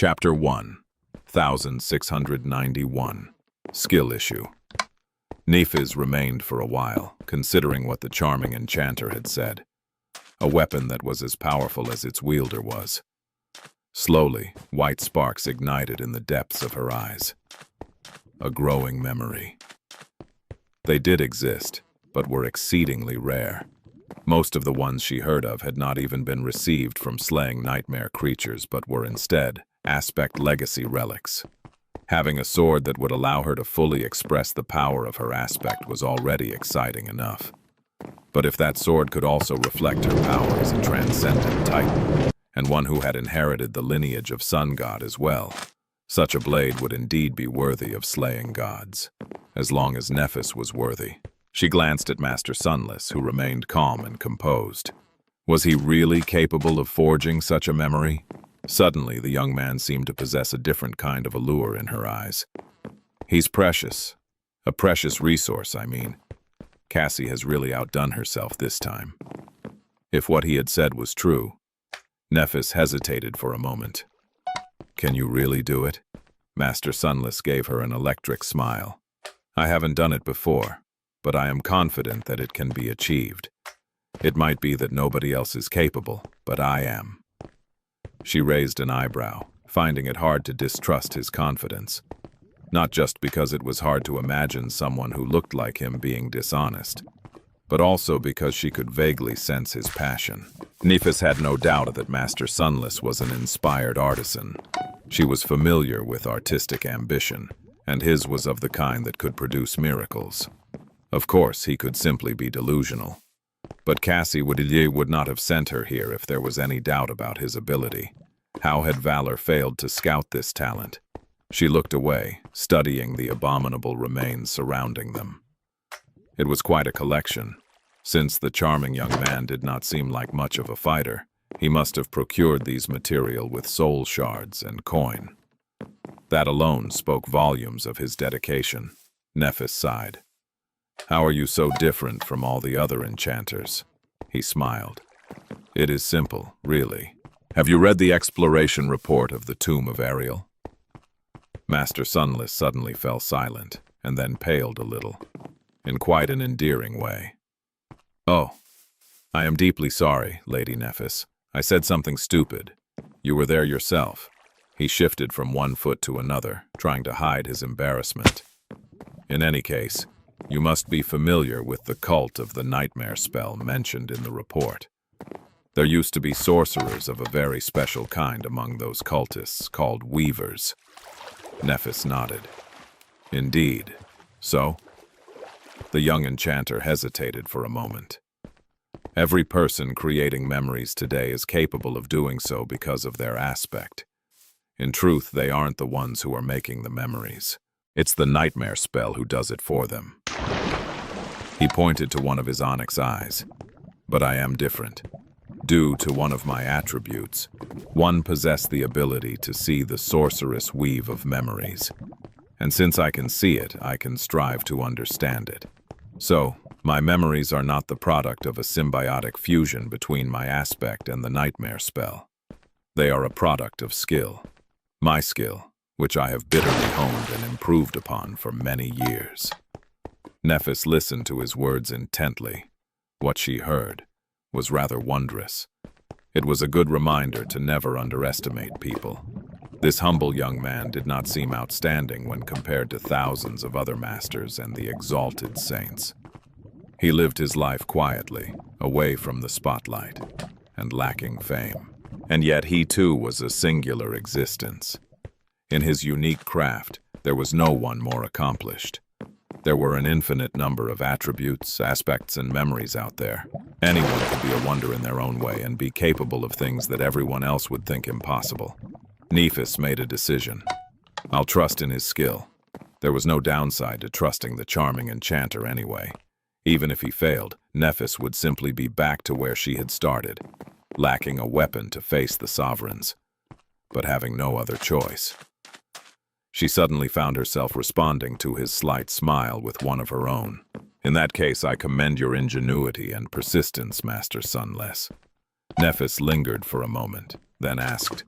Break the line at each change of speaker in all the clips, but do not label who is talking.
Chapter 1, 1691. Skill Issue. Nephes remained for a while, considering what the charming enchanter had said. A weapon that was as powerful as its wielder was. Slowly, white sparks ignited in the depths of her eyes. A growing memory. They did exist, but were exceedingly rare. Most of the ones she heard of had not even been received from slaying nightmare creatures, but were instead aspect legacy relics. Having a sword that would allow her to fully express the power of her aspect was already exciting enough. But if that sword could also reflect her power as a transcendent titan, and one who had inherited the lineage of sun god as well, such a blade would indeed be worthy of slaying gods, as long as Nephes was worthy. She glanced at Master Sunless, who remained calm and composed. Was he really capable of forging such a memory? Suddenly, the young man seemed to possess a different kind of allure in her eyes. He's precious. A precious resource, I mean. Cassie has really outdone herself this time. If what he had said was true, Nephes hesitated for a moment. Can you really do it? Master Sunless gave her an electric smile. I haven't done it before, but I am confident that it can be achieved. It might be that nobody else is capable, but I am. She raised an eyebrow, finding it hard to distrust his confidence. Not just because it was hard to imagine someone who looked like him being dishonest, but also because she could vaguely sense his passion. Nephes had no doubt that Master Sunless was an inspired artisan. She was familiar with artistic ambition, and his was of the kind that could produce miracles. Of course, he could simply be delusional. But Cassie would not have sent her here if there was any doubt about his ability. How had Valor failed to scout this talent? She looked away, studying the abominable remains surrounding them. It was quite a collection. Since the charming young man did not seem like much of a fighter, he must have procured these material with soul shards and coin. That alone spoke volumes of his dedication. Nephes sighed. How are you so different from all the other enchanters? He smiled. It is simple, really. Have you read the exploration report of the tomb of Ariel? Master Sunless suddenly fell silent, and then paled a little, in quite an endearing way. Oh, I am deeply sorry, Lady Nephes. I said something stupid. You were there yourself. He shifted from one foot to another, trying to hide his embarrassment. In any case, you must be familiar with the cult of the nightmare spell mentioned in the report. There used to be sorcerers of a very special kind among those cultists called weavers. Nephes nodded. Indeed. So? The young enchanter hesitated for a moment. Every person creating memories today is capable of doing so because of their aspect. In truth, they aren't the ones who are making the memories. It's the nightmare spell who does it for them. He pointed to one of his onyx eyes. But I am different. Due to one of my attributes, one possessed the ability to see the sorceress weave of memories. And since I can see it, I can strive to understand it. So, my memories are not the product of a symbiotic fusion between my aspect and the nightmare spell. They are a product of skill. My skill, which I have bitterly honed and improved upon for many years. Nephes listened to his words intently. What she heard was rather wondrous. It was a good reminder to never underestimate people. This humble young man did not seem outstanding when compared to thousands of other masters and the exalted saints. He lived his life quietly, away from the spotlight, and lacking fame. And yet he too was a singular existence. In his unique craft, there was no one more accomplished. There were an infinite number of attributes, aspects, and memories out there. Anyone could be a wonder in their own way and be capable of things that everyone else would think impossible. Nephes made a decision. I'll trust in his skill. There was no downside to trusting the charming enchanter anyway. Even if he failed, Nephes would simply be back to where she had started, lacking a weapon to face the sovereigns, but having no other choice. She suddenly found herself responding to his slight smile with one of her own. In that case, I commend your ingenuity and persistence, Master Sunless. Nephes lingered for a moment, then asked,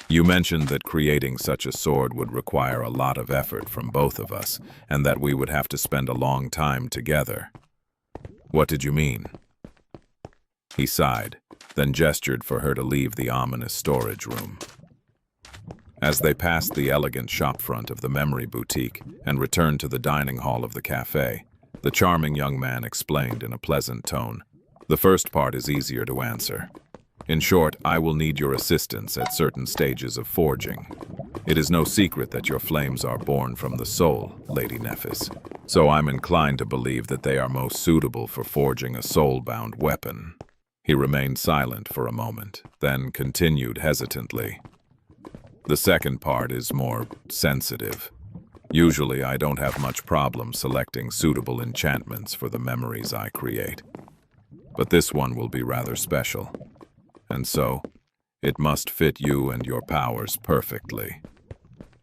You mentioned that creating such a sword would require a lot of effort from both of us, and that we would have to spend a long time together. What did you mean? He sighed, then gestured for her to leave the ominous storage room. As they passed the elegant shopfront of the memory boutique and returned to the dining hall of the cafe, the charming young man explained in a pleasant tone, "The first part is easier to answer. In short, I will need your assistance at certain stages of forging. It is no secret that your flames are born from the soul, Lady Nephis, so I'm inclined to believe that they are most suitable for forging a soul-bound weapon." He remained silent for a moment, then continued hesitantly. "The second part is more sensitive. Usually I don't have much problem selecting suitable enchantments for the memories I create. But this one will be rather special. And so, it must fit you and your powers perfectly.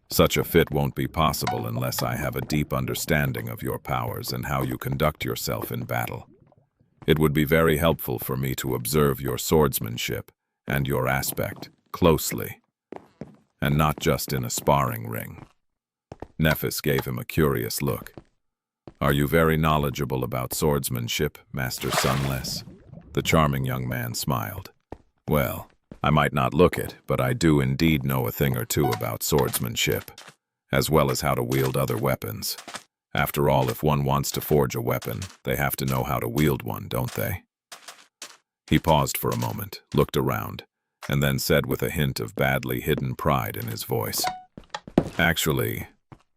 Such a fit won't be possible unless I have a deep understanding of your powers and how you conduct yourself in battle. It would be very helpful for me to observe your swordsmanship and your aspect closely, and not just in a sparring ring." Nephis gave him a curious look. "Are you very knowledgeable about swordsmanship, Master Sunless?" The charming young man smiled. "Well, I might not look it, but I do indeed know a thing or two about swordsmanship, as well as how to wield other weapons. After all, if one wants to forge a weapon, they have to know how to wield one, don't they?" He paused for a moment, looked around, and then said with a hint of badly hidden pride in his voice, "Actually,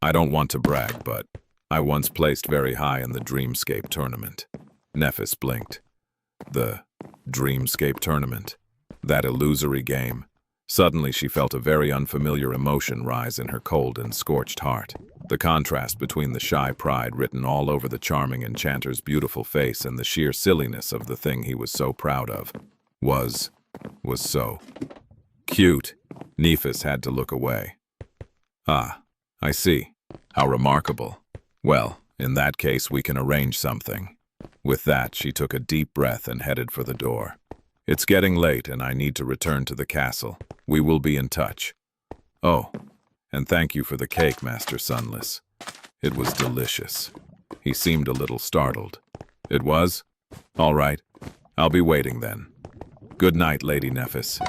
I don't want to brag, but I once placed very high in the Dreamscape tournament." Nephis blinked. The Dreamscape tournament? That illusory game? Suddenly she felt a very unfamiliar emotion rise in her cold and scorched heart. The contrast between the shy pride written all over the charming enchanter's beautiful face and the sheer silliness of the thing he was so proud of was so cute. Nephis had to look away. "Ah, I see. How remarkable. Well, in that case we can arrange something." With that, she took a deep breath and headed for the door. "It's getting late and I need to return to the castle. We will be in touch." "Oh, and thank you for the cake, Master Sunless. It was delicious." He seemed a little startled. "It was? All right. I'll be waiting then. Good night, Lady Nephis."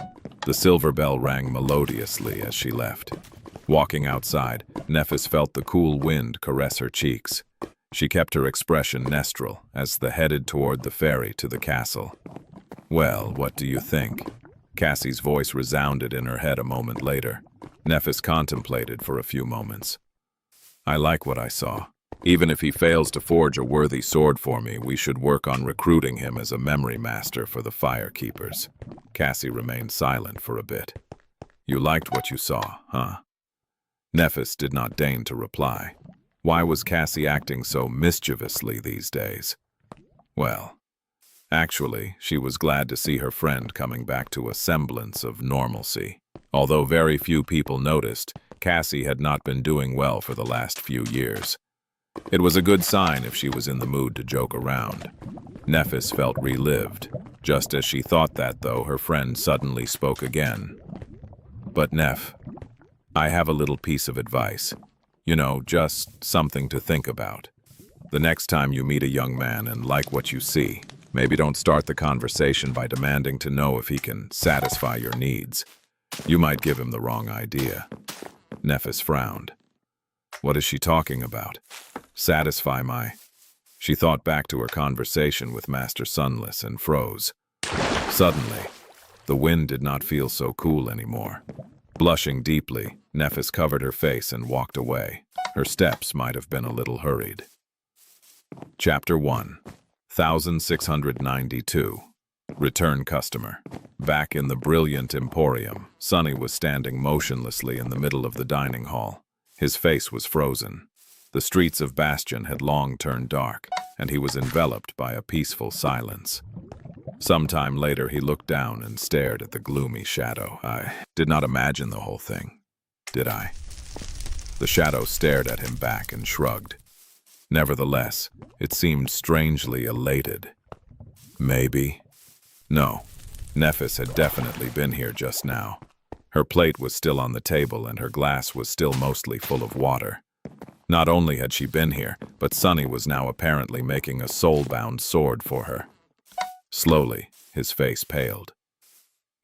The silver bell rang melodiously as she left. Walking outside, Nephis felt the cool wind caress her cheeks. She kept her expression neutral as they headed toward the ferry to the castle. "Well, what do you think?" Cassie's voice resounded in her head a moment later. Nephis contemplated for a few moments. "I like what I saw. Even if he fails to forge a worthy sword for me, we should work on recruiting him as a memory master for the Firekeepers." Cassie remained silent for a bit. "You liked what you saw, huh?" Nephis did not deign to reply. Why was Cassie acting so mischievously these days? Well, actually, she was glad to see her friend coming back to a semblance of normalcy. Although very few people noticed, Cassie had not been doing well for the last few years. It was a good sign if she was in the mood to joke around. Nephis felt relived. Just as she thought that, though, her friend suddenly spoke again. "But Neph, I have a little piece of advice. You know, just something to think about. The next time you meet a young man and like what you see, maybe don't start the conversation by demanding to know if he can satisfy your needs. You might give him the wrong idea." Nephis frowned. What is she talking about? Satisfy my... She thought back to her conversation with Master Sunless and froze. Suddenly, the wind did not feel so cool anymore. Blushing deeply, Nephis covered her face and walked away. Her steps might have been a little hurried. Chapter 1, 1692. Return customer. Back in the brilliant emporium, Sunny was standing motionlessly in the middle of the dining hall. His face was frozen. The streets of Bastion had long turned dark, and he was enveloped by a peaceful silence. Some time later, he looked down and stared at the gloomy shadow. I did not imagine the whole thing, did I? The shadow stared at him back and shrugged. Nevertheless, it seemed strangely elated. Maybe. No, Nephis had definitely been here just now. Her plate was still on the table and her glass was still mostly full of water. Not only had she been here, but Sunny was now apparently making a soul-bound sword for her. Slowly, his face paled.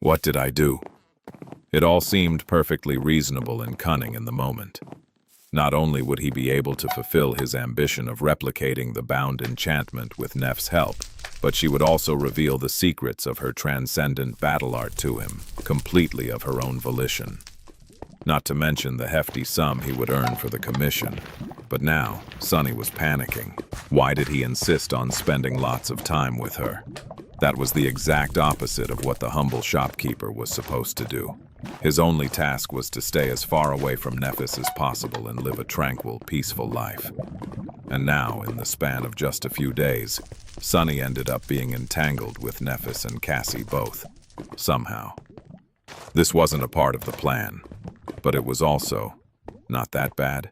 What did I do? It all seemed perfectly reasonable and cunning in the moment. Not only would he be able to fulfill his ambition of replicating the bound enchantment with Nef's help, but she would also reveal the secrets of her transcendent battle art to him, completely of her own volition. Not to mention the hefty sum he would earn for the commission. But now, Sunny was panicking. Why did he insist on spending lots of time with her? That was the exact opposite of what the humble shopkeeper was supposed to do. His only task was to stay as far away from Nephis as possible and live a tranquil, peaceful life. And now, in the span of just a few days, Sunny ended up being entangled with Nephis and Cassie both, somehow. This wasn't a part of the plan, but it was also not that bad.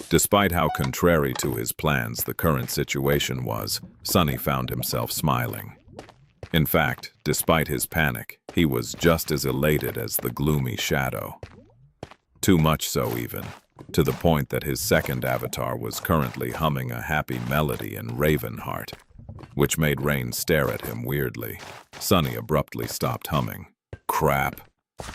Despite how contrary to his plans the current situation was, Sunny found himself smiling. In fact, despite his panic, he was just as elated as the gloomy shadow. Too much so, even, to the point that his second avatar was currently humming a happy melody in Ravenheart, which made Rain stare at him weirdly. Sunny abruptly stopped humming. Crap.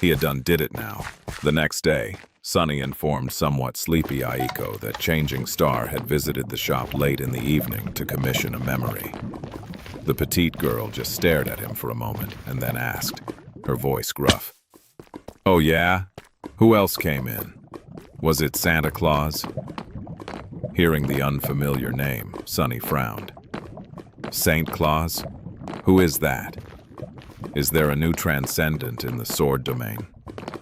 He had did it now. The next day, Sunny informed somewhat sleepy Aiko that Changing Star had visited the shop late in the evening to commission a memory. The petite girl just stared at him for a moment and then asked, her voice gruff, "Oh yeah? Who else came in? Was it Santa Claus?" Hearing the unfamiliar name, Sunny frowned. Saint Claus? Who is that? Is there a new transcendent in the sword domain?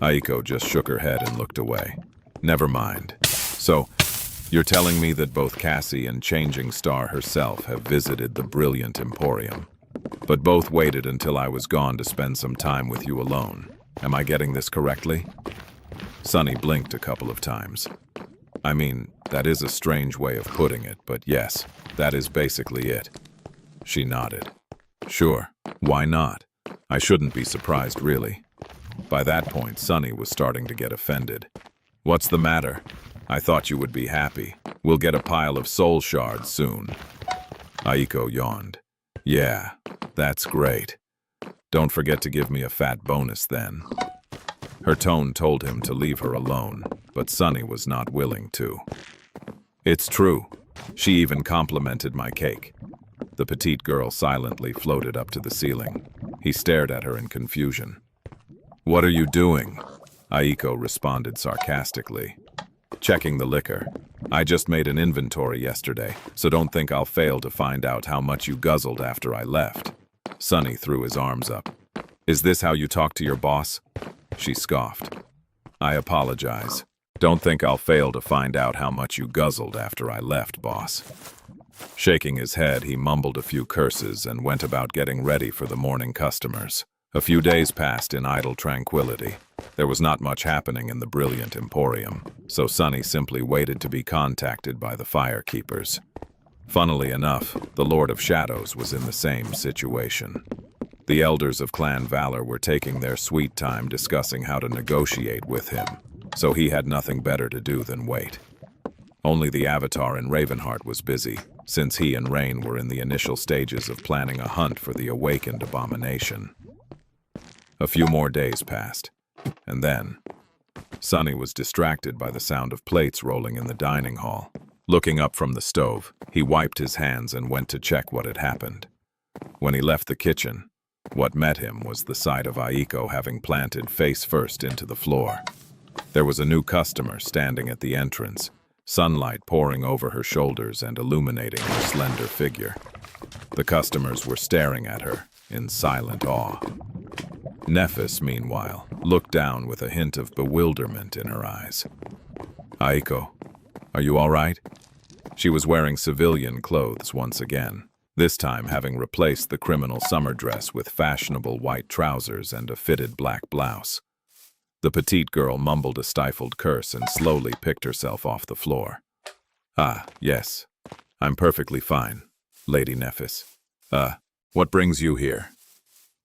Aiko just shook her head and looked away. Never mind. So, you're telling me that both Cassie and Changing Star herself have visited the brilliant Emporium, but both waited until I was gone to spend some time with you alone. Am I getting this correctly? Sunny blinked a couple of times. I mean, that is a strange way of putting it, but yes, that is basically it. She nodded. Sure, why not? I shouldn't be surprised, really. By that point, Sunny was starting to get offended. What's the matter? I thought you would be happy. We'll get a pile of soul shards soon. Aiko yawned. Yeah, that's great. Don't forget to give me a fat bonus then. Her tone told him to leave her alone, but Sunny was not willing to. It's true. She even complimented my cake. The petite girl silently floated up to the ceiling. He stared at her in confusion. What are you doing? Aiko responded sarcastically. Checking the liquor. I just made an inventory yesterday, so don't think I'll fail to find out how much you guzzled after I left. Sunny threw his arms up. Is this how you talk to your boss? She scoffed. I apologize. Don't think I'll fail to find out how much you guzzled after I left, boss. Shaking his head, he mumbled a few curses and went about getting ready for the morning customers. A few days passed in idle tranquility. There was not much happening in the brilliant Emporium, so Sunny simply waited to be contacted by the firekeepers. Funnily enough, the Lord of Shadows was in the same situation. The elders of Clan Valor were taking their sweet time discussing how to negotiate with him, so he had nothing better to do than wait. Only the Avatar in Ravenheart was busy, since he and Rain were in the initial stages of planning a hunt for the awakened abomination. A few more days passed, and then Sunny was distracted by the sound of plates rolling in the dining hall. Looking up from the stove, he wiped his hands and went to check what had happened. When he left the kitchen, what met him was the sight of Aiko having planted face first into the floor. There was a new customer standing at the entrance, sunlight pouring over her shoulders and illuminating her slender figure. The customers were staring at her in silent awe. Nephis, meanwhile, looked down with a hint of bewilderment in her eyes. Aiko, are you all right? She was wearing civilian clothes once again, this time having replaced the criminal summer dress with fashionable white trousers and a fitted black blouse. The petite girl mumbled a stifled curse and slowly picked herself off the floor. Ah, yes. I'm perfectly fine, Lady Nephis. What brings you here?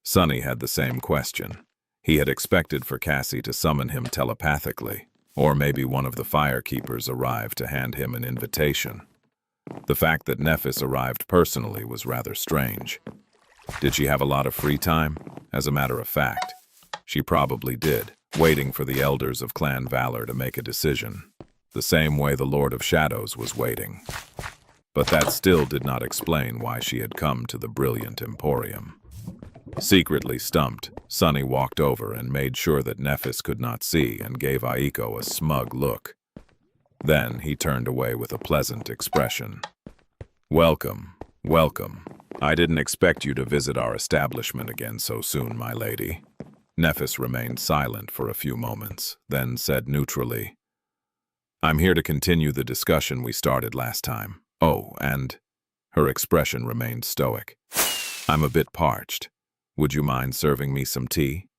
Sunny had the same question. He had expected for Cassie to summon him telepathically, or maybe one of the firekeepers arrived to hand him an invitation. The fact that Nephis arrived personally was rather strange. Did she have a lot of free time? As a matter of fact, she probably did, waiting for the elders of Clan Valor to make a decision, the same way the Lord of Shadows was waiting. But that still did not explain why she had come to the brilliant Emporium. Secretly stumped, Sunny walked over and made sure that Nephis could not see and gave Aiko a smug look. Then he turned away with a pleasant expression. "Welcome, welcome. I didn't expect you to visit our establishment again so soon, my lady." Nephis remained silent for a few moments, then said neutrally, "I'm here to continue the discussion we started last time. Oh, and..." Her expression remained stoic. "I'm a bit parched. Would you mind serving me some tea?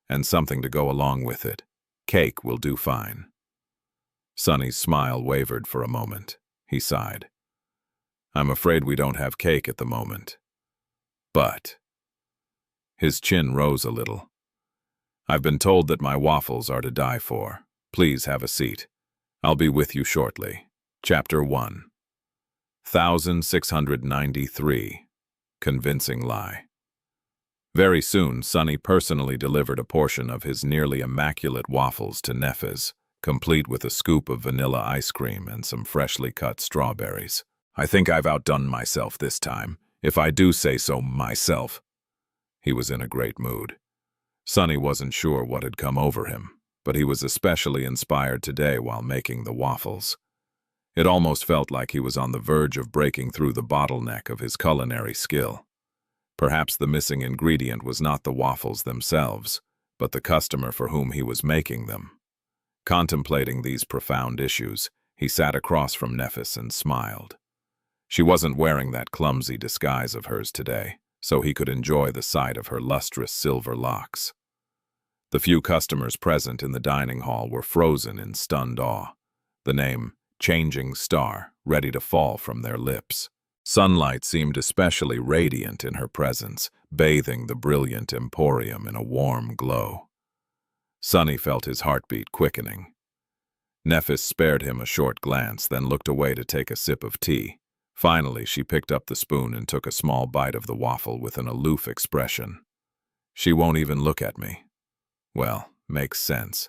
And something to go along with it. Cake will do fine." Sunny's smile wavered for a moment. He sighed. "I'm afraid we don't have cake at the moment. But..." His chin rose a little. "I've been told that my waffles are to die for. Please have a seat. I'll be with you shortly." Chapter 1. 1693. Convincing Lie. Very soon, Sunny personally delivered a portion of his nearly immaculate waffles to Nephis, complete with a scoop of vanilla ice cream and some freshly cut strawberries. "I think I've outdone myself this time, if I do say so myself." He was in a great mood. Sunny wasn't sure what had come over him, but he was especially inspired today while making the waffles. It almost felt like he was on the verge of breaking through the bottleneck of his culinary skill. Perhaps the missing ingredient was not the waffles themselves, but the customer for whom he was making them. Contemplating these profound issues, he sat across from Nephis and smiled. She wasn't wearing that clumsy disguise of hers today, so he could enjoy the sight of her lustrous silver locks. The few customers present in the dining hall were frozen in stunned awe, the name "Changing Star" ready to fall from their lips. Sunlight seemed especially radiant in her presence, bathing the brilliant Emporium in a warm glow. Sunny felt his heartbeat quickening. Nephis spared him a short glance, then looked away to take a sip of tea. Finally, she picked up the spoon and took a small bite of the waffle with an aloof expression. "She won't even look at me." Well, makes sense.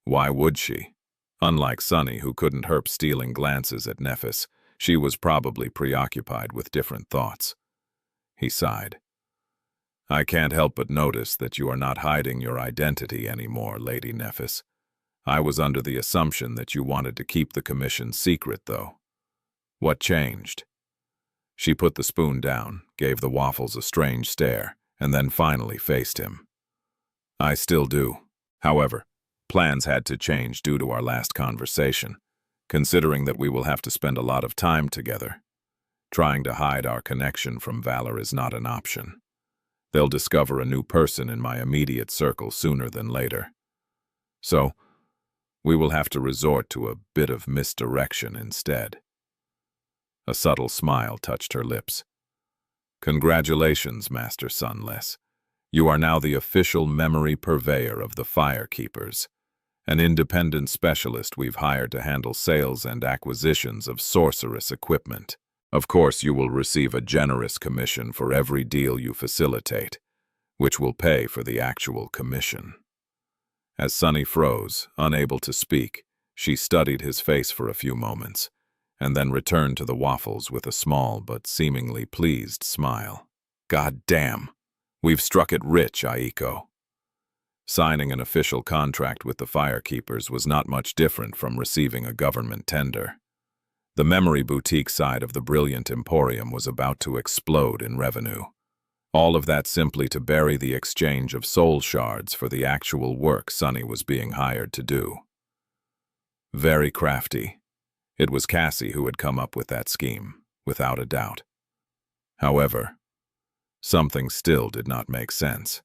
Why would she? Unlike Sunny, who couldn't help stealing glances at Nephis, she was probably preoccupied with different thoughts. He sighed. "I can't help but notice that you are not hiding your identity anymore, Lady Nephis. I was under the assumption that you wanted to keep the commission secret, though. What changed?" She put the spoon down, gave the waffles a strange stare, and then finally faced him. "I still do. However, plans had to change due to our last conversation, considering that we will have to spend a lot of time together. Trying to hide our connection from Valor is not an option. They'll discover a new person in my immediate circle sooner than later. So, we will have to resort to a bit of misdirection instead." A subtle smile touched her lips. "Congratulations, Master Sunless. You are now the official memory purveyor of the Firekeepers, an independent specialist we've hired to handle sales and acquisitions of sorceress equipment. Of course, you will receive a generous commission for every deal you facilitate, which will pay for the actual commission." As Sunny froze, unable to speak, she studied his face for a few moments, and then returned to the waffles with a small but seemingly pleased smile. "God damn! We've struck it rich, Aiko." Signing an official contract with the Firekeepers was not much different from receiving a government tender. The memory boutique side of the brilliant Emporium was about to explode in revenue. All of that simply to bury the exchange of soul shards for the actual work Sunny was being hired to do. Very crafty. It was Cassie who had come up with that scheme, without a doubt. However, something still did not make sense.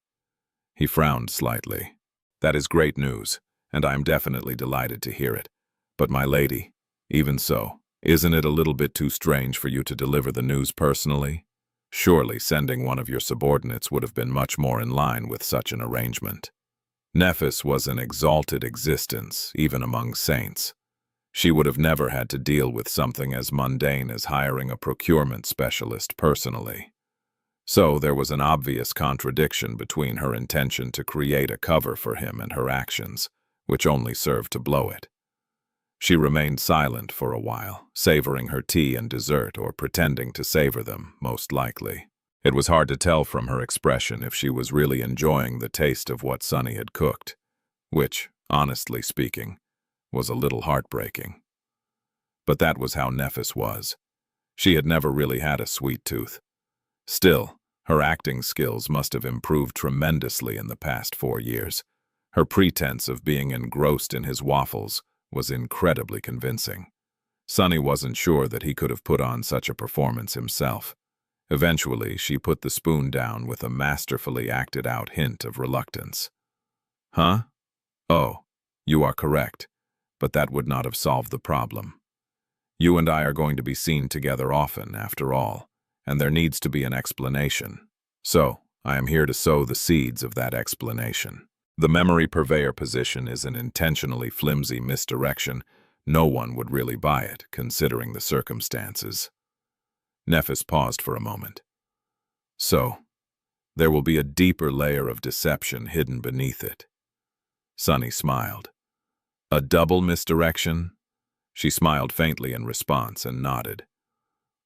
He frowned slightly. "That is great news, and I am definitely delighted to hear it. But my lady, even so, isn't it a little bit too strange for you to deliver the news personally? Surely sending one of your subordinates would have been much more in line with such an arrangement. Nephis was an exalted existence, even among saints. She would have never had to deal with something as mundane as hiring a procurement specialist personally. So there was an obvious contradiction between her intention to create a cover for him and her actions, which only served to blow it. She remained silent for a while, savoring her tea and dessert, or pretending to savor them, most likely. It was hard to tell from her expression if she was really enjoying the taste of what Sunny had cooked, which, honestly speaking, was a little heartbreaking. But that was how Nephis was. She had never really had a sweet tooth. Still, her acting skills must have improved tremendously in the past 4 years. Her pretense of being engrossed in his waffles was incredibly convincing. Sunny wasn't sure that he could have put on such a performance himself. Eventually, she put the spoon down with a masterfully acted-out hint of reluctance. Huh? Oh, you are correct, but that would not have solved the problem. You and I are going to be seen together often, after all, and there needs to be an explanation. So, I am here to sow the seeds of that explanation. The memory purveyor position is an intentionally flimsy misdirection. No one would really buy it, considering the circumstances. Nephis paused for a moment. So, there will be a deeper layer of deception hidden beneath it. Sunny smiled. A double misdirection? She smiled faintly in response and nodded.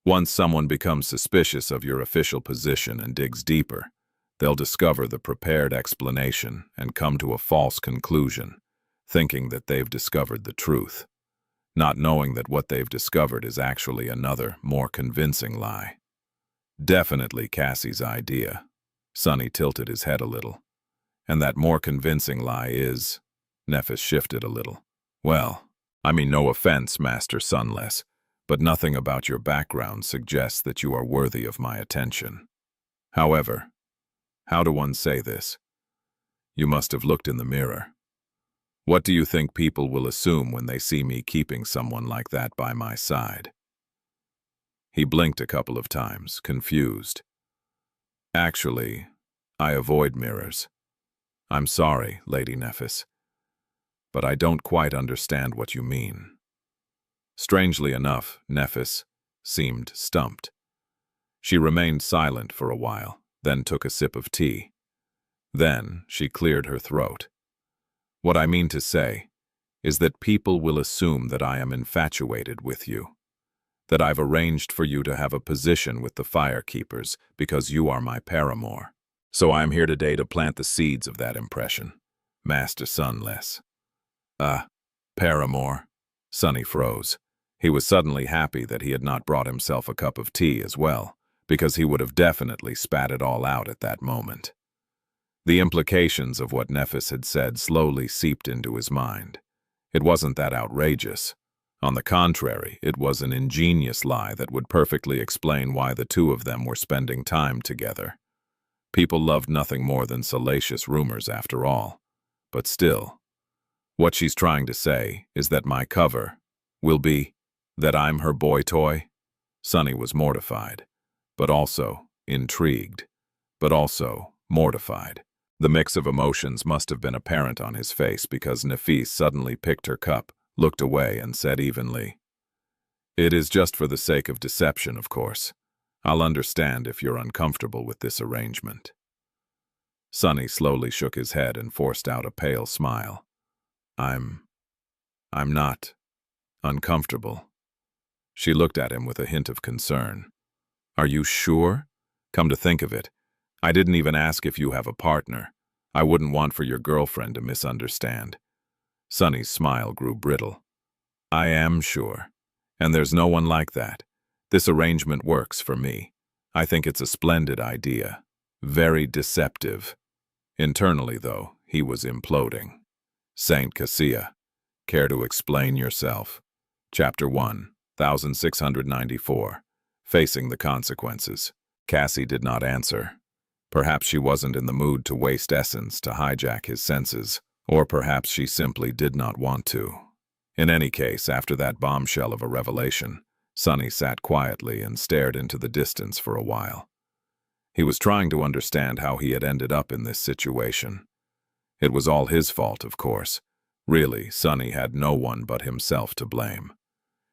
Once someone becomes suspicious of your official position and digs deeper, they'll discover the prepared explanation and come to a false conclusion, thinking that they've discovered the truth, not knowing that what they've discovered is actually another, more convincing lie. Definitely Cassie's idea. Sunny tilted his head a little. And that more convincing lie is... Nephis shifted a little. Well, I mean no offense, Master Sunless, but nothing about your background suggests that you are worthy of my attention. However, how do one say this? You must have looked in the mirror. What do you think people will assume when they see me keeping someone like that by my side? He blinked a couple of times, confused. Actually, I avoid mirrors. I'm sorry, Lady Nephis, but I don't quite understand what you mean. Strangely enough, Nephis seemed stumped. She remained silent for a while, then took a sip of tea. Then she cleared her throat. What I mean to say is that people will assume that I am infatuated with you, that I've arranged for you to have a position with the firekeepers because you are my paramour. So I am here today to plant the seeds of that impression, Master Sunless. Paramour. Sunny froze. He was suddenly happy that he had not brought himself a cup of tea as well, because he would have definitely spat it all out at that moment. The implications of what Nephis had said slowly seeped into his mind. It wasn't that outrageous. On the contrary, it was an ingenious lie that would perfectly explain why the two of them were spending time together. People loved nothing more than salacious rumors after all. But still, what she's trying to say is that my cover will be that I'm her boy toy? Sunny was mortified, but also intrigued, but also mortified. The mix of emotions must have been apparent on his face because Nephis suddenly picked her cup, looked away, and said evenly, "It is just for the sake of deception, of course. I'll understand if you're uncomfortable with this arrangement." Sunny slowly shook his head and forced out a pale smile. I'm not uncomfortable." She looked at him with a hint of concern. "Are you sure? Come to think of it, I didn't even ask if you have a partner. I wouldn't want for your girlfriend to misunderstand." Sunny's smile grew brittle. "I am sure. And there's no one like that. This arrangement works for me. I think it's a splendid idea. Very deceptive." Internally, though, he was imploding. Saint Cassia, care to explain yourself? Chapter 1, 1694. Facing the Consequences. Cassie did not answer. Perhaps she wasn't in the mood to waste essence to hijack his senses, or perhaps she simply did not want to. In any case, after that bombshell of a revelation, Sunny sat quietly and stared into the distance for a while. He was trying to understand how he had ended up in this situation. It was all his fault, of course. Really, Sunny had no one but himself to blame.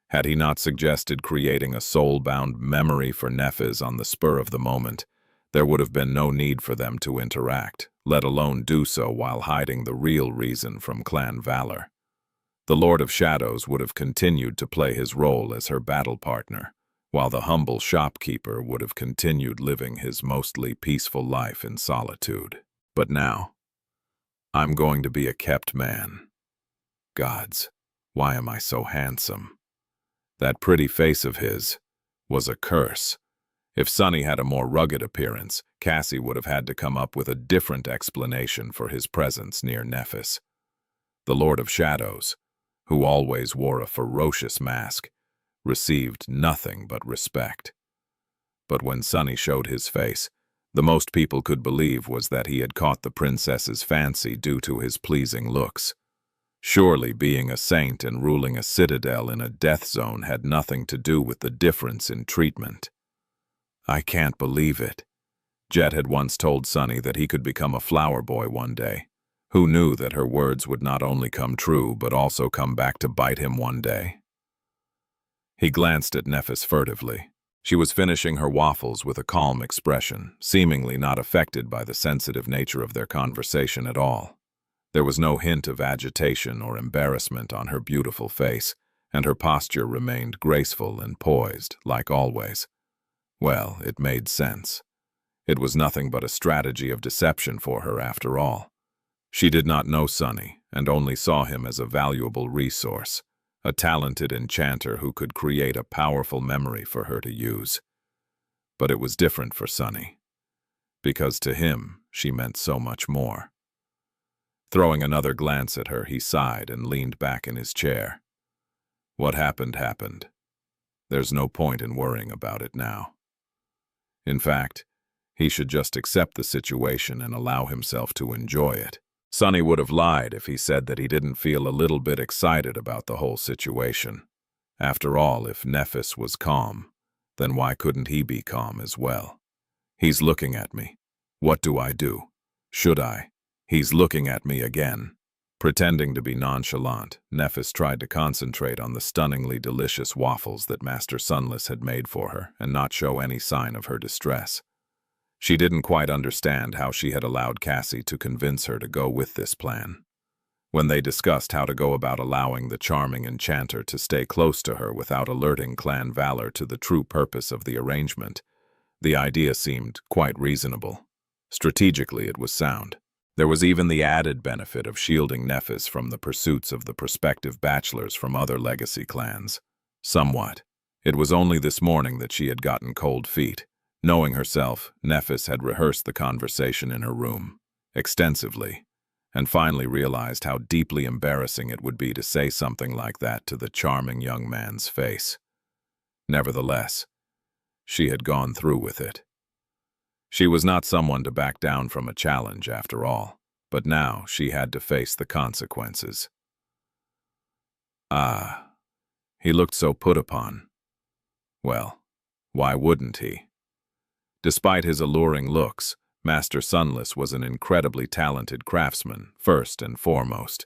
Had he not suggested creating a soul-bound memory for Nephis on the spur of the moment, there would have been no need for them to interact, let alone do so while hiding the real reason from Clan Valor. The Lord of Shadows would have continued to play his role as her battle partner, while the humble shopkeeper would have continued living his mostly peaceful life in solitude. But now, I'm going to be a kept man. Gods, why am I so handsome? That pretty face of his was a curse. If Sunny had a more rugged appearance, Cassie would have had to come up with a different explanation for his presence near Nephis. The Lord of Shadows, who always wore a ferocious mask, received nothing but respect. But when Sunny showed his face, the most people could believe was that he had caught the princess's fancy due to his pleasing looks. Surely being a saint and ruling a citadel in a death zone had nothing to do with the difference in treatment. I can't believe it. Jet had once told Sunny that he could become a flower boy one day. Who knew that her words would not only come true but also come back to bite him one day? He glanced at Nephis furtively. She was finishing her waffles with a calm expression, seemingly not affected by the sensitive nature of their conversation at all. There was no hint of agitation or embarrassment on her beautiful face, and her posture remained graceful and poised, like always. Well, it made sense. It was nothing but a strategy of deception for her after all. She did not know Sunny, and only saw him as a valuable resource, a talented enchanter who could create a powerful memory for her to use. But it was different for Sunny, because to him she meant so much more. Throwing another glance at her, he sighed and leaned back in his chair. What happened happened. There's no point in worrying about it now. In fact, he should just accept the situation and allow himself to enjoy it. Sunny would have lied if he said that he didn't feel a little bit excited about the whole situation. After all, if Nephis was calm, then why couldn't he be calm as well? He's looking at me. What do I do? Should I? He's looking at me again. Pretending to be nonchalant, Nephis tried to concentrate on the stunningly delicious waffles that Master Sunless had made for her and not show any sign of her distress. She didn't quite understand how she had allowed Cassie to convince her to go with this plan. When they discussed how to go about allowing the charming enchanter to stay close to her without alerting Clan Valor to the true purpose of the arrangement, the idea seemed quite reasonable. Strategically, it was sound. There was even the added benefit of shielding Nephis from the pursuits of the prospective bachelors from other legacy clans. Somewhat. It was only this morning that she had gotten cold feet. Knowing herself, Nephis had rehearsed the conversation in her room, extensively, and finally realized how deeply embarrassing it would be to say something like that to the charming young man's face. Nevertheless, she had gone through with it. She was not someone to back down from a challenge, after all, but now she had to face the consequences. Ah, he looked so put upon. Well, why wouldn't he? Despite his alluring looks, Master Sunless was an incredibly talented craftsman, first and foremost.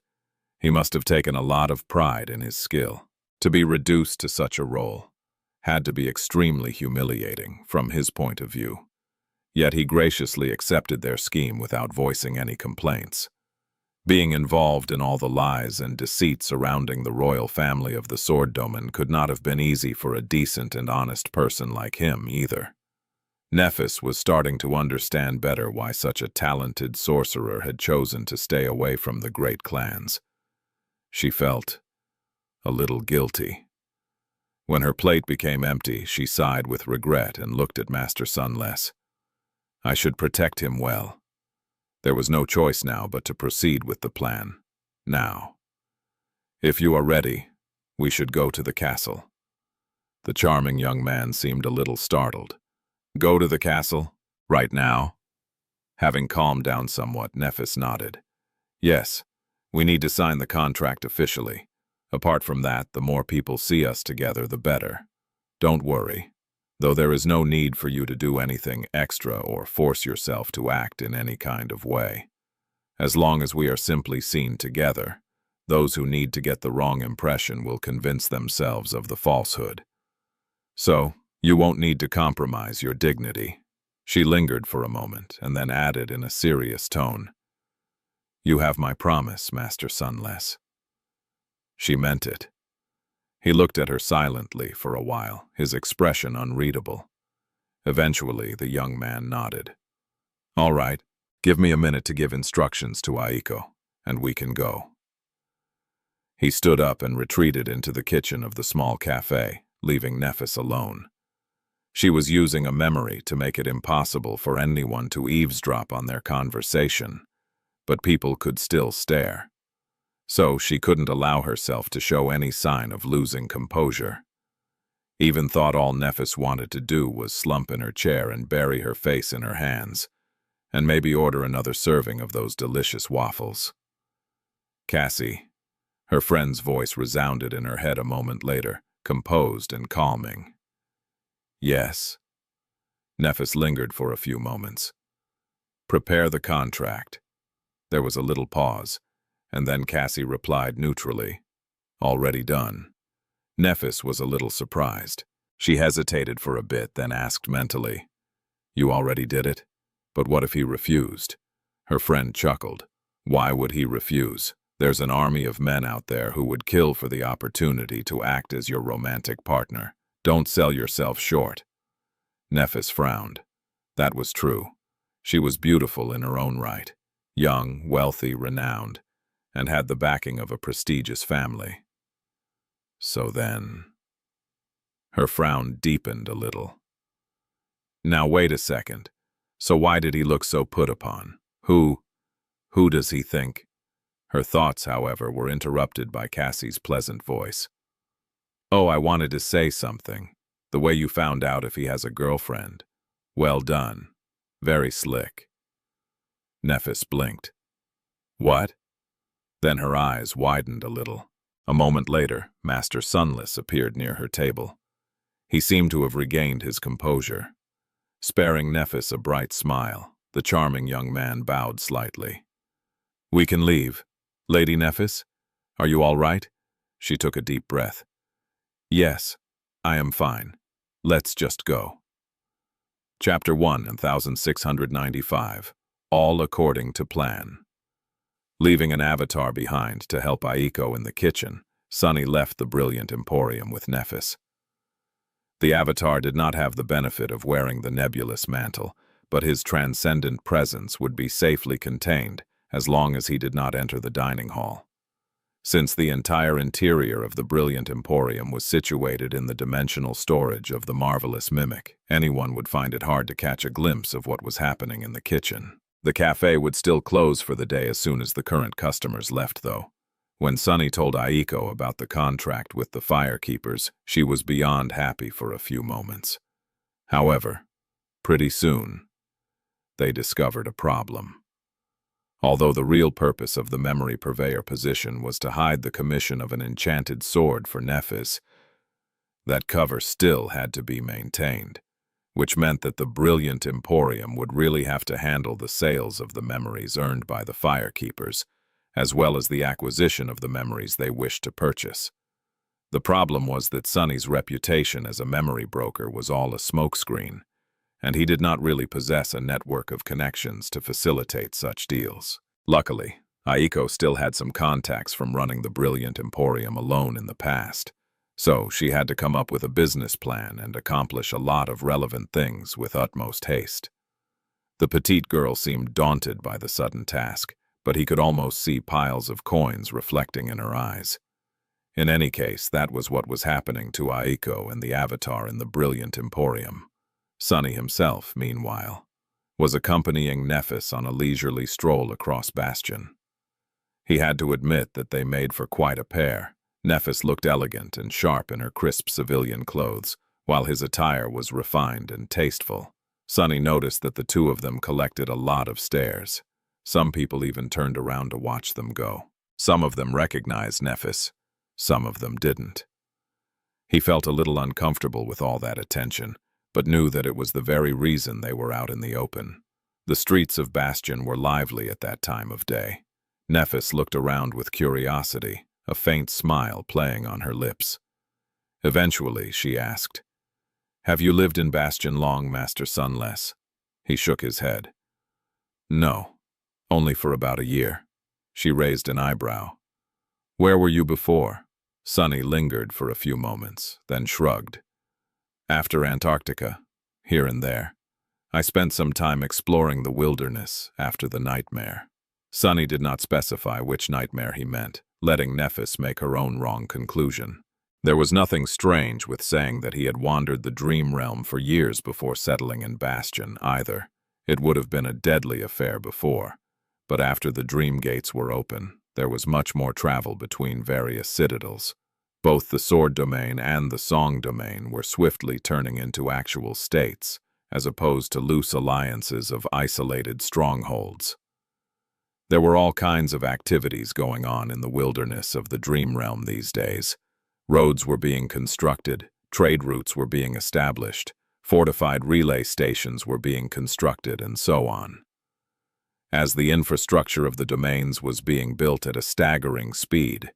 He must have taken a lot of pride in his skill. To be reduced to such a role had to be extremely humiliating from his point of view. Yet he graciously accepted their scheme without voicing any complaints. Being involved in all the lies and deceit surrounding the royal family of the Sword Domain could not have been easy for a decent and honest person like him either. Nephis was starting to understand better why such a talented sorcerer had chosen to stay away from the great clans. She felt a little guilty. When her plate became empty, she sighed with regret and looked at Master Sunless. I should protect him well. There was no choice now but to proceed with the plan. Now. If you are ready, we should go to the castle. The charming young man seemed a little startled. Go to the castle? Right now? Having calmed down somewhat, Nephis nodded. Yes, we need to sign the contract officially. Apart from that, the more people see us together, the better. Don't worry. though there is no need for you to do anything extra or force yourself to act in any kind of way. As long as we are simply seen together, those who need to get the wrong impression will convince themselves of the falsehood. So, you won't need to compromise your dignity." She lingered for a moment and then added in a serious tone, "You have my promise, Master Sunless." She meant it. He looked at her silently for a while, his expression unreadable. Eventually, the young man nodded. "All right, give me a minute to give instructions to Aiko, and we can go." He stood up and retreated into the kitchen of the small cafe, leaving Nephis alone. She was using a memory to make it impossible for anyone to eavesdrop on their conversation, but people could still stare. So she couldn't allow herself to show any sign of losing composure. Even thought all Nephis wanted to do was slump in her chair and bury her face in her hands, and maybe order another serving of those delicious waffles. "Cassie," her friend's voice resounded in her head a moment later, composed and calming. "Yes." Nephis lingered for a few moments. "Prepare the contract." There was a little pause, and then Cassie replied neutrally, "Already done." Nephis was a little surprised. She hesitated for a bit, then asked mentally, "You already did it? But what if he refused?" Her friend chuckled. "Why would he refuse? There's an army of men out there who would kill for the opportunity to act as your romantic partner. Don't sell yourself short." Nephis frowned. That was true. She was beautiful in her own right, young, wealthy, renowned, and had the backing of a prestigious family. So then... Her frown deepened a little. "Now wait a second. So why did he look so put upon? Who does he think?" Her thoughts, however, were interrupted by Cassie's pleasant voice. "Oh, I wanted to say something. The way you found out if he has a girlfriend. Well done. Very slick." Nephis blinked. "What?" Then her eyes widened a little. A moment later, Master Sunless appeared near her table. He seemed to have regained his composure. Sparing Nephis a bright smile, the charming young man bowed slightly. "We can leave. Lady Nephis, are you all right?" She took a deep breath. "Yes, I am fine. Let's just go." Chapter 1, 1695. All according to plan. Leaving an avatar behind to help Aiko in the kitchen, Sunny left the brilliant emporium with Nephis. The avatar did not have the benefit of wearing the nebulous mantle, but his transcendent presence would be safely contained as long as he did not enter the dining hall. Since the entire interior of the brilliant emporium was situated in the dimensional storage of the marvelous mimic, anyone would find it hard to catch a glimpse of what was happening in the kitchen. The cafe would still close for the day as soon as the current customers left, though. When Sunny told Aiko about the contract with the firekeepers, she was beyond happy for a few moments. However, pretty soon, they discovered a problem. Although the real purpose of the memory purveyor position was to hide the commission of an enchanted sword for Nephis, that cover still had to be maintained, which meant that the brilliant emporium would really have to handle the sales of the memories earned by the firekeepers, as well as the acquisition of the memories they wished to purchase. The problem was that Sunny's reputation as a memory broker was all a smokescreen, and he did not really possess a network of connections to facilitate such deals. Luckily, Aiko still had some contacts from running the brilliant emporium alone in the past, so she had to come up with a business plan and accomplish a lot of relevant things with utmost haste. The petite girl seemed daunted by the sudden task, but he could almost see piles of coins reflecting in her eyes. In any case, that was what was happening to Aiko and the avatar in the brilliant emporium. Sunny himself, meanwhile, was accompanying Nephis on a leisurely stroll across Bastion. He had to admit that they made for quite a pair. Nephis looked elegant and sharp in her crisp civilian clothes, while his attire was refined and tasteful. Sunny noticed that the two of them collected a lot of stares. Some people even turned around to watch them go. Some of them recognized Nephis, some of them didn't. He felt a little uncomfortable with all that attention, but knew that it was the very reason they were out in the open. The streets of Bastion were lively at that time of day. Nephis looked around with curiosity, a faint smile playing on her lips. Eventually, she asked, "Have you lived in Bastion long, Master Sunless?" He shook his head. "No, only for about a year." She raised an eyebrow. "Where were you before?" Sunny lingered for a few moments, then shrugged. "After Antarctica, here and there. I spent some time exploring the wilderness after the nightmare." Sunny did not specify which nightmare he meant, letting Nephis make her own wrong conclusion. There was nothing strange with saying that he had wandered the dream realm for years before settling in Bastion, either. It would have been a deadly affair before. But after the dream gates were open, there was much more travel between various citadels. Both the sword domain and the song domain were swiftly turning into actual states, as opposed to loose alliances of isolated strongholds. There were all kinds of activities going on in the wilderness of the dream realm these days. Roads were being constructed, trade routes were being established, fortified relay stations were being constructed, and so on. As the infrastructure of the domains was being built at a staggering speed,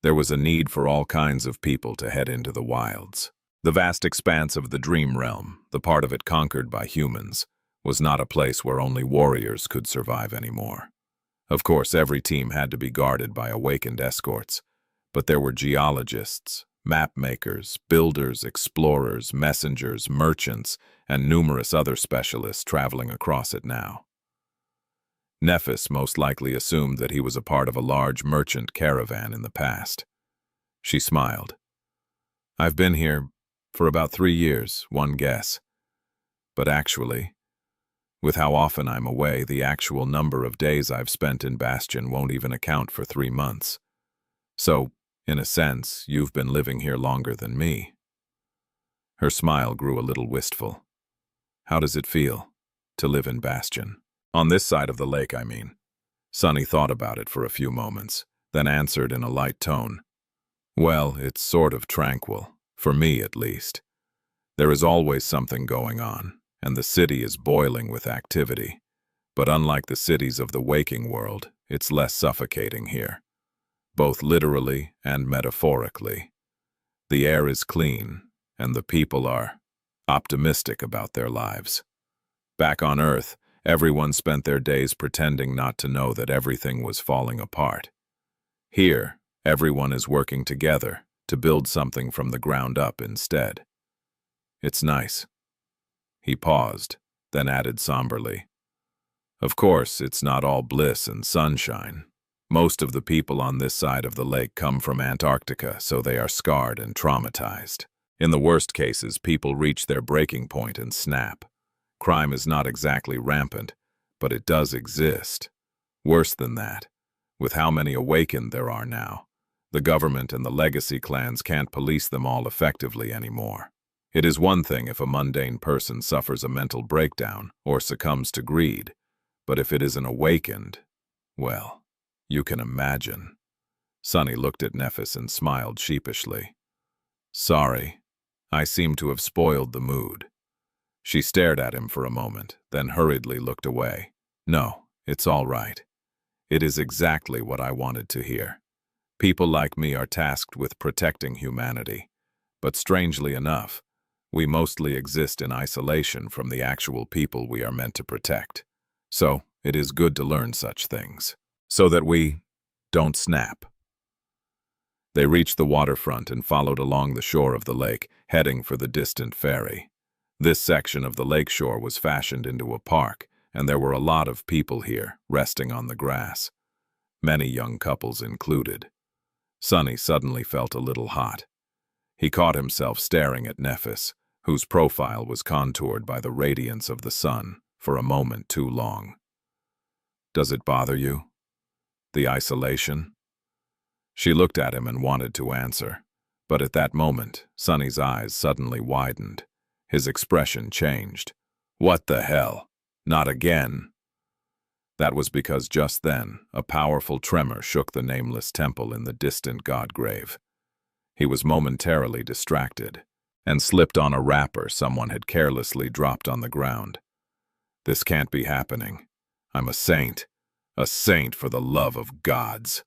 there was a need for all kinds of people to head into the wilds. The vast expanse of the dream realm, the part of it conquered by humans, was not a place where only warriors could survive anymore. Of course, every team had to be guarded by awakened escorts, but there were geologists, map makers, builders, explorers, messengers, merchants, and numerous other specialists traveling across it now. Nephis most likely assumed that he was a part of a large merchant caravan in the past. She smiled. "I've been here for about 3 years, one guess. But actually, with how often I'm away, the actual number of days I've spent in Bastion won't even account for 3 months. So, in a sense, you've been living here longer than me." Her smile grew a little wistful. "How does it feel to live in Bastion? On this side of the lake, I mean." Sunny thought about it for a few moments, then answered in a light tone. "Well, it's sort of tranquil, for me at least. There is always something going on, and the city is boiling with activity. But unlike the cities of the waking world, it's less suffocating here, both literally and metaphorically. The air is clean, and the people are optimistic about their lives. Back on Earth, everyone spent their days pretending not to know that everything was falling apart. Here, everyone is working together to build something from the ground up instead. It's nice." He paused, then added somberly, "Of course, it's not all bliss and sunshine. Most of the people on this side of the lake come from Antarctica, so they are scarred and traumatized. In the worst cases, people reach their breaking point and snap. Crime is not exactly rampant, but it does exist. Worse than that, with how many awakened there are now, the government and the legacy clans can't police them all effectively anymore. It is one thing if a mundane person suffers a mental breakdown or succumbs to greed, but if it is an awakened, well, you can imagine." Sunny looked at Nephis and smiled sheepishly. "Sorry, I seem to have spoiled the mood." She stared at him for a moment, then hurriedly looked away. "No, it's all right. It is exactly what I wanted to hear. People like me are tasked with protecting humanity, but strangely enough, we mostly exist in isolation from the actual people we are meant to protect. So, it is good to learn such things, so that we don't snap." They reached the waterfront and followed along the shore of the lake, heading for the distant ferry. This section of the lakeshore was fashioned into a park, and there were a lot of people here, resting on the grass. Many young couples included. Sunny suddenly felt a little hot. He caught himself staring at Nephis, whose profile was contoured by the radiance of the sun, for a moment too long. "Does it bother you? The isolation?" She looked at him and wanted to answer, but at that moment, Sunny's eyes suddenly widened. His expression changed. "What the hell? Not again?" That was because just then, a powerful tremor shook the nameless temple in the distant god grave. He was momentarily distracted. and slipped on a wrapper someone had carelessly dropped on the ground. This can't be happening. I'm a saint for the love of gods.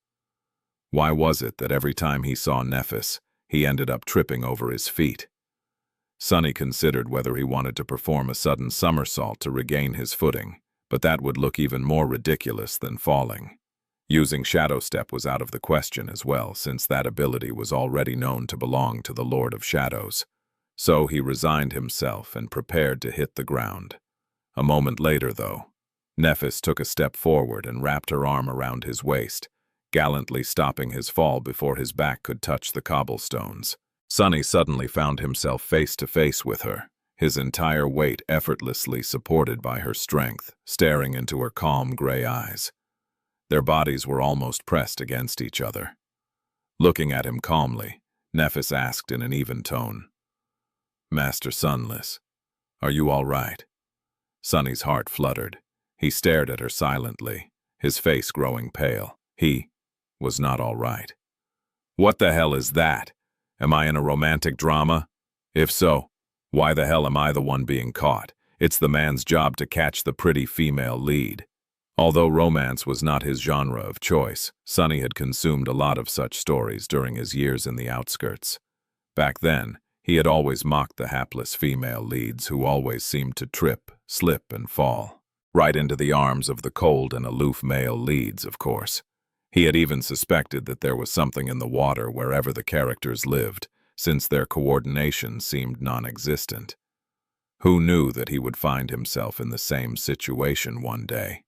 Why was it that every time he saw Nephis, he ended up tripping over his feet? Sunny considered whether he wanted to perform a sudden somersault to regain his footing, but that would look even more ridiculous than falling. Using Shadow Step was out of the question as well, since that ability was already known to belong to the Lord of Shadows. So he resigned himself and prepared to hit the ground. A moment later, though, Nephis took a step forward and wrapped her arm around his waist, gallantly stopping his fall before his back could touch the cobblestones. Sunny suddenly found himself face to face with her, his entire weight effortlessly supported by her strength, staring into her calm gray eyes. Their bodies were almost pressed against each other. Looking at him calmly, Nephis asked in an even tone, "Master Sunless, are you all right?" Sunny's heart fluttered. He stared at her silently, his face growing pale. He was not all right. What the hell is that? Am I in a romantic drama? If so, why the hell am I the one being caught? It's the man's job to catch the pretty female lead. Although romance was not his genre of choice, Sunny had consumed a lot of such stories during his years in the outskirts. Back then, he had always mocked the hapless female leads who always seemed to trip, slip, and fall. Right into the arms of the cold and aloof male leads, of course. He had even suspected that there was something in the water wherever the characters lived, since their coordination seemed non-existent. Who knew that he would find himself in the same situation one day?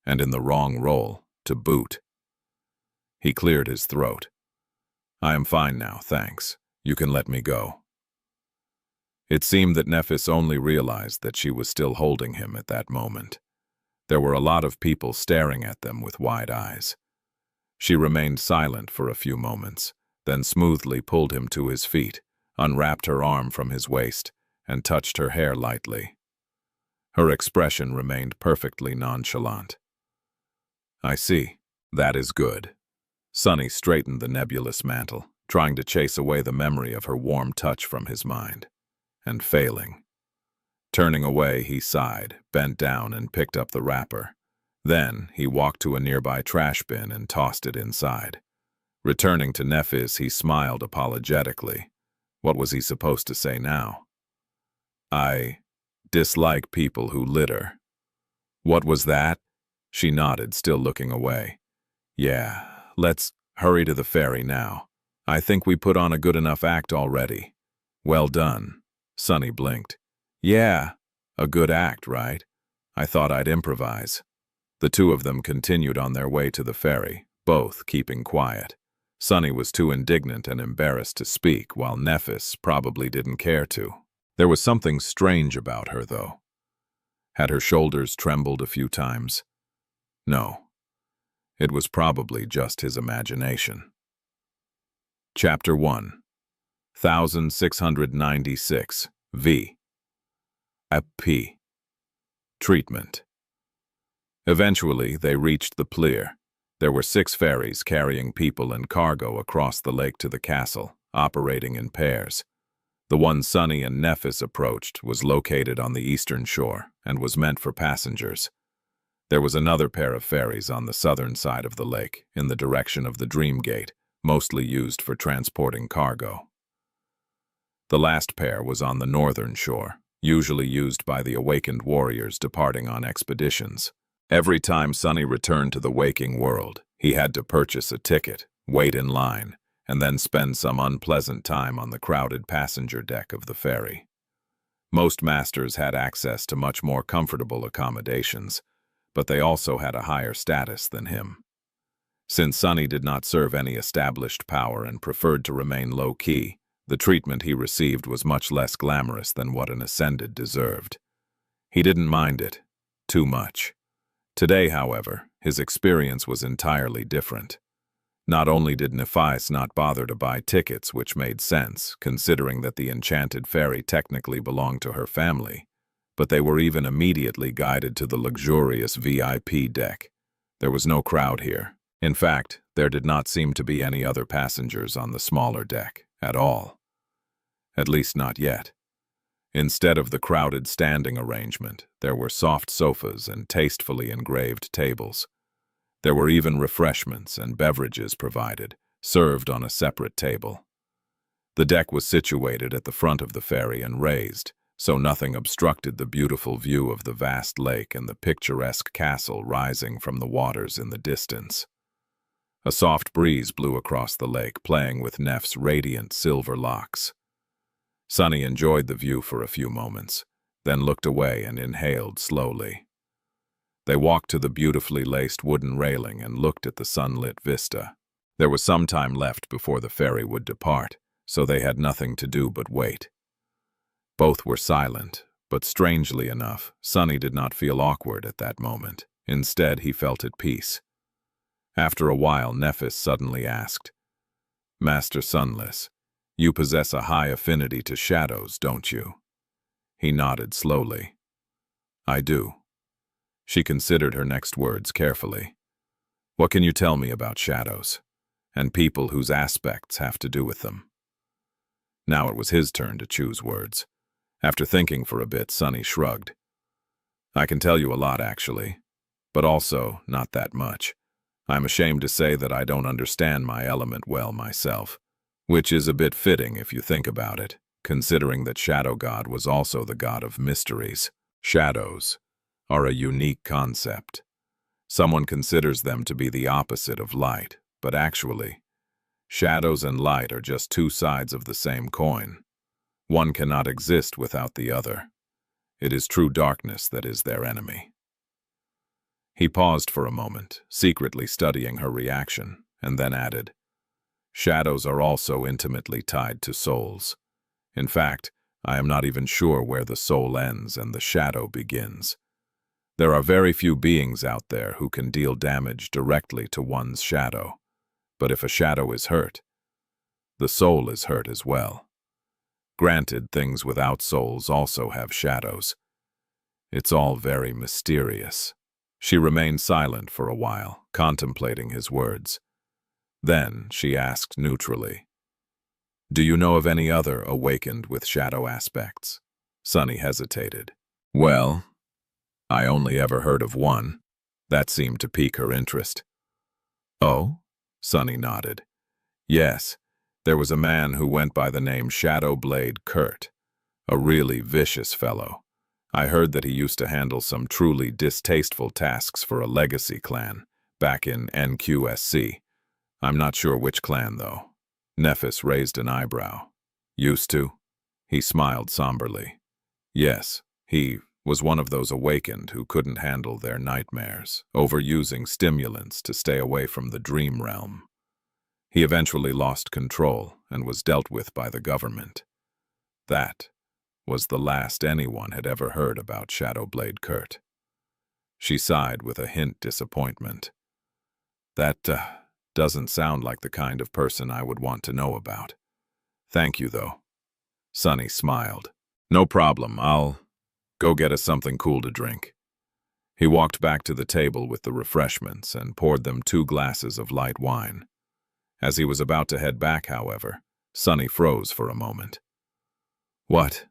And in the wrong role, to boot. He cleared his throat. "I am fine now, thanks. You can let me go." It seemed that Nephis only realized that she was still holding him at that moment. There were a lot of people staring at them with wide eyes. She remained silent for a few moments, then smoothly pulled him to his feet, unwrapped her arm from his waist, and touched her hair lightly. Her expression remained perfectly nonchalant. "I see. That is good." Sunny straightened the nebulous mantle, trying to chase away the memory of her warm touch from his mind, and failing. Turning away, he sighed, bent down, and picked up the wrapper. Then, he walked to a nearby trash bin and tossed it inside. Returning to Nephis, he smiled apologetically. What was he supposed to say now? "I dislike people who litter." "What was that?" She nodded, still looking away. "Yeah, let's hurry to the ferry now. I think we put on a good enough act already." "Well done." Sunny blinked. "Yeah, a good act, right? I thought I'd improvise." The two of them continued on their way to the ferry, both keeping quiet. Sunny was too indignant and embarrassed to speak, while Nephis probably didn't care to. There was something strange about her, though. Had her shoulders trembled a few times? No. It was probably just his imagination. Chapter 1. 1696 V. AP. Treatment. Eventually, they reached the pier. There were 6 ferries carrying people and cargo across the lake to the castle, operating in pairs. The one Sunny and Nephis approached was located on the eastern shore and was meant for passengers. There was another pair of ferries on the southern side of the lake, in the direction of the Dream Gate, mostly used for transporting cargo. The last pair was on the northern shore, usually used by the awakened warriors departing on expeditions. Every time Sunny returned to the waking world, he had to purchase a ticket, wait in line, and then spend some unpleasant time on the crowded passenger deck of the ferry. Most masters had access to much more comfortable accommodations, but they also had a higher status than him. Since Sunny did not serve any established power and preferred to remain low-key, the treatment he received was much less glamorous than what an ascended deserved. He didn't mind it too much. Today, however, his experience was entirely different. Not only did Nephis not bother to buy tickets, which made sense, considering that the enchanted ferry technically belonged to her family, but they were even immediately guided to the luxurious VIP deck. There was no crowd here. In fact, there did not seem to be any other passengers on the smaller deck at all. At least not yet. Instead of the crowded standing arrangement, there were soft sofas and tastefully engraved tables. There were even refreshments and beverages provided, served on a separate table. The deck was situated at the front of the ferry and raised, so nothing obstructed the beautiful view of the vast lake and the picturesque castle rising from the waters in the distance. A soft breeze blew across the lake, playing with Neff's radiant silver locks. Sunny enjoyed the view for a few moments, then looked away and inhaled slowly. They walked to the beautifully laced wooden railing and looked at the sunlit vista. There was some time left before the ferry would depart, so they had nothing to do but wait. Both were silent, but strangely enough, Sunny did not feel awkward at that moment. Instead, he felt at peace. After a while, Nephis suddenly asked, "Master Sunless, you possess a high affinity to shadows, don't you?" He nodded slowly. "I do." She considered her next words carefully. "What can you tell me about shadows, and people whose aspects have to do with them?" Now it was his turn to choose words. After thinking for a bit, Sunny shrugged. "I can tell you a lot, actually, but also not that much. I'm ashamed to say that I don't understand my element well myself, which is a bit fitting if you think about it, considering that Shadow God was also the god of mysteries. Shadows are a unique concept. Someone considers them to be the opposite of light, but actually, shadows and light are just two sides of the same coin. One cannot exist without the other. It is true darkness that is their enemy." He paused for a moment, secretly studying her reaction, and then added, "Shadows are also intimately tied to souls. In fact, I am not even sure where the soul ends and the shadow begins. There are very few beings out there who can deal damage directly to one's shadow, but if a shadow is hurt, the soul is hurt as well. Granted, things without souls also have shadows. It's all very mysterious." She remained silent for a while, contemplating his words. Then she asked neutrally, "Do you know of any other awakened with shadow aspects?" Sunny hesitated. "Well, I only ever heard of one." That seemed to pique her interest. "Oh?" Sunny nodded. "Yes, there was a man who went by the name Shadow Blade Kurt, a really vicious fellow. I heard that he used to handle some truly distasteful tasks for a legacy clan, back in NQSC. I'm not sure which clan, though." Nephis raised an eyebrow. "Used to?" He smiled somberly. "Yes, he was one of those awakened who couldn't handle their nightmares, overusing stimulants to stay away from the dream realm. He eventually lost control and was dealt with by the government. That was the last anyone had ever heard about Shadowblade Kurt." She sighed with a hint disappointment. "That doesn't sound like the kind of person I would want to know about. Thank you, though." Sunny smiled. "No problem, I'll go get us something cool to drink." He walked back to the table with the refreshments and poured them 2 glasses of light wine. As he was about to head back, however, Sunny froze for a moment. What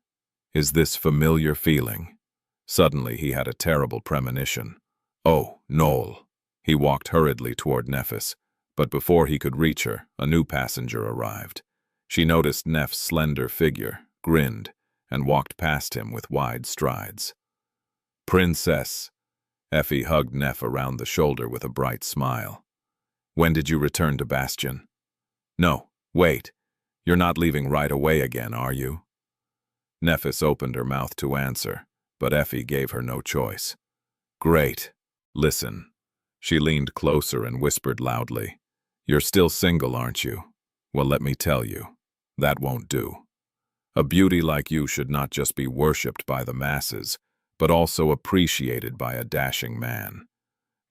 is this familiar feeling? Suddenly he had a terrible premonition. "Oh, Noel." He walked hurriedly toward Nephis, but before he could reach her, a new passenger arrived. She noticed Neff's slender figure, grinned, and walked past him with wide strides. "Princess." Effie hugged Neff around the shoulder with a bright smile. "When did you return to Bastion?" "No, wait. You're not leaving right away again, are you?" Nephis opened her mouth to answer, but Effie gave her no choice. "Great. Listen." She leaned closer and whispered loudly, "You're still single, aren't you? Well, let me tell you, that won't do. A beauty like you should not just be worshipped by the masses, but also appreciated by a dashing man.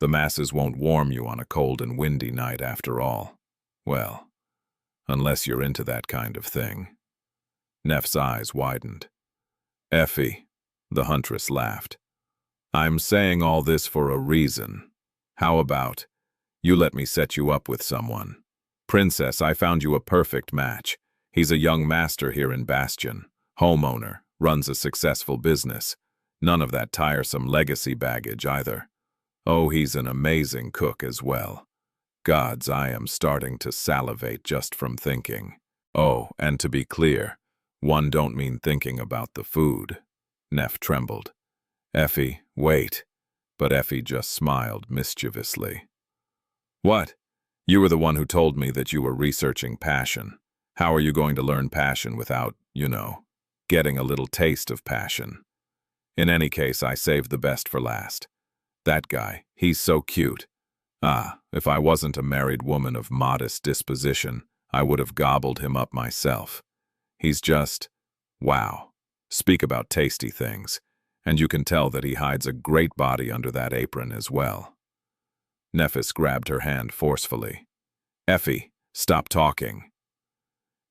The masses won't warm you on a cold and windy night after all. Well, unless you're into that kind of thing." Neff's eyes widened. "Effie," the huntress laughed, "I'm saying all this for a reason. How about you let me set you up with someone? Princess, I found you a perfect match. He's a young master here in Bastion, homeowner, runs a successful business. None of that tiresome legacy baggage either. Oh, he's an amazing cook as well. Gods, I am starting to salivate just from thinking. Oh, and to be clear, one don't mean thinking about the food. Neff trembled. Effie, wait. But Effie just smiled mischievously. What? You were the one who told me that you were researching passion. How are you going to learn passion without, getting a little taste of passion? In any case, I saved the best for last. That guy, he's so cute. Ah, if I wasn't a married woman of modest disposition, I would have gobbled him up myself. He's just, wow. Speak about tasty things. And you can tell that he hides a great body under that apron as well. Nephis grabbed her hand forcefully. Effie, stop talking.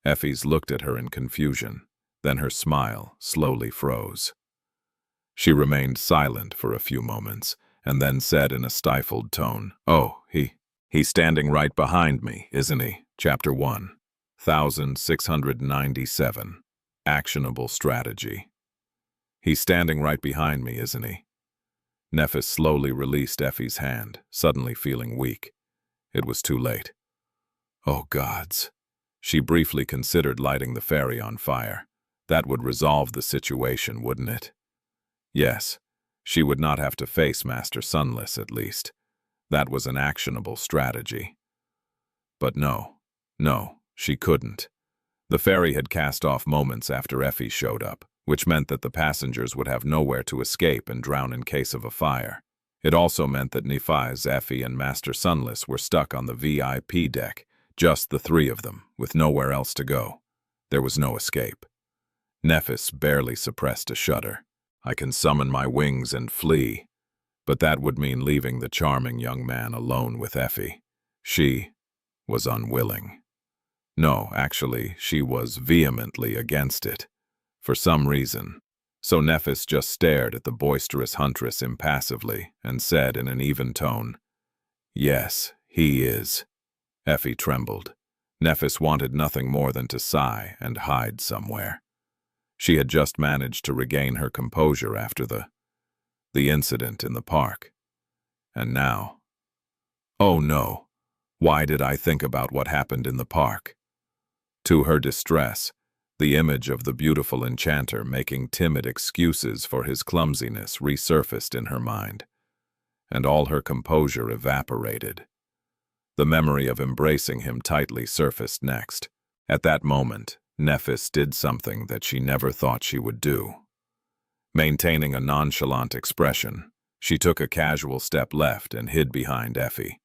Effie's looked at her in confusion, then her smile slowly froze. She remained silent for a few moments, and then said in a stifled tone, Oh, he's standing right behind me, isn't he? Chapter 1, 1697. Actionable Strategy. He's standing right behind me, isn't he? Nephis slowly released Effie's hand, suddenly feeling weak. It was too late. Oh, gods. She briefly considered lighting the ferry on fire. That would resolve the situation, wouldn't it? Yes, she would not have to face Master Sunless, at least. That was an actionable strategy. But no, she couldn't. The ferry had cast off moments after Effie showed up, which meant that the passengers would have nowhere to escape and drown in case of a fire. It also meant that Nephis, Effie, and Master Sunless were stuck on the VIP deck, just the three of them, with nowhere else to go. There was no escape. Nephis barely suppressed a shudder. I can summon my wings and flee. But that would mean leaving the charming young man alone with Effie. She was unwilling. No, actually, she was vehemently against it. For some reason. So Nephis just stared at the boisterous huntress impassively and said in an even tone, Yes, he is. Effie trembled. Nephis wanted nothing more than to sigh and hide somewhere. She had just managed to regain her composure after the incident in the park. And now, oh no, why did I think about what happened in the park? To her distress, the image of the beautiful enchanter making timid excuses for his clumsiness resurfaced in her mind, and all her composure evaporated. The memory of embracing him tightly surfaced next. At that moment, Nephis did something that she never thought she would do. Maintaining a nonchalant expression, she took a casual step left and hid behind Effie.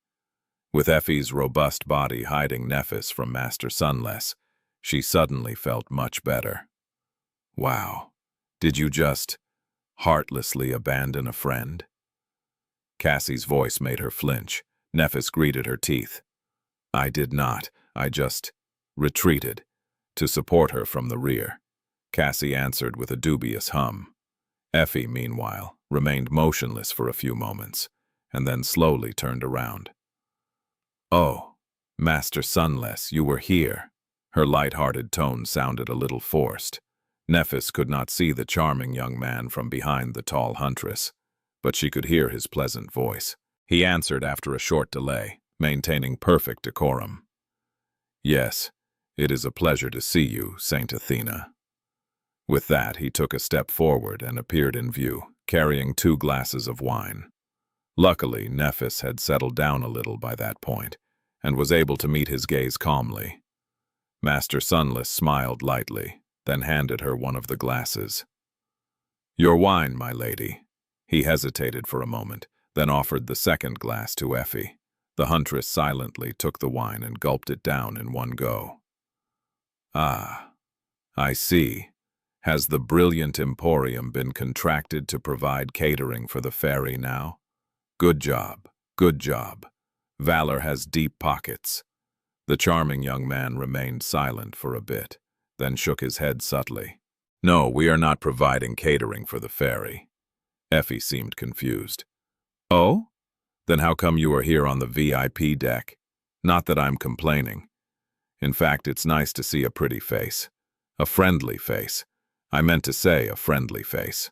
With Effie's robust body hiding Nephis from Master Sunless, she suddenly felt much better. Wow, did you just heartlessly abandon a friend? Cassie's voice made her flinch. Nephis gritted her teeth. I did not, I just retreated to support her from the rear. Cassie answered with a dubious hum. Effie, meanwhile, remained motionless for a few moments, and then slowly turned around. Oh, Master Sunless, you were here. Her light-hearted tone sounded a little forced. Nephis could not see the charming young man from behind the tall huntress, but she could hear his pleasant voice. He answered after a short delay, maintaining perfect decorum. Yes, it is a pleasure to see you, Saint Athena. With that, he took a step forward and appeared in view, carrying 2 glasses of wine. Luckily, Nephis had settled down a little by that point, and was able to meet his gaze calmly. Master Sunless smiled lightly, then handed her one of the glasses. Your wine, my lady. He hesitated for a moment, then offered the second glass to Effie. The huntress silently took the wine and gulped it down in one go. Ah, I see. Has the brilliant emporium been contracted to provide catering for the ferry now? Good job, good job. Valor has deep pockets. The charming young man remained silent for a bit, then shook his head subtly. No, we are not providing catering for the ferry. Effie seemed confused. Oh? Then how come you are here on the VIP deck? Not that I'm complaining. In fact, it's nice to see a pretty face. A friendly face. I meant to say a friendly face.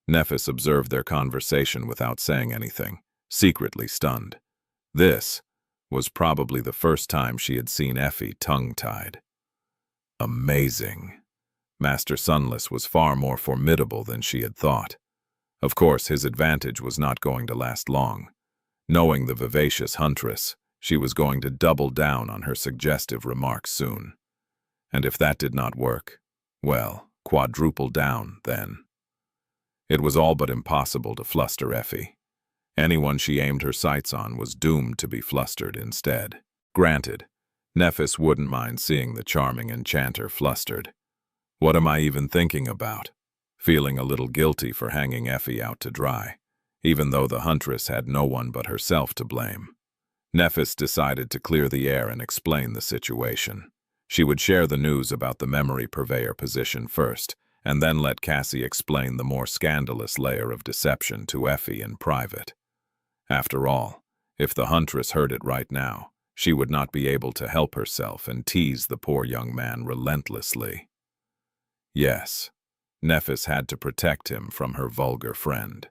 Nephis observed their conversation without saying anything, secretly stunned. This was probably the first time she had seen Effie tongue-tied. Amazing. Master Sunless was far more formidable than she had thought. Of course, his advantage was not going to last long. Knowing the vivacious huntress, she was going to double down on her suggestive remarks soon. And if that did not work, well, quadruple down, then. It was all but impossible to fluster Effie. Anyone she aimed her sights on was doomed to be flustered instead. Granted, Nephis wouldn't mind seeing the charming enchanter flustered. What am I even thinking about? Feeling a little guilty for hanging Effie out to dry, even though the huntress had no one but herself to blame. Nephis decided to clear the air and explain the situation. She would share the news about the memory purveyor position first, and then let Cassie explain the more scandalous layer of deception to Effie in private. After all, if the huntress heard it right now, she would not be able to help herself and tease the poor young man relentlessly. Yes, Nephis had to protect him from her vulgar friend.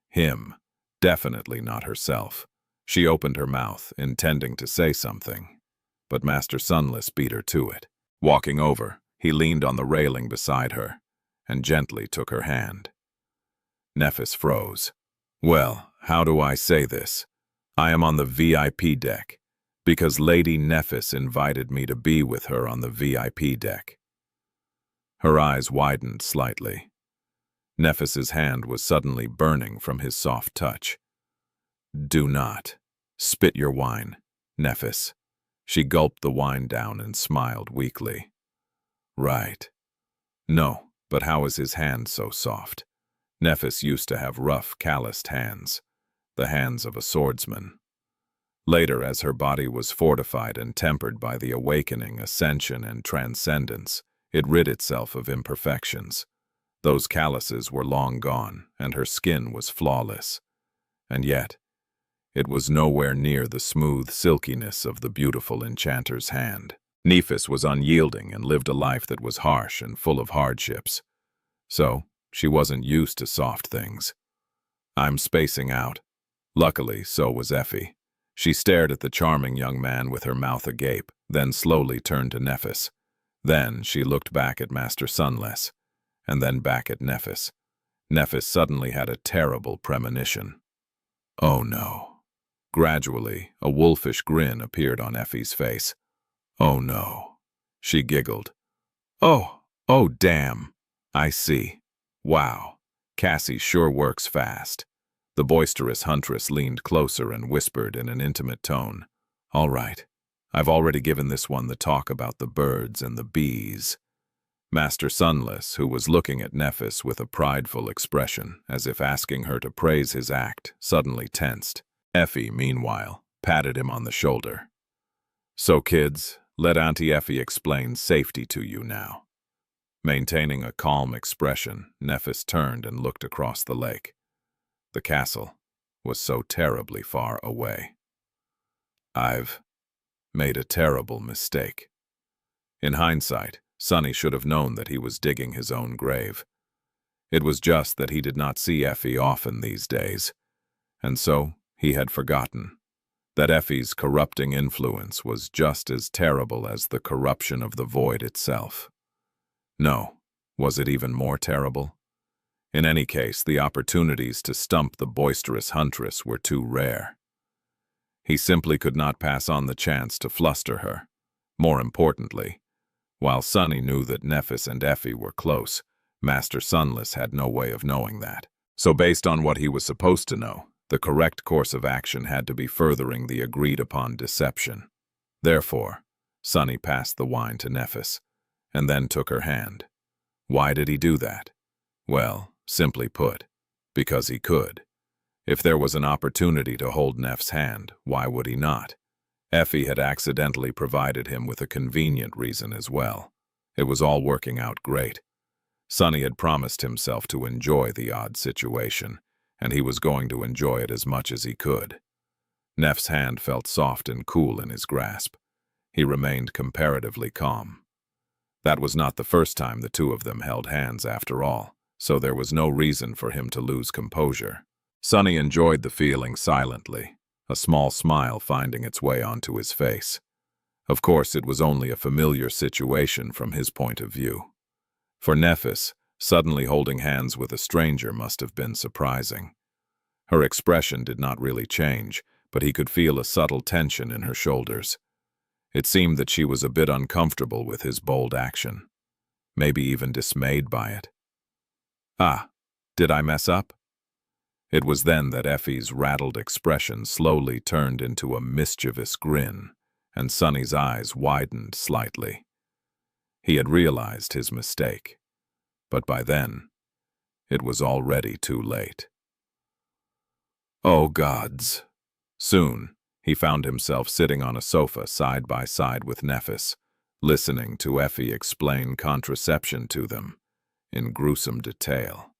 Him, definitely not herself. She opened her mouth, intending to say something, but Master Sunless beat her to it. Walking over, he leaned on the railing beside her and gently took her hand. Nephis froze. Well, how do I say this? I am on the VIP deck, because Lady Nephis invited me to be with her on the VIP deck. Her eyes widened slightly. Nephis's hand was suddenly burning from his soft touch. Do not. Spit your wine, Nephis. She gulped the wine down and smiled weakly. Right. No, but how is his hand so soft? Nephis used to have rough, calloused hands, the hands of a swordsman. Later, as her body was fortified and tempered by the awakening, ascension, and transcendence, it rid itself of imperfections. Those calluses were long gone, and her skin was flawless. And yet, it was nowhere near the smooth silkiness of the beautiful enchanter's hand. Nephis was unyielding and lived a life that was harsh and full of hardships. So, she wasn't used to soft things. I'm spacing out. Luckily, so was Effie. She stared at the charming young man with her mouth agape, then slowly turned to Nephis. Then she looked back at Master Sunless, and then back at Nephis. Nephis suddenly had a terrible premonition. Oh no. Gradually, a wolfish grin appeared on Effie's face. Oh no. She giggled. Oh damn. I see. Wow. Cassie sure works fast. The boisterous huntress leaned closer and whispered in an intimate tone. All right. I've already given this one the talk about the birds and the bees. Master Sunless, who was looking at Nephis with a prideful expression, as if asking her to praise his act, suddenly tensed. Effie, meanwhile, patted him on the shoulder. So kids, let Auntie Effie explain safety to you now. Maintaining a calm expression, Nephis turned and looked across the lake. The castle was so terribly far away. I've made a terrible mistake. In hindsight, Sonny should have known that he was digging his own grave. It was just that he did not see Effie often these days, and so he had forgotten that Effie's corrupting influence was just as terrible as the corruption of the void itself. No, was it even more terrible? In any case, the opportunities to stump the boisterous huntress were too rare. He simply could not pass on the chance to fluster her. More importantly, while Sonny knew that Nephis and Effie were close, Master Sunless had no way of knowing that. So based on what he was supposed to know, the correct course of action had to be furthering the agreed-upon deception. Therefore, Sonny passed the wine to Nephis, and then took her hand. Why did he do that? Well, simply put, because he could. If there was an opportunity to hold Neff's hand, why would he not? Effie had accidentally provided him with a convenient reason as well. It was all working out great. Sonny had promised himself to enjoy the odd situation, and he was going to enjoy it as much as he could. Neff's hand felt soft and cool in his grasp. he remained comparatively calm. That was not the first time the two of them held hands after all, so there was no reason for him to lose composure. Sunny enjoyed the feeling silently, a small smile finding its way onto his face. Of course, it was only a familiar situation from his point of view. For Nephis, suddenly holding hands with a stranger must have been surprising. Her expression did not really change, but he could feel a subtle tension in her shoulders. It seemed that she was a bit uncomfortable with his bold action, maybe even dismayed by it. Ah, did I mess up? It was then that Effie's rattled expression slowly turned into a mischievous grin, and Sunny's eyes widened slightly. He had realized his mistake, but by then, it was already too late. Oh gods! Soon, he found himself sitting on a sofa side by side with Nephis, listening to Effie explain contraception to them in gruesome detail.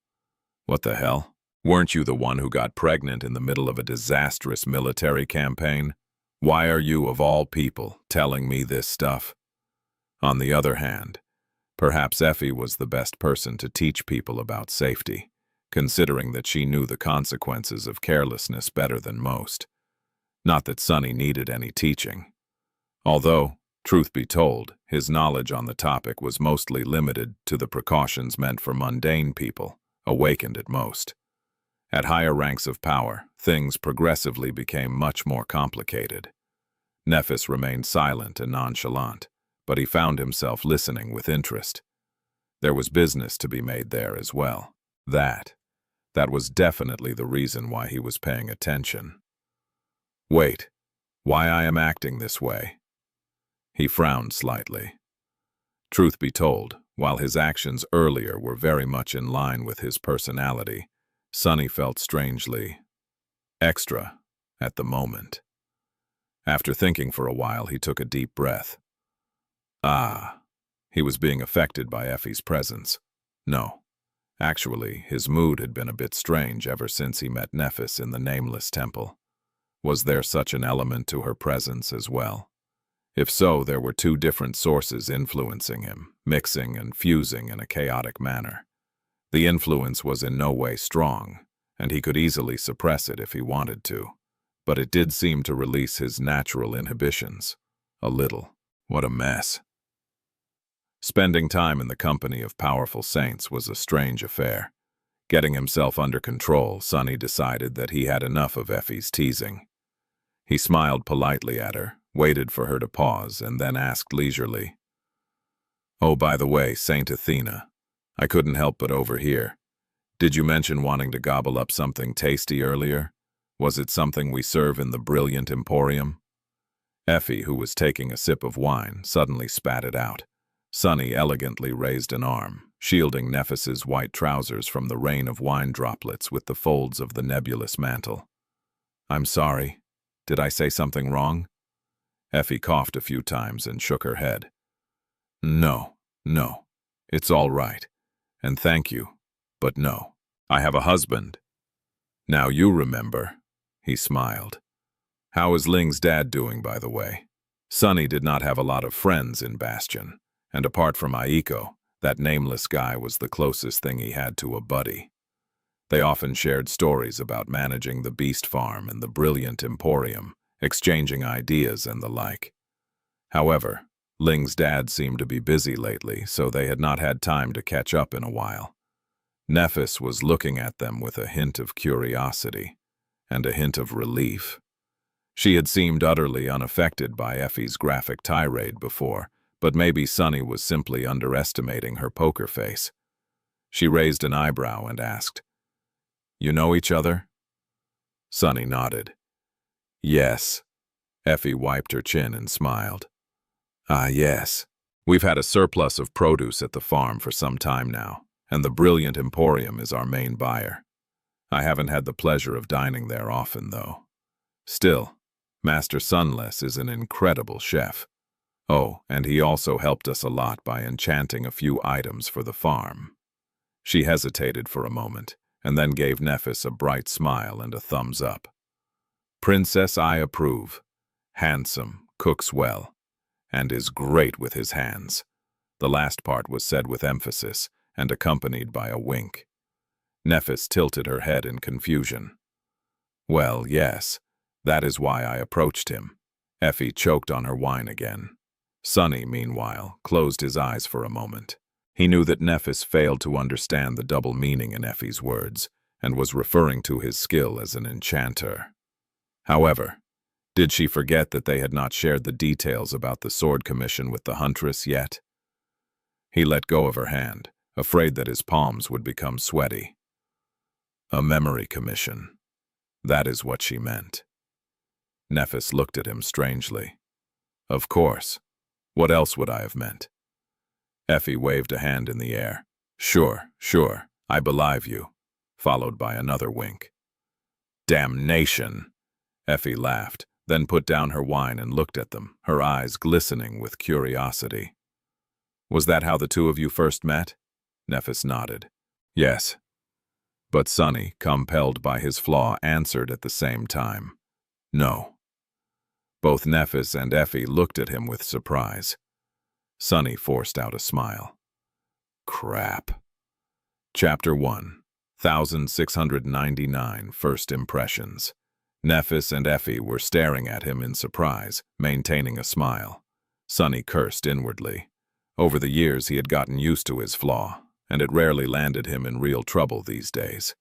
What the hell? Weren't you the one who got pregnant in the middle of a disastrous military campaign? Why are you, of all people, telling me this stuff? On the other hand, perhaps Effie was the best person to teach people about safety, considering that she knew the consequences of carelessness better than most. Not that Sunny needed any teaching. Although, truth be told, his knowledge on the topic was mostly limited to the precautions meant for mundane people, awakened at most. At higher ranks of power, things progressively became much more complicated. Nephis remained silent and nonchalant, but he found himself listening with interest. There was business to be made there as well. That was definitely the reason why he was paying attention. Wait, why I am acting this way? He frowned slightly. Truth be told, while his actions earlier were very much in line with his personality, Sunny felt strangely extra at the moment. After thinking for a while, he took a deep breath. Ah, he was being affected by Effie's presence. No, actually, his mood had been a bit strange ever since he met Nephis in the nameless temple. Was there such an element to her presence as well? If so, there were two different sources influencing him, mixing and fusing in a chaotic manner. The influence was in no way strong, and he could easily suppress it if he wanted to, but it did seem to release his natural inhibitions. A little. What a mess. Spending time in the company of powerful saints was a strange affair. Getting himself under control, Sunny decided that he had enough of Effie's teasing. He smiled politely at her, waited for her to pause, and then asked leisurely, "Oh, by the way, Saint Athena, I couldn't help but overhear. Did you mention wanting to gobble up something tasty earlier? Was it something we serve in the brilliant emporium?" Effie, who was taking a sip of wine, suddenly spat it out. Sunny elegantly raised an arm, shielding Nephis's white trousers from the rain of wine droplets with the folds of the nebulous mantle. "I'm sorry. Did I say something wrong?" Effie coughed a few times and shook her head. No, it's all right. And thank you, but no. I have a husband." "Now you remember," he smiled. "How is Ling's dad doing, by the way?" Sunny did not have a lot of friends in Bastion, and apart from Aiko, that nameless guy was the closest thing he had to a buddy. They often shared stories about managing the beast farm and the brilliant emporium, exchanging ideas and the like. However, Ling's dad seemed to be busy lately, so they had not had time to catch up in a while. Nephis was looking at them with a hint of curiosity and a hint of relief. She had seemed utterly unaffected by Effie's graphic tirade before, but maybe Sunny was simply underestimating her poker face. She raised an eyebrow and asked, "You know each other?" Sunny nodded. "Yes." Effie wiped her chin and smiled. "Ah, yes. We've had a surplus of produce at the farm for some time now, and the brilliant emporium is our main buyer. I haven't had the pleasure of dining there often, though. Still, Master Sunless is an incredible chef. Oh, and he also helped us a lot by enchanting a few items for the farm." She hesitated for a moment, and then gave Nephis a bright smile and a thumbs up. "Princess, I approve. Handsome, cooks well, and is great with his hands." The last part was said with emphasis and accompanied by a wink. Nephis tilted her head in confusion. "Well, yes, that is why I approached him." Effie choked on her wine again. Sonny, meanwhile, closed his eyes for a moment. He knew that Nephis failed to understand the double meaning in Effie's words and was referring to his skill as an enchanter. However, did she forget that they had not shared the details about the sword commission with the huntress yet? He let go of her hand, afraid that his palms would become sweaty. A memory commission. That is what she meant. Nephis looked at him strangely. "Of course. What else would I have meant?" Effie waved a hand in the air. Sure, I believe you," followed by another wink. "Damnation!" Effie laughed, then put down her wine and looked at them, her eyes glistening with curiosity. "Was that how the two of you first met?" Nephis nodded. "Yes." But Sonny, compelled by his flaw, answered at the same time. "No." Both Nephis and Effie looked at him with surprise. Sonny forced out a smile. Crap. Chapter 1, 1699, First Impressions. Nephis and Effie were staring at him in surprise, maintaining a smile. Sonny cursed inwardly. Over the years he had gotten used to his flaw, and it rarely landed him in real trouble these days.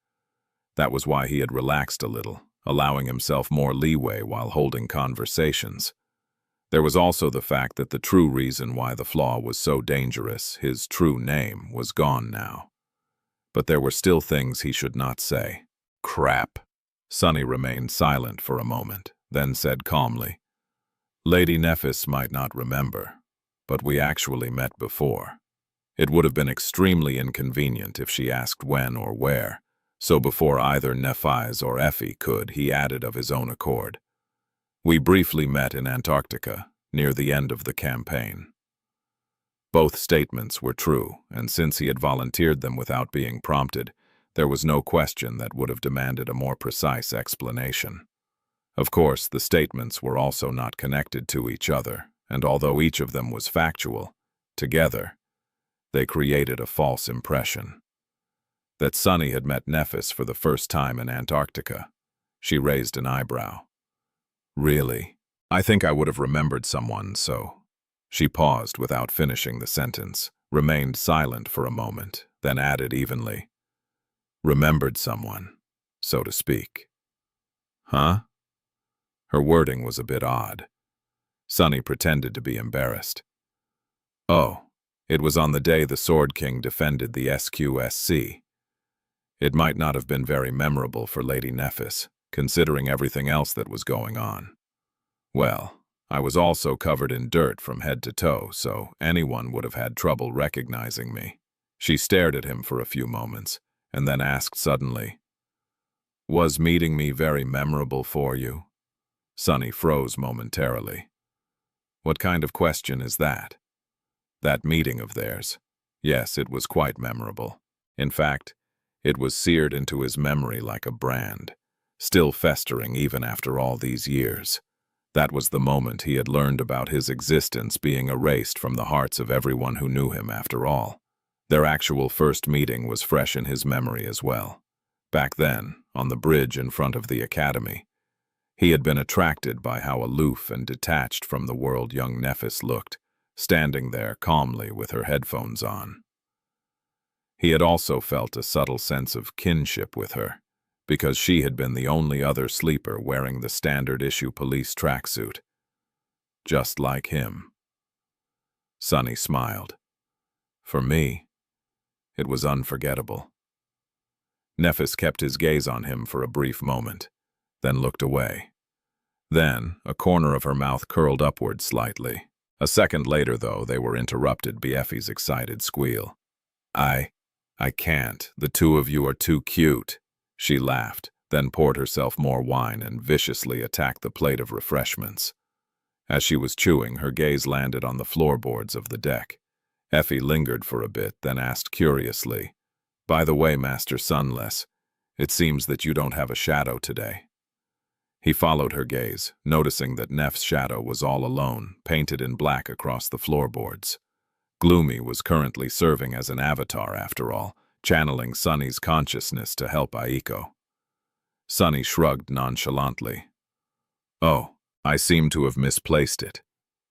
That was why he had relaxed a little, allowing himself more leeway while holding conversations. There was also the fact that the true reason why the flaw was so dangerous, his true name, was gone now. But there were still things he should not say. Crap. Sonny remained silent for a moment, then said calmly, "Lady Nephis might not remember, but we actually met before. It would have been extremely inconvenient if she asked when or where, so before either Nephis or Effie could, he added of his own accord. We briefly met in Antarctica, near the end of the campaign." Both statements were true, and since he had volunteered them without being prompted, there was no question that would have demanded a more precise explanation. Of course, the statements were also not connected to each other, and although each of them was factual, together, they created a false impression. That Sonny had met Nephis for the first time in Antarctica. She raised an eyebrow. "Really? I think I would have remembered someone, so..." She paused without finishing the sentence, remained silent for a moment, then added evenly, "Remembered someone, so to speak." Huh? Her wording was a bit odd. Sonny pretended to be embarrassed. "Oh, it was on the day the Sword King defended the SQSC. It might not have been very memorable for Lady Nephis, considering everything else that was going on. Well, I was also covered in dirt from head to toe, so anyone would have had trouble recognizing me." She stared at him for a few moments, and then asked suddenly, "Was meeting me very memorable for you?" Sonny froze momentarily. "What kind of question is that?" "That meeting of theirs. Yes, it was quite memorable. In fact, it was seared into his memory like a brand, still festering even after all these years. That was the moment he had learned about his existence being erased from the hearts of everyone who knew him after all. Their actual first meeting was fresh in his memory as well. Back then, on the bridge in front of the academy, he had been attracted by how aloof and detached from the world young Nephis looked, standing there calmly with her headphones on. He had also felt a subtle sense of kinship with her, because she had been the only other sleeper wearing the standard-issue police tracksuit. Just like him. Sonny smiled. For me, it was unforgettable. Nephis kept his gaze on him for a brief moment, then looked away. Then, a corner of her mouth curled upward slightly. A second later, though, they were interrupted by Effie's excited squeal. I can't. The two of you are too cute." She laughed, then poured herself more wine and viciously attacked the plate of refreshments. As she was chewing, her gaze landed on the floorboards of the deck. Effie lingered for a bit, then asked curiously, "By the way, Master Sunless, it seems that you don't have a shadow today." He followed her gaze, noticing that Neff's shadow was all alone, painted in black across the floorboards. Gloomy was currently serving as an avatar, after all, channeling Sunny's consciousness to help Aiko. Sunny shrugged nonchalantly. Oh, I seem to have misplaced it.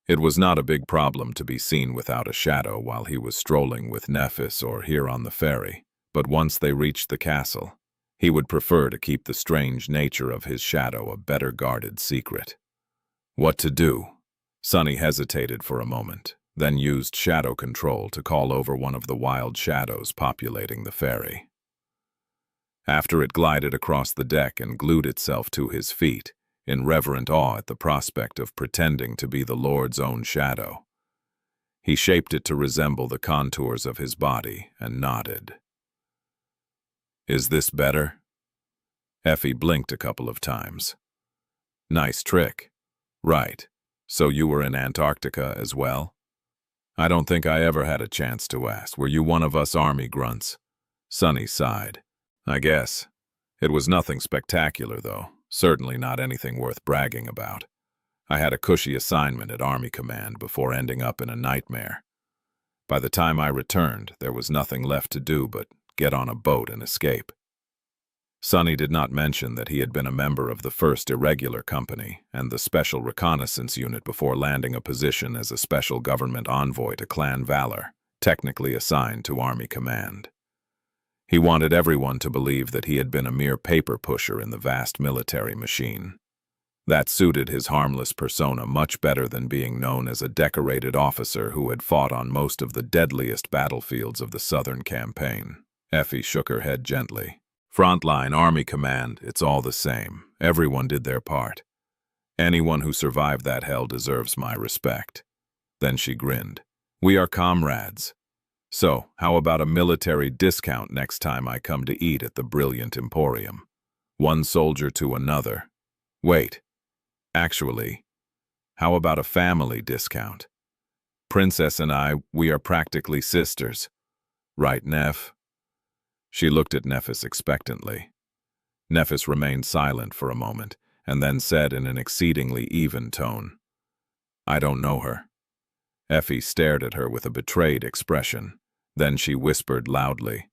It was not a big problem to be seen without a shadow while he was strolling with Nephis or here on the ferry, but once they reached the castle, he would prefer to keep the strange nature of his shadow a better guarded secret. What to do? Sunny hesitated for a moment, then used shadow control to call over one of the wild shadows populating the ferry. After it glided across the deck and glued itself to his feet, in reverent awe at the prospect of pretending to be the Lord's own shadow, he shaped it to resemble the contours of his body and nodded. Is this better? Effie blinked a couple of times. Nice trick. Right. So you were in Antarctica as well? I don't think I ever had a chance to ask. Were you one of us army grunts? Sunny sighed. I guess. It was nothing spectacular, though. Certainly not anything worth bragging about. I had a cushy assignment at Army Command before ending up in a nightmare. By the time I returned, there was nothing left to do but get on a boat and escape. Sunny did not mention that he had been a member of the 1st Irregular Company and the Special Reconnaissance Unit before landing a position as a special government envoy to Clan Valor, technically assigned to Army Command. He wanted everyone to believe that he had been a mere paper pusher in the vast military machine. That suited his harmless persona much better than being known as a decorated officer who had fought on most of the deadliest battlefields of the Southern Campaign. Effie shook her head gently. Frontline, Army Command, it's all the same. Everyone did their part. Anyone who survived that hell deserves my respect. Then she grinned. We are comrades. So, how about a military discount next time I come to eat at the Brilliant Emporium? One soldier to another. Wait. Actually, how about a family discount? Princess and I, we are practically sisters. Right, Neff? She looked at Nephis expectantly. Nephis remained silent for a moment, and then said in an exceedingly even tone, I don't know her. Effie stared at her with a betrayed expression. Then she whispered loudly,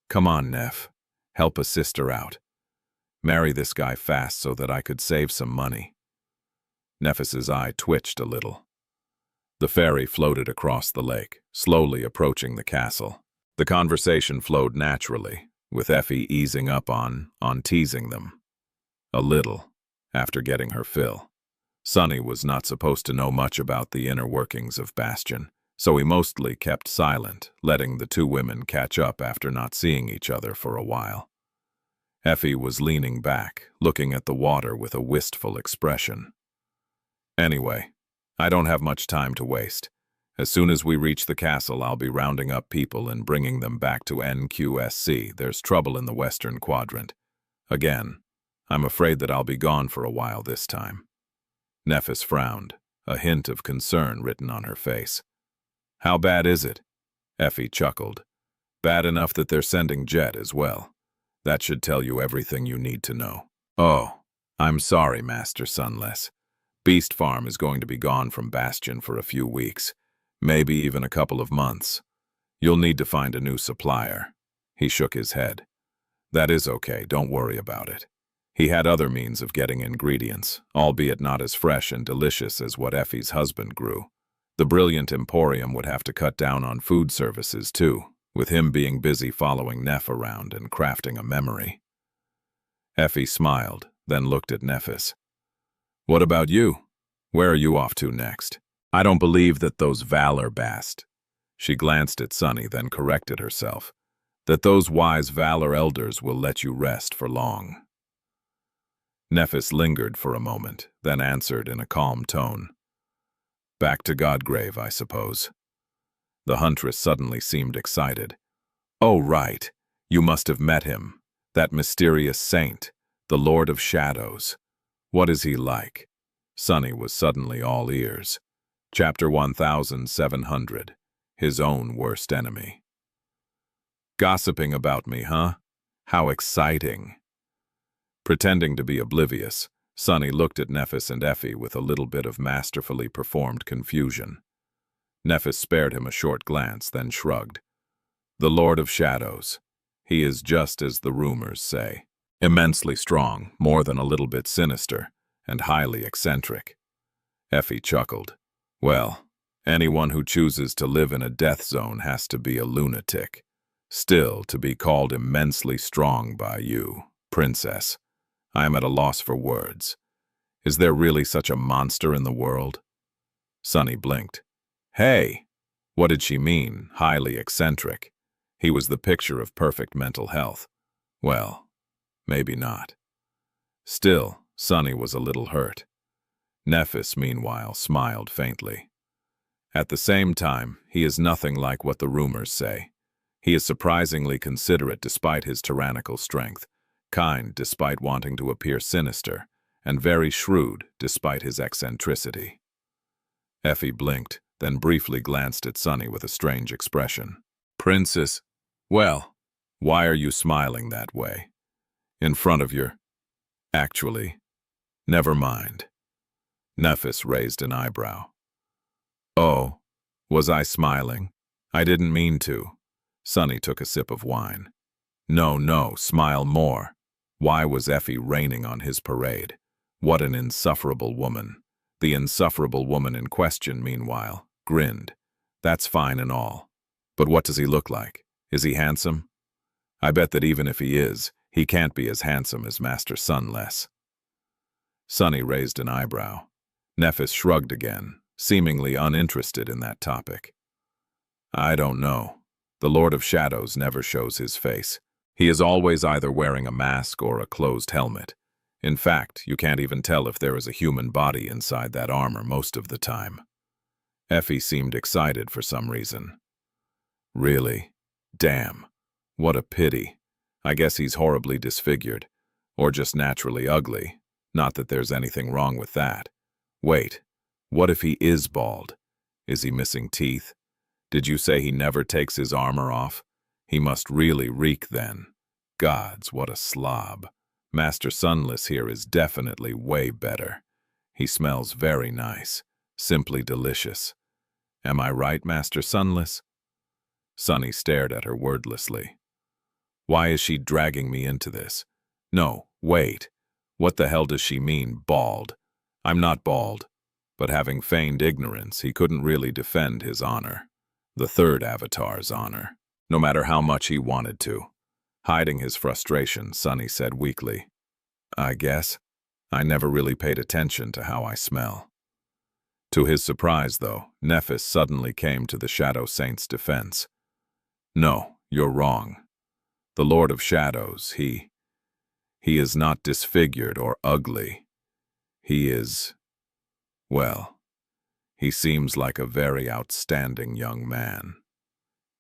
Come on, Neff. Help a sister out. Marry this guy fast so that I could save some money. Nephis's eye twitched a little. The ferry floated across the lake, slowly approaching the castle. The conversation flowed naturally, with Effie easing up on teasing them. A little, after getting her fill. Sunny was not supposed to know much about the inner workings of Bastion, so he mostly kept silent, letting the two women catch up after not seeing each other for a while. Effie was leaning back, looking at the water with a wistful expression. Anyway, I don't have much time to waste. As soon as we reach the castle, I'll be rounding up people and bringing them back to NQSC. There's trouble in the Western Quadrant. Again, I'm afraid that I'll be gone for a while this time. Nephis frowned, a hint of concern written on her face. How bad is it? Effie chuckled. Bad enough that they're sending Jet as well. That should tell you everything you need to know. Oh, I'm sorry, Master Sunless. Beast Farm is going to be gone from Bastion for a few weeks. Maybe even a couple of months. You'll need to find a new supplier. He shook his head. That is okay, don't worry about it. He had other means of getting ingredients, albeit not as fresh and delicious as what Effie's husband grew. The Brilliant Emporium would have to cut down on food services too, with him being busy following Neff around and crafting a memory. Effie smiled, then looked at Nephis. What about you? Where are you off to next? I don't believe that those Valor Bast. She glanced at Sunny, then corrected herself. That those wise Valor elders will let you rest for long. Nephis lingered for a moment, then answered in a calm tone. Back to Godgrave, I suppose. The huntress suddenly seemed excited. Oh, right. You must have met him. That mysterious saint, the Lord of Shadows. What is he like? Sunny was suddenly all ears. Chapter 1700. His own worst enemy. Gossiping about me, huh? How exciting. Pretending to be oblivious, Sunny looked at Nephis and Effie with a little bit of masterfully performed confusion. Nephis spared him a short glance, then shrugged. The Lord of Shadows. He is just as the rumors say. Immensely strong, more than a little bit sinister, and highly eccentric. Effie chuckled. Well, anyone who chooses to live in a death zone has to be a lunatic. Still, to be called immensely strong by you, princess, I am at a loss for words. Is there really such a monster in the world? Sunny blinked. Hey! What did she mean, highly eccentric? He was the picture of perfect mental health. Well, maybe not. Still, Sunny was a little hurt. Nephis, meanwhile, smiled faintly. At the same time, he is nothing like what the rumors say. He is surprisingly considerate despite his tyrannical strength, kind despite wanting to appear sinister, and very shrewd despite his eccentricity. Effie blinked, then briefly glanced at Sunny with a strange expression. Princess, well, why are you smiling that way? In front of your... Actually, never mind. Nephis raised an eyebrow. Oh, was I smiling? I didn't mean to. Sunny took a sip of wine. No, smile more. Why was Effie raining on his parade? What an insufferable woman. The insufferable woman in question, meanwhile, grinned. That's fine and all. But what does he look like? Is he handsome? I bet that even if he is, he can't be as handsome as Master Sunless. Sunny raised an eyebrow. Nephis shrugged again, seemingly uninterested in that topic. I don't know. The Lord of Shadows never shows his face. He is always either wearing a mask or a closed helmet. In fact, you can't even tell if there is a human body inside that armor most of the time. Effie seemed excited for some reason. Really? Damn. What a pity. I guess he's horribly disfigured. Or just naturally ugly. Not that there's anything wrong with that. Wait, what if he is bald? Is he missing teeth? Did you say he never takes his armor off? He must really reek then. Gods, what a slob. Master Sunless here is definitely way better. He smells very nice. Simply delicious. Am I right, Master Sunless? Sunny stared at her wordlessly. Why is she dragging me into this? No, wait. What the hell does she mean, bald? I'm not bald. But having feigned ignorance, he couldn't really defend his honor. The third avatar's honor. No matter how much he wanted to. Hiding his frustration, Sunny said weakly. I guess. I never really paid attention to how I smell. To his surprise, though, Nephis suddenly came to the Shadow Saint's defense. No, you're wrong. The Lord of Shadows, he is not disfigured or ugly. He is, well, he seems like a very outstanding young man.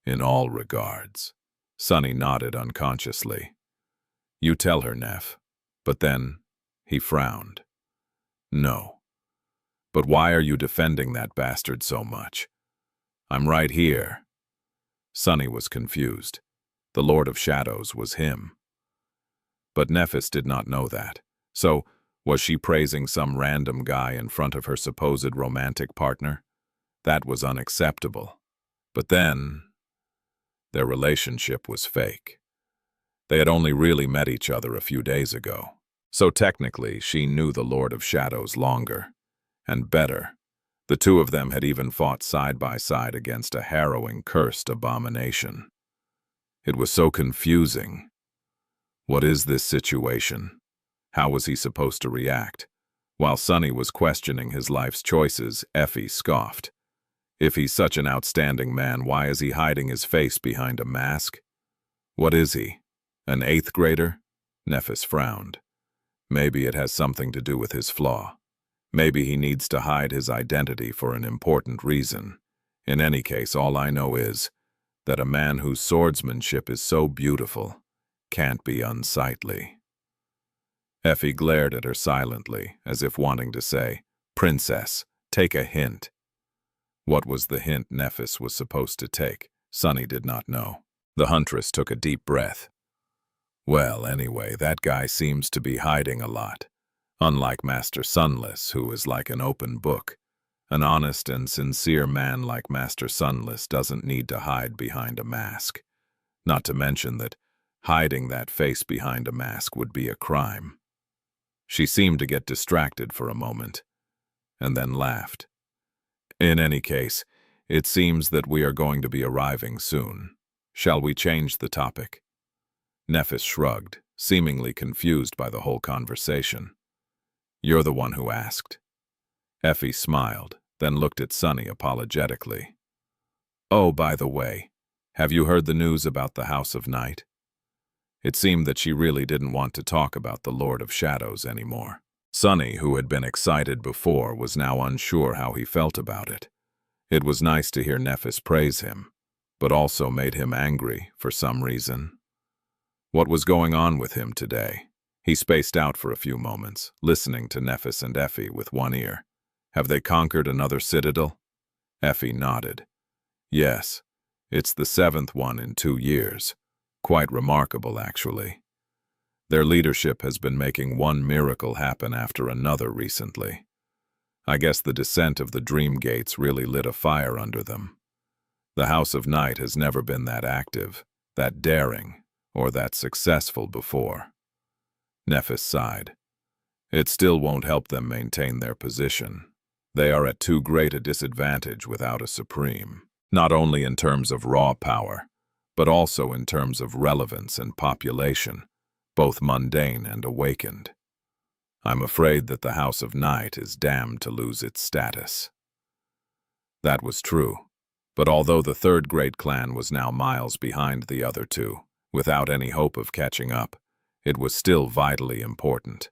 In all regards. Sunny nodded unconsciously. You tell her, Neph. But then, he frowned. No. But why are you defending that bastard so much? I'm right here. Sunny was confused. The Lord of Shadows was him. But Nephis did not know that. So, was she praising some random guy in front of her supposed romantic partner? That was unacceptable. But then, their relationship was fake. They had only really met each other a few days ago. So technically, she knew the Lord of Shadows longer. And better. The two of them had even fought side by side against a harrowing, cursed abomination. It was so confusing. What is this situation? How was he supposed to react? While Sunny was questioning his life's choices, Effie scoffed. If he's such an outstanding man, why is he hiding his face behind a mask? What is he? An 8th grader? Nephis frowned. Maybe it has something to do with his flaw. Maybe he needs to hide his identity for an important reason. In any case, all I know is that a man whose swordsmanship is so beautiful can't be unsightly. Effie glared at her silently, as if wanting to say, Princess, take a hint. What was the hint Nephis was supposed to take? Sunny did not know. The huntress took a deep breath. Well, anyway, that guy seems to be hiding a lot. Unlike Master Sunless, who is like an open book, an honest and sincere man like Master Sunless doesn't need to hide behind a mask. Not to mention that hiding that face behind a mask would be a crime. She seemed to get distracted for a moment, and then laughed. In any case, it seems that we are going to be arriving soon. Shall we change the topic? Nephis shrugged, seemingly confused by the whole conversation. You're the one who asked. Effie smiled, then looked at Sunny apologetically. Oh, by the way, have you heard the news about the House of Night? It seemed that she really didn't want to talk about the Lord of Shadows anymore. Sunny, who had been excited before, was now unsure how he felt about it. It was nice to hear Nephis praise him, but also made him angry for some reason. What was going on with him today? He spaced out for a few moments, listening to Nephis and Effie with one ear. Have they conquered another citadel? Effie nodded. Yes, it's the 7th one in 2 years. Quite remarkable, actually. Their leadership has been making one miracle happen after another recently. I guess the descent of the Dream Gates really lit a fire under them. The House of Night has never been that active, that daring, or that successful before. Nephis sighed. It still won't help them maintain their position. They are at too great a disadvantage without a supreme, not only in terms of raw power, but also in terms of relevance and population, both mundane and awakened. I'm afraid that the House of Night is damned to lose its status. That was true, but although the third great clan was now miles behind the other two, without any hope of catching up, it was still vitally important,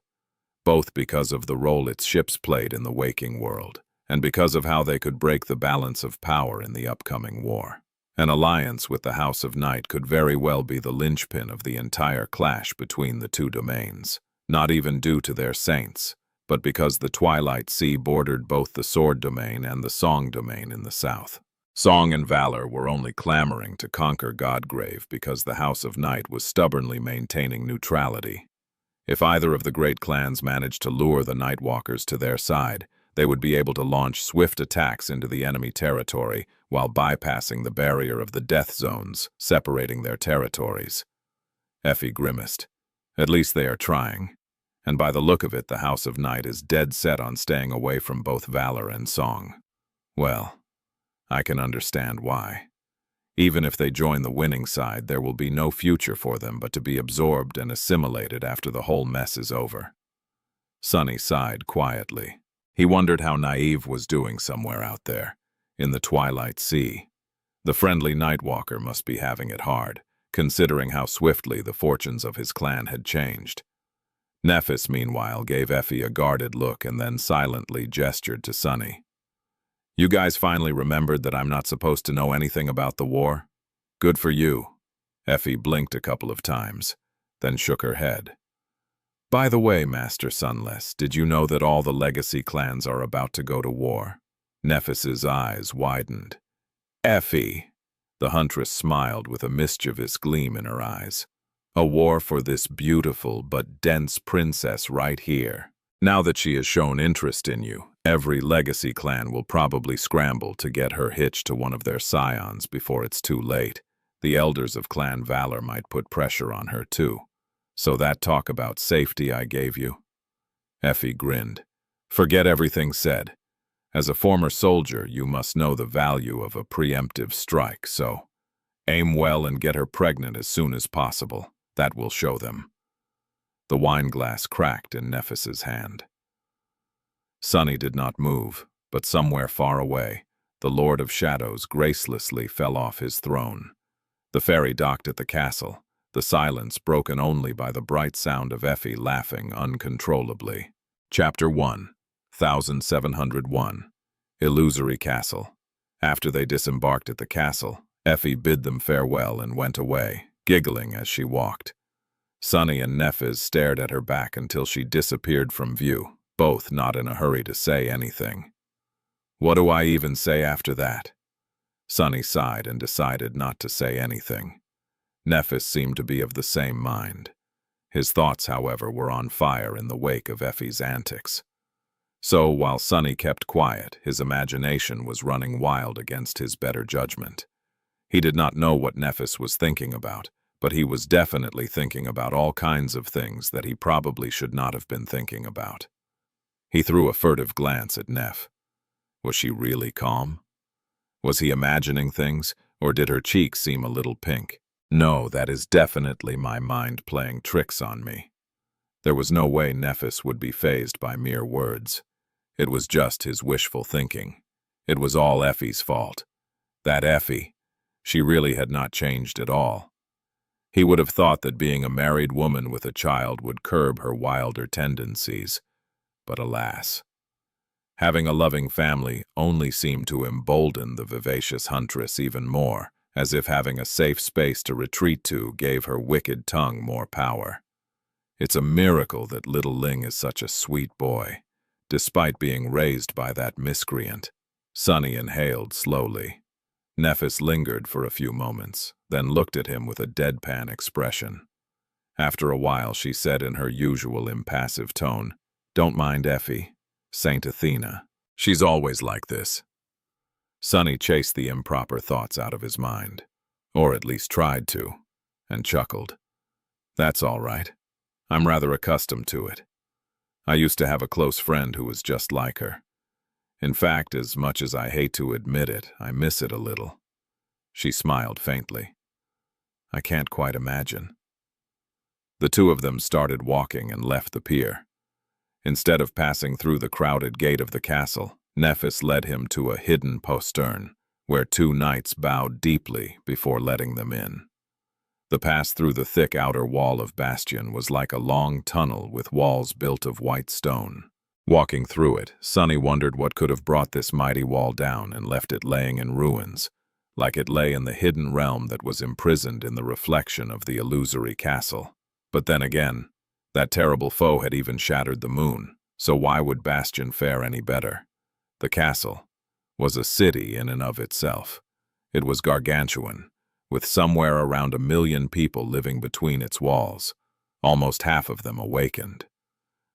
both because of the role its ships played in the waking world, and because of how they could break the balance of power in the upcoming war. An alliance with the House of Night could very well be the linchpin of the entire clash between the two domains, not even due to their saints, but because the Twilight Sea bordered both the Sword Domain and the Song Domain in the south. Song and Valor were only clamoring to conquer Godgrave because the House of Night was stubbornly maintaining neutrality. If either of the great clans managed to lure the Nightwalkers to their side, they would be able to launch swift attacks into the enemy territory while bypassing the barrier of the death zones separating their territories. Effie grimaced. At least they are trying, and by the look of it, the House of Night is dead set on staying away from both Valor and Song. Well, I can understand why. Even if they join the winning side, there will be no future for them but to be absorbed and assimilated after the whole mess is over. Sunny sighed quietly. He wondered how Naive was doing somewhere out there, in the Twilight Sea. The friendly Nightwalker must be having it hard, considering how swiftly the fortunes of his clan had changed. Nephis, meanwhile, gave Effie a guarded look and then silently gestured to Sunny. You guys finally remembered that I'm not supposed to know anything about the war? Good for you. Effie blinked a couple of times, then shook her head. By the way, Master Sunless, did you know that all the legacy clans are about to go to war? Nephis's eyes widened. Effie, the huntress smiled with a mischievous gleam in her eyes. A war for this beautiful but dense princess right here. Now that she has shown interest in you, every legacy clan will probably scramble to get her hitched to one of their scions before it's too late. The elders of Clan Valor might put pressure on her too. So that talk about safety I gave you? Effie grinned. Forget everything said. As a former soldier, you must know the value of a preemptive strike, so aim well and get her pregnant as soon as possible. That will show them. The wine glass cracked in Nephis's hand. Sunny did not move, but somewhere far away, the Lord of Shadows gracelessly fell off his throne. The ferry docked at the castle, the silence broken only by the bright sound of Effie laughing uncontrollably. Chapter 1, 1701. Illusory Castle. After they disembarked at the castle, Effie bid them farewell and went away, giggling as she walked. Sunny and Nephis stared at her back until she disappeared from view, both not in a hurry to say anything. What do I even say after that? Sunny sighed and decided not to say anything. Nephis seemed to be of the same mind. His thoughts, however, were on fire in the wake of Effie's antics. So, while Sunny kept quiet, his imagination was running wild against his better judgment. He did not know what Nephis was thinking about, but he was definitely thinking about all kinds of things that he probably should not have been thinking about. He threw a furtive glance at Neph. Was she really calm? Was he imagining things, or did her cheeks seem a little pink? No, that is definitely my mind playing tricks on me. There was no way Nephis would be fazed by mere words. It was just his wishful thinking. It was all Effie's fault. That Effie, she really had not changed at all. He would have thought that being a married woman with a child would curb her wilder tendencies. But alas, having a loving family only seemed to embolden the vivacious huntress even more, as if having a safe space to retreat to gave her wicked tongue more power. It's a miracle that little Ling is such a sweet boy, despite being raised by that miscreant. Sunny inhaled slowly. Nephis lingered for a few moments, then looked at him with a deadpan expression. After a while, she said in her usual impassive tone, "Don't mind Effie, Saint Athena. She's always like this." Sunny chased the improper thoughts out of his mind, or at least tried to, and chuckled. "That's all right. I'm rather accustomed to it. I used to have a close friend who was just like her. In fact, as much as I hate to admit it, I miss it a little." She smiled faintly. "I can't quite imagine." The two of them started walking and left the pier. Instead of passing through the crowded gate of the castle, Nephis led him to a hidden postern, where two knights bowed deeply before letting them in. The pass through the thick outer wall of bastion was like a long tunnel with walls built of white stone. Walking through it, Sunny wondered what could have brought this mighty wall down and left it laying in ruins, like it lay in the hidden realm that was imprisoned in the reflection of the illusory castle. But then again, that terrible foe had even shattered the moon, so why would Bastion fare any better? The castle was a city in and of itself. It was gargantuan, with somewhere around 1 million people living between its walls, almost half of them awakened.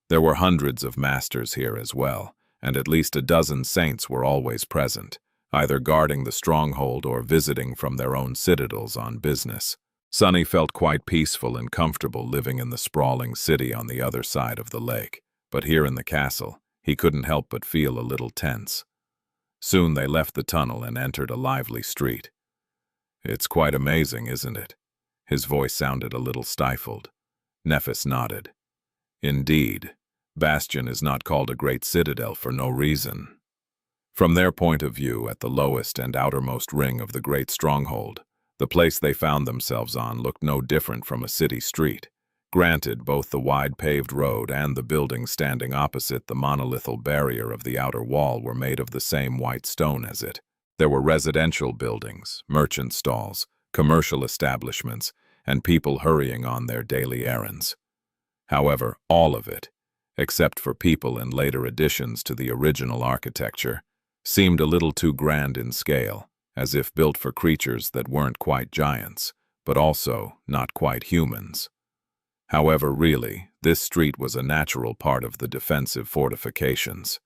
There were hundreds of masters here as well, and at least a dozen saints were always present, either guarding the stronghold or visiting from their own citadels on business. Sunny felt quite peaceful and comfortable living in the sprawling city on the other side of the lake, but here in the castle, he couldn't help but feel a little tense. Soon they left the tunnel and entered a lively street. "It's quite amazing, isn't it?" His voice sounded a little stifled. Nephis nodded. "Indeed, Bastion is not called a great citadel for no reason." From their point of view, at the lowest and outermost ring of the great stronghold, the place they found themselves on looked no different from a city street. Granted, both the wide paved road and the buildings standing opposite the monolithal barrier of the outer wall were made of the same white stone as it. There were residential buildings, merchant stalls, commercial establishments, and people hurrying on their daily errands. However, all of it, except for people and later additions to the original architecture, seemed a little too grand in scale, as if built for creatures that weren't quite giants, but also not quite humans. However, really, this street was a natural part of the defensive fortifications.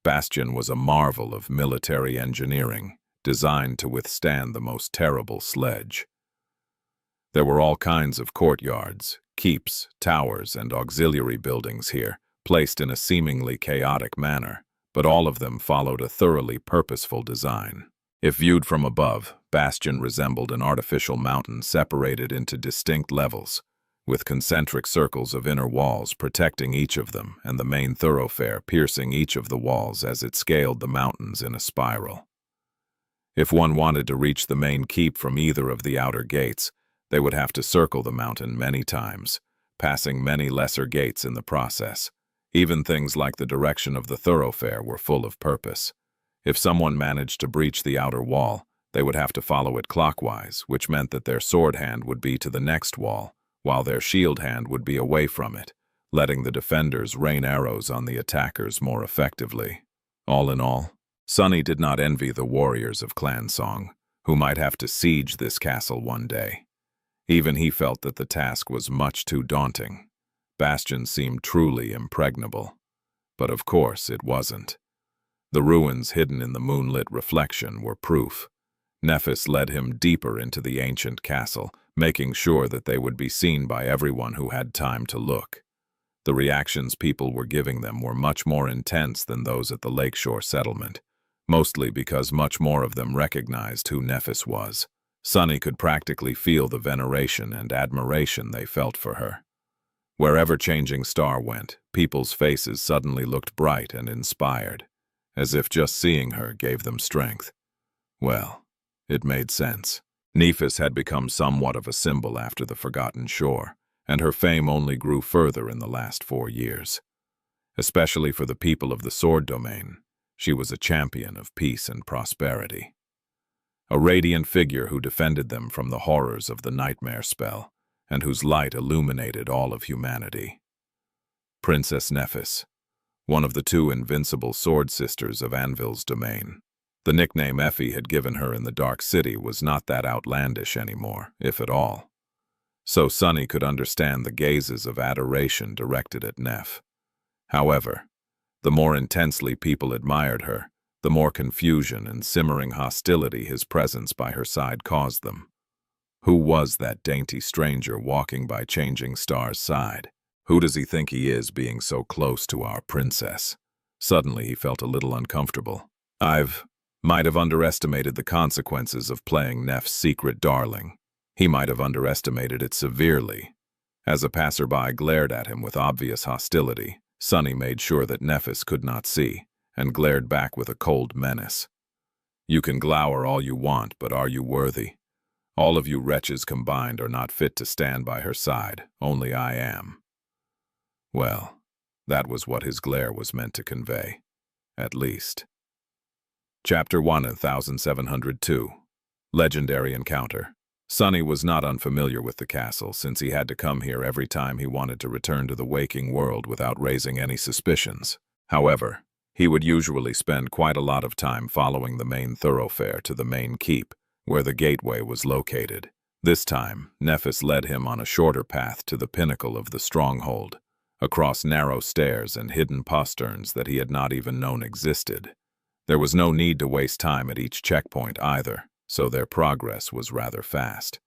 Bastion was a marvel of military engineering, designed to withstand the most terrible sledge. There were all kinds of courtyards, keeps, towers, and auxiliary buildings here, placed in a seemingly chaotic manner, but all of them followed a thoroughly purposeful design. If viewed from above, Bastion resembled an artificial mountain separated into distinct levels, with concentric circles of inner walls protecting each of them and the main thoroughfare piercing each of the walls as it scaled the mountains in a spiral. If one wanted to reach the main keep from either of the outer gates, they would have to circle the mountain many times, passing many lesser gates in the process. Even things like the direction of the thoroughfare were full of purpose. If someone managed to breach the outer wall, they would have to follow it clockwise, which meant that their sword hand would be to the next wall, while their shield hand would be away from it, letting the defenders rain arrows on the attackers more effectively. All in all, Sunny did not envy the warriors of Clan Song, who might have to siege this castle one day. Even he felt that the task was much too daunting. Bastion seemed truly impregnable. But of course it wasn't. The ruins hidden in the moonlit reflection were proof. Nephis led him deeper into the ancient castle, making sure that they would be seen by everyone who had time to look. The reactions people were giving them were much more intense than those at the lakeshore settlement, mostly because much more of them recognized who Nephis was. Sunny could practically feel the veneration and admiration they felt for her. Wherever Changing Star went, people's faces suddenly looked bright and inspired, as if just seeing her gave them strength. Well, it made sense. Nephis had become somewhat of a symbol after the Forgotten Shore, and her fame only grew further in the last 4 years. Especially for the people of the Sword Domain, she was a champion of peace and prosperity. A radiant figure who defended them from the horrors of the nightmare spell, and whose light illuminated all of humanity. Princess Nephis, one of the 2 invincible sword sisters of Anvil's domain. The nickname Effie had given her in the Dark City was not that outlandish anymore, if at all. So Sunny could understand the gazes of adoration directed at Neph. However, the more intensely people admired her, the more confusion and simmering hostility his presence by her side caused them. Who was that dainty stranger walking by Changing Star's side? Who does he think he is, being so close to our princess? Suddenly he felt a little uncomfortable. Might have underestimated the consequences of playing Neph's secret darling. He might have underestimated it severely. As a passerby glared at him with obvious hostility, Sunny made sure that Nephis could not see, and glared back with a cold menace. You can glower all you want, but are you worthy? All of you wretches combined are not fit to stand by her side, only I am. Well, that was what his glare was meant to convey, at least. Chapter 1702. Legendary Encounter. Sunny was not unfamiliar with the castle, since he had to come here every time he wanted to return to the waking world without raising any suspicions. However, he would usually spend quite a lot of time following the main thoroughfare to the main keep, where the gateway was located. This time, Nephis led him on a shorter path to the pinnacle of the stronghold, across narrow stairs and hidden posterns that he had not even known existed. There was no need to waste time at each checkpoint either, so their progress was rather fast.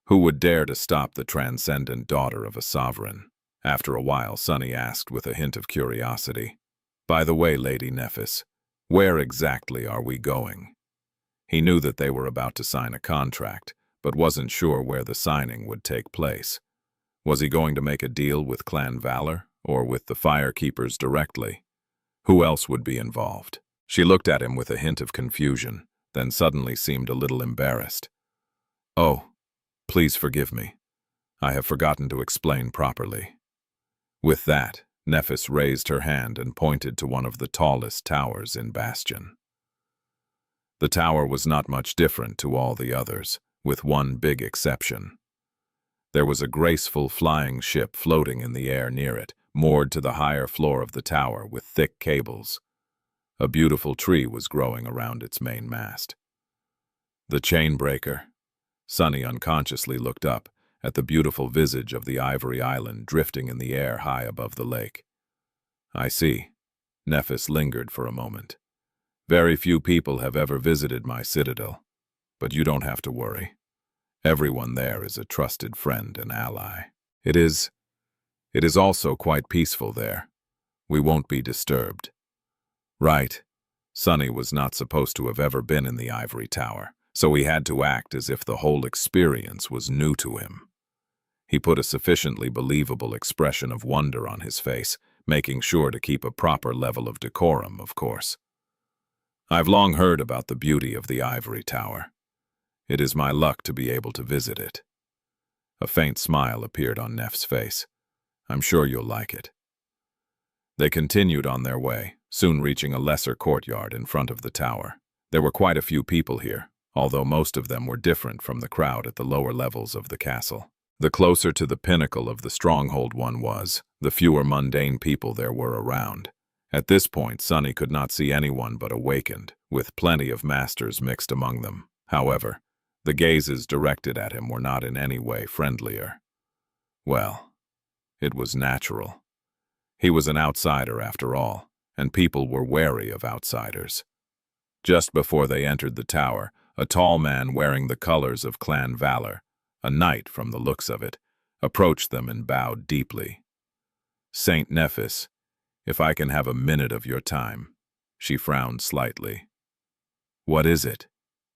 Who would dare to stop the transcendent daughter of a sovereign? After a while, Sunny asked with a hint of curiosity, "By the way, Lady Nephis, where exactly are we going?" He knew that they were about to sign a contract, but wasn't sure where the signing would take place. Was he going to make a deal with Clan Valor, or with the Firekeepers directly? Who else would be involved? She looked at him with a hint of confusion, then suddenly seemed a little embarrassed. "Oh, please forgive me. I have forgotten to explain properly." With that, Nephis raised her hand and pointed to one of the tallest towers in Bastion. The tower was not much different to all the others, with one big exception. There was a graceful flying ship floating in the air near it, moored to the higher floor of the tower with thick cables. A beautiful tree was growing around its main mast. The chain-breaker. Sunny unconsciously looked up at the beautiful visage of the Ivory Island drifting in the air high above the lake. "I see." Nephis lingered for a moment. "Very few people have ever visited my citadel, but you don't have to worry. Everyone there is a trusted friend and ally. It is also quite peaceful there. We won't be disturbed." Right. Sunny was not supposed to have ever been in the ivory tower, so he had to act as if the whole experience was new to him. He put a sufficiently believable expression of wonder on his face, making sure to keep a proper level of decorum, of course. "I've long heard about the beauty of the ivory tower. It is my luck to be able to visit it." A faint smile appeared on Neph's face. "I'm sure you'll like it." They continued on their way, soon reaching a lesser courtyard in front of the tower. There were quite a few people here, although most of them were different from the crowd at the lower levels of the castle. The closer to the pinnacle of the stronghold one was, the fewer mundane people there were around. At this point, Sunny could not see anyone but awakened, with plenty of masters mixed among them. However, The gazes directed at him were not in any way friendlier. Well, it was natural. He was an outsider after all, and people were wary of outsiders. Just before they entered the tower, a tall man wearing the colors of Clan Valor, a knight from the looks of it, approached them and bowed deeply. "Saint Nephis, if I can have a minute of your time." She frowned slightly. "What is it?"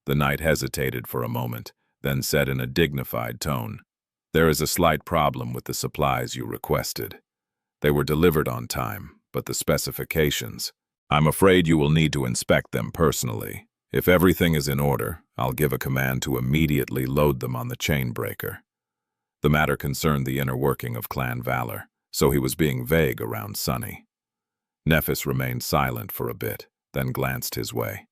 The knight hesitated for a moment, then said in a dignified tone, "There is a slight problem with the supplies you requested. They were delivered on time, but the specifications. I'm afraid you will need to inspect them personally. If everything is in order, I'll give a command to immediately load them on the chain breaker." The matter concerned the inner working of Clan Valor, so he was being vague around Sunny. Nephis remained silent for a bit, then glanced his way.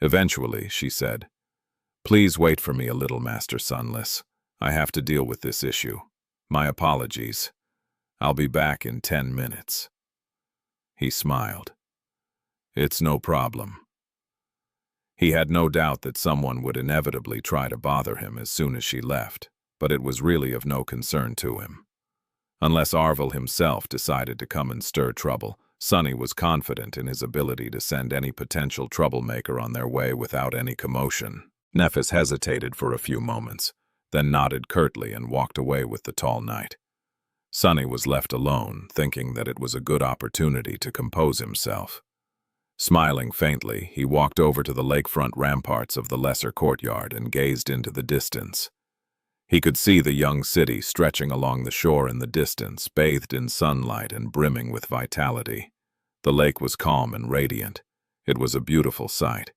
Eventually, she said, "Please wait for me a little, Master Sunless. I have to deal with this issue. My apologies. I'll be back in 10 minutes. He smiled. "It's no problem." He had no doubt that someone would inevitably try to bother him as soon as she left, but it was really of no concern to him. Unless Arvel himself decided to come and stir trouble, Sunny was confident in his ability to send any potential troublemaker on their way without any commotion. Nephis hesitated for a few moments, then nodded curtly and walked away with the tall knight. Sunny was left alone, thinking that it was a good opportunity to compose himself. Smiling faintly, he walked over to the lakefront ramparts of the lesser courtyard and gazed into the distance. He could see the young city stretching along the shore in the distance, bathed in sunlight and brimming with vitality. The lake was calm and radiant. It was a beautiful sight.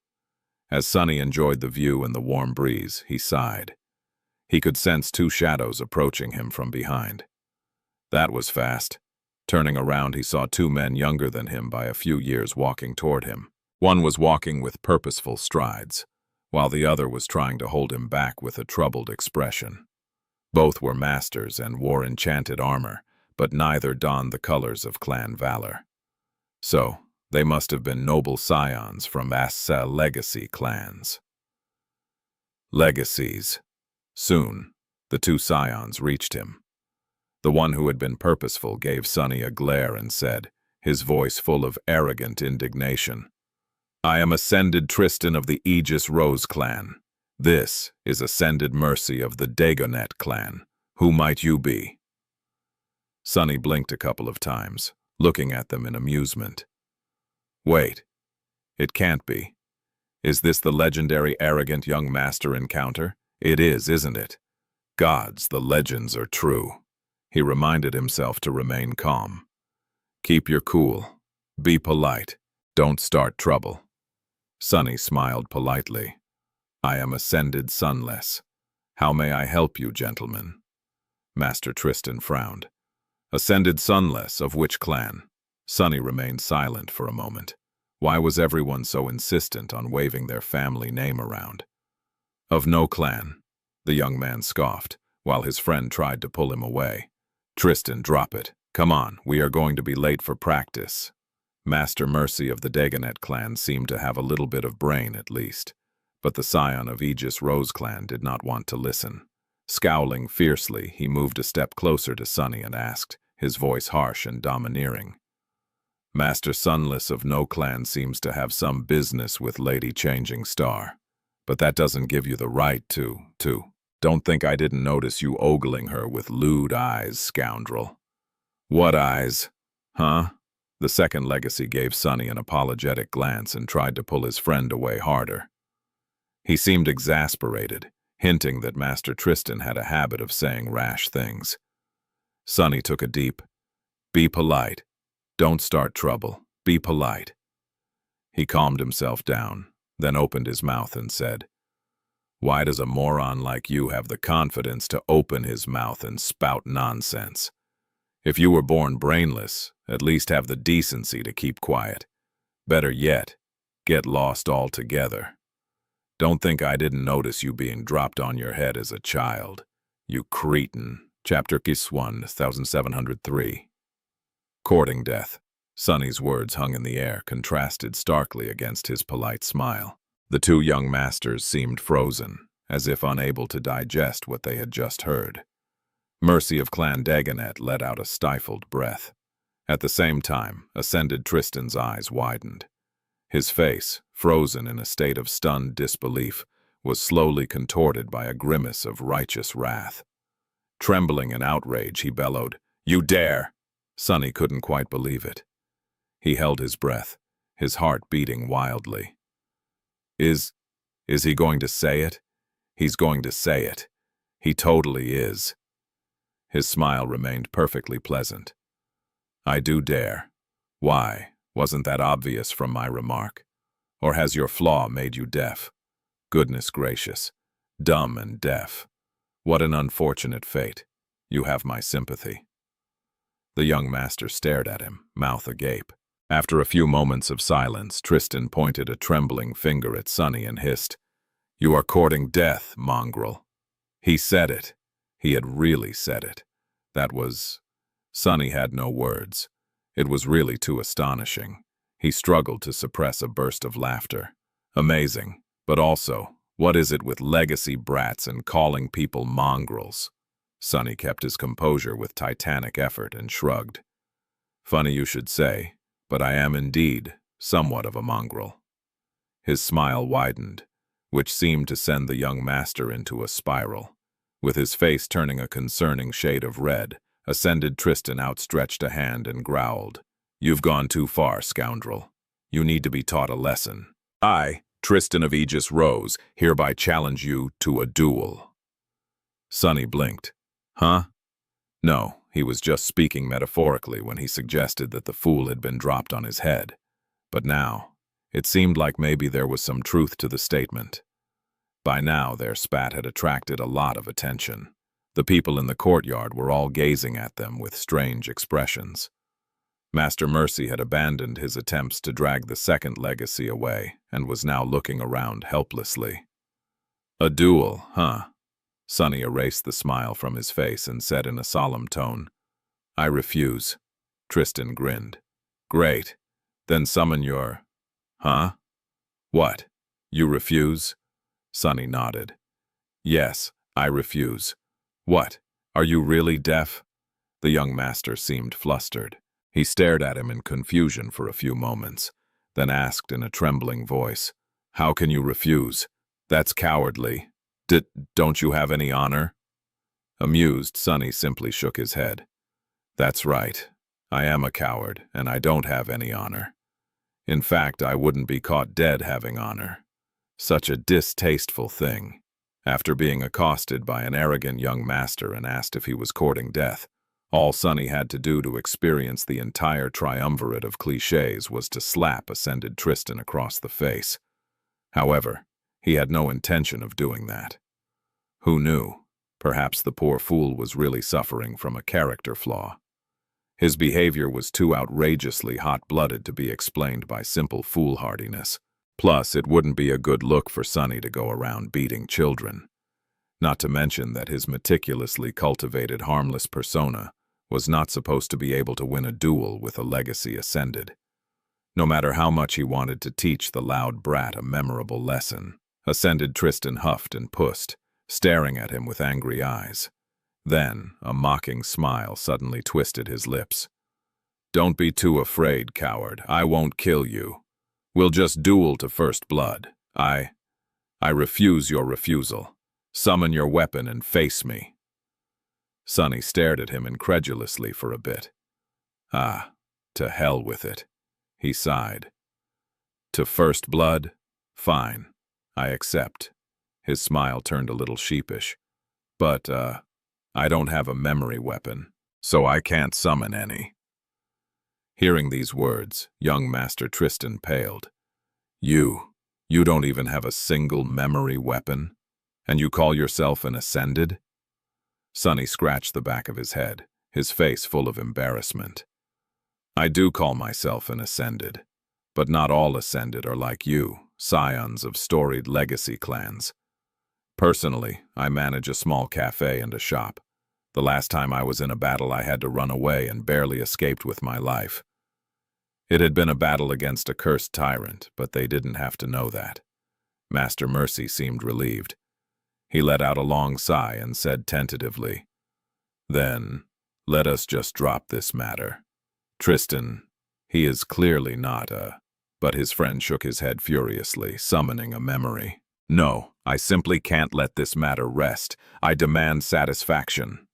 As Sunny enjoyed the view and the warm breeze, he sighed. He could sense two shadows approaching him from behind. That was fast. Turning around, he saw two men younger than him by a few years walking toward him. One was walking with purposeful strides, while the other was trying to hold him back with a troubled expression. Both were masters and wore enchanted armor, but neither donned the colors of Clan Valor. So, they must have been noble scions from Assa legacy clans. Legacies. Soon, the two scions reached him. The one who had been purposeful gave Sunny a glare and said, his voice full of arrogant indignation, "I am Ascended Tristan of the Aegis Rose clan. This is Ascended Mercy of the Dagonet clan. Who might you be?" Sunny blinked a couple of times, looking at them in amusement. "Wait, it can't be. Is this the legendary arrogant young master encounter? It is, isn't it? Gods, the legends are true." He reminded himself to remain calm. "Keep your cool. Be polite. Don't start trouble." Sunny smiled politely. "I am Ascended Sunless. How may I help you, gentlemen?" Master Tristan frowned. "Ascended Sunless, of which clan?" Sunny remained silent for a moment. Why was everyone so insistent on waving their family name around? "Of no clan," the young man scoffed, while his friend tried to pull him away. "Tristan, drop it. Come on, we are going to be late for practice." Master Mercy of the Dagonet clan seemed to have a little bit of brain at least, but the scion of Aegis Rose clan did not want to listen. Scowling fiercely, he moved a step closer to Sunny and asked, his voice harsh and domineering, "Master Sunless of no clan seems to have some business with Lady Changing Star, but that doesn't give you the right to. Don't think I didn't notice you ogling her with lewd eyes, scoundrel." "What eyes? Huh?" The second legacy gave Sunny an apologetic glance and tried to pull his friend away harder. He seemed exasperated, hinting that Master Tristan had a habit of saying rash things. Sunny took a deep, "Be polite. Don't start trouble. Be polite." He calmed himself down, then opened his mouth and said, "Why does a moron like you have the confidence to open his mouth and spout nonsense? If you were born brainless, at least have the decency to keep quiet. Better yet, get lost altogether. Don't think I didn't notice you being dropped on your head as a child. You cretin." Chapter Kiswan, 1703. Courting death. Sunny's words hung in the air, contrasted starkly against his polite smile. The two young masters seemed frozen, as if unable to digest what they had just heard. Mercy of Clan Dagonet let out a stifled breath. At the same time, Ascended Tristan's eyes widened. His face, frozen in a state of stunned disbelief, was slowly contorted by a grimace of righteous wrath. Trembling in outrage, he bellowed, "You dare!" Sonny couldn't quite believe it. He held his breath, his heart beating wildly. Is he going to say it? He's going to say it. He totally is. His smile remained perfectly pleasant. I do dare. Why? Wasn't that obvious from my remark? Or has your flaw made you deaf? Goodness gracious. Dumb and deaf. What an unfortunate fate. You have my sympathy. The young master stared at him, mouth agape. After a few moments of silence, Tristan pointed a trembling finger at Sonny and hissed, "You are courting death, mongrel." He said it. He had really said it. That was... Sonny had no words. It was really too astonishing. He struggled to suppress a burst of laughter. Amazing. But also, what is it with legacy brats and calling people mongrels? Sonny kept his composure with titanic effort and shrugged. Funny you should say, but I am indeed somewhat of a mongrel. His smile widened, which seemed to send the young master into a spiral. With his face turning a concerning shade of red, Ascended Tristan outstretched a hand and growled, "You've gone too far, scoundrel. You need to be taught a lesson. I, Tristan of Aegis Rose, hereby challenge you to a duel." Sonny blinked. Huh? No, he was just speaking metaphorically when he suggested that the fool had been dropped on his head. But now, it seemed like maybe there was some truth to the statement. By now, their spat had attracted a lot of attention. The people in the courtyard were all gazing at them with strange expressions. Master Mercy had abandoned his attempts to drag the second legacy away and was now looking around helplessly. A duel, huh? Sonny erased the smile from his face and said in a solemn tone, "I refuse." Tristan grinned. "Great. Then summon your... Huh? What? You refuse?" Sonny nodded. "Yes, I refuse." "What? Are you really deaf?" The young master seemed flustered. He stared at him in confusion for a few moments, then asked in a trembling voice, "How can you refuse? That's cowardly. Don't you have any honor?" Amused, Sonny simply shook his head. "That's right. I am a coward, and I don't have any honor. In fact, I wouldn't be caught dead having honor. Such a distasteful thing." After being accosted by an arrogant young master and asked if he was courting death, all Sonny had to do to experience the entire triumvirate of cliches was to slap Ascended Tristan across the face. However, he had no intention of doing that. Who knew? Perhaps the poor fool was really suffering from a character flaw. His behavior was too outrageously hot-blooded to be explained by simple foolhardiness. Plus, it wouldn't be a good look for Sonny to go around beating children. Not to mention that his meticulously cultivated harmless persona was not supposed to be able to win a duel with a legacy ascended. No matter how much he wanted to teach the loud brat a memorable lesson, Ascended Tristan huffed and pussed, staring at him with angry eyes. Then, a mocking smile suddenly twisted his lips. "Don't be too afraid, coward. I won't kill you. We'll just duel to first blood. I refuse your refusal. Summon your weapon and face me." Sonny stared at him incredulously for a bit. "Ah, to hell with it," he sighed. "To first blood? Fine. I accept." His smile turned a little sheepish. "But, I don't have a memory weapon, so I can't summon any." Hearing these words, young Master Tristan paled. You don't even have a single memory weapon? And you call yourself an Ascended?" Sonny scratched the back of his head, his face full of embarrassment. "I do call myself an Ascended, but not all Ascended are like you, scions of storied legacy clans. Personally, I manage a small cafe and a shop. The last time I was in a battle, I had to run away and barely escaped with my life. It had been a battle against a cursed tyrant, but they didn't have to know that." Master Mercy seemed relieved. He let out a long sigh and said tentatively, "Then, let us just drop this matter. Tristan, he is clearly not a—" But his friend shook his head furiously, summoning a memory. "No, I simply can't let this matter rest. I demand satisfaction."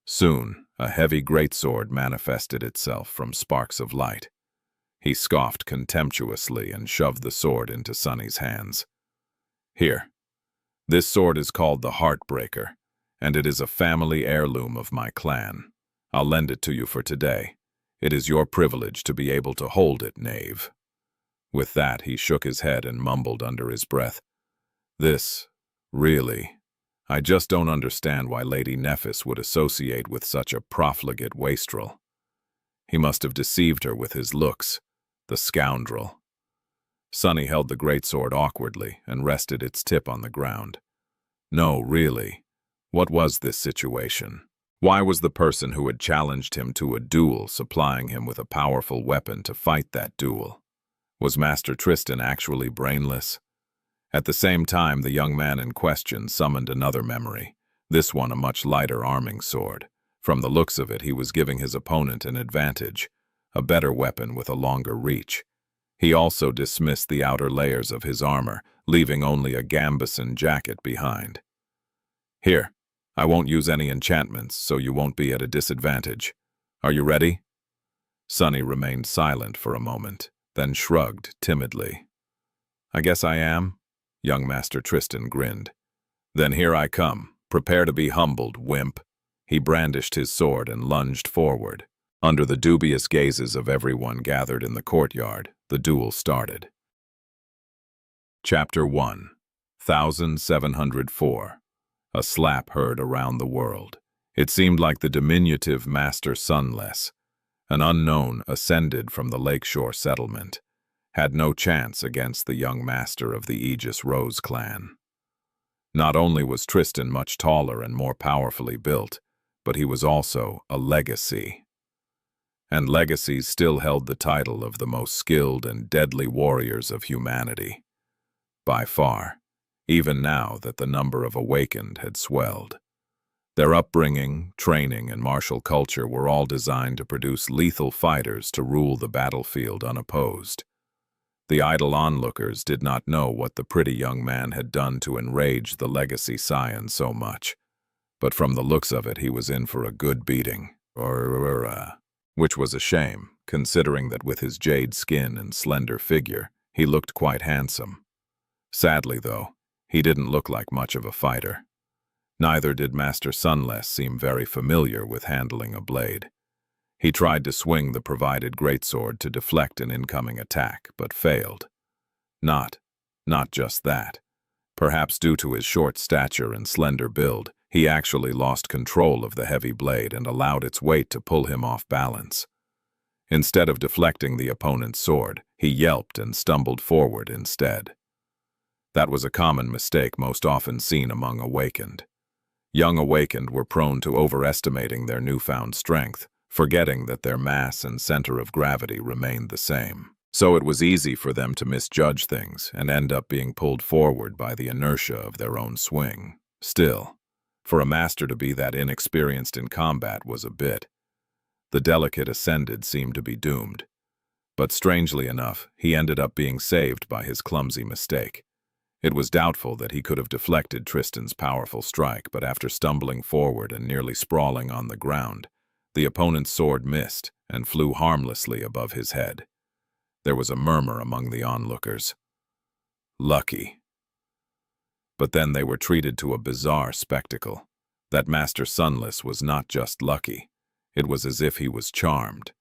Soon, a heavy greatsword manifested itself from sparks of light. He scoffed contemptuously and shoved the sword into Sunny's hands. "Here. This sword is called the Heartbreaker, and it is a family heirloom of my clan. I'll lend it to you for today. It is your privilege to be able to hold it, knave." With that, he shook his head and mumbled under his breath, Really, I just don't understand why Lady Nephis would associate with such a profligate wastrel. He must have deceived her with his looks, the scoundrel." Sunny held the greatsword awkwardly and rested its tip on the ground. No, really, what was this situation? Why was the person who had challenged him to a duel supplying him with a powerful weapon to fight that duel? Was Master Tristan actually brainless? At the same time, the young man in question summoned another memory, this one a much lighter arming sword. From the looks of it, he was giving his opponent an advantage, a better weapon with a longer reach. He also dismissed the outer layers of his armor, leaving only a gambeson jacket behind. "Here, I won't use any enchantments, so you won't be at a disadvantage. Are you ready?" Sunny remained silent for a moment, then shrugged timidly. "I guess I am." Young Master Tristan grinned. "Then here I come. Prepare to be humbled, wimp." He brandished his sword and lunged forward. Under the dubious gazes of everyone gathered in the courtyard, the duel started. Chapter 1, 1704. A slap heard around the world. It seemed like the diminutive Master Sunless, an unknown ascended from the lakeshore settlement, had no chance against the young master of the Aegis Rose clan. Not only was Tristan much taller and more powerfully built, but he was also a legacy. And legacies still held the title of the most skilled and deadly warriors of humanity. By far, even now that the number of awakened had swelled. Their upbringing, training, and martial culture were all designed to produce lethal fighters to rule the battlefield unopposed. The idle onlookers did not know what the pretty young man had done to enrage the legacy scion so much, but from the looks of it he was in for a good beating, which was a shame, considering that with his jade skin and slender figure, he looked quite handsome. Sadly, though, he didn't look like much of a fighter. Neither did Master Sunless seem very familiar with handling a blade. He tried to swing the provided greatsword to deflect an incoming attack, but failed. Not just that. Perhaps due to his short stature and slender build, he actually lost control of the heavy blade and allowed its weight to pull him off balance. Instead of deflecting the opponent's sword, he yelped and stumbled forward instead. That was a common mistake most often seen among awakened. Young awakened were prone to overestimating their newfound strength, forgetting that their mass and center of gravity remained the same. So it was easy for them to misjudge things and end up being pulled forward by the inertia of their own swing. Still, for a master to be that inexperienced in combat was a bit. The delicate ascended seemed to be doomed. But strangely enough, he ended up being saved by his clumsy mistake. It was doubtful that he could have deflected Tristan's powerful strike, but after stumbling forward and nearly sprawling on the ground, the opponent's sword missed and flew harmlessly above his head. There was a murmur among the onlookers. Lucky. But then they were treated to a bizarre spectacle. That Master Sunless was not just lucky. It was as if he was charmed.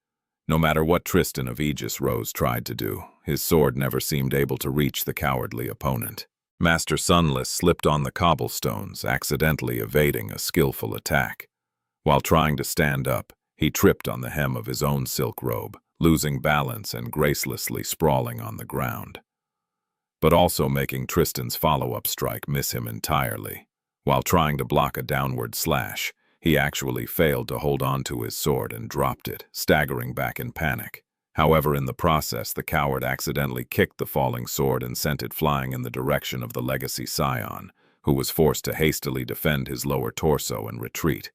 No matter what Tristan of Aegis Rose tried to do, his sword never seemed able to reach the cowardly opponent. Master Sunless slipped on the cobblestones, accidentally evading a skillful attack. While trying to stand up, he tripped on the hem of his own silk robe, losing balance and gracelessly sprawling on the ground. But also making Tristan's follow-up strike miss him entirely. While trying to block a downward slash, he actually failed to hold on to his sword and dropped it, staggering back in panic. However, in the process, the coward accidentally kicked the falling sword and sent it flying in the direction of the legacy scion, who was forced to hastily defend his lower torso and retreat.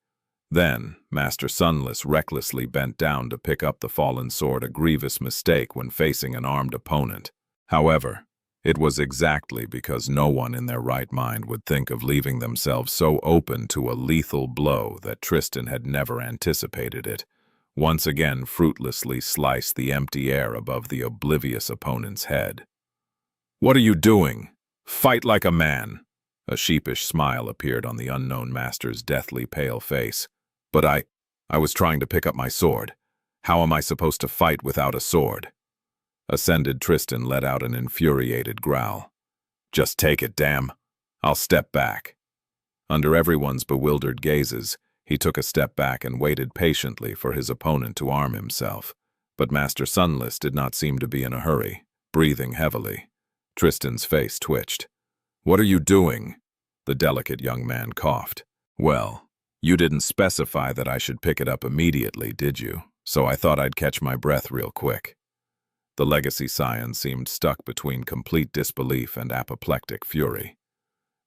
Then, Master Sunless recklessly bent down to pick up the fallen sword, a grievous mistake when facing an armed opponent. However, it was exactly because no one in their right mind would think of leaving themselves so open to a lethal blow that Tristan had never anticipated it. Once again fruitlessly sliced the empty air above the oblivious opponent's head. "What are you doing? Fight like a man!" A sheepish smile appeared on the unknown master's deathly pale face. "But I was trying to pick up my sword. How am I supposed to fight without a sword?" Ascended Tristan let out an infuriated growl. "Just take it, damn. I'll step back." Under everyone's bewildered gazes, he took a step back and waited patiently for his opponent to arm himself. But Master Sunless did not seem to be in a hurry, breathing heavily. Tristan's face twitched. "What are you doing?" The delicate young man coughed. "Well, you didn't specify that I should pick it up immediately, did you? So I thought I'd catch my breath real quick." The legacy scion seemed stuck between complete disbelief and apoplectic fury.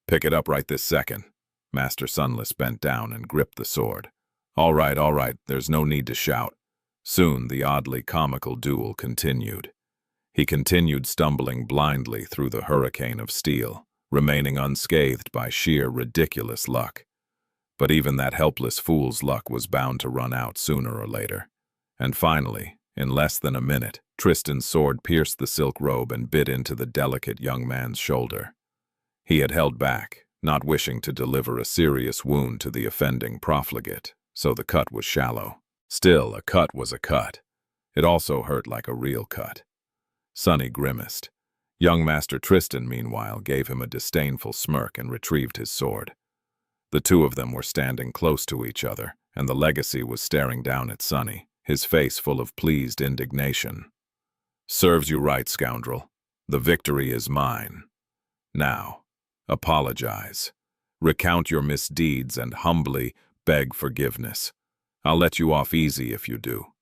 "Pick it up right this second." Master Sunless bent down and gripped the sword. All right, there's no need to shout." Soon the oddly comical duel continued. He continued stumbling blindly through the hurricane of steel, remaining unscathed by sheer ridiculous luck. But even that helpless fool's luck was bound to run out sooner or later. And finally, in less than a minute, Tristan's sword pierced the silk robe and bit into the delicate young man's shoulder. He had held back, not wishing to deliver a serious wound to the offending profligate, so the cut was shallow. Still, a cut was a cut. It also hurt like a real cut. Sonny grimaced. Young Master Tristan, meanwhile, gave him a disdainful smirk and retrieved his sword. The two of them were standing close to each other, and the legacy was staring down at Sonny, his face full of pleased indignation. "Serves you right, scoundrel. The victory is mine. Now, apologize. Recount your misdeeds and humbly beg forgiveness. I'll let you off easy if you do.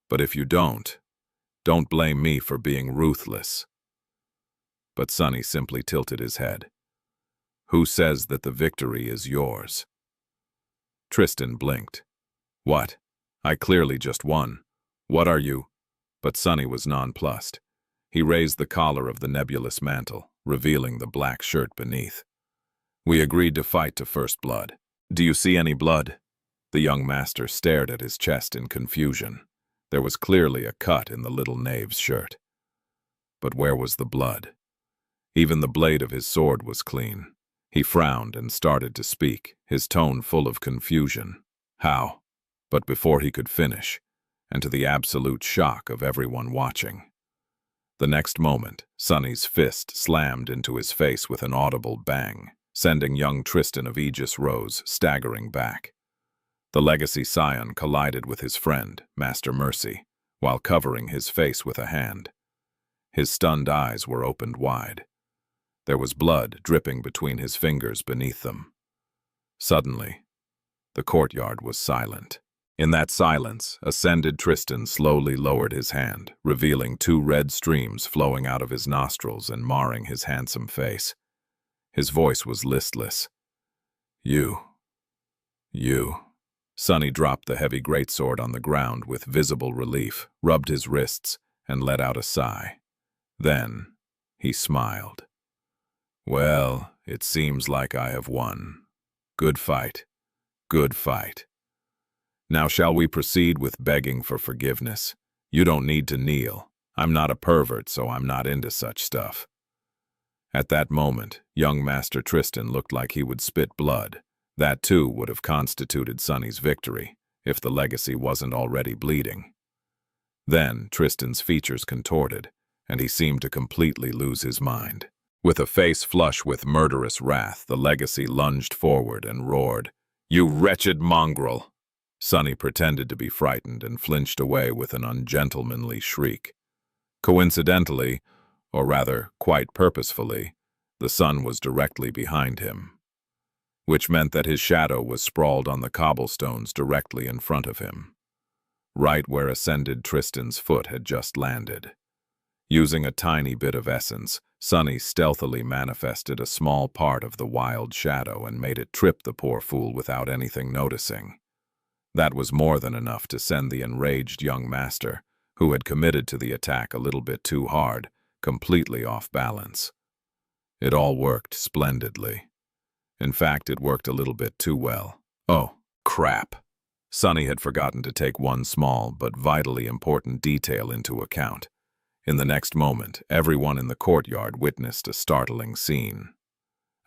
But if you don't blame me for being ruthless." But Sonny simply tilted his head. "Who says that the victory is yours?" Tristan blinked. "What? I clearly just won. What are you?" But Sonny was nonplussed. He raised the collar of the nebulous mantle, revealing the black shirt beneath. "We agreed to fight to first blood. Do you see any blood?" The young master stared at his chest in confusion. There was clearly a cut in the little knave's shirt. But where was the blood? Even the blade of his sword was clean. He frowned and started to speak, his tone full of confusion. "How?" But before he could finish, and to the absolute shock of everyone watching, the next moment, Sonny's fist slammed into his face with an audible bang, sending young Tristan of Aegis Rose staggering back. The legacy scion collided with his friend, Master Mercy, while covering his face with a hand. His stunned eyes were opened wide. There was blood dripping between his fingers beneath them. Suddenly, the courtyard was silent. In that silence, Ascended Tristan slowly lowered his hand, revealing 2 red streams flowing out of his nostrils and marring his handsome face. His voice was listless. You. Sonny dropped the heavy greatsword on the ground with visible relief, rubbed his wrists, and let out a sigh. Then, he smiled. "Well, it seems like I have won. Good fight. Good fight. Now shall we proceed with begging for forgiveness? You don't need to kneel. I'm not a pervert, so I'm not into such stuff." At that moment, young Master Tristan looked like he would spit blood. That too would have constituted Sonny's victory, if the legacy wasn't already bleeding. Then Tristan's features contorted, and he seemed to completely lose his mind. With a face flush with murderous wrath, the legacy lunged forward and roared, "You wretched mongrel!" Sonny pretended to be frightened and flinched away with an ungentlemanly shriek. Coincidentally, or rather quite purposefully, the sun was directly behind him, which meant that his shadow was sprawled on the cobblestones directly in front of him, right where Ascended Tristan's foot had just landed. Using a tiny bit of essence, Sunny stealthily manifested a small part of the wild shadow and made it trip the poor fool without anything noticing. That was more than enough to send the enraged young master, who had committed to the attack a little bit too hard, completely off balance. It all worked splendidly. In fact, it worked a little bit too well. Oh, crap. Sunny had forgotten to take one small but vitally important detail into account. In the next moment, everyone in the courtyard witnessed a startling scene.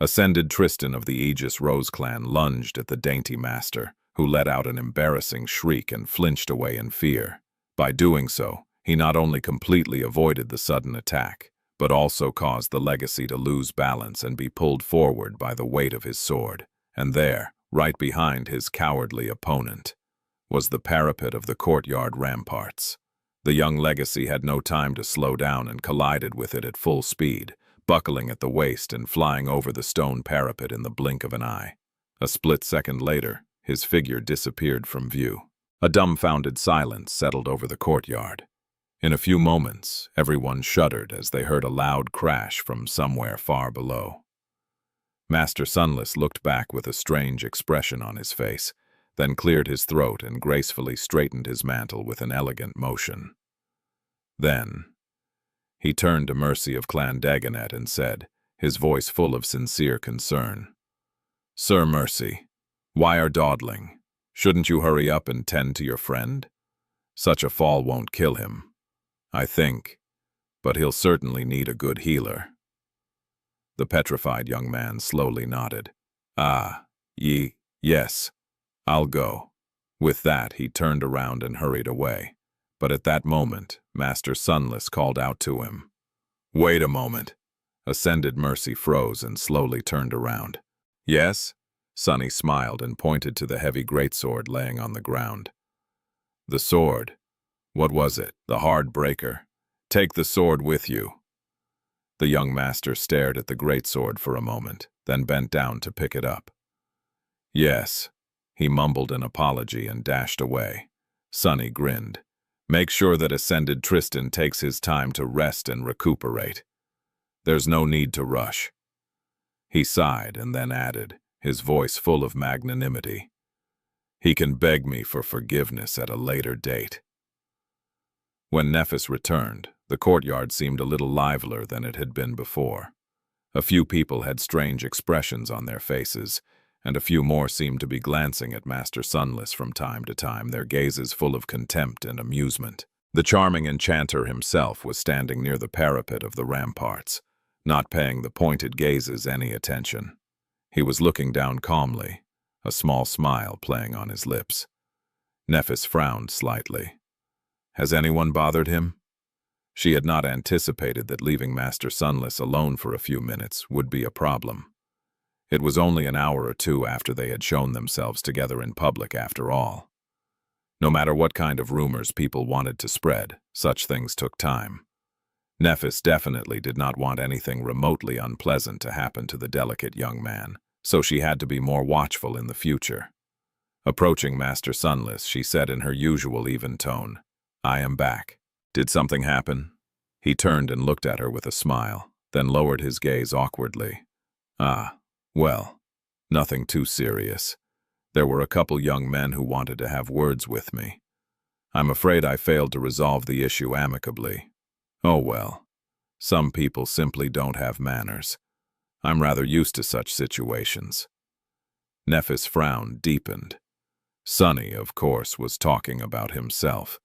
Ascended Tristan of the Aegis Rose clan lunged at the dainty master, who let out an embarrassing shriek and flinched away in fear. By doing so, he not only completely avoided the sudden attack, but also caused the legacy to lose balance and be pulled forward by the weight of his sword. And there, right behind his cowardly opponent, was the parapet of the courtyard ramparts. The young legacy had no time to slow down and collided with it at full speed, buckling at the waist and flying over the stone parapet in the blink of an eye. A split second later, his figure disappeared from view. A dumbfounded silence settled over the courtyard. In a few moments, everyone shuddered as they heard a loud crash from somewhere far below. Master Sunless looked back with a strange expression on his face, then cleared his throat and gracefully straightened his mantle with an elegant motion. Then, he turned to Mercy of Clan Dagonet and said, his voice full of sincere concern, "Sir Mercy, why are dawdling? Shouldn't you hurry up and tend to your friend? Such a fall won't kill him, I think, but he'll certainly need a good healer." The petrified young man slowly nodded. Yes, I'll go." With that, he turned around and hurried away. But at that moment, Master Sunless called out to him. "Wait a moment." Ascended Mercy froze and slowly turned around. "Yes?" Sunny smiled and pointed to the heavy greatsword laying on the ground. "The sword. What was it? The hard breaker. Take the sword with you." The young master stared at the greatsword for a moment, then bent down to pick it up. "Yes." He mumbled an apology and dashed away. Sunny grinned. "Make sure that Ascended Tristan takes his time to rest and recuperate. There's no need to rush." He sighed and then added, his voice full of magnanimity, "He can beg me for forgiveness at a later date." When Nephis returned, the courtyard seemed a little livelier than it had been before. A few people had strange expressions on their faces, and a few more seemed to be glancing at Master Sunless from time to time, their gazes full of contempt and amusement. The charming enchanter himself was standing near the parapet of the ramparts, not paying the pointed gazes any attention. He was looking down calmly, a small smile playing on his lips. Nephis frowned slightly. Has anyone bothered him? She had not anticipated that leaving Master Sunless alone for a few minutes would be a problem. It was only an hour or two after they had shown themselves together in public after all. No matter what kind of rumors people wanted to spread, such things took time. Nephis definitely did not want anything remotely unpleasant to happen to the delicate young man, so she had to be more watchful in the future. Approaching Master Sunless, she said in her usual even tone, "I am back. Did something happen?" He turned and looked at her with a smile, then lowered his gaze awkwardly. Well, nothing too serious. There were a couple young men who wanted to have words with me. I'm afraid I failed to resolve the issue amicably. Oh well, some people simply don't have manners. I'm rather used to such situations." Nephis' frown deepened. Sunny, of course, was talking about himself.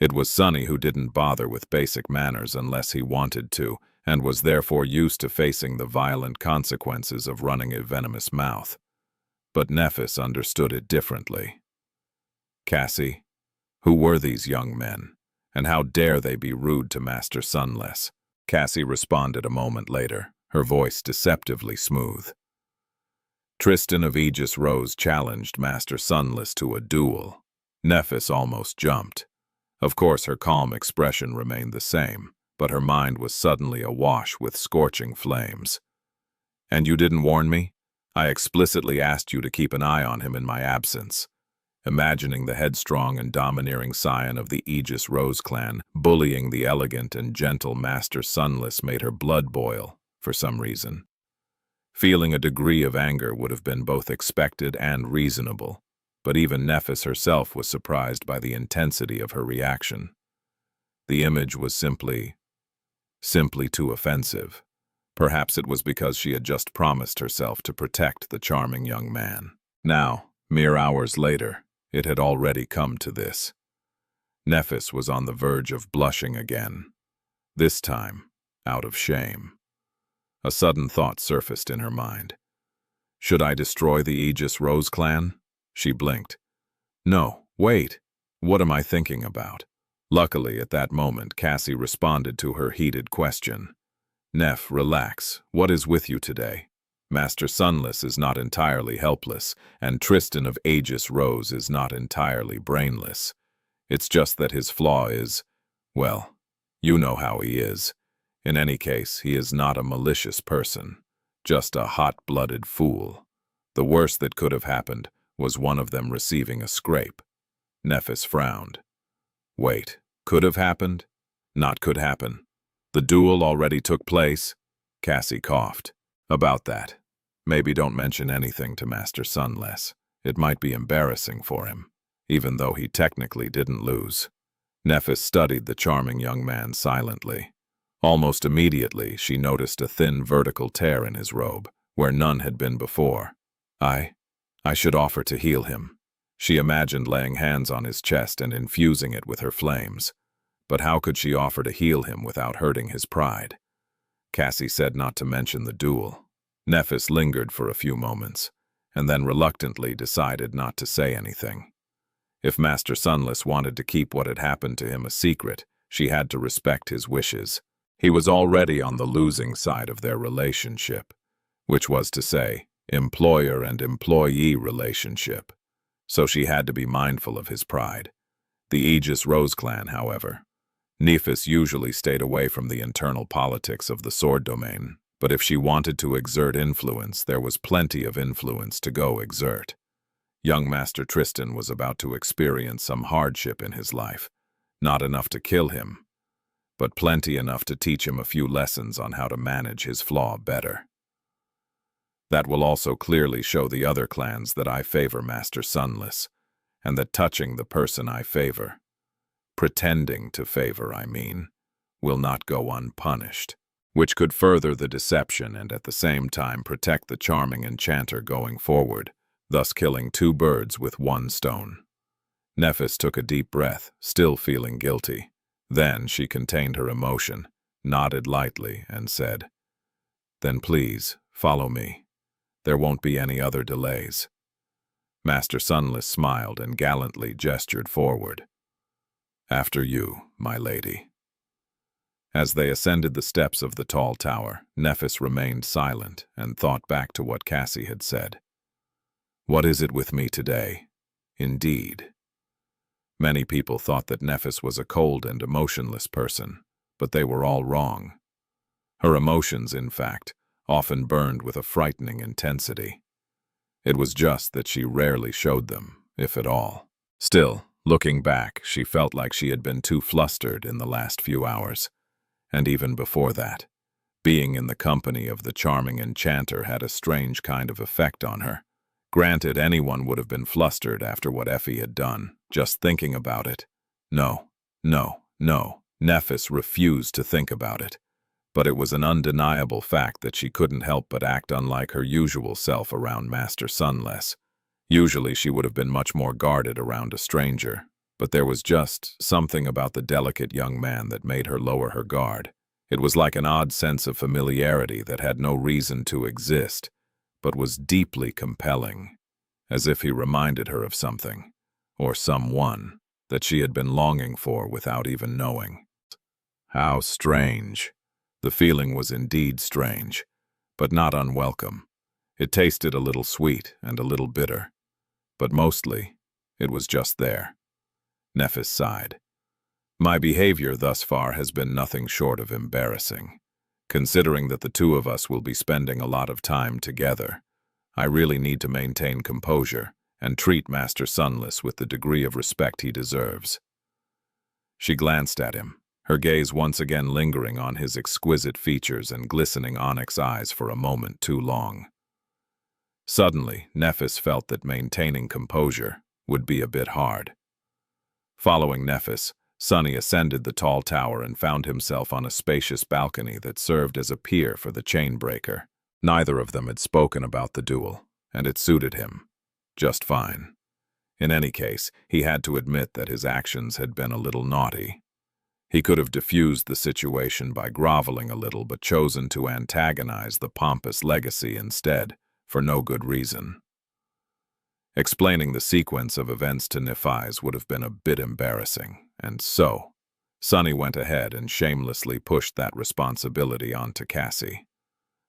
It was Sunny who didn't bother with basic manners unless he wanted to, and was therefore used to facing the violent consequences of running a venomous mouth. But Nephis understood it differently. "Cassie, who were these young men, and how dare they be rude to Master Sunless?" Cassie responded a moment later, her voice deceptively smooth. "Tristan of Aegis Rose challenged Master Sunless to a duel." Nephis almost jumped. Of course, her calm expression remained the same, but her mind was suddenly awash with scorching flames. "And you didn't warn me? I explicitly asked you to keep an eye on him in my absence. Imagining the headstrong and domineering scion of the Aegis Rose clan bullying the elegant and gentle Master Sunless made her blood boil, for some reason. Feeling a degree of anger would have been both expected and reasonable, but even Nephis herself was surprised by the intensity of her reaction. The image was simply too offensive. Perhaps it was because she had just promised herself to protect the charming young man. Now, mere hours later, it had already come to this. Nephis was on the verge of blushing again, this time out of shame. A sudden thought surfaced in her mind. Should I destroy the Aegis Rose clan? She blinked. No, wait. What am I thinking about? Luckily, at that moment, Cassie responded to her heated question. Neph, relax. What is with you today? Master Sunless is not entirely helpless, and Tristan of Aegis Rose is not entirely brainless. It's just that his flaw is, well, you know how he is. In any case, he is not a malicious person, just a hot-blooded fool. The worst that could have happened was one of them receiving a scrape. Nephis frowned. Wait, could have happened? Not could happen. The duel already took place? Cassie coughed. About that. Maybe don't mention anything to Master Sunless. It might be embarrassing for him, even though he technically didn't lose. Nephis studied the charming young man silently. Almost immediately, she noticed a thin vertical tear in his robe, where none had been before. I should offer to heal him. She imagined laying hands on his chest and infusing it with her flames. But how could she offer to heal him without hurting his pride? Cassie said not to mention the duel. Nephis lingered for a few moments, and then reluctantly decided not to say anything. If Master Sunless wanted to keep what had happened to him a secret, she had to respect his wishes. He was already on the losing side of their relationship, which was to say, employer and employee relationship, so she had to be mindful of his pride. The Aegis Rose clan, however. Nephis usually stayed away from the internal politics of the sword domain, but if she wanted to exert influence, there was plenty of influence to go exert. Young Master Tristan was about to experience some hardship in his life, not enough to kill him, but plenty enough to teach him a few lessons on how to manage his flaw better. That will also clearly show the other clans that I favor Master Sunless, and that touching the person I favor, pretending to favor, I mean, will not go unpunished, which could further the deception and at the same time protect the charming enchanter going forward, thus killing two birds with one stone. Nephis took a deep breath, still feeling guilty. Then she contained her emotion, nodded lightly, and said, Then please, follow me. There won't be any other delays. Master Sunless smiled and gallantly gestured forward. After you, my lady. As they ascended the steps of the tall tower, Nephis remained silent and thought back to what Cassie had said. What is it with me today? Indeed. Many people thought that Nephis was a cold and emotionless person, but they were all wrong. Her emotions, in fact, often burned with a frightening intensity. It was just that she rarely showed them, if at all. Still, looking back, she felt like she had been too flustered in the last few hours. And even before that, being in the company of the charming enchanter had a strange kind of effect on her. Granted, anyone would have been flustered after what Effie had done, just thinking about it. No. Nephis refused to think about it. But it was an undeniable fact that she couldn't help but act unlike her usual self around Master Sunless. Usually she would have been much more guarded around a stranger, but there was just something about the delicate young man that made her lower her guard. It was like an odd sense of familiarity that had no reason to exist, but was deeply compelling, as if he reminded her of something, or someone, that she had been longing for without even knowing. How strange. The feeling was indeed strange, but not unwelcome. It tasted a little sweet and a little bitter, but mostly it was just there. Nephis sighed. My behavior thus far has been nothing short of embarrassing. Considering that the two of us will be spending a lot of time together, I really need to maintain composure and treat Master Sunless with the degree of respect he deserves. She glanced at him, her gaze once again lingering on his exquisite features and glistening onyx eyes for a moment too long. Suddenly, Nephis felt that maintaining composure would be a bit hard. Following Nephis, Sunny ascended the tall tower and found himself on a spacious balcony that served as a pier for the chainbreaker. Neither of them had spoken about the duel, and it suited him just fine. In any case, he had to admit that his actions had been a little naughty. He could have diffused the situation by groveling a little, but chosen to antagonize the pompous legacy instead, for no good reason. Explaining the sequence of events to Nephis would have been a bit embarrassing, and so, Sunny went ahead and shamelessly pushed that responsibility onto Cassie.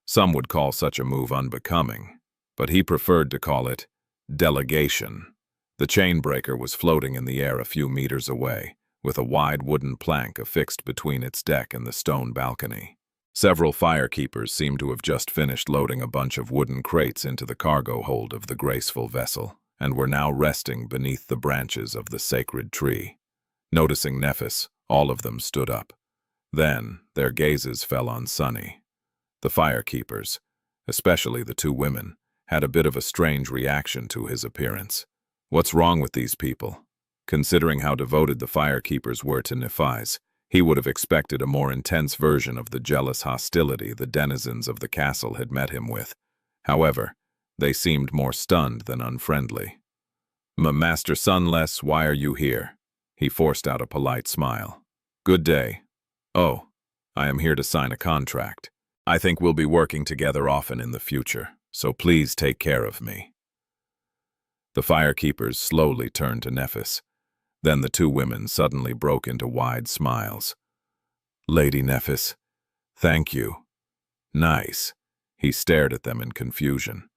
Some would call such a move unbecoming, but he preferred to call it delegation. The chainbreaker was floating in the air a few meters away, with a wide wooden plank affixed between its deck and the stone balcony. Several firekeepers seemed to have just finished loading a bunch of wooden crates into the cargo hold of the graceful vessel, and were now resting beneath the branches of the sacred tree. Noticing Nephis, all of them stood up. Then, their gazes fell on Sunny. The firekeepers, especially the two women, had a bit of a strange reaction to his appearance. What's wrong with these people? Considering how devoted the firekeepers were to Nephis, he would have expected a more intense version of the jealous hostility the denizens of the castle had met him with. However, they seemed more stunned than unfriendly. Master Sunless, why are you here? He forced out a polite smile. Good day. Oh, I am here to sign a contract. I think we'll be working together often in the future, so please take care of me. The firekeepers slowly turned to Nephis. Then the two women suddenly broke into wide smiles. Lady Nephis, thank you. Nice. He stared at them in confusion.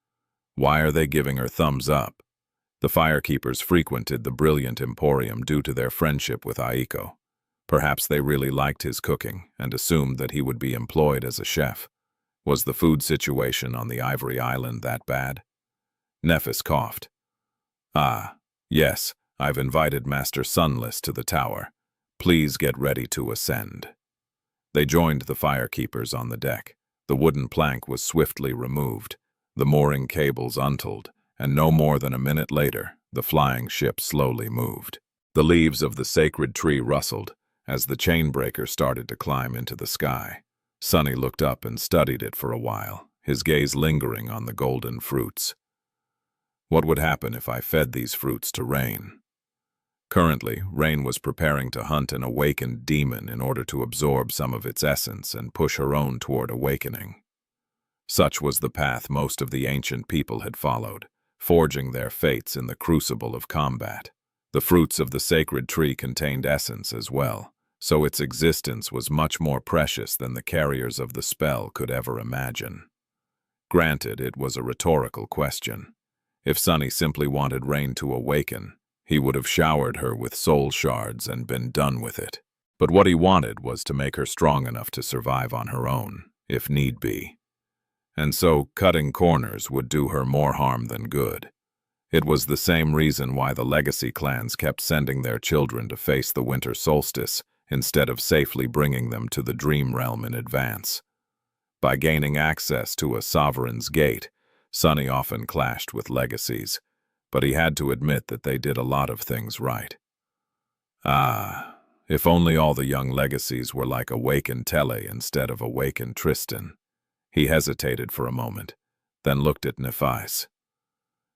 Why are they giving her thumbs up? The firekeepers frequented the brilliant emporium due to their friendship with Aiko. Perhaps they really liked his cooking and assumed that he would be employed as a chef. Was the food situation on the Ivory Island that bad? Nephis coughed. Ah, yes, I've invited Master Sunless to the tower. Please get ready to ascend. They joined the firekeepers on the deck. The wooden plank was swiftly removed, the mooring cables untooled, and no more than a minute later, the flying ship slowly moved. The leaves of the sacred tree rustled as the chainbreaker started to climb into the sky. Sunny looked up and studied it for a while, his gaze lingering on the golden fruits. What would happen if I fed these fruits to Rain? Currently, Rain was preparing to hunt an awakened demon in order to absorb some of its essence and push her own toward awakening. Such was the path most of the ancient people had followed, forging their fates in the crucible of combat. The fruits of the sacred tree contained essence as well, so its existence was much more precious than the carriers of the spell could ever imagine. Granted, it was a rhetorical question. If Sunny simply wanted Rain to awaken, he would have showered her with soul shards and been done with it. But what he wanted was to make her strong enough to survive on her own, if need be. And so cutting corners would do her more harm than good. It was the same reason why the legacy clans kept sending their children to face the winter solstice instead of safely bringing them to the dream realm in advance. By gaining access to a sovereign's gate, Sunny often clashed with legacies, but he had to admit that they did a lot of things right. Ah, if only all the young legacies were like awakened Tele instead of awakened Tristan. He hesitated for a moment, then looked at Nephis.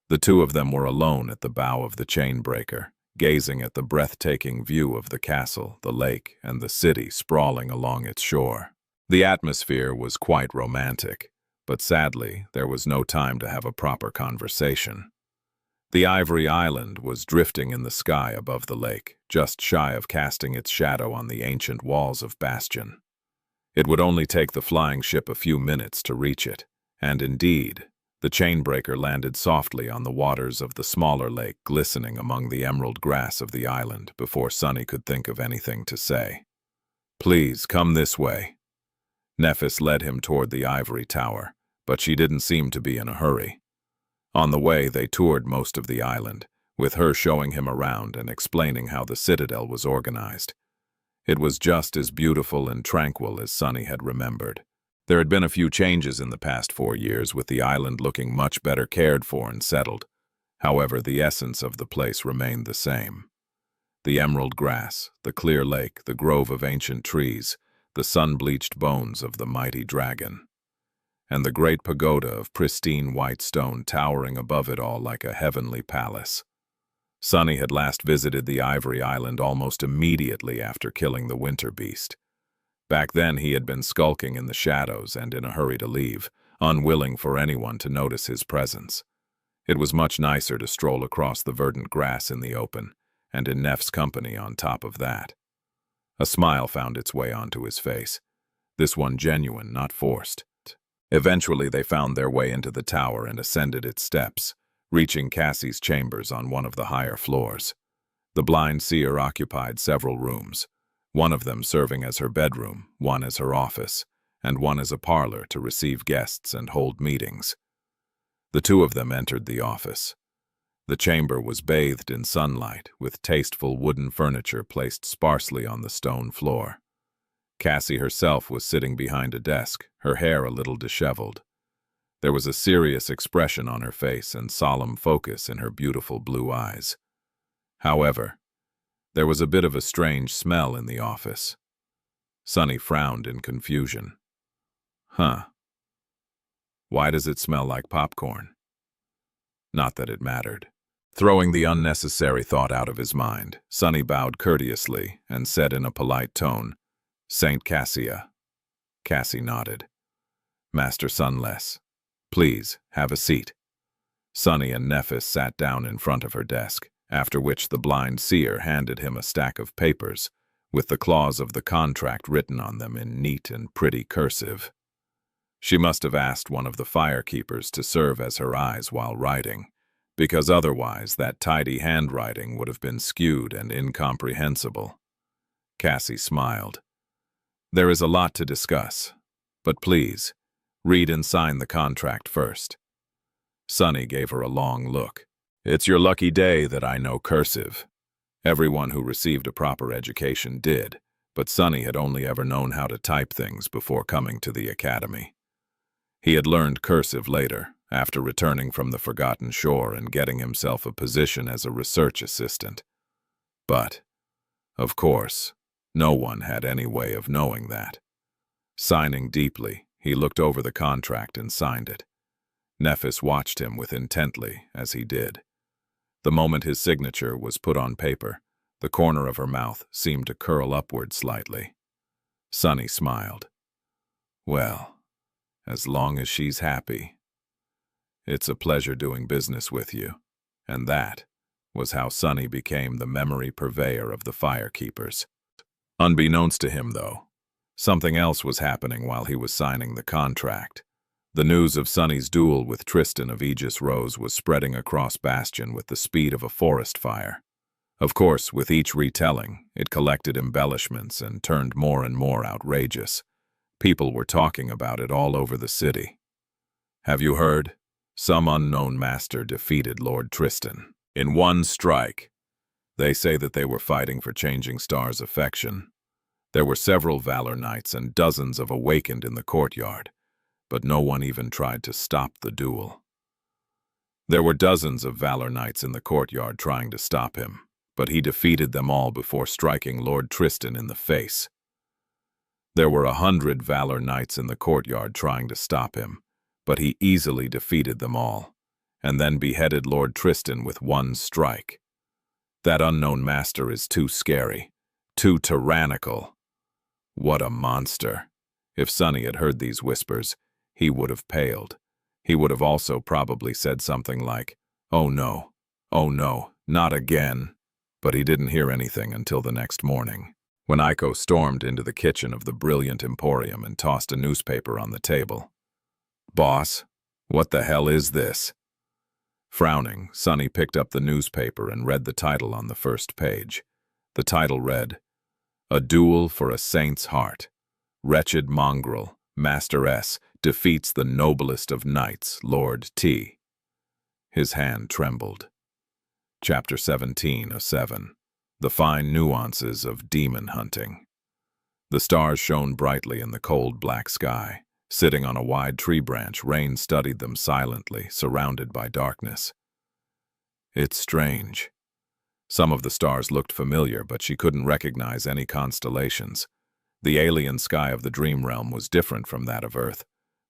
The two of them were alone at the bow of the chainbreaker, gazing at the breathtaking view of the castle, the lake, and the city sprawling along its shore. The atmosphere was quite romantic, but sadly, there was no time to have a proper conversation. The Ivory Island was drifting in the sky above the lake, just shy of casting its shadow on the ancient walls of Bastion. It would only take the flying ship a few minutes to reach it, and indeed, the chainbreaker landed softly on the waters of the smaller lake, glistening among the emerald grass of the island before Sunny could think of anything to say. Please, come this way. Nephis led him toward the ivory tower, but she didn't seem to be in a hurry. On the way, they toured most of the island, with her showing him around and explaining how the citadel was organized. It was just as beautiful and tranquil as Sunny had remembered. There had been a few changes in the past 4 years, with the island looking much better cared for and settled. However, the essence of the place remained the same. The emerald grass, the clear lake, the grove of ancient trees, the sun-bleached bones of the mighty dragon, and the great pagoda of pristine white stone towering above it all like a heavenly palace. Sunny had last visited the Ivory Island almost immediately after killing the winter beast. Back then he had been skulking in the shadows and in a hurry to leave, unwilling for anyone to notice his presence. It was much nicer to stroll across the verdant grass in the open, and in Neff's company on top of that. A smile found its way onto his face, this one genuine, not forced. Eventually they found their way into the tower and ascended its steps, reaching Cassie's chambers on one of the higher floors. The blind seer occupied several rooms, one of them serving as her bedroom, one as her office, and one as a parlor to receive guests and hold meetings. The two of them entered the office. The chamber was bathed in sunlight, with tasteful wooden furniture placed sparsely on the stone floor. Cassie herself was sitting behind a desk, her hair a little disheveled. There was a serious expression on her face and solemn focus in her beautiful blue eyes. However, there was a bit of a strange smell in the office. Sunny frowned in confusion. Huh. Why does it smell like popcorn? Not that it mattered. Throwing the unnecessary thought out of his mind, Sunny bowed courteously and said in a polite tone, "Saint Cassia." Cassie nodded. "Master Sunless, please, have a seat." Sunny and Nephis sat down in front of her desk, after which the blind seer handed him a stack of papers, with the clause of the contract written on them in neat and pretty cursive. She must have asked one of the firekeepers to serve as her eyes while writing, because otherwise that tidy handwriting would have been skewed and incomprehensible. Cassie smiled. "There is a lot to discuss, but please, read and sign the contract first." Sunny gave her a long look. "It's your lucky day that I know cursive." Everyone who received a proper education did, but Sunny had only ever known how to type things before coming to the academy. He had learned cursive later, after returning from the Forgotten Shore and getting himself a position as a research assistant. But, of course, no one had any way of knowing that. Signing deeply, he looked over the contract and signed it. Nephis watched him with intently as he did. The moment his signature was put on paper, the corner of her mouth seemed to curl upward slightly. Sunny smiled. "Well, as long as she's happy. It's a pleasure doing business with you." And that was how Sunny became the memory purveyor of the firekeepers. Unbeknownst to him, though, something else was happening while he was signing the contract. The news of Sunny's duel with Tristan of Aegis Rose was spreading across Bastion with the speed of a forest fire. Of course, with each retelling, it collected embellishments and turned more and more outrageous. People were talking about it all over the city. "Have you heard? Some unknown master defeated Lord Tristan in one strike. They say that they were fighting for Changing Star's affection. There were several Valor Knights and dozens of awakened in the courtyard, but no one even tried to stop the duel. There were dozens of Valor Knights in the courtyard trying to stop him, but he defeated them all before striking Lord Tristan in the face. There were 100 Valor Knights in the courtyard trying to stop him, but he easily defeated them all, and then beheaded Lord Tristan with one strike. That unknown master is too scary, too tyrannical. What a monster." If Sunny had heard these whispers, he would have paled. He would have also probably said something like, oh no, not again." But he didn't hear anything until the next morning, when Aiko stormed into the kitchen of the brilliant emporium and tossed a newspaper on the table. "Boss, what the hell is this?" Frowning, Sunny picked up the newspaper and read the title on the first page. The title read, "A Duel for a Saint's Heart. Wretched mongrel, Master S, defeats the noblest of knights, Lord T." His hand trembled. Chapter 17 of 7. The Fine Nuances of Demon Hunting. The stars shone brightly in the cold black sky. Sitting on a wide tree branch, Rain studied them silently, surrounded by darkness. It's strange. Some of the stars looked familiar, but she couldn't recognize any constellations. The alien sky of the dream realm was different from that of Earth,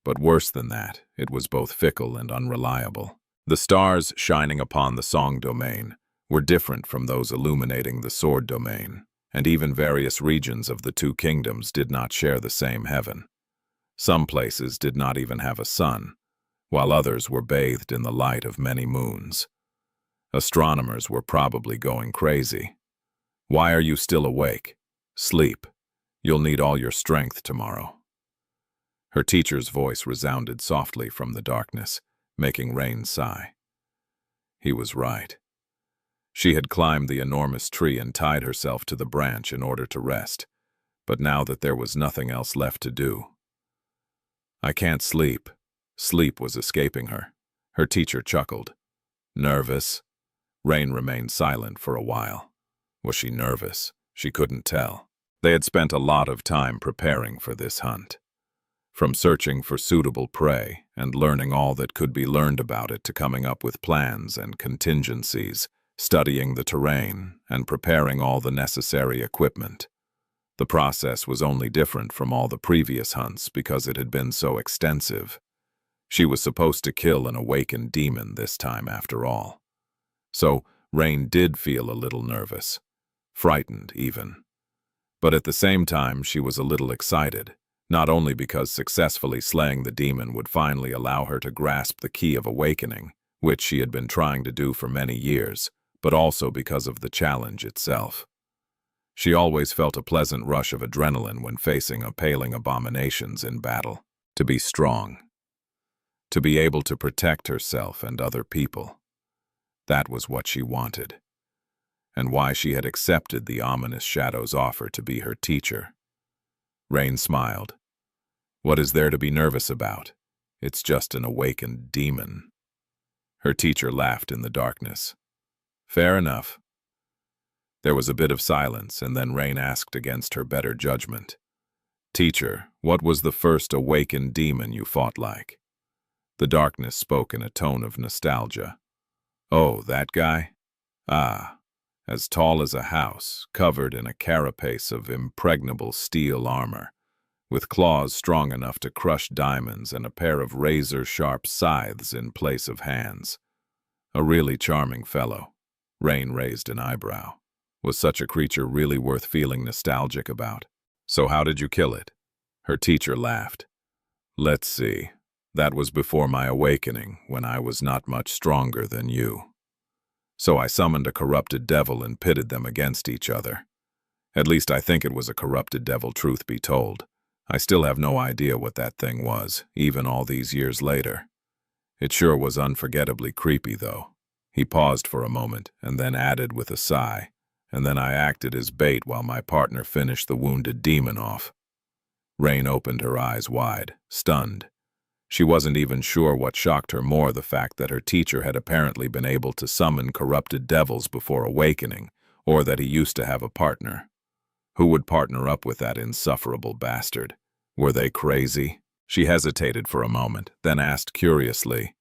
but worse than that, it was both fickle and unreliable. The stars shining upon the song domain were different from those illuminating the sword domain, and even various regions of the two kingdoms did not share the same heaven. Some places did not even have a sun, while others were bathed in the light of many moons. Astronomers were probably going crazy. Why are you still awake? Sleep. You'll need all your strength tomorrow. Her teacher's voice resounded softly from the darkness, making Rain sigh. He was right. She had climbed the enormous tree and tied herself to the branch in order to rest, but now that there was nothing else left to do. I can't sleep. Sleep was escaping her. Her teacher chuckled. Nervous? Rain remained silent for a while. Was she nervous? She couldn't tell. They had spent a lot of time preparing for this hunt. From searching for suitable prey and learning all that could be learned about it to coming up with plans and contingencies, studying the terrain, and preparing all the necessary equipment. The process was only different from all the previous hunts because it had been so extensive. She was supposed to kill an awakened demon this time after all. So Rain did feel a little nervous, frightened even. But at the same time she was a little excited, not only because successfully slaying the demon would finally allow her to grasp the key of awakening, which she had been trying to do for many years, but also because of the challenge itself. She always felt a pleasant rush of adrenaline when facing appalling abominations in battle. To be strong. To be able to protect herself and other people. That was what she wanted, and why she had accepted the ominous shadow's offer to be her teacher. Rain smiled. What is there to be nervous about? It's just an awakened demon. Her teacher laughed in the darkness. Fair enough. There was a bit of silence, and then Rain asked against her better judgment. Teacher, what was the first awakened demon you fought like? The darkness spoke in a tone of nostalgia. Oh, that guy? Ah, as tall as a house, covered in a carapace of impregnable steel armor, with claws strong enough to crush diamonds and a pair of razor-sharp scythes in place of hands. A really charming fellow. Rain raised an eyebrow. Was such a creature really worth feeling nostalgic about? So how did you kill it? Her teacher laughed. Let's see. That was before my awakening, when I was not much stronger than you. So I summoned a corrupted devil and pitted them against each other. At least I think it was a corrupted devil, truth be told. I still have no idea what that thing was, even all these years later. It sure was unforgettably creepy, though. He paused for a moment, and then added with a sigh, and then I acted as bait while my partner finished the wounded demon off. Rain opened her eyes wide, stunned. She wasn't even sure what shocked her more, the fact that her teacher had apparently been able to summon corrupted devils before awakening, or that he used to have a partner. Who would partner up with that insufferable bastard? Were they crazy? She hesitated for a moment, then asked curiously,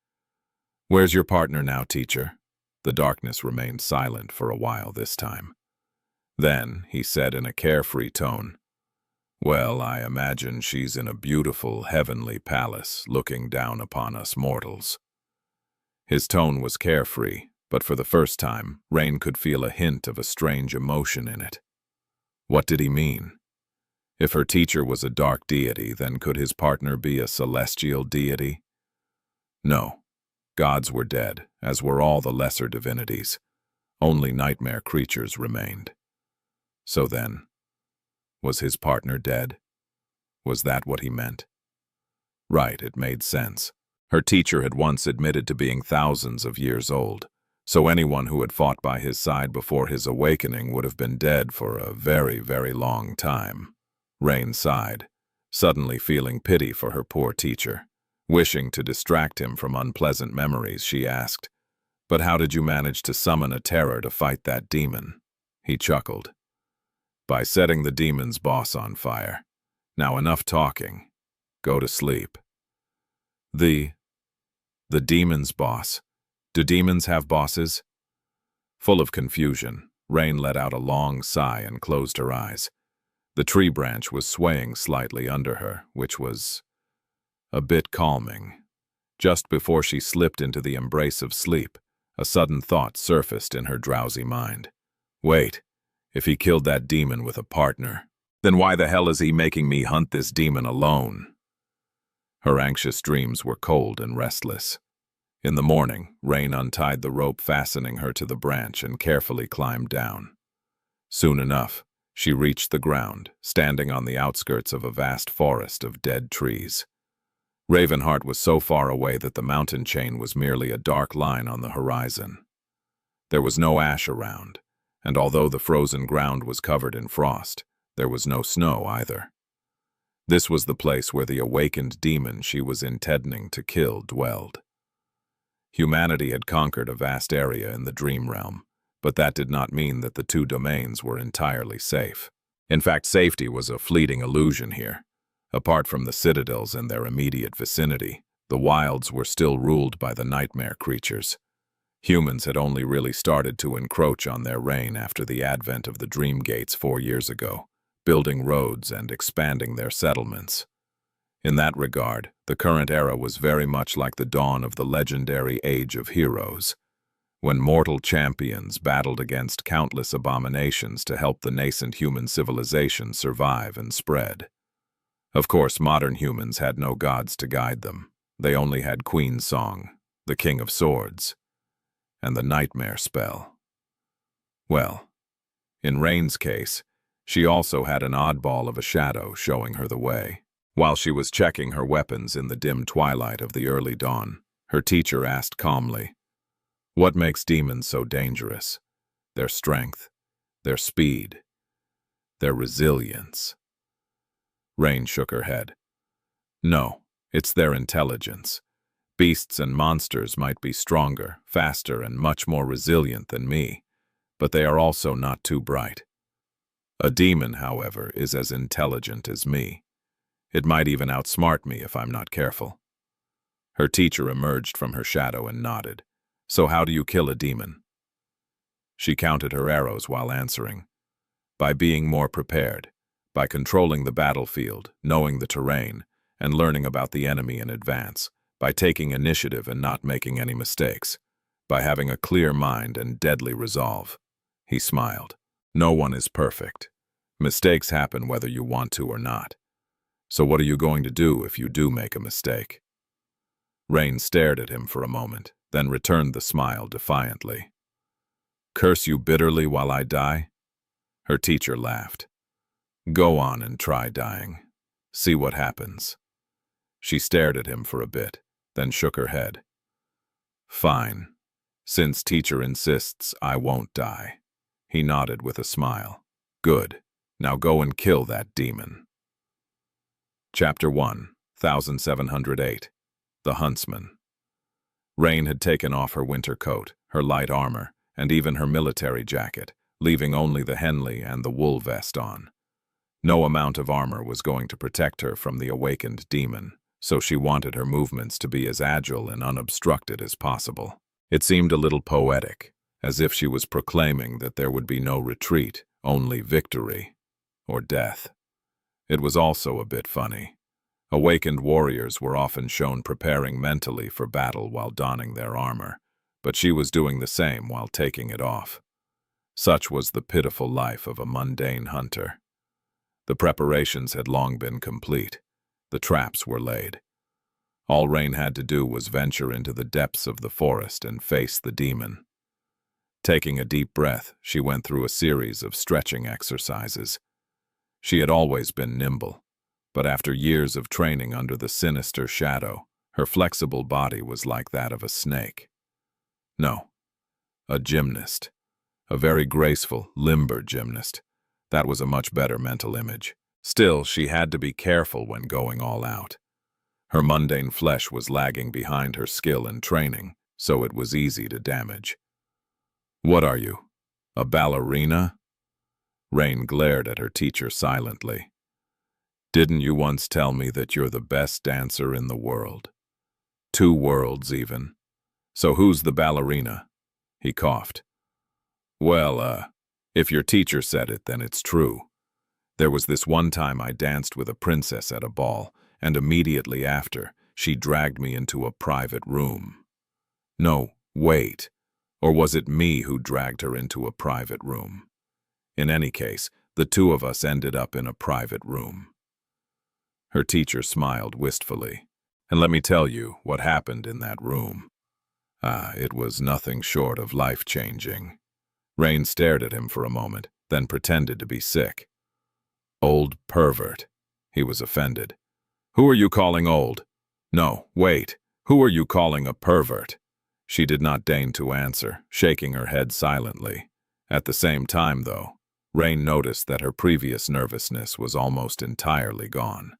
Where's your partner now, teacher? The darkness remained silent for a while this time. Then he said in a carefree tone, Well, I imagine she's in a beautiful heavenly palace looking down upon us mortals. His tone was carefree, but for the first time, Rain could feel a hint of a strange emotion in it. What did he mean? If her teacher was a dark deity, then could his partner be a celestial deity? No. Gods were dead, as were all the lesser divinities. Only nightmare creatures remained. So then, was his partner dead? Was that what he meant? Right, it made sense. Her teacher had once admitted to being thousands of years old, so anyone who had fought by his side before his awakening would have been dead for a very, very long time. Rain sighed, suddenly feeling pity for her poor teacher. Wishing to distract him from unpleasant memories, she asked, But how did you manage to summon a terror to fight that demon? He chuckled. By setting the demon's boss on fire. Now enough talking. Go to sleep. The demon's boss. Do demons have bosses? Full of confusion, Rain let out a long sigh and closed her eyes. The tree branch was swaying slightly under her, which was a bit calming. Just before she slipped into the embrace of sleep, a sudden thought surfaced in her drowsy mind. Wait, if he killed that demon with a partner, then why the hell is he making me hunt this demon alone? Her anxious dreams were cold and restless. In the morning, Rain untied the rope fastening her to the branch and carefully climbed down. Soon enough, she reached the ground, standing on the outskirts of a vast forest of dead trees. Ravenheart was so far away that the mountain chain was merely a dark line on the horizon. There was no ash around, and although the frozen ground was covered in frost, there was no snow either. This was the place where the awakened demon she was intending to kill dwelled. Humanity had conquered a vast area in the dream realm, but that did not mean that the two domains were entirely safe. In fact, safety was a fleeting illusion here. Apart from the citadels and their immediate vicinity, the wilds were still ruled by the nightmare creatures. Humans had only really started to encroach on their reign after the advent of the Dream Gates 4 years ago, building roads and expanding their settlements. In that regard, the current era was very much like the dawn of the legendary Age of Heroes, when mortal champions battled against countless abominations to help the nascent human civilization survive and spread. Of course, modern humans had no gods to guide them. They only had Queen's Song, the King of Swords, and the Nightmare Spell. Well, in Rain's case, she also had an oddball of a shadow showing her the way. While she was checking her weapons in the dim twilight of the early dawn, her teacher asked calmly, "What makes demons so dangerous? Their strength, their speed, their resilience." Rain shook her head. "No, it's their intelligence. Beasts and monsters might be stronger, faster, and much more resilient than me, but they are also not too bright. A demon, however, is as intelligent as me. It might even outsmart me if I'm not careful." Her teacher emerged from her shadow and nodded. "So how do you kill a demon?" She counted her arrows while answering. "By being more prepared, by controlling the battlefield, knowing the terrain, and learning about the enemy in advance, by taking initiative and not making any mistakes, by having a clear mind and deadly resolve." He smiled. "No one is perfect. Mistakes happen whether you want to or not. So what are you going to do if you do make a mistake?" Rain stared at him for a moment, then returned the smile defiantly. "Curse you bitterly while I die?" Her teacher laughed. "Go on and try dying. See what happens." She stared at him for a bit, then shook her head. "Fine. Since teacher insists, I won't die." He nodded with a smile. "Good. Now go and kill that demon." Chapter 1, 1708. The Huntsman. Rain had taken off her winter coat, her light armor, and even her military jacket, leaving only the Henley and the wool vest on. No amount of armor was going to protect her from the awakened demon, so she wanted her movements to be as agile and unobstructed as possible. It seemed a little poetic, as if she was proclaiming that there would be no retreat, only victory, or death. It was also a bit funny. Awakened warriors were often shown preparing mentally for battle while donning their armor, but she was doing the same while taking it off. Such was the pitiful life of a mundane hunter. The preparations had long been complete. The traps were laid. All Rain had to do was venture into the depths of the forest and face the demon. Taking a deep breath, she went through a series of stretching exercises. She had always been nimble, but after years of training under the sinister shadow, her flexible body was like that of a snake. No, a gymnast. A very graceful, limber gymnast. That was a much better mental image. Still, she had to be careful when going all out. Her mundane flesh was lagging behind her skill and training, so it was easy to damage. "What are you, a ballerina?" Rain glared at her teacher silently. "Didn't you once tell me that you're the best dancer in the world? 2 worlds, even. So who's the ballerina?" He coughed. "Well, if your teacher said it, then it's true. There was this one time I danced with a princess at a ball, and immediately after, she dragged me into a private room." "No, wait. Or was it me who dragged her into a private room? In any case, the 2 of us ended up in a private room." Her teacher smiled wistfully. "And let me tell you what happened in that room. It was nothing short of life-changing." Rain stared at him for a moment, then pretended to be sick. "Old pervert." He was offended. "Who are you calling old? No, wait. Who are you calling a pervert?" She did not deign to answer, shaking her head silently. At the same time, though, Rain noticed that her previous nervousness was almost entirely gone.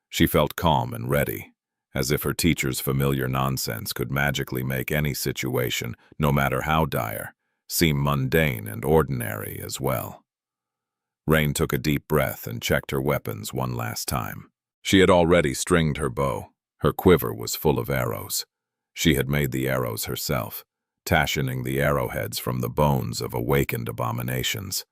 She felt calm and ready, as if her teacher's familiar nonsense could magically make any situation, no matter how dire, seem mundane and ordinary as well. Rain took a deep breath and checked her weapons one last time. She had already stringed her bow. Her quiver was full of arrows. She had made the arrows herself, fashioning the arrowheads from the bones of awakened abominations.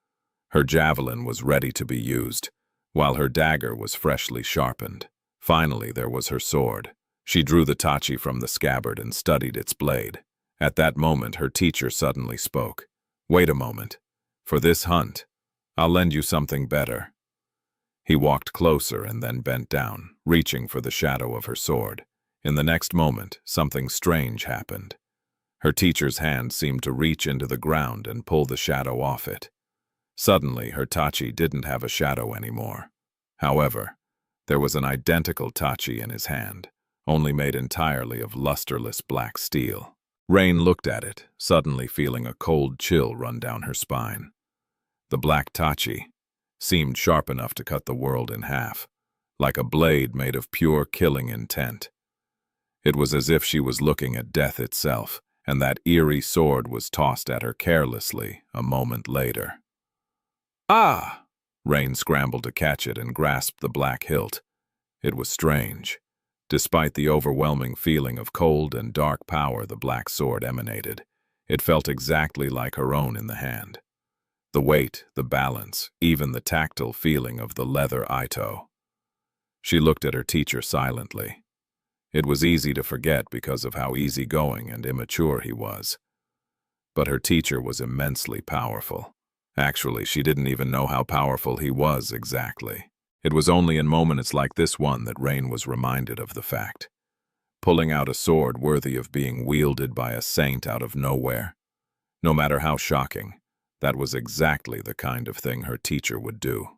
Her javelin was ready to be used, while her dagger was freshly sharpened. Finally, there was her sword. She drew the tachi from the scabbard and studied its blade. At that moment, her teacher suddenly spoke. "Wait a moment. For this hunt, I'll lend you something better." He walked closer and then bent down, reaching for the shadow of her sword. In the next moment, something strange happened. Her teacher's hand seemed to reach into the ground and pull the shadow off it. Suddenly, her tachi didn't have a shadow anymore. However, there was an identical tachi in his hand, only made entirely of lusterless black steel. Rain looked at it, suddenly feeling a cold chill run down her spine. The black tachi seemed sharp enough to cut the world in half, like a blade made of pure killing intent. It was as if she was looking at death itself, and that eerie sword was tossed at her carelessly a moment later. "Ah!" Rain scrambled to catch it and grasped the black hilt. It was strange. Despite the overwhelming feeling of cold and dark power the black sword emanated, it felt exactly like her own in the hand. The weight, the balance, even the tactile feeling of the leather ito. She looked at her teacher silently. It was easy to forget because of how easygoing and immature he was. But her teacher was immensely powerful. Actually, she didn't even know how powerful he was exactly. It was only in moments like this one that Rain was reminded of the fact. Pulling out a sword worthy of being wielded by a saint out of nowhere. No matter how shocking, that was exactly the kind of thing her teacher would do.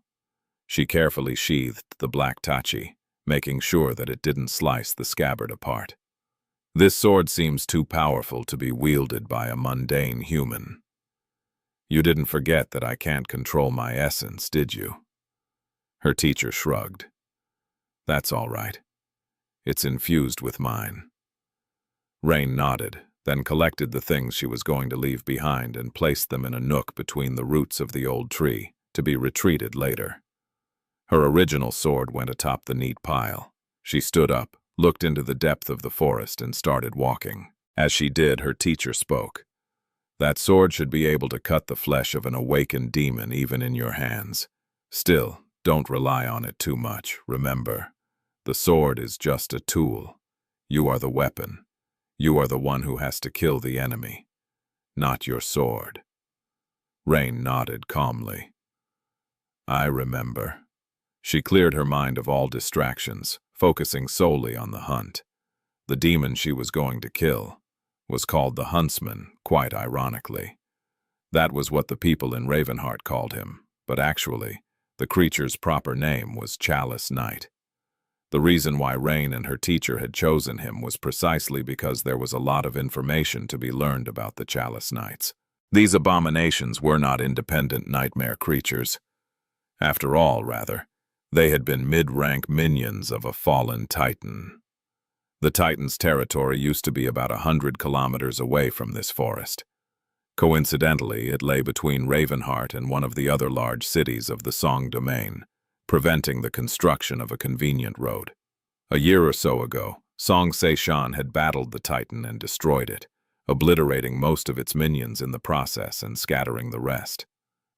She carefully sheathed the black tachi, making sure that it didn't slice the scabbard apart. "This sword seems too powerful to be wielded by a mundane human. You didn't forget that I can't control my essence, did you?" Her teacher shrugged. "That's all right. It's infused with mine." Rain nodded, then collected the things she was going to leave behind and placed them in a nook between the roots of the old tree, to be retreated later. Her original sword went atop the neat pile. She stood up, looked into the depth of the forest, and started walking. As she did, her teacher spoke. "That sword should be able to cut the flesh of an awakened demon even in your hands. Still, don't rely on it too much, remember. The sword is just a tool. You are the weapon. You are the one who has to kill the enemy, not your sword." Rain nodded calmly. "I remember." She cleared her mind of all distractions, focusing solely on the hunt. The demon she was going to kill was called the Huntsman, quite ironically. That was what the people in Ravenheart called him, but actually, the creature's proper name was Chalice Knight. The reason why Rain and her teacher had chosen him was precisely because there was a lot of information to be learned about the Chalice Knights. These abominations were not independent nightmare creatures. After all, rather, they had been mid-rank minions of a fallen titan. The Titan's territory used to be about 100 kilometers away from this forest. Coincidentally, it lay between Ravenheart and one of the other large cities of the Song domain, preventing the construction of a convenient road. A year or so ago, Song Seishan had battled the Titan and destroyed it, obliterating most of its minions in the process and scattering the rest.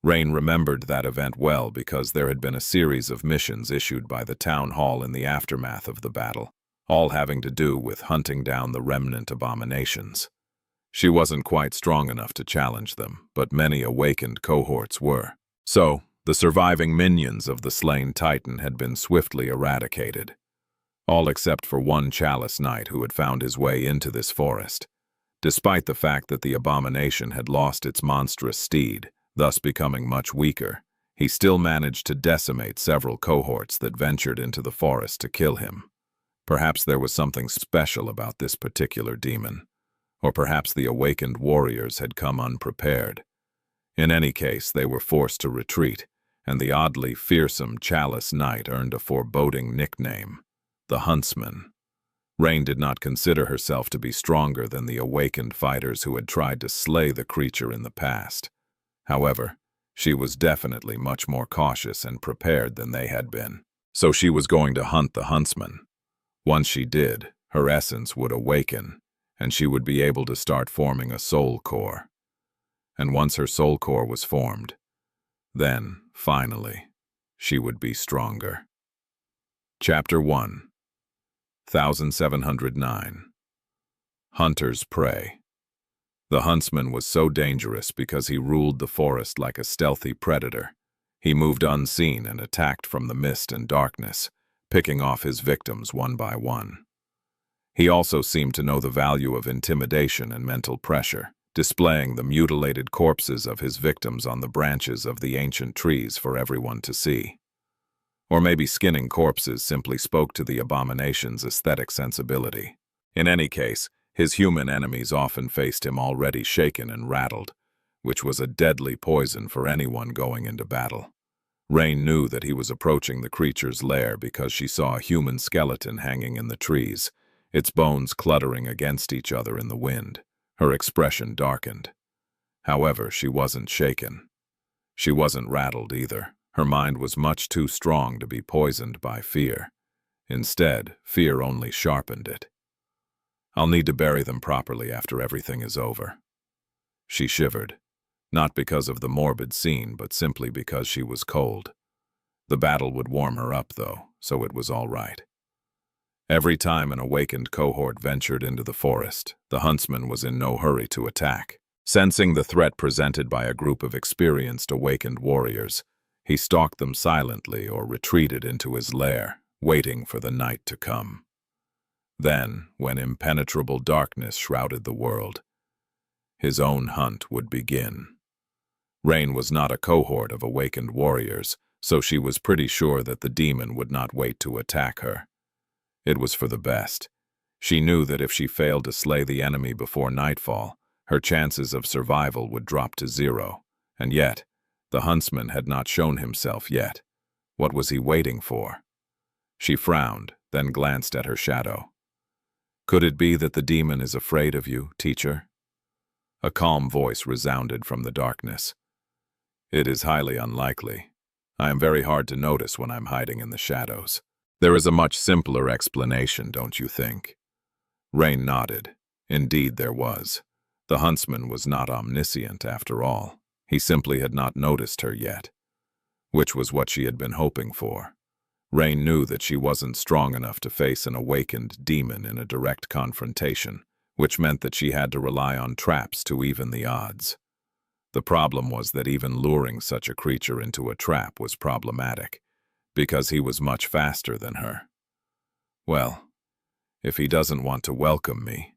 Rain remembered that event well because there had been a series of missions issued by the town hall in the aftermath of the battle, all having to do with hunting down the remnant abominations. She wasn't quite strong enough to challenge them, but many awakened cohorts were. So, the surviving minions of the slain Titan had been swiftly eradicated, all except for one Chalice Knight who had found his way into this forest. Despite the fact that the abomination had lost its monstrous steed, thus becoming much weaker, he still managed to decimate several cohorts that ventured into the forest to kill him. Perhaps there was something special about this particular demon, or perhaps the awakened warriors had come unprepared. In any case, they were forced to retreat, and the oddly fearsome Chalice Knight earned a foreboding nickname, the Huntsman. Rain did not consider herself to be stronger than the awakened fighters who had tried to slay the creature in the past. However, she was definitely much more cautious and prepared than they had been. So she was going to hunt the Huntsman. Once she did, her essence would awaken, and she would be able to start forming a soul core. And once her soul core was formed, then, finally, she would be stronger. Chapter 1, 1709. Hunter's Prey. The huntsman was so dangerous because he ruled the forest like a stealthy predator. He moved unseen and attacked from the mist and darkness, picking off his victims one by one. He also seemed to know the value of intimidation and mental pressure, displaying the mutilated corpses of his victims on the branches of the ancient trees for everyone to see. Or maybe skinning corpses simply spoke to the abomination's aesthetic sensibility. In any case, his human enemies often faced him already shaken and rattled, which was a deadly poison for anyone going into battle. Rain knew that he was approaching the creature's lair because she saw a human skeleton hanging in the trees, its bones cluttering against each other in the wind. Her expression darkened. However, she wasn't shaken. She wasn't rattled either. Her mind was much too strong to be poisoned by fear. Instead, fear only sharpened it. "I'll need to bury them properly after everything is over." She shivered, not because of the morbid scene, but simply because she was cold. The battle would warm her up, though, so it was all right. Every time an awakened cohort ventured into the forest, the huntsman was in no hurry to attack. Sensing the threat presented by a group of experienced awakened warriors, he stalked them silently or retreated into his lair, waiting for the night to come. Then, when impenetrable darkness shrouded the world, his own hunt would begin. Rain was not a cohort of awakened warriors, so she was pretty sure that the demon would not wait to attack her. It was for the best. She knew that if she failed to slay the enemy before nightfall, her chances of survival would drop to 0. And yet, the huntsman had not shown himself yet. What was he waiting for? She frowned, then glanced at her shadow. "Could it be that the demon is afraid of you, teacher?" A calm voice resounded from the darkness. "It is highly unlikely. I am very hard to notice when I'm hiding in the shadows. There is a much simpler explanation, don't you think?" Rain nodded. Indeed there was. The huntsman was not omniscient after all. He simply had not noticed her yet, which was what she had been hoping for. Rain knew that she wasn't strong enough to face an awakened demon in a direct confrontation, which meant that she had to rely on traps to even the odds. The problem was that even luring such a creature into a trap was problematic, because he was much faster than her. Well, if he doesn't want to welcome me,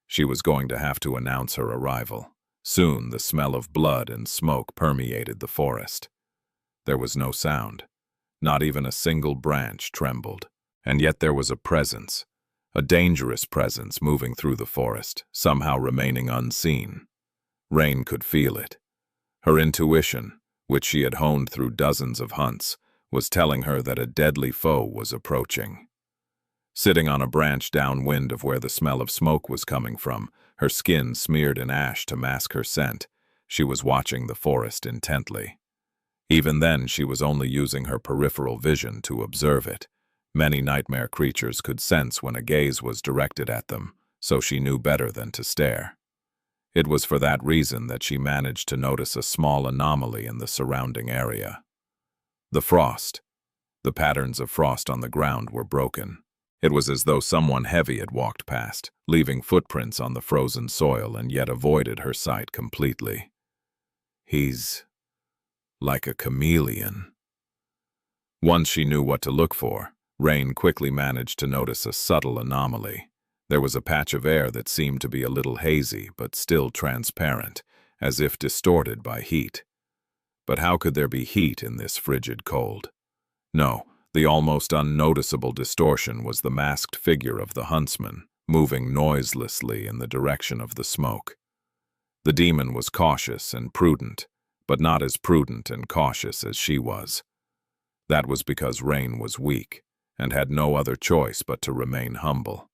she was going to have to announce her arrival. Soon the smell of blood and smoke permeated the forest. There was no sound. Not even a single branch trembled. And yet there was a presence, a dangerous presence moving through the forest, somehow remaining unseen. Rain could feel it. Her intuition, which she had honed through dozens of hunts, was telling her that a deadly foe was approaching. Sitting on a branch downwind of where the smell of smoke was coming from, her skin smeared in ash to mask her scent, she was watching the forest intently. Even then, she was only using her peripheral vision to observe it. Many nightmare creatures could sense when a gaze was directed at them, so she knew better than to stare. It was for that reason that she managed to notice a small anomaly in the surrounding area. The frost. The patterns of frost on the ground were broken. It was as though someone heavy had walked past, leaving footprints on the frozen soil and yet avoided her sight completely. He's like a chameleon. Once she knew what to look for, Rain quickly managed to notice a subtle anomaly. There was a patch of air that seemed to be a little hazy but still transparent, as if distorted by heat. But how could there be heat in this frigid cold? No, the almost unnoticeable distortion was the masked figure of the huntsman, moving noiselessly in the direction of the smoke. The demon was cautious and prudent, but not as prudent and cautious as she was. That was because Rain was weak, and had no other choice but to remain humble.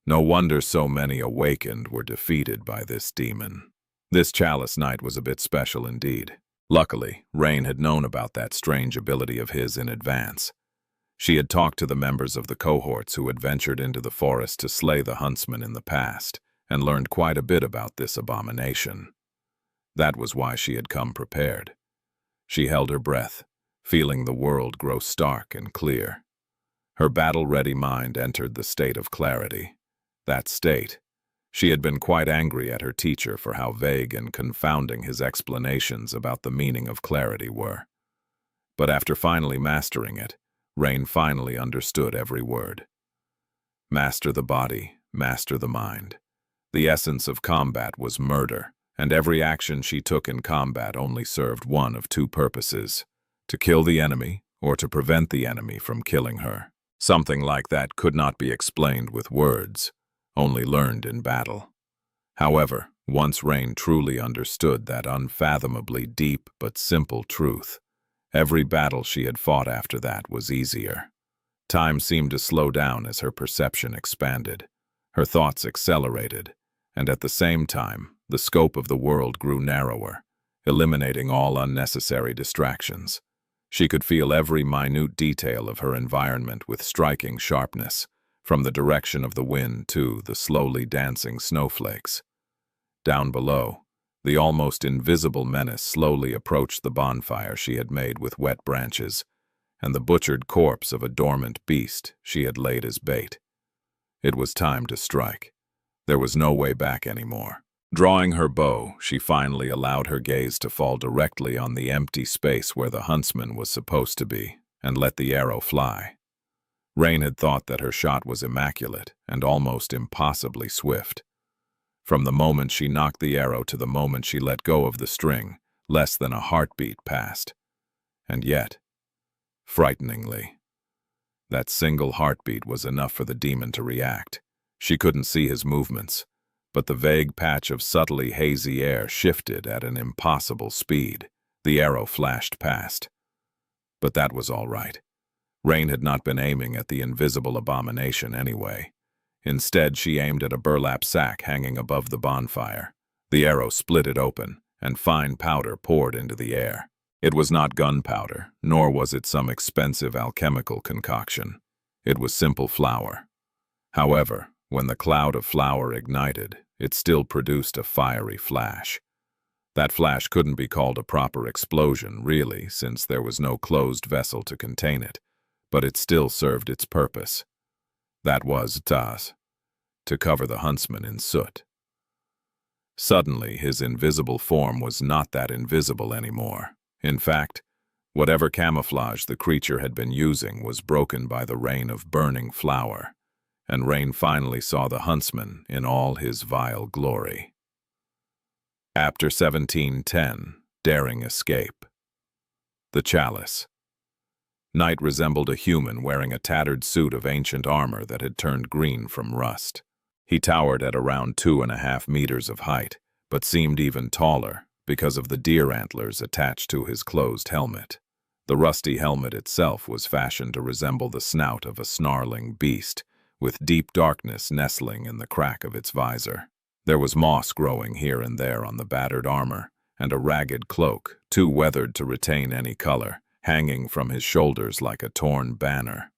No wonder so many awakened were defeated by this demon. This chalice night was a bit special indeed. Luckily, Rain had known about that strange ability of his in advance. She had talked to the members of the cohorts who had ventured into the forest to slay the huntsman in the past, and learned quite a bit about this abomination. That was why she had come prepared. She held her breath, feeling the world grow stark and clear. Her battle-ready mind entered the state of clarity. That state. She had been quite angry at her teacher for how vague and confounding his explanations about the meaning of clarity were. But after finally mastering it, Rain finally understood every word. Master the body, master the mind. The essence of combat was murder, and every action she took in combat only served one of two purposes: to kill the enemy or to prevent the enemy from killing her. Something like that could not be explained with words, only learned in battle. However, once Rain truly understood that unfathomably deep but simple truth, every battle she had fought after that was easier. Time seemed to slow down as her perception expanded. Her thoughts accelerated, and at the same time, the scope of the world grew narrower, eliminating all unnecessary distractions. She could feel every minute detail of her environment with striking sharpness, from the direction of the wind to the slowly dancing snowflakes. Down below, the almost invisible menace slowly approached the bonfire she had made with wet branches, and the butchered corpse of a dormant beast she had laid as bait. It was time to strike. There was no way back anymore. Drawing her bow, she finally allowed her gaze to fall directly on the empty space where the huntsman was supposed to be, and let the arrow fly. Rain had thought that her shot was immaculate and almost impossibly swift. From the moment she knocked the arrow to the moment she let go of the string, less than a heartbeat passed. And yet, frighteningly, that single heartbeat was enough for the demon to react. She couldn't see his movements, but the vague patch of subtly hazy air shifted at an impossible speed. The arrow flashed past. But that was all right. Rain had not been aiming at the invisible abomination anyway. Instead, she aimed at a burlap sack hanging above the bonfire. The arrow split it open, and fine powder poured into the air. It was not gunpowder, nor was it some expensive alchemical concoction. It was simple flour. However, when the cloud of flour ignited, it still produced a fiery flash. That flash couldn't be called a proper explosion, really, since there was no closed vessel to contain it, but it still served its purpose. That was to cover the huntsman in soot. Suddenly, his invisible form was not that invisible anymore. In fact, whatever camouflage the creature had been using was broken by the rain of burning flour, and Rain finally saw the huntsman in all his vile glory. Chapter 17:10, Daring Escape. The Chalice. Night resembled a human wearing a tattered suit of ancient armor that had turned green from rust. He towered at around 2.5 meters of height, but seemed even taller because of the deer antlers attached to his closed helmet. The rusty helmet itself was fashioned to resemble the snout of a snarling beast, with deep darkness nestling in the crack of its visor. There was moss growing here and there on the battered armor, and a ragged cloak, too weathered to retain any color, hanging from his shoulders like a torn banner.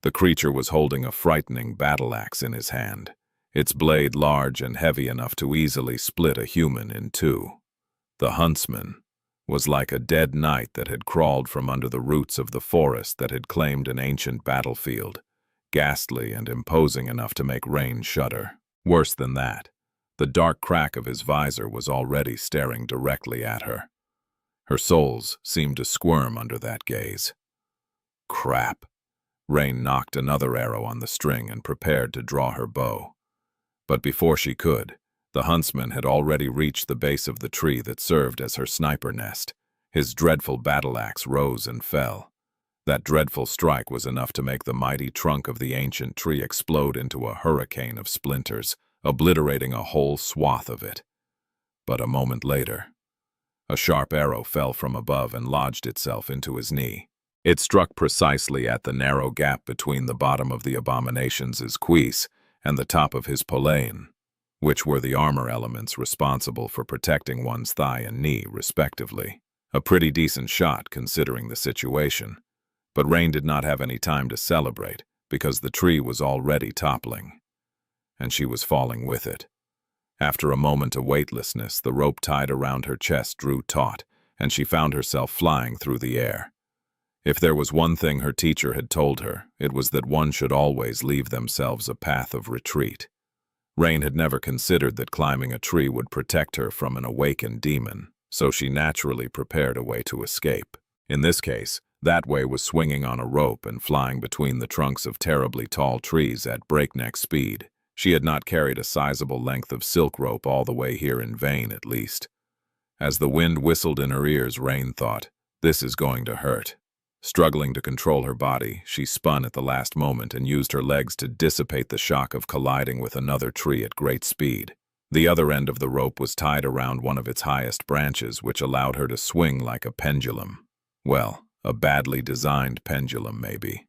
The creature was holding a frightening battle-axe in his hand, its blade large and heavy enough to easily split a human in two. The huntsman was like a dead knight that had crawled from under the roots of the forest that had claimed an ancient battlefield, ghastly and imposing enough to make Rain shudder. Worse than that, the dark crack of his visor was already staring directly at her. Her soles seemed to squirm under that gaze. Crap. Rain knocked another arrow on the string and prepared to draw her bow. But before she could, the huntsman had already reached the base of the tree that served as her sniper nest. His dreadful battle-axe rose and fell. That dreadful strike was enough to make the mighty trunk of the ancient tree explode into a hurricane of splinters, obliterating a whole swath of it. But a moment later, a sharp arrow fell from above and lodged itself into his knee. It struck precisely at the narrow gap between the bottom of the abomination's cuisse and the top of his polaine, which were the armor elements responsible for protecting one's thigh and knee, respectively. A pretty decent shot, considering the situation. But Rain did not have any time to celebrate, because the tree was already toppling, and she was falling with it. After a moment of weightlessness, the rope tied around her chest drew taut, and she found herself flying through the air. If there was one thing her teacher had told her, it was that one should always leave themselves a path of retreat. Rain had never considered that climbing a tree would protect her from an awakened demon, so she naturally prepared a way to escape. In this case, that way was swinging on a rope and flying between the trunks of terribly tall trees at breakneck speed. She had not carried a sizable length of silk rope all the way here in vain, at least. As the wind whistled in her ears, Rain thought, "This is going to hurt." Struggling to control her body, she spun at the last moment and used her legs to dissipate the shock of colliding with another tree at great speed. The other end of the rope was tied around one of its highest branches, which allowed her to swing like a pendulum. Well, a badly designed pendulum, maybe.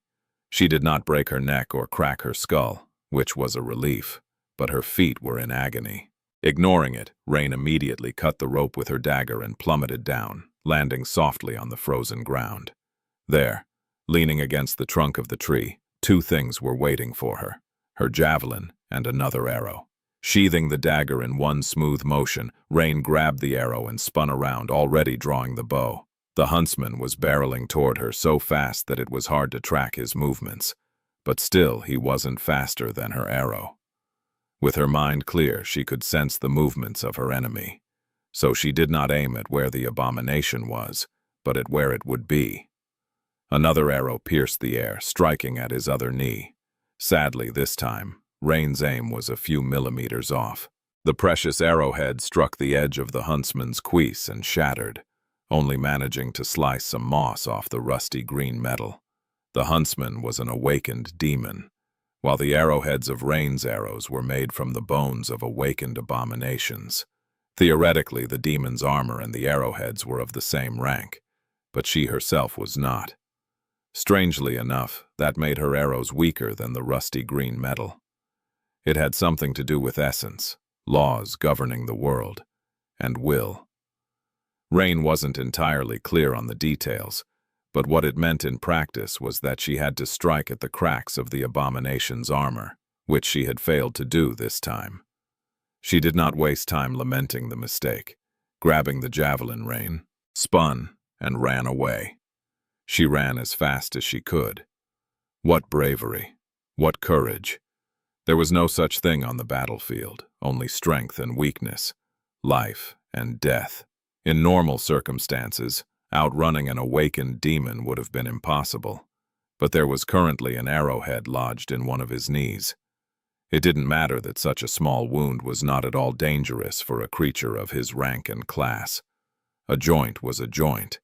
She did not break her neck or crack her skull, which was a relief, but her feet were in agony. Ignoring it, Rain immediately cut the rope with her dagger and plummeted down, landing softly on the frozen ground. There, leaning against the trunk of the tree, two things were waiting for her, her javelin and another arrow. Sheathing the dagger in one smooth motion, Rain grabbed the arrow and spun around, already drawing the bow. The huntsman was barreling toward her so fast that it was hard to track his movements, but still he wasn't faster than her arrow. With her mind clear, she could sense the movements of her enemy, so she did not aim at where the abomination was, but at where it would be. Another arrow pierced the air, striking at his other knee. Sadly, this time, Rain's aim was a few millimeters off. The precious arrowhead struck the edge of the huntsman's cuisse and shattered, only managing to slice some moss off the rusty green metal. The huntsman was an awakened demon, while the arrowheads of Rain's arrows were made from the bones of awakened abominations. Theoretically, the demon's armor and the arrowheads were of the same rank, but she herself was not. Strangely enough, that made her arrows weaker than the rusty green metal. It had something to do with essence, laws governing the world, and will. Rain wasn't entirely clear on the details, but what it meant in practice was that she had to strike at the cracks of the abomination's armor, which she had failed to do this time. She did not waste time lamenting the mistake. Grabbing the javelin, Rain spun and ran away. She ran as fast as she could. What bravery! What courage! There was no such thing on the battlefield, only strength and weakness, life and death. In normal circumstances, outrunning an awakened demon would have been impossible, but there was currently an arrowhead lodged in one of his knees. It didn't matter that such a small wound was not at all dangerous for a creature of his rank and class. A joint was a joint,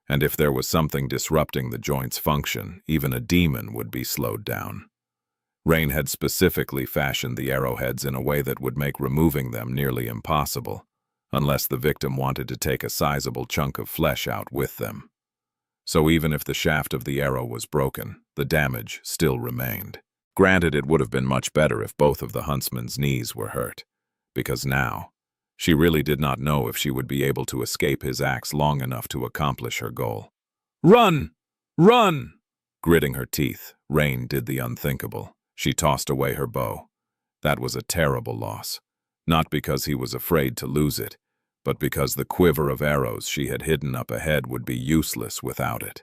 and if there was something disrupting the joint's function, even a demon would be slowed down. Rain had specifically fashioned the arrowheads in a way that would make removing them nearly impossible, unless the victim wanted to take a sizable chunk of flesh out with them. So even if the shaft of the arrow was broken, the damage still remained. Granted, it would have been much better if both of the huntsman's knees were hurt, because now, she really did not know if she would be able to escape his axe long enough to accomplish her goal. "Run! Run!" Gritting her teeth, Rain did the unthinkable. She tossed away her bow. That was a terrible loss, not because he was afraid to lose it, but because the quiver of arrows she had hidden up ahead would be useless without it.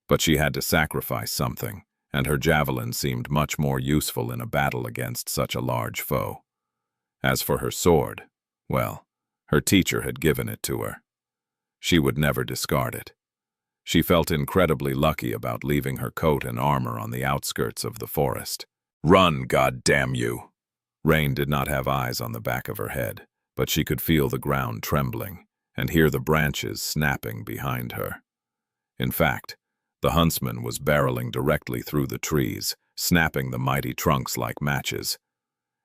But she had to sacrifice something, and her javelin seemed much more useful in a battle against such a large foe. As for her sword, well, her teacher had given it to her. She would never discard it. She felt incredibly lucky about leaving her coat and armor on the outskirts of the forest. "Run, goddamn you!" Rain did not have eyes on the back of her head, but she could feel the ground trembling and hear the branches snapping behind her. In fact, the huntsman was barreling directly through the trees, snapping the mighty trunks like matches.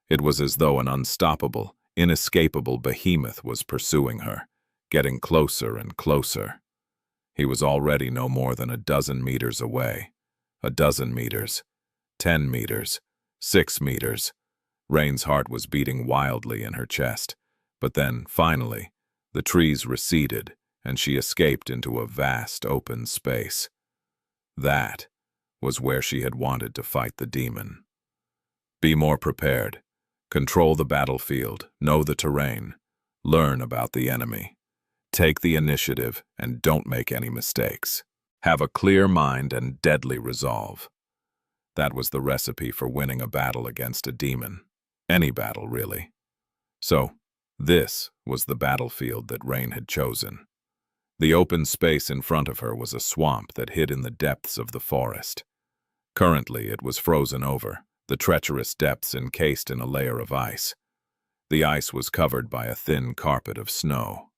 It was as though an unstoppable, inescapable behemoth was pursuing her, getting closer and closer. He was already no more than a dozen meters away. A dozen meters. 10 meters. 6 meters. Rain's heart was beating wildly in her chest. But then, finally, the trees receded, and she escaped into a vast open space. That was where she had wanted to fight the demon. Be more prepared. Control the battlefield, know the terrain, learn about the enemy. Take the initiative and don't make any mistakes. Have a clear mind and deadly resolve. That was the recipe for winning a battle against a demon. Any battle, really. So, this was the battlefield that Rain had chosen. The open space in front of her was a swamp that hid in the depths of the forest. Currently, it was frozen over, the treacherous depths encased in a layer of ice. The ice was covered by a thin carpet of snow.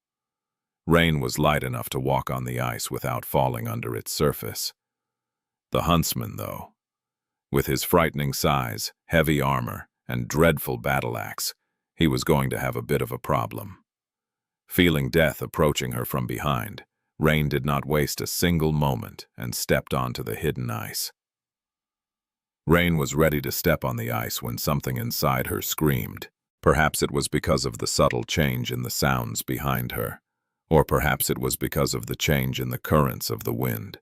Rain was light enough to walk on the ice without falling under its surface. The huntsman, though, with his frightening size, heavy armor, and dreadful battle axe, he was going to have a bit of a problem. Feeling death approaching her from behind, Rain did not waste a single moment and stepped onto the hidden ice. Rain was ready to step on the ice when something inside her screamed. Perhaps it was because of the subtle change in the sounds behind her. Or perhaps it was because of the change in the currents of the wind.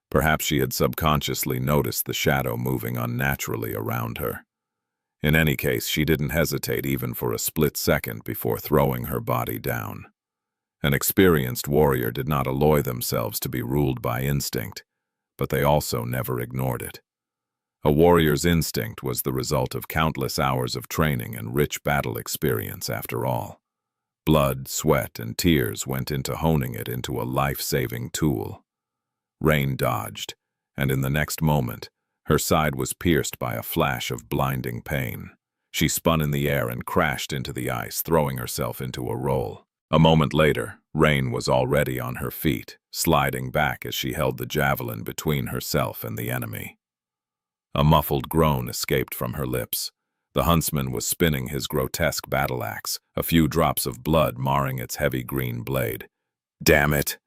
Perhaps she had subconsciously noticed the shadow moving unnaturally around her. In any case, she didn't hesitate even for a split second before throwing her body down. An experienced warrior did not alloy themselves to be ruled by instinct, but they also never ignored it. A warrior's instinct was the result of countless hours of training and rich battle experience, after all. Blood, sweat, and tears went into honing it into a life-saving tool. Rain dodged, and in the next moment, her side was pierced by a flash of blinding pain. She spun in the air and crashed into the ice, throwing herself into a roll. A moment later, Rain was already on her feet, sliding back as she held the javelin between herself and the enemy. A muffled groan escaped from her lips. The huntsman was spinning his grotesque battle axe, a few drops of blood marring its heavy green blade. "Damn it!"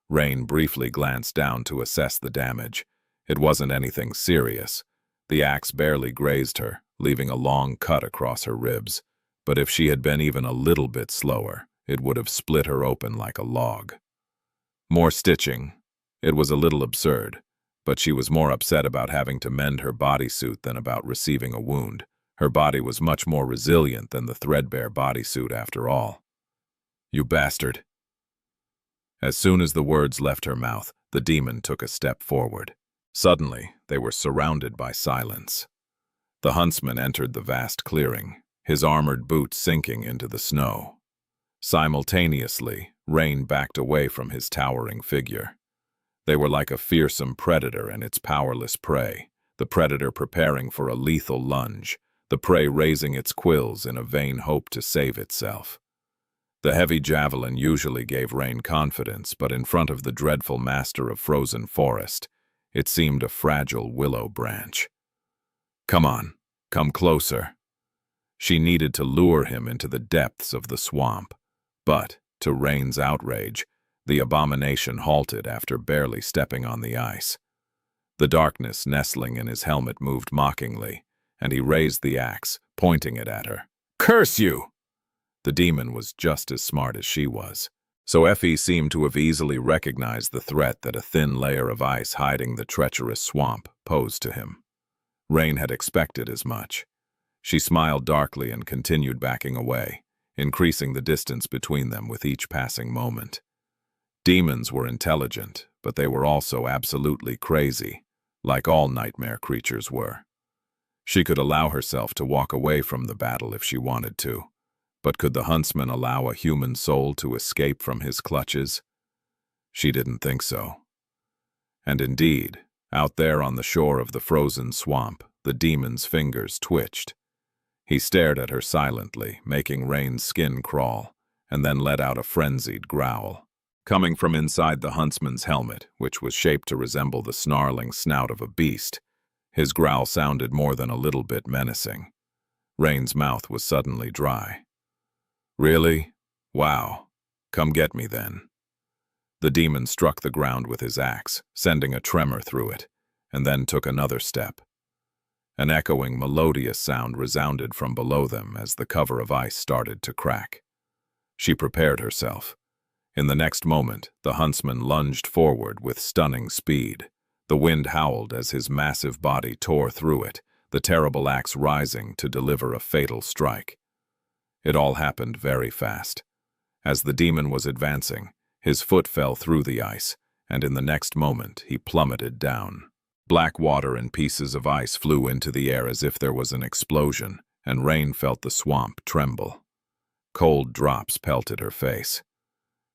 Rain briefly glanced down to assess the damage. It wasn't anything serious. The axe barely grazed her, leaving a long cut across her ribs. But if she had been even a little bit slower, it would have split her open like a log. More stitching. It was a little absurd, but she was more upset about having to mend her bodysuit than about receiving a wound. Her body was much more resilient than the threadbare bodysuit after all. "You bastard." As soon as the words left her mouth, the demon took a step forward. Suddenly, they were surrounded by silence. The huntsman entered the vast clearing, his armored boots sinking into the snow. Simultaneously, Rain backed away from his towering figure. They were like a fearsome predator and its powerless prey, the predator preparing for a lethal lunge, the prey raising its quills in a vain hope to save itself. The heavy javelin usually gave Rain confidence, but in front of the dreadful master of frozen forest, it seemed a fragile willow branch. "Come on, come closer." She needed to lure him into the depths of the swamp, but, to Rain's outrage, The abomination halted after barely stepping on the ice. The darkness nestling in his helmet moved mockingly, and he raised the axe, pointing it at her. "Curse you!" The demon was just as smart as she was, so Effie seemed to have easily recognized the threat that a thin layer of ice hiding the treacherous swamp posed to him. Rain had expected as much. She smiled darkly and continued backing away, increasing the distance between them with each passing moment. Demons were intelligent, but they were also absolutely crazy, like all nightmare creatures were. She could allow herself to walk away from the battle if she wanted to, but could the huntsman allow a human soul to escape from his clutches? She didn't think so. And indeed, out there on the shore of the frozen swamp, the demon's fingers twitched. He stared at her silently, making Rain's skin crawl, and then let out a frenzied growl. Coming from inside the huntsman's helmet, which was shaped to resemble the snarling snout of a beast, his growl sounded more than a little bit menacing. Rain's mouth was suddenly dry. "Really? Wow. Come get me then." The demon struck the ground with his axe, sending a tremor through it, and then took another step. An echoing, melodious sound resounded from below them as the cover of ice started to crack. She prepared herself. In the next moment, the huntsman lunged forward with stunning speed. The wind howled as his massive body tore through it, the terrible axe rising to deliver a fatal strike. It all happened very fast. As the demon was advancing, his foot fell through the ice, and in the next moment he plummeted down. Black water and pieces of ice flew into the air as if there was an explosion, and Rain felt the swamp tremble. Cold drops pelted her face.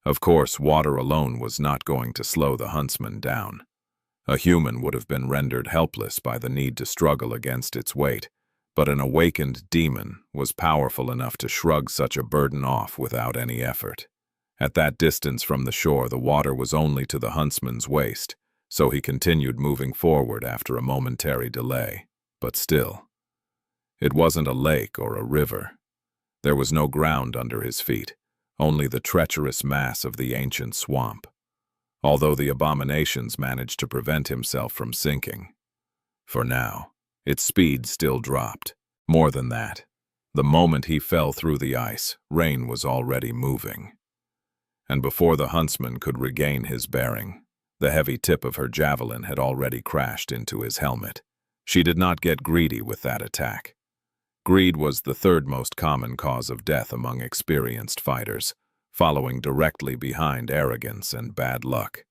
Of course, water alone was not going to slow the huntsman down. A human would have been rendered helpless by the need to struggle against its weight, but an awakened demon was powerful enough to shrug such a burden off without any effort. At that distance from the shore, the water was only to the huntsman's waist, so he continued moving forward after a momentary delay. But still, it wasn't a lake or a river. There was no ground under his feet, only the treacherous mass of the ancient swamp, although the abominations managed to prevent himself from sinking. For now, its speed still dropped. More than that, the moment he fell through the ice, Rain was already moving. And before the huntsman could regain his bearing, the heavy tip of her javelin had already crashed into his helmet. She did not get greedy with that attack. Greed was the third most common cause of death among experienced fighters, following directly behind arrogance and bad luck.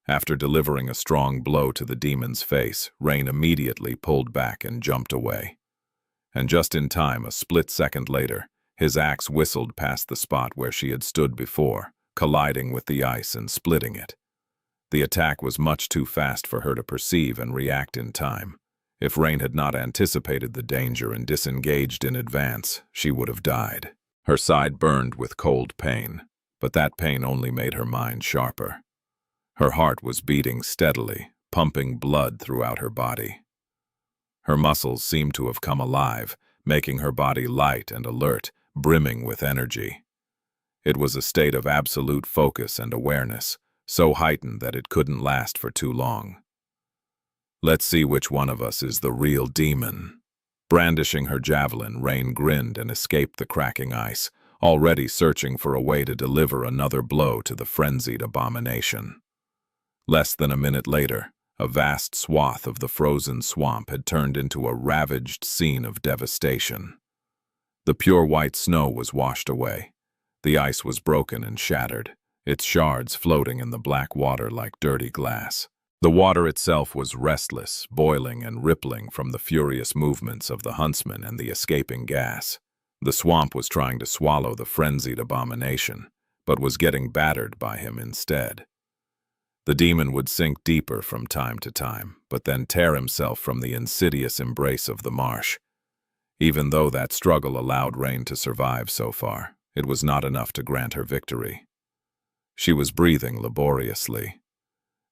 After delivering a strong blow to the demon's face, Rain immediately pulled back and jumped away. And just in time, a split second later, his axe whistled past the spot where she had stood before, colliding with the ice and splitting it. The attack was much too fast for her to perceive and react in time. If Rain had not anticipated the danger and disengaged in advance, she would have died. Her side burned with cold pain, but that pain only made her mind sharper. Her heart was beating steadily, pumping blood throughout her body. Her muscles seemed to have come alive, making her body light and alert, brimming with energy. It was a state of absolute focus and awareness, so heightened that it couldn't last for too long. "Let's see which one of us is the real demon." Brandishing her javelin, Rain grinned and escaped the cracking ice, already searching for a way to deliver another blow to the frenzied abomination. Less than a minute later, a vast swath of the frozen swamp had turned into a ravaged scene of devastation. The pure white snow was washed away. The ice was broken and shattered, its shards floating in the black water like dirty glass. The water itself was restless, boiling and rippling from the furious movements of the huntsman and the escaping gas. The swamp was trying to swallow the frenzied abomination, but was getting battered by him instead. The demon would sink deeper from time to time, but then tear himself from the insidious embrace of the marsh. Even though that struggle allowed Rain to survive so far, it was not enough to grant her victory. She was breathing laboriously.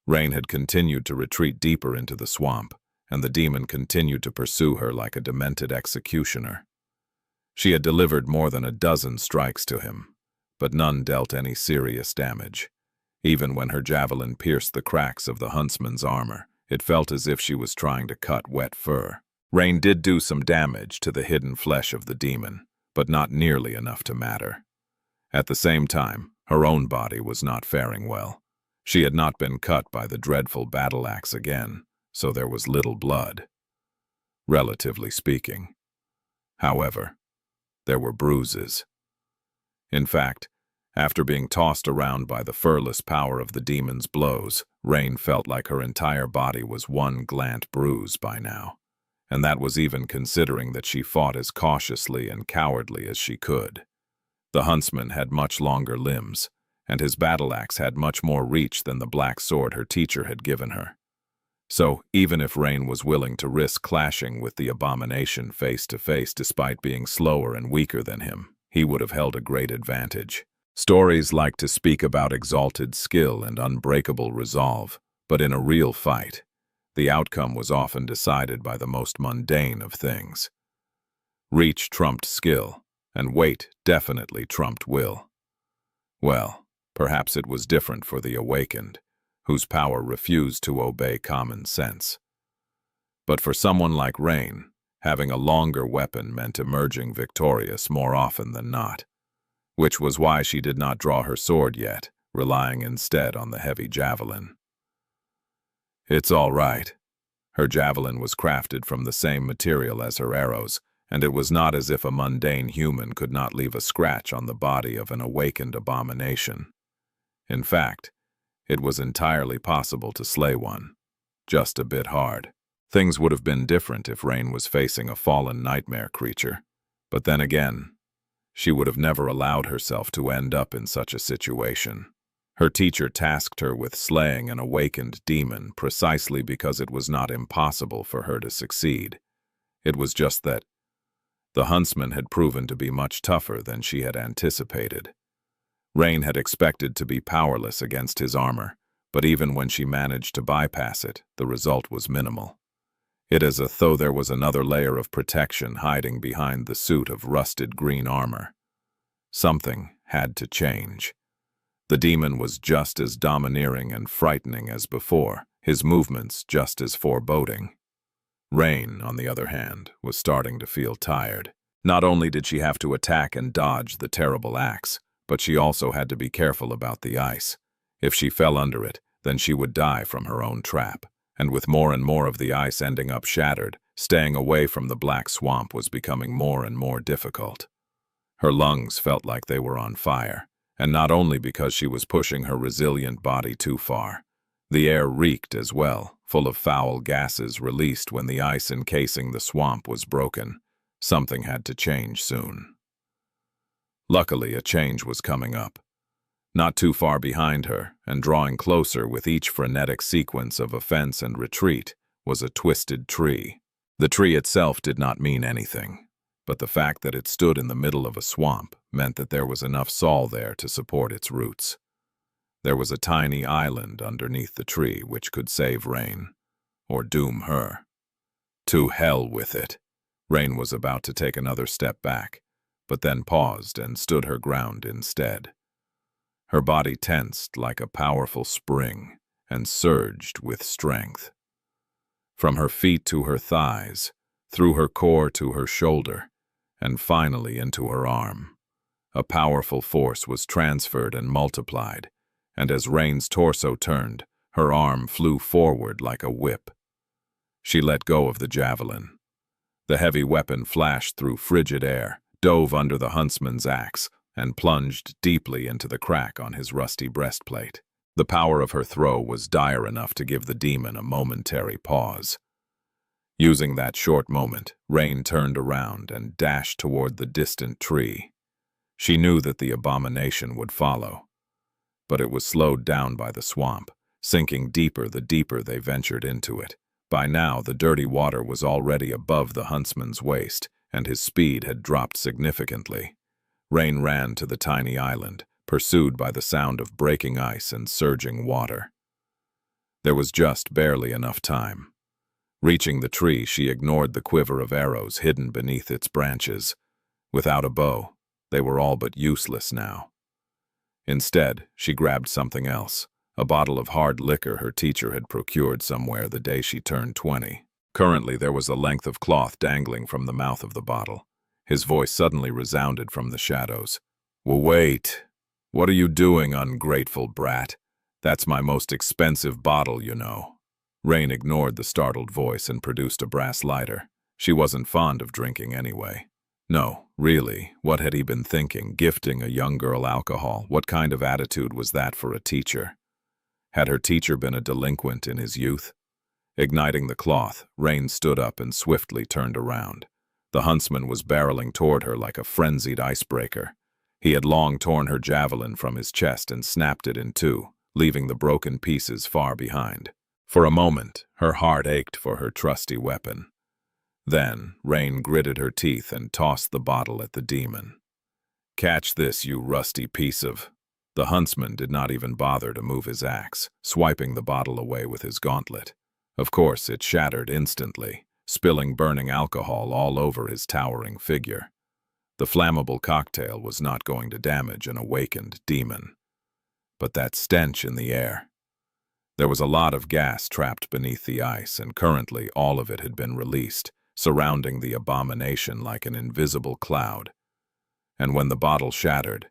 Rain had continued to retreat deeper into the swamp, and the demon continued to pursue her like a demented executioner. She had delivered more than a dozen strikes to him, but none dealt any serious damage. Even when her javelin pierced the cracks of the huntsman's armor, it felt as if she was trying to cut wet fur. Rain did do some damage to the hidden flesh of the demon, but not nearly enough to matter. At the same time, her own body was not faring well. She had not been cut by the dreadful battle axe again, so there was little blood, relatively speaking. However, there were bruises. In fact, after being tossed around by the furless power of the demon's blows, Rain felt like her entire body was one glant bruise by now, and that was even considering that she fought as cautiously and cowardly as she could. The huntsman had much longer limbs, and his battle axe had much more reach than the black sword her teacher had given her. So, even if Rain was willing to risk clashing with the abomination face to face despite being slower and weaker than him, he would have held a great advantage. Stories like to speak about exalted skill and unbreakable resolve, but in a real fight, the outcome was often decided by the most mundane of things. Reach trumped skill, and weight definitely trumped will. Well, perhaps it was different for the awakened, whose power refused to obey common sense. But for someone like Rain, having a longer weapon meant emerging victorious more often than not, which was why she did not draw her sword yet, relying instead on the heavy javelin. It's all right. Her javelin was crafted from the same material as her arrows, and it was not as if a mundane human could not leave a scratch on the body of an awakened abomination. In fact, it was entirely possible to slay one, just a bit hard. Things would have been different if Rain was facing a fallen nightmare creature, but then again, she would have never allowed herself to end up in such a situation. Her teacher tasked her with slaying an awakened demon precisely because it was not impossible for her to succeed. It was just that the huntsman had proven to be much tougher than she had anticipated. Rain had expected to be powerless against his armor, but even when she managed to bypass it, the result was minimal. It is as though there was another layer of protection hiding behind the suit of rusted green armor. Something had to change. The demon was just as domineering and frightening as before, his movements just as foreboding. Rain, on the other hand, was starting to feel tired. Not only did she have to attack and dodge the terrible axe, but she also had to be careful about the ice. If she fell under it, then she would die from her own trap. And with more and more of the ice ending up shattered, staying away from the black swamp was becoming more and more difficult. Her lungs felt like they were on fire, and not only because she was pushing her resilient body too far. The air reeked as well, full of foul gases released when the ice encasing the swamp was broken. Something had to change soon. Luckily, a change was coming up. Not too far behind her, and drawing closer with each frenetic sequence of offense and retreat, was a twisted tree. The tree itself did not mean anything, but the fact that it stood in the middle of a swamp meant that there was enough soil there to support its roots. There was a tiny island underneath the tree which could save Rain, or doom her. To hell with it. Rain was about to take another step back, but then paused and stood her ground instead. Her body tensed like a powerful spring and surged with strength. From her feet to her thighs, through her core to her shoulder, and finally into her arm. A powerful force was transferred and multiplied, and as Rain's torso turned, her arm flew forward like a whip. She let go of the javelin. The heavy weapon flashed through frigid air, dove under the huntsman's axe, and plunged deeply into the crack on his rusty breastplate. The power of her throw was dire enough to give the demon a momentary pause. Using that short moment, Rain turned around and dashed toward the distant tree. She knew that the abomination would follow, but it was slowed down by the swamp, sinking deeper the deeper they ventured into it. By now, the dirty water was already above the huntsman's waist, and his speed had dropped significantly. Rain ran to the tiny island, pursued by the sound of breaking ice and surging water. There was just barely enough time. Reaching the tree, she ignored the quiver of arrows hidden beneath its branches. Without a bow, they were all but useless now. Instead, she grabbed something else, a bottle of hard liquor her teacher had procured somewhere the day she turned 20. Currently, there was a length of cloth dangling from the mouth of the bottle. His voice suddenly resounded from the shadows. "Well, wait. What are you doing, ungrateful brat? That's my most expensive bottle, you know." Rain ignored the startled voice and produced a brass lighter. She wasn't fond of drinking anyway. No, really, what had he been thinking, gifting a young girl alcohol? What kind of attitude was that for a teacher? Had her teacher been a delinquent in his youth? Igniting the cloth, Rain stood up and swiftly turned around. The huntsman was barreling toward her like a frenzied icebreaker. He had long torn her javelin from his chest and snapped it in two, leaving the broken pieces far behind. For a moment, her heart ached for her trusty weapon. Then, Rain gritted her teeth and tossed the bottle at the demon. "Catch this, you rusty piece of—" The huntsman did not even bother to move his axe, swiping the bottle away with his gauntlet. Of course, it shattered instantly, spilling burning alcohol all over his towering figure. The flammable cocktail was not going to damage an awakened demon. But that stench in the air. There was a lot of gas trapped beneath the ice, and currently all of it had been released, surrounding the abomination like an invisible cloud. And when the bottle shattered,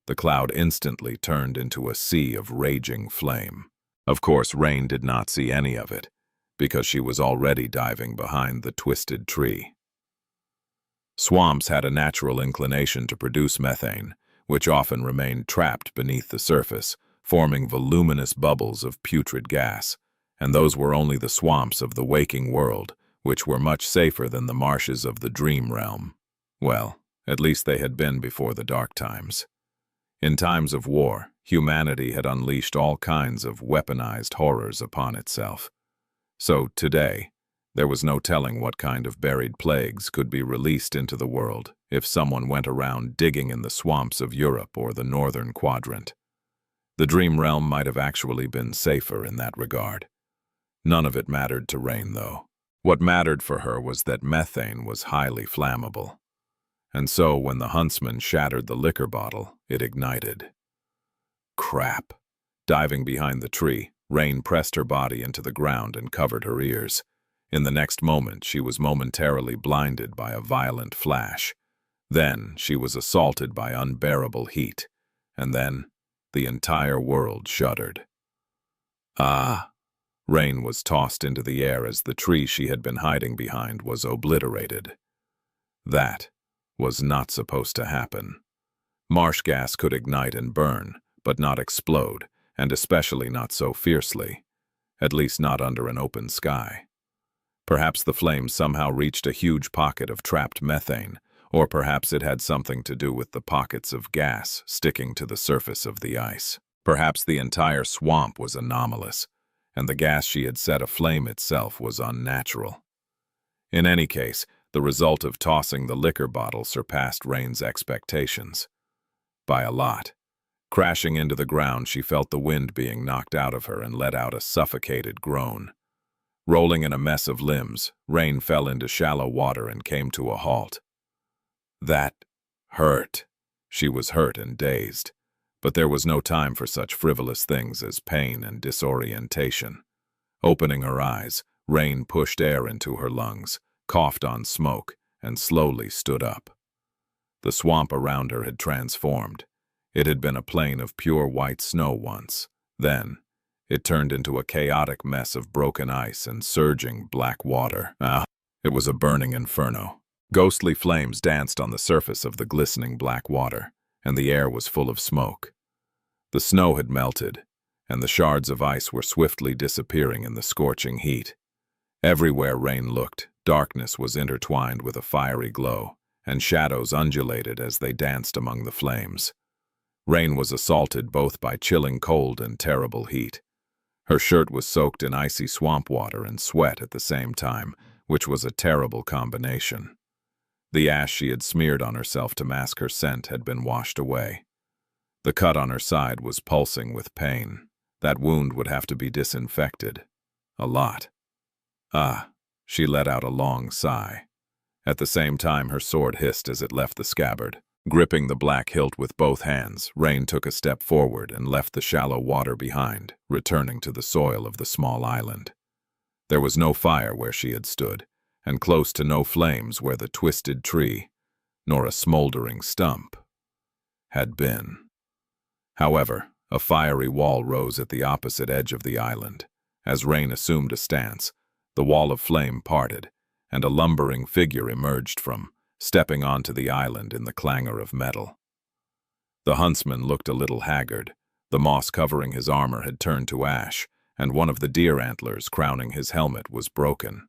the cloud instantly turned into a sea of raging flame. Of course, Rain did not see any of it, because she was already diving behind the twisted tree. Swamps had a natural inclination to produce methane, which often remained trapped beneath the surface, forming voluminous bubbles of putrid gas, and those were only the swamps of the waking world, which were much safer than the marshes of the dream realm. Well, at least they had been before the dark times. In times of war, humanity had unleashed all kinds of weaponized horrors upon itself. So, today, there was no telling what kind of buried plagues could be released into the world if someone went around digging in the swamps of Europe or the northern quadrant. The dream realm might have actually been safer in that regard. None of it mattered to Rain, though. What mattered for her was that methane was highly flammable. And so, when the huntsman shattered the liquor bottle, it ignited. Crap. Diving behind the tree, Rain pressed her body into the ground and covered her ears. In the next moment, she was momentarily blinded by a violent flash. Then, she was assaulted by unbearable heat. And then, the entire world shuddered. Ah! Rain was tossed into the air as the tree she had been hiding behind was obliterated. That was not supposed to happen. Marsh gas could ignite and burn, but not explode, and especially not so fiercely. At least not under an open sky. Perhaps the flames somehow reached a huge pocket of trapped methane, or perhaps it had something to do with the pockets of gas sticking to the surface of the ice. Perhaps the entire swamp was anomalous, and the gas she had set aflame itself was unnatural. In any case, the result of tossing the liquor bottle surpassed Rain's expectations. By a lot. Crashing into the ground, she felt the wind being knocked out of her and let out a suffocated groan. Rolling in a mess of limbs, Rain fell into shallow water and came to a halt. That hurt. She was hurt and dazed. But there was no time for such frivolous things as pain and disorientation. Opening her eyes, Rain pushed air into her lungs, coughed on smoke, and slowly stood up. The swamp around her had transformed. It had been a plain of pure white snow once. Then, it turned into a chaotic mess of broken ice and surging black water. It was a burning inferno. Ghostly flames danced on the surface of the glistening black water, and the air was full of smoke. The snow had melted, and the shards of ice were swiftly disappearing in the scorching heat. Everywhere Rain looked, darkness was intertwined with a fiery glow, and shadows undulated as they danced among the flames. Rain was assaulted both by chilling cold and terrible heat. Her shirt was soaked in icy swamp water and sweat at the same time, which was a terrible combination. The ash she had smeared on herself to mask her scent had been washed away. The cut on her side was pulsing with pain. That wound would have to be disinfected. A lot. She let out a long sigh. At the same time, her sword hissed as it left the scabbard. Gripping the black hilt with both hands, Rain took a step forward and left the shallow water behind, returning to the soil of the small island. There was no fire where she had stood, and close to no flames where the twisted tree, nor a smoldering stump, had been. However, a fiery wall rose at the opposite edge of the island. As Rain assumed a stance, the wall of flame parted, and a lumbering figure emerged from, stepping onto the island in the clangor of metal. The huntsman looked a little haggard. The moss covering his armor had turned to ash, and one of the deer antlers crowning his helmet was broken.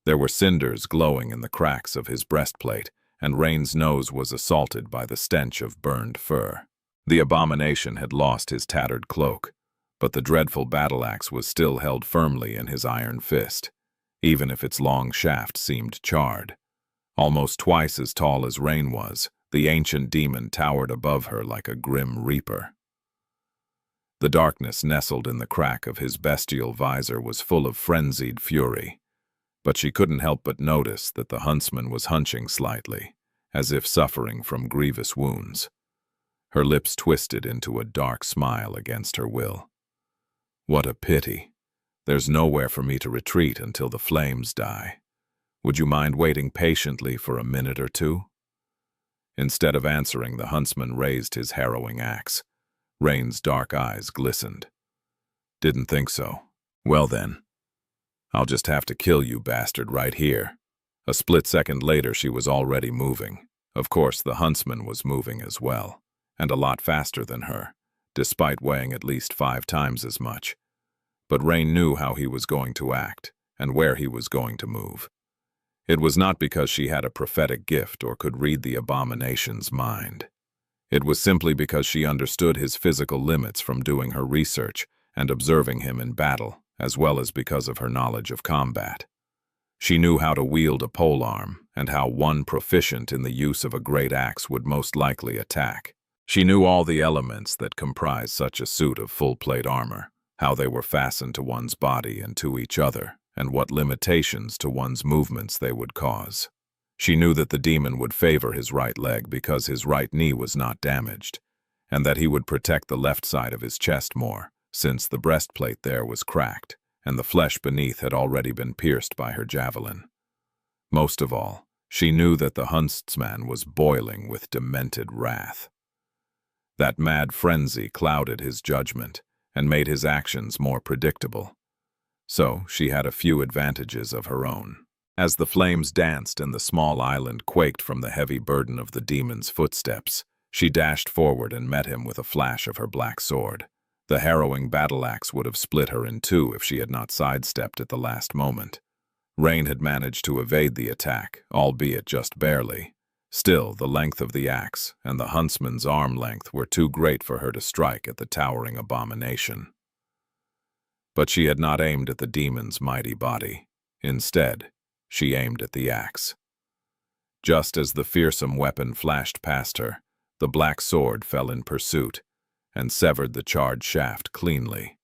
There were cinders glowing in the cracks of his breastplate, and Rain's nose was assaulted by the stench of burned fur. The abomination had lost his tattered cloak, but the dreadful battle-axe was still held firmly in his iron fist, even if its long shaft seemed charred. Almost twice as tall as Rain was, the ancient demon towered above her like a grim reaper. The darkness nestled in the crack of his bestial visor was full of frenzied fury, but she couldn't help but notice that the huntsman was hunching slightly, as if suffering from grievous wounds. Her lips twisted into a dark smile against her will. What a pity. There's nowhere for me to retreat until the flames die. Would you mind waiting patiently for a minute or two? Instead of answering, the huntsman raised his harrowing axe. Rain's dark eyes glistened. Didn't think so. Well then, I'll just have to kill you, bastard, right here. A split second later, she was already moving. Of course, the huntsman was moving as well, and a lot faster than her, despite weighing at least 5 times as much. But Rain knew how he was going to act, and where he was going to move. It was not because she had a prophetic gift or could read the abomination's mind. It was simply because she understood his physical limits from doing her research and observing him in battle, as well as because of her knowledge of combat. She knew how to wield a polearm and how one proficient in the use of a great axe would most likely attack. She knew all the elements that comprise such a suit of full-plate armor, how they were fastened to one's body and to each other, and what limitations to one's movements they would cause. She knew that the demon would favor his right leg because his right knee was not damaged, and that he would protect the left side of his chest more, since the breastplate there was cracked, and the flesh beneath had already been pierced by her javelin. Most of all, she knew that the huntsman was boiling with demented wrath. That mad frenzy clouded his judgment and made his actions more predictable. So she had a few advantages of her own. As the flames danced and the small island quaked from the heavy burden of the demon's footsteps, she dashed forward and met him with a flash of her black sword. The harrowing battle-axe would have split her in two if she had not sidestepped at the last moment. Rain had managed to evade the attack, albeit just barely. Still, the length of the axe and the huntsman's arm length were too great for her to strike at the towering abomination. But she had not aimed at the demon's mighty body. Instead, she aimed at the axe. Just as the fearsome weapon flashed past her, the black sword fell in pursuit and severed the charred shaft cleanly.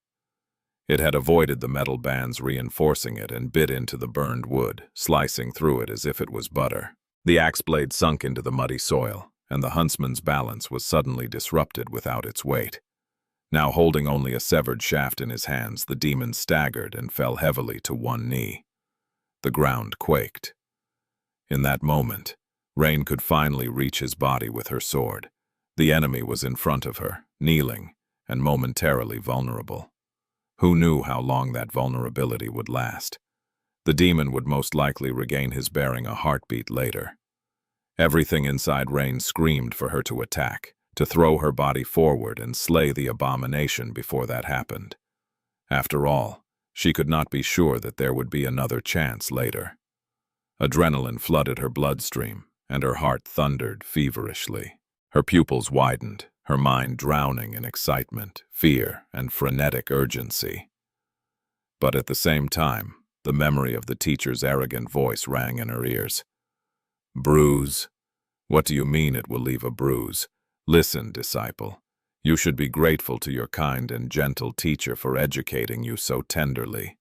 It had avoided the metal bands reinforcing it and bit into the burned wood, slicing through it as if it was butter. The axe blade sunk into the muddy soil, and the huntsman's balance was suddenly disrupted without its weight. Now holding only a severed shaft in his hands, the demon staggered and fell heavily to one knee. The ground quaked. In that moment, Rain could finally reach his body with her sword. The enemy was in front of her, kneeling, and momentarily vulnerable. Who knew how long that vulnerability would last? The demon would most likely regain his bearing a heartbeat later. Everything inside Rain screamed for her to attack, to throw her body forward and slay the abomination before that happened. After all, she could not be sure that there would be another chance later. Adrenaline flooded her bloodstream, and her heart thundered feverishly. Her pupils widened, her mind drowning in excitement, fear, and frenetic urgency. But at the same time, the memory of the teacher's arrogant voice rang in her ears. Bruise? What do you mean it will leave a bruise? Listen, disciple. You should be grateful to your kind and gentle teacher for educating you so tenderly.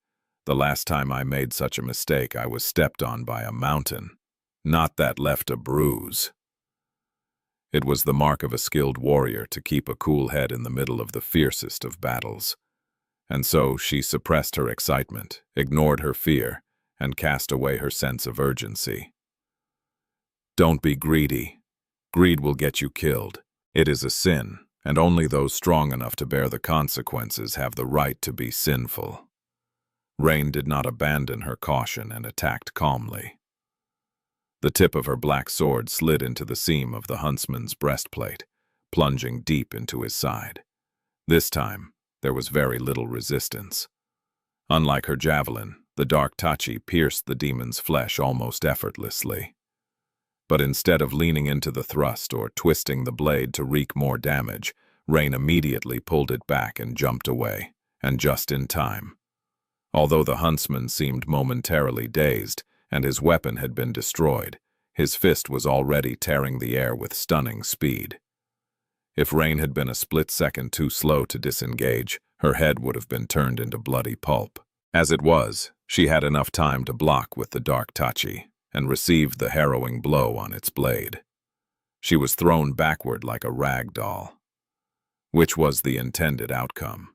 The last time I made such a mistake, I was stepped on by a mountain. Not that left a bruise. It was the mark of a skilled warrior to keep a cool head in the middle of the fiercest of battles. And so she suppressed her excitement, ignored her fear, and cast away her sense of urgency. Don't be greedy. Greed will get you killed. It is a sin, and only those strong enough to bear the consequences have the right to be sinful. Rain did not abandon her caution and attacked calmly. The tip of her black sword slid into the seam of the huntsman's breastplate, plunging deep into his side. This time, there was very little resistance. Unlike her javelin, the dark tachi pierced the demon's flesh almost effortlessly. But instead of leaning into the thrust or twisting the blade to wreak more damage, Rain immediately pulled it back and jumped away, and just in time. Although the huntsman seemed momentarily dazed, and his weapon had been destroyed, his fist was already tearing the air with stunning speed. If Rain had been a split second too slow to disengage, her head would have been turned into bloody pulp. As it was, she had enough time to block with the dark tachi, and received the harrowing blow on its blade. She was thrown backward like a rag doll. Which was the intended outcome.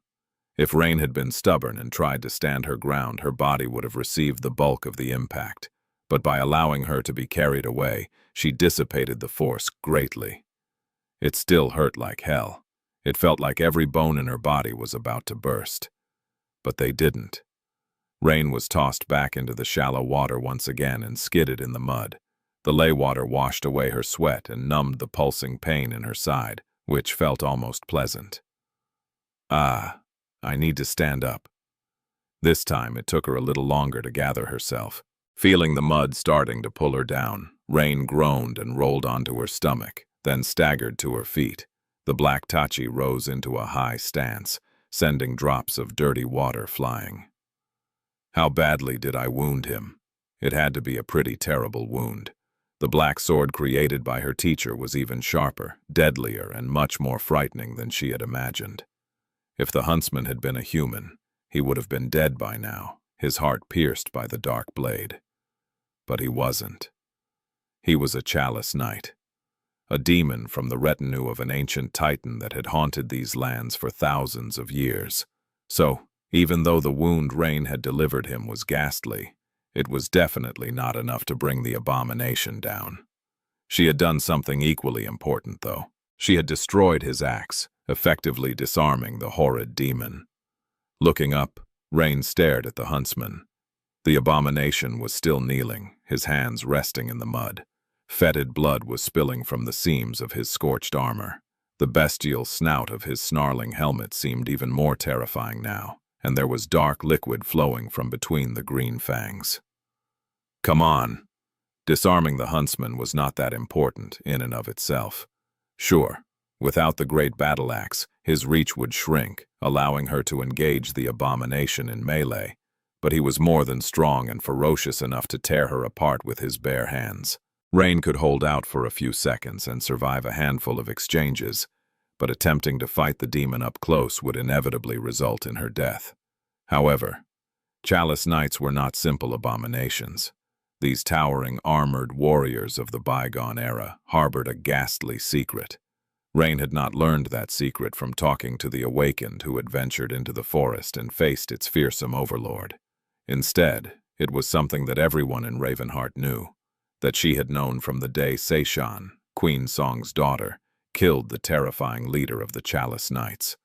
If Rain had been stubborn and tried to stand her ground, her body would have received the bulk of the impact, but by allowing her to be carried away, she dissipated the force greatly. It still hurt like hell. It felt like every bone in her body was about to burst. But they didn't. Rain was tossed back into the shallow water once again and skidded in the mud. The ley water washed away her sweat and numbed the pulsing pain in her side, which felt almost pleasant. Ah, I need to stand up. This time it took her a little longer to gather herself. Feeling the mud starting to pull her down, Rain groaned and rolled onto her stomach, then staggered to her feet. The black tachi rose into a high stance, sending drops of dirty water flying. How badly did I wound him? It had to be a pretty terrible wound. The black sword created by her teacher was even sharper, deadlier, and much more frightening than she had imagined. If the huntsman had been a human, he would have been dead by now, his heart pierced by the dark blade. But he wasn't. He was a chalice knight, a demon from the retinue of an ancient titan that had haunted these lands for thousands of years. So, even though the wound Rain had delivered him was ghastly, it was definitely not enough to bring the abomination down. She had done something equally important, though. She had destroyed his axe, effectively disarming the horrid demon. Looking up, Rain stared at the huntsman. The abomination was still kneeling, his hands resting in the mud. Fetid blood was spilling from the seams of his scorched armor. The bestial snout of his snarling helmet seemed even more terrifying now, and there was dark liquid flowing from between the green fangs. Come on. Disarming the huntsman was not that important in and of itself. Sure, without the great battle axe, his reach would shrink, allowing her to engage the abomination in melee, but he was more than strong and ferocious enough to tear her apart with his bare hands. Rain could hold out for a few seconds and survive a handful of exchanges, but attempting to fight the demon up close would inevitably result in her death. However, chalice knights were not simple abominations. These towering, armored warriors of the bygone era harbored a ghastly secret. Rain had not learned that secret from talking to the awakened who had ventured into the forest and faced its fearsome overlord. Instead, it was something that everyone in Ravenheart knew, that she had known from the day Seishan, Queen Song's daughter, killed the terrifying leader of the Chalice Knights.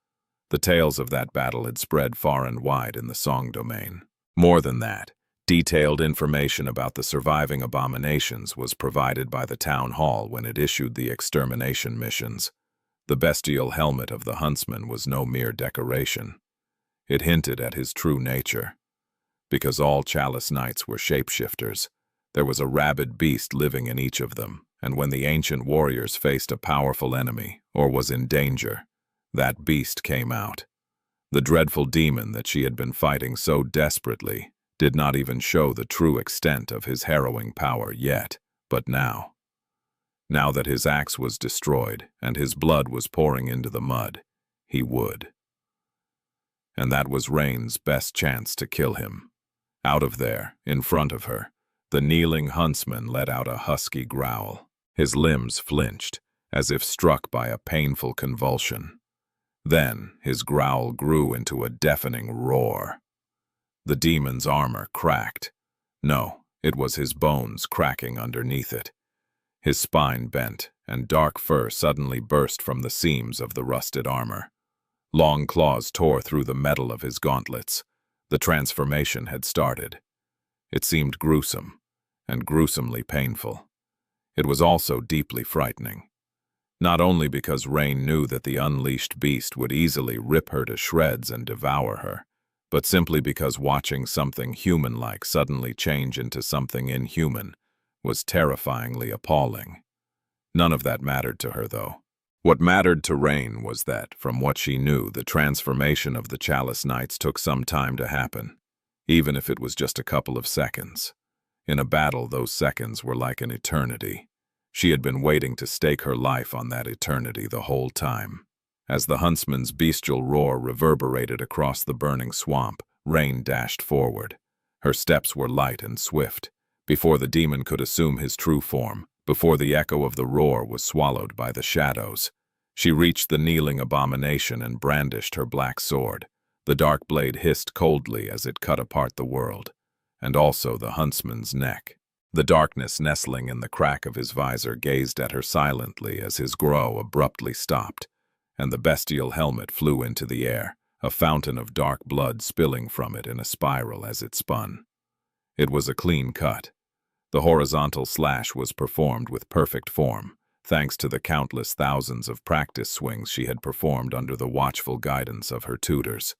The tales of that battle had spread far and wide in the Song domain. More than that, detailed information about the surviving abominations was provided by the town hall when it issued the extermination missions. The bestial helmet of the huntsman was no mere decoration. It hinted at his true nature. Because all Chalice Knights were shapeshifters, there was a rabid beast living in each of them, and when the ancient warriors faced a powerful enemy or was in danger, that beast came out. The dreadful demon that she had been fighting so desperately did not even show the true extent of his harrowing power yet, but now that his axe was destroyed and his blood was pouring into the mud, he would. And that was Rain's best chance to kill him. Out of there, in front of her, the kneeling huntsman let out a husky growl. His limbs flinched, as if struck by a painful convulsion. Then his growl grew into a deafening roar. The demon's armor cracked. No, it was his bones cracking underneath it. His spine bent, and dark fur suddenly burst from the seams of the rusted armor. Long claws tore through the metal of his gauntlets. The transformation had started. It seemed gruesome, and gruesomely painful. It was also deeply frightening. Not only because Rain knew that the unleashed beast would easily rip her to shreds and devour her, but simply because watching something human-like suddenly change into something inhuman was terrifyingly appalling. None of that mattered to her, though. What mattered to Rain was that, from what she knew, the transformation of the Chalice Knights took some time to happen, even if it was just a couple of seconds. In a battle, those seconds were like an eternity. She had been waiting to stake her life on that eternity the whole time. As the huntsman's bestial roar reverberated across the burning swamp, Rain dashed forward. Her steps were light and swift. Before the demon could assume his true form, before the echo of the roar was swallowed by the shadows, she reached the kneeling abomination and brandished her black sword. The dark blade hissed coldly as it cut apart the world, and also the huntsman's neck. The darkness nestling in the crack of his visor gazed at her silently as his grow abruptly stopped, and the bestial helmet flew into the air, a fountain of dark blood spilling from it in a spiral as it spun. It was a clean cut. The horizontal slash was performed with perfect form, thanks to the countless thousands of practice swings she had performed under the watchful guidance of her tutors.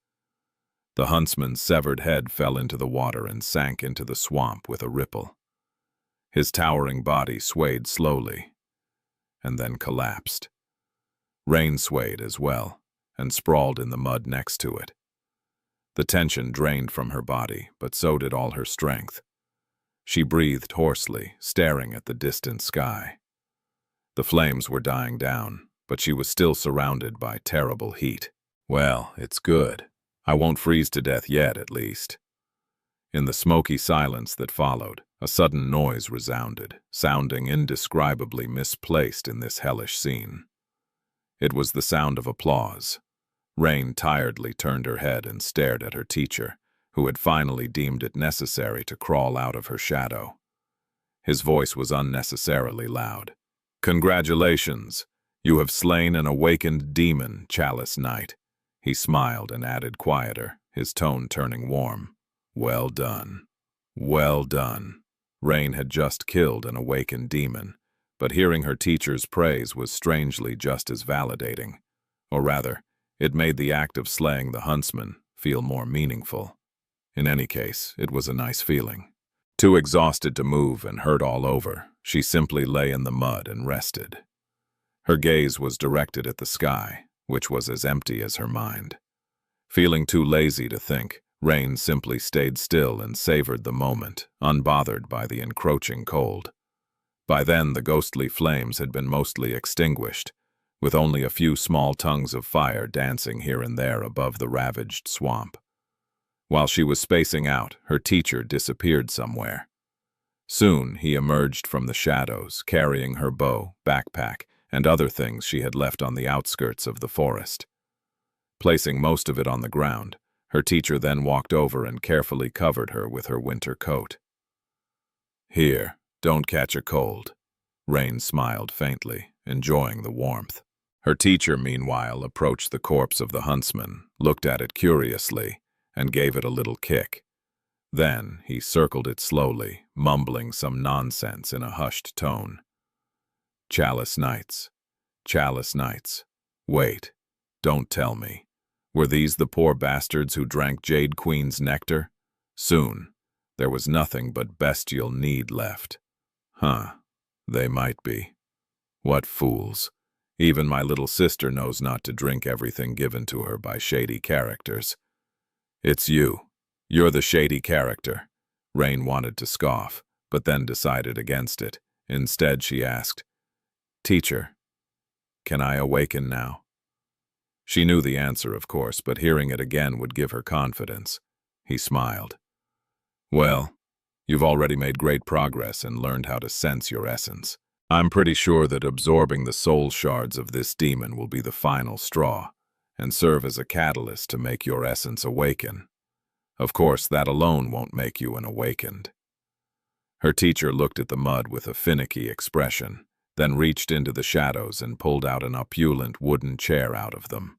The huntsman's severed head fell into the water and sank into the swamp with a ripple. His towering body swayed slowly, and then collapsed. Rain swayed as well, and sprawled in the mud next to it. The tension drained from her body, but so did all her strength. She breathed hoarsely, staring at the distant sky. The flames were dying down, but she was still surrounded by terrible heat. Well, it's good. I won't freeze to death yet, at least. In the smoky silence that followed, a sudden noise resounded, sounding indescribably misplaced in this hellish scene. It was the sound of applause. Rain tiredly turned her head and stared at her teacher, who had finally deemed it necessary to crawl out of her shadow. His voice was unnecessarily loud. "Congratulations! You have slain an awakened demon, Chalice Knight." He smiled and added quieter, his tone turning warm. "Well done. Well done." Rain had just killed an awakened demon, but hearing her teacher's praise was strangely just as validating. Or rather, it made the act of slaying the huntsman feel more meaningful. In any case, it was a nice feeling. Too exhausted to move and hurt all over, she simply lay in the mud and rested. Her gaze was directed at the sky, which was as empty as her mind. Feeling too lazy to think, Rain simply stayed still and savored the moment, unbothered by the encroaching cold. By then, the ghostly flames had been mostly extinguished, with only a few small tongues of fire dancing here and there above the ravaged swamp. While she was spacing out, her teacher disappeared somewhere. Soon, he emerged from the shadows, carrying her bow, backpack, and other things she had left on the outskirts of the forest. Placing most of it on the ground, her teacher then walked over and carefully covered her with her winter coat. "Here, don't catch a cold." Rain smiled faintly, enjoying the warmth. Her teacher, meanwhile, approached the corpse of the huntsman, looked at it curiously, and gave it a little kick. Then he circled it slowly, mumbling some nonsense in a hushed tone. "Chalice Knights. Chalice Knights. Wait, don't tell me. Were these the poor bastards who drank Jade Queen's nectar? Soon, there was nothing but bestial need left. Huh, they might be. What fools. Even my little sister knows not to drink everything given to her by shady characters." "It's you. You're the shady character." Rain wanted to scoff, but then decided against it. Instead, she asked, "Teacher, can I awaken now?" She knew the answer, of course, but hearing it again would give her confidence. He smiled. "Well, you've already made great progress and learned how to sense your essence. I'm pretty sure that absorbing the soul shards of this demon will be the final straw and serve as a catalyst to make your essence awaken. Of course, that alone won't make you an awakened. Her teacher looked at the mud with a finicky expression, then reached into the shadows and pulled out an opulent wooden chair out of them.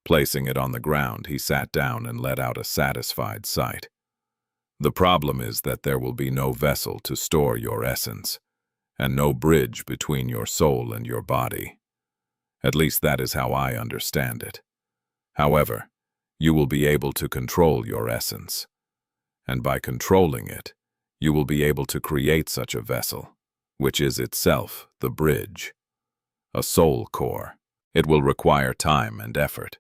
Placing it on the ground, he sat down and let out a satisfied sigh. The problem is that there will be no vessel to store your essence, and no bridge between your soul and your body. At least that is how I understand it. However, you will be able to control your essence, and by controlling it, you will be able to create such a vessel, which is itself the bridge. A soul core. It will require time and effort.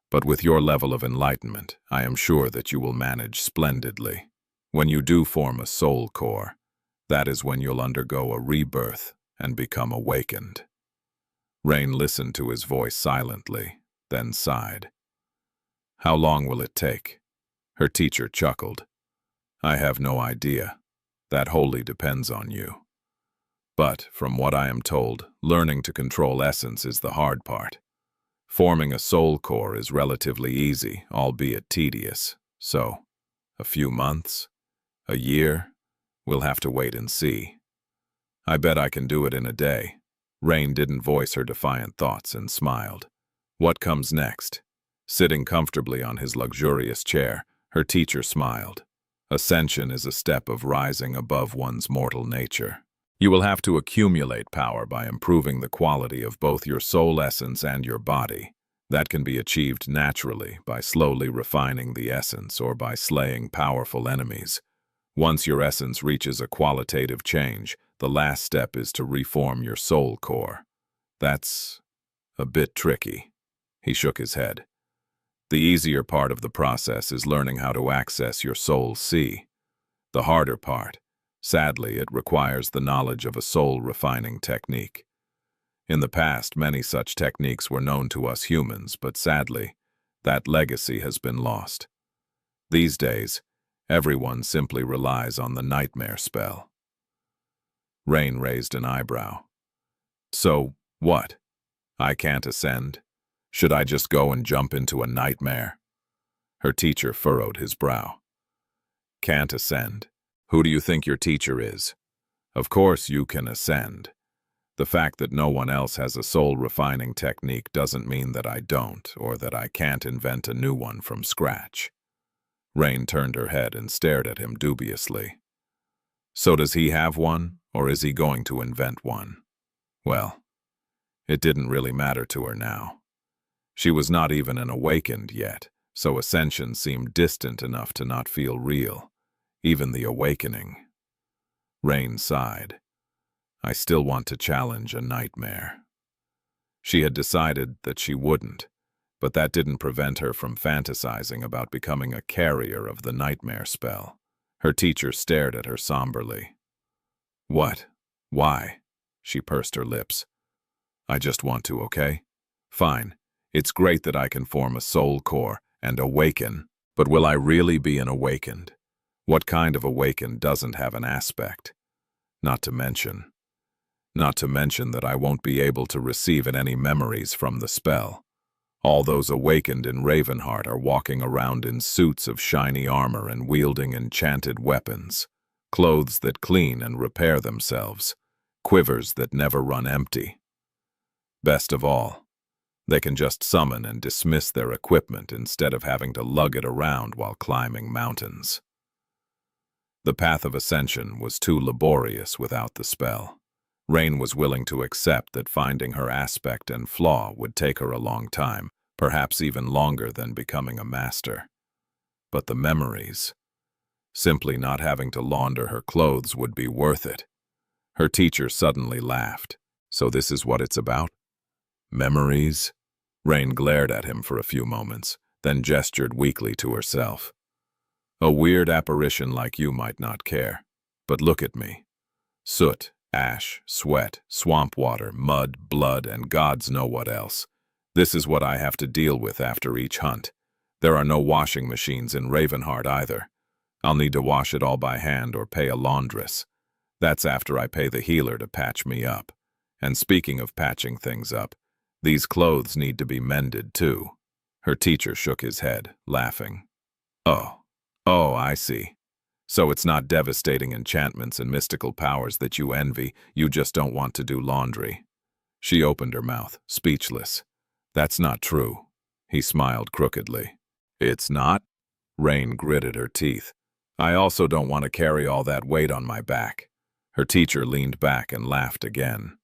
But with your level of enlightenment, I am sure that you will manage splendidly. When you do form a soul core, that is when you'll undergo a rebirth and become awakened. Rain listened to his voice silently, then sighed. How long will it take? Her teacher chuckled. I have no idea. That wholly depends on you. But, from what I am told, learning to control essence is the hard part. Forming a soul core is relatively easy, albeit tedious. So, a few months? A year? We'll have to wait and see. I bet I can do it in a day. Rain didn't voice her defiant thoughts and smiled. What comes next? Sitting comfortably on his luxurious chair, her teacher smiled. Ascension is a step of rising above one's mortal nature. You will have to accumulate power by improving the quality of both your soul essence and your body. That can be achieved naturally by slowly refining the essence or by slaying powerful enemies. Once your essence reaches a qualitative change, the last step is to reform your soul core. That's a bit tricky. He shook his head. The easier part of the process is learning how to access your soul C. The harder part, sadly, it requires the knowledge of a soul-refining technique. In the past, many such techniques were known to us humans, but sadly, that legacy has been lost. These days, everyone simply relies on the nightmare spell. Rain raised an eyebrow. So, what? I can't ascend? Should I just go and jump into a nightmare? Her teacher furrowed his brow. Can't ascend? Who do you think your teacher is? Of course you can ascend. The fact that no one else has a soul-refining technique doesn't mean that I don't, or that I can't invent a new one from scratch. Rain turned her head and stared at him dubiously. So does he have one, or is he going to invent one? Well, it didn't really matter to her now. She was not even an awakened yet, so ascension seemed distant enough to not feel real, even the awakening. Rain sighed. I still want to challenge a nightmare. She had decided that she wouldn't, but that didn't prevent her from fantasizing about becoming a carrier of the nightmare spell. Her teacher stared at her somberly. What? Why? She pursed her lips. I just want to, okay? Fine. It's great that I can form a soul core and awaken, but will I really be an awakened? What kind of awakened doesn't have an aspect? Not to mention that I won't be able to receive any memories from the spell. All those awakened in Ravenheart are walking around in suits of shiny armor and wielding enchanted weapons, clothes that clean and repair themselves, quivers that never run empty. Best of all, they can just summon and dismiss their equipment instead of having to lug it around while climbing mountains. The path of ascension was too laborious without the spell. Rain was willing to accept that finding her aspect and flaw would take her a long time, perhaps even longer than becoming a master. But the memories, simply not having to launder her clothes would be worth it. Her teacher suddenly laughed. So this is what it's about? Memories? Rain glared at him for a few moments, then gestured weakly to herself. A weird apparition like you might not care, but look at me. Soot, ash, sweat, swamp water, mud, blood, and gods know what else. This is what I have to deal with after each hunt. There are no washing machines in Ravenheart either. I'll need to wash it all by hand or pay a laundress. That's after I pay the healer to patch me up. And speaking of patching things up, these clothes need to be mended too. Her teacher shook his head, laughing. Oh, I see. So it's not devastating enchantments and mystical powers that you envy, you just don't want to do laundry. She opened her mouth, speechless. That's not true. He smiled crookedly. It's not? Rain gritted her teeth. I also don't want to carry all that weight on my back. Her teacher leaned back and laughed again.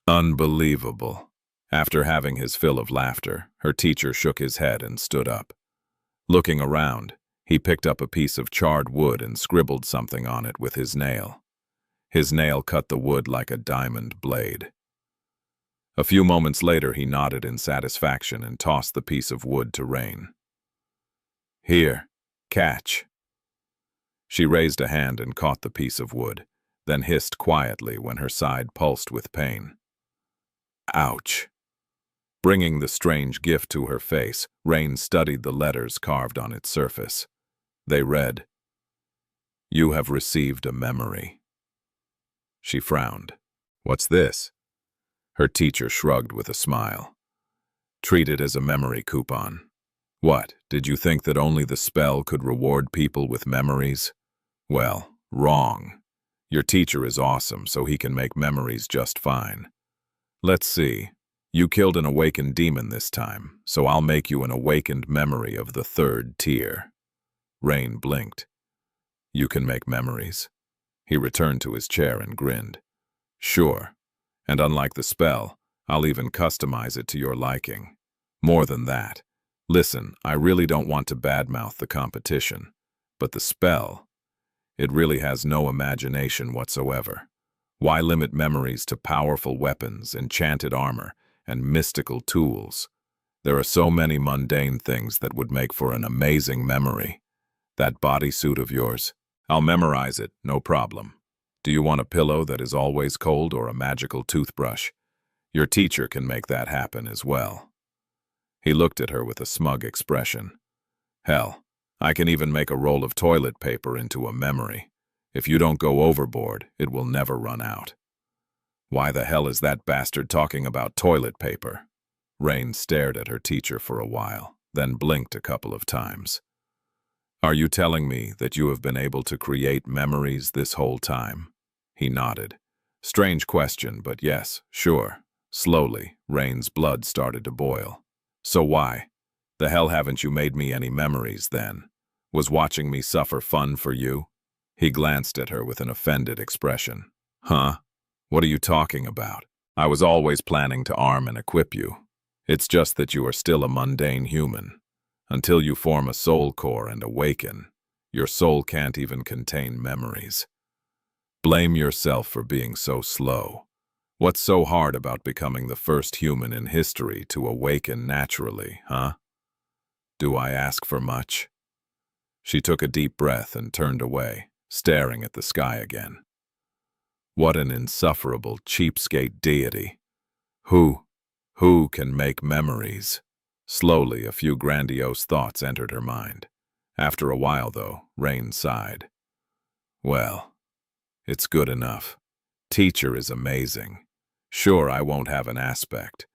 Unbelievable. After having his fill of laughter, her teacher shook his head and stood up. Looking around, he picked up a piece of charred wood and scribbled something on it with his nail. His nail cut the wood like a diamond blade. A few moments later, he nodded in satisfaction and tossed the piece of wood to Rain. Here, catch. She raised a hand and caught the piece of wood, then hissed quietly when her side pulsed with pain. Ouch. Bringing the strange gift to her face, Rain studied the letters carved on its surface. They read, "You have received a memory." She frowned. What's this? Her teacher shrugged with a smile. Treat it as a memory coupon. What, did you think that only the spell could reward people with memories? Well, wrong. Your teacher is awesome, so he can make memories just fine. Let's see. You killed an awakened demon this time, so I'll make you an awakened memory of the 3rd tier. Rain blinked. You can make memories? He returned to his chair and grinned. Sure. And unlike the spell, I'll even customize it to your liking. More than that. Listen, I really don't want to badmouth the competition, but the spell, it really has no imagination whatsoever. Why limit memories to powerful weapons, enchanted armor, and mystical tools? There are so many mundane things that would make for an amazing memory. That bodysuit of yours, I'll memorize it, no problem. Do you want a pillow that is always cold or a magical toothbrush? Your teacher can make that happen as well. He looked at her with a smug expression. Hell, I can even make a roll of toilet paper into a memory. If you don't go overboard, it will never run out. Why the hell is that bastard talking about toilet paper? Rain stared at her teacher for a while, then blinked a couple of times. Are you telling me that you have been able to create memories this whole time? He nodded. Strange question, but yes, sure. Slowly, Rain's blood started to boil. So why? The hell haven't you made me any memories then? Was watching me suffer fun for you? He glanced at her with an offended expression. Huh? What are you talking about? I was always planning to arm and equip you. It's just that you are still a mundane human. Until you form a soul core and awaken, your soul can't even contain memories. Blame yourself for being so slow. What's so hard about becoming the first human in history to awaken naturally, huh? Do I ask for much? She took a deep breath and turned away, staring at the sky again. What an insufferable cheapskate deity. Who can make memories? Slowly, a few grandiose thoughts entered her mind. After a while, though, Rain sighed. Well, it's good enough. Teacher is amazing. Sure, I won't have an aspect,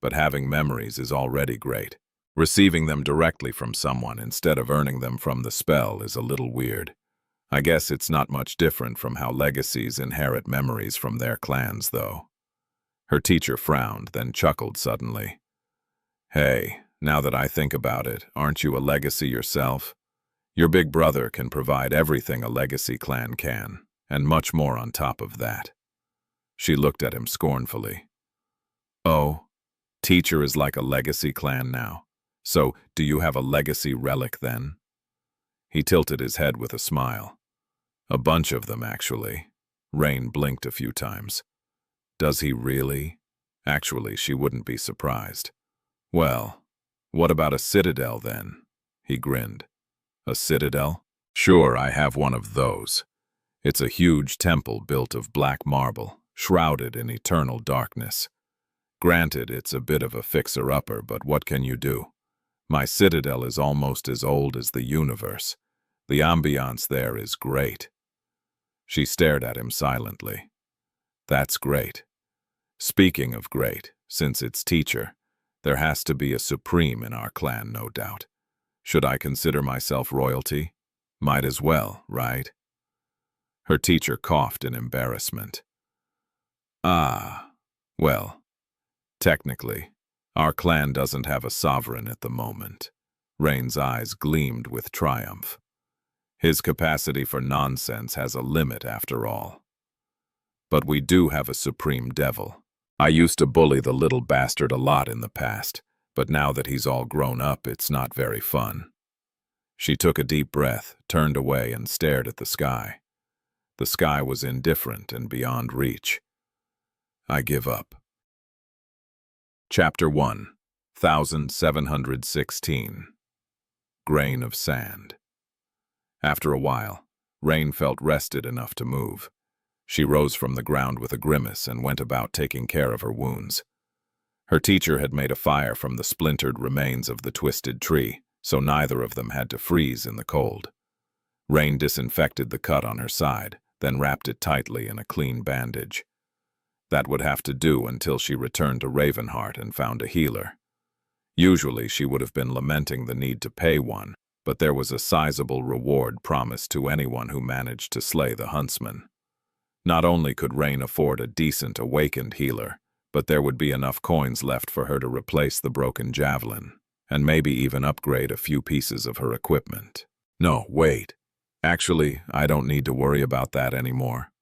but having memories is already great. Receiving them directly from someone instead of earning them from the spell is a little weird. I guess it's not much different from how legacies inherit memories from their clans, though. Her teacher frowned, then chuckled suddenly. Hey, now that I think about it, aren't you a legacy yourself? Your big brother can provide everything a legacy clan can, and much more on top of that. She looked at him scornfully. Oh, teacher is like a legacy clan now. So, do you have a legacy relic then? He tilted his head with a smile. A bunch of them, actually. Rain blinked a few times. Does he really? Actually, she wouldn't be surprised. Well, what about a citadel then? He grinned. A citadel? Sure, I have one of those. It's a huge temple built of black marble, shrouded in eternal darkness. Granted, it's a bit of a fixer-upper, but what can you do? My citadel is almost as old as the universe. The ambiance there is great. She stared at him silently. That's great. Speaking of great, since it's teacher, there has to be a supreme in our clan, no doubt. Should I consider myself royalty? Might as well, right? Her teacher coughed in embarrassment. Ah, well, technically, our clan doesn't have a sovereign at the moment. Rain's eyes gleamed with triumph. His capacity for nonsense has a limit after all. But we do have a supreme devil. I used to bully the little bastard a lot in the past, but now that he's all grown up, it's not very fun. She took a deep breath, turned away, and stared at the sky. The sky was indifferent and beyond reach. I give up. Chapter 1, 1716. Grain of Sand. After a while, Rain felt rested enough to move. She rose from the ground with a grimace and went about taking care of her wounds. Her teacher had made a fire from the splintered remains of the twisted tree, so neither of them had to freeze in the cold. Rain disinfected the cut on her side, then wrapped it tightly in a clean bandage. That would have to do until she returned to Ravenheart and found a healer. Usually she would have been lamenting the need to pay one, but there was a sizable reward promised to anyone who managed to slay the huntsman. Not only could Rain afford a decent awakened healer, but there would be enough coins left for her to replace the broken javelin, and maybe even upgrade a few pieces of her equipment. No, wait. Actually, I don't need to worry about that anymore.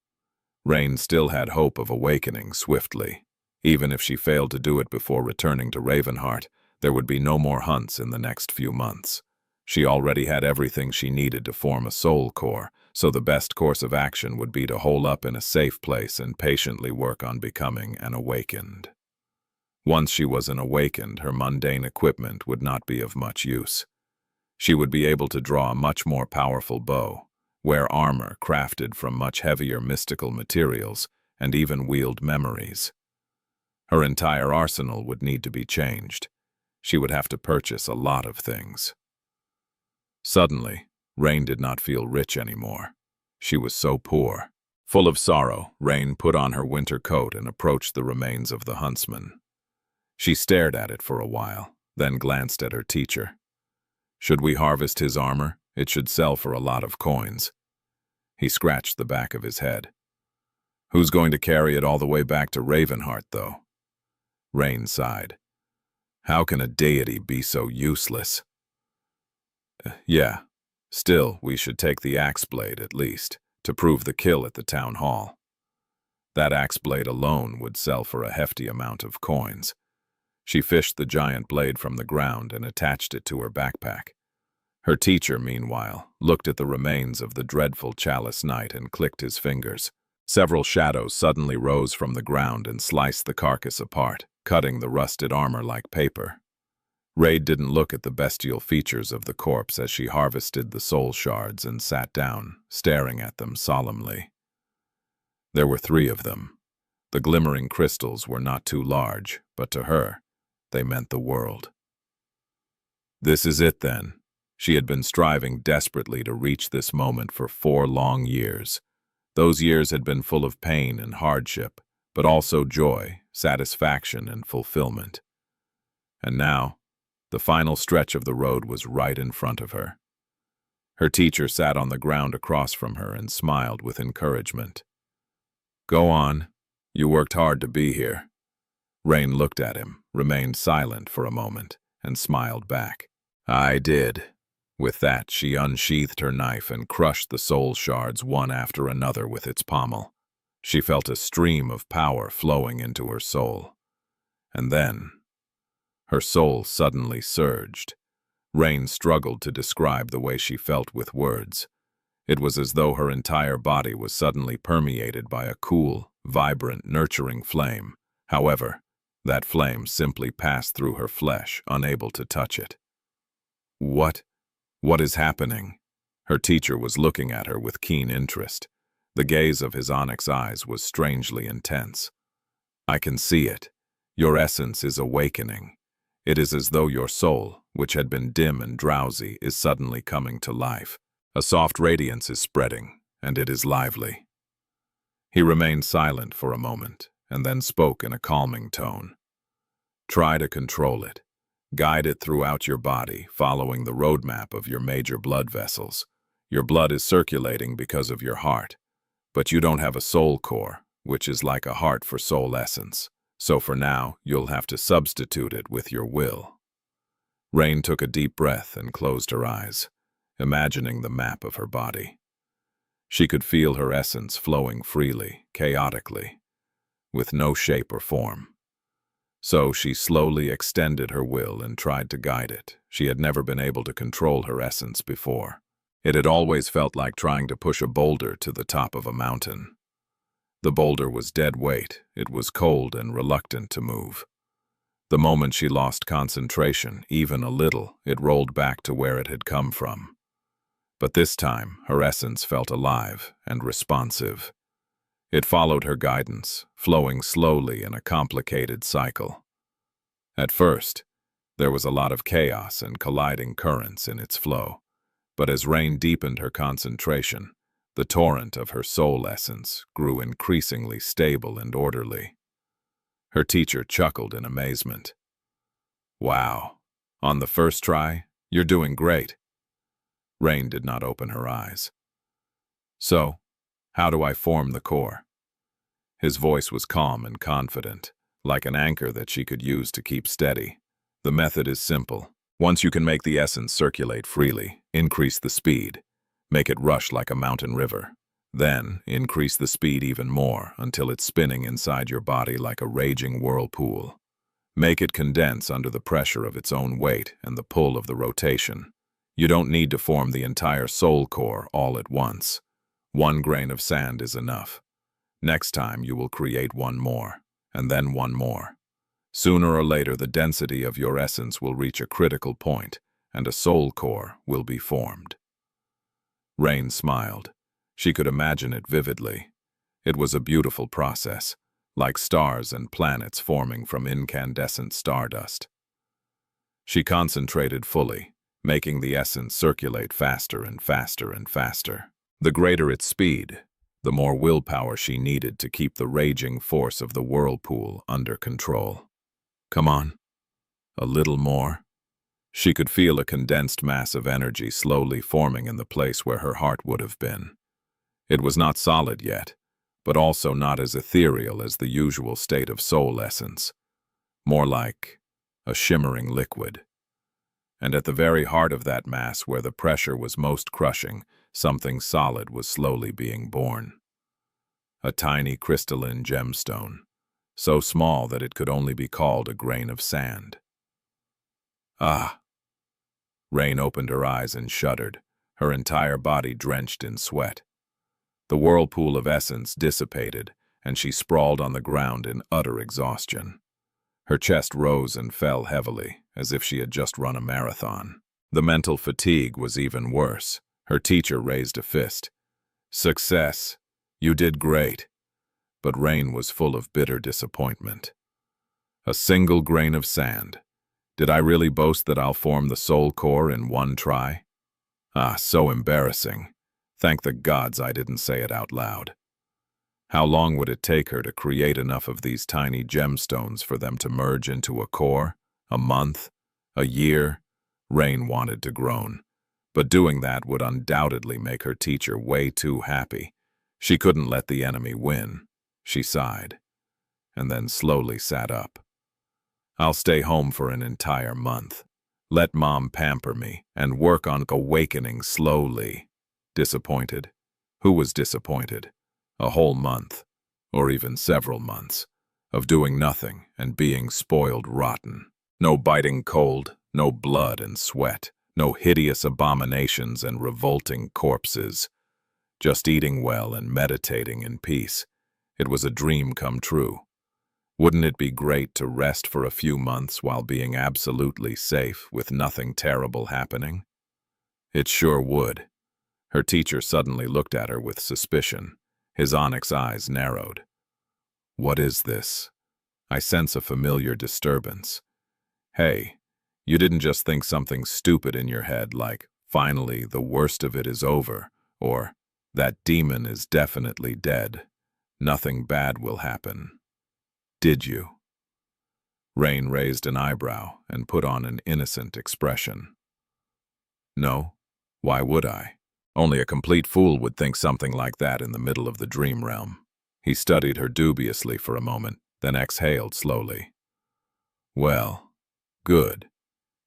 Rain still had hope of awakening swiftly. Even if she failed to do it before returning to Ravenheart, there would be no more hunts in the next few months. She already had everything she needed to form a soul core, so the best course of action would be to hole up in a safe place and patiently work on becoming an awakened. Once she was an awakened, her mundane equipment would not be of much use. She would be able to draw a much more powerful bow, wear armor crafted from much heavier mystical materials, and even wield memories. Her entire arsenal would need to be changed. She would have to purchase a lot of things. Suddenly, Rain did not feel rich anymore. She was so poor. Full of sorrow, Rain put on her winter coat and approached the remains of the huntsman. She stared at it for a while, then glanced at her teacher. Should we harvest his armor? It should sell for a lot of coins. He scratched the back of his head. Who's going to carry it all the way back to Ravenheart, though? Rain sighed. How can a deity be so useless? Yeah. Still, we should take the axe blade, at least, to prove the kill at the town hall. That axe blade alone would sell for a hefty amount of coins. She fished the giant blade from the ground and attached it to her backpack. Her teacher, meanwhile, looked at the remains of the dreadful Chalice Knight and clicked his fingers. Several shadows suddenly rose from the ground and sliced the carcass apart, cutting the rusted armor like paper. Raid didn't look at the bestial features of the corpse as she harvested the soul shards and sat down, staring at them solemnly. There were 3 of them. The glimmering crystals were not too large, but to her, they meant the world. This is it, then. She had been striving desperately to reach this moment for 4 long years. Those years had been full of pain and hardship, but also joy, satisfaction, and fulfillment. And now, the final stretch of the road was right in front of her. Her teacher sat on the ground across from her and smiled with encouragement. Go on. You worked hard to be here. Rain looked at him, remained silent for a moment, and smiled back. I did. With that, she unsheathed her knife and crushed the soul shards one after another with its pommel. She felt a stream of power flowing into her soul. And then, her soul suddenly surged. Rain struggled to describe the way she felt with words. It was as though her entire body was suddenly permeated by a cool, vibrant, nurturing flame. However, that flame simply passed through her flesh, unable to touch it. What is happening? Her teacher was looking at her with keen interest. The gaze of his onyx eyes was strangely intense. I can see it. Your essence is awakening. It is as though your soul, which had been dim and drowsy, is suddenly coming to life. A soft radiance is spreading, and it is lively. He remained silent for a moment, and then spoke in a calming tone. Try to control it. Guide it throughout your body, following the roadmap of your major blood vessels. Your blood is circulating because of your heart, but you don't have a soul core, which is like a heart for soul essence. So for now, you'll have to substitute it with your will. Rain took a deep breath and closed her eyes, imagining the map of her body. She could feel her essence flowing freely, chaotically, with no shape or form. So she slowly extended her will and tried to guide it. She had never been able to control her essence before. It had always felt like trying to push a boulder to the top of a mountain. The boulder was dead weight. It was cold and reluctant to move. The moment she lost concentration, even a little, it rolled back to where it had come from. But this time, her essence felt alive and responsive. It followed her guidance, flowing slowly in a complicated cycle. At first, there was a lot of chaos and colliding currents in its flow, but as Rain deepened her concentration, the torrent of her soul essence grew increasingly stable and orderly. Her teacher chuckled in amazement. "Wow, on the first try, you're doing great." Rain did not open her eyes. "So, how do I form the core?" His voice was calm and confident, like an anchor that she could use to keep steady. "The method is simple. Once you can make the essence circulate freely, increase the speed. Make it rush like a mountain river. Then, increase the speed even more until it's spinning inside your body like a raging whirlpool. Make it condense under the pressure of its own weight and the pull of the rotation. You don't need to form the entire soul core all at once. 1 grain of sand is enough. Next time you will create 1 more, and then 1 more. Sooner or later the density of your essence will reach a critical point, and a soul core will be formed." Rain smiled. She could imagine it vividly. It was a beautiful process, like stars and planets forming from incandescent stardust. She concentrated fully, making the essence circulate faster and faster and faster. The greater its speed, the more willpower she needed to keep the raging force of the whirlpool under control. "Come on. A little more." She could feel a condensed mass of energy slowly forming in the place where her heart would have been. It was not solid yet, but also not as ethereal as the usual state of soul essence. More like a shimmering liquid. And at the very heart of that mass, where the pressure was most crushing, something solid was slowly being born. A tiny crystalline gemstone, so small that it could only be called a grain of sand. "Ah!" Rain opened her eyes and shuddered, her entire body drenched in sweat. The whirlpool of essence dissipated, and she sprawled on the ground in utter exhaustion. Her chest rose and fell heavily, as if she had just run a marathon. The mental fatigue was even worse. Her teacher raised a fist. "Success! You did great." But Rain was full of bitter disappointment. "A single grain of sand. Did I really boast that I'll form the soul core in 1 try? Ah, so embarrassing. Thank the gods I didn't say it out loud." How long would it take her to create enough of these tiny gemstones for them to merge into a core? A month? A year? Rain wanted to groan. But doing that would undoubtedly make her teacher way too happy. She couldn't let the enemy win. She sighed, and then slowly sat up. "I'll stay home for an entire month. Let Mom pamper me and work on awakening slowly." Disappointed? Who was disappointed? A whole month, or even several months, of doing nothing and being spoiled rotten. No biting cold, no blood and sweat, no hideous abominations and revolting corpses. Just eating well and meditating in peace. It was a dream come true. Wouldn't it be great to rest for a few months while being absolutely safe with nothing terrible happening? It sure would. Her teacher suddenly looked at her with suspicion. His onyx eyes narrowed. "What is this? I sense a familiar disturbance. Hey, you didn't just think something stupid in your head like, 'Finally, the worst of it is over,' or 'That demon is definitely dead.' Nothing bad will happen. Did you? Rain raised an eyebrow and put on an innocent expression. No, why would I? Only a complete fool would think something like that in the middle of the dream realm. He studied her dubiously for a moment, then exhaled slowly. Well, good.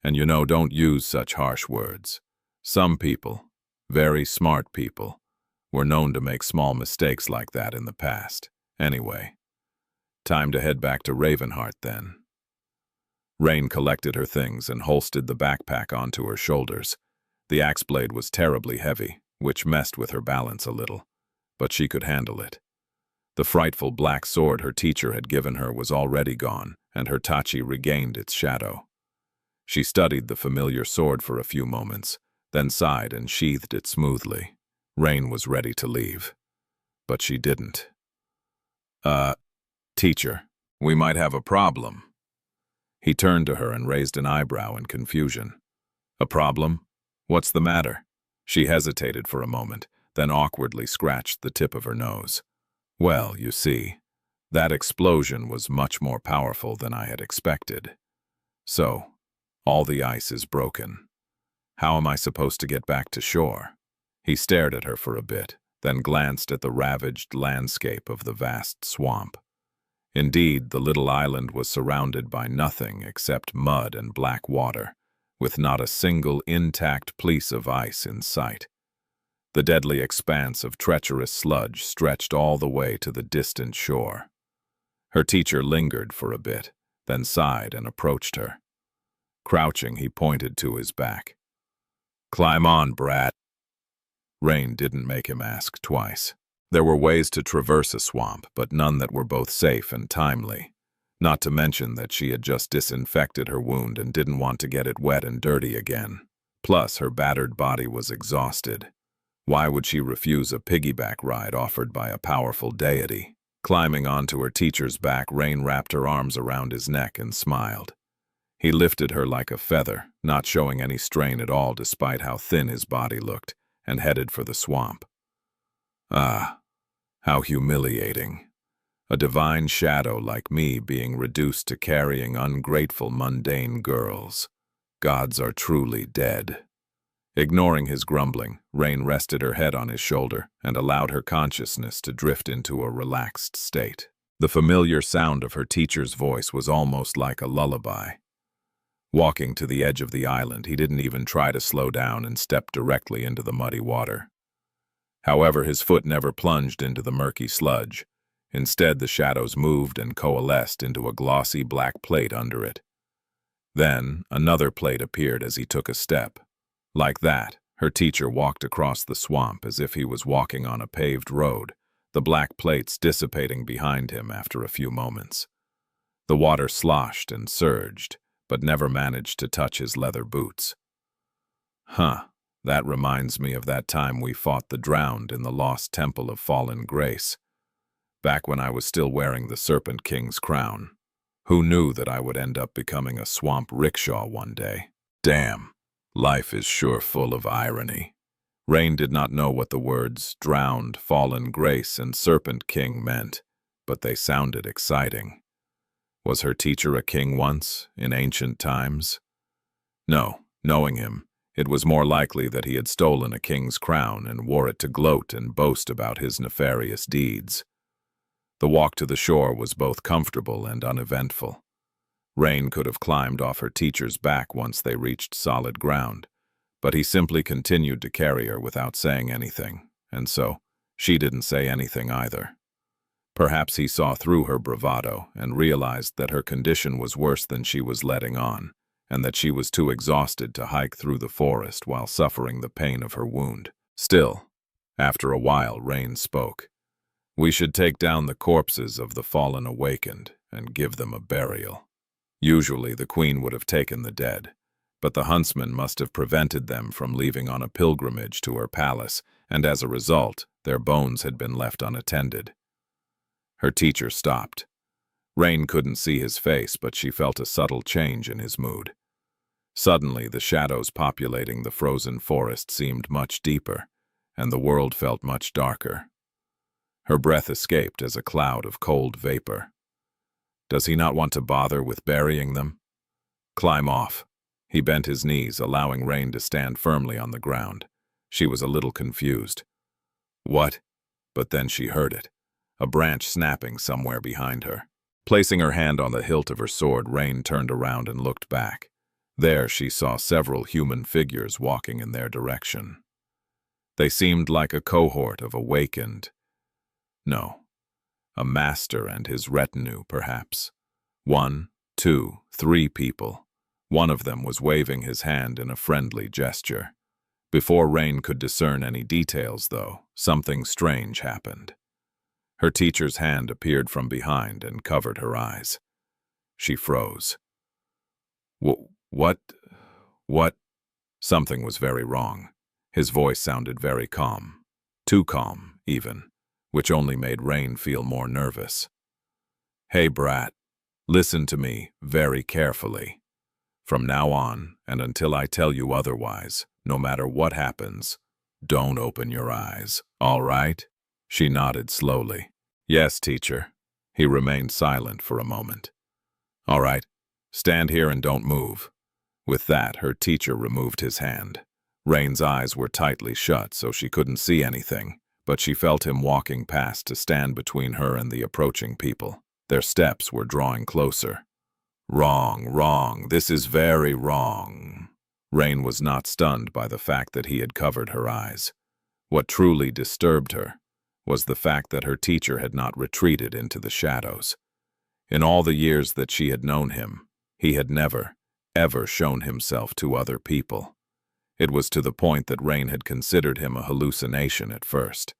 And don't use such harsh words. Some people, very smart people, were known to make small mistakes like that in the past. Anyway, time to head back to Ravenheart then. Rain collected her things and holstered the backpack onto her shoulders. The axe blade was terribly heavy, which messed with her balance a little, but she could handle it. The frightful black sword her teacher had given her was already gone, and her tachi regained its shadow. She studied the familiar sword for a few moments, then sighed and sheathed it smoothly. Rain was ready to leave. But she didn't. Teacher, we might have a problem. He turned to her and raised an eyebrow in confusion. A problem? What's the matter? She hesitated for a moment, then awkwardly scratched the tip of her nose. Well, you see, that explosion was much more powerful than I had expected. So, all the ice is broken. How am I supposed to get back to shore? He stared at her for a bit, then glanced at the ravaged landscape of the vast swamp. Indeed, the little island was surrounded by nothing except mud and black water, with not a single intact piece of ice in sight. The deadly expanse of treacherous sludge stretched all the way to the distant shore. Her teacher lingered for a bit, then sighed and approached her. Crouching, he pointed to his back. "Climb on, brat." Rain didn't make him ask twice. There were ways to traverse a swamp, but none that were both safe and timely. Not to mention that she had just disinfected her wound and didn't want to get it wet and dirty again. Plus, her battered body was exhausted. Why would she refuse a piggyback ride offered by a powerful deity? Climbing onto her teacher's back, Rain wrapped her arms around his neck and smiled. He lifted her like a feather, not showing any strain at all despite how thin his body looked, and headed for the swamp. Ah, how humiliating. A divine shadow like me being reduced to carrying ungrateful, mundane girls. Gods are truly dead. Ignoring his grumbling, Rain rested her head on his shoulder and allowed her consciousness to drift into a relaxed state. The familiar sound of her teacher's voice was almost like a lullaby. Walking to the edge of the island, he didn't even try to slow down and stepped directly into the muddy water. However, his foot never plunged into the murky sludge. Instead, the shadows moved and coalesced into a glossy black plate under it. Then, another plate appeared as he took a step. Like that, her teacher walked across the swamp as if he was walking on a paved road, the black plates dissipating behind him after a few moments. The water sloshed and surged, but never managed to touch his leather boots. That reminds me of that time we fought the drowned in the lost temple of fallen grace, back when I was still wearing the Serpent King's crown. Who knew that I would end up becoming a swamp rickshaw one day? Damn, life is sure full of irony. Rain did not know what the words drowned, fallen grace, and Serpent King meant, but they sounded exciting. Was her teacher a king once, in ancient times? No, knowing him, it was more likely that he had stolen a king's crown and wore it to gloat and boast about his nefarious deeds. The walk to the shore was both comfortable and uneventful. Rain could have climbed off her teacher's back once they reached solid ground, but he simply continued to carry her without saying anything, and so she didn't say anything either. Perhaps he saw through her bravado and realized that her condition was worse than she was letting on, and that she was too exhausted to hike through the forest while suffering the pain of her wound. Still, after a while, Rain spoke. "We should take down the corpses of the fallen awakened and give them a burial. Usually the queen would have taken the dead, but the huntsman must have prevented them from leaving on a pilgrimage to her palace, and as a result, their bones had been left unattended." Her teacher stopped. Rain couldn't see his face, but she felt a subtle change in his mood. Suddenly, the shadows populating the frozen forest seemed much deeper, and the world felt much darker. Her breath escaped as a cloud of cold vapor. Does he not want to bother with burying them? Climb off. He bent his knees, allowing Rain to stand firmly on the ground. She was a little confused. What? But then she heard it, a branch snapping somewhere behind her. Placing her hand on the hilt of her sword, Rain turned around and looked back. There she saw several human figures walking in their direction. They seemed like a cohort of awakened. No, a master and his retinue, perhaps. 1, 2, 3 people. One of them was waving his hand in a friendly gesture. Before Rain could discern any details, though, something strange happened. Her teacher's hand appeared from behind and covered her eyes. She froze. What? Something was very wrong. His voice sounded very calm. Too calm, even, which only made Rain feel more nervous. Hey, brat, listen to me very carefully. From now on, and until I tell you otherwise, no matter what happens, don't open your eyes, all right? She nodded slowly. Yes, teacher. He remained silent for a moment. All right, stand here and don't move. With that, her teacher removed his hand. Rain's eyes were tightly shut, so she couldn't see anything, but she felt him walking past to stand between her and the approaching people. Their steps were drawing closer. Wrong, this is very wrong. Rain was not stunned by the fact that he had covered her eyes. What truly disturbed her was the fact that her teacher had not retreated into the shadows. In all the years that she had known him, he had never, ever shown himself to other people. It was to the point that Rain had considered him a hallucination at first.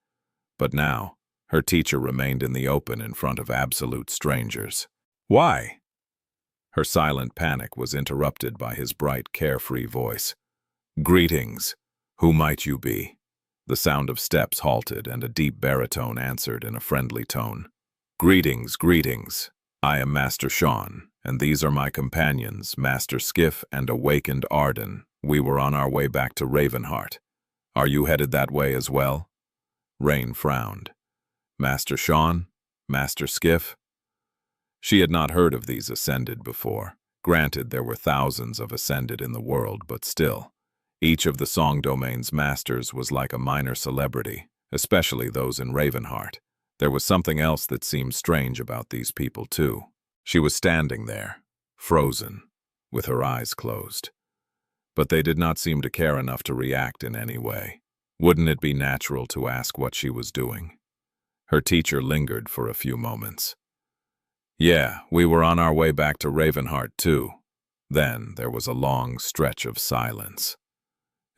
But now, her teacher remained in the open in front of absolute strangers. Why? Her silent panic was interrupted by his bright, carefree voice. Greetings. Who might you be? The sound of steps halted, and a deep baritone answered in a friendly tone. Greetings. I am Master Sean, and these are my companions, Master Skiff and Awakened Arden. We were on our way back to Ravenheart. Are you headed that way as well? Rain frowned. Master Sean? Master Skiff? She had not heard of these Ascended before. Granted, there were thousands of Ascended in the world, but still. Each of the Song Domain's masters was like a minor celebrity, especially those in Ravenheart. There was something else that seemed strange about these people, too. She was standing there, frozen, with her eyes closed. But they did not seem to care enough to react in any way. Wouldn't it be natural to ask what she was doing? Her teacher lingered for a few moments. Yeah, we were on our way back to Ravenheart, too. Then there was a long stretch of silence.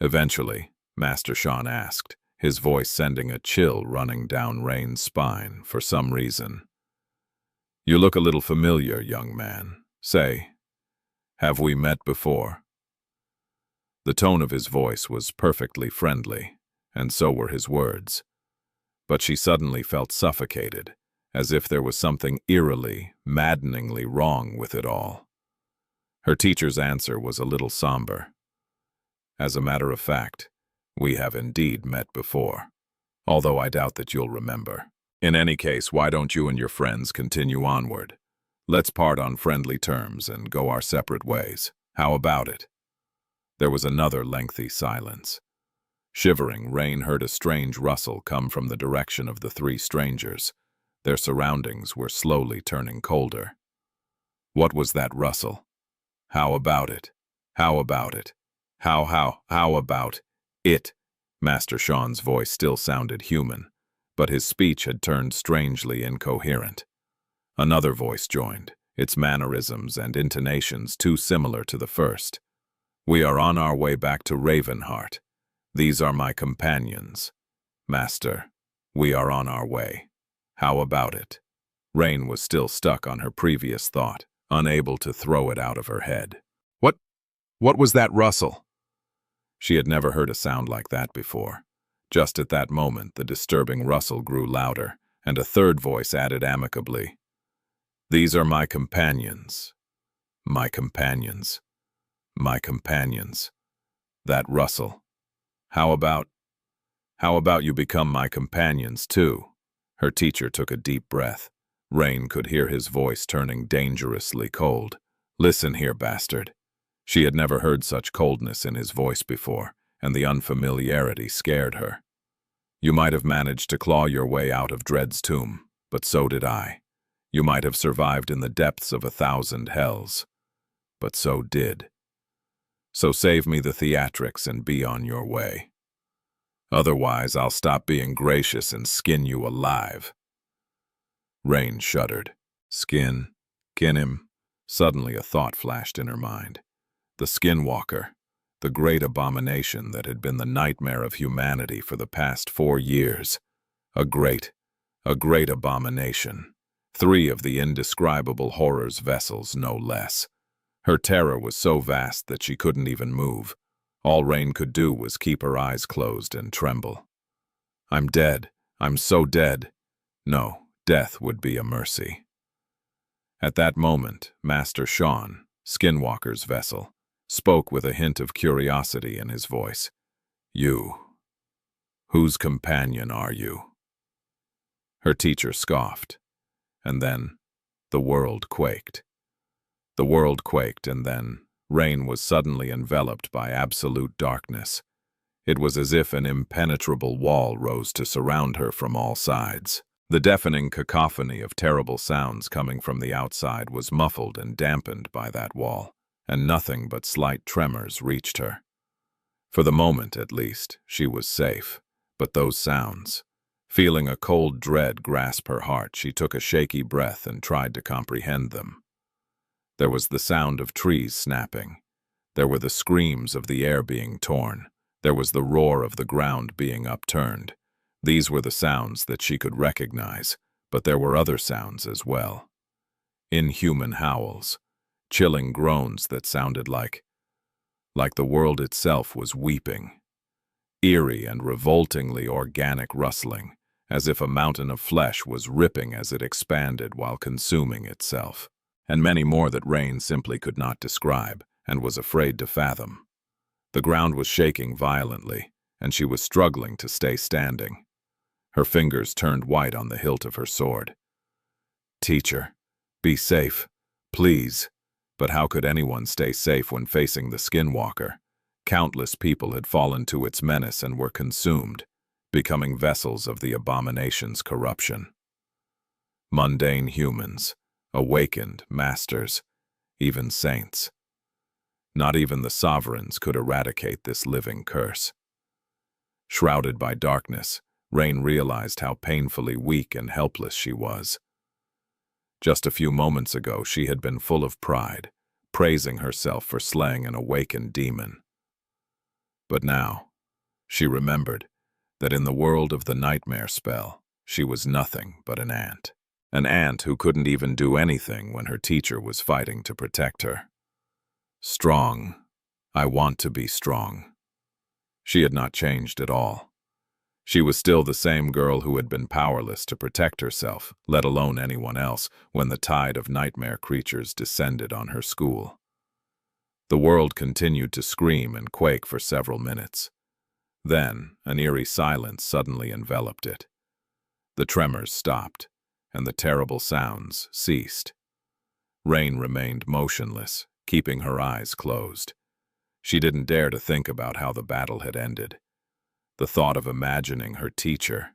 Eventually, Master Sean asked, his voice sending a chill running down Rain's spine for some reason. You look a little familiar, young man. Say, have we met before? The tone of his voice was perfectly friendly, and so were his words. But she suddenly felt suffocated, as if there was something eerily, maddeningly wrong with it all. Her teacher's answer was a little somber. As a matter of fact, we have indeed met before, although I doubt that you'll remember. In any case, why don't you and your friends continue onward? Let's part on friendly terms and go our separate ways. How about it? There was another lengthy silence. Shivering, Rain heard a strange rustle come from the direction of the 3 strangers. Their surroundings were slowly turning colder. What was that rustle? How about it? How about it? How about it? Master Sean's voice still sounded human, but his speech had turned strangely incoherent. Another voice joined, its mannerisms and intonations too similar to the first. We are on our way back to Ravenheart. These are my companions. Master, we are on our way. How about it? Rain was still stuck on her previous thought, unable to throw it out of her head. What was that rustle? She had never heard a sound like that before. Just at that moment, the disturbing rustle grew louder, and a third voice added amicably, These are my companions. My companions. My companions. That rustle. How about you become my companions, too? Her teacher took a deep breath. Rain could hear his voice turning dangerously cold. "Listen here, bastard." She had never heard such coldness in his voice before, and the unfamiliarity scared her. "You might have managed to claw your way out of Dread's tomb, but so did I. You might have survived in the depths of 1,000 hells, but so did. So save me the theatrics and be on your way. Otherwise, I'll stop being gracious and skin you alive." Rain shuddered. Skin him. Suddenly a thought flashed in her mind. The Skinwalker, the great abomination that had been the nightmare of humanity for the past 4 years. A great abomination. 3 of the indescribable horror's vessels, no less. Her terror was so vast that she couldn't even move. All Rain could do was keep her eyes closed and tremble. "I'm dead. I'm so dead." No, death would be a mercy. At that moment, Master Sean, Skinwalker's vessel, spoke with a hint of curiosity in his voice. Whose companion are you?" Her teacher scoffed. And then, the world quaked. The world quaked, and then, Rain was suddenly enveloped by absolute darkness. It was as if an impenetrable wall rose to surround her from all sides. The deafening cacophony of terrible sounds coming from the outside was muffled and dampened by that wall, and nothing but slight tremors reached her. For the moment, at least, she was safe. But those sounds. Feeling a cold dread grasp her heart, she took a shaky breath and tried to comprehend them. There was the sound of trees snapping. There were the screams of the air being torn. There was the roar of the ground being upturned. These were the sounds that she could recognize, but there were other sounds as well. Inhuman howls, chilling groans that sounded like the world itself was weeping. Eerie and revoltingly organic rustling, as if a mountain of flesh was ripping as it expanded while consuming itself. And many more that Rain simply could not describe and was afraid to fathom. The ground was shaking violently, and she was struggling to stay standing. Her fingers turned white on the hilt of her sword. "Teacher, be safe, please." But how could anyone stay safe when facing the Skinwalker? Countless people had fallen to its menace and were consumed, becoming vessels of the abomination's corruption. Mundane humans, awakened masters, even saints. Not even the sovereigns could eradicate this living curse. Shrouded by darkness, Rain realized how painfully weak and helpless she was. Just a few moments ago, she had been full of pride, praising herself for slaying an awakened demon. But now, she remembered that in the world of the nightmare spell, she was nothing but an ant. An ant who couldn't even do anything when her teacher was fighting to protect her. Strong. I want to be strong. She had not changed at all. She was still the same girl who had been powerless to protect herself, let alone anyone else, when the tide of nightmare creatures descended on her school. The world continued to scream and quake for several minutes. Then, an eerie silence suddenly enveloped it. The tremors stopped, and the terrible sounds ceased. Rain remained motionless, keeping her eyes closed. She didn't dare to think about how the battle had ended. The thought of imagining her teacher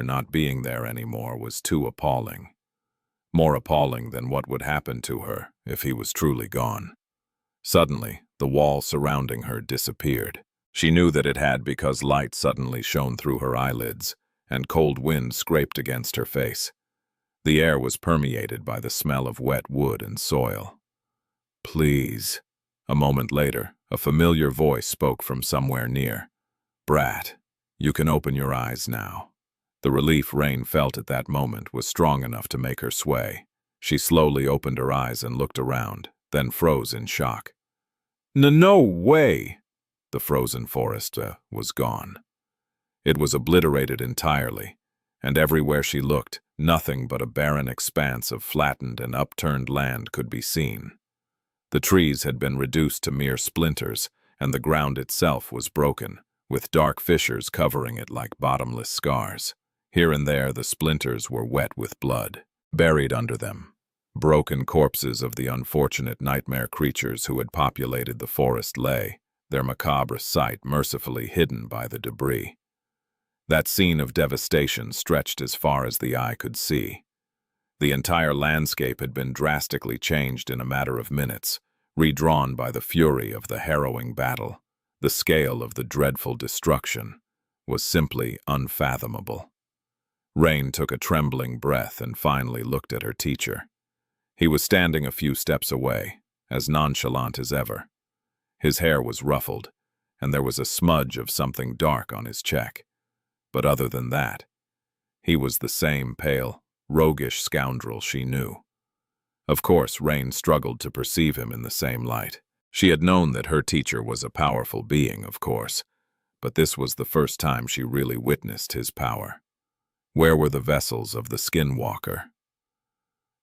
not being there anymore was too appalling. More appalling than what would happen to her if he was truly gone. Suddenly, the wall surrounding her disappeared. She knew that it had because light suddenly shone through her eyelids, and cold wind scraped against her face. The air was permeated by the smell of wet wood and soil. "Please." A moment later, a familiar voice spoke from somewhere near. "Brat, you can open your eyes now." The relief Rain felt at that moment was strong enough to make her sway. She slowly opened her eyes and looked around, then froze in shock. No way!" The frozen forest was gone. It was obliterated entirely, and everywhere she looked, nothing but a barren expanse of flattened and upturned land could be seen. The trees had been reduced to mere splinters, and the ground itself was broken, with dark fissures covering it like bottomless scars. Here and there the splinters were wet with blood. Buried under them, broken corpses of the unfortunate nightmare creatures who had populated the forest lay, their macabre sight mercifully hidden by the debris. That scene of devastation stretched as far as the eye could see. The entire landscape had been drastically changed in a matter of minutes, redrawn by the fury of the harrowing battle. The scale of the dreadful destruction was simply unfathomable. Rain took a trembling breath and finally looked at her teacher. He was standing a few steps away, as nonchalant as ever. His hair was ruffled, and there was a smudge of something dark on his cheek. But other than that, he was the same pale, roguish scoundrel she knew. Of course, Rain struggled to perceive him in the same light. She had known that her teacher was a powerful being, of course, but this was the first time she really witnessed his power. Where were the vessels of the skinwalker?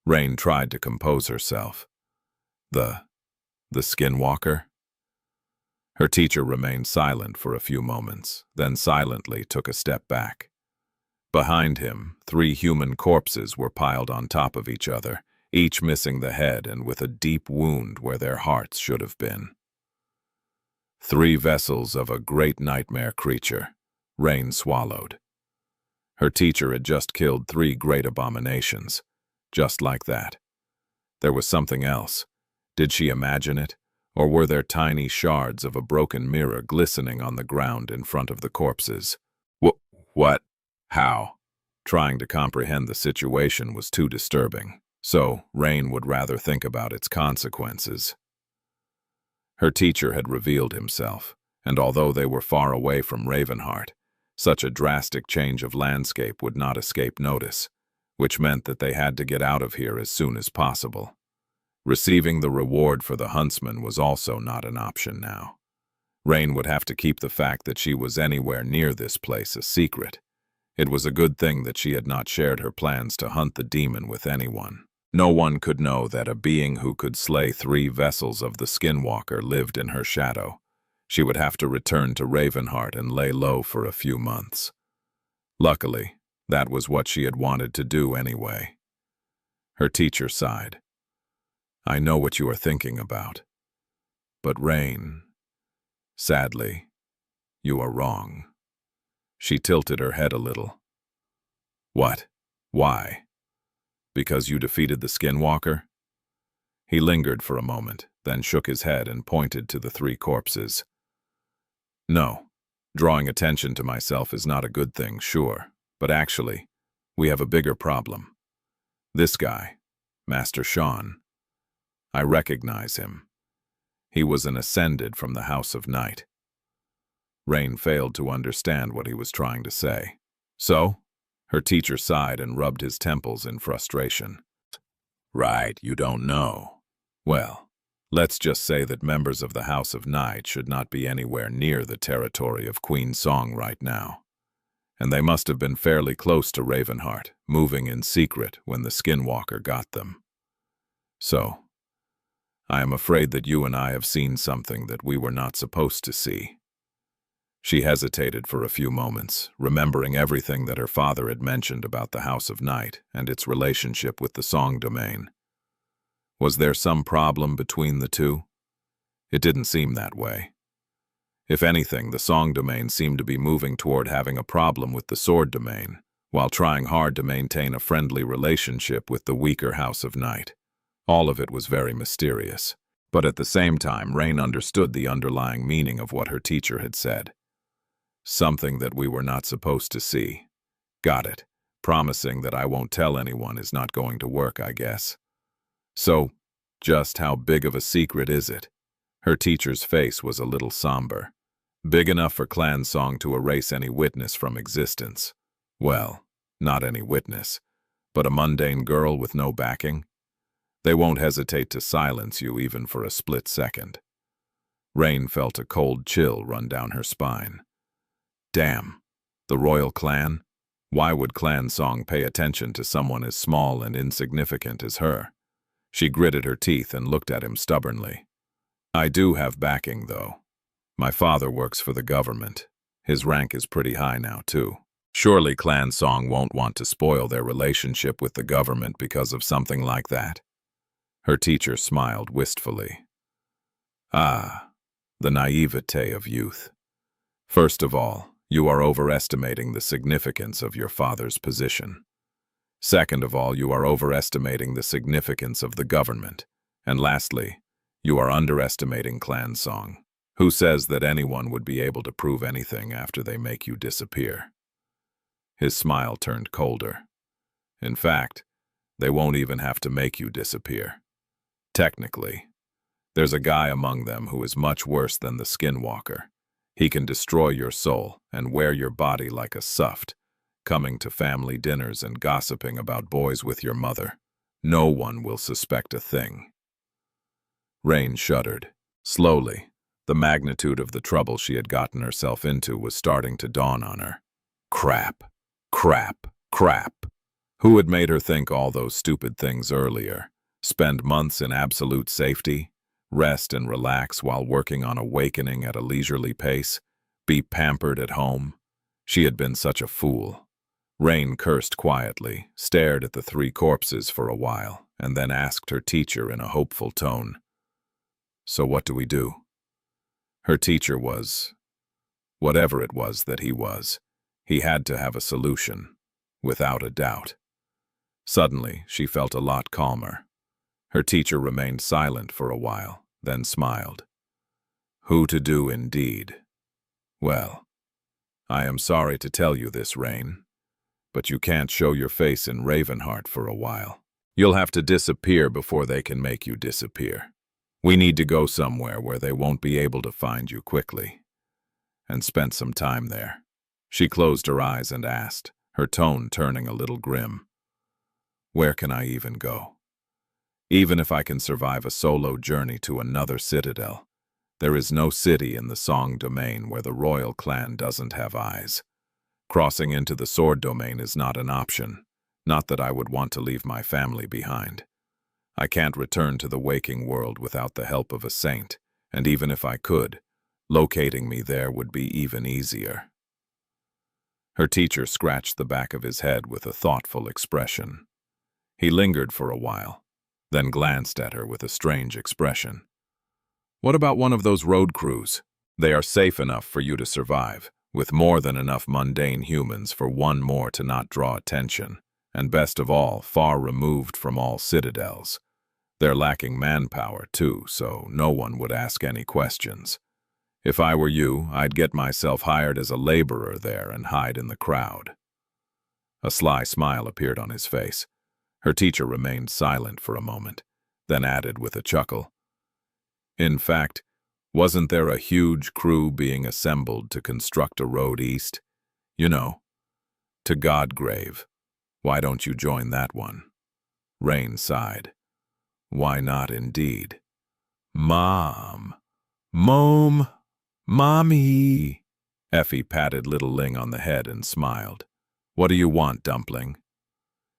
Rain tried to compose herself. The skinwalker? Her teacher remained silent for a few moments, then silently took a step back. Behind him, 3 human corpses were piled on top of each other, each missing the head and with a deep wound where their hearts should have been. 3 vessels of a great nightmare creature. Rain swallowed. Her teacher had just killed 3 great abominations. Just like that. There was something else. Did she imagine it? Or were there tiny shards of a broken mirror glistening on the ground in front of the corpses? What? How? Trying to comprehend the situation was too disturbing, so Rain would rather think about its consequences. Her teacher had revealed himself, and although they were far away from Ravenheart, such a drastic change of landscape would not escape notice, which meant that they had to get out of here as soon as possible. Receiving the reward for the huntsman was also not an option now. Rain would have to keep the fact that she was anywhere near this place a secret. It was a good thing that she had not shared her plans to hunt the demon with anyone. No one could know that a being who could slay 3 vessels of the skinwalker lived in her shadow. She would have to return to Ravenheart and lay low for a few months. Luckily, that was what she had wanted to do anyway. Her teacher sighed. I know what you are thinking about. But Rain, sadly, you are wrong. She tilted her head a little. What? Why? Because you defeated the skinwalker? He lingered for a moment, then shook his head and pointed to the 3 corpses. No, drawing attention to myself is not a good thing, sure, but actually, we have a bigger problem. This guy, Master Sean, I recognize him. He was an ascended from the House of Night. Rain failed to understand what he was trying to say. So? Her teacher sighed and rubbed his temples in frustration. Right, you don't know. Well, let's just say that members of the House of Night should not be anywhere near the territory of Queen Song right now. And they must have been fairly close to Ravenheart, moving in secret when the skinwalker got them. So, I am afraid that you and I have seen something that we were not supposed to see. She hesitated for a few moments, remembering everything that her father had mentioned about the House of Night and its relationship with the Song domain. Was there some problem between the two? It didn't seem that way. If anything, the Song domain seemed to be moving toward having a problem with the Sword domain, while trying hard to maintain a friendly relationship with the weaker House of Night. All of it was very mysterious, but at the same time, Rain understood the underlying meaning of what her teacher had said. Something that we were not supposed to see. Got it. Promising that I won't tell anyone is not going to work, I guess. So, just how big of a secret is it? Her teacher's face was a little somber. Big enough for Clan Song to erase any witness from existence. Well, not any witness, but a mundane girl with no backing. They won't hesitate to silence you even for a split second. Rain felt a cold chill run down her spine. Damn, the royal clan? Why would Clan Song pay attention to someone as small and insignificant as her? She gritted her teeth and looked at him stubbornly. I do have backing, though. My father works for the government. His rank is pretty high now, too. Surely Clan Song won't want to spoil their relationship with the government because of something like that. Her teacher smiled wistfully. Ah, the naivete of youth. First of all, you are overestimating the significance of your father's position. Second of all, you are overestimating the significance of the government. And lastly, you are underestimating Clan Song. Who says that anyone would be able to prove anything after they make you disappear? His smile turned colder. In fact, they won't even have to make you disappear. Technically, there's a guy among them who is much worse than the skinwalker. He can destroy your soul and wear your body like a suft, coming to family dinners and gossiping about boys with your mother. No one will suspect a thing. Rain shuddered. Slowly, the magnitude of the trouble she had gotten herself into was starting to dawn on her. Crap, crap, crap. Who had made her think all those stupid things earlier? Spend months in absolute safety? Rest and relax while working on awakening at a leisurely pace? Be pampered at home? She had been such a fool. Rain cursed quietly, stared at the three corpses for a while, and then asked her teacher in a hopeful tone, "So what do we do?" Her teacher was, whatever it was that he was, he had to have a solution, without a doubt. Suddenly, she felt a lot calmer. Her teacher remained silent for a while, then smiled. Who to do indeed? Well, I am sorry to tell you this, Rain, but you can't show your face in Ravenheart for a while. You'll have to disappear before they can make you disappear. We need to go somewhere where they won't be able to find you quickly. And spent some time there. She closed her eyes and asked, her tone turning a little grim. Where can I even go? Even if I can survive a solo journey to another citadel, there is no city in the Song domain where the royal clan doesn't have eyes. Crossing into the Sword domain is not an option, not that I would want to leave my family behind. I can't return to the waking world without the help of a saint, and even if I could, locating me there would be even easier. Her teacher scratched the back of his head with a thoughtful expression. He lingered for a while, then glanced at her with a strange expression. What about one of those road crews? They are safe enough for you to survive, with more than enough mundane humans for one more to not draw attention, and best of all, far removed from all citadels. They're lacking manpower, too, so no one would ask any questions. If I were you, I'd get myself hired as a laborer there and hide in the crowd. A sly smile appeared on his face. Her teacher remained silent for a moment, then added with a chuckle. In fact, wasn't there a huge crew being assembled to construct a road east? You know, to Godgrave. Why don't you join that one? Rain sighed. Why not indeed? Mom. Mom. Mommy. Effie patted little Ling on the head and smiled. What do you want, Dumpling?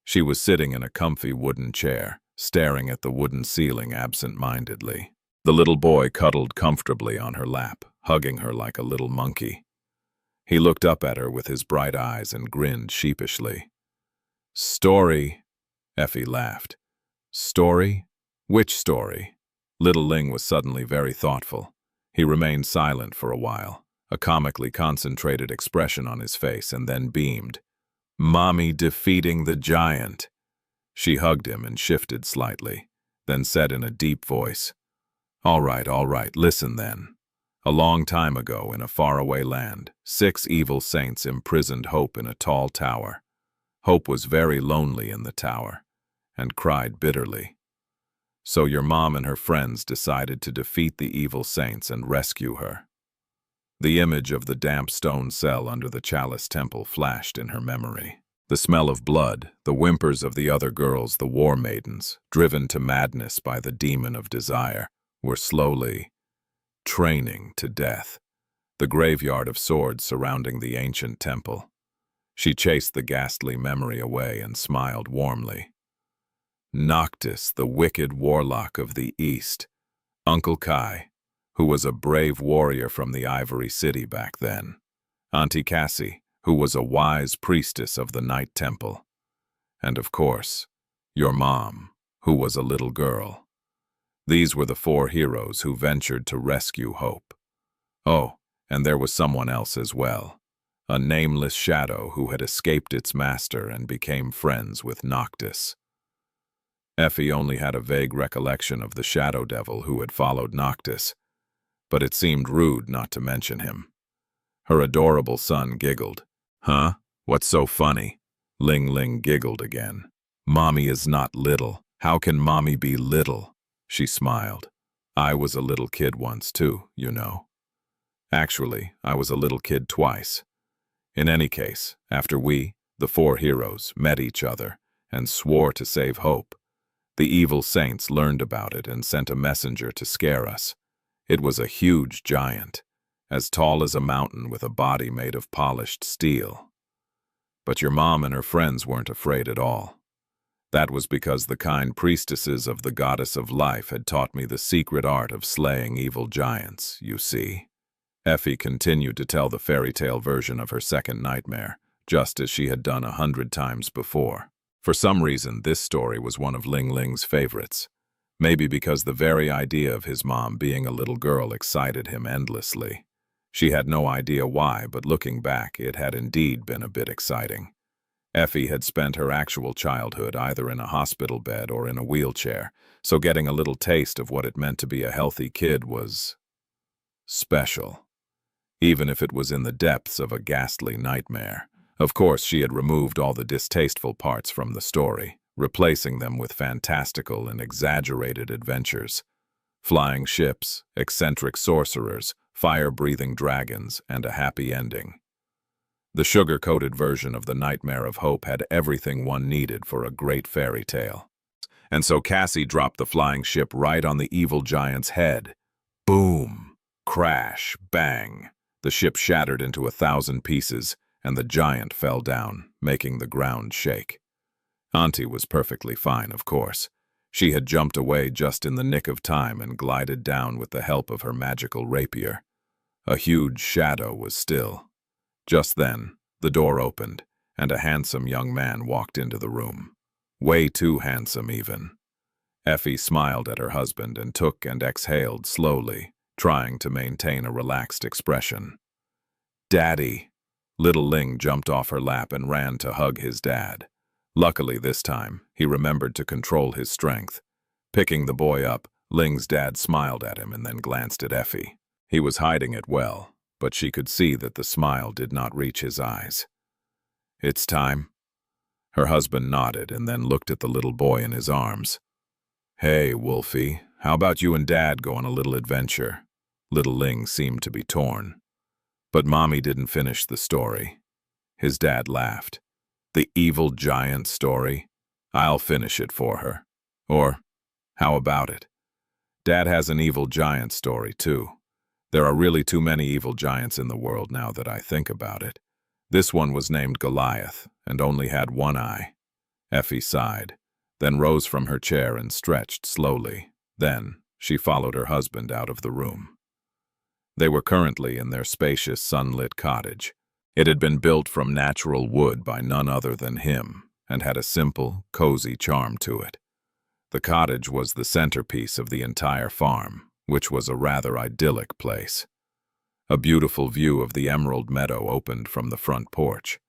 She was sitting in a comfy wooden chair, staring at the wooden ceiling absent-mindedly. The little boy cuddled comfortably on her lap, hugging her like a little monkey. He looked up at her with his bright eyes and grinned sheepishly. Story, Effie laughed. Story? Which story? Little Ling was suddenly very thoughtful. He remained silent for a while, a comically concentrated expression on his face, and then beamed. Mommy defeating the giant. She hugged him and shifted slightly, then said in a deep voice, all right, listen then. A long time ago, in a faraway land, 6 evil saints imprisoned Hope in a tall tower. Hope was very lonely in the tower, and cried bitterly. So your mom and her friends decided to defeat the evil saints and rescue her. The image of the damp stone cell under the Chalice Temple flashed in her memory. The smell of blood, the whimpers of the other girls, the war maidens, driven to madness by the demon of desire, were slowly training to death. The graveyard of swords surrounding the ancient temple. She chased the ghastly memory away and smiled warmly. Noctis, the wicked warlock of the East. Uncle Kai, who was a brave warrior from the Ivory City back then. Auntie Cassie, who was a wise priestess of the Night Temple. And of course, your mom, who was a little girl. These were the 4 heroes who ventured to rescue Hope. Oh, and there was someone else as well. A nameless shadow who had escaped its master and became friends with Noctis. Effie only had a vague recollection of the shadow devil who had followed Noctis, but it seemed rude not to mention him. Her adorable son giggled. Huh? What's so funny? Ling Ling giggled again. Mommy is not little. How can Mommy be little? She smiled. I was a little kid once too, you know. Actually, I was a little kid twice. In any case, after we, the 4 heroes, met each other and swore to save Hope, the evil saints learned about it and sent a messenger to scare us. It was a huge giant, as tall as a mountain with a body made of polished steel. But your mom and her friends weren't afraid at all. That was because the kind priestesses of the goddess of life had taught me the secret art of slaying evil giants, you see. Effie continued to tell the fairy tale version of her second nightmare, just as she had done 100 times before. For some reason, this story was one of Ling Ling's favorites. Maybe because the very idea of his mom being a little girl excited him endlessly. She had no idea why, but looking back, it had indeed been a bit exciting. Effie had spent her actual childhood either in a hospital bed or in a wheelchair, so getting a little taste of what it meant to be a healthy kid was special, even if it was in the depths of a ghastly nightmare. Of course, she had removed all the distasteful parts from the story, replacing them with fantastical and exaggerated adventures. Flying ships, eccentric sorcerers, fire-breathing dragons, and a happy ending. The sugar-coated version of the Nightmare of Hope had everything one needed for a great fairy tale. And so Cassie dropped the flying ship right on the evil giant's head. Boom! Crash! Bang! The ship shattered into 1,000 pieces, and the giant fell down, making the ground shake. Auntie was perfectly fine, of course. She had jumped away just in the nick of time and glided down with the help of her magical rapier. A huge shadow was still. Just then, the door opened, and a handsome young man walked into the room. Way too handsome, even. Effie smiled at her husband and took and exhaled slowly, trying to maintain a relaxed expression. Daddy! Little Ling jumped off her lap and ran to hug his dad. Luckily this time, he remembered to control his strength. Picking the boy up, Ling's dad smiled at him and then glanced at Effie. He was hiding it well, but she could see that the smile did not reach his eyes. It's time. Her husband nodded and then looked at the little boy in his arms. Hey, Wolfie, how about you and Dad go on a little adventure? Little Ling seemed to be torn. But Mommy didn't finish the story. His dad laughed. The evil giant story? I'll finish it for her. Or, how about it? Dad has an evil giant story, too. There are really too many evil giants in the world now that I think about it. This one was named Goliath, and only had one eye. Effie sighed, then rose from her chair and stretched slowly. Then, she followed her husband out of the room. They were currently in their spacious, sunlit cottage. It had been built from natural wood by none other than him, and had a simple, cozy charm to it. The cottage was the centerpiece of the entire farm, which was a rather idyllic place. A beautiful view of the emerald meadow opened from the front porch.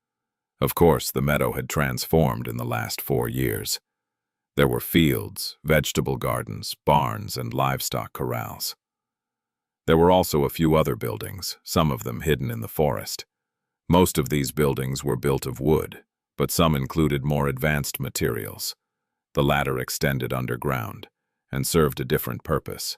Of course, the meadow had transformed in the last 4 years. There were fields, vegetable gardens, barns, and livestock corrals. There were also a few other buildings, some of them hidden in the forest. Most of these buildings were built of wood, but some included more advanced materials. The latter extended underground and served a different purpose.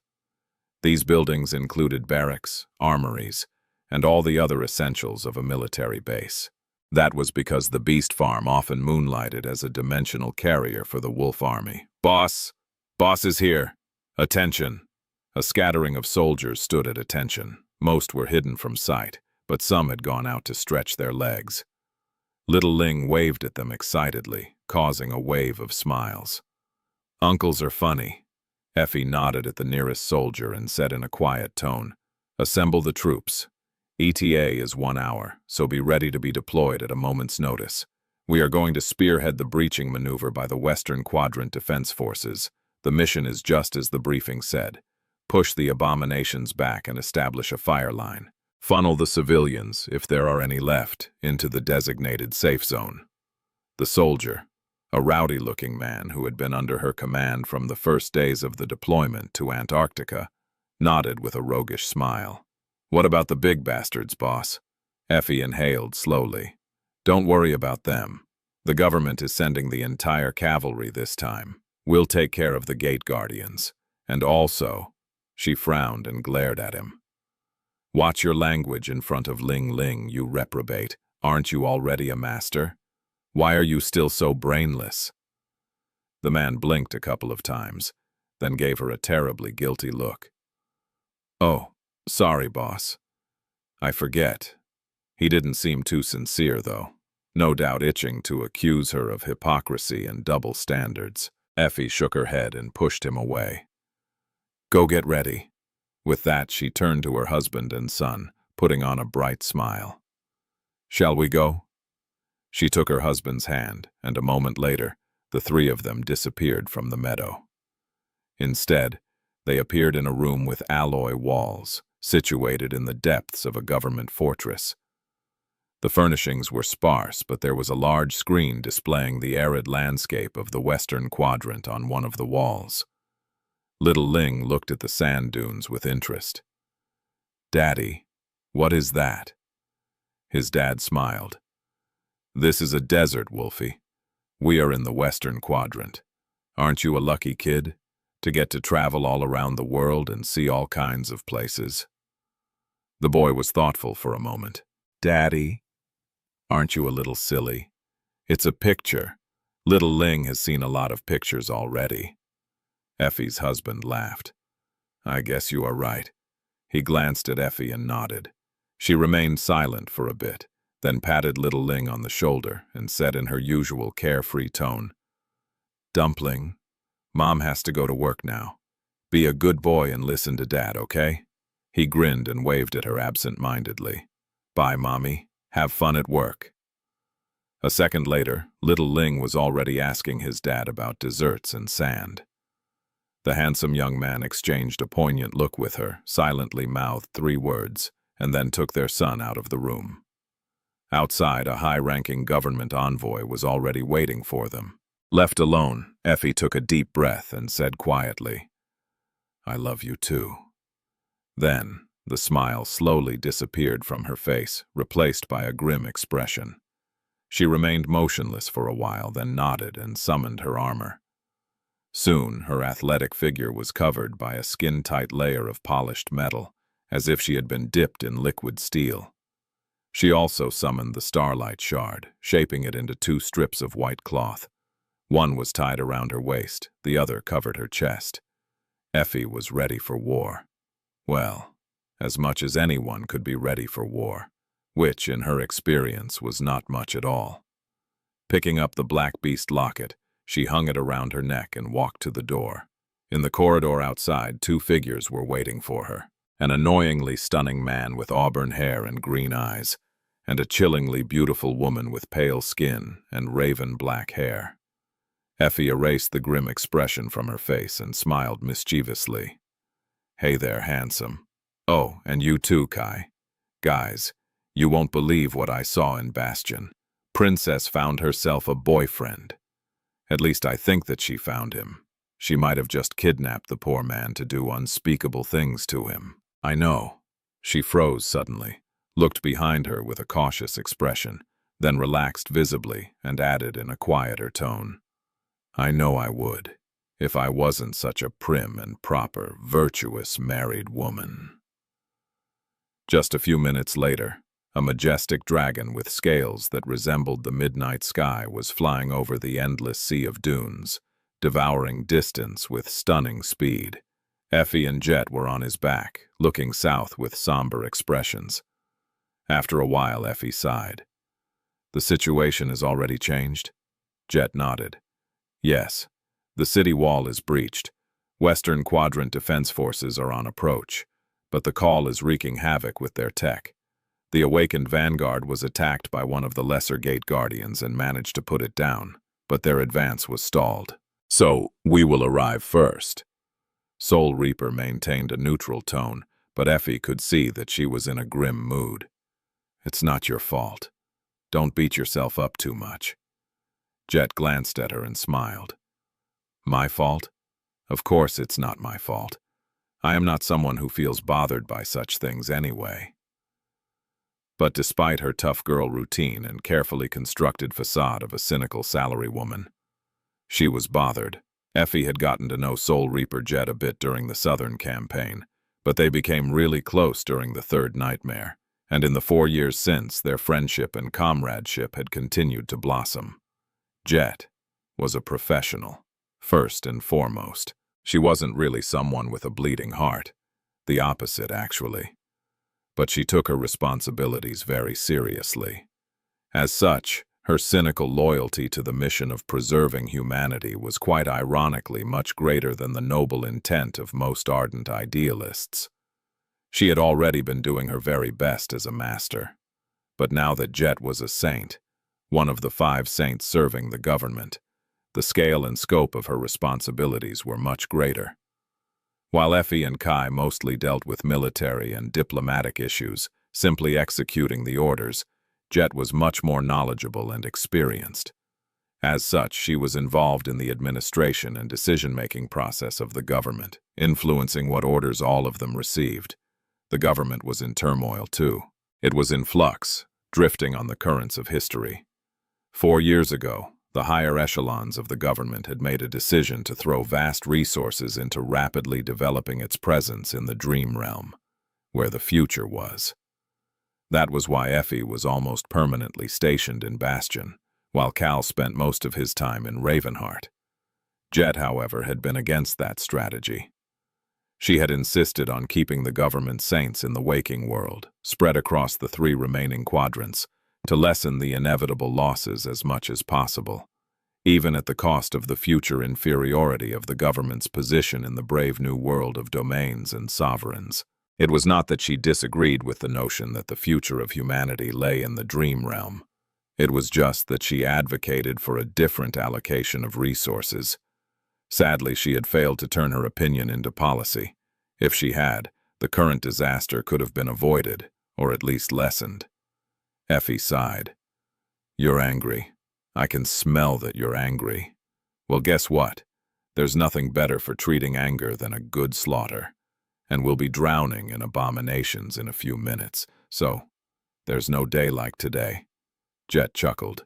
These buildings included barracks, armories, and all the other essentials of a military base. That was because the Beast Farm often moonlighted as a dimensional carrier for the Wolf Army. Boss! Boss is here! Attention! A scattering of soldiers stood at attention. Most were hidden from sight, but some had gone out to stretch their legs. Little Ling waved at them excitedly, causing a wave of smiles. Uncles are funny. Effie nodded at the nearest soldier and said in a quiet tone, "Assemble the troops." ETA is 1 hour, so be ready to be deployed at a moment's notice. We are going to spearhead the breaching maneuver by the Western Quadrant Defense Forces. The mission is just as the briefing said. Push the abominations back and establish a fire line. Funnel the civilians, if there are any left, into the designated safe zone. The soldier, a rowdy-looking man who had been under her command from the first days of the deployment to Antarctica, nodded with a roguish smile. "What about the big bastards, boss?" Effie inhaled slowly. "Don't worry about them. The government is sending the entire cavalry this time. We'll take care of the gate guardians. And also," she frowned and glared at him, "watch your language in front of Ling Ling, you reprobate. Aren't you already a master? Why are you still so brainless?" The man blinked a couple of times, then gave her a terribly guilty look. "Oh, sorry, boss. I forget." He didn't seem too sincere, though. No doubt itching to accuse her of hypocrisy and double standards. Effie shook her head and pushed him away. "Go get ready." With that, she turned to her husband and son, putting on a bright smile. "Shall we go?" She took her husband's hand, and a moment later, the three of them disappeared from the meadow. Instead, they appeared in a room with alloy walls, situated in the depths of a government fortress. The furnishings were sparse, but there was a large screen displaying the arid landscape of the Western Quadrant on one of the walls. Little Ling looked at the sand dunes with interest. "Daddy, what is that?" His dad smiled. "This is a desert, Wolfie. We are in the Western Quadrant. Aren't you a lucky kid, to get to travel all around the world and see all kinds of places?" The boy was thoughtful for a moment. "Daddy, aren't you a little silly? It's a picture. Little Ling has seen a lot of pictures already." Effie's husband laughed. "I guess you are right." He glanced at Effie and nodded. She remained silent for a bit, then patted little Ling on the shoulder and said in her usual carefree tone, "Dumpling, Mom has to go to work now. Be a good boy and listen to Dad, okay?" He grinned and waved at her absent-mindedly. "Bye, Mommy. Have fun at work." A second later, little Ling was already asking his dad about desserts and sand. The handsome young man exchanged a poignant look with her, silently mouthed 3 words, and then took their son out of the room. Outside, a high-ranking government envoy was already waiting for them. Left alone, Effie took a deep breath and said quietly, "I love you too." Then, the smile slowly disappeared from her face, replaced by a grim expression. She remained motionless for a while, then nodded and summoned her armor. Soon, her athletic figure was covered by a skin-tight layer of polished metal, as if she had been dipped in liquid steel. She also summoned the starlight shard, shaping it into 2 strips of white cloth. One was tied around her waist, the other covered her chest. Effie was ready for war. Well, as much as anyone could be ready for war, which, in her experience, was not much at all. Picking up the Black Beast locket, she hung it around her neck and walked to the door. In the corridor outside, 2 figures were waiting for her. An annoyingly stunning man with auburn hair and green eyes, and a chillingly beautiful woman with pale skin and raven black hair. Effie erased the grim expression from her face and smiled mischievously. "Hey there, handsome. Oh, and you too, Kai. Guys, you won't believe what I saw in Bastion. Princess found herself a boyfriend. At least I think that she found him. She might have just kidnapped the poor man to do unspeakable things to him. I know." She froze suddenly, looked behind her with a cautious expression, then relaxed visibly and added in a quieter tone, "I know I would, if I wasn't such a prim and proper, virtuous married woman." Just a few minutes later, a majestic dragon with scales that resembled the midnight sky was flying over the endless sea of dunes, devouring distance with stunning speed. Effie and Jet were on his back, looking south with somber expressions. After a while, Effie sighed. "The situation has already changed?" Jet nodded. "Yes. The city wall is breached. Western Quadrant Defense Forces are on approach, but the call is wreaking havoc with their tech. The awakened vanguard was attacked by one of the lesser gate guardians and managed to put it down, but their advance was stalled. "So, we will arrive first." Soul Reaper maintained a neutral tone, but Effie could see that she was in a grim mood. "It's not your fault. Don't beat yourself up too much." Jet glanced at her and smiled. "My fault? Of course it's not my fault. I am not someone who feels bothered by such things anyway." But despite her tough girl routine and carefully constructed facade of a cynical salarywoman, she was bothered. Effie had gotten to know Soul Reaper Jet a bit during the Southern campaign, but they became really close during the Third Nightmare, and in the 4 years since, their friendship and comradeship had continued to blossom. Jet was a professional, first and foremost. She wasn't really someone with a bleeding heart. The opposite, actually. But she took her responsibilities very seriously. As such, her cynical loyalty to the mission of preserving humanity was quite ironically much greater than the noble intent of most ardent idealists. She had already been doing her very best as a master. But now that Jet was a saint, one of the 5 saints serving the government, the scale and scope of her responsibilities were much greater. While Effie and Kai mostly dealt with military and diplomatic issues, simply executing the orders, Jet was much more knowledgeable and experienced. As such, she was involved in the administration and decision-making process of the government, influencing what orders all of them received. The government was in turmoil too. It was in flux, drifting on the currents of history. 4 years ago, the higher echelons of the government had made a decision to throw vast resources into rapidly developing its presence in the dream realm, where the future was. That was why Effie was almost permanently stationed in Bastion, while Cal spent most of his time in Ravenheart. Jet, however, had been against that strategy. She had insisted on keeping the government saints in the waking world, spread across the 3 remaining quadrants, to lessen the inevitable losses as much as possible, even at the cost of the future inferiority of the government's position in the brave new world of domains and sovereigns. It was not that she disagreed with the notion that the future of humanity lay in the dream realm. It was just that she advocated for a different allocation of resources. Sadly, she had failed to turn her opinion into policy. If she had, the current disaster could have been avoided, or at least lessened. Effie sighed. "You're angry. I can smell that you're angry. Well, guess what? There's nothing better for treating anger than a good slaughter. And we'll be drowning in abominations in a few minutes, so there's no day like today." Jet chuckled.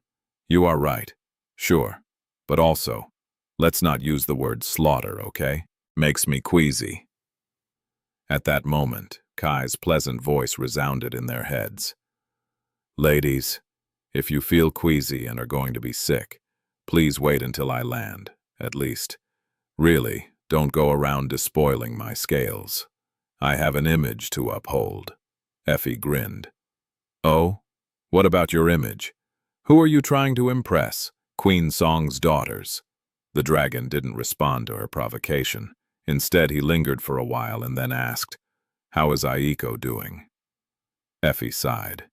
"You are right. Sure. But also, let's not use the word slaughter, okay? Makes me queasy." At that moment, Kai's pleasant voice resounded in their heads. "Ladies, if you feel queasy and are going to be sick, please wait until I land, at least. Really, don't go around despoiling my scales. I have an image to uphold." Effie grinned. "Oh? What about your image? Who are you trying to impress? Queen Song's daughters?" The dragon didn't respond to her provocation. Instead, he lingered for a while and then asked, "How is Aiko doing?" Effie sighed.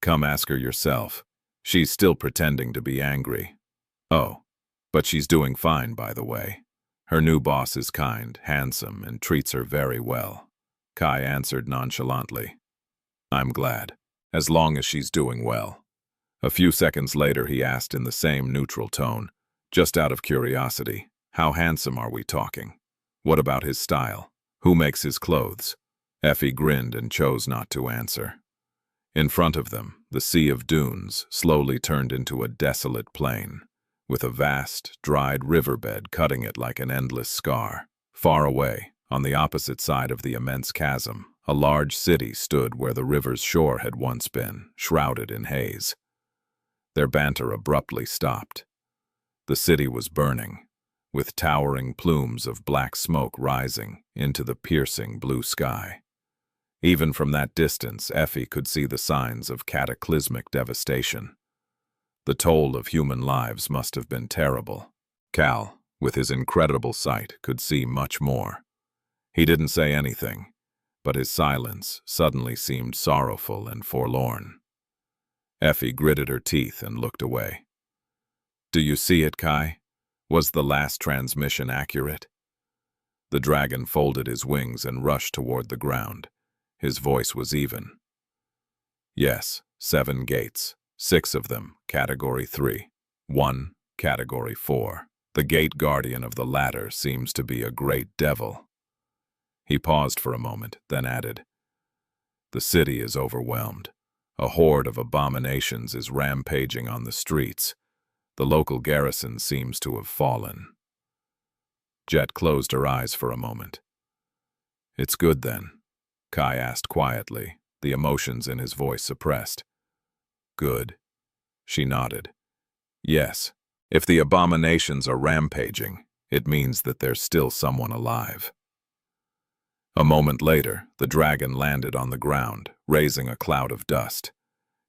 "Come ask her yourself. She's still pretending to be angry." "Oh, but she's doing fine, by the way. Her new boss is kind, handsome, and treats her very well." Kai answered nonchalantly. "I'm glad, as long as she's doing well." A few seconds later, he asked in the same neutral tone, "Just out of curiosity, how handsome are we talking? What about his style? Who makes his clothes?" Effie grinned and chose not to answer. In front of them, the sea of dunes slowly turned into a desolate plain, with a vast, dried riverbed cutting it like an endless scar. Far away, on the opposite side of the immense chasm, a large city stood where the river's shore had once been, shrouded in haze. Their banter abruptly stopped. The city was burning, with towering plumes of black smoke rising into the piercing blue sky. Even from that distance, Effie could see the signs of cataclysmic devastation. The toll of human lives must have been terrible. Cal, with his incredible sight, could see much more. He didn't say anything, but his silence suddenly seemed sorrowful and forlorn. Effie gritted her teeth and looked away. "Do you see it, Kai? Was the last transmission accurate?" The dragon folded his wings and rushed toward the ground. His voice was even. "Yes, 7 gates. 6 of them, Category 3. 1, Category 4. The gate guardian of the latter seems to be a great devil." He paused for a moment, then added, "The city is overwhelmed. A horde of abominations is rampaging on the streets. The local garrison seems to have fallen." Jet closed her eyes for a moment. "It's good then?" Kai asked quietly, the emotions in his voice suppressed. "Good." She nodded. "Yes. If the abominations are rampaging, it means that there's still someone alive." A moment later, the dragon landed on the ground, raising a cloud of dust.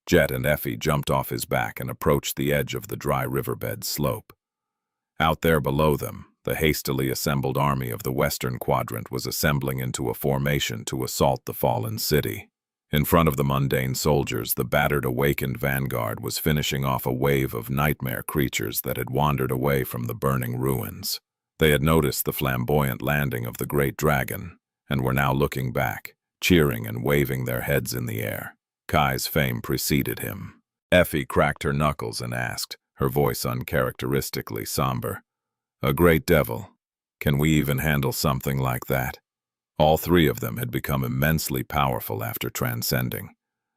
Jet and Effie jumped off his back and approached the edge of the dry riverbed slope. Out there below them, the hastily assembled army of the Western Quadrant was assembling into a formation to assault the fallen city. In front of the mundane soldiers, the battered awakened vanguard was finishing off a wave of nightmare creatures that had wandered away from the burning ruins. They had noticed the flamboyant landing of the great dragon, and were now looking back, cheering and waving their heads in the air. Kai's fame preceded him. Effie cracked her knuckles and asked, her voice uncharacteristically somber, "A great devil? Can we even handle something like that?" All 3 of them had become immensely powerful after transcending.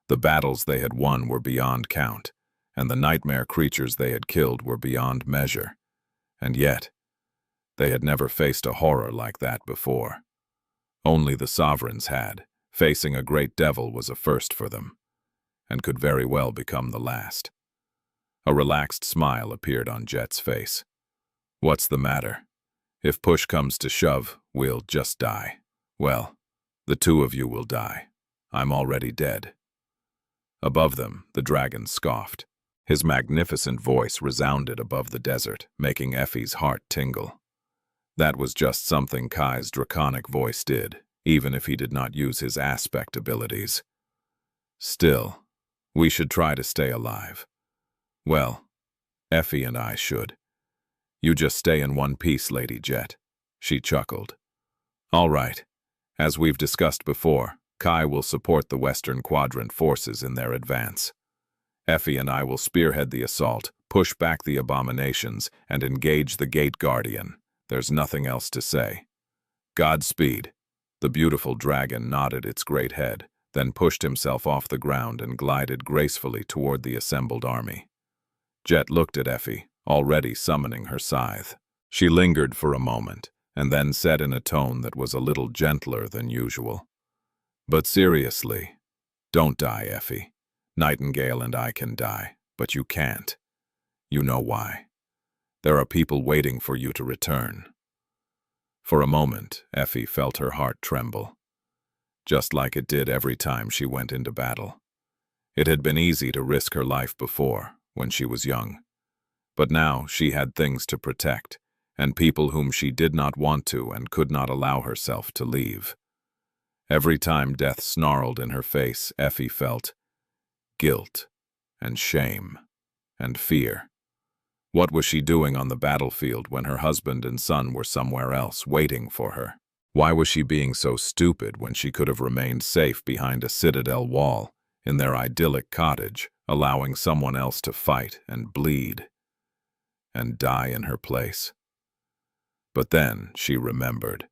The battles they had won were beyond count, and the nightmare creatures they had killed were beyond measure. And yet, they had never faced a horror like that before. Only the sovereigns had. Facing a great devil was a first for them, and could very well become the last. A relaxed smile appeared on Jet's face. "What's the matter? If push comes to shove, we'll just die." "Well, the 2 of you will die. I'm already dead." Above them, the dragon scoffed. His magnificent voice resounded above the desert, making Effie's heart tingle. That was just something Kai's draconic voice did, even if he did not use his aspect abilities. "Still, we should try to stay alive." "Well, Effie and I should. You just stay in one piece, Lady Jet." She chuckled. "All right. As we've discussed before, Kai will support the Western Quadrant forces in their advance. Effie and I will spearhead the assault, push back the abominations, and engage the Gate Guardian. There's nothing else to say. Godspeed." The beautiful dragon nodded its great head, then pushed himself off the ground and glided gracefully toward the assembled army. Jet looked at Effie, already summoning her scythe. She lingered for a moment, and then said in a tone that was a little gentler than usual, "But seriously, don't die, Effie. Nightingale and I can die, but you can't. You know why. There are people waiting for you to return." For a moment, Effie felt her heart tremble, just like it did every time she went into battle. It had been easy to risk her life before, when she was young. But now she had things to protect, and people whom she did not want to and could not allow herself to leave. Every time death snarled in her face, Effie felt guilt and shame and fear. What was she doing on the battlefield when her husband and son were somewhere else waiting for her? Why was she being so stupid when she could have remained safe behind a citadel wall in their idyllic cottage, allowing someone else to fight and bleed and die in her place? But then she remembered.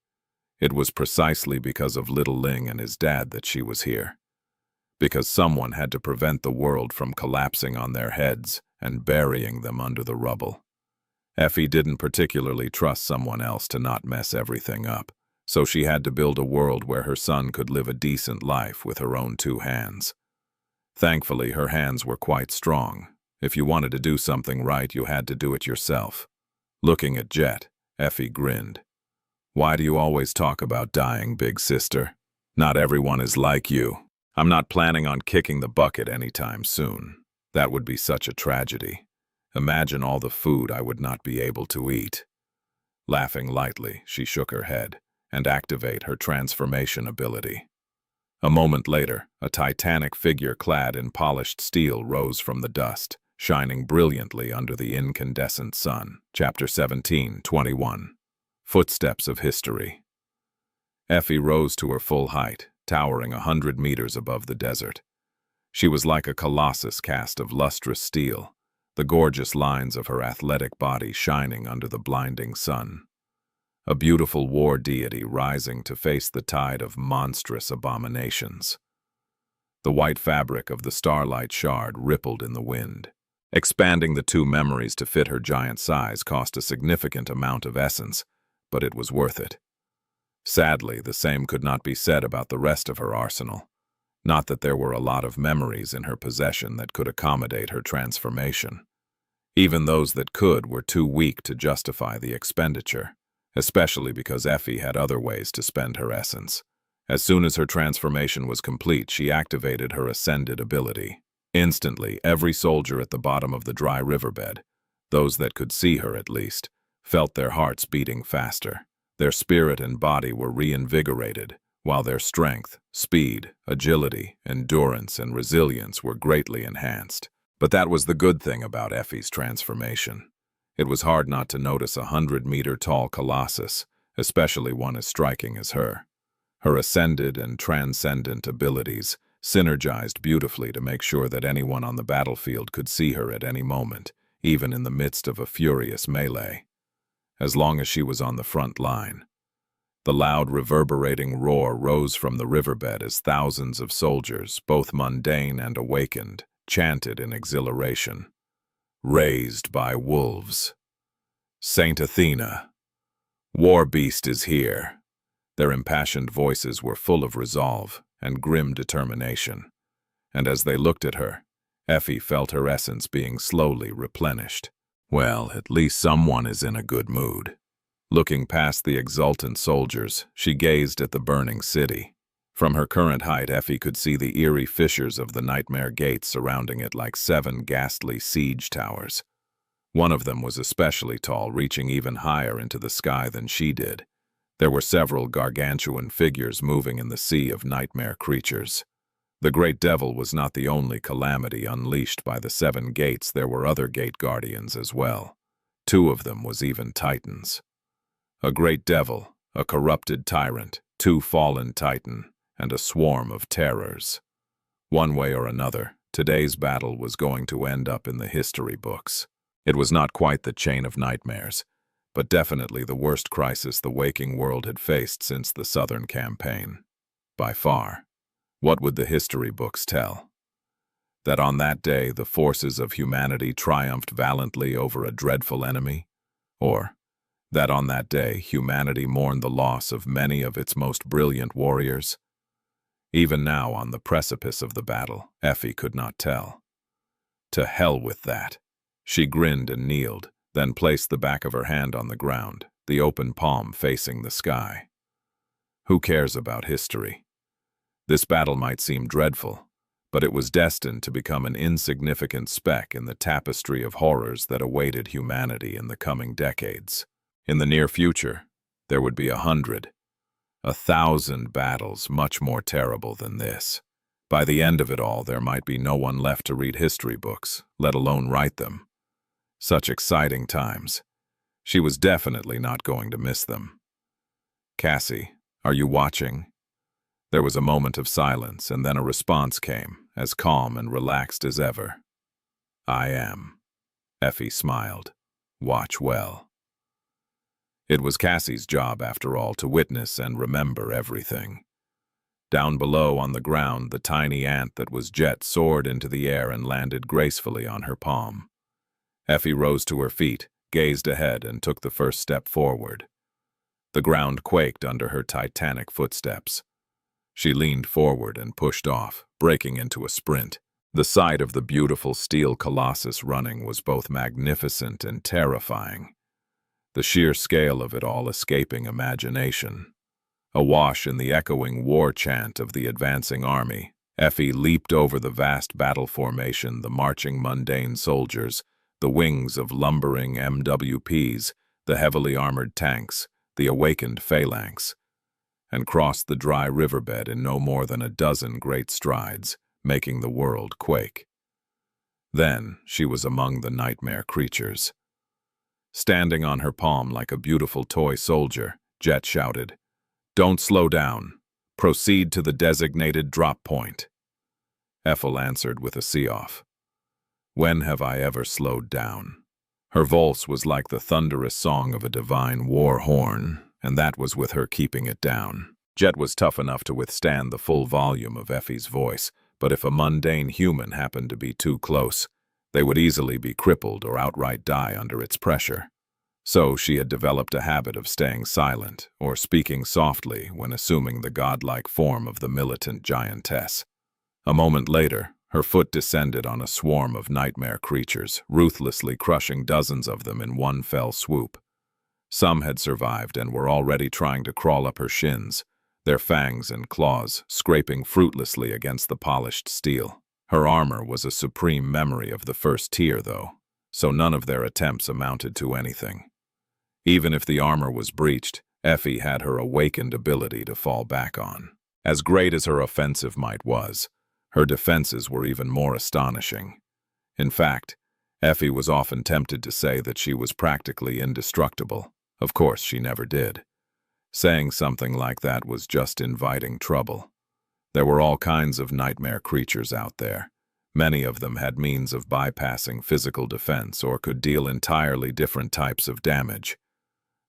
It was precisely because of little Ling and his dad that she was here. Because someone had to prevent the world from collapsing on their heads and burying them under the rubble. Effie didn't particularly trust someone else to not mess everything up, so she had to build a world where her son could live a decent life with her own 2 hands. Thankfully, her hands were quite strong. If you wanted to do something right, you had to do it yourself. Looking at Jet, Effie grinned. "Why do you always talk about dying, big sister? Not everyone is like you. I'm not planning on kicking the bucket anytime soon. That would be such a tragedy. Imagine all the food I would not be able to eat." Laughing lightly, she shook her head and activated her transformation ability. A moment later, a titanic figure clad in polished steel rose from the dust, shining brilliantly under the incandescent sun. Chapter 17:21. Footsteps of History. Effie rose to her full height, towering 100 meters above the desert. She was like a colossus cast of lustrous steel, the gorgeous lines of her athletic body shining under the blinding sun. A beautiful war deity rising to face the tide of monstrous abominations. The white fabric of the starlight shard rippled in the wind. Expanding the two memories to fit her giant size cost a significant amount of essence, but it was worth it. Sadly, the same could not be said about the rest of her arsenal. Not that there were a lot of memories in her possession that could accommodate her transformation. Even those that could were too weak to justify the expenditure, especially because Effie had other ways to spend her essence. As soon as her transformation was complete, she activated her ascended ability. Instantly, every soldier at the bottom of the dry riverbed, those that could see her at least, felt their hearts beating faster. Their spirit and body were reinvigorated, while their strength, speed, agility, endurance, and resilience were greatly enhanced. But that was the good thing about Effie's transformation. It was hard not to notice 100-meter-tall colossus, especially one as striking as her. Her ascended and transcendent abilities synergized beautifully to make sure that anyone on the battlefield could see her at any moment, even in the midst of a furious melee. As long as she was on the front line. The loud, reverberating roar rose from the riverbed as thousands of soldiers, both mundane and awakened, chanted in exhilaration. Raised by wolves. Saint Athena. War beast is here. Their impassioned voices were full of resolve and grim determination, and as they looked at her, Effie felt her essence being slowly replenished. Well, at least someone is in a good mood. Looking past the exultant soldiers, she gazed at the burning city. From her current height, Effie could see the eerie fissures of the nightmare gates surrounding it like 7 ghastly siege towers. One of them was especially tall, reaching even higher into the sky than she did. There were several gargantuan figures moving in the sea of nightmare creatures. The great devil was not the only calamity unleashed by the 7 gates. There were other gate guardians as well. 2 of them was even titans. A great devil, a corrupted tyrant, 2 fallen titan, and a swarm of terrors. One way or another, today's battle was going to end up in the history books. It was not quite the chain of nightmares, but definitely the worst crisis the waking world had faced since the Southern Campaign. By far. What would the history books tell? That on that day the forces of humanity triumphed valiantly over a dreadful enemy? Or that on that day humanity mourned the loss of many of its most brilliant warriors? Even now, on the precipice of the battle, Effie could not tell. To hell with that. She grinned and kneeled, then placed the back of her hand on the ground, the open palm facing the sky. Who cares about history? This battle might seem dreadful, but it was destined to become an insignificant speck in the tapestry of horrors that awaited humanity in the coming decades. In the near future, there would be 100, 1,000 battles much more terrible than this. By the end of it all, there might be no one left to read history books, let alone write them. Such exciting times. She was definitely not going to miss them. Cassie, are you watching? There was a moment of silence, and then a response came, as calm and relaxed as ever. I am. Effie smiled. Watch well. It was Cassie's job, after all, to witness and remember everything. Down below on the ground, the tiny ant that was Jet soared into the air and landed gracefully on her palm. Effie rose to her feet, gazed ahead, and took the first step forward. The ground quaked under her titanic footsteps. She leaned forward and pushed off, breaking into a sprint. The sight of the beautiful steel colossus running was both magnificent and terrifying. The sheer scale of it all escaping imagination. Awash in the echoing war chant of the advancing army, Effie leaped over the vast battle formation, the marching mundane soldiers, the wings of lumbering MWPs, the heavily armored tanks, the awakened phalanx. and crossed the dry riverbed in no more than a dozen great strides, making the world quake. Then she was among the nightmare creatures. Standing on her palm like a beautiful toy soldier, Jet shouted, "Don't slow down. Proceed to the designated drop point." Ethel answered with a see-off. "When have I ever slowed down?" Her voice was like the thunderous song of a divine war horn, and that was with her keeping it down. Jet was tough enough to withstand the full volume of Effie's voice, but if a mundane human happened to be too close, they would easily be crippled or outright die under its pressure. So she had developed a habit of staying silent or speaking softly when assuming the godlike form of the militant giantess. A moment later, her foot descended on a swarm of nightmare creatures, ruthlessly crushing dozens of them in one fell swoop. Some had survived and were already trying to crawl up her shins, their fangs and claws scraping fruitlessly against the polished steel. Her armor was a supreme memory of the first tier, though, so none of their attempts amounted to anything. Even if the armor was breached, Effie had her awakened ability to fall back on. As great as her offensive might was, her defenses were even more astonishing. In fact, Effie was often tempted to say that she was practically indestructible. Of course, she never did. Saying something like that was just inviting trouble. There were all kinds of nightmare creatures out there. Many of them had means of bypassing physical defense or could deal entirely different types of damage.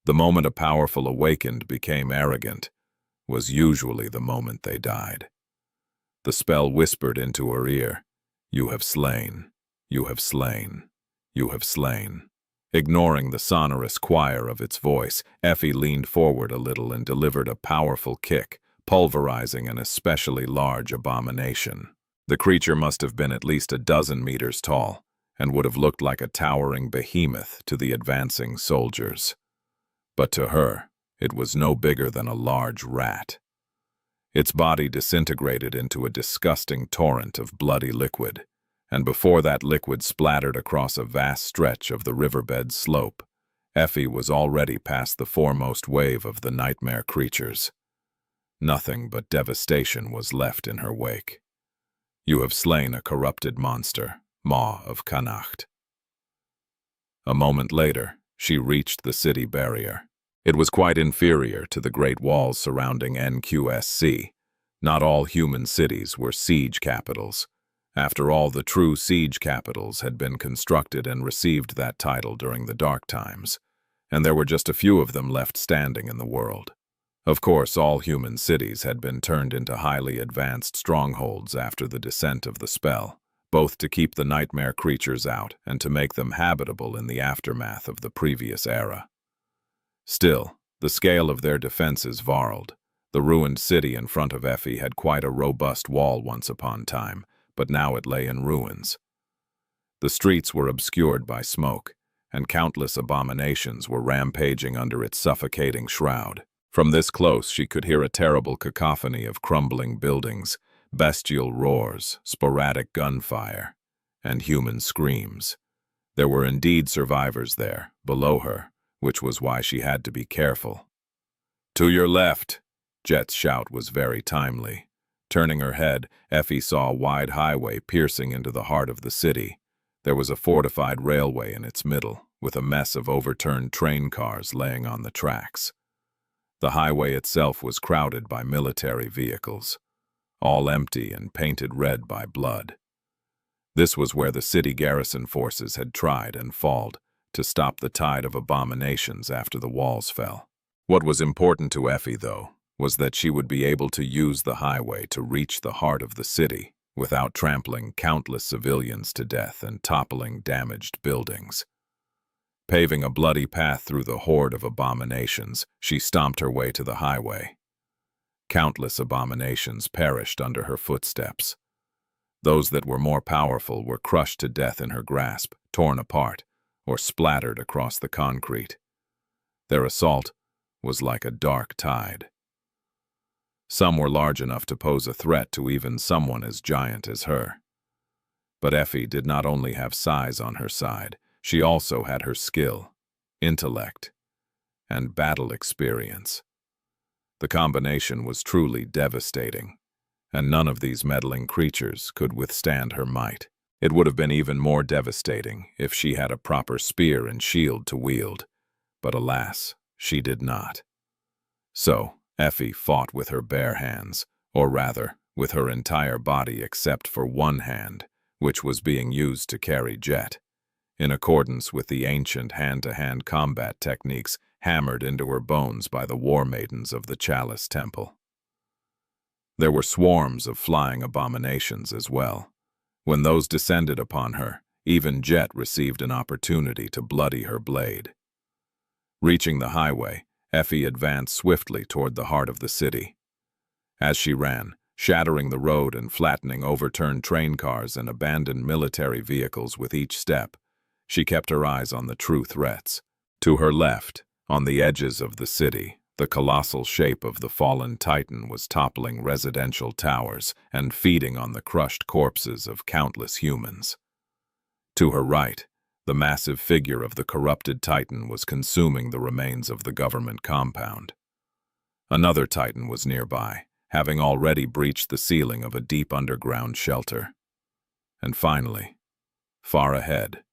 The moment a powerful awakened became arrogant was usually the moment they died. The spell whispered into her ear, "You have slain, you have slain, you have slain." Ignoring the sonorous choir of its voice, Effie leaned forward a little and delivered a powerful kick, pulverizing an especially large abomination. The creature must have been at least a dozen meters tall, and would have looked like a towering behemoth to the advancing soldiers. But to her, it was no bigger than a large rat. Its body disintegrated into a disgusting torrent of bloody liquid, and before that liquid splattered across a vast stretch of the riverbed's slope, Effie was already past the foremost wave of the nightmare creatures. Nothing but devastation was left in her wake. "You have slain a corrupted monster, Maw of Connacht." A moment later, she reached the city barrier. It was quite inferior to the great walls surrounding NQSC. Not all human cities were siege capitals. After all, the true siege capitals had been constructed and received that title during the dark times, and there were just a few of them left standing in the world. Of course, all human cities had been turned into highly advanced strongholds after the descent of the spell, both to keep the nightmare creatures out and to make them habitable in the aftermath of the previous era. Still, the scale of their defenses varied. The ruined city in front of Effie had quite a robust wall once upon a time, but now it lay in ruins. The streets were obscured by smoke, and countless abominations were rampaging under its suffocating shroud. From this close, she could hear a terrible cacophony of crumbling buildings, bestial roars, sporadic gunfire, and human screams. There were indeed survivors there, below her, which was why she had to be careful. "To your left!" Jet's shout was very timely. Turning her head, Effie saw a wide highway piercing into the heart of the city. There was a fortified railway in its middle, with a mess of overturned train cars laying on the tracks. The highway itself was crowded by military vehicles, all empty and painted red by blood. This was where the city garrison forces had tried and fought to stop the tide of abominations after the walls fell. What was important to Effie, though, was that she would be able to use the highway to reach the heart of the city without trampling countless civilians to death and toppling damaged buildings. Paving a bloody path through the horde of abominations, she stomped her way to the highway. Countless abominations perished under her footsteps. Those that were more powerful were crushed to death in her grasp, torn apart, or splattered across the concrete. Their assault was like a dark tide. Some were large enough to pose a threat to even someone as giant as her. But Effie did not only have size on her side, she also had her skill, intellect, and battle experience. The combination was truly devastating, and none of these meddling creatures could withstand her might. It would have been even more devastating if she had a proper spear and shield to wield, but alas, she did not. So, Effie fought with her bare hands, or rather, with her entire body except for one hand, which was being used to carry Jet, in accordance with the ancient hand-to-hand combat techniques hammered into her bones by the war maidens of the Chalice Temple. There were swarms of flying abominations as well. When those descended upon her, even Jet received an opportunity to bloody her blade. Reaching the highway, Effie advanced swiftly toward the heart of the city. As she ran, shattering the road and flattening overturned train cars and abandoned military vehicles with each step, she kept her eyes on the true threats. To her left, on the edges of the city, the colossal shape of the fallen Titan was toppling residential towers and feeding on the crushed corpses of countless humans. To her right, the massive figure of the corrupted Titan was consuming the remains of the government compound. Another Titan was nearby, having already breached the ceiling of a deep underground shelter. And finally, far ahead,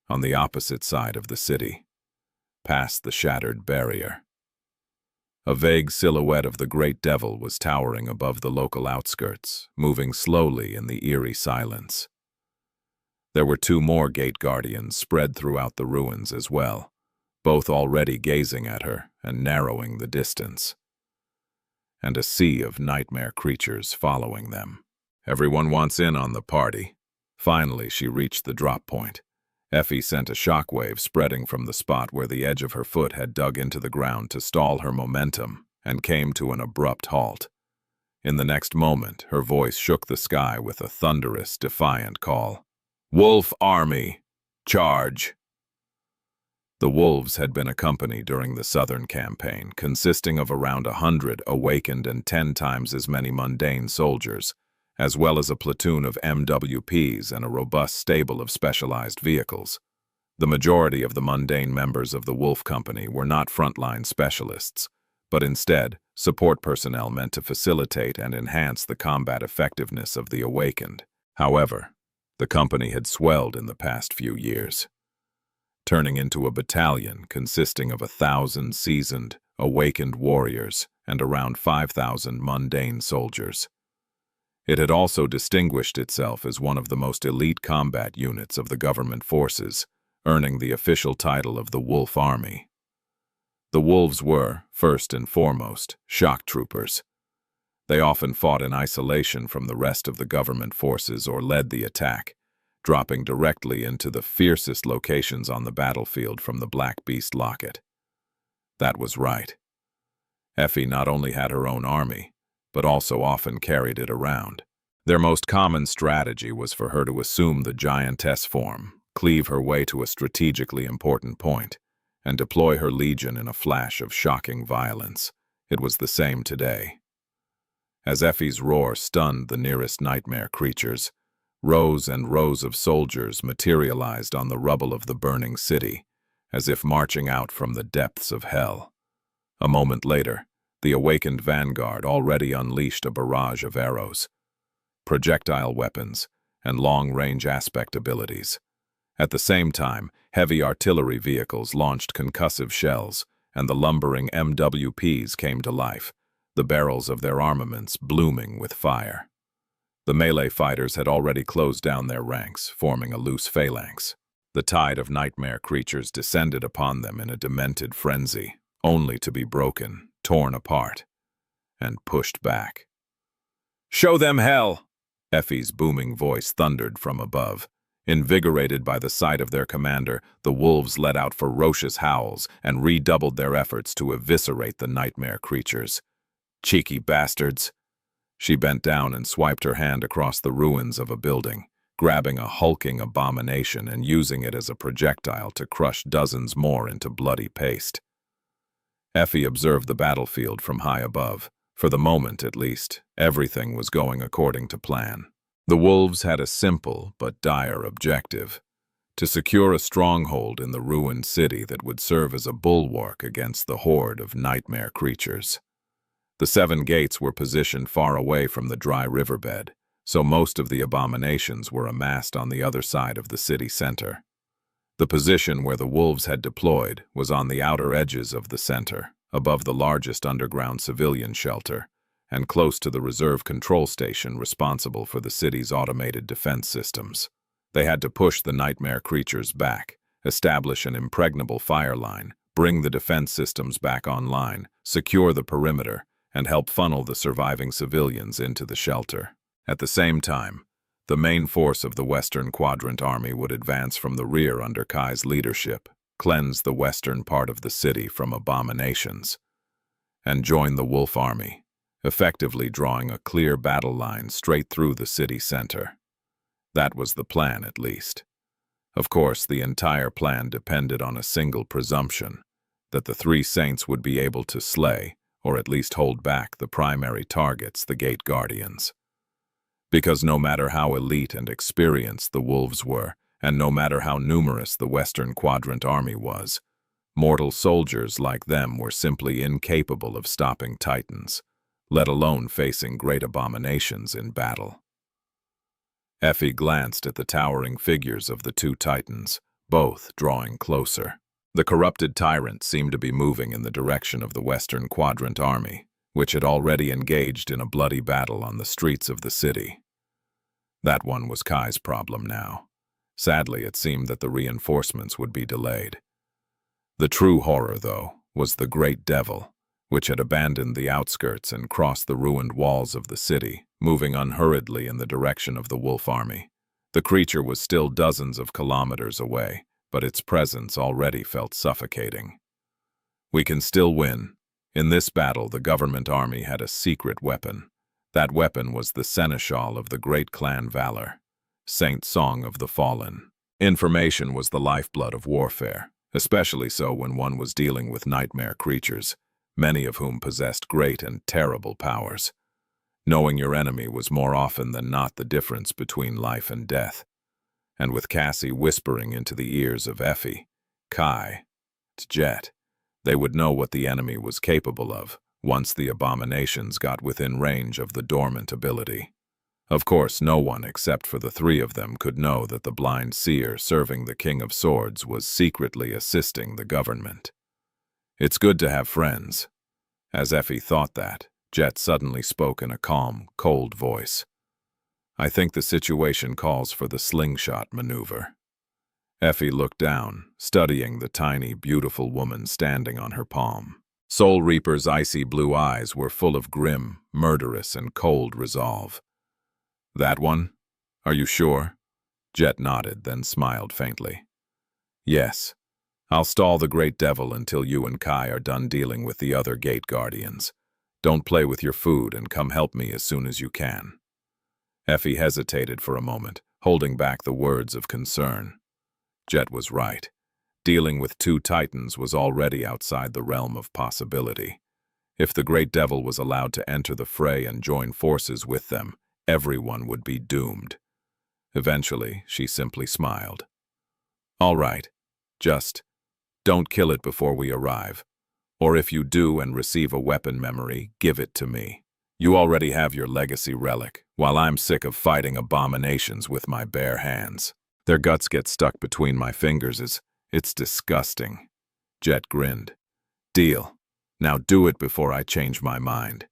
on the opposite side of the city, past the shattered barrier, a vague silhouette of the Great Devil was towering above the local outskirts, moving slowly in the eerie silence. There were two more gate guardians spread throughout the ruins as well, both already gazing at her and narrowing the distance, and a sea of nightmare creatures following them. Everyone wants in on the party. Finally, she reached the drop point. Effie sent a shockwave spreading from the spot where the edge of her foot had dug into the ground to stall her momentum and came to an abrupt halt. In the next moment, her voice shook the sky with a thunderous, defiant call. "Wolf Army, charge!" The wolves had been a company during the Southern Campaign, consisting of around 100 awakened and 10 times as many mundane soldiers, as well as a platoon of MWPs and a robust stable of specialized vehicles. The majority of the mundane members of the Wolf Company were not frontline specialists, but instead support personnel meant to facilitate and enhance the combat effectiveness of the awakened. However, the company had swelled in the past few years, turning into a battalion consisting of 1,000 seasoned, awakened warriors and around 5,000 mundane soldiers. It had also distinguished itself as one of the most elite combat units of the government forces, earning the official title of the Wolf Army. The wolves were, first and foremost, shock troopers. They often fought in isolation from the rest of the government forces or led the attack, dropping directly into the fiercest locations on the battlefield from the Black Beast Locket. That was right. Effie not only had her own army, but also often carried it around. Their most common strategy was for her to assume the giantess form, cleave her way to a strategically important point, and deploy her legion in a flash of shocking violence. It was the same today. As Effie's roar stunned the nearest nightmare creatures, rows and rows of soldiers materialized on the rubble of the burning city, as if marching out from the depths of hell. A moment later, the awakened vanguard already unleashed a barrage of arrows, projectile weapons, and long-range aspect abilities. At the same time, heavy artillery vehicles launched concussive shells, and the lumbering MWPs came to life, the barrels of their armaments blooming with fire. The melee fighters had already closed down their ranks, forming a loose phalanx. The tide of nightmare creatures descended upon them in a demented frenzy, only to be broken, torn apart, and pushed back. "Show them hell!" Effie's booming voice thundered from above. Invigorated by the sight of their commander, the wolves let out ferocious howls and redoubled their efforts to eviscerate the nightmare creatures. "Cheeky bastards!" She bent down and swiped her hand across the ruins of a building, grabbing a hulking abomination and using it as a projectile to crush dozens more into bloody paste. Effie observed the battlefield from high above. For the moment, at least, everything was going according to plan. The wolves had a simple but dire objective: to secure a stronghold in the ruined city that would serve as a bulwark against the horde of nightmare creatures. The 7 gates were positioned far away from the dry riverbed, so most of the abominations were amassed on the other side of the city center. The position where the wolves had deployed was on the outer edges of the center, above the largest underground civilian shelter, and close to the reserve control station responsible for the city's automated defense systems. They had to push the nightmare creatures back, establish an impregnable fire line, bring the defense systems back online, secure the perimeter, and help funnel the surviving civilians into the shelter. At the same time, the main force of the Western Quadrant Army would advance from the rear under Kai's leadership, cleanse the western part of the city from abominations, and join the Wolf Army, effectively drawing a clear battle line straight through the city center. That was the plan, at least. Of course, the entire plan depended on a single presumption, that the 3 saints would be able to slay, or at least hold back, the primary targets, the Gate Guardians. Because no matter how elite and experienced the wolves were, and no matter how numerous the Western Quadrant Army was, mortal soldiers like them were simply incapable of stopping Titans, let alone facing great abominations in battle. Effie glanced at the towering figures of the 2 Titans, both drawing closer. The corrupted tyrant seemed to be moving in the direction of the Western Quadrant Army, which had already engaged in a bloody battle on the streets of the city. That one was Kai's problem now. Sadly, it seemed that the reinforcements would be delayed. The true horror, though, was the Great Devil, which had abandoned the outskirts and crossed the ruined walls of the city, moving unhurriedly in the direction of the Wolf Army. The creature was still dozens of kilometers away, but its presence already felt suffocating. We can still win. In this battle, the government army had a secret weapon. That weapon was the seneschal of the great clan Valor, Saint Song of the Fallen. Information was the lifeblood of warfare, especially so when one was dealing with nightmare creatures, many of whom possessed great and terrible powers. Knowing your enemy was more often than not the difference between life and death. And with Cassie whispering into the ears of Effie, Kai, Jet, they would know what the enemy was capable of once the abominations got within range of the dormant ability. Of course, no one except for the 3 of them could know that the blind seer serving the King of Swords was secretly assisting the government. It's good to have friends. As Effie thought that, Jet suddenly spoke in a calm, cold voice. I think the situation calls for the slingshot maneuver. Effie looked down, studying the tiny, beautiful woman standing on her palm. Soul Reaper's icy blue eyes were full of grim, murderous, and cold resolve. That one? Are you sure? Jet nodded, then smiled faintly. Yes. I'll stall the Great Devil until you and Kai are done dealing with the other Gate Guardians. Don't play with your food and come help me as soon as you can. Effie hesitated for a moment, holding back the words of concern. Jet was right. Dealing with 2 Titans was already outside the realm of possibility. If the Great Devil was allowed to enter the fray and join forces with them, everyone would be doomed. Eventually, she simply smiled. All right, just don't kill it before we arrive. Or if you do and receive a weapon memory, give it to me. You already have your legacy relic, while I'm sick of fighting abominations with my bare hands. Their guts get stuck between my fingers. It's disgusting. Jet grinned. Deal. Now do it before I change my mind.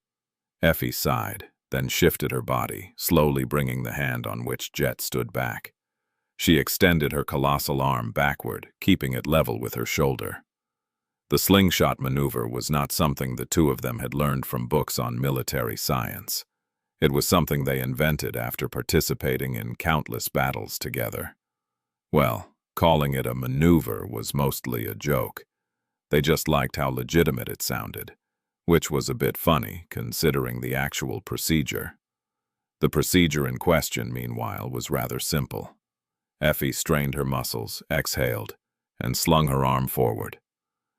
Effie sighed, then shifted her body, slowly bringing the hand on which Jet stood back. She extended her colossal arm backward, keeping it level with her shoulder. The slingshot maneuver was not something the 2 of them had learned from books on military science. It was something they invented after participating in countless battles together. Well, calling it a maneuver was mostly a joke. They just liked how legitimate it sounded, which was a bit funny considering the actual procedure. The procedure in question, meanwhile, was rather simple. Effie strained her muscles, exhaled, and slung her arm forward.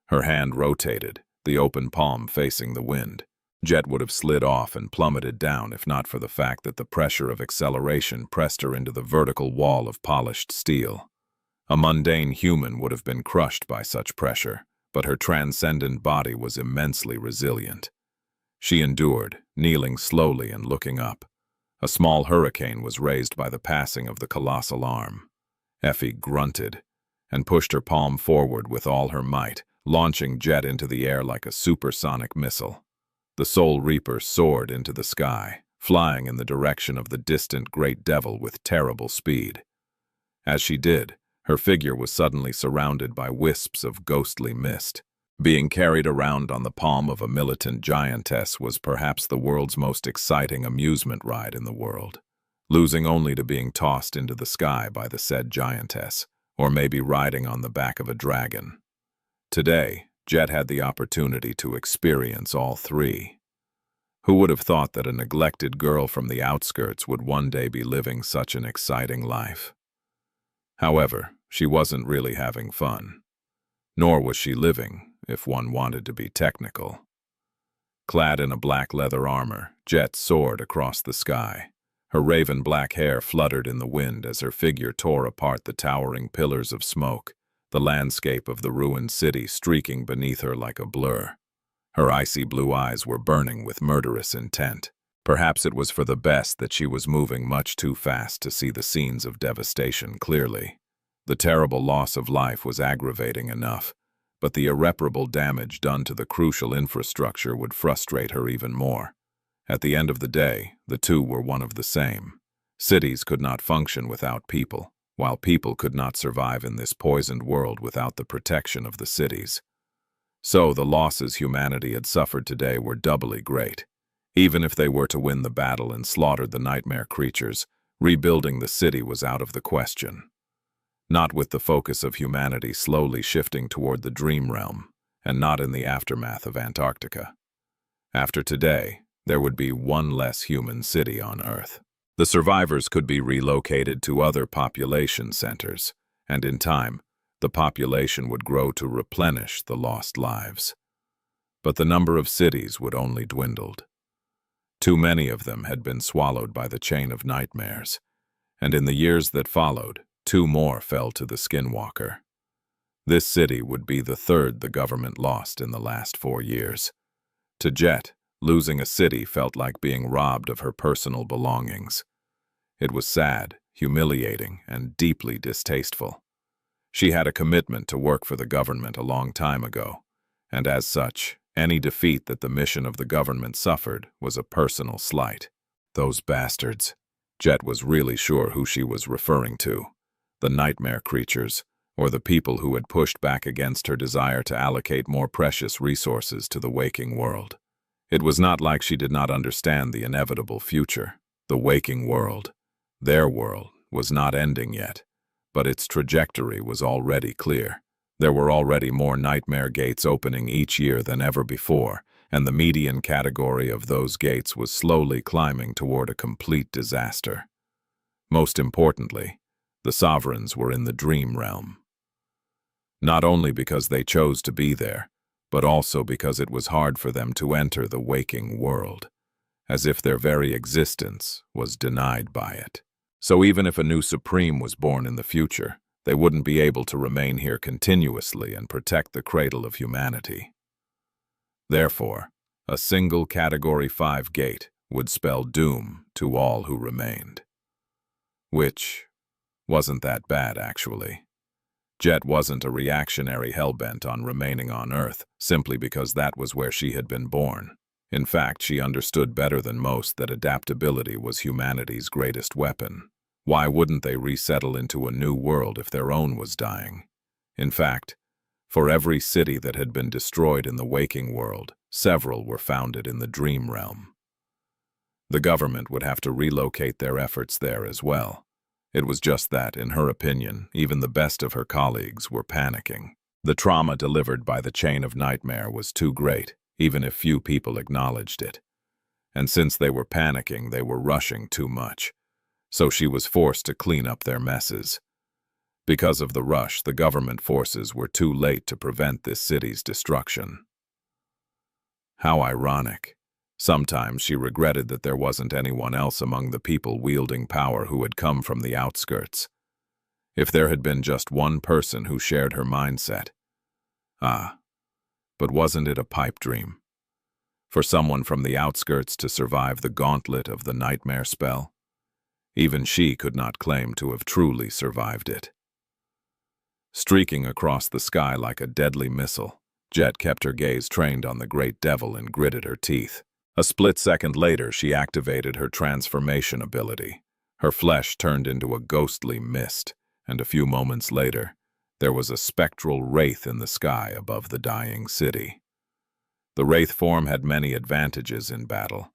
Her hand rotated, the open palm facing the wind. Jet would have slid off and plummeted down if not for the fact that the pressure of acceleration pressed her into the vertical wall of polished steel. A mundane human would have been crushed by such pressure, but her transcendent body was immensely resilient. She endured, kneeling slowly and looking up. A small hurricane was raised by the passing of the colossal arm. Effie grunted and pushed her palm forward with all her might, launching Jet into the air like a supersonic missile. The Soul Reaper soared into the sky, flying in the direction of the distant Great Devil with terrible speed. As she did, her figure was suddenly surrounded by wisps of ghostly mist. Being carried around on the palm of a militant giantess was perhaps the world's most exciting amusement ride in the world, losing only to being tossed into the sky by the said giantess, or maybe riding on the back of a dragon. Today, Jet had the opportunity to experience all three. Who would have thought that a neglected girl from the outskirts would one day be living such an exciting life? However, she wasn't really having fun. Nor was she living, if one wanted to be technical. Clad in a black leather armor, Jet soared across the sky. Her raven black hair fluttered in the wind as her figure tore apart the towering pillars of smoke, the landscape of the ruined city streaking beneath her like a blur. Her icy blue eyes were burning with murderous intent. Perhaps it was for the best that she was moving much too fast to see the scenes of devastation clearly. The terrible loss of life was aggravating enough, but the irreparable damage done to the crucial infrastructure would frustrate her even more. At the end of the day, the two were one of the same. Cities could not function without people, while people could not survive in this poisoned world without the protection of the cities. So the losses humanity had suffered today were doubly great. Even if they were to win the battle and slaughter the nightmare creatures, rebuilding the city was out of the question. Not with the focus of humanity slowly shifting toward the dream realm, and not in the aftermath of Antarctica. After today, there would be one less human city on Earth. The survivors could be relocated to other population centers, and in time, the population would grow to replenish the lost lives. But the number of cities would only dwindled. Too many of them had been swallowed by the chain of nightmares, and in the years that followed, 2 more fell to the Skinwalker. This city would be the third the government lost in the last 4 years. To Jet, losing a city felt like being robbed of her personal belongings. It was sad, humiliating, and deeply distasteful. She had a commitment to work for the government a long time ago, and as such, any defeat that the mission of the government suffered was a personal slight. Those bastards. Jet was really sure who she was referring to. The nightmare creatures, or the people who had pushed back against her desire to allocate more precious resources to the waking world. It was not like she did not understand the inevitable future. The waking world, their world, was not ending yet, but its trajectory was already clear. There were already more nightmare gates opening each year than ever before, and the median category of those gates was slowly climbing toward a complete disaster. Most importantly, the sovereigns were in the dream realm. Not only because they chose to be there, but also because it was hard for them to enter the waking world, as if their very existence was denied by it. So even if a new supreme was born in the future, they wouldn't be able to remain here continuously and protect the cradle of humanity. Therefore, a single Category 5 gate would spell doom to all who remained. Which wasn't that bad, actually. Jet wasn't a reactionary hellbent on remaining on Earth simply because that was where she had been born. In fact, she understood better than most that adaptability was humanity's greatest weapon. Why wouldn't they resettle into a new world if their own was dying? In fact, for every city that had been destroyed in the waking world, several were founded in the dream realm. The government would have to relocate their efforts there as well. It was just that, in her opinion, even the best of her colleagues were panicking. The trauma delivered by the chain of nightmare was too great, even if few people acknowledged it. And since they were panicking, they were rushing too much. So she was forced to clean up their messes. Because of the rush, the government forces were too late to prevent this city's destruction. How ironic. Sometimes she regretted that there wasn't anyone else among the people wielding power who had come from the outskirts. If there had been just one person who shared her mindset. But wasn't it a pipe dream? For someone from the outskirts to survive the gauntlet of the nightmare spell, even she could not claim to have truly survived it. Streaking across the sky like a deadly missile, Jet kept her gaze trained on the great devil and gritted her teeth. A split second later, she activated her transformation ability. Her flesh turned into a ghostly mist, and a few moments later, there was a spectral wraith in the sky above the dying city. The wraith form had many advantages in battle,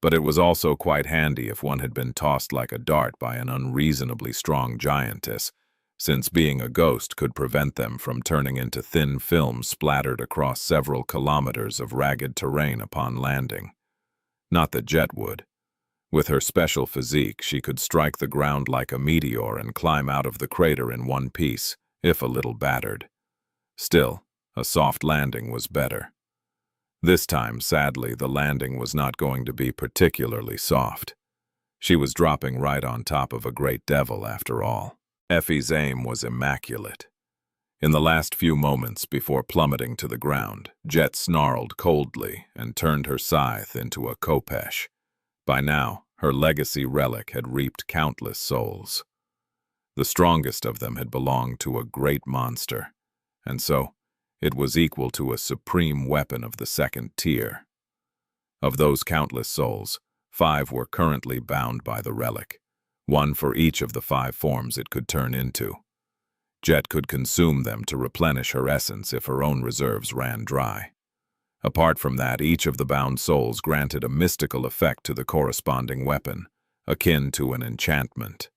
but it was also quite handy if one had been tossed like a dart by an unreasonably strong giantess, since being a ghost could prevent them from turning into thin film splattered across several kilometers of ragged terrain upon landing. Not that Jet would. With her special physique, she could strike the ground like a meteor and climb out of the crater in one piece, if a little battered. Still, a soft landing was better. This time, sadly, the landing was not going to be particularly soft. She was dropping right on top of a great devil, after all. Effie's aim was immaculate. In the last few moments before plummeting to the ground, Jet snarled coldly and turned her scythe into a khopesh. By now, her legacy relic had reaped countless souls. The strongest of them had belonged to a great monster, and so it was equal to a supreme weapon of the second tier. Of those countless souls, 5 were currently bound by the relic, 1 for each of the 5 forms it could turn into. Jet could consume them to replenish her essence if her own reserves ran dry. Apart from that, each of the bound souls granted a mystical effect to the corresponding weapon, akin to an enchantment.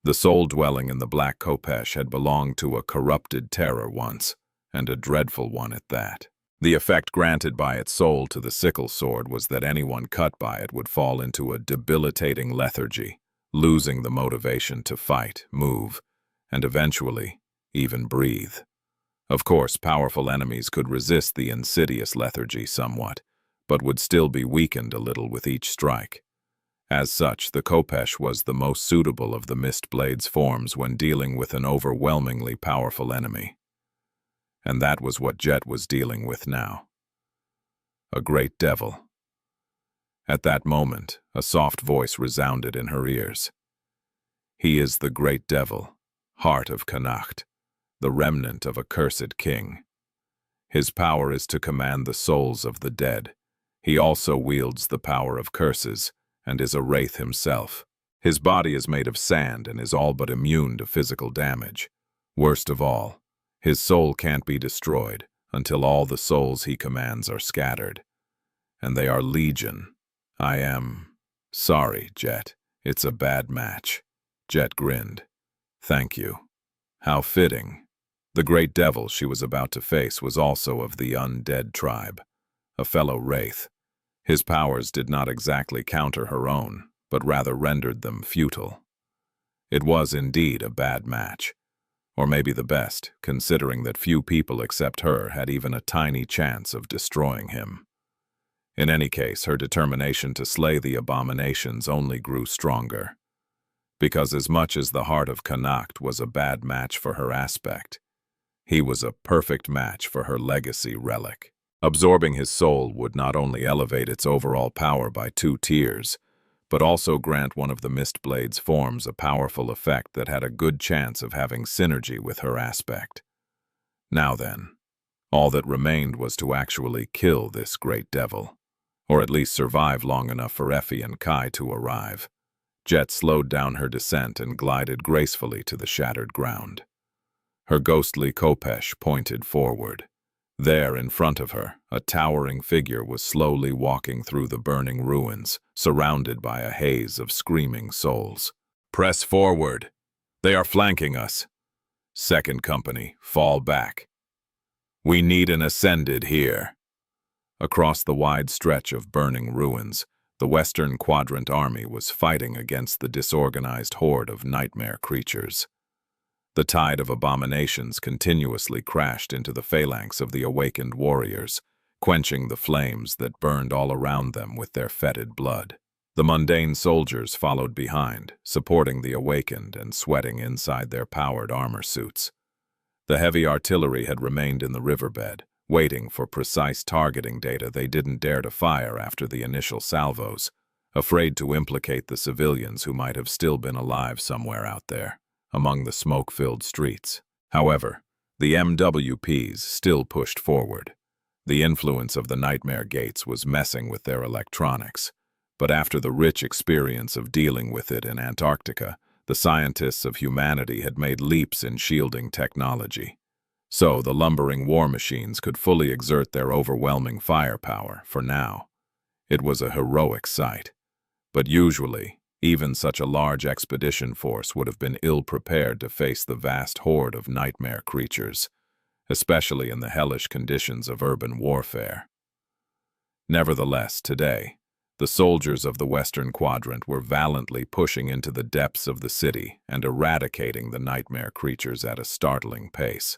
The soul dwelling in the black khopesh had belonged to a corrupted terror once, and a dreadful one at that. The effect granted by its soul to the sickle sword was that anyone cut by it would fall into a debilitating lethargy, losing the motivation to fight, move, and eventually even breathe. Of course, powerful enemies could resist the insidious lethargy somewhat, but would still be weakened a little with each strike. As such, the khopesh was the most suitable of the Mistblade's forms when dealing with an overwhelmingly powerful enemy. And that was what Jet was dealing with now. A great devil. At that moment, a soft voice resounded in her ears. He is the great devil, heart of Connacht, the remnant of a cursed king. His power is to command the souls of the dead. He also wields the power of curses, and is a wraith himself. His body is made of sand and is all but immune to physical damage. Worst of all, his soul can't be destroyed until all the souls he commands are scattered. And they are legion. I am sorry, Jet. It's a bad match. Jet grinned. Thank you. How fitting. The great devil she was about to face was also of the undead tribe, a fellow wraith. His powers did not exactly counter her own, but rather rendered them futile. It was indeed a bad match. Or maybe the best, considering that few people except her had even a tiny chance of destroying him. In any case, her determination to slay the abominations only grew stronger. Because as much as the heart of Connacht was a bad match for her aspect, he was a perfect match for her legacy relic. Absorbing his soul would not only elevate its overall power by 2 tiers, but also grant one of the Mistblade's forms a powerful effect that had a good chance of having synergy with her aspect. Now then, all that remained was to actually kill this great devil, or at least survive long enough for Effie and Kai to arrive. Jet slowed down her descent and glided gracefully to the shattered ground. Her ghostly khopesh pointed forward. There, in front of her, a towering figure was slowly walking through the burning ruins, surrounded by a haze of screaming souls. Press forward! They are flanking us! Second company, fall back. We need an ascended here. Across the wide stretch of burning ruins, the Western Quadrant army was fighting against the disorganized horde of nightmare creatures. The tide of abominations continuously crashed into the phalanx of the awakened warriors, quenching the flames that burned all around them with their fetid blood. The mundane soldiers followed behind, supporting the awakened and sweating inside their powered armor suits. The heavy artillery had remained in the riverbed, waiting for precise targeting data they didn't dare to fire after the initial salvos, afraid to implicate the civilians who might have still been alive somewhere out there, among the smoke-filled streets. However, the MWPs still pushed forward. The influence of the nightmare gates was messing with their electronics, but after the rich experience of dealing with it in Antarctica, the scientists of humanity had made leaps in shielding technology. So the lumbering war machines could fully exert their overwhelming firepower for now. It was a heroic sight. But usually, even such a large expedition force would have been ill-prepared to face the vast horde of nightmare creatures, especially in the hellish conditions of urban warfare. Nevertheless, today, the soldiers of the Western Quadrant were valiantly pushing into the depths of the city and eradicating the nightmare creatures at a startling pace.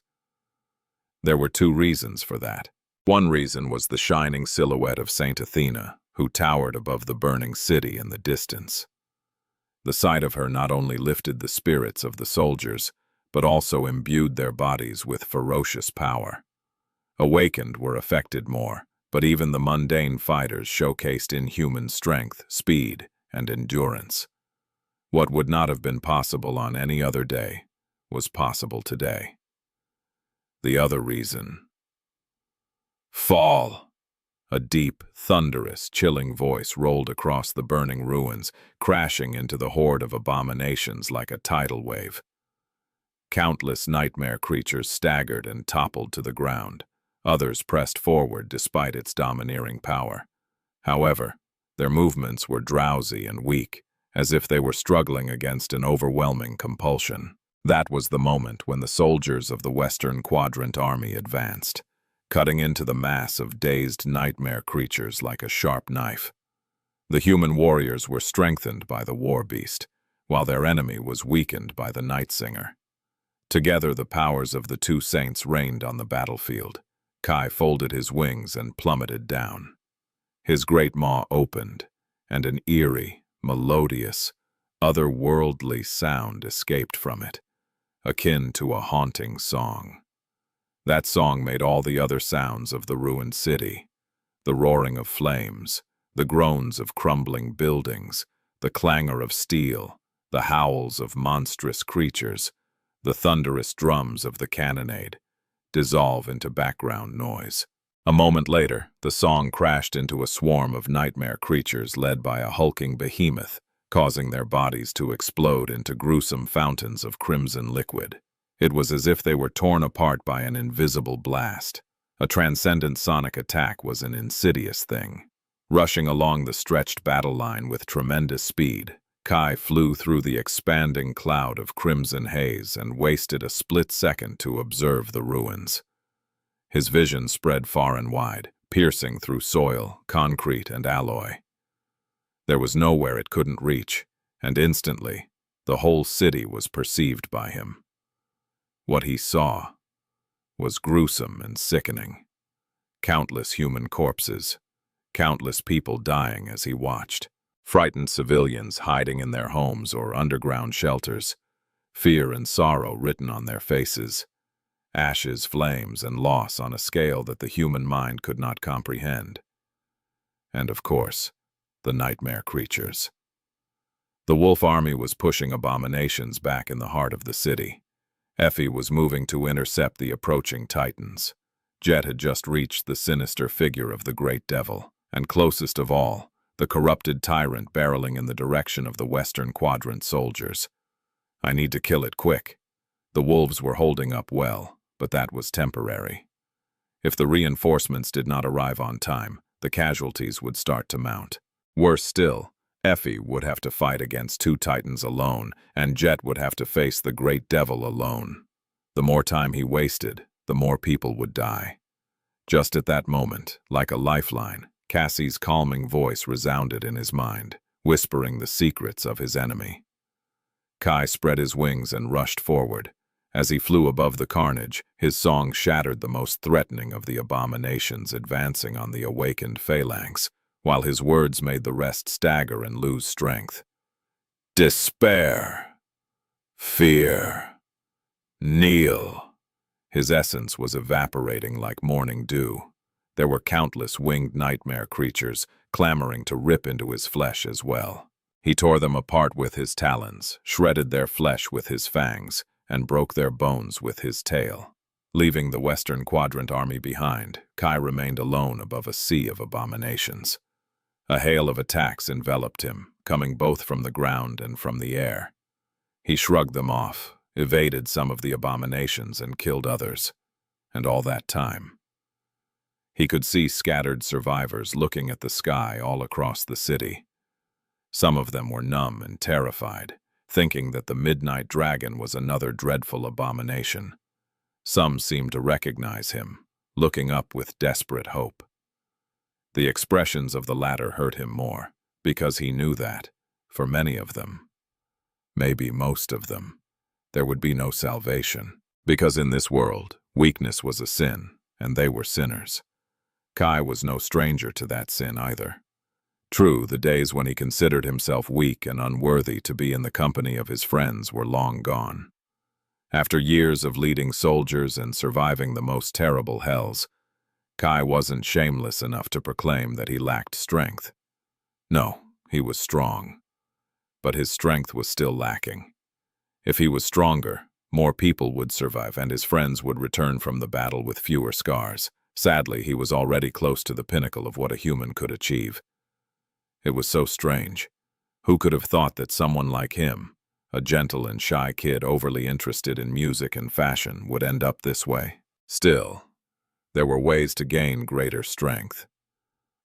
There were two reasons for that. One reason was the shining silhouette of Saint Athena, who towered above the burning city in the distance. The sight of her not only lifted the spirits of the soldiers, but also imbued their bodies with ferocious power. Awakened were affected more, but even the mundane fighters showcased inhuman strength, speed, and endurance. What would not have been possible on any other day was possible today. The other reason. Fall! A deep, thunderous, chilling voice rolled across the burning ruins, crashing into the horde of abominations like a tidal wave. Countless nightmare creatures staggered and toppled to the ground. Others pressed forward despite its domineering power. However, their movements were drowsy and weak, as if they were struggling against an overwhelming compulsion. That was the moment when the soldiers of the Western Quadrant Army advanced, cutting into the mass of dazed nightmare creatures like a sharp knife. The human warriors were strengthened by the war beast, while their enemy was weakened by the night singer. Together the powers of the two saints reigned on the battlefield. Kai folded his wings and plummeted down. His great maw opened, and an eerie, melodious, otherworldly sound escaped from it, akin to a haunting song. That song made all the other sounds of the ruined city, the roaring of flames, the groans of crumbling buildings, the clangor of steel, the howls of monstrous creatures, the thunderous drums of the cannonade, dissolve into background noise. A moment later, the song crashed into a swarm of nightmare creatures led by a hulking behemoth, causing their bodies to explode into gruesome fountains of crimson liquid. It was as if they were torn apart by an invisible blast. A transcendent sonic attack was an insidious thing. Rushing along the stretched battle line with tremendous speed, Kai flew through the expanding cloud of crimson haze and wasted a split second to observe the ruins. His vision spread far and wide, piercing through soil, concrete, and alloy. There was nowhere it couldn't reach, and instantly, the whole city was perceived by him. What he saw was gruesome and sickening. Countless human corpses, countless people dying as he watched. Frightened civilians hiding in their homes or underground shelters, fear and sorrow written on their faces, ashes, flames, and loss on a scale that the human mind could not comprehend. And of course, the nightmare creatures. The wolf army was pushing abominations back in the heart of the city. Effie was moving to intercept the approaching titans. Jet had just reached the sinister figure of the great devil, and closest of all, the corrupted tyrant barreling in the direction of the Western Quadrant soldiers. I need to kill it quick. The wolves were holding up well, but that was temporary. If the reinforcements did not arrive on time, the casualties would start to mount. Worse still, Effie would have to fight against two titans alone, and Jet would have to face the great devil alone. The more time he wasted, the more people would die. Just at that moment, like a lifeline, Cassie's calming voice resounded in his mind, whispering the secrets of his enemy. Kai spread his wings and rushed forward. As he flew above the carnage, his song shattered the most threatening of the abominations advancing on the awakened phalanx, while his words made the rest stagger and lose strength. Despair. Fear. Kneel. His essence was evaporating like morning dew. There were countless winged nightmare creatures clamoring to rip into his flesh as well. He tore them apart with his talons, shredded their flesh with his fangs, and broke their bones with his tail. Leaving the Western Quadrant army behind, Kai remained alone above a sea of abominations. A hail of attacks enveloped him, coming both from the ground and from the air. He shrugged them off, evaded some of the abominations, and killed others. And all that time, he could see scattered survivors looking at the sky all across the city. Some of them were numb and terrified, thinking that the Midnight Dragon was another dreadful abomination. Some seemed to recognize him, looking up with desperate hope. The expressions of the latter hurt him more, because he knew that, for many of them, maybe most of them, there would be no salvation, because in this world, weakness was a sin, and they were sinners. Kai was no stranger to that sin either. True, the days when he considered himself weak and unworthy to be in the company of his friends were long gone. After years of leading soldiers and surviving the most terrible hells, Kai wasn't shameless enough to proclaim that he lacked strength. No, he was strong. But his strength was still lacking. If he was stronger, more people would survive and his friends would return from the battle with fewer scars. Sadly, he was already close to the pinnacle of what a human could achieve. It was so strange. Who could have thought that someone like him, a gentle and shy kid overly interested in music and fashion, would end up this way? Still, there were ways to gain greater strength.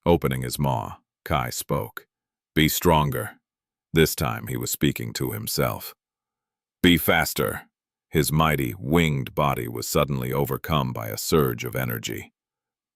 Opening his maw, Kai spoke. "Be stronger." This time he was speaking to himself. "Be faster." His mighty, winged body was suddenly overcome by a surge of energy.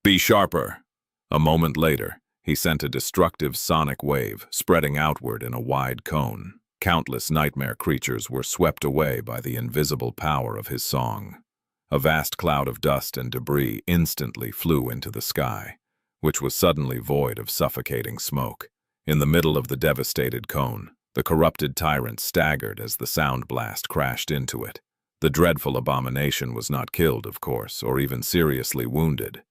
"Be sharper." A moment later, he sent a destructive sonic wave, spreading outward in a wide cone. Countless nightmare creatures were swept away by the invisible power of his song. A vast cloud of dust and debris instantly flew into the sky, which was suddenly void of suffocating smoke. In the middle of the devastated cone, the corrupted tyrant staggered as the sound blast crashed into it. The dreadful abomination was not killed, of course, or even seriously wounded,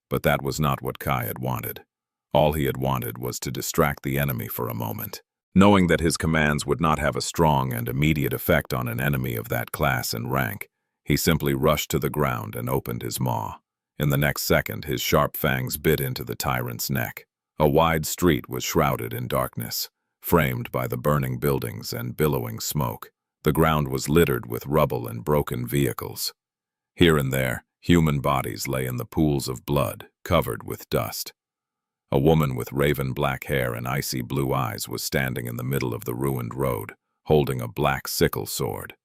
but that was not what Kai had wanted. All he had wanted was to distract the enemy for a moment. Knowing that his commands would not have a strong and immediate effect on an enemy of that class and rank, he simply rushed to the ground and opened his maw. In the next second, his sharp fangs bit into the tyrant's neck. A wide street was shrouded in darkness, framed by the burning buildings and billowing smoke. The ground was littered with rubble and broken vehicles. Here and there, human bodies lay in the pools of blood, covered with dust. A woman with raven-black hair and icy blue eyes was standing in the middle of the ruined road, holding a black sickle sword.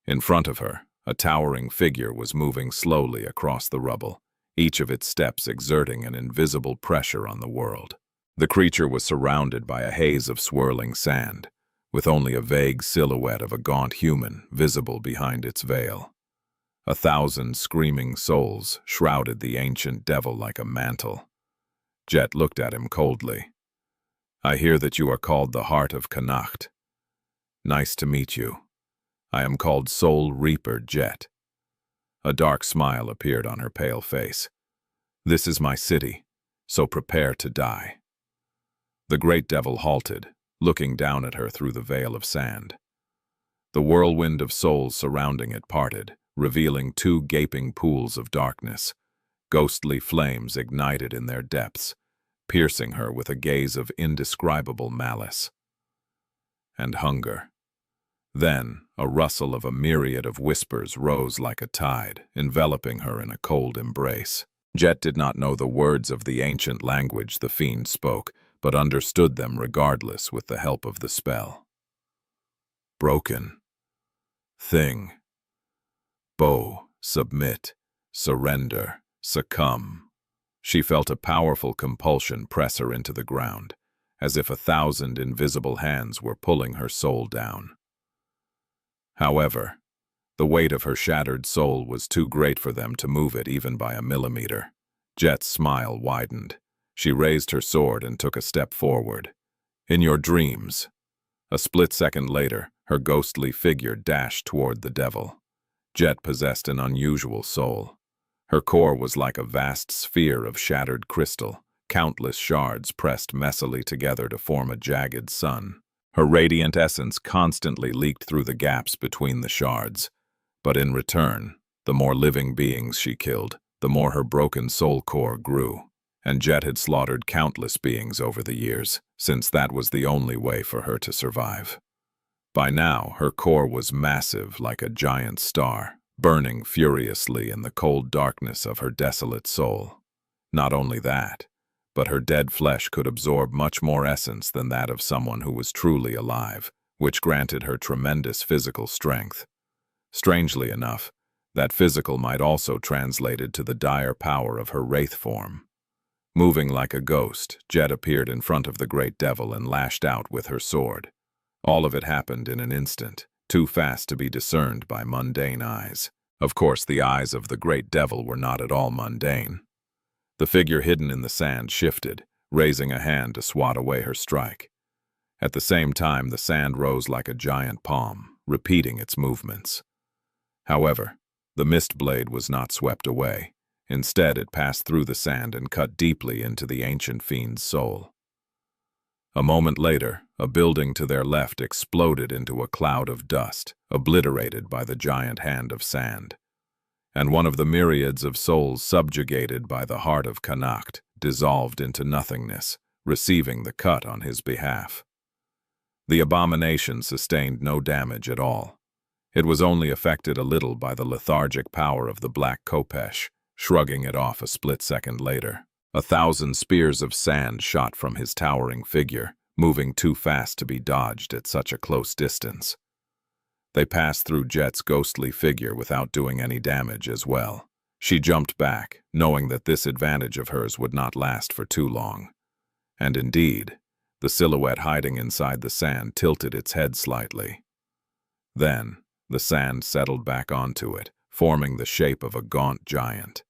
In front of her, a towering figure was moving slowly across the rubble, each of its steps exerting an invisible pressure on the world. The creature was surrounded by a haze of swirling sand, with only a vague silhouette of a gaunt human visible behind its veil. 1,000 screaming souls shrouded the ancient devil like a mantle. Jet looked at him coldly. "I hear that you are called the Heart of Connacht. Nice to meet you. I am called Soul Reaper Jet." A dark smile appeared on her pale face. "This is my city, so prepare to die." The great devil halted, looking down at her through the veil of sand. The whirlwind of souls surrounding it parted, revealing 2 gaping pools of darkness. Ghostly flames ignited in their depths, piercing her with a gaze of indescribable malice and hunger. Then, a rustle of a myriad of whispers rose like a tide, enveloping her in a cold embrace. Jet did not know the words of the ancient language the fiend spoke, but understood them regardless with the help of the spell. Broken. Thing. Bow. Submit. Surrender. Succumb. She felt a powerful compulsion press her into the ground, as if 1,000 invisible hands were pulling her soul down. However, the weight of her shattered soul was too great for them to move it even by a millimeter. Jet's smile widened. She raised her sword and took a step forward. "In your dreams." A split second later, her ghostly figure dashed toward the devil. Jet possessed an unusual soul. Her core was like a vast sphere of shattered crystal, countless shards pressed messily together to form a jagged sun. Her radiant essence constantly leaked through the gaps between the shards. But in return, the more living beings she killed, the more her broken soul core grew. And Jet had slaughtered countless beings over the years, since that was the only way for her to survive. By now, her core was massive like a giant star, burning furiously in the cold darkness of her desolate soul. Not only that, but her dead flesh could absorb much more essence than that of someone who was truly alive, which granted her tremendous physical strength. Strangely enough, that physical might also translated to the dire power of her wraith form. Moving like a ghost, Jet appeared in front of the great devil and lashed out with her sword. All of it happened in an instant, too fast to be discerned by mundane eyes. Of course, the eyes of the great devil were not at all mundane. The figure hidden in the sand shifted, raising a hand to swat away her strike. At the same time, the sand rose like a giant palm, repeating its movements. However, the mist blade was not swept away. Instead, it passed through the sand and cut deeply into the ancient fiend's soul. A moment later, a building to their left exploded into a cloud of dust, obliterated by the giant hand of sand. And one of the myriads of souls subjugated by the heart of Connacht dissolved into nothingness, receiving the cut on his behalf. The abomination sustained no damage at all. It was only affected a little by the lethargic power of the black Kopesh, shrugging it off a split second later. 1,000 spears of sand shot from his towering figure, moving too fast to be dodged at such a close distance. They passed through Jet's ghostly figure without doing any damage as well. She jumped back, knowing that this advantage of hers would not last for too long. And indeed, the silhouette hiding inside the sand tilted its head slightly. Then, the sand settled back onto it, forming the shape of a gaunt giant.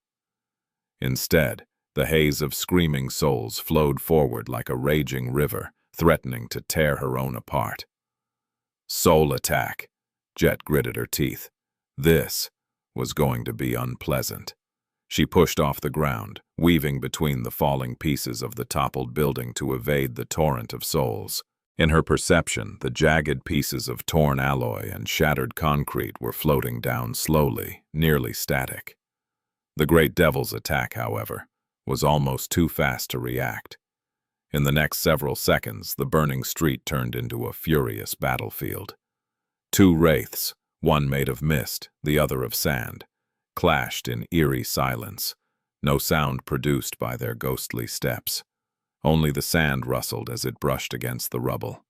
Instead, the haze of screaming souls flowed forward like a raging river, threatening to tear her own apart. Soul attack, Jet gritted her teeth. This was going to be unpleasant. She pushed off the ground, weaving between the falling pieces of the toppled building to evade the torrent of souls. In her perception, the jagged pieces of torn alloy and shattered concrete were floating down slowly, nearly static. The great devil's attack, however, was almost too fast to react. In the next several seconds, the burning street turned into a furious battlefield. 2 wraiths, one made of mist, the other of sand, clashed in eerie silence, no sound produced by their ghostly steps. Only the sand rustled as it brushed against the rubble.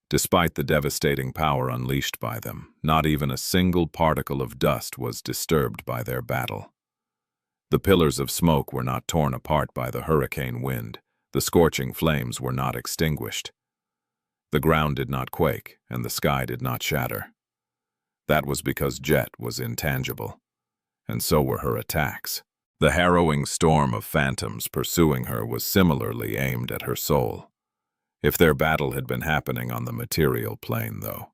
Despite the devastating power unleashed by them, not even a single particle of dust was disturbed by their battle. The pillars of smoke were not torn apart by the hurricane wind. The scorching flames were not extinguished. The ground did not quake, and the sky did not shatter. That was because Jet was intangible, and so were her attacks. The harrowing storm of phantoms pursuing her was similarly aimed at her soul. If their battle had been happening on the material plane, though,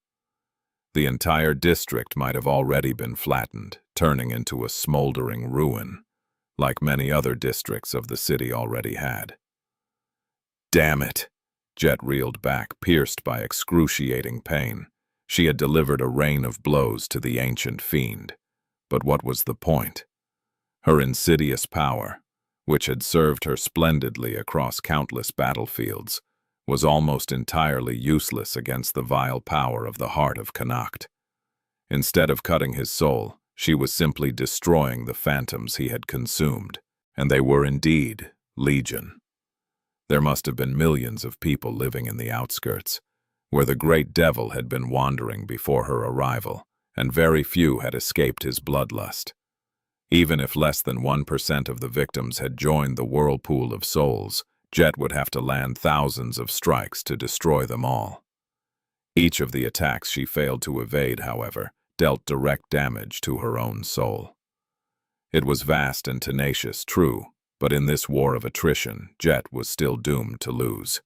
the entire district might have already been flattened, turning into a smoldering ruin, like many other districts of the city already had. Damn it! Jet reeled back, pierced by excruciating pain. She had delivered a rain of blows to the ancient fiend. But what was the point? Her insidious power, which had served her splendidly across countless battlefields, was almost entirely useless against the vile power of the heart of Connacht. Instead of cutting his soul, she was simply destroying the phantoms he had consumed, and they were indeed legion. There must have been millions of people living in the outskirts, where the great devil had been wandering before her arrival, and very few had escaped his bloodlust. Even if less than 1% of the victims had joined the whirlpool of souls, Jet would have to land thousands of strikes to destroy them all. Each of the attacks she failed to evade, however, dealt direct damage to her own soul. It was vast and tenacious, true, but in this war of attrition, Jet was still doomed to lose.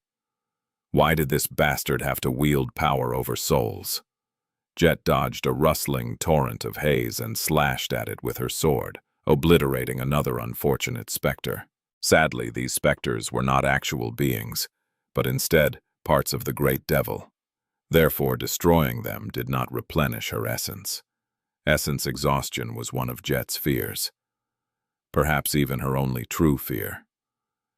Why did this bastard have to wield power over souls? Jet dodged a rustling torrent of haze and slashed at it with her sword, obliterating another unfortunate specter. Sadly, these specters were not actual beings, but instead parts of the great devil. Therefore, destroying them did not replenish her essence. Essence exhaustion was one of Jet's fears. Perhaps even her only true fear.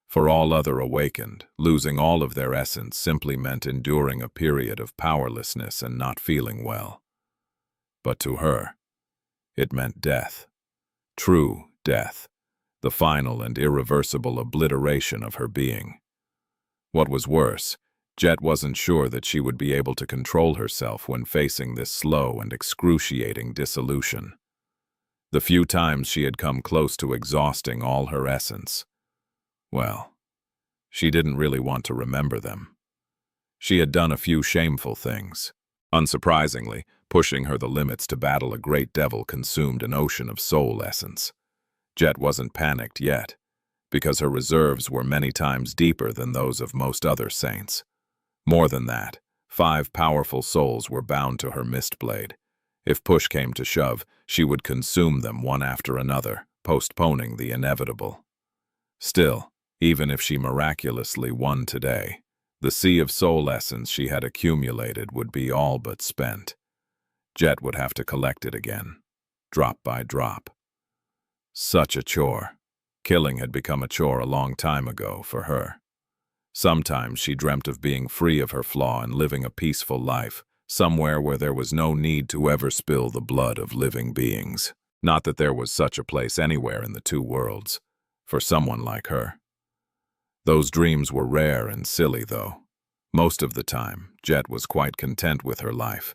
For all other awakened, losing all of their essence simply meant enduring a period of powerlessness and not feeling well. But to her, it meant death. True death. The final and irreversible obliteration of her being. What was worse, Jet wasn't sure that she would be able to control herself when facing this slow and excruciating dissolution. The few times she had come close to exhausting all her essence, well, she didn't really want to remember them. She had done a few shameful things. Unsurprisingly, pushing her the limits to battle a great devil consumed an ocean of soul essence. Jet wasn't panicked yet, because her reserves were many times deeper than those of most other saints. More than that, 5 powerful souls were bound to her mistblade. If push came to shove, she would consume them one after another, postponing the inevitable. Still, even if she miraculously won today, the sea of soul essence she had accumulated would be all but spent. Jet would have to collect it again, drop by drop. Such a chore. Killing had become a chore a long time ago for her. Sometimes she dreamt of being free of her flaw and living a peaceful life, somewhere where there was no need to ever spill the blood of living beings. Not that there was such a place anywhere in the 2 worlds, for someone like her. Those dreams were rare and silly, though. Most of the time, Jet was quite content with her life.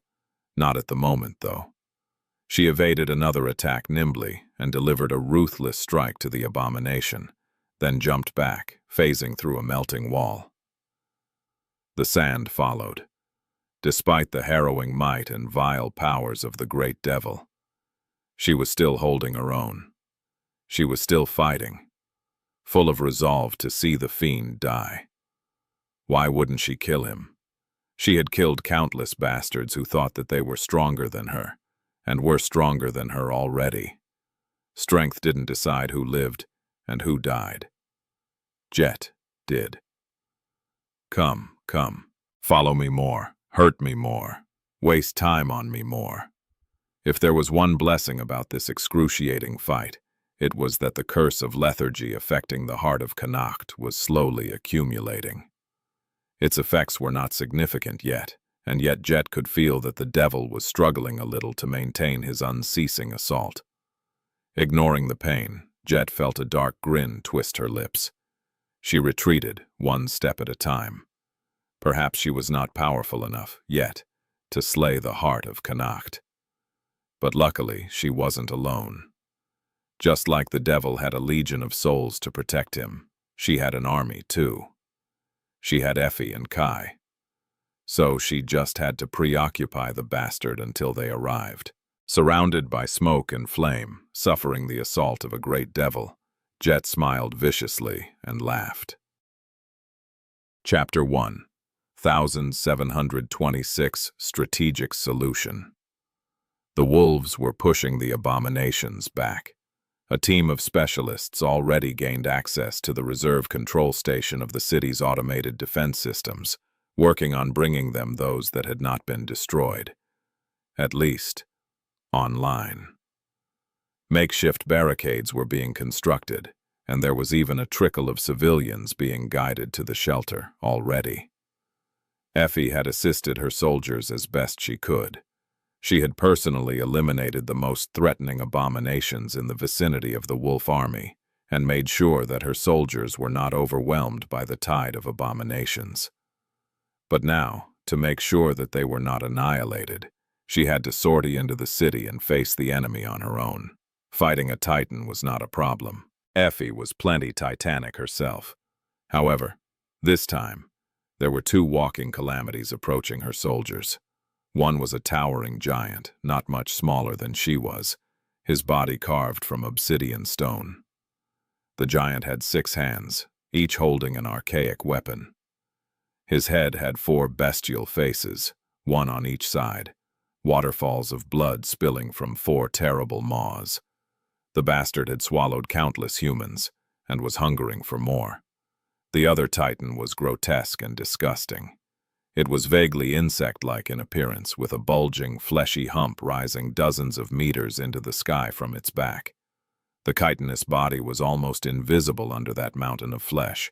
Not at the moment, though. She evaded another attack nimbly and delivered a ruthless strike to the abomination, then jumped back, phasing through a melting wall. The sand followed. Despite the harrowing might and vile powers of the great devil, she was still holding her own. She was still fighting, full of resolve to see the fiend die. Why wouldn't she kill him? She had killed countless bastards who thought that they were stronger than her, and were stronger than her already. Strength didn't decide who lived and who died. Jet did. Come, come, follow me more, hurt me more, waste time on me more. If there was one blessing about this excruciating fight, it was that the curse of lethargy affecting the heart of Connacht was slowly accumulating. Its effects were not significant yet, and yet Jet could feel that the devil was struggling a little to maintain his unceasing assault. Ignoring the pain, Jet felt a dark grin twist her lips. She retreated, one step at a time. Perhaps she was not powerful enough, yet, to slay the heart of Connacht. But luckily, she wasn't alone. Just like the devil had a legion of souls to protect him, she had an army too. She had Effie and Kai. So she just had to preoccupy the bastard until they arrived. Surrounded by smoke and flame, suffering the assault of a great devil, Jet smiled viciously and laughed. Chapter 1. 1726 Strategic Solution. The wolves were pushing the abominations back. A team of specialists already gained access to the reserve control station of the city's automated defense systems, working on bringing them those that had not been destroyed. At least, online. Makeshift barricades were being constructed, and there was even a trickle of civilians being guided to the shelter already. Effie had assisted her soldiers as best she could. She had personally eliminated the most threatening abominations in the vicinity of the wolf army, and made sure that her soldiers were not overwhelmed by the tide of abominations. But now, to make sure that they were not annihilated, she had to sortie into the city and face the enemy on her own. Fighting a titan was not a problem. Effie was plenty titanic herself. However, this time, there were 2 walking calamities approaching her soldiers. One was a towering giant, not much smaller than she was, his body carved from obsidian stone. The giant had 6 hands, each holding an archaic weapon. His head had 4 bestial faces, one on each side, waterfalls of blood spilling from 4 terrible maws. The bastard had swallowed countless humans and was hungering for more. The other titan was grotesque and disgusting. It was vaguely insect-like in appearance, with a bulging, fleshy hump rising dozens of meters into the sky from its back. The chitinous body was almost invisible under that mountain of flesh,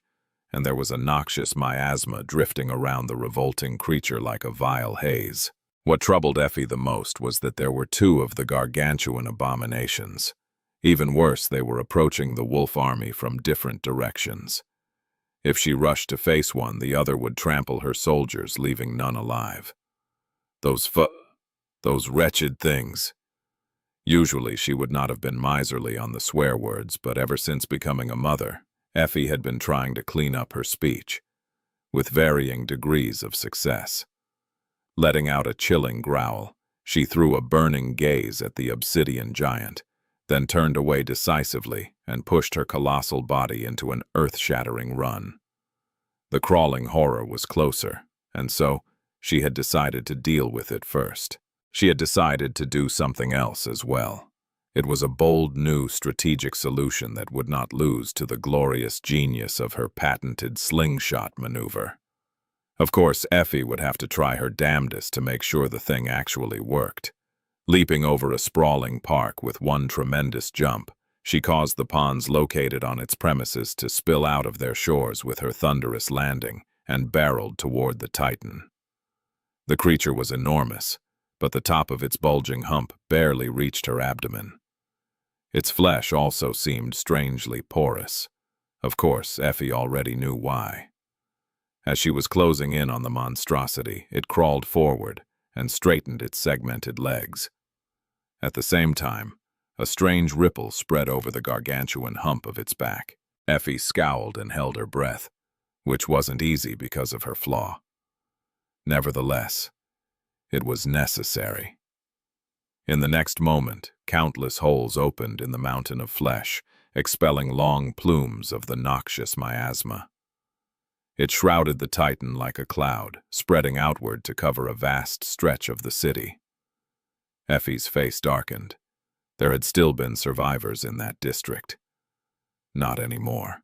and there was a noxious miasma drifting around the revolting creature like a vile haze. What troubled Effie the most was that there were 2 of the gargantuan abominations. Even worse, they were approaching the wolf army from different directions. If she rushed to face one, the other would trample her soldiers, leaving none alive. Those wretched things. Usually she would not have been miserly on the swear words, but ever since becoming a mother, Effie had been trying to clean up her speech, with varying degrees of success. Letting out a chilling growl, she threw a burning gaze at the obsidian giant, then turned away decisively and pushed her colossal body into an earth-shattering run. The crawling horror was closer, and so she had decided to deal with it first. She had decided to do something else as well. It was a bold new strategic solution that would not lose to the glorious genius of her patented slingshot maneuver. Of course, Effie would have to try her damnedest to make sure the thing actually worked. Leaping over a sprawling park with one tremendous jump, she caused the ponds located on its premises to spill out of their shores with her thunderous landing and barreled toward the titan. The creature was enormous, but the top of its bulging hump barely reached her abdomen. Its flesh also seemed strangely porous. Of course, Effie already knew why. As she was closing in on the monstrosity, it crawled forward and straightened its segmented legs. At the same time, a strange ripple spread over the gargantuan hump of its back. Effie scowled and held her breath, which wasn't easy because of her flaw. Nevertheless, it was necessary. In the next moment, countless holes opened in the mountain of flesh, expelling long plumes of the noxious miasma. It shrouded the titan like a cloud, spreading outward to cover a vast stretch of the city. Effie's face darkened. There had still been survivors in that district. Not anymore.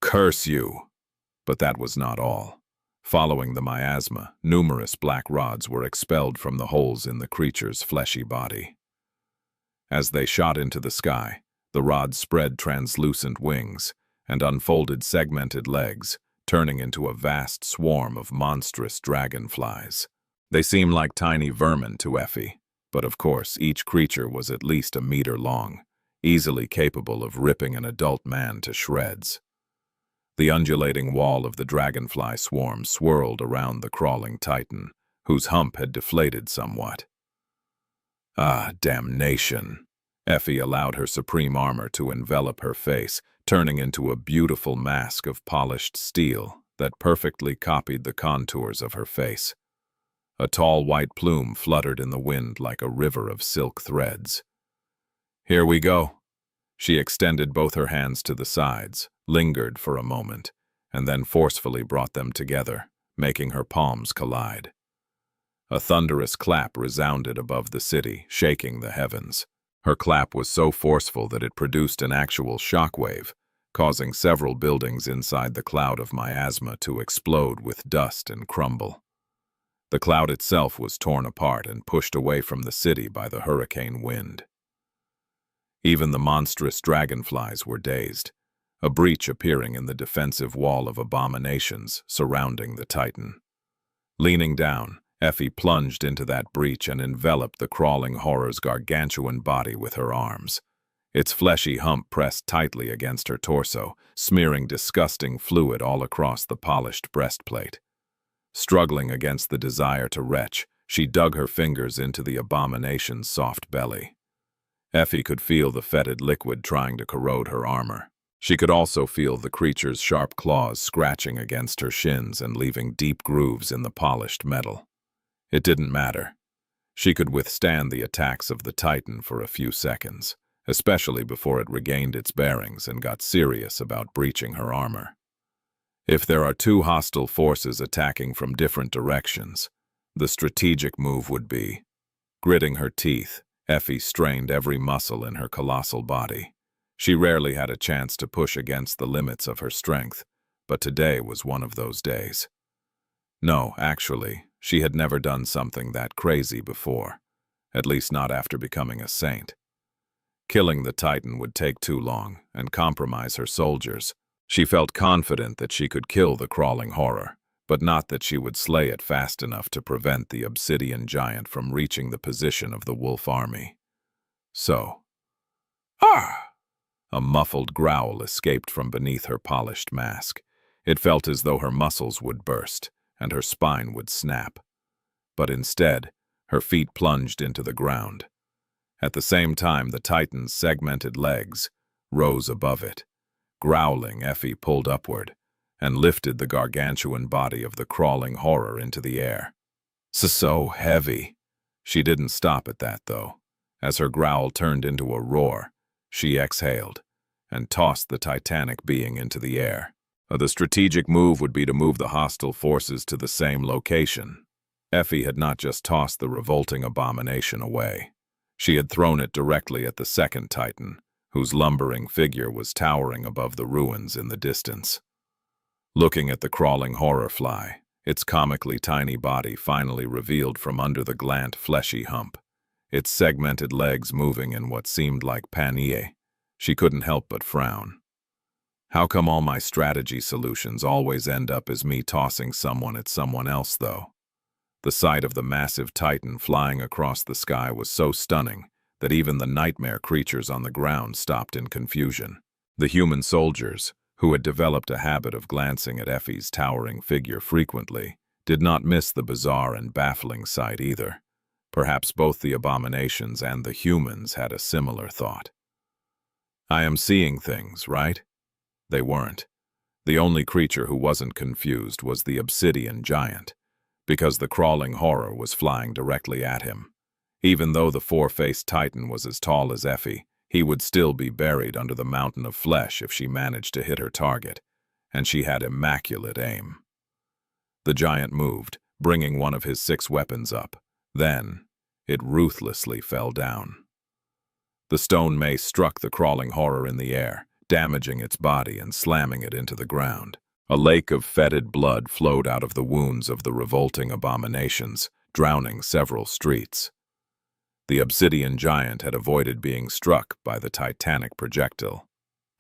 Curse you! But that was not all. Following the miasma, numerous black rods were expelled from the holes in the creature's fleshy body. As they shot into the sky, the rods spread translucent wings and unfolded segmented legs, turning into a vast swarm of monstrous dragonflies. They seemed like tiny vermin to Effie, but of course each creature was at least a meter long, easily capable of ripping an adult man to shreds. The undulating wall of the dragonfly swarm swirled around the crawling titan, whose hump had deflated somewhat. Ah, damnation! Effie allowed her supreme armor to envelop her face, turning into a beautiful mask of polished steel that perfectly copied the contours of her face. A tall white plume fluttered in the wind like a river of silk threads. Here we go. She extended both her hands to the sides, lingered for a moment, and then forcefully brought them together, making her palms collide. A thunderous clap resounded above the city, shaking the heavens. Her clap was so forceful that it produced an actual shockwave, causing several buildings inside the cloud of miasma to explode with dust and crumble. The cloud itself was torn apart and pushed away from the city by the hurricane wind. Even the monstrous dragonflies were dazed, a breach appearing in the defensive wall of abominations surrounding the titan. Leaning down, Effie plunged into that breach and enveloped the crawling horror's gargantuan body with her arms. Its fleshy hump pressed tightly against her torso, smearing disgusting fluid all across the polished breastplate. Struggling against the desire to retch, she dug her fingers into the abomination's soft belly. Effie could feel the fetid liquid trying to corrode her armor. She could also feel the creature's sharp claws scratching against her shins and leaving deep grooves in the polished metal. It didn't matter. She could withstand the attacks of the titan for a few seconds, especially before it regained its bearings and got serious about breaching her armor. If there are 2 hostile forces attacking from different directions, the strategic move would be Gritting her teeth, Effie strained every muscle in her colossal body. She rarely had a chance to push against the limits of her strength, but today was one of those days. No, actually, she had never done something that crazy before, at least not after becoming a saint. Killing the Titan would take too long and compromise her soldiers. She felt confident that she could kill the crawling horror, but not that she would slay it fast enough to prevent the obsidian giant from reaching the position of the wolf army. So, "Ah!" A muffled growl escaped from beneath her polished mask. It felt as though her muscles would burst and her spine would snap. But instead, her feet plunged into the ground. At the same time, the Titan's segmented legs rose above it. Growling, Effie pulled upward and lifted the gargantuan body of the crawling horror into the air. So heavy. She didn't stop at that, though. As her growl turned into a roar, she exhaled and tossed the titanic being into the air. The strategic move would be to move the hostile forces to the same location. Effie had not just tossed the revolting abomination away. She had thrown it directly at the second Titan, whose lumbering figure was towering above the ruins in the distance. Looking at the crawling horror fly, its comically tiny body finally revealed from under the glant, fleshy hump, its segmented legs moving in what seemed like pannier, she couldn't help but frown. How come all my strategy solutions always end up as me tossing someone at someone else, though? The sight of the massive Titan flying across the sky was so stunning that even the nightmare creatures on the ground stopped in confusion. The human soldiers, who had developed a habit of glancing at Effie's towering figure frequently, did not miss the bizarre and baffling sight either. Perhaps both the abominations and the humans had a similar thought. I am seeing things, right? They weren't. The only creature who wasn't confused was the obsidian giant, because the crawling horror was flying directly at him. Even though the four-faced Titan was as tall as Effie, he would still be buried under the mountain of flesh if she managed to hit her target, and she had immaculate aim. The giant moved, bringing one of his 6 weapons up. Then, it ruthlessly fell down. The stone mace struck the crawling horror in the air, damaging its body and slamming it into the ground. A lake of fetid blood flowed out of the wounds of the revolting abominations, drowning several streets. The obsidian giant had avoided being struck by the titanic projectile.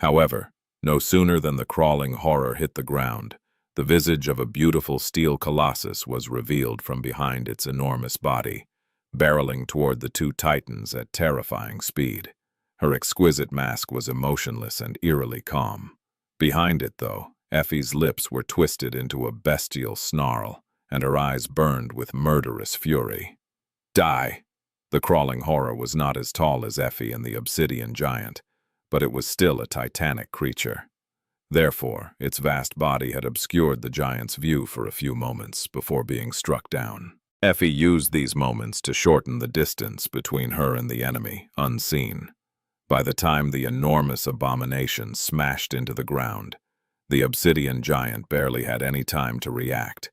However, no sooner than the crawling horror hit the ground, the visage of a beautiful steel colossus was revealed from behind its enormous body, barreling toward the 2 Titans at terrifying speed. Her exquisite mask was emotionless and eerily calm. Behind it, though, Effie's lips were twisted into a bestial snarl, and her eyes burned with murderous fury. Die! The crawling horror was not as tall as Effie and the obsidian giant, but it was still a titanic creature. Therefore, its vast body had obscured the giant's view for a few moments before being struck down. Effie used these moments to shorten the distance between her and the enemy, unseen. By the time the enormous abomination smashed into the ground, the obsidian giant barely had any time to react.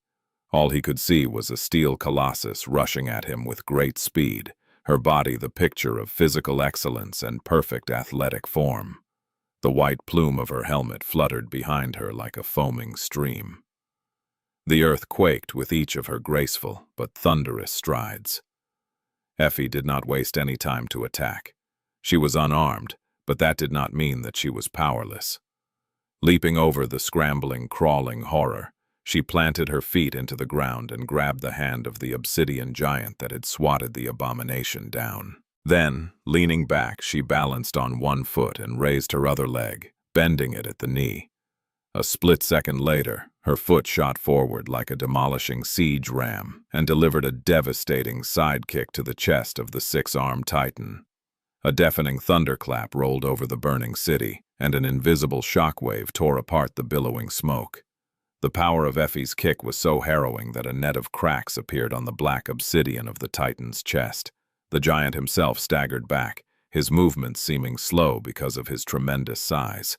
All he could see was a steel colossus rushing at him with great speed, her body the picture of physical excellence and perfect athletic form. The white plume of her helmet fluttered behind her like a foaming stream. The earth quaked with each of her graceful but thunderous strides. Effie did not waste any time to attack. She was unarmed, but that did not mean that she was powerless. Leaping over the scrambling, crawling horror, she planted her feet into the ground and grabbed the hand of the obsidian giant that had swatted the abomination down. Then, leaning back, she balanced on one foot and raised her other leg, bending it at the knee. A split second later, her foot shot forward like a demolishing siege ram and delivered a devastating sidekick to the chest of the 6-armed Titan. A deafening thunderclap rolled over the burning city, and an invisible shockwave tore apart the billowing smoke. The power of Effie's kick was so harrowing that a net of cracks appeared on the black obsidian of the Titan's chest. The giant himself staggered back, his movements seeming slow because of his tremendous size.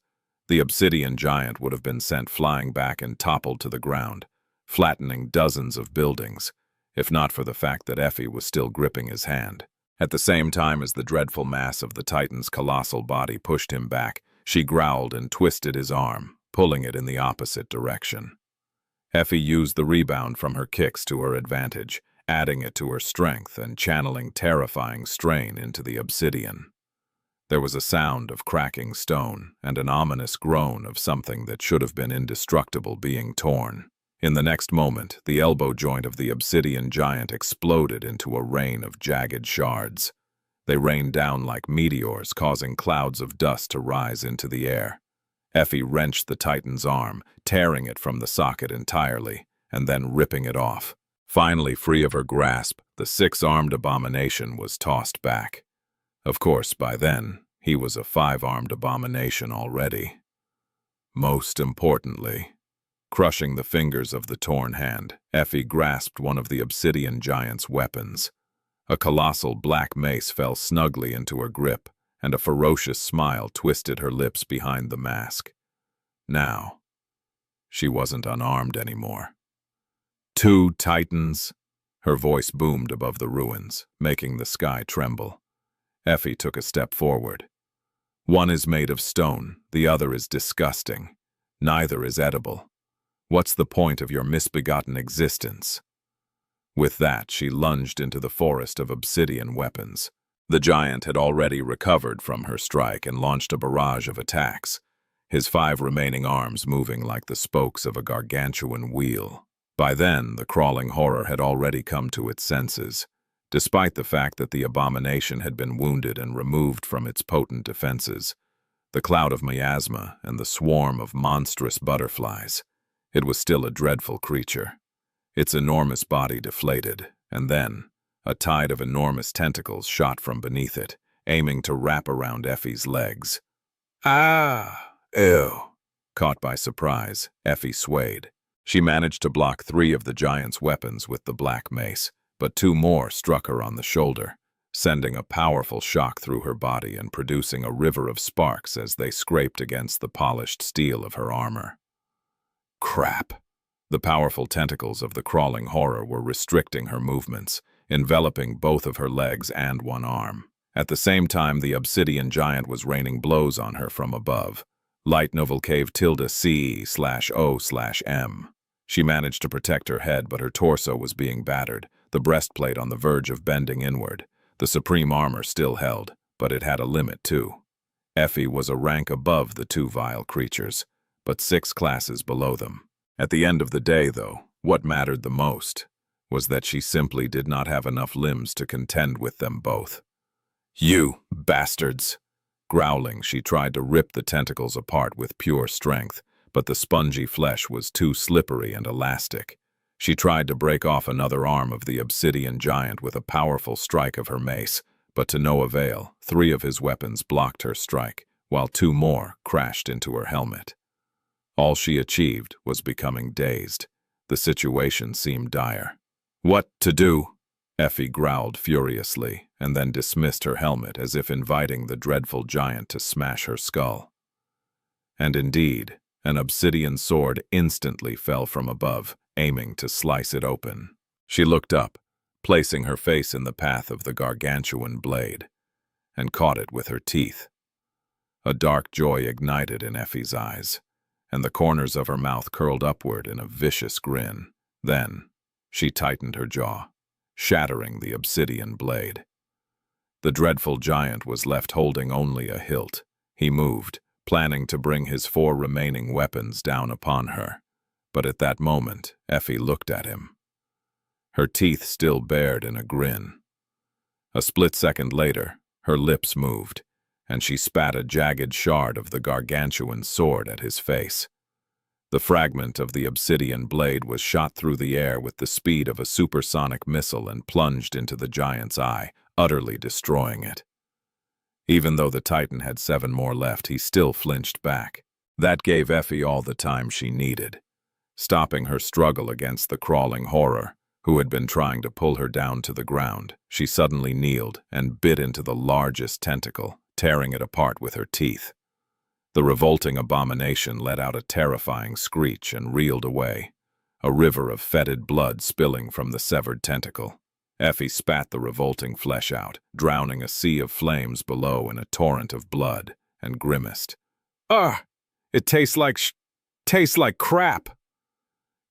The obsidian giant would have been sent flying back and toppled to the ground, flattening dozens of buildings. if not for the fact that Effie was still gripping his hand. At the same time as the dreadful mass of the Titan's colossal body pushed him back, she growled and twisted his arm, pulling it in the opposite direction. Effie used the rebound from her kicks to her advantage, adding it to her strength and channeling terrifying strain into the obsidian. There was a sound of cracking stone and an ominous groan of something that should have been indestructible being torn. In the next moment, the elbow joint of the obsidian giant exploded into a rain of jagged shards. They rained down like meteors, causing clouds of dust to rise into the air. Effie wrenched the Titan's arm, tearing it from the socket entirely, and then ripping it off. Finally free of her grasp, the six-armed abomination was tossed back. Of course, by then, he was a five-armed abomination already. Most importantly, crushing the fingers of the torn hand, Effie grasped one of the obsidian giant's weapons. A colossal black mace fell snugly into her grip, and a ferocious smile twisted her lips behind the mask. Now, she wasn't unarmed anymore. Two Titans! Her voice boomed above the ruins, making the sky tremble. Effie took a step forward. One is made of stone, the other is disgusting. Neither is edible. What's the point of your misbegotten existence? With that, she lunged into the forest of obsidian weapons. The giant had already recovered from her strike and launched a barrage of attacks, his five remaining arms moving like the spokes of a gargantuan wheel. By then, the crawling horror had already come to its senses. Despite the fact that the abomination had been wounded and removed from its potent defenses, the cloud of miasma and the swarm of monstrous butterflies, it was still a dreadful creature. Its enormous body deflated, and then a tide of enormous tentacles shot from beneath it, aiming to wrap around Effie's legs. Ah! Ew! Caught by surprise, Effie swayed. She managed to block 3 of the giant's weapons with the black mace, but 2 more struck her on the shoulder, sending a powerful shock through her body and producing a river of sparks as they scraped against the polished steel of her armor. Crap! The powerful tentacles of the crawling horror were restricting her movements, enveloping both of her legs and one arm. At the same time, the obsidian giant was raining blows on her from above. Light novel cave ~C/O/M. She managed to protect her head, but her torso was being battered, the breastplate on the verge of bending inward. The supreme armor still held, but it had a limit too. Effie was a rank above the 2 vile creatures, but 6 classes below them. At the end of the day, though, what mattered the most was that she simply did not have enough limbs to contend with them both. You bastards! Growling, she tried to rip the tentacles apart with pure strength, but the spongy flesh was too slippery and elastic. She tried to break off another arm of the obsidian giant with a powerful strike of her mace, but to no avail. 3 of his weapons blocked her strike, while 2 more crashed into her helmet. All she achieved was becoming dazed. The situation seemed dire. What to do? Effie growled furiously, and then dismissed her helmet as if inviting the dreadful giant to smash her skull. And indeed, an obsidian sword instantly fell from above, aiming to slice it open. She looked up, placing her face in the path of the gargantuan blade, and caught it with her teeth. A dark joy ignited in Effie's eyes, and the corners of her mouth curled upward in a vicious grin. Then, she tightened her jaw, shattering the obsidian blade. The dreadful giant was left holding only a hilt. He moved, planning to bring his 4 remaining weapons down upon her. But at that moment, Effie looked at him. Her teeth still bared in a grin. A split second later, her lips moved, and she spat a jagged shard of the gargantuan sword at his face. The fragment of the obsidian blade was shot through the air with the speed of a supersonic missile and plunged into the giant's eye, utterly destroying it. Even though the Titan had 7 more left, he still flinched back. That gave Effie all the time she needed. Stopping her struggle against the crawling horror, who had been trying to pull her down to the ground, she suddenly kneeled and bit into the largest tentacle, tearing it apart with her teeth. The revolting abomination let out a terrifying screech and reeled away. a river of fetid blood spilling from the severed tentacle. Effie spat the revolting flesh out, drowning a sea of flames below in a torrent of blood, and grimaced. "Ugh! It tastes like crap!"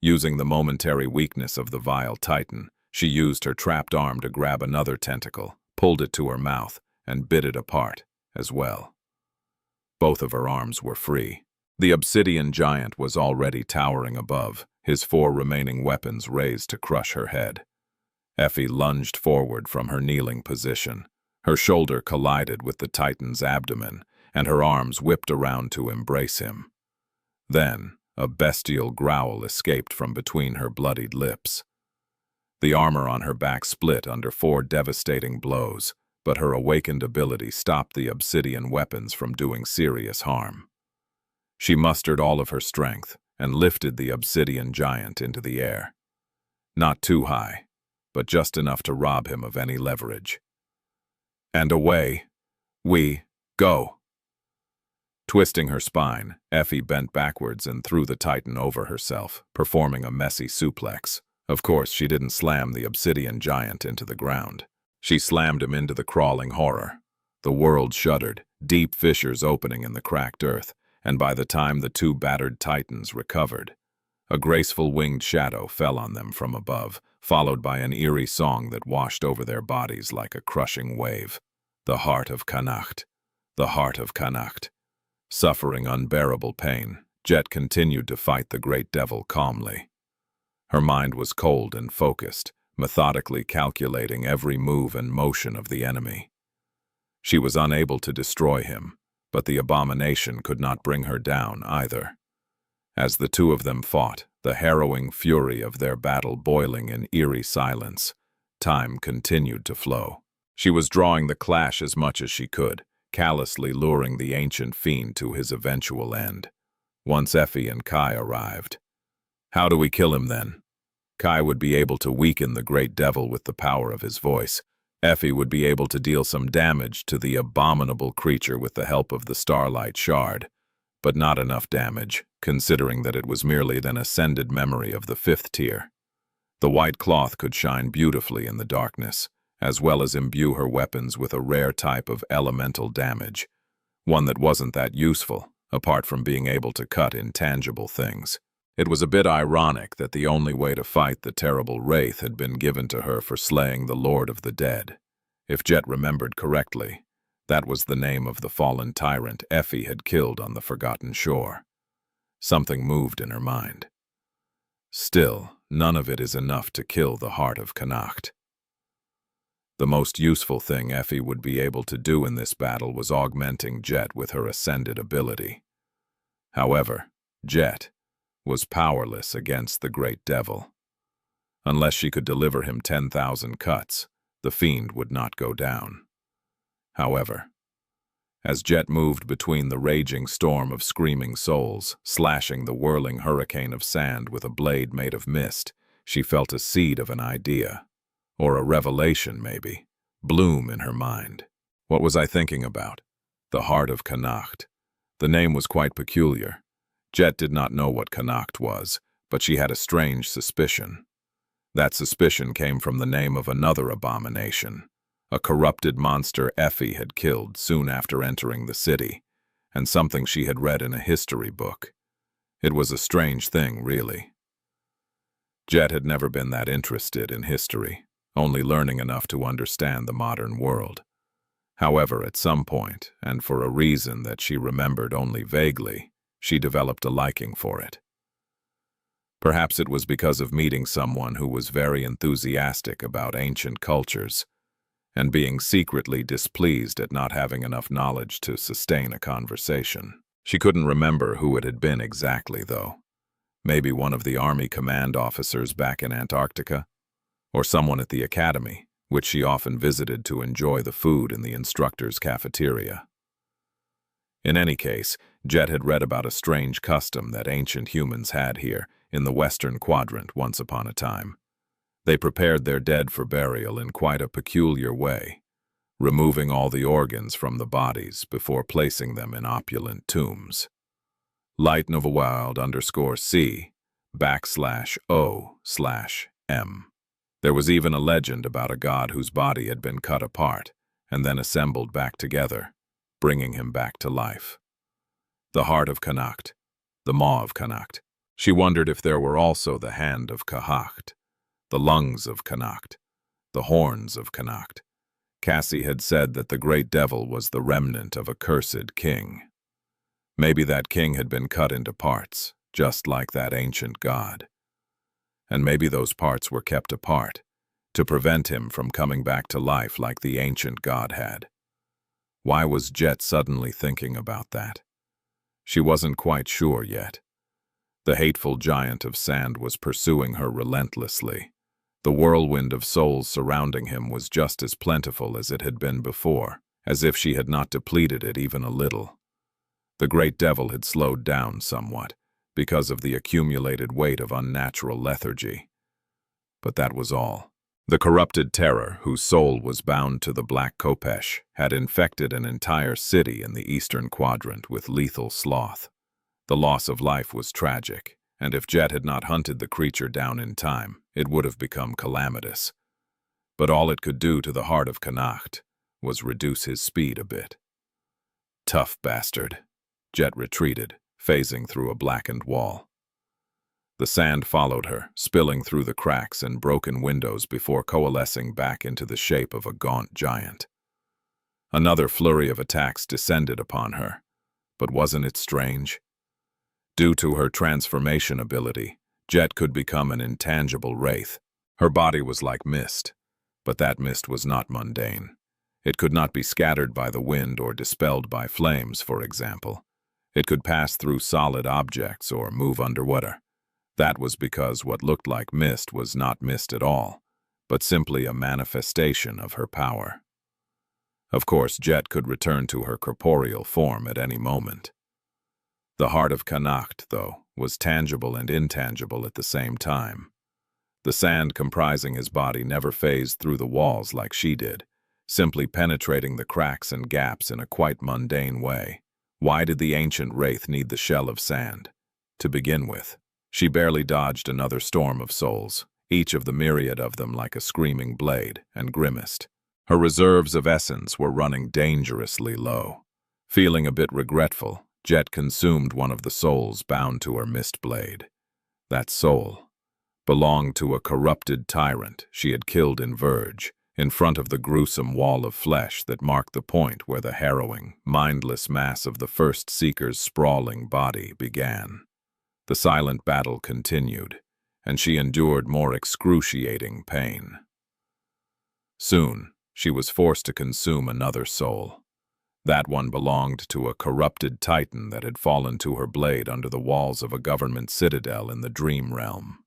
Using the momentary weakness of the vile titan, she used her trapped arm to grab another tentacle, pulled it to her mouth, and bit it apart, as well. Both of her arms were free. The obsidian giant was already towering above, his 4 remaining weapons raised to crush her head. Effie lunged forward from her kneeling position. Her shoulder collided with the titan's abdomen, and her arms whipped around to embrace him. Then, a bestial growl escaped from between her bloodied lips. The armor on her back split under 4 devastating blows, but her awakened ability stopped the obsidian weapons from doing serious harm. She mustered all of her strength and lifted the obsidian giant into the air. Not too high, but just enough to rob him of any leverage. And away we go. Twisting her spine, Effie bent backwards and threw the titan over herself, performing a messy suplex. Of course, she didn't slam the obsidian giant into the ground. She slammed him into the crawling horror. The world shuddered, deep fissures opening in the cracked earth, and by the time the 2 battered titans recovered, a graceful winged shadow fell on them from above, followed by an eerie song that washed over their bodies like a crushing wave. The heart of Connacht. The heart of Connacht. Suffering unbearable pain, Jet continued to fight the great devil calmly. Her mind was cold and focused, methodically calculating every move and motion of the enemy. She was unable to destroy him, but the abomination could not bring her down either. As the 2 of them fought, the harrowing fury of their battle boiling in eerie silence, time continued to flow. She was drawing the clash as much as she could, callously luring the ancient fiend to his eventual end. Once Effie and Kai arrived. How do we kill him then? Kai would be able to weaken the great devil with the power of his voice. Effie would be able to deal some damage to the abominable creature with the help of the Starlight Shard, but not enough damage, considering that it was merely an ascended memory of the 5th tier. The white cloth could shine beautifully in the darkness, as well as imbue her weapons with a rare type of elemental damage, one that wasn't that useful, apart from being able to cut intangible things. It was a bit ironic that the only way to fight the terrible wraith had been given to her for slaying the Lord of the Dead. If Jet remembered correctly, that was the name of the fallen tyrant Effie had killed on the Forgotten Shore. Something moved in her mind. Still, none of it is enough to kill the heart of Connacht. The most useful thing Effie would be able to do in this battle was augmenting Jet with her ascended ability. However, Jet was powerless against the great devil. Unless she could deliver him 10,000 cuts, the fiend would not go down. However, as Jet moved between the raging storm of screaming souls, slashing the whirling hurricane of sand with a blade made of mist, she felt a seed of an idea, or a revelation maybe, bloom in her mind. What was I thinking about? The heart of Connacht. The name was quite peculiar. Jet did not know what Connacht was, but she had a strange suspicion. That suspicion came from the name of another abomination, a corrupted monster Effie had killed soon after entering the city, and something she had read in a history book. It was a strange thing, really. Jet had never been that interested in history, only learning enough to understand the modern world. However, at some point, and for a reason that she remembered only vaguely, she developed a liking for it. Perhaps it was because of meeting someone who was very enthusiastic about ancient cultures, and being secretly displeased at not having enough knowledge to sustain a conversation. She couldn't remember who it had been exactly, though. Maybe one of the army command officers back in Antarctica, or someone at the academy, which she often visited to enjoy the food in the instructor's cafeteria. In any case, Jet had read about a strange custom that ancient humans had here in the Western Quadrant once upon a time. They prepared their dead for burial in quite a peculiar way, removing all the organs from the bodies before placing them in opulent tombs. Light Nova Wild _C /O/M. There was even a legend about a god whose body had been cut apart and then assembled back together, bringing him back to life. The heart of Connacht, the maw of Connacht. She wondered if there were also the hand of Connacht, the lungs of Connacht, the horns of Connacht. Cassie had said that the great devil was the remnant of a cursed king. Maybe that king had been cut into parts, just like that ancient god. And maybe those parts were kept apart, to prevent him from coming back to life like the ancient god had. Why was Jet suddenly thinking about that? She wasn't quite sure yet. The hateful giant of sand was pursuing her relentlessly. The whirlwind of souls surrounding him was just as plentiful as it had been before, as if she had not depleted it even a little. The great devil had slowed down somewhat, because of the accumulated weight of unnatural lethargy. But that was all. The corrupted terror, whose soul was bound to the Black Kopesh, had infected an entire city in the eastern quadrant with lethal sloth. The loss of life was tragic, and if Jet had not hunted the creature down in time, it would have become calamitous. But all it could do to the heart of Connacht was reduce his speed a bit. Tough bastard. Jet retreated, phasing through a blackened wall. The sand followed her, spilling through the cracks and broken windows before coalescing back into the shape of a gaunt giant. Another flurry of attacks descended upon her, but wasn't it strange? Due to her transformation ability, Jet could become an intangible wraith. Her body was like mist, but that mist was not mundane. It could not be scattered by the wind or dispelled by flames, for example. It could pass through solid objects or move underwater. That was because what looked like mist was not mist at all, but simply a manifestation of her power. Of course, Jet could return to her corporeal form at any moment. The heart of Connacht, though, was tangible and intangible at the same time. The sand comprising his body never phased through the walls like she did, simply penetrating the cracks and gaps in a quite mundane way. Why did the ancient wraith need the shell of sand? To begin with, she barely dodged another storm of souls, each of the myriad of them like a screaming blade, and grimaced. Her reserves of essence were running dangerously low. Feeling a bit regretful, Jet consumed one of the souls bound to her mist blade. That soul belonged to a corrupted tyrant she had killed in Verge, in front of the gruesome wall of flesh that marked the point where the harrowing, mindless mass of the first Seeker's sprawling body began. The silent battle continued, and she endured more excruciating pain. Soon, she was forced to consume another soul. That one belonged to a corrupted titan that had fallen to her blade under the walls of a government citadel in the Dream Realm.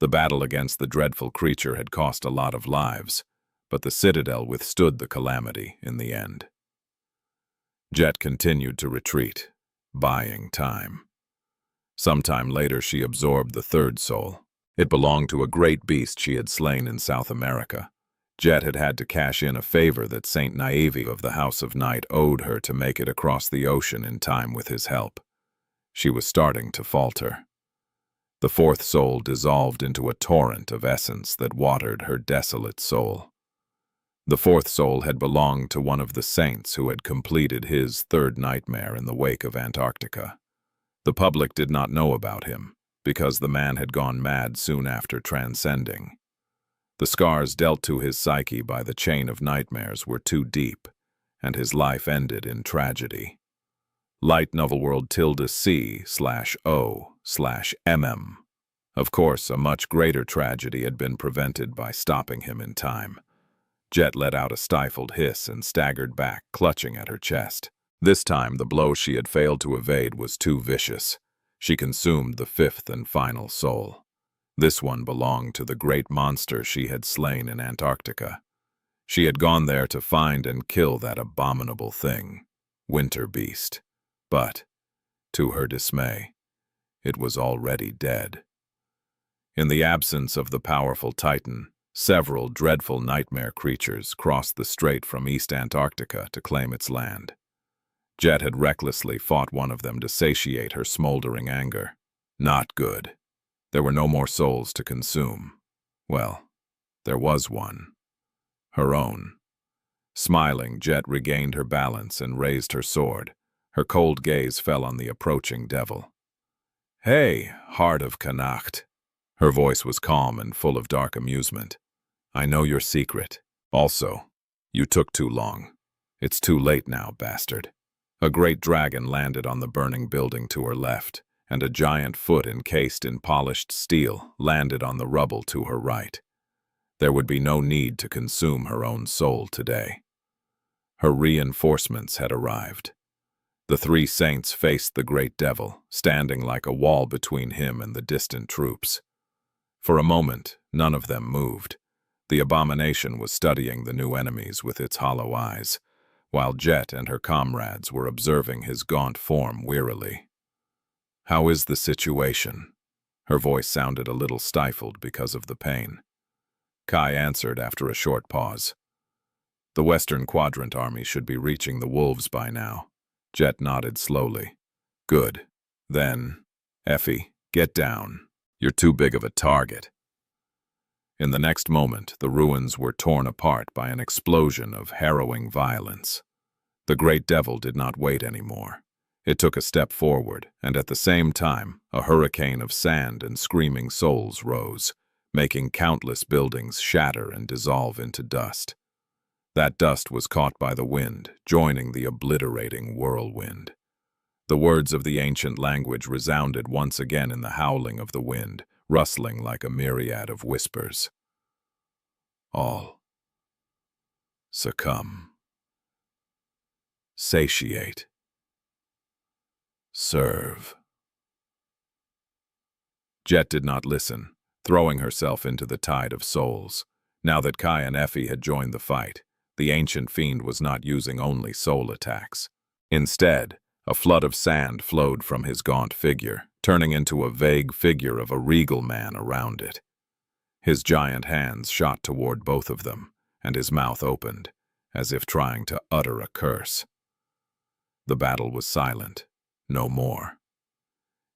The battle against the dreadful creature had cost a lot of lives, but the citadel withstood the calamity in the end. Jet continued to retreat, buying time. Sometime later she absorbed the third soul. It belonged to a great beast she had slain in South America. Jet had had to cash in a favor that Saint Naive of the House of Night owed her to make it across the ocean in time with his help. She was starting to falter. The fourth soul dissolved into a torrent of essence that watered her desolate soul. The fourth soul had belonged to one of the saints who had completed his third nightmare in the wake of Antarctica. The public did not know about him, because the man had gone mad soon after transcending. The scars dealt to his psyche by the chain of nightmares were too deep, and his life ended in tragedy. Light Novel World /O/MM. Of course, a much greater tragedy had been prevented by stopping him in time. Jet let out a stifled hiss and staggered back, clutching at her chest. This time, the blow she had failed to evade was too vicious. She consumed the fifth and final soul. This one belonged to the great monster she had slain in Antarctica. She had gone there to find and kill that abominable thing, Winter Beast. But, to her dismay, it was already dead. In the absence of the powerful Titan, several dreadful nightmare creatures crossed the strait from East Antarctica to claim its land. Jet had recklessly fought one of them to satiate her smoldering anger. Not good. There were no more souls to consume. Well, there was one. Her own. Smiling, Jet regained her balance and raised her sword. Her cold gaze fell on the approaching devil. "Hey, heart of Connacht." Her voice was calm and full of dark amusement. "I know your secret. Also, you took too long. It's too late now, bastard." A great dragon landed on the burning building to her left, and a giant foot encased in polished steel landed on the rubble to her right. There would be no need to consume her own soul today. Her reinforcements had arrived. The three saints faced the great devil, standing like a wall between him and the distant troops. For a moment, none of them moved. The abomination was studying the new enemies with its hollow eyes, while Jet and her comrades were observing his gaunt form wearily. "How is the situation?" Her voice sounded a little stifled because of the pain. Kai answered after a short pause. "The Western Quadrant army should be reaching the wolves by now." Jet nodded slowly. "Good. Then, Effie, get down. You're too big of a target." In the next moment, the ruins were torn apart by an explosion of harrowing violence. The great devil did not wait anymore. It took a step forward, and at the same time, a hurricane of sand and screaming souls rose, making countless buildings shatter and dissolve into dust. That dust was caught by the wind, joining the obliterating whirlwind. The words of the ancient language resounded once again in the howling of the wind, rustling like a myriad of whispers. All succumb, satiate, serve. Jet did not listen, throwing herself into the tide of souls. Now that Kai and Effie had joined the fight, the ancient fiend was not using only soul attacks. Instead, a flood of sand flowed from his gaunt figure, turning into a vague figure of a regal man around it. His giant hands shot toward both of them, and his mouth opened, as if trying to utter a curse. The battle was silent. No more.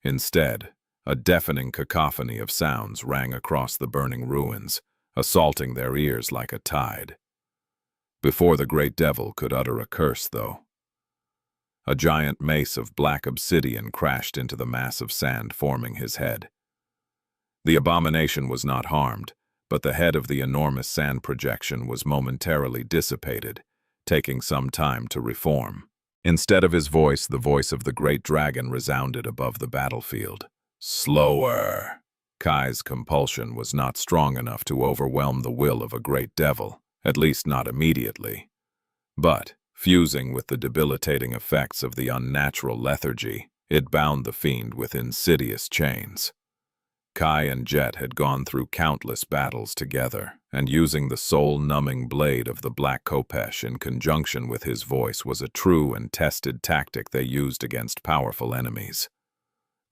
Instead, a deafening cacophony of sounds rang across the burning ruins, assaulting their ears like a tide. Before the great devil could utter a curse, though, a giant mace of black obsidian crashed into the mass of sand forming his head. The abomination was not harmed, but the head of the enormous sand projection was momentarily dissipated, taking some time to reform. Instead of his voice, the voice of the great dragon resounded above the battlefield. "Slower!" Kai's compulsion was not strong enough to overwhelm the will of a great devil, at least not immediately. But, fusing with the debilitating effects of the unnatural lethargy, it bound the fiend with insidious chains. Kai and Jet had gone through countless battles together, and using the soul-numbing blade of the Black Kopesh in conjunction with his voice was a true and tested tactic they used against powerful enemies.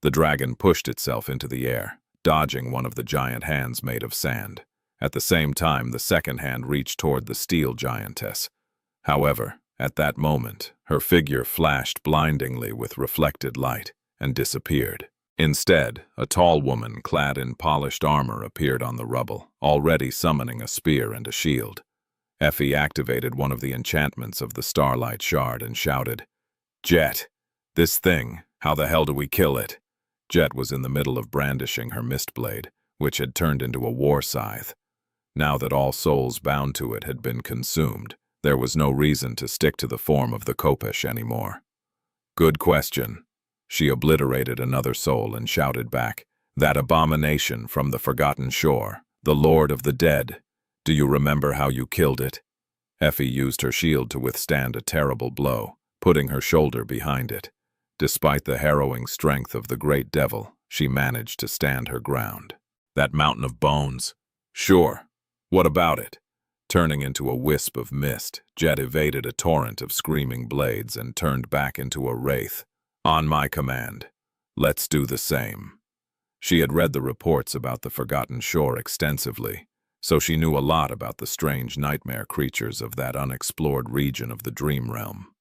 The dragon pushed itself into the air, dodging one of the giant hands made of sand. At the same time, the second hand reached toward the steel giantess. However, at that moment, her figure flashed blindingly with reflected light and disappeared. Instead, a tall woman clad in polished armor appeared on the rubble, already summoning a spear and a shield. Effie activated one of the enchantments of the Starlight Shard and shouted, "Jet, this thing, how the hell do we kill it?" Jet was in the middle of brandishing her mistblade, which had turned into a war scythe. Now that all souls bound to it had been consumed, there was no reason to stick to the form of the Kopesh anymore. "Good question." She obliterated another soul and shouted back, "That abomination from the forgotten shore, the Lord of the Dead. Do you remember how you killed it?" Effie used her shield to withstand a terrible blow, putting her shoulder behind it. Despite the harrowing strength of the great devil, she managed to stand her ground. "That mountain of bones? Sure. What about it?" Turning into a wisp of mist, Jet evaded a torrent of screaming blades and turned back into a wraith. "On my command. Let's do the same." She had read the reports about the Forgotten Shore extensively, so she knew a lot about the strange nightmare creatures of that unexplored region of the dream realm.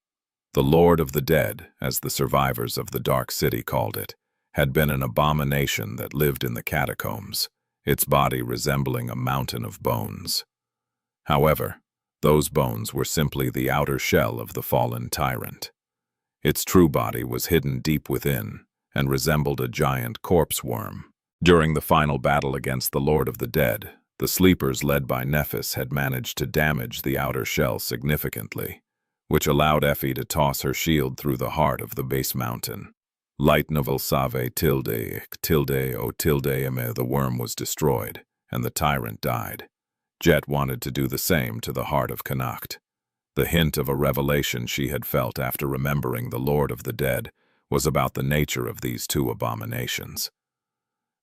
The Lord of the Dead, as the survivors of the Dark City called it, had been an abomination that lived in the catacombs, its body resembling a mountain of bones. However, those bones were simply the outer shell of the fallen tyrant. Its true body was hidden deep within and resembled a giant corpse worm. During the final battle against the Lord of the Dead, the sleepers led by Nephis had managed to damage the outer shell significantly, which allowed Effie to toss her shield through the heart of the base mountain. Light novel save tilde o tilde eme, the worm was destroyed, and the tyrant died. Jet wanted to do the same to the heart of Connacht. The hint of a revelation she had felt after remembering the Lord of the Dead was about the nature of these two abominations.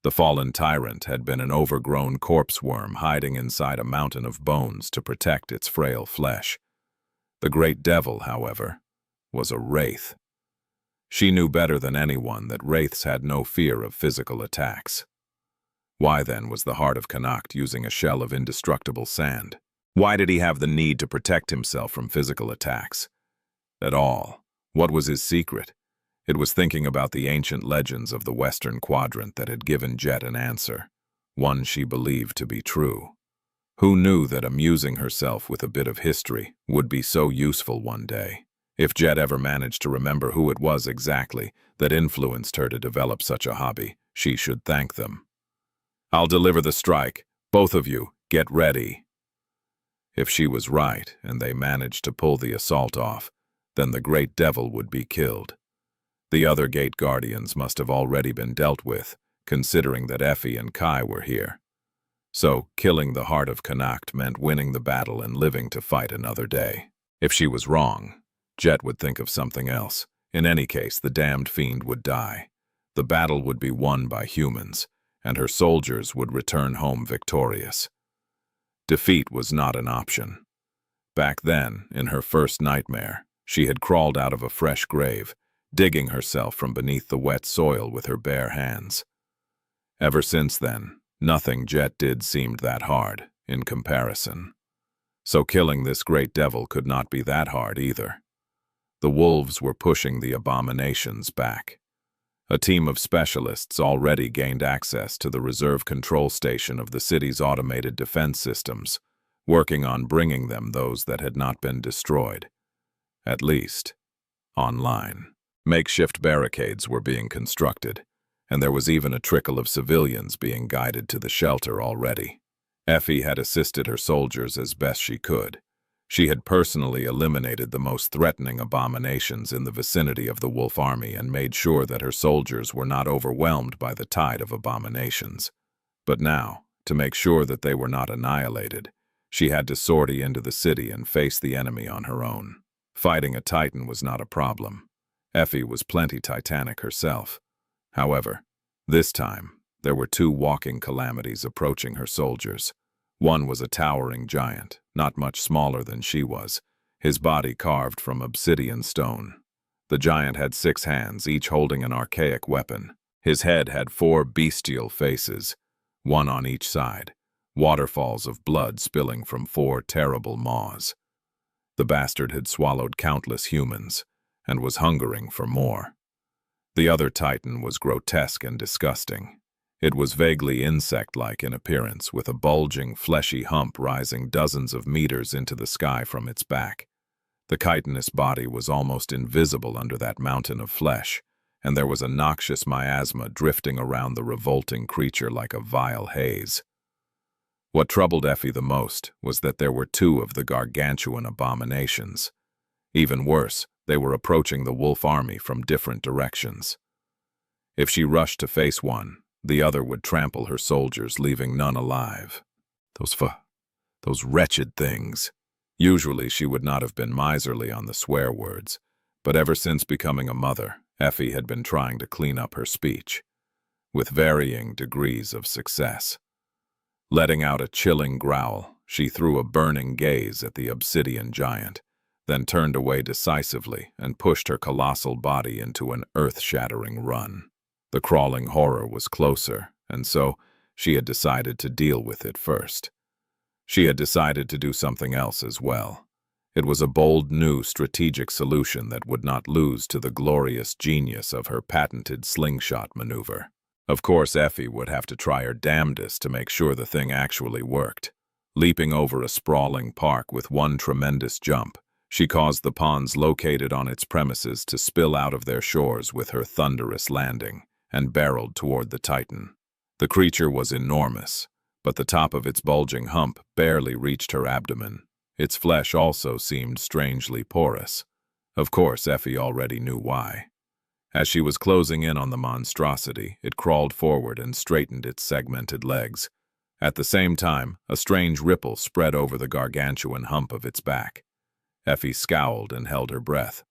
The fallen tyrant had been an overgrown corpse worm hiding inside a mountain of bones to protect its frail flesh. The great devil, however, was a wraith. She knew better than anyone that wraiths had no fear of physical attacks. Why then was the heart of Connacht using a shell of indestructible sand? Why did he have the need to protect himself from physical attacks? At all, what was his secret? It was thinking about the ancient legends of the Western Quadrant that had given Jet an answer, one she believed to be true. Who knew that amusing herself with a bit of history would be so useful one day? If Jet ever managed to remember who it was exactly that influenced her to develop such a hobby, she should thank them. "I'll deliver the strike. Both of you, get ready." If she was right and they managed to pull the assault off, then the great devil would be killed. The other gate guardians must have already been dealt with, considering that Effie and Kai were here. So, killing the heart of Connacht meant winning the battle and living to fight another day. If she was wrong, Jet would think of something else. In any case, the damned fiend would die. The battle would be won by humans, and her soldiers would return home victorious. Defeat was not an option. Back then, in her first nightmare, she had crawled out of a fresh grave, digging herself from beneath the wet soil with her bare hands. Ever since then, nothing Jet did seemed that hard, in comparison. So killing this great devil could not be that hard either. The wolves were pushing the abominations back. A team of specialists already gained access to the reserve control station of the city's automated defense systems, working on bringing them those that had not been destroyed. At least, online. Makeshift barricades were being constructed, and there was even a trickle of civilians being guided to the shelter already. Effie had assisted her soldiers as best she could. She had personally eliminated the most threatening abominations in the vicinity of the wolf army and made sure that her soldiers were not overwhelmed by the tide of abominations. But now, to make sure that they were not annihilated, she had to sortie into the city and face the enemy on her own. Fighting a titan was not a problem. Effie was plenty titanic herself. However, this time, there were two walking calamities approaching her soldiers. One was a towering giant, not much smaller than she was, his body carved from obsidian stone. The giant had 6 hands, each holding an archaic weapon. His head had 4 bestial faces, one on each side, waterfalls of blood spilling from 4 terrible maws. The bastard had swallowed countless humans, and was hungering for more. The other titan was grotesque and disgusting. It was vaguely insect-like in appearance, with a bulging, fleshy hump rising dozens of meters into the sky from its back. The chitinous body was almost invisible under that mountain of flesh, and there was a noxious miasma drifting around the revolting creature like a vile haze. What troubled Effie the most was that there were 2 of the gargantuan abominations. Even worse, they were approaching the wolf army from different directions. If she rushed to face one, the other would trample her soldiers, leaving none alive. Those wretched things. Usually she would not have been miserly on the swear words, but ever since becoming a mother, Effie had been trying to clean up her speech, with varying degrees of success. Letting out a chilling growl, she threw a burning gaze at the obsidian giant, then turned away decisively and pushed her colossal body into an earth-shattering run. The crawling horror was closer, and so she had decided to deal with it first. She had decided to do something else as well. It was a bold new strategic solution that would not lose to the glorious genius of her patented slingshot maneuver. Of course, Effie would have to try her damnedest to make sure the thing actually worked. Leaping over a sprawling park with one tremendous jump, she caused the ponds located on its premises to spill out of their shores with her thunderous landing, and barreled toward the Titan. The creature was enormous, but the top of its bulging hump barely reached her abdomen. Its flesh also seemed strangely porous. Of course, Effie already knew why. As she was closing in on the monstrosity, it crawled forward and straightened its segmented legs. At the same time, a strange ripple spread over the gargantuan hump of its back. Effie scowled and held her breath,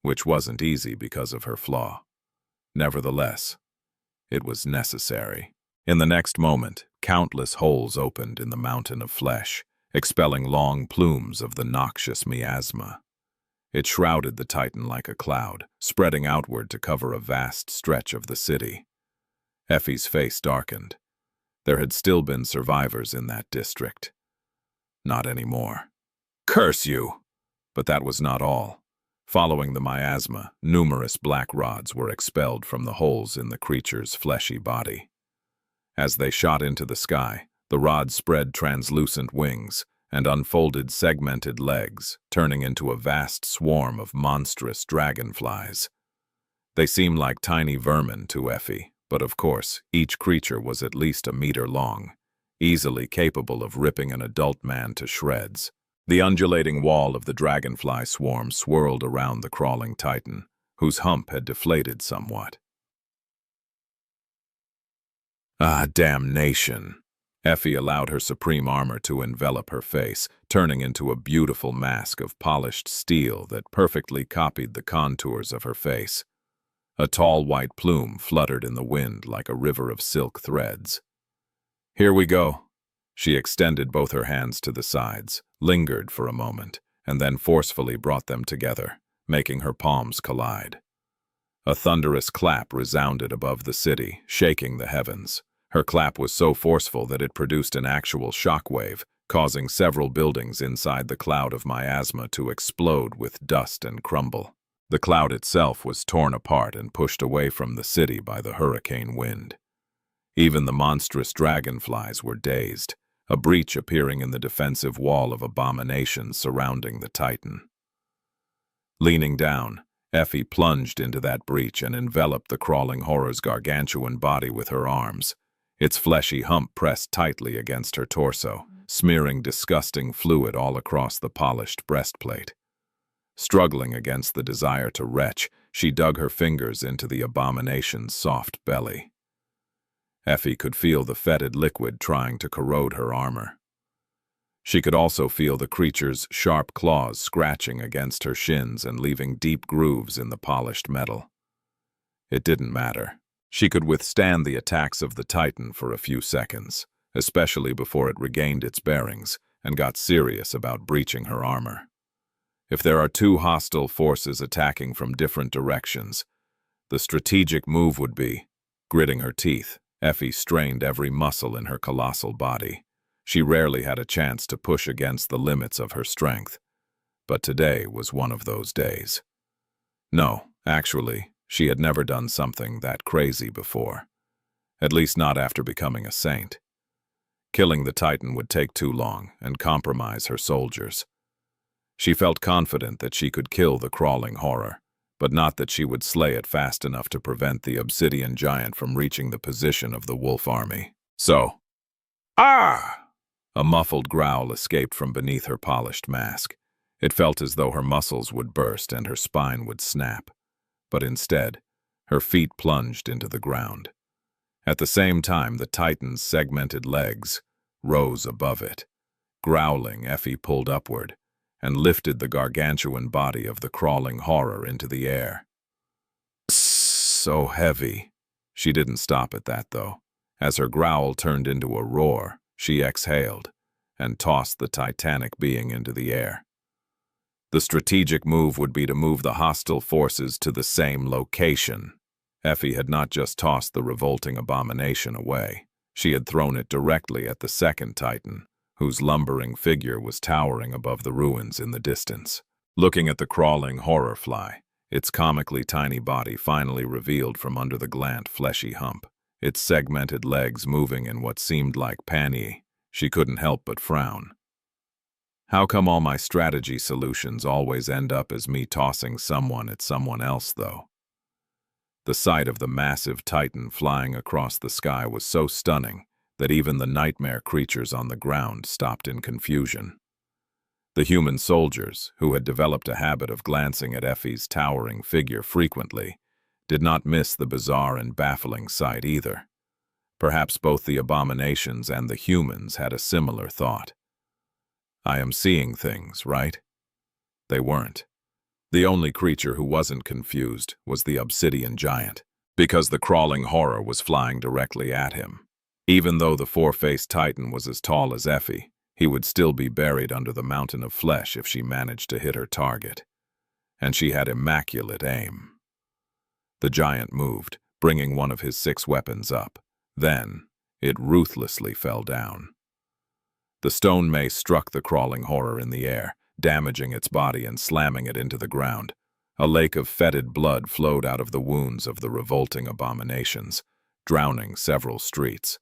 which wasn't easy because of her flaw. Nevertheless, it was necessary. In the next moment, countless holes opened in the mountain of flesh, expelling long plumes of the noxious miasma. It shrouded the Titan like a cloud, spreading outward to cover a vast stretch of the city. Effie's face darkened. There had still been survivors in that district. Not anymore. Curse you! But that was not all. Following the miasma, numerous black rods were expelled from the holes in the creature's fleshy body. As they shot into the sky, the rods spread translucent wings and unfolded segmented legs, turning into a vast swarm of monstrous dragonflies. They seemed like tiny vermin to Effie, but of course, each creature was at least a meter long, easily capable of ripping an adult man to shreds. The undulating wall of the dragonfly swarm swirled around the crawling Titan, whose hump had deflated somewhat. Ah, damnation! Effie allowed her supreme armor to envelop her face, turning into a beautiful mask of polished steel that perfectly copied the contours of her face. A tall white plume fluttered in the wind like a river of silk threads. Here we go. She extended both her hands to the sides, lingered for a moment, and then forcefully brought them together, making her palms collide. A thunderous clap resounded above the city, shaking the heavens. Her clap was so forceful that it produced an actual shockwave, causing several buildings inside the cloud of miasma to explode with dust and crumble. The cloud itself was torn apart and pushed away from the city by the hurricane wind. Even the monstrous dragonflies were dazed, a breach appearing in the defensive wall of abominations surrounding the Titan. Leaning down, Effie plunged into that breach and enveloped the crawling horror's gargantuan body with her arms. Its fleshy hump pressed tightly against her torso, smearing disgusting fluid all across the polished breastplate. Struggling against the desire to retch, she dug her fingers into the abomination's soft belly. Effie could feel the fetid liquid trying to corrode her armor. She could also feel the creature's sharp claws scratching against her shins and leaving deep grooves in the polished metal. It didn't matter. She could withstand the attacks of the Titan for a few seconds, especially before it regained its bearings and got serious about breaching her armor. If there are two hostile forces attacking from different directions, the strategic move would be, gritting her teeth, Effie strained every muscle in her colossal body. She rarely had a chance to push against the limits of her strength, but today was one of those days. No, actually, she had never done something that crazy before, at least not after becoming a saint. Killing the Titan would take too long and compromise her soldiers. She felt confident that she could kill the crawling horror, but not that she would slay it fast enough to prevent the obsidian giant from reaching the position of the wolf army. So, ah! A muffled growl escaped from beneath her polished mask. It felt as though her muscles would burst and her spine would snap. But instead, her feet plunged into the ground. At the same time, the Titan's segmented legs rose above it. Growling, Effie pulled upward and lifted the gargantuan body of the crawling horror into the air. So heavy. She didn't stop at that, though. As her growl turned into a roar, she exhaled and tossed the titanic being into the air. The strategic move would be to move the hostile forces to the same location. Effie had not just tossed the revolting abomination away. She had thrown it directly at the second Titan, whose lumbering figure was towering above the ruins in the distance. Looking at the crawling horror fly, its comically tiny body finally revealed from under the gaunt, fleshy hump, its segmented legs moving in what seemed like panier, she couldn't help but frown. How come all my strategy solutions always end up as me tossing someone at someone else, though? The sight of the massive titan flying across the sky was so stunning that even the nightmare creatures on the ground stopped in confusion. The human soldiers, who had developed a habit of glancing at Effie's towering figure frequently, did not miss the bizarre and baffling sight either. Perhaps both the abominations and the humans had a similar thought. I am seeing things, right? They weren't. The only creature who wasn't confused was the obsidian giant, because the crawling horror was flying directly at him. Even though the four-faced titan was as tall as Effie, he would still be buried under the mountain of flesh if she managed to hit her target. And she had immaculate aim. The giant moved, bringing one of his 6 weapons up. Then, it ruthlessly fell down. The stone mace struck the crawling horror in the air, damaging its body and slamming it into the ground. A lake of fetid blood flowed out of the wounds of the revolting abominations, drowning several streets.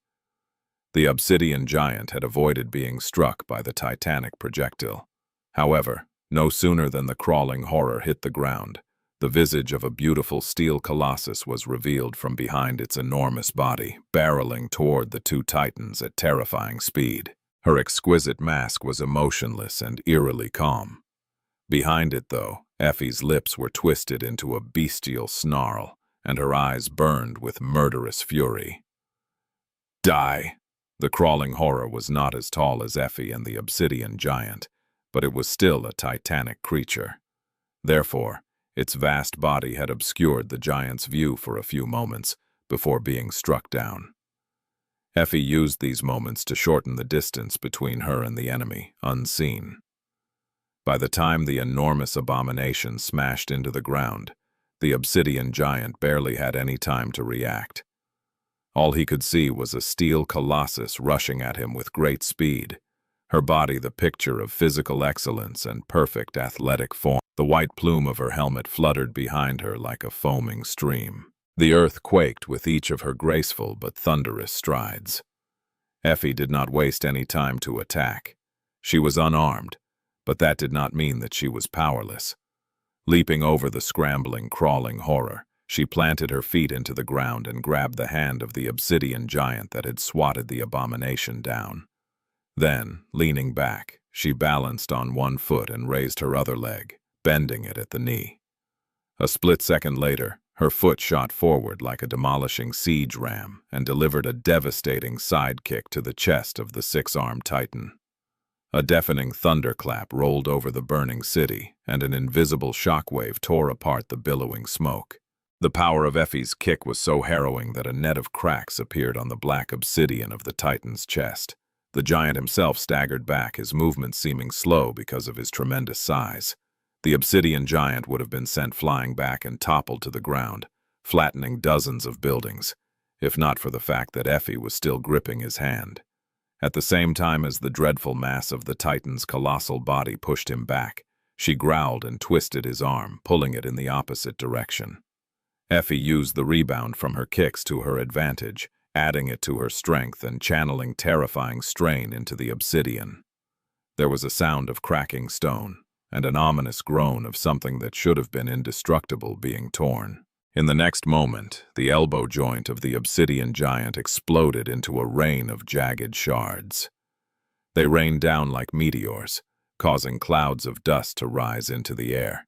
The obsidian giant had avoided being struck by the titanic projectile. However, no sooner than the crawling horror hit the ground, the visage of a beautiful steel colossus was revealed from behind its enormous body, barreling toward the 2 titans at terrifying speed. Her exquisite mask was emotionless and eerily calm. Behind it, though, Effie's lips were twisted into a bestial snarl, and her eyes burned with murderous fury. Die! The crawling horror was not as tall as Effie and the obsidian giant, but it was still a titanic creature. Therefore, its vast body had obscured the giant's view for a few moments before being struck down. Effie used these moments to shorten the distance between her and the enemy, unseen. By the time the enormous abomination smashed into the ground, the obsidian giant barely had any time to react. All he could see was a steel colossus rushing at him with great speed, her body the picture of physical excellence and perfect athletic form. The white plume of her helmet fluttered behind her like a foaming stream. The earth quaked with each of her graceful but thunderous strides. Effie did not waste any time to attack. She was unarmed, but that did not mean that she was powerless. Leaping over the scrambling, crawling horror, she planted her feet into the ground and grabbed the hand of the obsidian giant that had swatted the abomination down. Then, leaning back, she balanced on one foot and raised her other leg, bending it at the knee. A split second later, her foot shot forward like a demolishing siege ram and delivered a devastating sidekick to the chest of the 6-armed titan. A deafening thunderclap rolled over the burning city, and an invisible shockwave tore apart the billowing smoke. The power of Effie's kick was so harrowing that a net of cracks appeared on the black obsidian of the titan's chest. The giant himself staggered back, his movements seeming slow because of his tremendous size. The obsidian giant would have been sent flying back and toppled to the ground, flattening dozens of buildings, if not for the fact that Effie was still gripping his hand. At the same time as the dreadful mass of the titan's colossal body pushed him back, she growled and twisted his arm, pulling it in the opposite direction. Effie used the rebound from her kicks to her advantage, adding it to her strength and channeling terrifying strain into the obsidian. There was a sound of cracking stone, and an ominous groan of something that should have been indestructible being torn. In the next moment, the elbow joint of the obsidian giant exploded into a rain of jagged shards. They rained down like meteors, causing clouds of dust to rise into the air.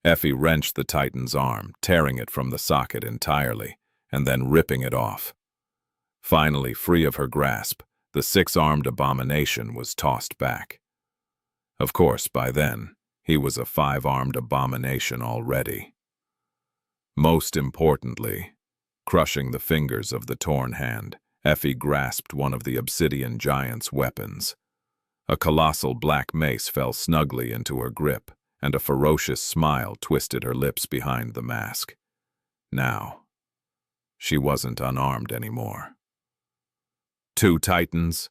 Effie wrenched the titan's arm, tearing it from the socket entirely, and then ripping it off. Finally, free of her grasp, the 6-armed abomination was tossed back. Of course, by then, he was a 5-armed abomination already. Most importantly, crushing the fingers of the torn hand, Effie grasped one of the obsidian giant's weapons. A colossal black mace fell snugly into her grip, and a ferocious smile twisted her lips behind the mask. Now, she wasn't unarmed anymore. 2 titans?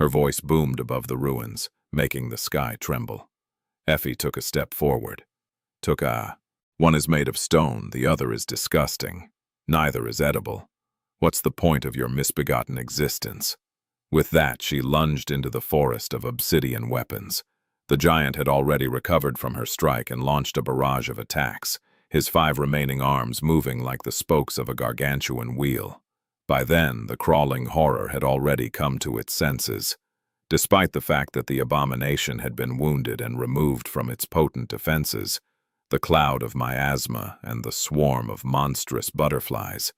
Her voice boomed above the ruins, making the sky tremble. Effie took a step forward. One is made of stone, the other is disgusting. Neither is edible. What's the point of your misbegotten existence? With that, she lunged into the forest of obsidian weapons. The giant had already recovered from her strike and launched a barrage of attacks, his 5 remaining arms moving like the spokes of a gargantuan wheel. By then, the crawling horror had already come to its senses. Despite the fact that the abomination had been wounded and removed from its potent defenses, the cloud of miasma and the swarm of monstrous butterflies,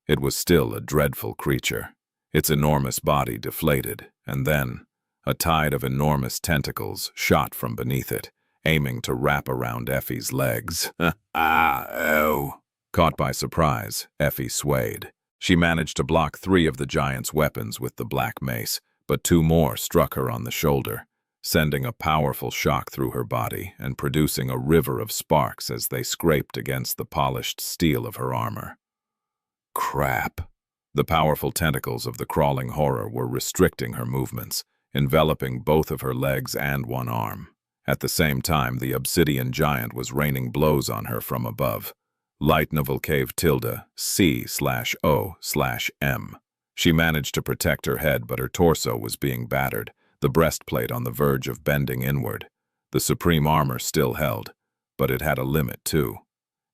it was still a dreadful creature. Its enormous body deflated, and then a tide of enormous tentacles shot from beneath it, aiming to wrap around Effie's legs. Oh! Caught by surprise, Effie swayed. She managed to block 3 of the giant's weapons with the black mace, but 2 more struck her on the shoulder, sending a powerful shock through her body and producing a river of sparks as they scraped against the polished steel of her armor. Crap! The powerful tentacles of the crawling horror were restricting her movements, enveloping both of her legs and one arm. At the same time, the obsidian giant was raining blows on her from above. Light novel cave tilde C/O/M. She managed to protect her head, but her torso was being battered, the breastplate on the verge of bending inward. The supreme armor still held, but it had a limit too.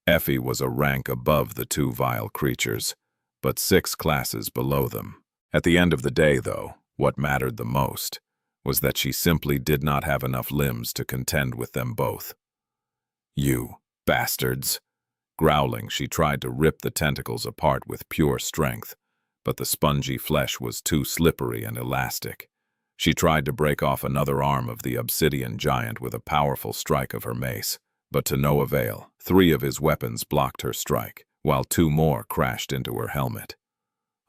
Effie was a rank above the 2 vile creatures, but 6 classes below them. At the end of the day, though, what mattered the most was that she simply did not have enough limbs to contend with them both. You bastards! Growling, she tried to rip the tentacles apart with pure strength, but the spongy flesh was too slippery and elastic. She tried to break off another arm of the obsidian giant with a powerful strike of her mace, but to no avail. 3 of his weapons blocked her strike, while 2 more crashed into her helmet.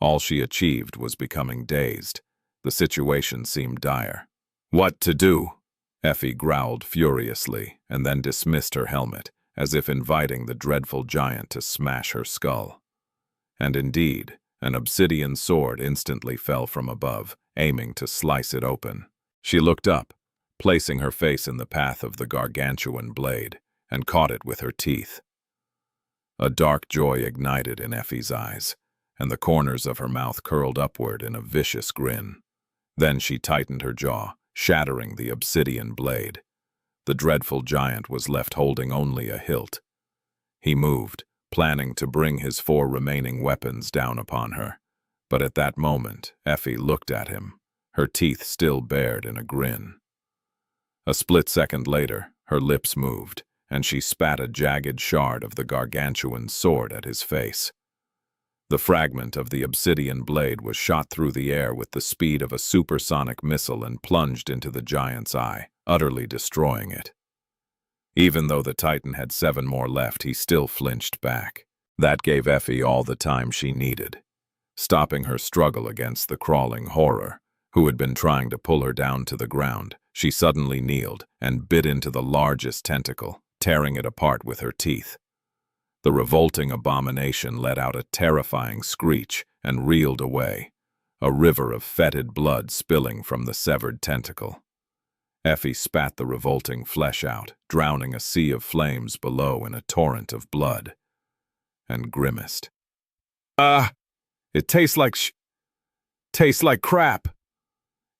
All she achieved was becoming dazed. The situation seemed dire. What to do? Effie growled furiously, and then dismissed her helmet, as if inviting the dreadful giant to smash her skull. And indeed, an obsidian sword instantly fell from above, aiming to slice it open. She looked up, placing her face in the path of the gargantuan blade, and caught it with her teeth. A dark joy ignited in Effie's eyes, and the corners of her mouth curled upward in a vicious grin. Then she tightened her jaw, shattering the obsidian blade. The dreadful giant was left holding only a hilt. He moved, planning to bring his 4 remaining weapons down upon her. But at that moment, Effie looked at him, her teeth still bared in a grin. A split second later, her lips moved, and she spat a jagged shard of the gargantuan sword at his face. The fragment of the obsidian blade was shot through the air with the speed of a supersonic missile and plunged into the giant's eye, utterly destroying it. Even though the Titan had 7 more left, he still flinched back. That gave Effie all the time she needed. Stopping her struggle against the crawling horror, who had been trying to pull her down to the ground, she suddenly kneeled and bit into the largest tentacle, tearing it apart with her teeth. The revolting abomination let out a terrifying screech and reeled away, a river of fetid blood spilling from the severed tentacle. Effie spat the revolting flesh out, drowning a sea of flames below in a torrent of blood, and grimaced. It tastes like crap.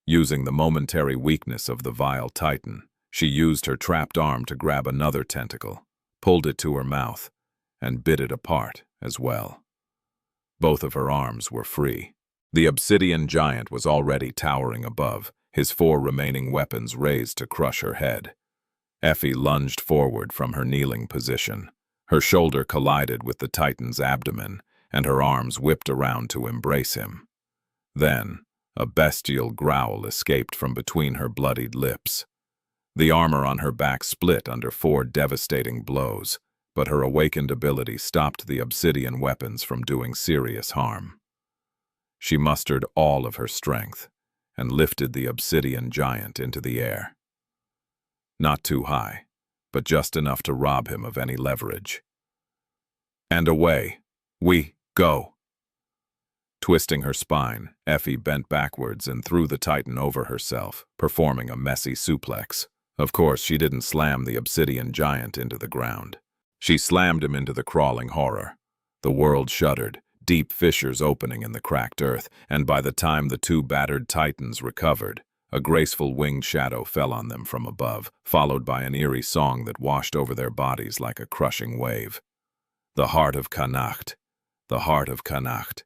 Using the momentary weakness of the vile Titan, she used her trapped arm to grab another tentacle, pulled it to her mouth, and bit it apart as well. Both of her arms were free. The obsidian giant was already towering above, his 4 remaining weapons raised to crush her head. Effie lunged forward from her kneeling position. Her shoulder collided with the Titan's abdomen, and her arms whipped around to embrace him. Then, a bestial growl escaped from between her bloodied lips. The armor on her back split under 4 devastating blows, but her awakened ability stopped the obsidian weapons from doing serious harm. She mustered all of her strength and lifted the obsidian giant into the air. Not too high, but just enough to rob him of any leverage. And away we go. Twisting her spine, Effie bent backwards and threw the titan over herself, performing a messy suplex. Of course, she didn't slam the obsidian giant into the ground. She slammed him into the crawling horror. The world shuddered, deep fissures opening in the cracked earth, and by the time the two battered titans recovered, a graceful winged shadow fell on them from above, followed by an eerie song that washed over their bodies like a crushing wave. The heart of Connacht, the heart of Connacht.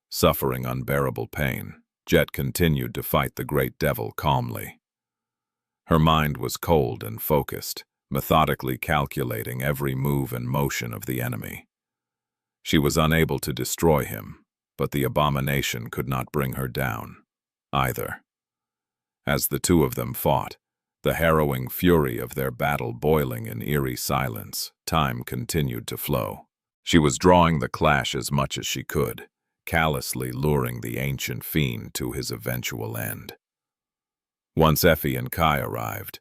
Suffering unbearable pain, Jet continued to fight the great devil calmly. Her mind was cold and focused, methodically calculating every move and motion of the enemy. She was unable to destroy him, but the abomination could not bring her down, either. As the two of them fought, the harrowing fury of their battle boiling in eerie silence, time continued to flow. She was drawing the clash as much as she could, callously luring the ancient fiend to his eventual end. Once Effie and Kai arrived.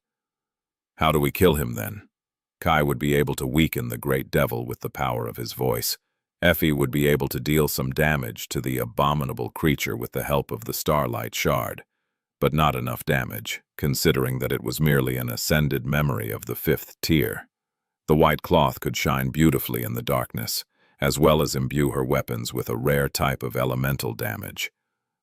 How do we kill him then? Kai would be able to weaken the great devil with the power of his voice. Effie would be able to deal some damage to the abominable creature with the help of the Starlight Shard, but not enough damage, considering that it was merely an ascended memory of the 5th tier. The white cloth could shine beautifully in the darkness, as well as imbue her weapons with a rare type of elemental damage,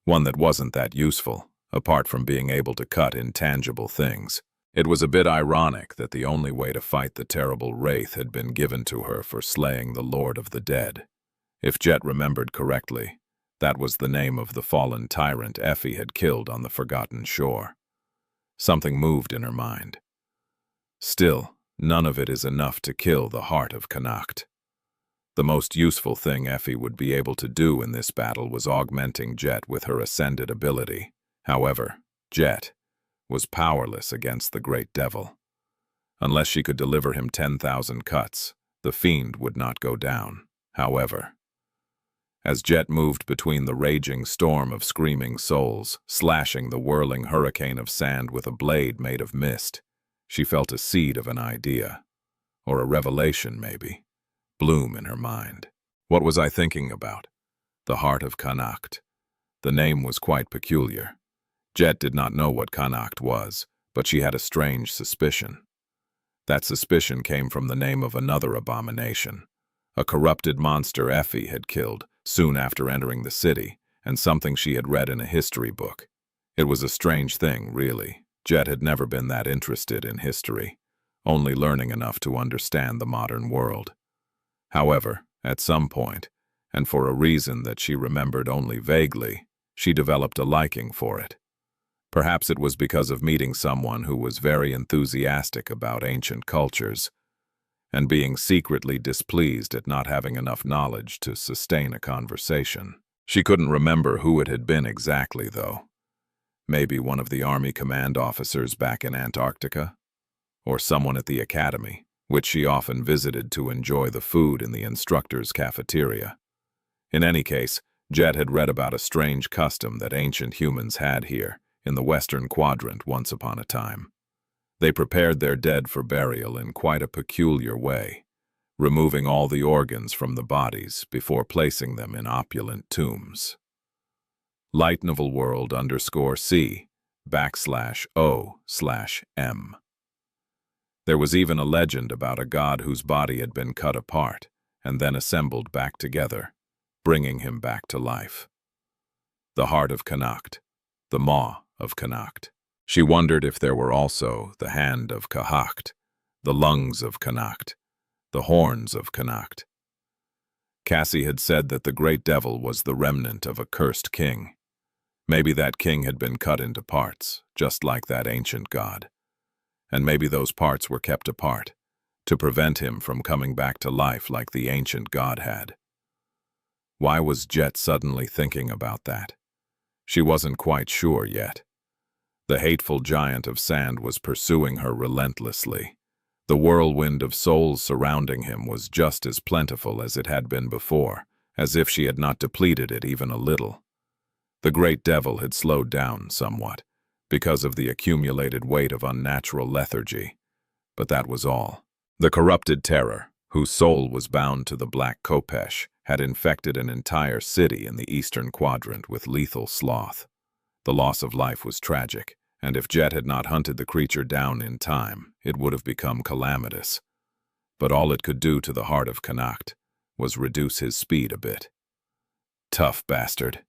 one that wasn't that useful, apart from being able to cut intangible things. It was a bit ironic that the only way to fight the terrible wraith had been given to her for slaying the Lord of the Dead. If Jet remembered correctly, that was the name of the fallen tyrant Effie had killed on the Forgotten Shore. Something moved in her mind. Still, none of it is enough to kill the heart of Connacht. The most useful thing Effie would be able to do in this battle was augmenting Jet with her ascended ability. However, Jet was powerless against the great devil. Unless she could deliver him 10,000 cuts, the fiend would not go down. However, as Jet moved between the raging storm of screaming souls, slashing the whirling hurricane of sand with a blade made of mist, she felt a seed of an idea, or a revelation maybe, bloom in her mind. What was I thinking about? The heart of Connacht. The name was quite peculiar. Jet did not know what Connacht was, but she had a strange suspicion. That suspicion came from the name of another abomination, a corrupted monster Effie had killed soon after entering the city, and something she had read in a history book. It was a strange thing, really. Jet had never been that interested in history, only learning enough to understand the modern world. However, at some point, and for a reason that she remembered only vaguely, she developed a liking for it. Perhaps it was because of meeting someone who was very enthusiastic about ancient cultures, and being secretly displeased at not having enough knowledge to sustain a conversation. She couldn't remember who it had been exactly, though. Maybe one of the Army command officers back in Antarctica? Or someone at the academy, which she often visited to enjoy the food in the instructor's cafeteria. In any case, Jet had read about a strange custom that ancient humans had here, in the Western Quadrant once upon a time. They prepared their dead for burial in quite a peculiar way, removing all the organs from the bodies before placing them in opulent tombs. LightNovelWorld_C /O/M. There was even a legend about a god whose body had been cut apart and then assembled back together, bringing him back to life. The heart of Connacht, the maw of Connacht. She wondered if there were also the hand of Connacht, the lungs of Connacht, the horns of Connacht. Cassie had said that the great devil was the remnant of a cursed king. Maybe that king had been cut into parts, just like that ancient god. And maybe those parts were kept apart, to prevent him from coming back to life like the ancient god had. Why was Jet suddenly thinking about that? She wasn't quite sure yet. The hateful giant of sand was pursuing her relentlessly. The whirlwind of souls surrounding him was just as plentiful as it had been before, as if she had not depleted it even a little. The great devil had slowed down somewhat, because of the accumulated weight of unnatural lethargy, but that was all. The corrupted terror, whose soul was bound to the black Kopesh, had infected an entire city in the eastern quadrant with lethal sloth. The loss of life was tragic, and if Jet had not hunted the creature down in time, it would have become calamitous. But all it could do to the heart of Connacht was reduce his speed a bit. Tough bastard.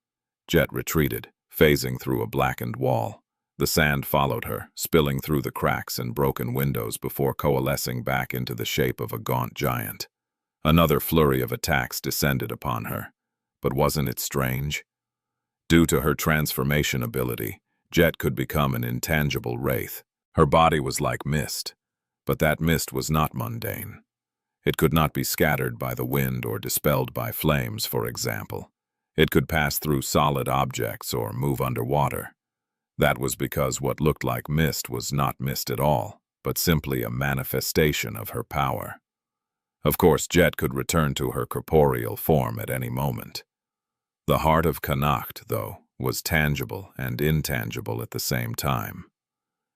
Jet retreated, phasing through a blackened wall. The sand followed her, spilling through the cracks and broken windows before coalescing back into the shape of a gaunt giant. Another flurry of attacks descended upon her. But wasn't it strange? Due to her transformation ability, Jet could become an intangible wraith. Her body was like mist, but that mist was not mundane. It could not be scattered by the wind or dispelled by flames, for example. It could pass through solid objects or move underwater. That was because what looked like mist was not mist at all, but simply a manifestation of her power. Of course, Jet could return to her corporeal form at any moment. The heart of Connacht, though, was tangible and intangible at the same time.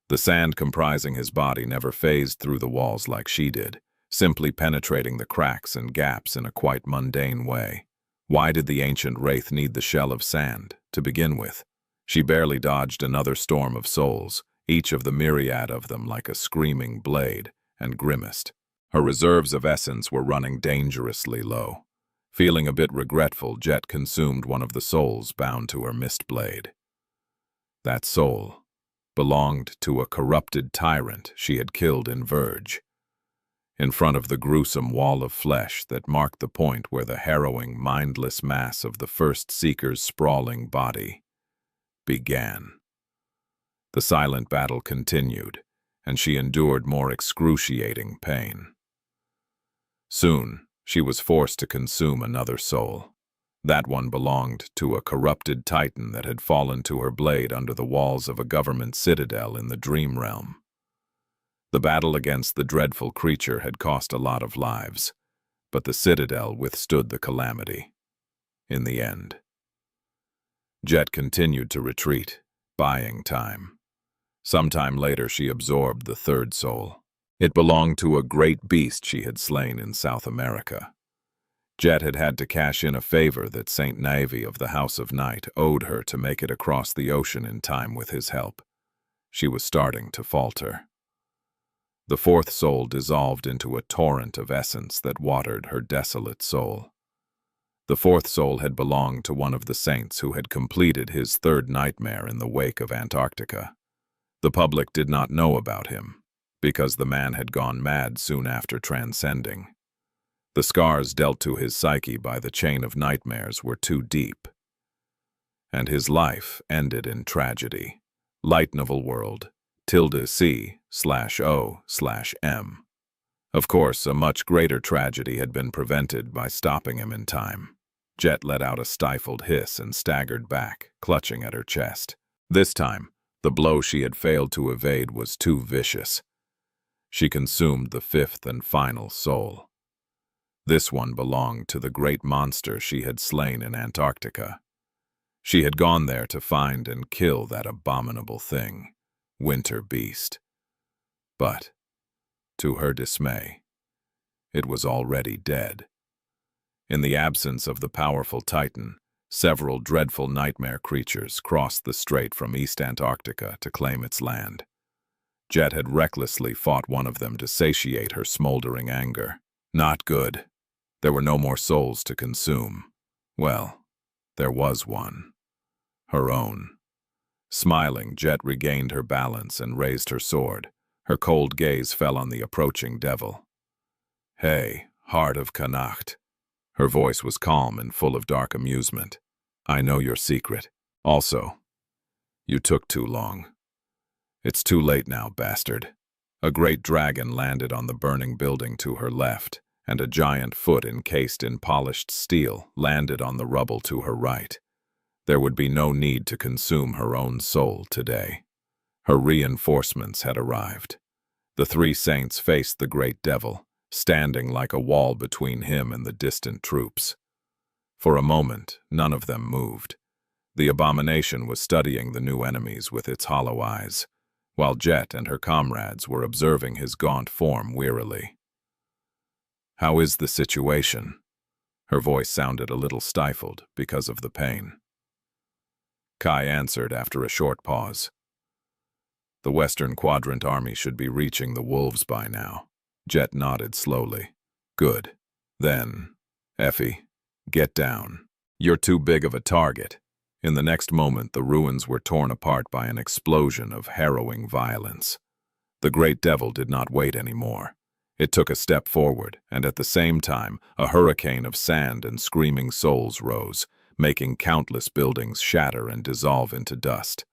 The sand comprising his body never phased through the walls like she did, simply penetrating the cracks and gaps in a quite mundane way. Why did the ancient wraith need the shell of sand, to begin with? She barely dodged another storm of souls, each of the myriad of them like a screaming blade, and grimaced. Her reserves of essence were running dangerously low. Feeling a bit regretful, Jet consumed one of the souls bound to her mist blade. That soul belonged to a corrupted tyrant she had killed in Verge. In front of the gruesome wall of flesh that marked the point where the harrowing, mindless mass of the first Seeker's sprawling body began. The silent battle continued, and she endured more excruciating pain. Soon, she was forced to consume another soul. That one belonged to a corrupted titan that had fallen to her blade under the walls of a government citadel in the Dream Realm. The battle against the dreadful creature had cost a lot of lives, but the citadel withstood the calamity. In the end, Jet continued to retreat, buying time. Sometime later, she absorbed the third soul. It belonged to a great beast she had slain in South America. Jet had had to cash in a favor that Saint Navy of the House of Night owed her to make it across the ocean in time with his help. She was starting to falter. The fourth soul dissolved into a torrent of essence that watered her desolate soul. The fourth soul had belonged to one of the saints who had completed his third nightmare in the wake of Antarctica. The public did not know about him, because the man had gone mad soon after transcending. The scars dealt to his psyche by the chain of nightmares were too deep, and his life ended in tragedy. Light novel world, ~C/O/M. Of course, a much greater tragedy had been prevented by stopping him in time. Jet let out a stifled hiss and staggered back, clutching at her chest. This time, the blow she had failed to evade was too vicious. She consumed the fifth and final soul. This one belonged to the great monster she had slain in Antarctica. She had gone there to find and kill that abominable thing, Winter Beast. But, to her dismay, it was already dead. In the absence of the powerful Titan, several dreadful nightmare creatures crossed the strait from East Antarctica to claim its land. Jet had recklessly fought one of them to satiate her smoldering anger. Not good. There were no more souls to consume. Well, there was one. Her own. Smiling, Jet regained her balance and raised her sword. Her cold gaze fell on the approaching devil. "Hey, heart of Connacht." Her voice was calm and full of dark amusement. "I know your secret. Also, you took too long. It's too late now, bastard." A great dragon landed on the burning building to her left, and a giant foot encased in polished steel landed on the rubble to her right. There would be no need to consume her own soul today. Her reinforcements had arrived. The three saints faced the great devil, standing like a wall between him and the distant troops. For a moment, none of them moved. The abomination was studying the new enemies with its hollow eyes, while Jet and her comrades were observing his gaunt form wearily. "How is the situation?" Her voice sounded a little stifled because of the pain. Kai answered after a short pause. The Western Quadrant army should be reaching the wolves by now. Jet nodded slowly. Good. Then, Effie, get down. You're too big of a target. In the next moment, the ruins were torn apart by an explosion of harrowing violence. The great devil did not wait anymore. It took a step forward, and at the same time, a hurricane of sand and screaming souls rose, making countless buildings shatter and dissolve into dust.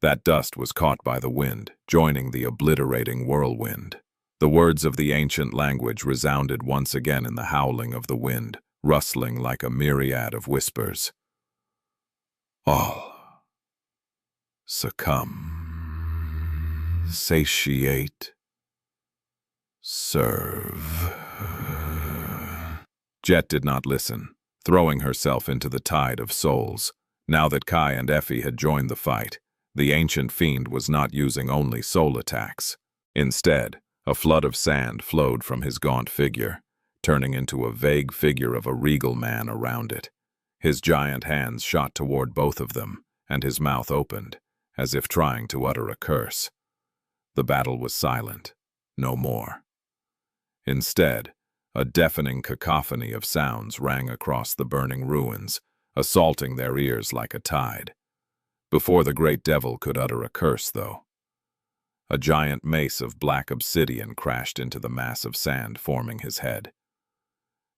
That dust was caught by the wind, joining the obliterating whirlwind. The words of the ancient language resounded once again in the howling of the wind, rustling like a myriad of whispers. All succumb, satiate, serve. Jet did not listen, throwing herself into the tide of souls. Now that Kai and Effie had joined the fight, the ancient fiend was not using only soul attacks. Instead, a flood of sand flowed from his gaunt figure, turning into a vague figure of a regal man around it. His giant hands shot toward both of them, and his mouth opened, as if trying to utter a curse. The battle was silent. No more. Instead, a deafening cacophony of sounds rang across the burning ruins, assaulting their ears like a tide. Before the great devil could utter a curse, though, a giant mace of black obsidian crashed into the mass of sand forming his head.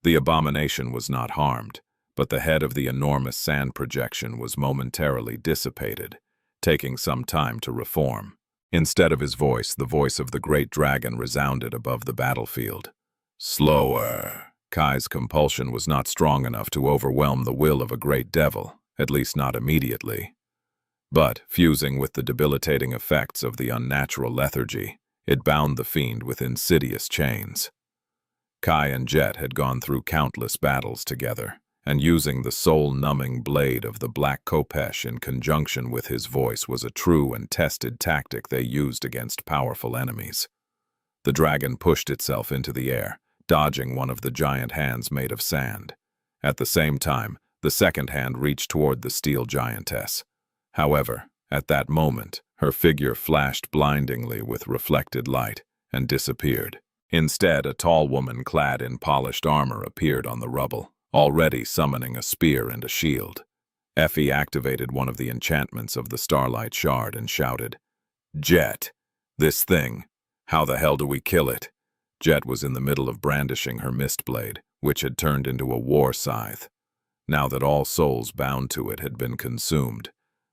The abomination was not harmed, but the head of the enormous sand projection was momentarily dissipated, taking some time to reform. Instead of his voice, the voice of the great dragon resounded above the battlefield. Slower. Kai's compulsion was not strong enough to overwhelm the will of a great devil, at least not immediately. But, fusing with the debilitating effects of the unnatural lethargy, it bound the fiend with insidious chains. Kai and Jet had gone through countless battles together, and using the soul-numbing blade of the Black Kopesh in conjunction with his voice was a true and tested tactic they used against powerful enemies. The dragon pushed itself into the air, dodging one of the giant hands made of sand. At the same time, the second hand reached toward the steel giantess. However, at that moment, her figure flashed blindingly with reflected light and disappeared. Instead, a tall woman clad in polished armor appeared on the rubble, already summoning a spear and a shield. Effie activated one of the enchantments of the Starlight Shard and shouted, Jet, this thing, how the hell do we kill it? Jet was in the middle of brandishing her mist blade, which had turned into a war scythe. Now that all souls bound to it had been consumed,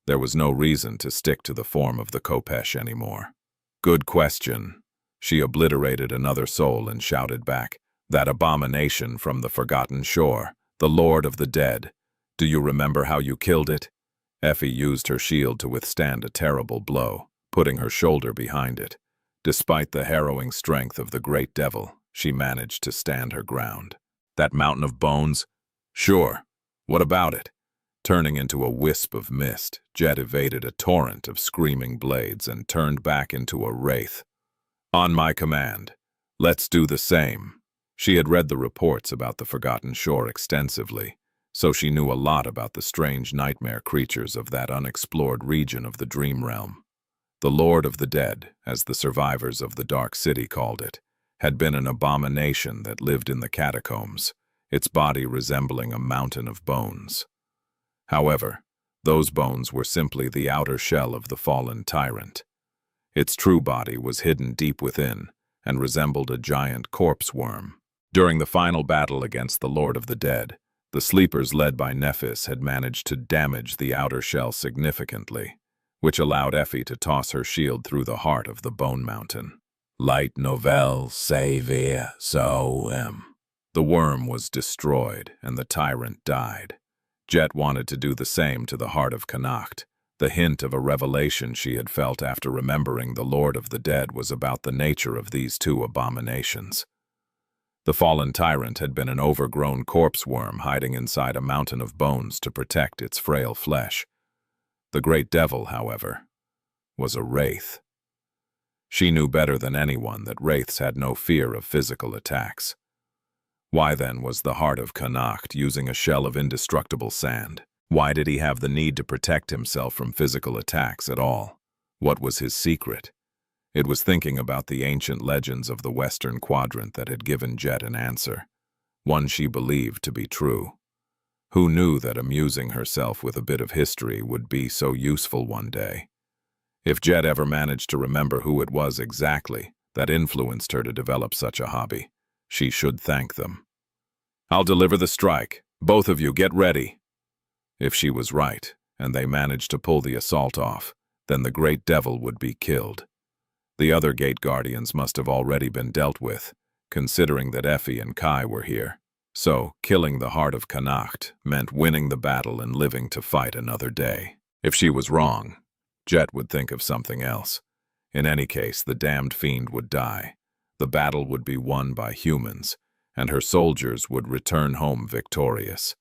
there was no reason to stick to the form of the Kopesh anymore. Good question. She obliterated another soul and shouted back, That abomination from the forgotten shore, the Lord of the Dead. Do you remember how you killed it? Effie used her shield to withstand a terrible blow, putting her shoulder behind it. Despite the harrowing strength of the great devil, she managed to stand her ground. That mountain of bones? Sure. What about it? Turning into a wisp of mist, Jet evaded a torrent of screaming blades and turned back into a wraith. On my command. Let's do the same. She had read the reports about the Forgotten Shore extensively, so she knew a lot about the strange nightmare creatures of that unexplored region of the dream realm. The Lord of the Dead, as the survivors of the Dark City called it, had been an abomination that lived in the catacombs, its body resembling a mountain of bones. However, those bones were simply the outer shell of the fallen tyrant. Its true body was hidden deep within and resembled a giant corpse worm. During the final battle against the Lord of the Dead, the sleepers led by Nephis had managed to damage the outer shell significantly, which allowed Effie to toss her shield through the heart of the bone mountain. Light novel, severe, so The worm was destroyed and the tyrant died. Jet wanted to do the same to the heart of Connacht. The hint of a revelation she had felt after remembering the Lord of the Dead was about the nature of these two abominations. The fallen tyrant had been an overgrown corpse worm hiding inside a mountain of bones to protect its frail flesh. The great devil, however, was a wraith. She knew better than anyone that wraiths had no fear of physical attacks. Why then was the heart of Connacht using a shell of indestructible sand? Why did he have the need to protect himself from physical attacks at all? What was his secret? It was thinking about the ancient legends of the Western Quadrant that had given Jet an answer, one she believed to be true. Who knew that amusing herself with a bit of history would be so useful one day? If Jet ever managed to remember who it was exactly that influenced her to develop such a hobby, she should thank them. "I'll deliver the strike. Both of you get ready." If she was right, and they managed to pull the assault off, then the great devil would be killed. The other gate guardians must have already been dealt with, considering that Effie and Kai were here. So, killing the heart of Connacht meant winning the battle and living to fight another day. If she was wrong, Jet would think of something else. In any case, the damned fiend would die. The battle would be won by humans, and her soldiers would return home victorious.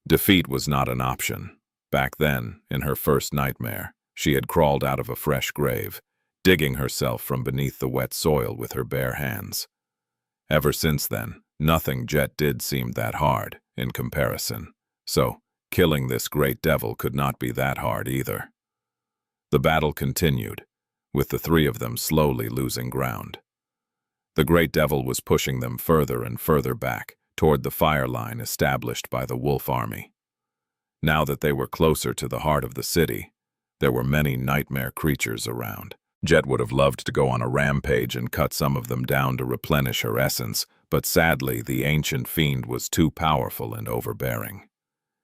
Defeat was not an option. Back then, in her first nightmare, she had crawled out of a fresh grave, digging herself from beneath the wet soil with her bare hands. Ever since then, nothing Jet did seemed that hard, in comparison. So, killing this great devil could not be that hard either. The battle continued, with the three of them slowly losing ground. The great devil was pushing them further and further back, toward the fire line established by the wolf army. Now that they were closer to the heart of the city, there were many nightmare creatures around. Jet would have loved to go on a rampage and cut some of them down to replenish her essence, but sadly the ancient fiend was too powerful and overbearing.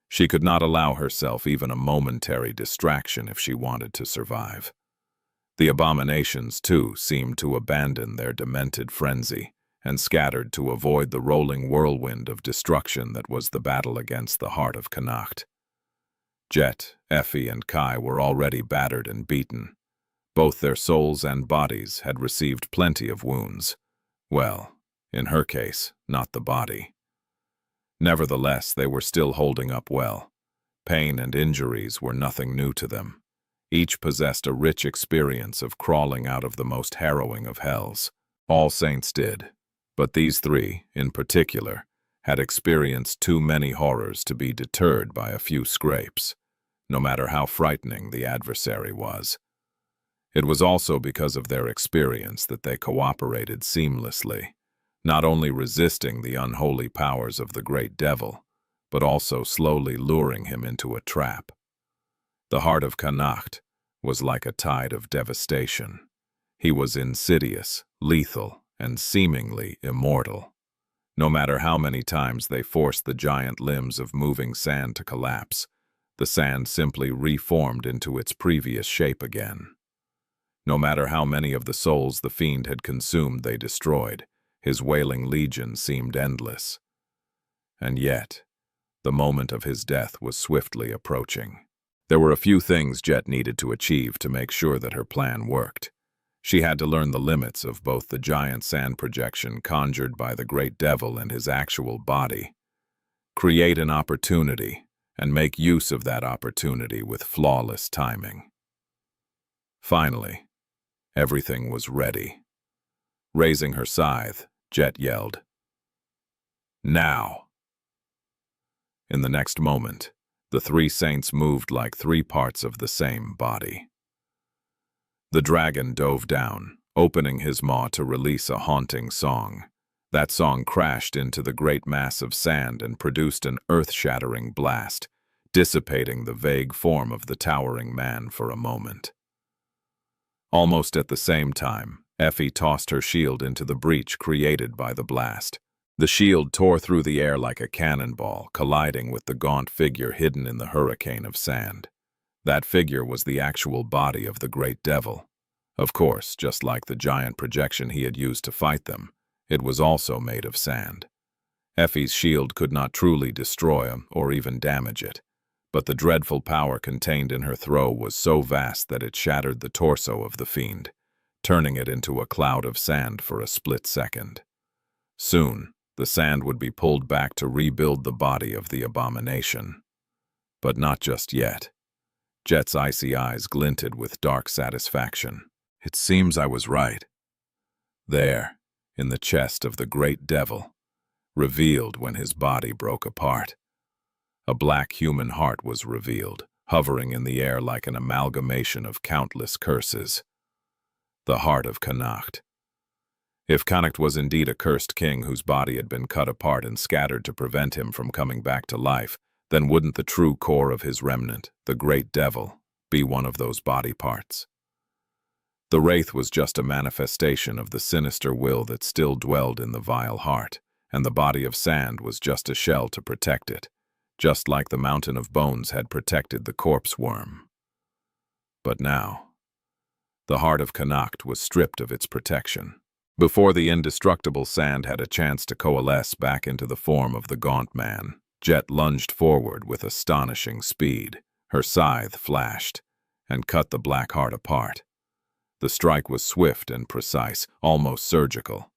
She could not allow herself even a momentary distraction if she wanted to survive. The abominations, too, seemed to abandon their demented frenzy and scattered to avoid the rolling whirlwind of destruction that was the battle against the heart of Connacht. Jet, Effie, and Kai were already battered and beaten. Both their souls and bodies had received plenty of wounds. Well, in her case, not the body. Nevertheless, they were still holding up well. Pain and injuries were nothing new to them. Each possessed a rich experience of crawling out of the most harrowing of hells. All saints did, but these three, in particular, had experienced too many horrors to be deterred by a few scrapes, no matter how frightening the adversary was. It was also because of their experience that they cooperated seamlessly, not only resisting the unholy powers of the great devil, but also slowly luring him into a trap. The heart of Connacht was like a tide of devastation. He was insidious, lethal, and seemingly immortal. No matter how many times they forced the giant limbs of moving sand to collapse, the sand simply reformed into its previous shape again. No matter how many of the souls the fiend had consumed they destroyed, his wailing legion seemed endless. And yet, the moment of his death was swiftly approaching. There were a few things Jet needed to achieve to make sure that her plan worked. She had to learn the limits of both the giant sand projection conjured by the great devil and his actual body, create an opportunity, and make use of that opportunity with flawless timing. Finally, everything was ready. Raising her scythe, Jet yelled, "Now!" In the next moment, the three saints moved like three parts of the same body. The dragon dove down, opening his maw to release a haunting song. That song crashed into the great mass of sand and produced an earth-shattering blast, dissipating the vague form of the towering man for a moment. Almost at the same time, Effie tossed her shield into the breach created by the blast. The shield tore through the air like a cannonball, colliding with the gaunt figure hidden in the hurricane of sand. That figure was the actual body of the great devil. Of course, just like the giant projection he had used to fight them, it was also made of sand. Effie's shield could not truly destroy him or even damage it, but the dreadful power contained in her throw was so vast that it shattered the torso of the fiend, turning it into a cloud of sand for a split second. Soon, the sand would be pulled back to rebuild the body of the abomination. But not just yet. Jet's icy eyes glinted with dark satisfaction. It seems I was right. There, in the chest of the great devil, revealed when his body broke apart. A black human heart was revealed, hovering in the air like an amalgamation of countless curses. The heart of Connacht. If Connacht was indeed a cursed king whose body had been cut apart and scattered to prevent him from coming back to life, then wouldn't the true core of his remnant, the great devil, be one of those body parts? The wraith was just a manifestation of the sinister will that still dwelled in the vile heart, and the body of sand was just a shell to protect it, just like the mountain of bones had protected the corpse worm. But now, the heart of Connacht was stripped of its protection. Before the indestructible sand had a chance to coalesce back into the form of the gaunt man, Jet lunged forward with astonishing speed. Her scythe flashed and cut the black heart apart. The strike was swift and precise, almost surgical.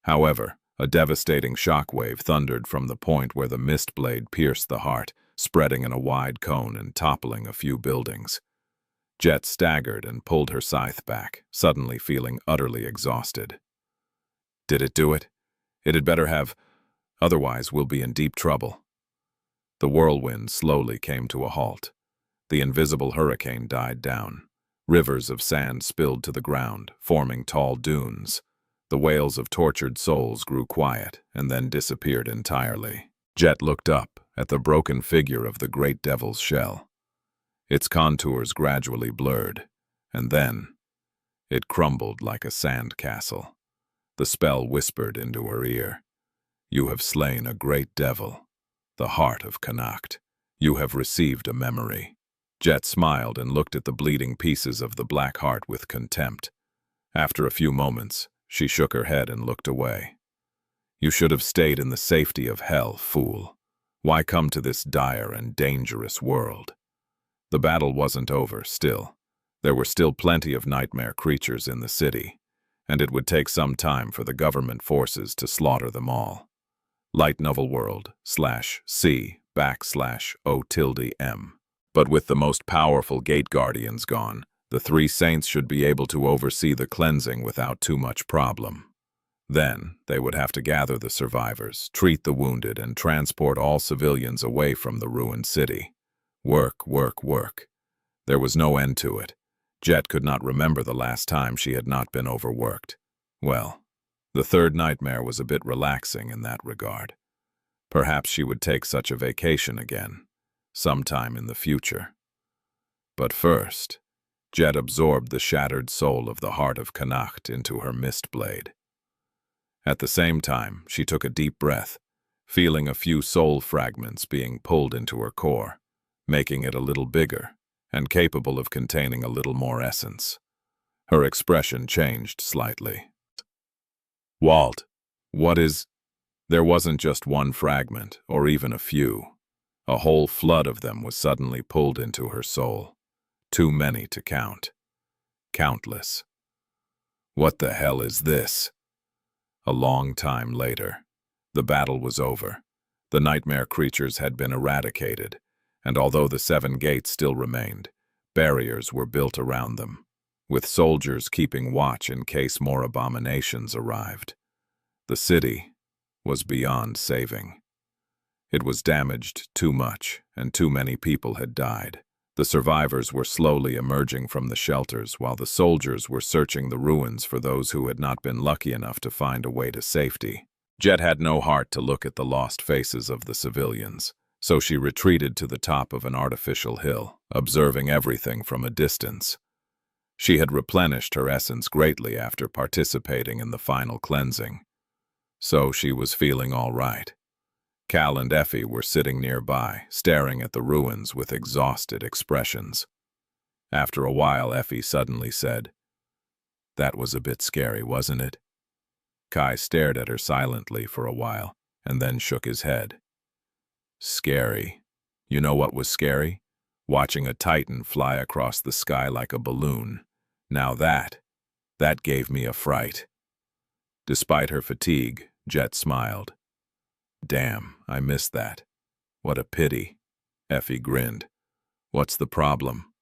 However, a devastating shockwave thundered from the point where the mist blade pierced the heart, spreading in a wide cone and toppling a few buildings. Jet staggered and pulled her scythe back, suddenly feeling utterly exhausted. Did it do it? It had better have, otherwise we'll be in deep trouble. The whirlwind slowly came to a halt. The invisible hurricane died down. Rivers of sand spilled to the ground, forming tall dunes. The wails of tortured souls grew quiet and then disappeared entirely. Jet looked up at the broken figure of the great devil's shell. Its contours gradually blurred, and then it crumbled like a sand castle. The spell whispered into her ear. "You have slain a great devil, the heart of Connacht. You have received a memory." Jet smiled and looked at the bleeding pieces of the black heart with contempt. After a few moments, she shook her head and looked away. "You should have stayed in the safety of hell, fool. Why come to this dire and dangerous world?" The battle wasn't over, still. There were still plenty of nightmare creatures in the city, and it would take some time for the government forces to slaughter them all. Light Novel World/C/O_M. But with the most powerful gate guardians gone, the three saints should be able to oversee the cleansing without too much problem. Then, they would have to gather the survivors, treat the wounded, and transport all civilians away from the ruined city. Work, work, work. There was no end to it. Jet could not remember the last time she had not been overworked. Well, the third nightmare was a bit relaxing in that regard. Perhaps she would take such a vacation again, sometime in the future. But first, Jet absorbed the shattered soul of the heart of Connacht into her mist blade. At the same time, she took a deep breath, feeling a few soul fragments being pulled into her core, making it a little bigger and capable of containing a little more essence. Her expression changed slightly. "Walt, what is—" There wasn't just one fragment, or even a few. A whole flood of them was suddenly pulled into her soul. Too many to count. Countless. What the hell is this? A long time later. The battle was over. The nightmare creatures had been eradicated, and although the 7 gates still remained, barriers were built around them, with soldiers keeping watch in case more abominations arrived. The city was beyond saving. It was damaged too much, and too many people had died. The survivors were slowly emerging from the shelters, while the soldiers were searching the ruins for those who had not been lucky enough to find a way to safety. Jet had no heart to look at the lost faces of the civilians, so she retreated to the top of an artificial hill, observing everything from a distance. She had replenished her essence greatly after participating in the final cleansing, so she was feeling all right. Cal and Effie were sitting nearby, staring at the ruins with exhausted expressions. After a while, Effie suddenly said, "That was a bit scary, wasn't it?" Kai stared at her silently for a while, and then shook his head. "Scary. You know what was scary? Watching a Titan fly across the sky like a balloon. Now that gave me a fright." Despite her fatigue, Jet smiled. "Damn, I missed that. What a pity." Effie grinned. "What's the problem?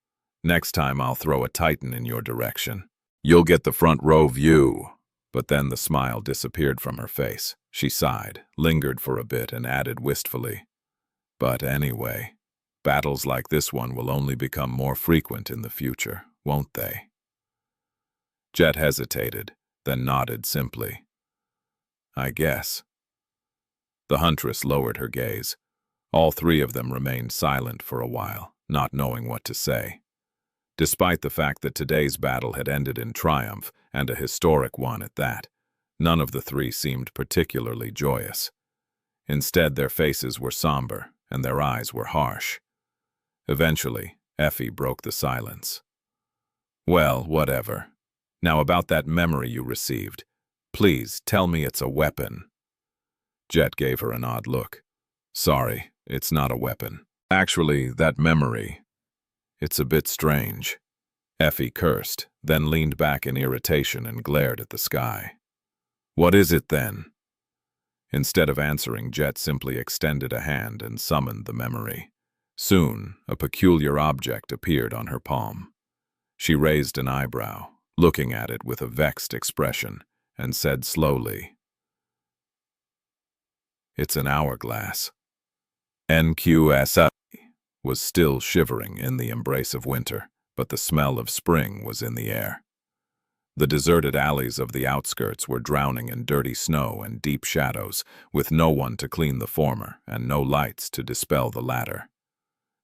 Next time I'll throw a Titan in your direction. You'll get the front row view." But then the smile disappeared from her face. She sighed, lingered for a bit, and added wistfully, "But anyway, battles like this one will only become more frequent in the future, won't they?" Jet hesitated, then nodded simply. "I guess." The huntress lowered her gaze. All three of them remained silent for a while, not knowing what to say. Despite the fact that today's battle had ended in triumph, and a historic one at that, none of the three seemed particularly joyous. Instead, their faces were somber, and their eyes were harsh. Eventually, Effie broke the silence. "Well, whatever. Now about that memory you received. Please, tell me it's a weapon." Jet gave her an odd look. "Sorry, it's not a weapon. Actually, that memory, it's a bit strange." Effie cursed, then leaned back in irritation and glared at the sky. "What is it then?" Instead of answering, Jet simply extended a hand and summoned the memory. Soon, a peculiar object appeared on her palm. She raised an eyebrow, looking at it with a vexed expression, and said slowly, "It's an hourglass." NQSI was still shivering in the embrace of winter, but the smell of spring was in the air. The deserted alleys of the outskirts were drowning in dirty snow and deep shadows, with no one to clean the former and no lights to dispel the latter.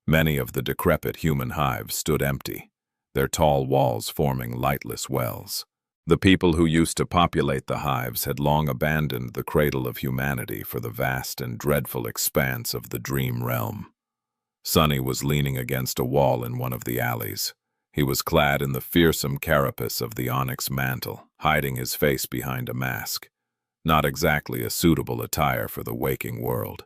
Many of the decrepit human hives stood empty, their tall walls forming lightless wells. The people who used to populate the hives had long abandoned the cradle of humanity for the vast and dreadful expanse of the dream realm. Sunny was leaning against a wall in one of the alleys. He was clad in the fearsome carapace of the onyx mantle, hiding his face behind a mask. Not exactly a suitable attire for the waking world.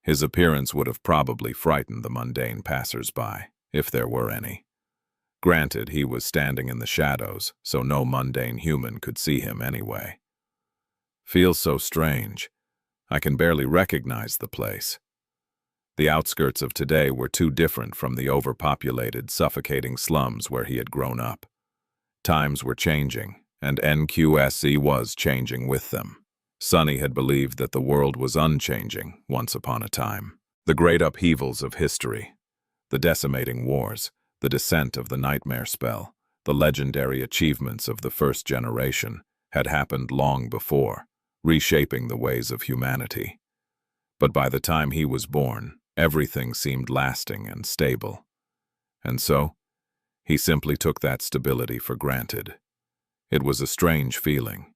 His appearance would have probably frightened the mundane passers-by, if there were any. Granted, he was standing in the shadows, so no mundane human could see him anyway. "Feels so strange. I can barely recognize the place." The outskirts of today were too different from the overpopulated, suffocating slums where he had grown up. Times were changing, and NQSE was changing with them. Sunny had believed that the world was unchanging once upon a time. The great upheavals of history, the decimating wars, the descent of the nightmare spell, the legendary achievements of the first generation had happened long before, reshaping the ways of humanity. But by the time he was born, everything seemed lasting and stable. And so, he simply took that stability for granted. It was a strange feeling,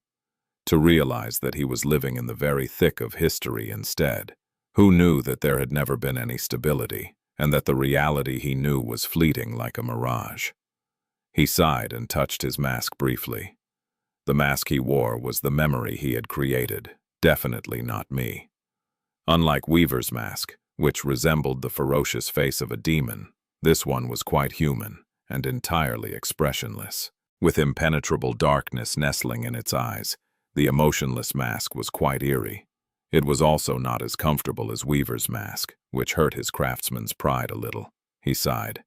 to realize that he was living in the very thick of history instead. Who knew that there had never been any stability, and that the reality he knew was fleeting like a mirage? He sighed and touched his mask briefly. The mask he wore was the memory he had created, definitely not me. Unlike Weaver's mask, which resembled the ferocious face of a demon, this one was quite human and entirely expressionless. With impenetrable darkness nestling in its eyes, the emotionless mask was quite eerie. It was also not as comfortable as Weaver's mask, which hurt his craftsman's pride a little. He sighed.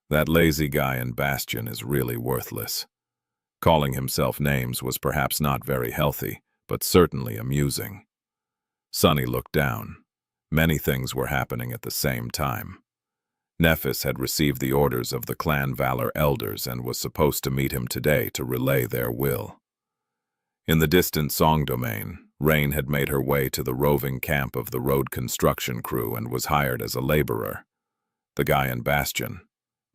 That lazy guy in Bastion is really worthless. Calling himself names was perhaps not very healthy, but certainly amusing. Sunny looked down. Many things were happening at the same time. Nephis had received the orders of the Clan Valor elders and was supposed to meet him today to relay their will. In the distant Song domain, Rain had made her way to the roving camp of the road construction crew and was hired as a laborer. The guy in Bastion.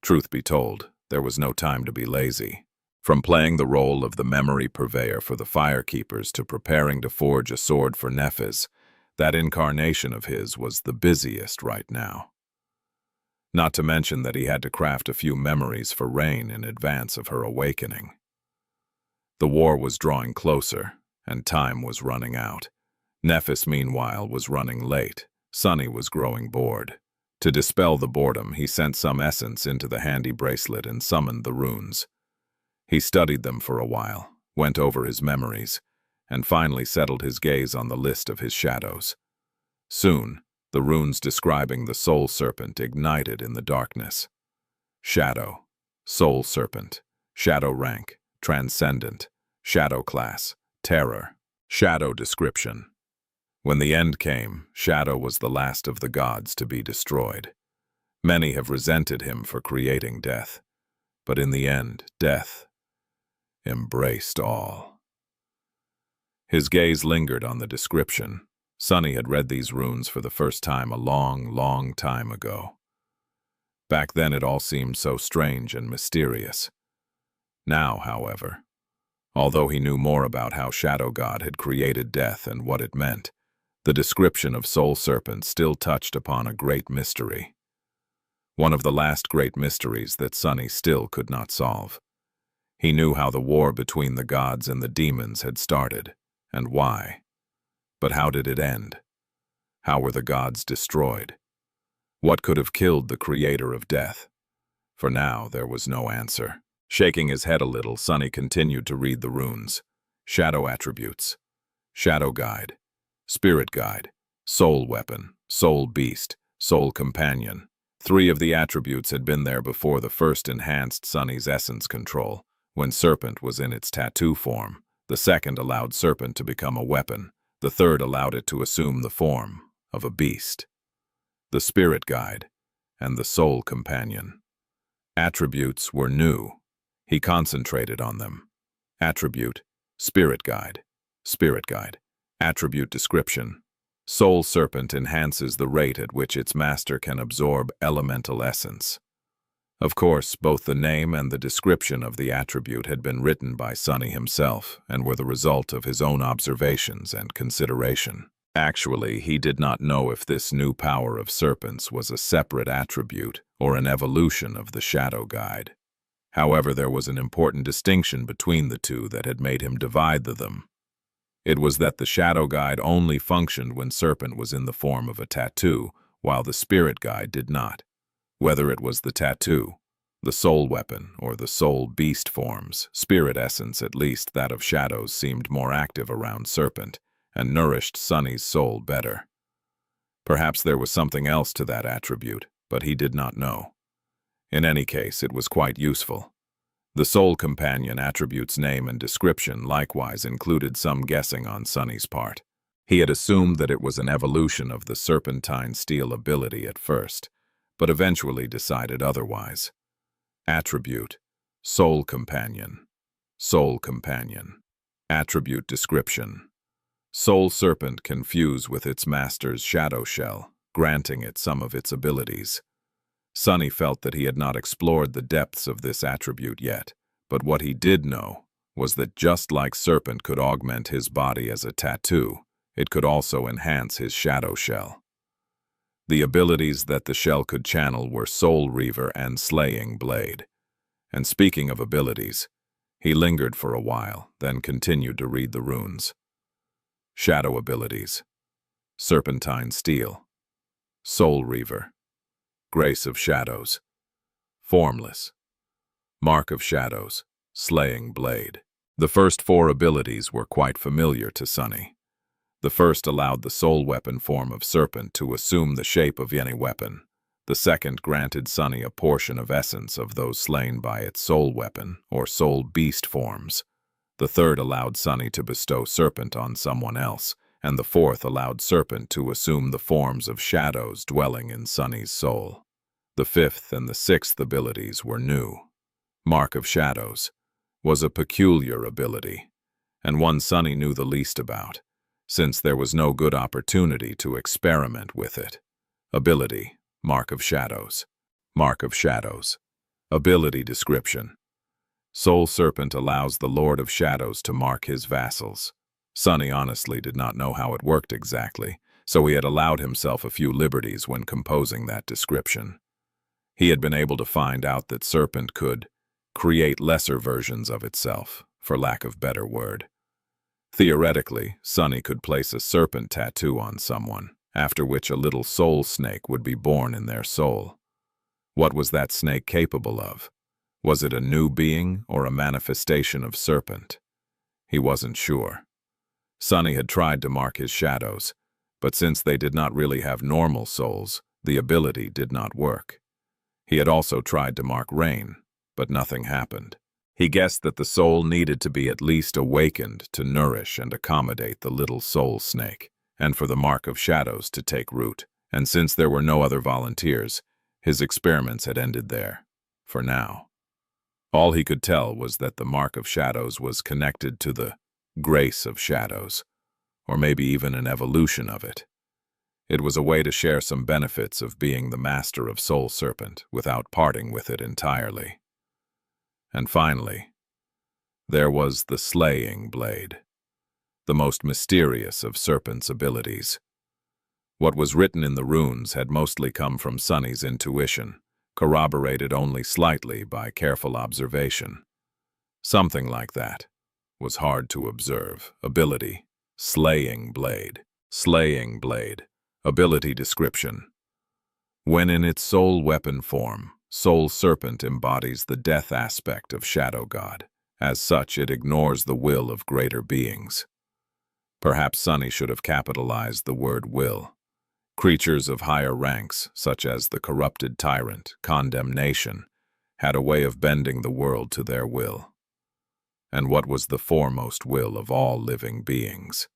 Truth be told, there was no time to be lazy. From playing the role of the memory purveyor for the firekeepers to preparing to forge a sword for Nephis, that incarnation of his was the busiest right now. Not to mention that he had to craft a few memories for Rain in advance of her awakening. The war was drawing closer, and time was running out. Nephis, meanwhile, was running late. Sunny was growing bored. To dispel the boredom, he sent some essence into the handy bracelet and summoned the runes. He studied them for a while, went over his memories, and finally settled his gaze on the list of his shadows. Soon, the runes describing the soul serpent ignited in the darkness. Shadow, soul serpent, shadow rank, transcendent, Shadow class. Terror. Shadow description. When the end came, Shadow was the last of the gods to be destroyed. Many have resented him for creating death, but in the end, death embraced all. His gaze lingered on the description. Sunny had read these runes for the first time a long, long time ago. Back then it all seemed so strange and mysterious. Now, however, although he knew more about how Shadow God had created death and what it meant, the description of Soul Serpent still touched upon a great mystery. One of the last great mysteries that Sunny still could not solve. He knew how the war between the gods and the demons had started, and why. But how did it end? How were the gods destroyed? What could have killed the creator of death? For now, there was no answer. Shaking his head a little, Sunny continued to read the runes. Shadow attributes. Shadow guide. Spirit guide. Soul weapon. Soul beast. Soul companion. 3 of the attributes had been there before the first enhanced Sunny's essence control, when Serpent was in its tattoo form. The second allowed Serpent to become a weapon. The third allowed it to assume the form of a beast. The Spirit Guide and the Soul Companion. Attributes were new. He concentrated on them. Attribute, Spirit Guide. Spirit Guide. Attribute description. Soul Serpent enhances the rate at which its master can absorb elemental essence. Of course, both the name and the description of the attribute had been written by Sunny himself and were the result of his own observations and consideration. Actually, he did not know if this new power of Serpent's was a separate attribute or an evolution of the Shadow Guide. However, there was an important distinction between the two that had made him divide them. It was that the Shadow Guide only functioned when Serpent was in the form of a tattoo, while the Spirit Guide did not. Whether it was the tattoo, the soul weapon, or the soul beast forms, spirit essence, at least that of Shadows, seemed more active around Serpent and nourished Sunny's soul better. Perhaps there was something else to that attribute, but he did not know. In any case, it was quite useful. The Soul Companion attribute's name and description likewise included some guessing on Sunny's part. He had assumed that it was an evolution of the Serpentine Steel ability at first, but eventually decided otherwise. Attribute, Soul Companion. Soul Companion. Attribute description. Soul Serpent can fuse with its master's shadow shell, granting it some of its abilities. Sunny felt that he had not explored the depths of this attribute yet, but what he did know was that just like Serpent could augment his body as a tattoo, it could also enhance his shadow shell. The abilities that the shell could channel were Soul Reaver and Slaying Blade. And speaking of abilities, he lingered for a while, then continued to read the runes. Shadow abilities. Serpentine Steel. Soul Reaver. Grace of Shadows. Formless. Mark of Shadows. Slaying Blade. The first 4 abilities were quite familiar to Sunny. The first allowed the soul weapon form of Serpent to assume the shape of any weapon. The second granted Sunny a portion of essence of those slain by its soul weapon or soul beast forms. The third allowed Sunny to bestow Serpent on someone else, and the fourth allowed Serpent to assume the forms of shadows dwelling in Sunny's soul. The fifth and the sixth abilities were new. Mark of Shadows was a peculiar ability, and one Sunny knew the least about, since there was no good opportunity to experiment with it. Ability, Mark of Shadows. Mark of Shadows. Ability description. Soul Serpent allows the Lord of Shadows to mark his vassals. Sunny honestly did not know how it worked exactly, so he had allowed himself a few liberties when composing that description. He had been able to find out that Serpent could create lesser versions of itself, for lack of better word. Theoretically, Sunny could place a serpent tattoo on someone, after which a little soul snake would be born in their soul. What was that snake capable of? Was it a new being or a manifestation of Serpent? He wasn't sure. Sunny had tried to mark his shadows, but since they did not really have normal souls, the ability did not work. He had also tried to mark Rain, but nothing happened. He guessed that the soul needed to be at least awakened to nourish and accommodate the little soul snake, and for the mark of shadows to take root. And since there were no other volunteers, his experiments had ended there, for now. All he could tell was that the mark of shadows was connected to the grace of shadows, or maybe even an evolution of it. It was a way to share some benefits of being the master of Soul Serpent without parting with it entirely. And finally, there was the slaying blade, the most mysterious of Serpent's abilities. What was written in the runes had mostly come from Sunny's intuition, corroborated only slightly by careful observation. Something like that was hard to observe. Ability, slaying blade. Slaying blade. Ability description. When in its soul weapon form, Soul Serpent embodies the death aspect of Shadow God. As such, it ignores the will of greater beings. Perhaps Sunny should have capitalized the word will. Creatures of higher ranks, such as the corrupted tyrant, condemnation, had a way of bending the world to their will. And what was the foremost will of all living beings?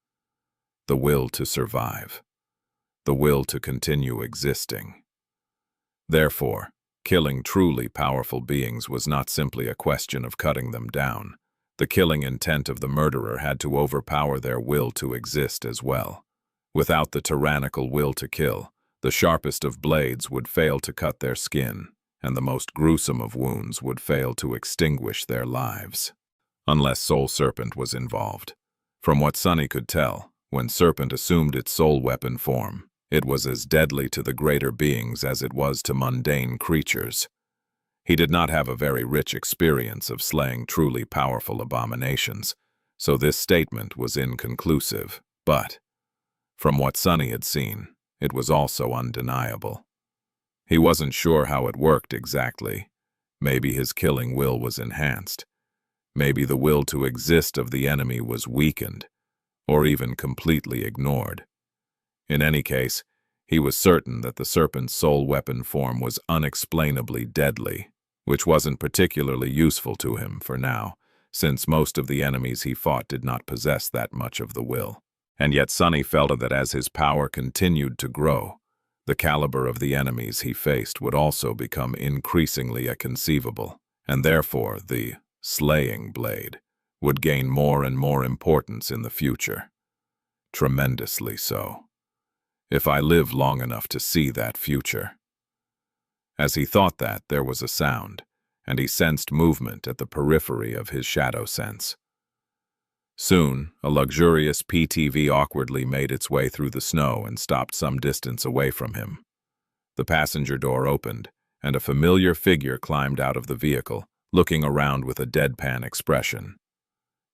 The will to survive. The will to continue existing. Therefore, killing truly powerful beings was not simply a question of cutting them down. The killing intent of the murderer had to overpower their will to exist as well. Without the tyrannical will to kill, the sharpest of blades would fail to cut their skin, and the most gruesome of wounds would fail to extinguish their lives. Unless Soul Serpent was involved. From what Sunny could tell, when Serpent assumed its soul weapon form, it was as deadly to the greater beings as it was to mundane creatures. He did not have a very rich experience of slaying truly powerful abominations, so this statement was inconclusive, but from what Sunny had seen, it was also undeniable. He wasn't sure how it worked exactly. Maybe his killing will was enhanced. Maybe the will to exist of the enemy was weakened, or even completely ignored. In any case, he was certain that the Serpent's soul weapon form was unexplainably deadly, which wasn't particularly useful to him for now, since most of the enemies he fought did not possess that much of the will. And yet Sunny felt that as his power continued to grow, the caliber of the enemies he faced would also become increasingly inconceivable, and therefore the slaying blade would gain more and more importance in the future. Tremendously so. If I live long enough to see that future. As he thought that, there was a sound, and he sensed movement at the periphery of his shadow sense. Soon, a luxurious PTV awkwardly made its way through the snow and stopped some distance away from him. The passenger door opened, and a familiar figure climbed out of the vehicle, looking around with a deadpan expression.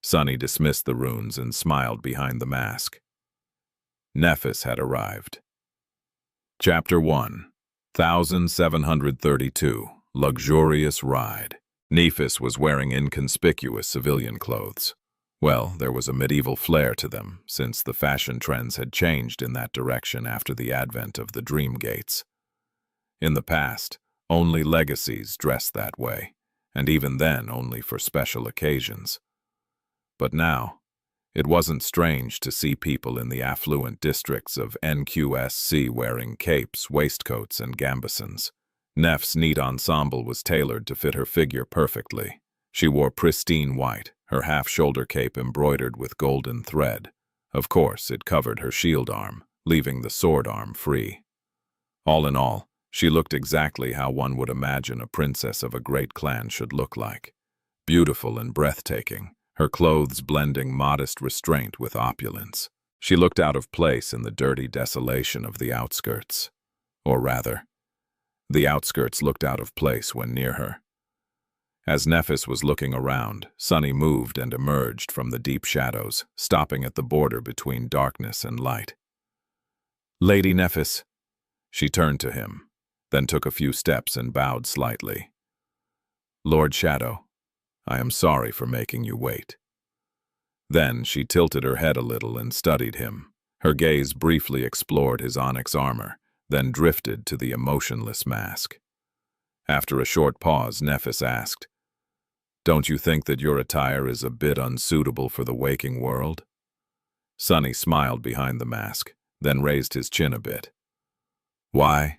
Sunny dismissed the runes and smiled behind the mask. Nephis had arrived. Chapter 1. 1732. Luxurious Ride. Nephis was wearing inconspicuous civilian clothes. Well, there was a medieval flair to them, since the fashion trends had changed in that direction after the advent of the dream gates. In the past, only legacies dressed that way, and even then only for special occasions. But now, it wasn't strange to see people in the affluent districts of NQSC wearing capes, waistcoats, and gambesons. Neff's neat ensemble was tailored to fit her figure perfectly. She wore pristine white, her half-shoulder cape embroidered with golden thread. Of course, it covered her shield arm, leaving the sword arm free. All in all, she looked exactly how one would imagine a princess of a great clan should look like. Beautiful and breathtaking, her clothes blending modest restraint with opulence. She looked out of place in the dirty desolation of the outskirts. Or rather, the outskirts looked out of place when near her. As Nephis was looking around, Sunny moved and emerged from the deep shadows, stopping at the border between darkness and light. "Lady Nephis." She turned to him, then took a few steps and bowed slightly. "Lord Shadow, I am sorry for making you wait." Then she tilted her head a little and studied him. Her gaze briefly explored his onyx armor, then drifted to the emotionless mask. After a short pause, Nephis asked, Don't you think that your attire is a bit unsuitable for the waking world? Sunny smiled behind the mask, then raised his chin a bit. Why?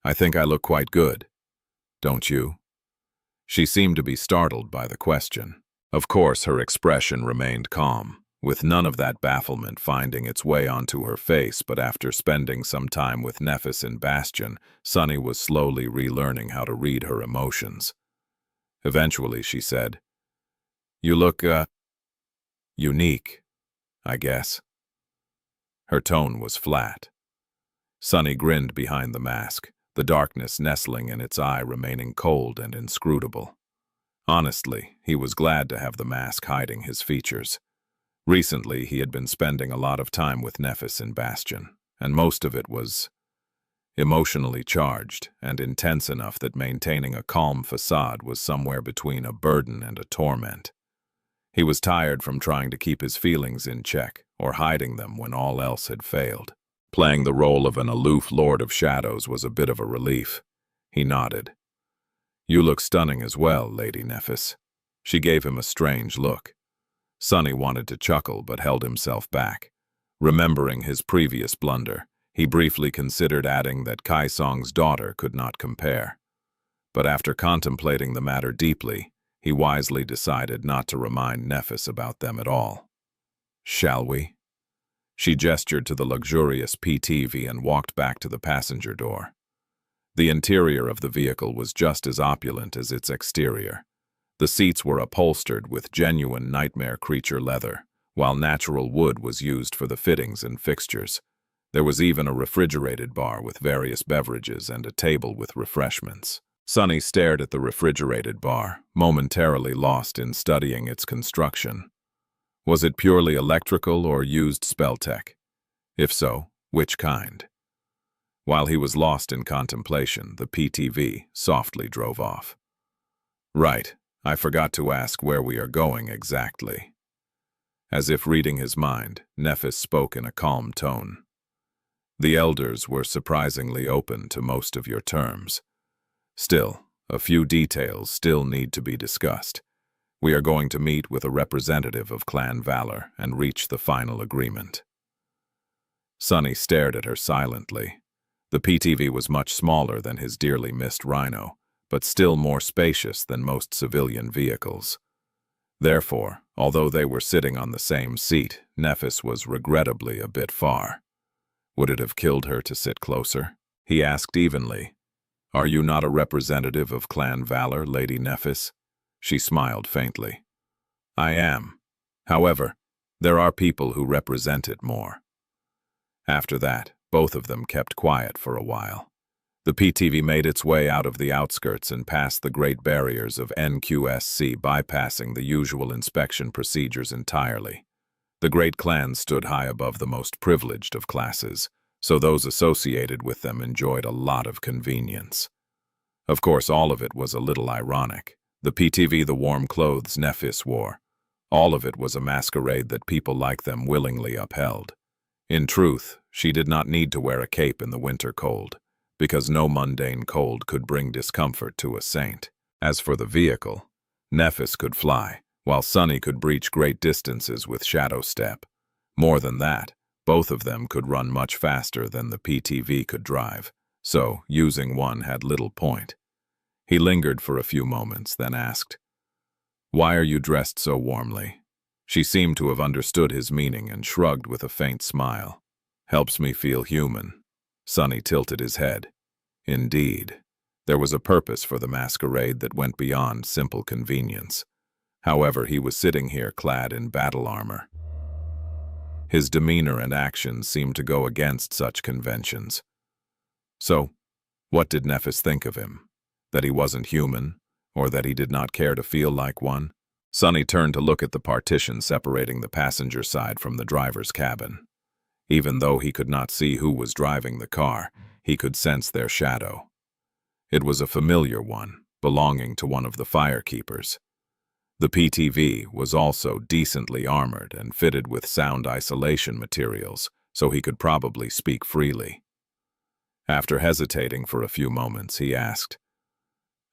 I think I look quite good. Don't you? She seemed to be startled by the question. Of course, her expression remained calm, with none of that bafflement finding its way onto her face, but after spending some time with Nephis and Bastion, Sunny was slowly relearning how to read her emotions. Eventually, she said, "You look, unique, I guess." Her tone was flat. Sunny grinned behind the mask, the darkness nestling in its eye remaining cold and inscrutable. Honestly, he was glad to have the mask hiding his features. Recently, he had been spending a lot of time with Nephis and Bastion, and most of it was emotionally charged and intense enough that maintaining a calm facade was somewhere between a burden and a torment. He was tired from trying to keep his feelings in check or hiding them when all else had failed. Playing the role of an aloof Lord of Shadows was a bit of a relief. He nodded. "You look stunning as well, Lady Nephis." She gave him a strange look. Sunny wanted to chuckle but held himself back. Remembering his previous blunder, he briefly considered adding that Kaisong's daughter could not compare. But after contemplating the matter deeply, he wisely decided not to remind Nephis about them at all. "Shall we?" She gestured to the luxurious PTV and walked back to the passenger door. The interior of the vehicle was just as opulent as its exterior. The seats were upholstered with genuine nightmare creature leather, while natural wood was used for the fittings and fixtures. There was even a refrigerated bar with various beverages and a table with refreshments. Sunny stared at the refrigerated bar, momentarily lost in studying its construction. Was it purely electrical or used spell tech? If so, which kind? While he was lost in contemplation, the PTV softly drove off. "Right, I forgot to ask where we are going exactly." As if reading his mind, Nephis spoke in a calm tone. "The elders were surprisingly open to most of your terms. Still, a few details still need to be discussed. We are going to meet with a representative of Clan Valor and reach the final agreement." Sunny stared at her silently. The PTV was much smaller than his dearly missed Rhino, but still more spacious than most civilian vehicles. Therefore, although they were sitting on the same seat, Nephis was regrettably a bit far. Would it have killed her to sit closer? He asked evenly, "Are you not a representative of Clan Valor, Lady Nephis?" She smiled faintly. "I am. However, there are people who represent it more." After that, both of them kept quiet for a while. The PTV made its way out of the outskirts and past the great barriers of NQSC, bypassing the usual inspection procedures entirely. The great clans stood high above the most privileged of classes, so those associated with them enjoyed a lot of convenience. Of course, all of it was a little ironic. The PTV, the warm clothes Nephis wore, all of it was a masquerade that people like them willingly upheld. In truth, she did not need to wear a cape in the winter cold, because no mundane cold could bring discomfort to a saint. As for the vehicle, Nephis could fly, while Sunny could breach great distances with shadow step. More than that, both of them could run much faster than the PTV could drive, so using one had little point. He lingered for a few moments, then asked, "Why are you dressed so warmly?" She seemed to have understood his meaning and shrugged with a faint smile. "Helps me feel human." Sunny tilted his head. Indeed, there was a purpose for the masquerade that went beyond simple convenience. However, he was sitting here clad in battle armor. His demeanor and actions seemed to go against such conventions. So, what did Nephis think of him? That he wasn't human, or that he did not care to feel like one? Sunny turned to look at the partition separating the passenger side from the driver's cabin. Even though he could not see who was driving the car, he could sense their shadow. It was a familiar one, belonging to one of the firekeepers. The PTV was also decently armored and fitted with sound isolation materials, so he could probably speak freely. After hesitating for a few moments, he asked,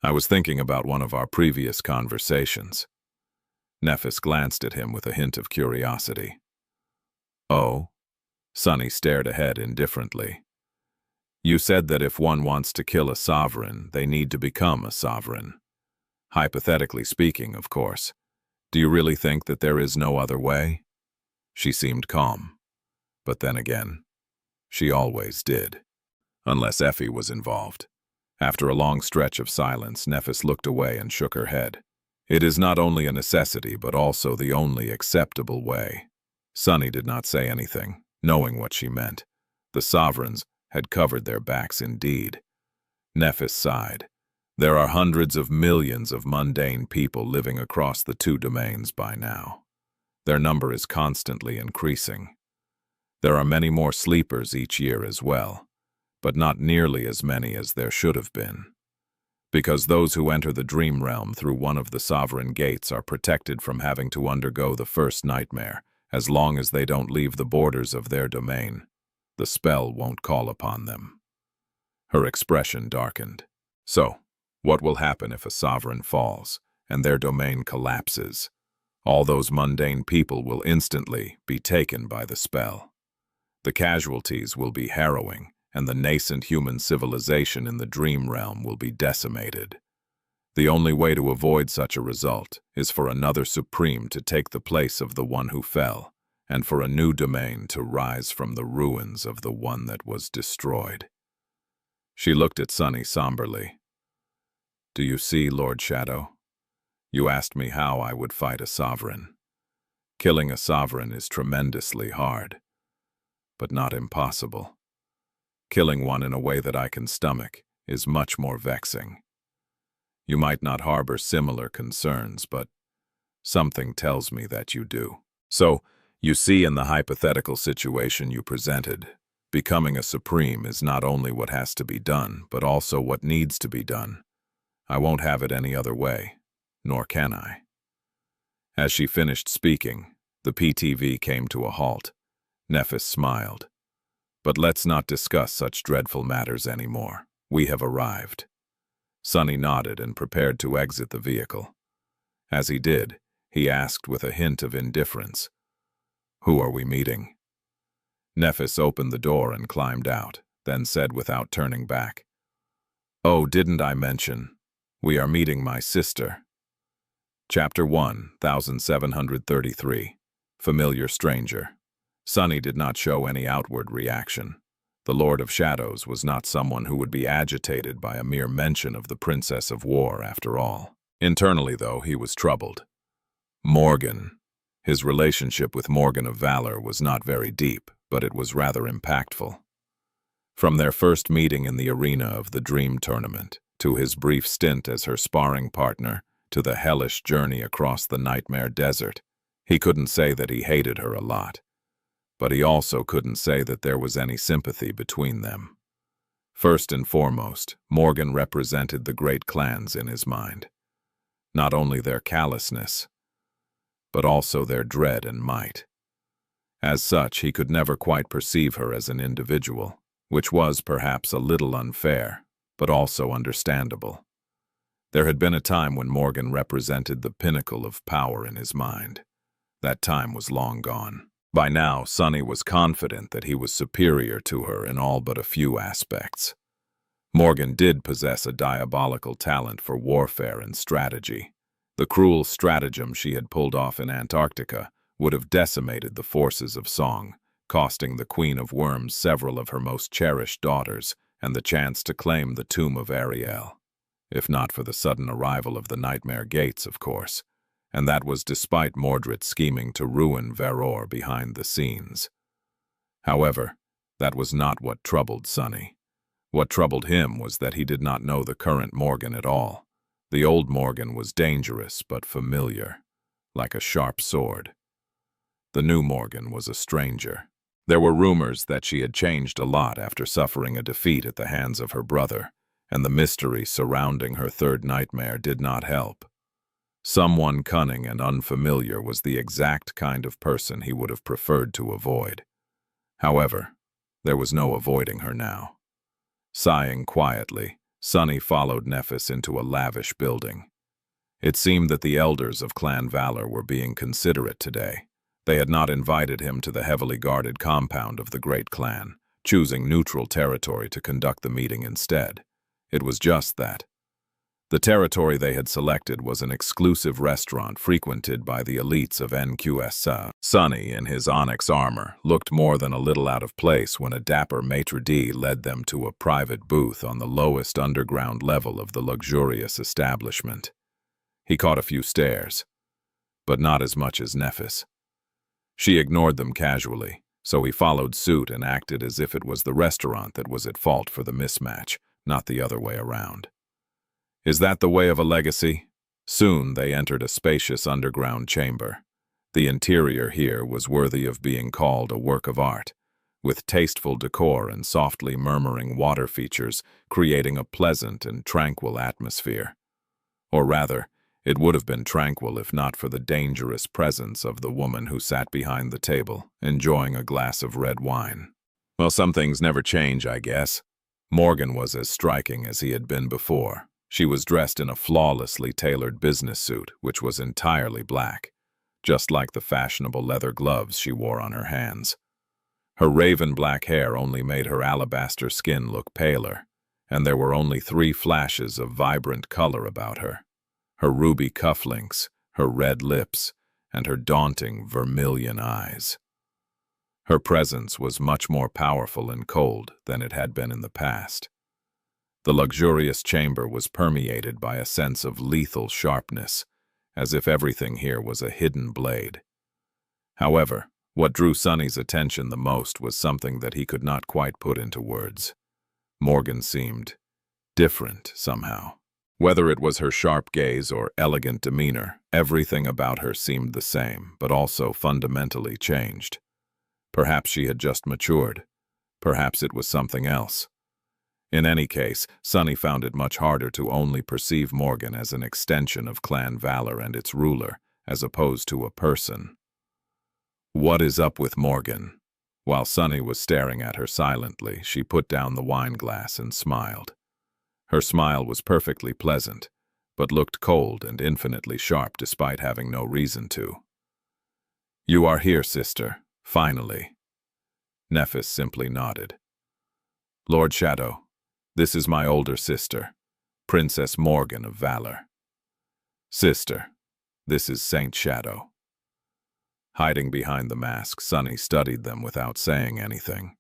"I was thinking about one of our previous conversations. Nephis glanced at him with a hint of curiosity. Oh? Sunny stared ahead indifferently. You said that if one wants to kill a sovereign, they need to become a sovereign. Hypothetically speaking, of course. Do you really think that there is no other way? She seemed calm. But then again, she always did. Unless Effie was involved. After a long stretch of silence, Nephis looked away and shook her head. It is not only a necessity, but also the only acceptable way. Sunny did not say anything, knowing what she meant. The sovereigns had covered their backs indeed. Nephis sighed. There are hundreds of millions of mundane people living across the two domains by now. Their number is constantly increasing. There are many more sleepers each year as well, but not nearly as many as there should have been. Because those who enter the dream realm through one of the sovereign gates are protected from having to undergo the first nightmare, as long as they don't leave the borders of their domain. The spell won't call upon them. Her expression darkened. So, what will happen if a sovereign falls, and their domain collapses? All those mundane people will instantly be taken by the spell. The casualties will be harrowing, and the nascent human civilization in the dream realm will be decimated. The only way to avoid such a result is for another supreme to take the place of the one who fell, and for a new domain to rise from the ruins of the one that was destroyed. She looked at Sunny somberly. Do you see, Lord Shadow? You asked me how I would fight a sovereign. Killing a sovereign is tremendously hard, but not impossible. Killing one in a way that I can stomach is much more vexing. You might not harbor similar concerns, but something tells me that you do. So, you see, in the hypothetical situation you presented, becoming a supreme is not only what has to be done, but also what needs to be done. I won't have it any other way, nor can I. As she finished speaking, the PTV came to a halt. Nephis smiled. But let's not discuss such dreadful matters anymore. We have arrived. Sunny nodded and prepared to exit the vehicle. As he did, he asked with a hint of indifference, Who are we meeting? Nephis opened the door and climbed out, then said without turning back, Oh, didn't I mention? We are meeting my sister. Chapter 1, 1733. Familiar Stranger. Sunny did not show any outward reaction. The Lord of Shadows was not someone who would be agitated by a mere mention of the Princess of War, after all. Internally, though, he was troubled. Morgan. His relationship with Morgan of Valor was not very deep, but it was rather impactful. From their first meeting in the arena of the Dream Tournament, to his brief stint as her sparring partner, to the hellish journey across the Nightmare Desert, he couldn't say that he hated her a lot. But he also couldn't say that there was any sympathy between them. First and foremost, Morgan represented the great clans in his mind. Not only their callousness, but also their dread and might. As such, he could never quite perceive her as an individual, which was perhaps a little unfair, but also understandable. There had been a time when Morgan represented the pinnacle of power in his mind. That time was long gone. By now, Sunny was confident that he was superior to her in all but a few aspects. Morgan did possess a diabolical talent for warfare and strategy. The cruel stratagem she had pulled off in Antarctica would have decimated the forces of Song, costing the Queen of Worms several of her most cherished daughters and the chance to claim the tomb of Ariel. If not for the sudden arrival of the Nightmare Gates, of course. And that was despite Mordred's scheming to ruin Veror behind the scenes. However, that was not what troubled Sunny. What troubled him was that he did not know the current Morgan at all. The old Morgan was dangerous but familiar, like a sharp sword. The new Morgan was a stranger. There were rumors that she had changed a lot after suffering a defeat at the hands of her brother, and the mystery surrounding her third nightmare did not help. Someone cunning and unfamiliar was the exact kind of person he would have preferred to avoid. However, there was no avoiding her now. Sighing quietly, Sunny followed Nephis into a lavish building. It seemed that the elders of Clan Valor were being considerate today. They had not invited him to the heavily guarded compound of the great clan, choosing neutral territory to conduct the meeting instead. It was just that. The territory they had selected was an exclusive restaurant frequented by the elites of NQS. Sunny, in his onyx armor, looked more than a little out of place when a dapper maitre d' led them to a private booth on the lowest underground level of the luxurious establishment. He caught a few stares, but not as much as Nephis. She ignored them casually, so he followed suit and acted as if it was the restaurant that was at fault for the mismatch, not the other way around. Is that the way of a legacy? Soon they entered a spacious underground chamber. The interior here was worthy of being called a work of art, with tasteful decor and softly murmuring water features creating a pleasant and tranquil atmosphere. Or rather, it would have been tranquil if not for the dangerous presence of the woman who sat behind the table, enjoying a glass of red wine. Well, some things never change, I guess. Morgan was as striking as he had been before. She was dressed in a flawlessly tailored business suit, which was entirely black, just like the fashionable leather gloves she wore on her hands. Her raven black hair only made her alabaster skin look paler, and there were only 3 flashes of vibrant color about her: her ruby cufflinks, her red lips, and her daunting vermilion eyes. Her presence was much more powerful and cold than it had been in the past. The luxurious chamber was permeated by a sense of lethal sharpness, as if everything here was a hidden blade. However, what drew Sunny's attention the most was something that he could not quite put into words. Morgan seemed different somehow. Whether it was her sharp gaze or elegant demeanor, everything about her seemed the same, but also fundamentally changed. Perhaps she had just matured. Perhaps it was something else. In any case, Sunny found it much harder to only perceive Morgan as an extension of Clan Valor and its ruler, as opposed to a person. What is up with Morgan? While Sunny was staring at her silently, she put down the wine glass and smiled. Her smile was perfectly pleasant, but looked cold and infinitely sharp despite having no reason to. You are here, sister, finally. Nephis simply nodded. Lord Shadow, this is my older sister, Princess Morgan of Valor. Sister, this is Saint Shadow. Hiding behind the mask, Sunny studied them without saying anything.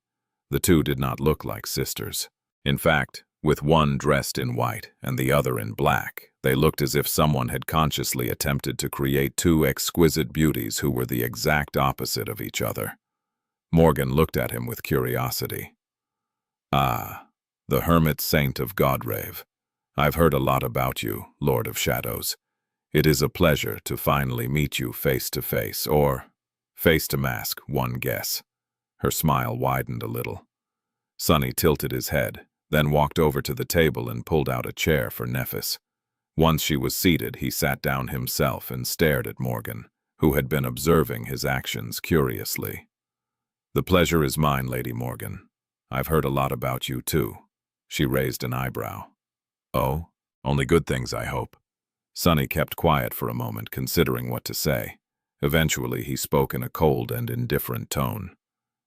The two did not look like sisters. In fact, with one dressed in white and the other in black, they looked as if someone had consciously attempted to create 2 exquisite beauties who were the exact opposite of each other. Morgan looked at him with curiosity. Ah, the hermit saint of Godgrave. I've heard a lot about you, Lord of Shadows. It is a pleasure to finally meet you face to face, or face to mask, one guess. Her smile widened a little. Sunny tilted his head, then walked over to the table and pulled out a chair for Nephis. Once she was seated, he sat down himself and stared at Morgan, who had been observing his actions curiously. The pleasure is mine, Lady Morgan. I've heard a lot about you, too. She raised an eyebrow. Oh, only good things, I hope. Sunny kept quiet for a moment, considering what to say. Eventually, he spoke in a cold and indifferent tone.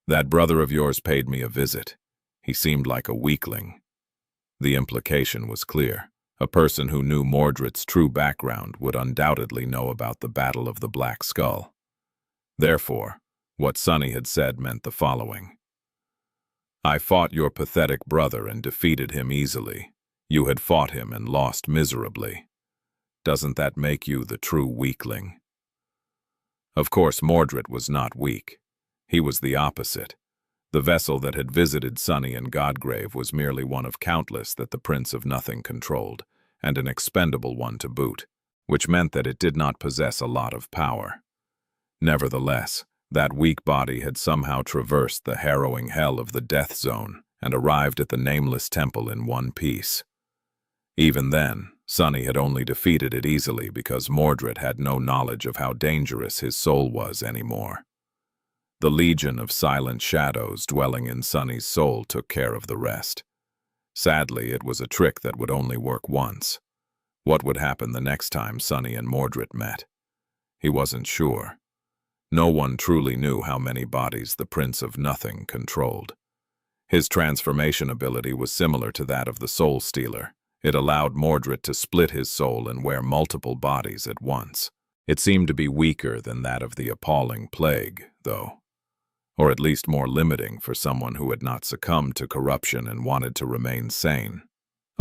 That brother of yours paid me a visit. He seemed like a weakling. The implication was clear. A person who knew Mordred's true background would undoubtedly know about the Battle of the Black Skull. Therefore, what Sunny had said meant the following. I fought your pathetic brother and defeated him easily. You had fought him and lost miserably. Doesn't that make you the true weakling? Of course, Mordred was not weak. He was the opposite. The vessel that had visited Sunny and Godgrave was merely one of countless that the Prince of Nothing controlled, and an expendable one to boot, which meant that it did not possess a lot of power. Nevertheless, that weak body had somehow traversed the harrowing hell of the death zone and arrived at the nameless temple in one piece. Even then, Sunny had only defeated it easily because Mordred had no knowledge of how dangerous his soul was anymore. The legion of silent shadows dwelling in Sunny's soul took care of the rest. Sadly, it was a trick that would only work once. What would happen the next time Sunny and Mordred met? He wasn't sure. No one truly knew how many bodies the Prince of Nothing controlled. His transformation ability was similar to that of the Soul Stealer. It allowed Mordred to split his soul and wear multiple bodies at once. It seemed to be weaker than that of the appalling plague, though, or at least more limiting for someone who had not succumbed to corruption and wanted to remain sane.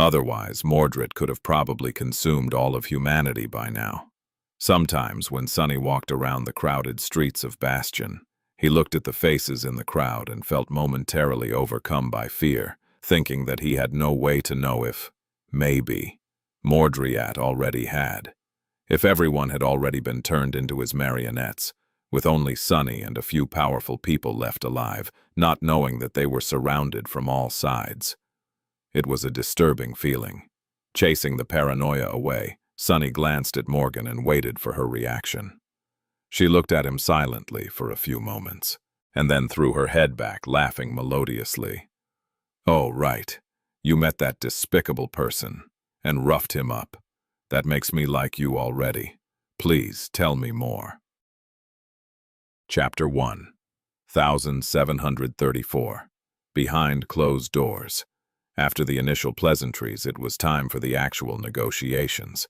Otherwise, Mordred could have probably consumed all of humanity by now. Sometimes, when Sunny walked around the crowded streets of Bastion, he looked at the faces in the crowd and felt momentarily overcome by fear, thinking that he had no way to know if, maybe, Mordred already had. If everyone had already been turned into his marionettes, with only Sunny and a few powerful people left alive, not knowing that they were surrounded from all sides. It was a disturbing feeling. Chasing the paranoia away, Sunny glanced at Morgan and waited for her reaction. She looked at him silently for a few moments, and then threw her head back, laughing melodiously. "Oh, right. You met that despicable person, and roughed him up. That makes me like you already. Please, tell me more." Chapter 1, 1734. Behind closed doors. After the initial pleasantries, it was time for the actual negotiations.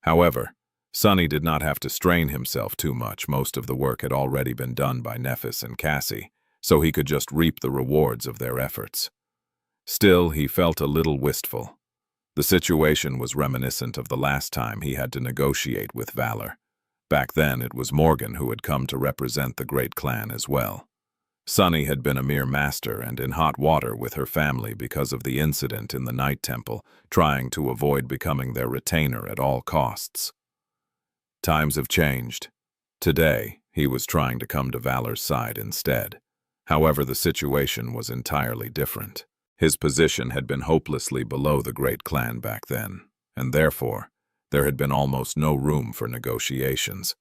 However, Sunny did not have to strain himself too much. Most of the work had already been done by Nephis and Cassie, so he could just reap the rewards of their efforts. Still, he felt a little wistful. The situation was reminiscent of the last time he had to negotiate with Valor. Back then, it was Morgan who had come to represent the great clan as well. Sunny had been a mere master and in hot water with her family because of the incident in the Night Temple, trying to avoid becoming their retainer at all costs. Times have changed. Today, he was trying to come to Valor's side instead. However, the situation was entirely different. His position had been hopelessly below the great clan back then, and therefore, there had been almost no room for negotiations.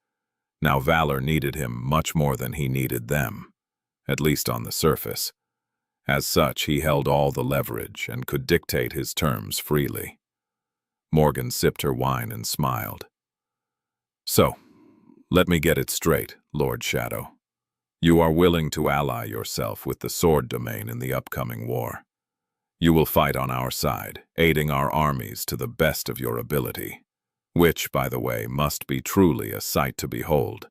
Now Valor needed him much more than he needed them, at least on the surface. As such, he held all the leverage and could dictate his terms freely. Morgan sipped her wine and smiled. "So, let me get it straight, Lord Shadow. You are willing to ally yourself with the Sword Domain in the upcoming war. You will fight on our side, aiding our armies to the best of your ability, which, by the way, must be truly a sight to behold,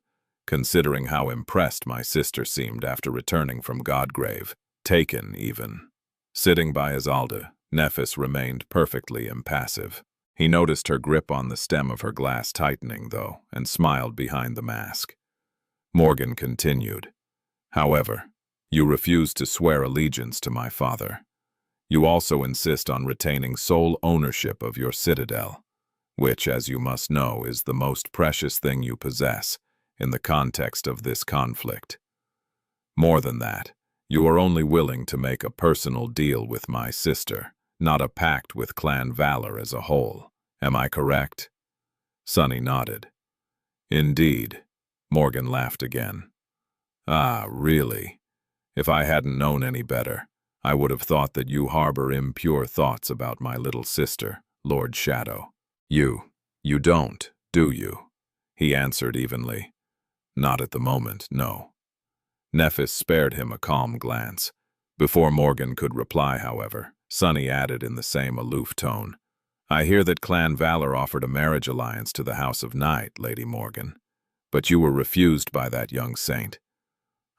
considering how impressed my sister seemed after returning from Godgrave, taken even." Sitting by Isolde, Nephis remained perfectly impassive. He noticed her grip on the stem of her glass tightening, though, and smiled behind the mask. Morgan continued, "However, you refuse to swear allegiance to my father. You also insist on retaining sole ownership of your citadel, which, as you must know, is the most precious thing you possess in the context of this conflict. More than that, you are only willing to make a personal deal with my sister, not a pact with Clan Valor as a whole. Am I correct?" Sunny nodded. "Indeed." Morgan laughed again. "Ah, really? If I hadn't known any better, I would have thought that you harbor impure thoughts about my little sister, Lord Shadow." You don't, do you?" he answered evenly. "Not at the moment, no." Nephis spared him a calm glance. Before Morgan could reply, however, Sunny added in the same aloof tone, "I hear that Clan Valor offered a marriage alliance to the House of Night, Lady Morgan, but you were refused by that young saint.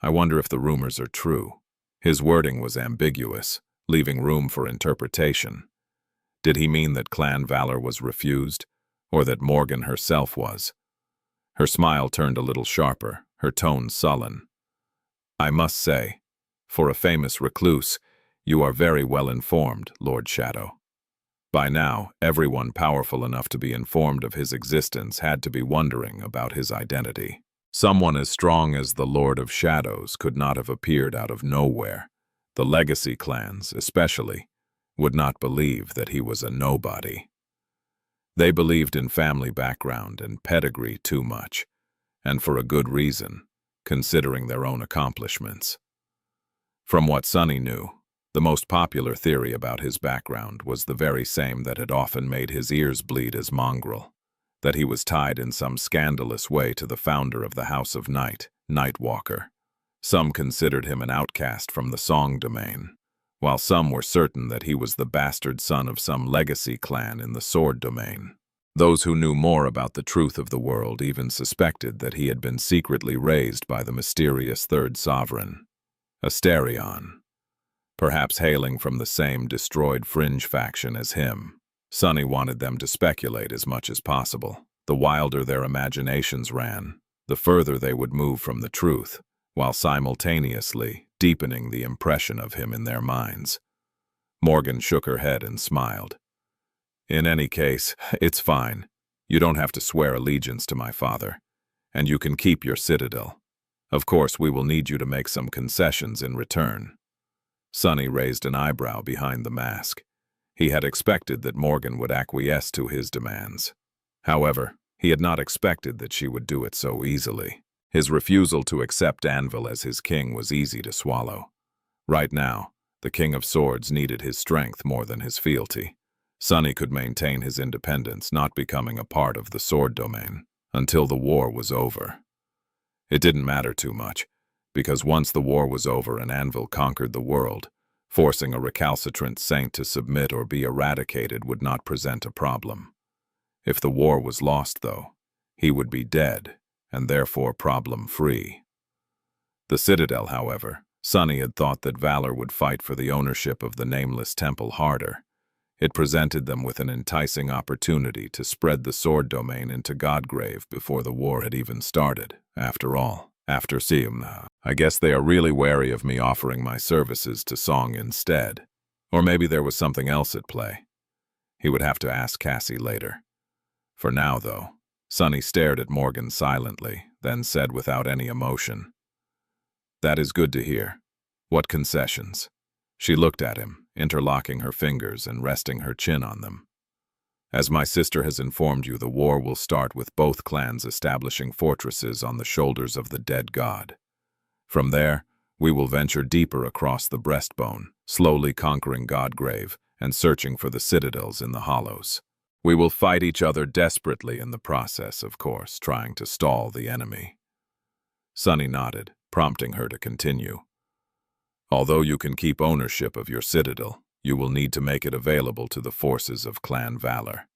I wonder if the rumors are true." His wording was ambiguous, leaving room for interpretation. Did he mean that Clan Valor was refused, or that Morgan herself was? Her smile turned a little sharper, her tone sullen. "I must say, for a famous recluse, you are very well informed, Lord Shadow." By now, everyone powerful enough to be informed of his existence had to be wondering about his identity. Someone as strong as the Lord of Shadows could not have appeared out of nowhere. The legacy clans, especially, would not believe that he was a nobody. They believed in family background and pedigree too much, and for a good reason, considering their own accomplishments. From what Sunny knew, The most popular theory about his background was the very same that had often made his ears bleed as mongrel, that he was tied in some scandalous way to the founder of the House of Night, Nightwalker. Some considered him an outcast from the Song domain, while some were certain that he was the bastard son of some legacy clan in the Sword domain. Those who knew more about the truth of the world even suspected that he had been secretly raised by the mysterious third sovereign, Asterion, perhaps hailing from the same destroyed fringe faction as him. Sunny wanted them to speculate as much as possible. The wilder their imaginations ran, the further they would move from the truth, while simultaneously deepening the impression of him in their minds. Morgan shook her head and smiled. In any case, it's fine. You don't have to swear allegiance to my father, and you can keep your citadel. Of course, we will need you to make some concessions in return. Sunny raised an eyebrow behind the mask. He had expected that Morgan would acquiesce to his demands. However, he had not expected that she would do it so easily. His refusal to accept Anvil as his king was easy to swallow. Right now, the King of Swords needed his strength more than his fealty. Sunny could maintain his independence, not becoming a part of the Sword domain, until the war was over. It didn't matter too much, because once the war was over and Anvil conquered the world, forcing a recalcitrant saint to submit or be eradicated would not present a problem. If the war was lost, though, he would be dead, and therefore problem-free. The Citadel, however, Sunny had thought that Valor would fight for the ownership of the nameless temple harder. It presented them with an enticing opportunity to spread the Sword domain into Godgrave before the war had even started. After all, after seeing I guess they are really wary of me offering my services to Song instead. Or maybe there was something else at play. He would have to ask Cassie later. For now, though, Sunny stared at Morgan silently, then said without any emotion, "That is good to hear. What concessions?" She looked at him, interlocking her fingers and resting her chin on them. "As my sister has informed you, the war will start with both clans establishing fortresses on the shoulders of the dead god. From there, we will venture deeper across the breastbone, slowly conquering Godgrave and searching for the citadels in the hollows. We will fight each other desperately in the process, of course, trying to stall the enemy." Sunny nodded, prompting her to continue. "Although you can keep ownership of your citadel, you will need to make it available to the forces of Clan Valor.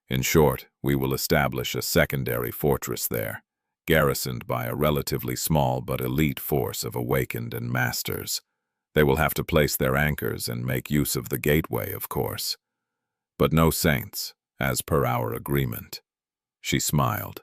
In short, we will establish a secondary fortress there, garrisoned by a relatively small but elite force of awakened and masters. They will have to place their anchors and make use of the gateway, of course. But no saints, as per our agreement." She smiled.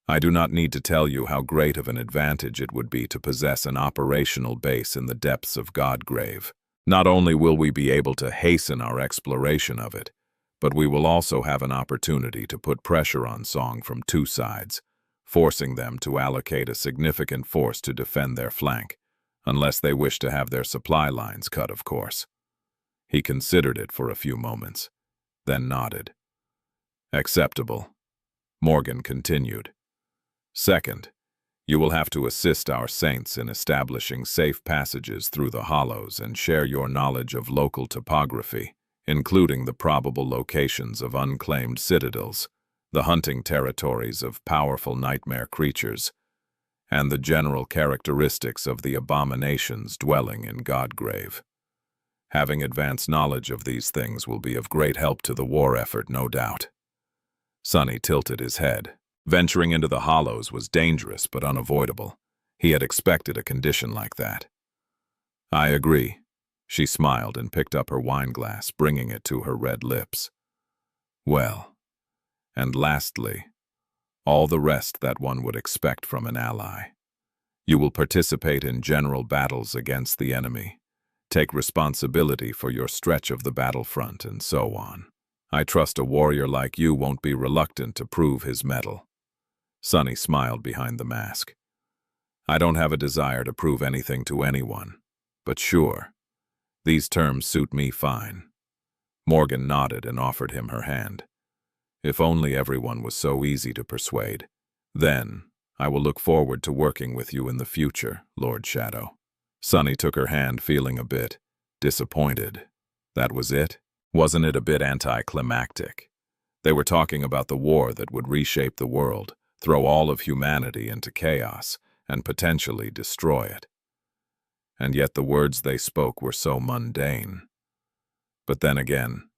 "I do not need to tell you how great of an advantage it would be to possess an operational base in the depths of Godgrave. Not only will we be able to hasten our exploration of it, but we will also have an opportunity to put pressure on Song from two sides, forcing them to allocate a significant force to defend their flank, unless they wish to have their supply lines cut, of course." He considered it for a few moments, then nodded. "Acceptable." Morgan continued. "Second, you will have to assist our saints in establishing safe passages through the hollows and share your knowledge of local topography, including the probable locations of unclaimed citadels, the hunting territories of powerful nightmare creatures, and the general characteristics of the abominations dwelling in Godgrave. Having advanced knowledge of these things will be of great help to the war effort, no doubt." Sunny tilted his head. Venturing into the hollows was dangerous but unavoidable. He had expected a condition like that. "I agree." She smiled and picked up her wineglass, bringing it to her red lips. "Well, and lastly, all the rest that one would expect from an ally. You will participate in general battles against the enemy, take responsibility for your stretch of the battlefront, and so on. I trust a warrior like you won't be reluctant to prove his mettle." Sunny smiled behind the mask. "I don't have a desire to prove anything to anyone, but sure, these terms suit me fine." Morgan nodded and offered him her hand. "If only everyone was so easy to persuade. Then, I will look forward to working with you in the future, Lord Shadow." Sunny took her hand, feeling a bit Disappointed. That was it? Wasn't it a bit anticlimactic? They were talking about the war that would reshape the world, throw all of humanity into chaos, and potentially destroy it. And yet the words they spoke were so mundane. But then again,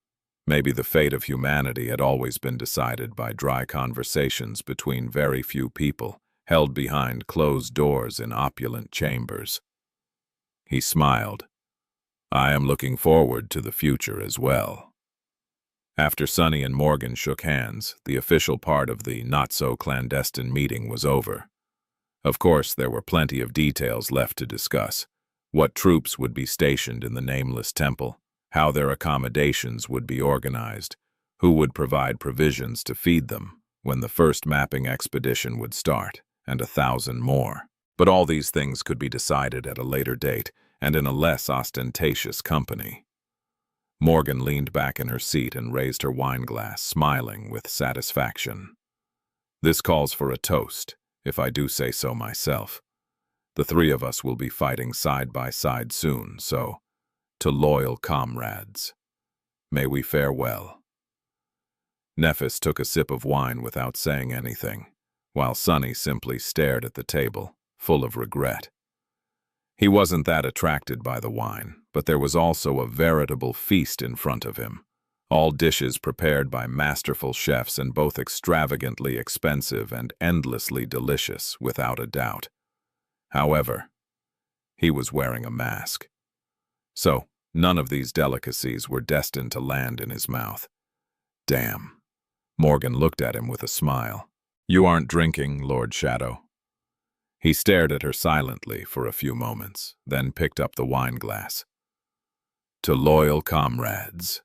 maybe the fate of humanity had always been decided by dry conversations between very few people, held behind closed doors in opulent chambers. He smiled. I am looking forward to the future as well. After Sunny and Morgan shook hands, the official part of the not-so-clandestine meeting was over. Of course, there were plenty of details left to discuss. What troops would be stationed in the nameless temple, how their accommodations would be organized, who would provide provisions to feed them, when the first mapping expedition would start, and 1,000 more. But all these things could be decided at a later date and in a less ostentatious company. Morgan leaned back in her seat and raised her wineglass, smiling with satisfaction. This calls for a toast, if I do say so myself. The three of us will be fighting side by side soon, so, to loyal comrades, may we fare well. Nephis took a sip of wine without saying anything, while Sunny simply stared at the table, full of regret. He wasn't that attracted by the wine, but there was also a veritable feast in front of him, all dishes prepared by masterful chefs and both extravagantly expensive and endlessly delicious, without a doubt. However, he was wearing a mask. So, none of these delicacies were destined to land in his mouth. Damn. Morgan looked at him with a smile. You aren't drinking, Lord Shadow. He stared at her silently for a few moments, then picked up the wineglass. To loyal comrades.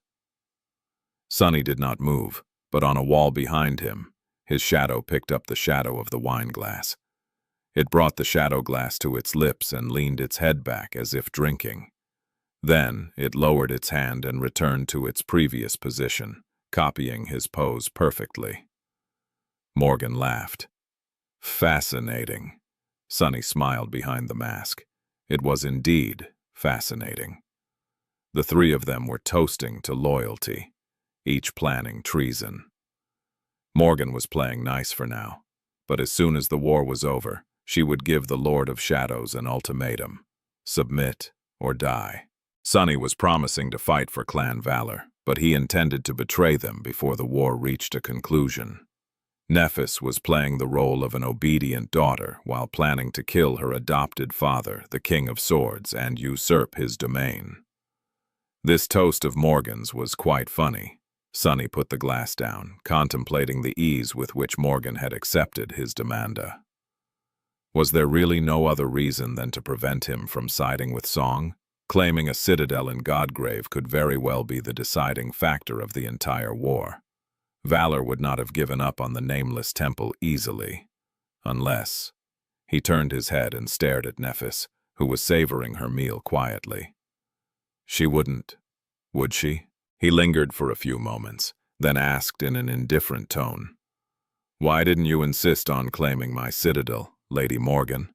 Sunny did not move, but on a wall behind him, his shadow picked up the shadow of the wineglass. It brought the shadow glass to its lips and leaned its head back as if drinking. Then it lowered its hand and returned to its previous position, copying his pose perfectly. Morgan laughed. Fascinating. Sunny smiled behind the mask. It was indeed fascinating. The three of them were toasting to loyalty, each planning treason. Morgan was playing nice for now, but as soon as the war was over, she would give the Lord of Shadows an ultimatum: submit or die. Sunny was promising to fight for clan valor, but he intended to betray them before the war reached a conclusion. Nephis was playing the role of an obedient daughter while planning to kill her adopted father, the King of Swords, and usurp his domain. This toast of Morgan's was quite funny. Sunny put the glass down, contemplating the ease with which Morgan had accepted his demanda. Was there really no other reason than to prevent him from siding with Song? Claiming a citadel in Godgrave could very well be the deciding factor of the entire war. Valor would not have given up on the nameless temple easily, unless... He turned his head and stared at Nephis, who was savoring her meal quietly. She wouldn't, would she? He lingered for a few moments, then asked in an indifferent tone, Why didn't you insist on claiming my citadel, Lady Morgan?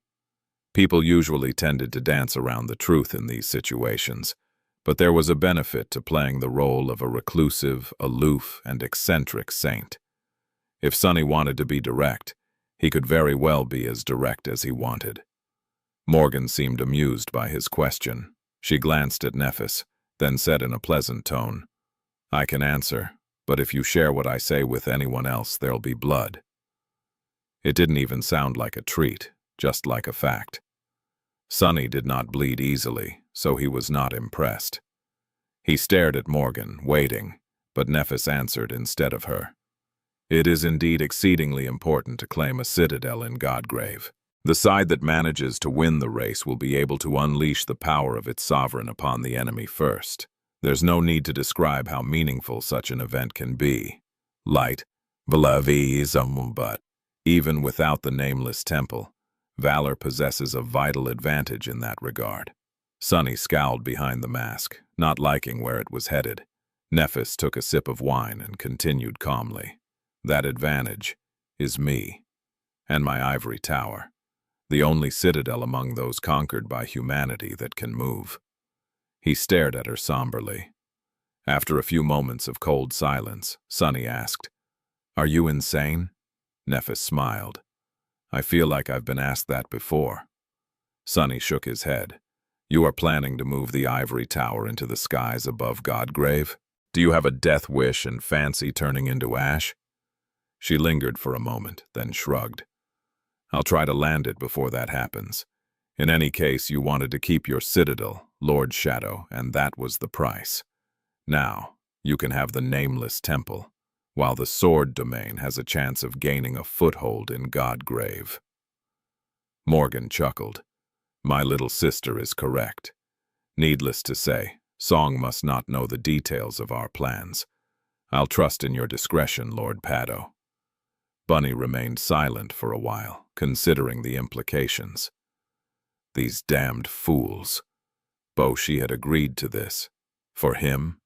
People usually tended to dance around the truth in these situations, but there was a benefit to playing the role of a reclusive, aloof, and eccentric saint. If Sunny wanted to be direct, he could very well be as direct as he wanted. Morgan seemed amused by his question. She glanced at Nephis, then said in a pleasant tone, I can answer, but if you share what I say with anyone else, there'll be blood. It didn't even sound like a treat, just like a fact. Sunny did not bleed easily, so he was not impressed. He stared at Morgan, waiting, but Nephis answered instead of her. It is indeed exceedingly important to claim a citadel in Godgrave. The side that manages to win the race will be able to unleash the power of its sovereign upon the enemy first. There's no need to describe how meaningful such an event can be. Light, but even without the nameless temple, valor possesses a vital advantage in that regard. Sunny scowled behind the mask, not liking where it was headed. Nephis took a sip of wine and continued calmly. That advantage is me and my ivory tower, the only citadel among those conquered by humanity that can move. He stared at her somberly. After a few moments of cold silence, Sunny asked, "Are you insane?" Nephis smiled. "I feel like I've been asked that before." Sunny shook his head. "You are planning to move the ivory tower into the skies above Godgrave? Do you have a death wish and fancy turning into ash?" She lingered for a moment, then shrugged. "I'll try to land it before that happens. In any case, you wanted to keep your citadel, Lord Shadow, and that was the price. Now, you can have the nameless temple, while the sword domain has a chance of gaining a foothold in Godgrave." Morgan chuckled. "My little sister is correct. Needless to say, Song must not know the details of our plans. I'll trust in your discretion, Lord Paddo." Bunny remained silent for a while, considering the implications. These damned fools. Boshi had agreed to this. For him?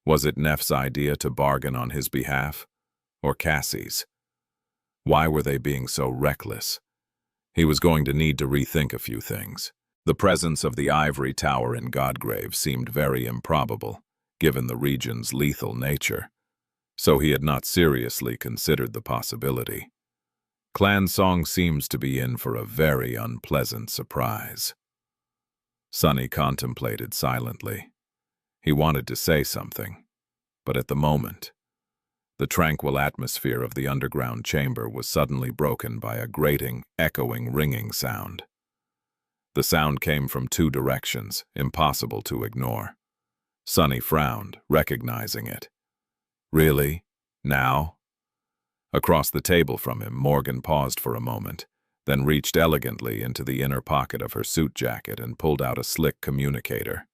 Was it Neff's idea to bargain on his behalf? Or Cassie's? Why were they being so reckless? He was going to need to rethink a few things. The presence of the ivory tower in Godgrave seemed very improbable, given the region's lethal nature, so he had not seriously considered the possibility. Clan Song seems to be in for a very unpleasant surprise. Sunny contemplated silently. He wanted to say something, but at the moment, the tranquil atmosphere of the underground chamber was suddenly broken by a grating, echoing, ringing sound. The sound came from two directions, impossible to ignore. Sunny frowned, recognizing it. "Really? Now?" Across the table from him, Morgan paused for a moment, then reached elegantly into the inner pocket of her suit jacket and pulled out a slick communicator.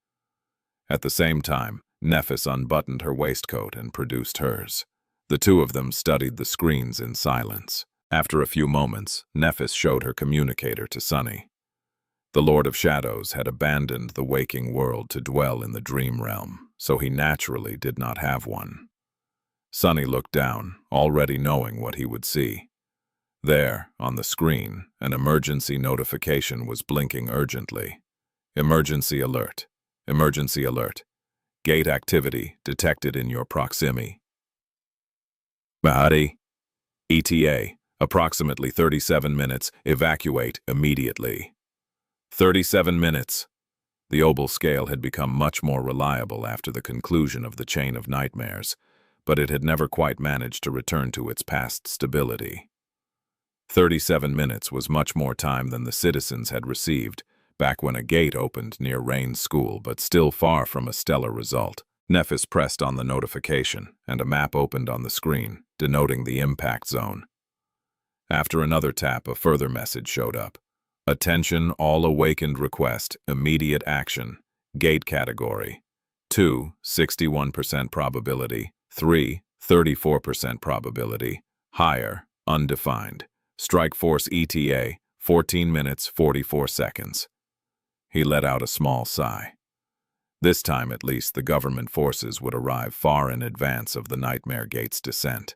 At the same time, Nephis unbuttoned her waistcoat and produced hers. The two of them studied the screens in silence. After a few moments, Nephis showed her communicator to Sunny. The Lord of Shadows had abandoned the waking world to dwell in the dream realm, so he naturally did not have one. Sunny looked down, already knowing what he would see. There, on the screen, an emergency notification was blinking urgently. "Emergency alert. Emergency alert. Gate activity detected in your proximity. Mahadi. ETA, approximately 37 minutes. Evacuate immediately." 37 minutes. The Obel scale had become much more reliable after the conclusion of the chain of nightmares, but it had never quite managed to return to its past stability. 37 minutes was much more time than the citizens had received, back when a gate opened near Rain's school, but still far from a stellar result. Nephis pressed on the notification, and a map opened on the screen, denoting the impact zone. After another tap, a further message showed up. "Attention, all awakened request, immediate action. Gate category. 2, 61% probability. 3, 34% probability. Higher, undefined. Strike force ETA, 14 minutes, 44 seconds. He let out a small sigh. This time, at least, the government forces would arrive far in advance of the Nightmare Gate's descent.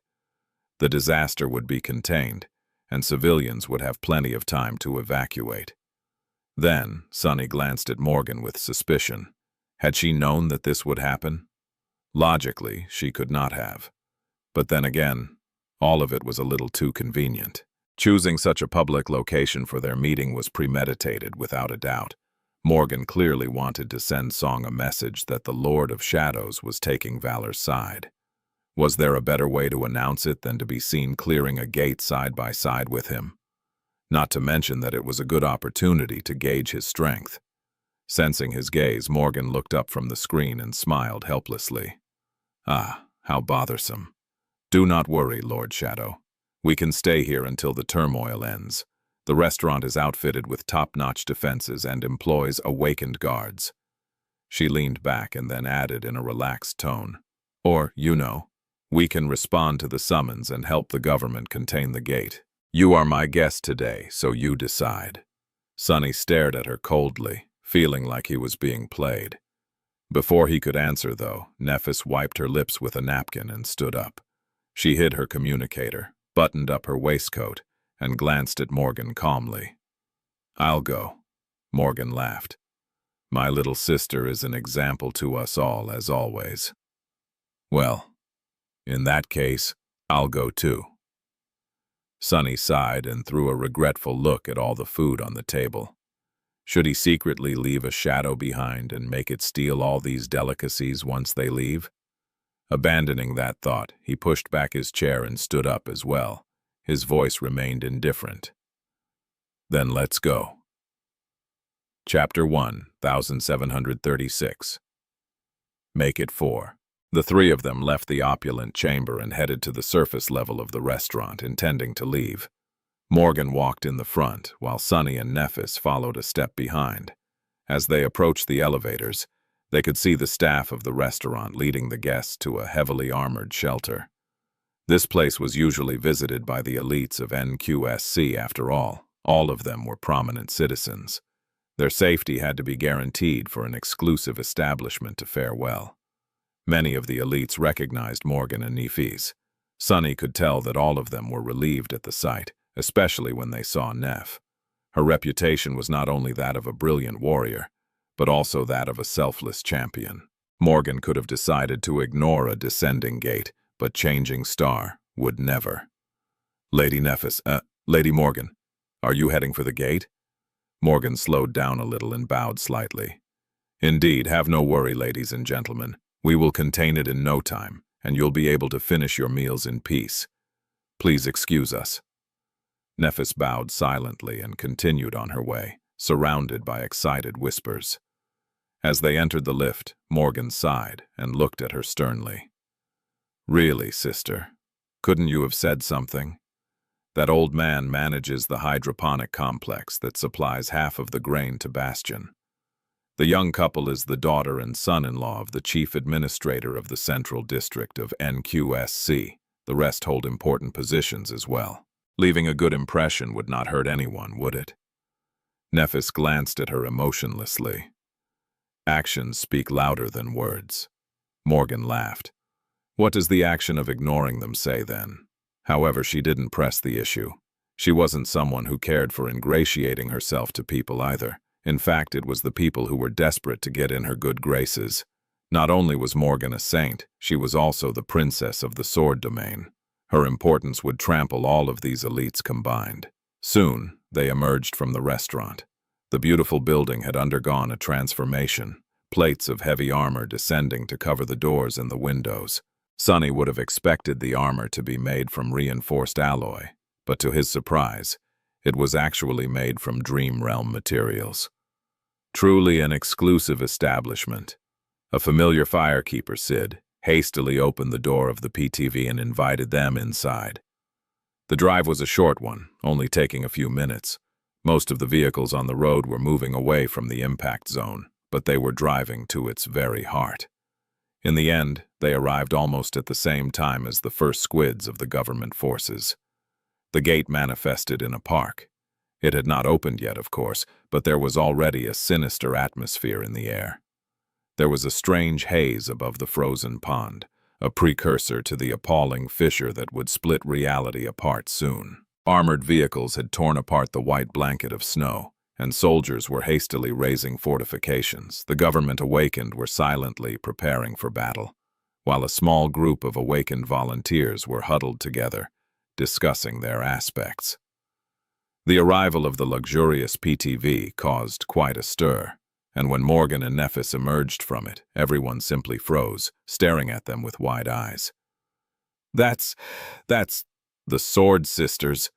The disaster would be contained, and civilians would have plenty of time to evacuate. Then, Sunny glanced at Morgan with suspicion. Had she known that this would happen? Logically, she could not have. But then again, all of it was a little too convenient. Choosing such a public location for their meeting was premeditated, without a doubt. Morgan clearly wanted to send Song a message that the Lord of Shadows was taking Valor's side. Was there a better way to announce it than to be seen clearing a gate side by side with him? Not to mention that it was a good opportunity to gauge his strength. Sensing his gaze, Morgan looked up from the screen and smiled helplessly. "Ah, how bothersome. Do not worry, Lord Shadow. We can stay here until the turmoil ends. The restaurant is outfitted with top-notch defenses and employs awakened guards." She leaned back and then added in a relaxed tone, "Or, we can respond to the summons and help the government contain the gate. You are my guest today, so you decide." Sunny stared at her coldly, feeling like he was being played. Before he could answer, though, Nephis wiped her lips with a napkin and stood up. She hid her communicator, buttoned up her waistcoat, and glanced at Morgan calmly. "I'll go." Morgan laughed. My little sister is an example to us all, as always. Well, in that case, I'll go too. Sonny sighed and threw a regretful look at all the food on the table. Should he secretly leave a shadow behind and make it steal all these delicacies once they leave? Abandoning that thought, he pushed back his chair and stood up as well. His voice remained indifferent. Then let's go. Chapter 1, 1736. Make it 4. The three of them left the opulent chamber and headed to the surface level of the restaurant, intending to leave. Morgan walked in the front, while Sonny and Nephis followed a step behind. As they approached the elevators, they could see the staff of the restaurant leading the guests to a heavily armored shelter. This place was usually visited by the elites of NQSC after all. All of them were prominent citizens. Their safety had to be guaranteed for an exclusive establishment to fare well. Many of the elites recognized Morgan and Nephis. Sonny could tell that all of them were relieved at the sight, especially when they saw Neph. Her reputation was not only that of a brilliant warrior, but also that of a selfless champion. Morgan could have decided to ignore a descending gate, but Changing Star would never. Lady Nephis, Lady Morgan, are you heading for the gate? Morgan slowed down a little and bowed slightly. Indeed, have no worry, ladies and gentlemen. We will contain it in no time, and you'll be able to finish your meals in peace. Please excuse us. Nephis bowed silently and continued on her way, surrounded by excited whispers. As they entered the lift, Morgan sighed and looked at her sternly. Really, sister, couldn't you have said something? That old man manages the hydroponic complex that supplies half of the grain to Bastion. The young couple is the daughter and son-in-law of the chief administrator of the Central District of NQSC. The rest hold important positions as well. Leaving a good impression would not hurt anyone, would it? Nephis glanced at her emotionlessly. Actions speak louder than words. Morgan laughed. What does the action of ignoring them say, then? However, she didn't press the issue. She wasn't someone who cared for ingratiating herself to people either. In fact, it was the people who were desperate to get in her good graces. Not only was Morgan a saint, she was also the princess of the sword domain. Her importance would trample all of these elites combined. Soon, they emerged from the restaurant. The beautiful building had undergone a transformation, plates of heavy armor descending to cover the doors and the windows. Sonny would have expected the armor to be made from reinforced alloy, but to his surprise, it was actually made from Dream Realm materials. Truly an exclusive establishment. A familiar firekeeper, Sid, hastily opened the door of the PTV and invited them inside. The drive was a short one, only taking a few minutes. Most of the vehicles on the road were moving away from the impact zone, but they were driving to its very heart. In the end, they arrived almost at the same time as the first squids of the government forces. The gate manifested in a park. It had not opened yet, of course, but there was already a sinister atmosphere in the air. There was a strange haze above the frozen pond, a precursor to the appalling fissure that would split reality apart soon. Armored vehicles had torn apart the white blanket of snow, and soldiers were hastily raising fortifications. The government awakened were silently preparing for battle, while a small group of awakened volunteers were huddled together, discussing their aspects. The arrival of the luxurious PTV caused quite a stir, and when Morgan and Nephis emerged from it, everyone simply froze, staring at them with wide eyes. That's the Sword Sisters.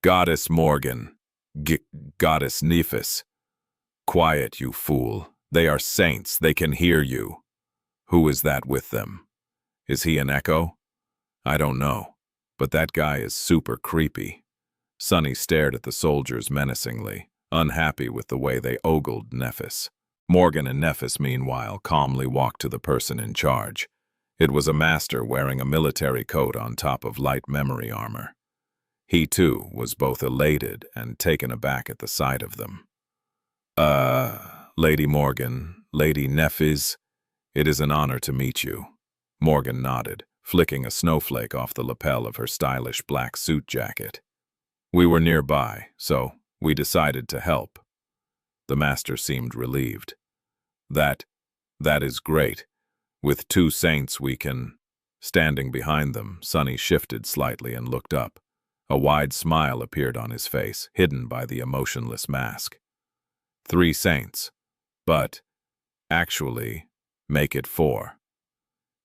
Goddess Morgan. Goddess Nephis. Quiet, you fool. They are saints. They can hear you. Who is that with them? Is he an echo? I don't know, but that guy is super creepy. Sonny stared at the soldiers menacingly, unhappy with the way they ogled Nephis. Morgan and Nephis, meanwhile, calmly walked to the person in charge. It was a master wearing a military coat on top of light memory armor. He, too, was both elated and taken aback at the sight of them. Lady Morgan, Lady Nephis, it is an honor to meet you. Morgan nodded, flicking a snowflake off the lapel of her stylish black suit jacket. We were nearby, so we decided to help. The master seemed relieved. That is great. With 2 saints we can... Standing behind them, Sunny shifted slightly and looked up. A wide smile appeared on his face, hidden by the emotionless mask. 3 saints. But, actually, make it 4.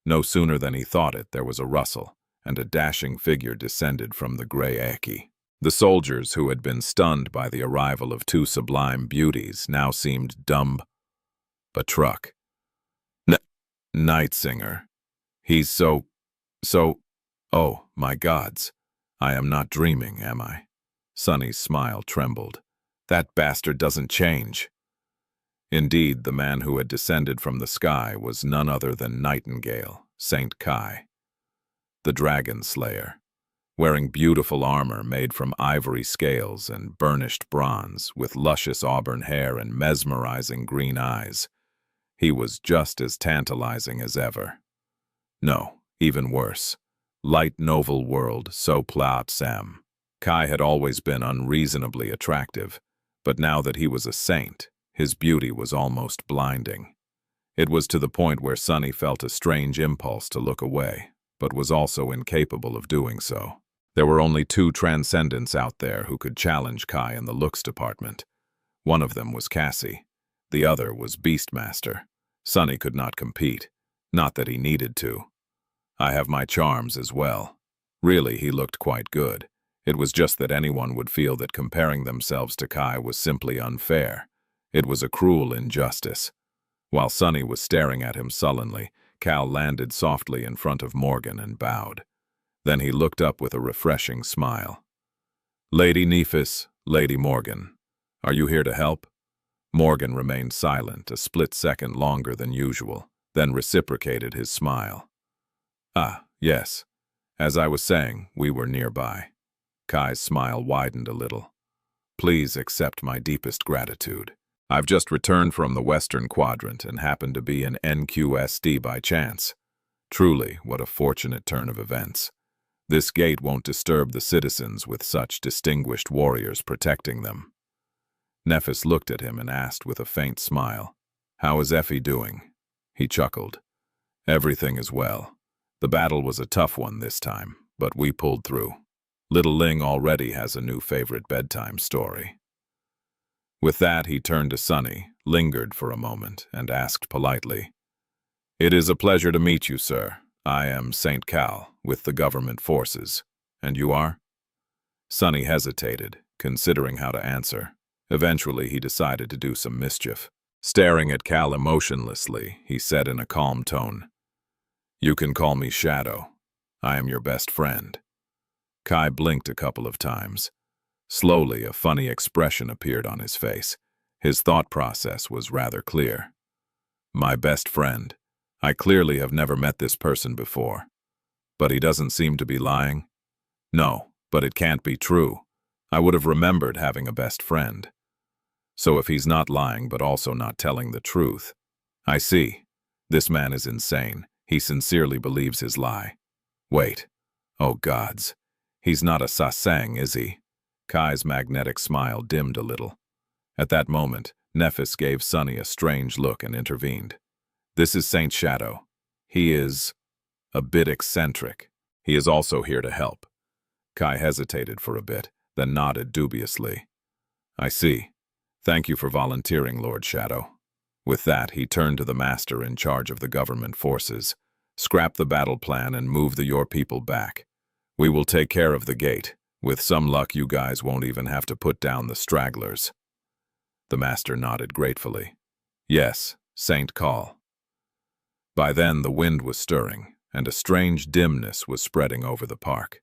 No sooner than he thought it, there was a rustle, and a dashing figure descended from the gray Eki. The soldiers, who had been stunned by the arrival of 2 sublime beauties, now seemed dumb. But Truck. Night Singer. He's so... Oh, my gods. I am not dreaming, am I? Sunny's smile trembled. That bastard doesn't change. Indeed, the man who had descended from the sky was none other than Nightingale, Saint Kai, the Dragon Slayer. Wearing beautiful armor made from ivory scales and burnished bronze, with luscious auburn hair and mesmerizing green eyes, he was just as tantalizing as ever. No, even worse. Light novel world, so plaat Sam. Kai had always been unreasonably attractive, but now that he was a saint, his beauty was almost blinding. It was to the point where Sunny felt a strange impulse to look away, but was also incapable of doing so. There were only 2 transcendents out there who could challenge Kai in the looks department. One of them was Cassie. The other was Beastmaster. Sunny could not compete. Not that he needed to. I have my charms as well. Really, he looked quite good. It was just that anyone would feel that comparing themselves to Kai was simply unfair. It was a cruel injustice. While Sunny was staring at him sullenly, Cal landed softly in front of Morgan and bowed. Then he looked up with a refreshing smile. Lady Nephis, Lady Morgan, are you here to help? Morgan remained silent a split second longer than usual, then reciprocated his smile. Ah, yes. As I was saying, we were nearby. Kai's smile widened a little. Please accept my deepest gratitude. I've just returned from the Western Quadrant and happened to be in NQSD by chance. Truly, what a fortunate turn of events. This gate won't disturb the citizens with such distinguished warriors protecting them. Nephis looked at him and asked with a faint smile, How is Effie doing? He chuckled. Everything is well. The battle was a tough one this time, but we pulled through. Little Ling already has a new favorite bedtime story. With that, he turned to Sunny, lingered for a moment, and asked politely, It is a pleasure to meet you, sir. I am St. Cal, with the government forces. And you are? Sunny hesitated, considering how to answer. Eventually, he decided to do some mischief. Staring at Cal emotionlessly, he said in a calm tone, You can call me Shadow. I am your best friend. Kai blinked a couple of times. Slowly, a funny expression appeared on his face. His thought process was rather clear. My best friend. I clearly have never met this person before. But he doesn't seem to be lying. No, but it can't be true. I would have remembered having a best friend. So if he's not lying but also not telling the truth, I see. This man is insane. He sincerely believes his lie. Wait. Oh gods. He's not a Sasang, is he? Kai's magnetic smile dimmed a little. At that moment, Nephis gave Sunny a strange look and intervened. This is Saint Shadow. He is a bit eccentric. He is also here to help. Kai hesitated for a bit, then nodded dubiously. I see. Thank you for volunteering, Lord Shadow. With that, he turned to the master in charge of the government forces. Scrap the battle plan and move your people back. We will take care of the gate. With some luck, you guys won't even have to put down the stragglers. The master nodded gratefully. Yes, Saint Call. By then, the wind was stirring, and a strange dimness was spreading over the park.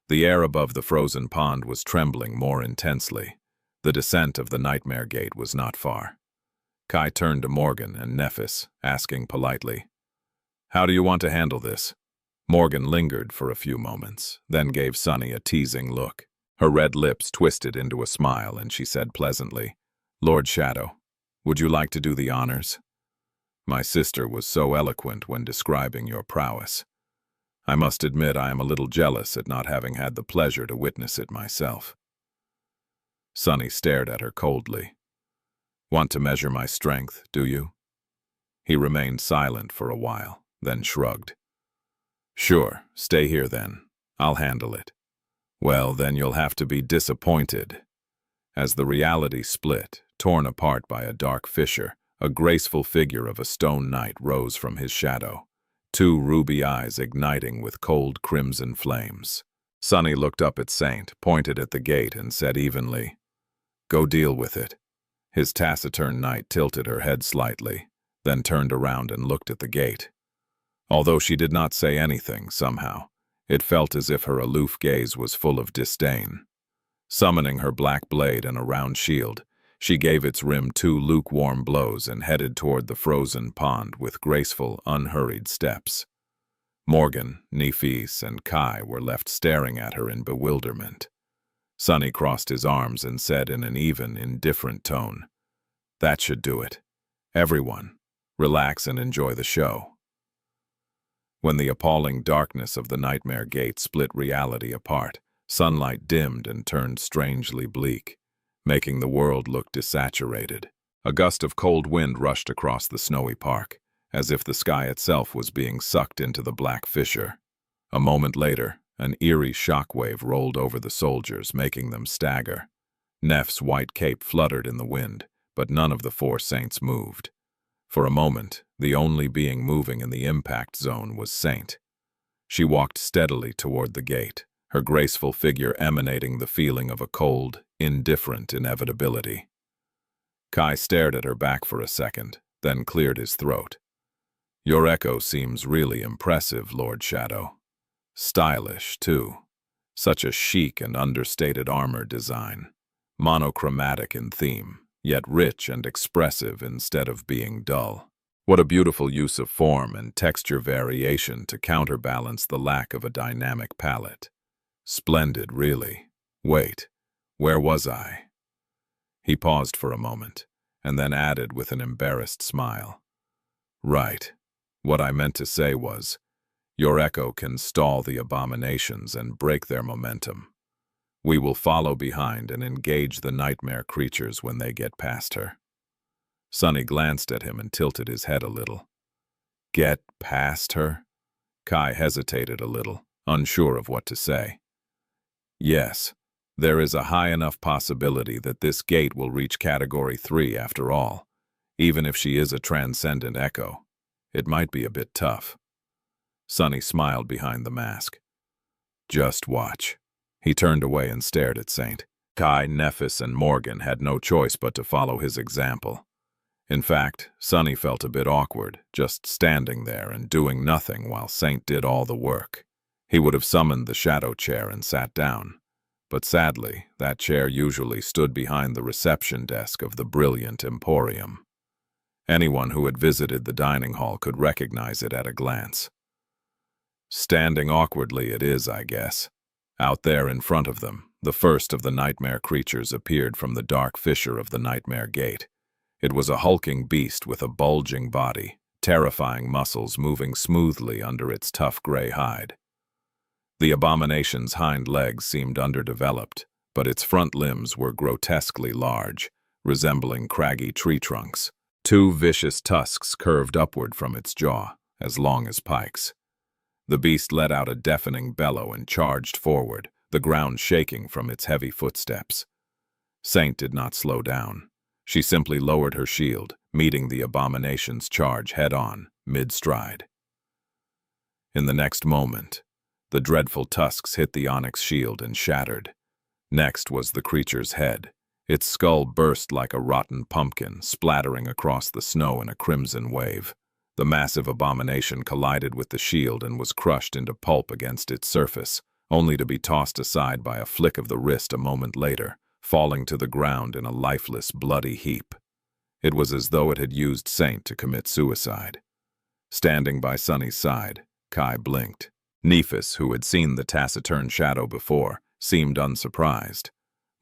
The air above the frozen pond was trembling more intensely. The descent of the Nightmare Gate was not far. Kai turned to Morgan and Nephis, asking politely, How do you want to handle this? Morgan lingered for a few moments, then gave Sunny a teasing look. Her red lips twisted into a smile, and she said pleasantly, Lord Shadow, would you like to do the honors? My sister was so eloquent when describing your prowess. I must admit I am a little jealous at not having had the pleasure to witness it myself. Sunny stared at her coldly. Want to measure my strength, do you? He remained silent for a while, then shrugged. "Sure, stay here then. I'll handle it." "Well, then you'll have to be disappointed." As the reality split, torn apart by a dark fissure, a graceful figure of a stone knight rose from his shadow, two ruby eyes igniting with cold crimson flames. Sunny looked up at Saint, pointed at the gate, and said evenly, "Go deal with it." His taciturn knight tilted her head slightly, then turned around and looked at the gate. Although she did not say anything, somehow, it felt as if her aloof gaze was full of disdain. Summoning her black blade and a round shield, she gave its rim 2 lukewarm blows and headed toward the frozen pond with graceful, unhurried steps. Morgan, Nephis, and Kai were left staring at her in bewilderment. Sunny crossed his arms and said in an even, indifferent tone, "That should do it. Everyone, relax and enjoy the show." When the appalling darkness of the nightmare gate split reality apart, sunlight dimmed and turned strangely bleak, making the world look desaturated. A gust of cold wind rushed across the snowy park, as if the sky itself was being sucked into the black fissure. A moment later, an eerie shockwave rolled over the soldiers, making them stagger. Neff's white cape fluttered in the wind, but none of the 4 saints moved. For a moment, the only being moving in the impact zone was Saint. She walked steadily toward the gate, her graceful figure emanating the feeling of a cold, indifferent inevitability. Kai stared at her back for a second, then cleared his throat. "Your echo seems really impressive, Lord Shadow. Stylish, too. Such a chic and understated armor design. Monochromatic in theme, yet rich and expressive instead of being dull. What a beautiful use of form and texture variation to counterbalance the lack of a dynamic palette. Splendid, really. Wait, where was I?" He paused for a moment, and then added with an embarrassed smile, "Right. What I meant to say was, your echo can stall the abominations and break their momentum. We will follow behind and engage the nightmare creatures when they get past her." Sunny glanced at him and tilted his head a little. "Get past her?" Kai hesitated a little, unsure of what to say. "Yes, there is a high enough possibility that this gate will reach Category 3 after all, even if she is a transcendent echo. It might be a bit tough." Sunny smiled behind the mask. "Just watch." He turned away and stared at Saint. Kai, Nephis, and Morgan had no choice but to follow his example. In fact, Sunny felt a bit awkward, just standing there and doing nothing while Saint did all the work. He would have summoned the shadow chair and sat down, but sadly, that chair usually stood behind the reception desk of the brilliant Emporium. Anyone who had visited the dining hall could recognize it at a glance. Standing awkwardly it is, I guess. Out there in front of them, the first of the nightmare creatures appeared from the dark fissure of the nightmare gate. It was a hulking beast with a bulging body, terrifying muscles moving smoothly under its tough gray hide. The abomination's hind legs seemed underdeveloped, but its front limbs were grotesquely large, resembling craggy tree trunks. 2 vicious tusks curved upward from its jaw, as long as pikes. The beast let out a deafening bellow and charged forward, the ground shaking from its heavy footsteps. Saint did not slow down. She simply lowered her shield, meeting the abomination's charge head-on, mid-stride. In the next moment, the dreadful tusks hit the onyx shield and shattered. Next was the creature's head. Its skull burst like a rotten pumpkin, splattering across the snow in a crimson wave. The massive abomination collided with the shield and was crushed into pulp against its surface, only to be tossed aside by a flick of the wrist a moment later, falling to the ground in a lifeless, bloody heap. It was as though it had used Saint to commit suicide. Standing by Sunny's side, Kai blinked. Nephis, who had seen the taciturn shadow before, seemed unsurprised.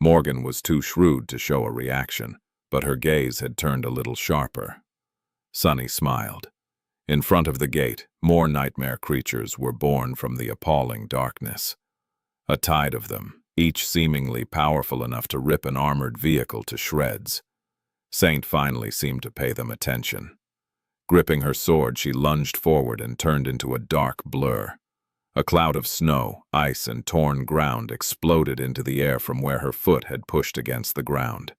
Morgan was too shrewd to show a reaction, but her gaze had turned a little sharper. Sunny smiled. In front of the gate, more nightmare creatures were born from the appalling darkness. A tide of them, each seemingly powerful enough to rip an armored vehicle to shreds. Saint finally seemed to pay them attention. Gripping her sword, she lunged forward and turned into a dark blur. A cloud of snow, ice, and torn ground exploded into the air from where her foot had pushed against the ground.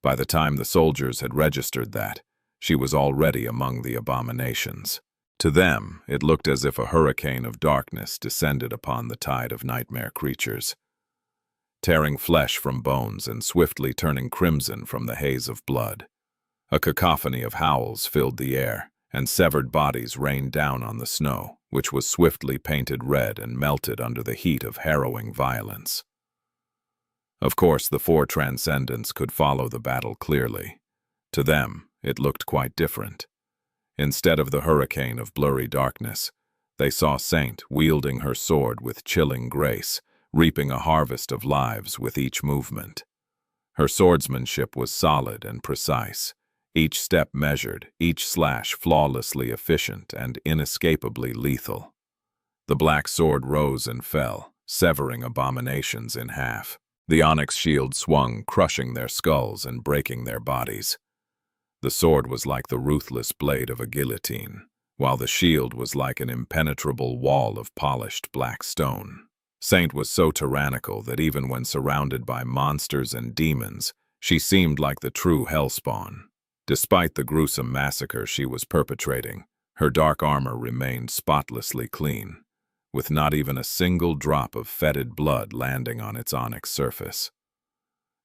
By the time the soldiers had registered that, she was already among the abominations. To them, it looked as if a hurricane of darkness descended upon the tide of nightmare creatures, tearing flesh from bones and swiftly turning crimson from the haze of blood. A cacophony of howls filled the air, and severed bodies rained down on the snow, which was swiftly painted red and melted under the heat of harrowing violence. Of course, the four transcendents could follow the battle clearly. To them, it looked quite different. Instead of the hurricane of blurry darkness, they saw Saint wielding her sword with chilling grace, reaping a harvest of lives with each movement. Her swordsmanship was solid and precise, each step measured, each slash flawlessly efficient and inescapably lethal. The black sword rose and fell, severing abominations in half. The onyx shield swung, crushing their skulls and breaking their bodies. The sword was like the ruthless blade of a guillotine, while the shield was like an impenetrable wall of polished black stone. Saint was so tyrannical that even when surrounded by monsters and demons, she seemed like the true hellspawn. Despite the gruesome massacre she was perpetrating, her dark armor remained spotlessly clean, with not even a single drop of fetid blood landing on its onyx surface.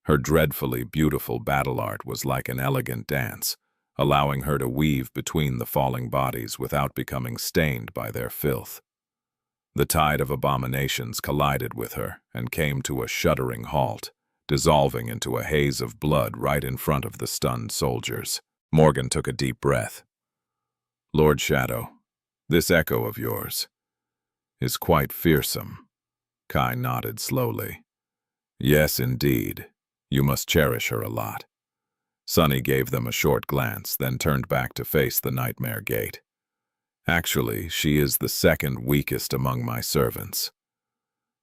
Her dreadfully beautiful battle art was like an elegant dance, allowing her to weave between the falling bodies without becoming stained by their filth. The tide of abominations collided with her and came to a shuddering halt, dissolving into a haze of blood right in front of the stunned soldiers. Morgan took a deep breath. "Lord Shadow, this echo of yours is quite fearsome." Kai nodded slowly. "Yes, indeed. You must cherish her a lot." Sunny gave them a short glance, then turned back to face the nightmare gate. "Actually, she is the second weakest among my servants."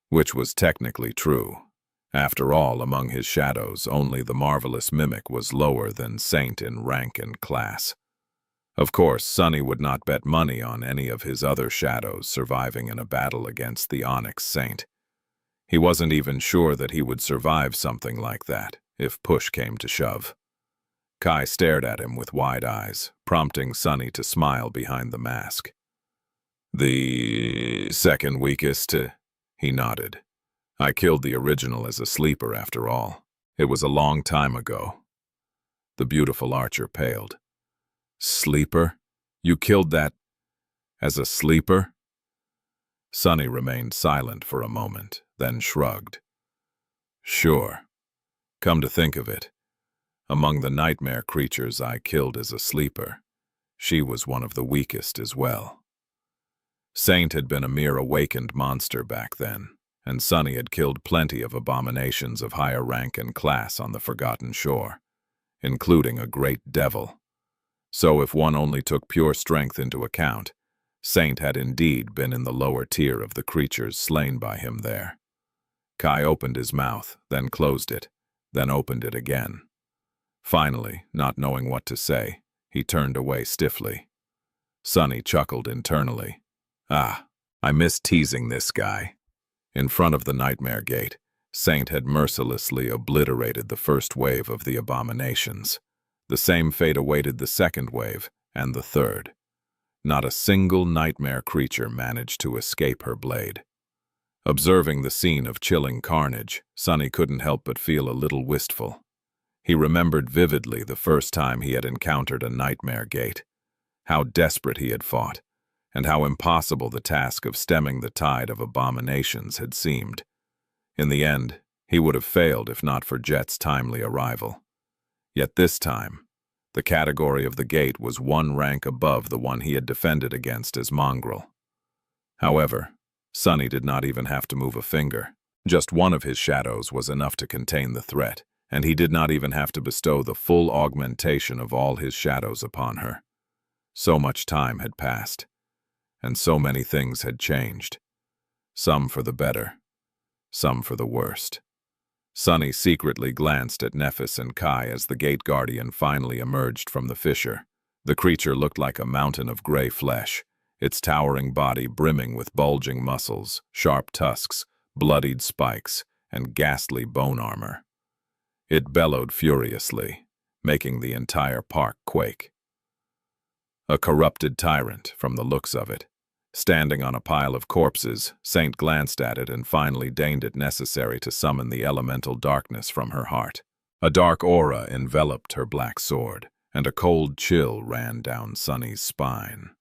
Which was technically true. After all, among his shadows, only the marvelous mimic was lower than Saint in rank and class. Of course, Sunny would not bet money on any of his other shadows surviving in a battle against the Onyx Saint. He wasn't even sure that he would survive something like that, if push came to shove. Kai stared at him with wide eyes, prompting Sunny to smile behind the mask. "The second weakest?" He nodded. "I killed the original as a sleeper, after all. It was a long time ago." The beautiful archer paled. "Sleeper? You killed that as a sleeper?" Sunny remained silent for a moment, then shrugged. "Sure. Come to think of it, among the nightmare creatures I killed as a sleeper, she was one of the weakest as well." Saint had been a mere awakened monster back then, and Sunny had killed plenty of abominations of higher rank and class on the Forgotten Shore, including a great devil. So if one only took pure strength into account, Saint had indeed been in the lower tier of the creatures slain by him there. Kai opened his mouth, then closed it, then opened it again. Finally, not knowing what to say, he turned away stiffly. Sunny chuckled internally. I miss teasing this guy. In front of the nightmare gate, Saint had mercilessly obliterated the first wave of the abominations. The same fate awaited the second wave and the third. Not a single nightmare creature managed to escape her blade. Observing the scene of chilling carnage, Sunny couldn't help but feel a little wistful. He remembered vividly the first time he had encountered a nightmare gate, how desperate he had fought, and how impossible the task of stemming the tide of abominations had seemed. In the end, he would have failed if not for Jet's timely arrival. Yet this time, the category of the gate was one rank above the one he had defended against as mongrel. However, Sunny did not even have to move a finger. Just one of his shadows was enough to contain the threat, and he did not even have to bestow the full augmentation of all his shadows upon her. So much time had passed, and so many things had changed. Some for the better, some for the worst. Sunny secretly glanced at Nephis and Kai as the gate guardian finally emerged from the fissure. The creature looked like a mountain of gray flesh, its towering body brimming with bulging muscles, sharp tusks, bloodied spikes, and ghastly bone armor. It bellowed furiously, making the entire park quake. A corrupted tyrant, from the looks of it. Standing on a pile of corpses, Saint glanced at it and finally deemed it necessary to summon the elemental darkness from her heart. A dark aura enveloped her black sword, and a cold chill ran down Sunny's spine.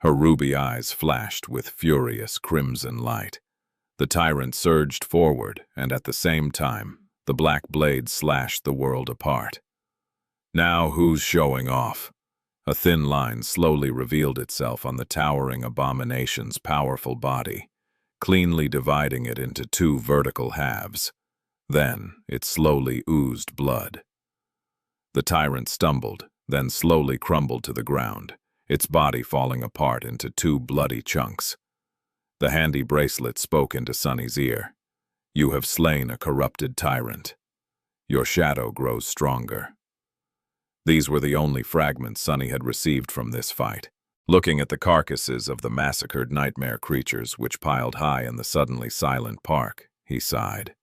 Her ruby eyes flashed with furious crimson light. The tyrant surged forward, and at the same time, the black blade slashed the world apart. Now who's showing off? A thin line slowly revealed itself on the towering abomination's powerful body, cleanly dividing it into two vertical halves. Then it slowly oozed blood. The tyrant stumbled, then slowly crumbled to the ground, its body falling apart into two bloody chunks. The handy bracelet spoke into Sunny's ear. "You have slain a corrupted tyrant. Your shadow grows stronger." These were the only fragments Sunny had received from this fight. Looking at the carcasses of the massacred nightmare creatures which piled high in the suddenly silent park, he sighed.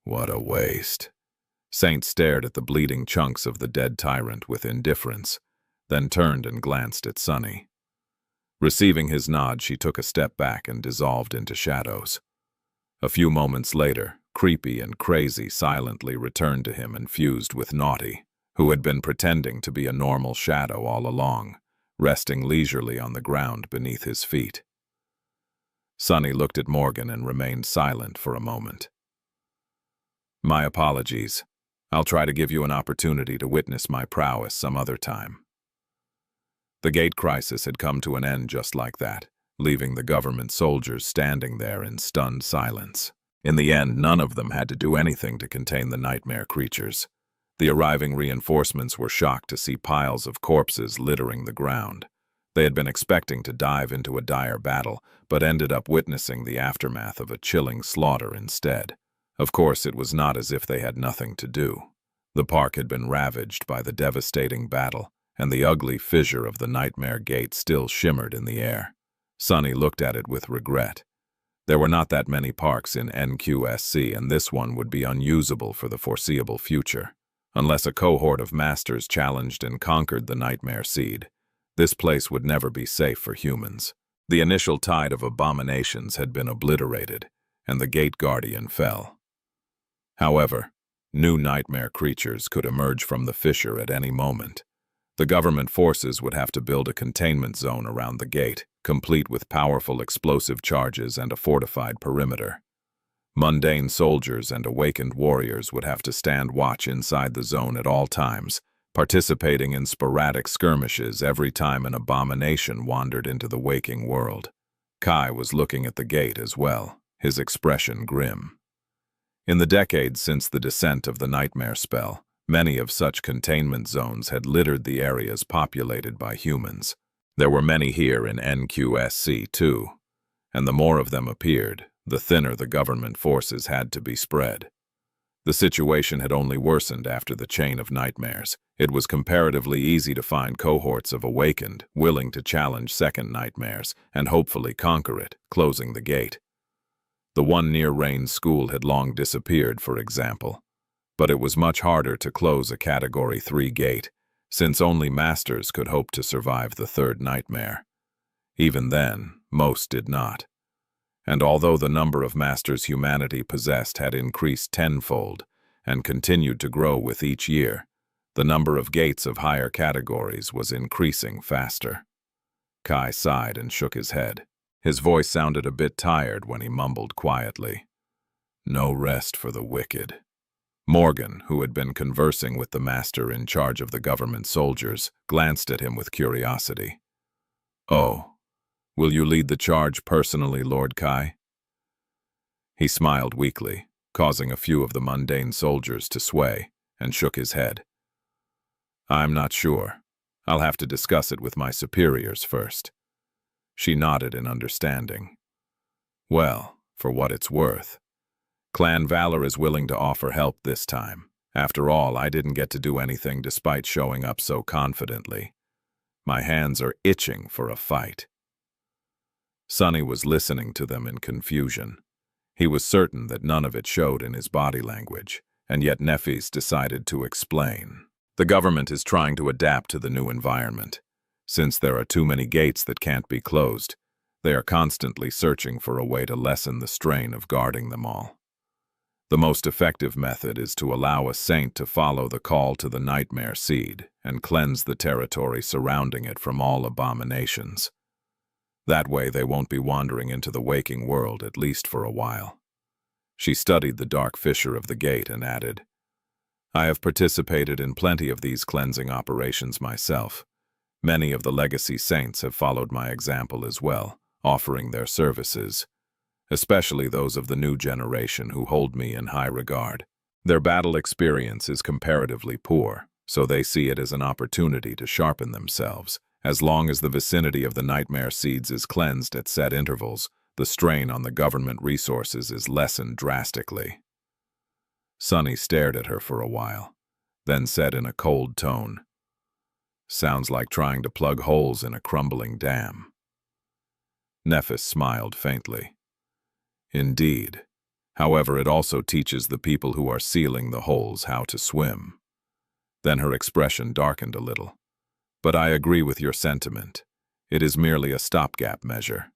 What a waste. Saint stared at the bleeding chunks of the dead tyrant with indifference, then turned and glanced at Sunny. Receiving his nod, she took a step back and dissolved into shadows. A few moments later, Creepy and Crazy silently returned to him and fused with Naughty, who had been pretending to be a normal shadow all along, resting leisurely on the ground beneath his feet. Sunny looked at Morgan and remained silent for a moment. "My apologies. I'll try to give you an opportunity to witness my prowess some other time." The gate crisis had come to an end just like that, leaving the government soldiers standing there in stunned silence. In the end, none of them had to do anything to contain the nightmare creatures. The arriving reinforcements were shocked to see piles of corpses littering the ground. They had been expecting to dive into a dire battle, but ended up witnessing the aftermath of a chilling slaughter instead. Of course, it was not as if they had nothing to do. The park had been ravaged by the devastating battle, and the ugly fissure of the nightmare gate still shimmered in the air. Sunny looked at it with regret. There were not that many parks in NQSC, and this one would be unusable for the foreseeable future. Unless a cohort of masters challenged and conquered the nightmare seed, this place would never be safe for humans. The initial tide of abominations had been obliterated, and the gate guardian fell. However, new nightmare creatures could emerge from the fissure at any moment. The government forces would have to build a containment zone around the gate, complete with powerful explosive charges and a fortified perimeter. Mundane soldiers and awakened warriors would have to stand watch inside the zone at all times, participating in sporadic skirmishes every time an abomination wandered into the waking world. Kai was looking at the gate as well, his expression grim. In the decades since the descent of the nightmare spell, many of such containment zones had littered the areas populated by humans. There were many here in NQSC too, and the more of them appeared, the thinner the government forces had to be spread. The situation had only worsened after the chain of nightmares. It was comparatively easy to find cohorts of awakened, willing to challenge second nightmares and hopefully conquer it, closing the gate. The one near Rain's school had long disappeared, for example. But it was much harder to close a Category 3 gate, since only masters could hope to survive the third nightmare. Even then, most did not. And although the number of masters humanity possessed had increased tenfold and continued to grow with each year, the number of gates of higher categories was increasing faster. Kai sighed and shook his head. His voice sounded a bit tired when he mumbled quietly, "No rest for the wicked." Morgan, who had been conversing with the master in charge of the government soldiers, glanced at him with curiosity. "Oh, will you lead the charge personally, Lord Kai?" He smiled weakly, causing a few of the mundane soldiers to sway, and shook his head. "I'm not sure. I'll have to discuss it with my superiors first." She nodded in understanding. "Well, for what it's worth. Clan Valor is willing to offer help this time. After all, I didn't get to do anything despite showing up so confidently. My hands are itching for a fight." Sonny was listening to them in confusion. He was certain that none of it showed in his body language, and yet Nefis decided to explain. "The government is trying to adapt to the new environment. Since there are too many gates that can't be closed, they are constantly searching for a way to lessen the strain of guarding them all. The most effective method is to allow a saint to follow the call to the nightmare seed and cleanse the territory surrounding it from all abominations. That way they won't be wandering into the waking world, at least for a while." She studied the dark fissure of the gate and added, "I have participated in plenty of these cleansing operations myself. Many of the legacy saints have followed my example as well, offering their services, especially those of the new generation who hold me in high regard. Their battle experience is comparatively poor, so they see it as an opportunity to sharpen themselves. As long as the vicinity of the nightmare seeds is cleansed at set intervals, the strain on the government resources is lessened drastically." Sonny stared at her for a while, then said in a cold tone, "Sounds like trying to plug holes in a crumbling dam." Nefis smiled faintly. "Indeed. However, it also teaches the people who are sealing the holes how to swim." Then her expression darkened a little. "But I agree with your sentiment. It is merely a stopgap measure."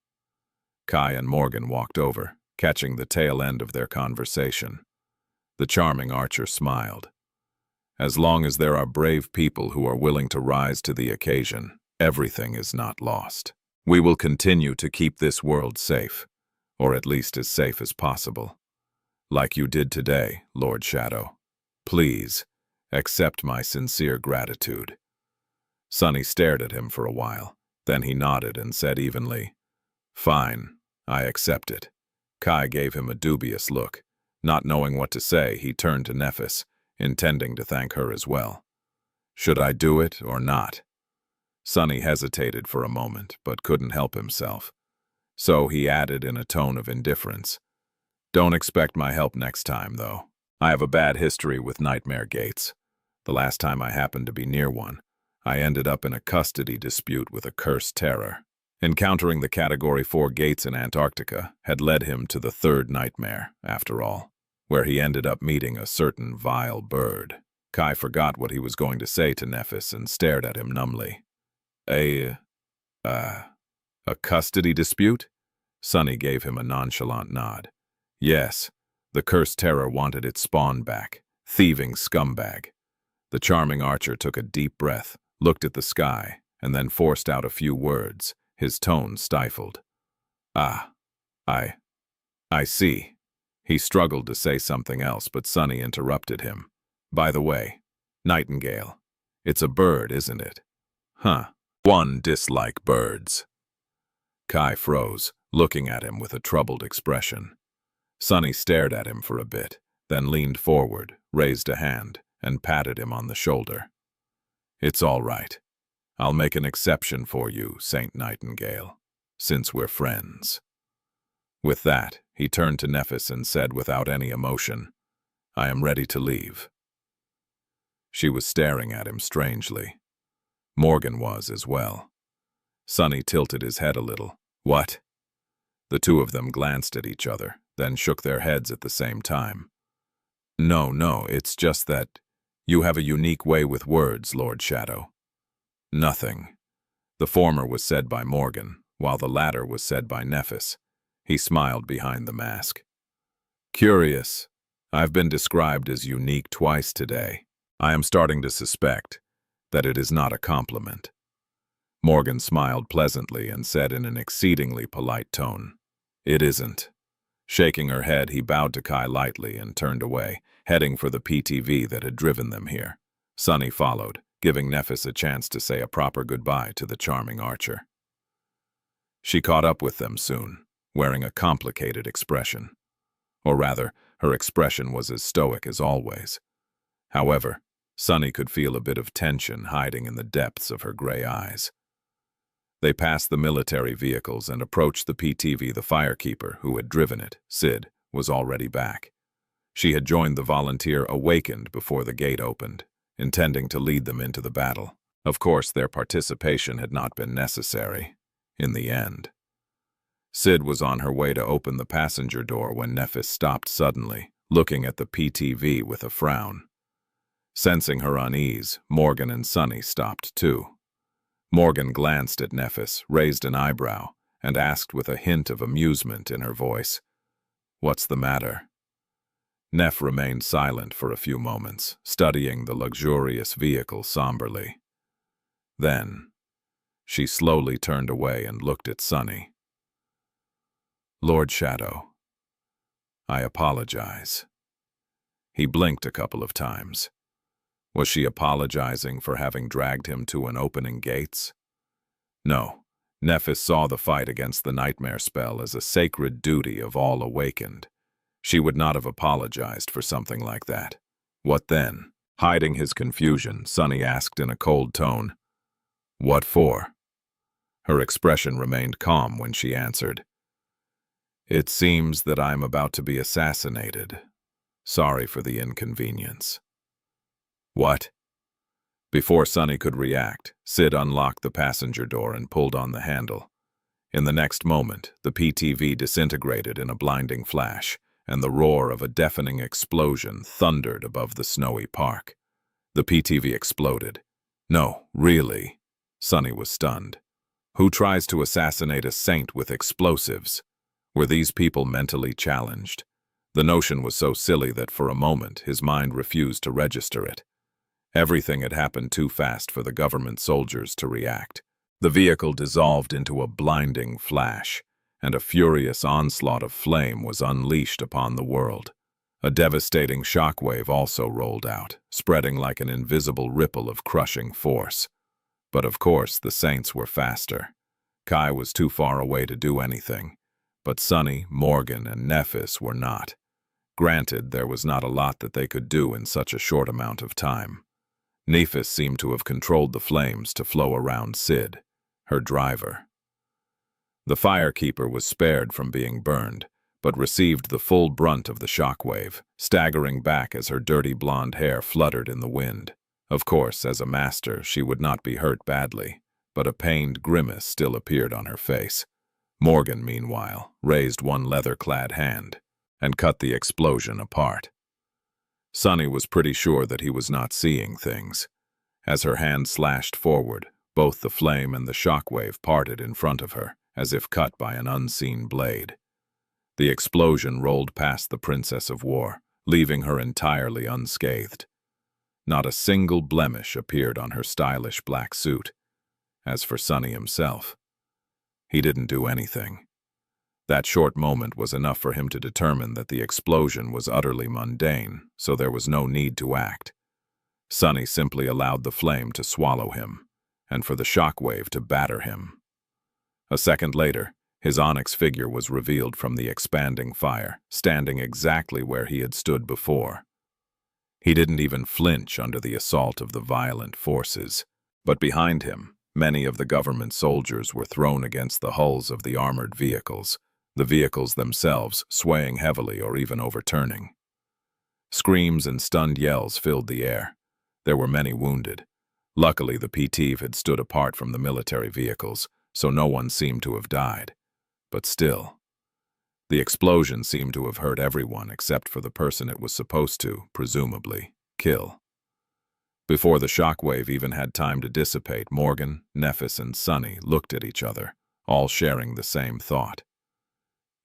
Kai and Morgan walked over, catching the tail end of their conversation. The charming archer smiled. "As long as there are brave people who are willing to rise to the occasion, everything is not lost. We will continue to keep this world safe, or at least as safe as possible. Like you did today, Lord Shadow. Please, accept my sincere gratitude." Sonny stared at him for a while. Then he nodded and said evenly, "Fine, I accept it." Kai gave him a dubious look. Not knowing what to say, he turned to Nefis, intending to thank her as well. "Should I do it or not?" Sonny hesitated for a moment, but couldn't help himself. So he added in a tone of indifference, "Don't expect my help next time, though. I have a bad history with nightmare gates. The last time I happened to be near one, I ended up in a custody dispute with a cursed terror. Encountering the Category 4 gates in Antarctica had led him to the third nightmare, after all, where he ended up meeting a certain vile bird." Kai forgot what he was going to say to Nefis and stared at him numbly. A custody dispute?" Sonny gave him a nonchalant nod. "Yes, the cursed terror wanted its spawn back, thieving scumbag." The charming archer took a deep breath, looked at the sky, and then forced out a few words, his tone stifled. "Ah, I see." He struggled to say something else, but Sonny interrupted him. "By the way, nightingale. It's a bird, isn't it?" "Huh. One dislike birds." Kai froze, looking at him with a troubled expression. Sonny stared at him for a bit, then leaned forward, raised a hand, and patted him on the shoulder. "It's all right. I'll make an exception for you, Saint Nightingale, since we're friends." With that, he turned to Nefis and said without any emotion, "I am ready to leave." She was staring at him strangely. Morgan was as well. Sonny tilted his head a little. "What?" The two of them glanced at each other, then shook their heads at the same time. No, it's just that you have a unique way with words, Lord Shadow." "Nothing." The former was said by Morgan, while the latter was said by Nefis. He smiled behind the mask. "Curious. I've been described as unique twice today. I am starting to suspect that it is not a compliment." Morgan smiled pleasantly and said in an exceedingly polite tone, "It isn't." Shaking her head, he bowed to Kai lightly and turned away, heading for the PTV that had driven them here. Sonny followed, giving Nefis a chance to say a proper goodbye to the charming archer. She caught up with them soon, wearing a complicated expression. Or rather, her expression was as stoic as always. However, Sonny could feel a bit of tension hiding in the depths of her gray eyes. They passed the military vehicles and approached the PTV. The firekeeper who had driven it, Sid, was already back. She had joined the volunteer Awakened before the gate opened, intending to lead them into the battle. Of course, their participation had not been necessary, in the end. Sid was on her way to open the passenger door when Nephis stopped suddenly, looking at the PTV with a frown. Sensing her unease, Morgan and Sunny stopped too. Morgan glanced at Nephis, raised an eyebrow, and asked with a hint of amusement in her voice, "What's the matter?" Neph remained silent for a few moments, studying the luxurious vehicle somberly. Then, she slowly turned away and looked at Sunny. "Lord Shadow, I apologize." He blinked a couple of times. Was she apologizing for having dragged him to an opening gates? No, Nephis saw the fight against the nightmare spell as a sacred duty of all awakened. She would not have apologized for something like that. What then? Hiding his confusion, Sunny asked in a cold tone, "What for?" Her expression remained calm when she answered, "It seems that I'm about to be assassinated. Sorry for the inconvenience." "What?" Before Sunny could react, Sid unlocked the passenger door and pulled on the handle. In the next moment, the PTV disintegrated in a blinding flash, and the roar of a deafening explosion thundered above the snowy park. The PTV exploded. No, really. Sunny was stunned. Who tries to assassinate a saint with explosives? Were these people mentally challenged? The notion was so silly that for a moment his mind refused to register it. Everything had happened too fast for the government soldiers to react. The vehicle dissolved into a blinding flash, and a furious onslaught of flame was unleashed upon the world. A devastating shockwave also rolled out, spreading like an invisible ripple of crushing force. But of course, the saints were faster. Kai was too far away to do anything, but Sunny, Morgan, and Nephis were not. Granted, there was not a lot that they could do in such a short amount of time. Nephis seemed to have controlled the flames to flow around Sid, her driver. The firekeeper was spared from being burned, but received the full brunt of the shockwave, staggering back as her dirty blonde hair fluttered in the wind. Of course, as a master, she would not be hurt badly, but a pained grimace still appeared on her face. Morgan, meanwhile, raised one leather-clad hand and cut the explosion apart. Sunny was pretty sure that he was not seeing things. As her hand slashed forward, both the flame and the shockwave parted in front of her, as if cut by an unseen blade. The explosion rolled past the Princess of War, leaving her entirely unscathed. Not a single blemish appeared on her stylish black suit. As for Sunny himself, he didn't do anything. That short moment was enough for him to determine that the explosion was utterly mundane, so there was no need to act. Sunny simply allowed the flame to swallow him, and for the shockwave to batter him. A second later, his onyx figure was revealed from the expanding fire, standing exactly where he had stood before. He didn't even flinch under the assault of the violent forces, but behind him, many of the government soldiers were thrown against the hulls of the armored vehicles, the vehicles themselves swaying heavily or even overturning. Screams and stunned yells filled the air. There were many wounded. Luckily, the PTV had stood apart from the military vehicles, so no one seemed to have died. But still, the explosion seemed to have hurt everyone except for the person it was supposed to, presumably, kill. Before the shockwave even had time to dissipate, Morgan, Nephis, and Sunny looked at each other, all sharing the same thought.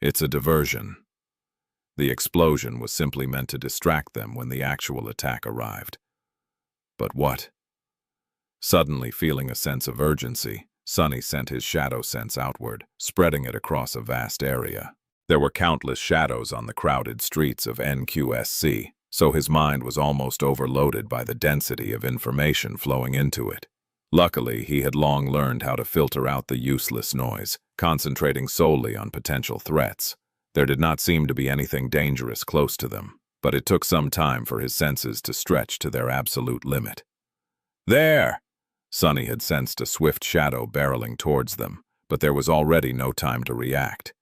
It's a diversion. The explosion was simply meant to distract them when the actual attack arrived. But what? Suddenly feeling a sense of urgency, Sunny sent his shadow sense outward, spreading it across a vast area. There were countless shadows on the crowded streets of NQSC, so his mind was almost overloaded by the density of information flowing into it. Luckily, he had long learned how to filter out the useless noise, concentrating solely on potential threats. There did not seem to be anything dangerous close to them, but it took some time for his senses to stretch to their absolute limit. There! Sunny had sensed a swift shadow barreling towards them, but there was already no time to react.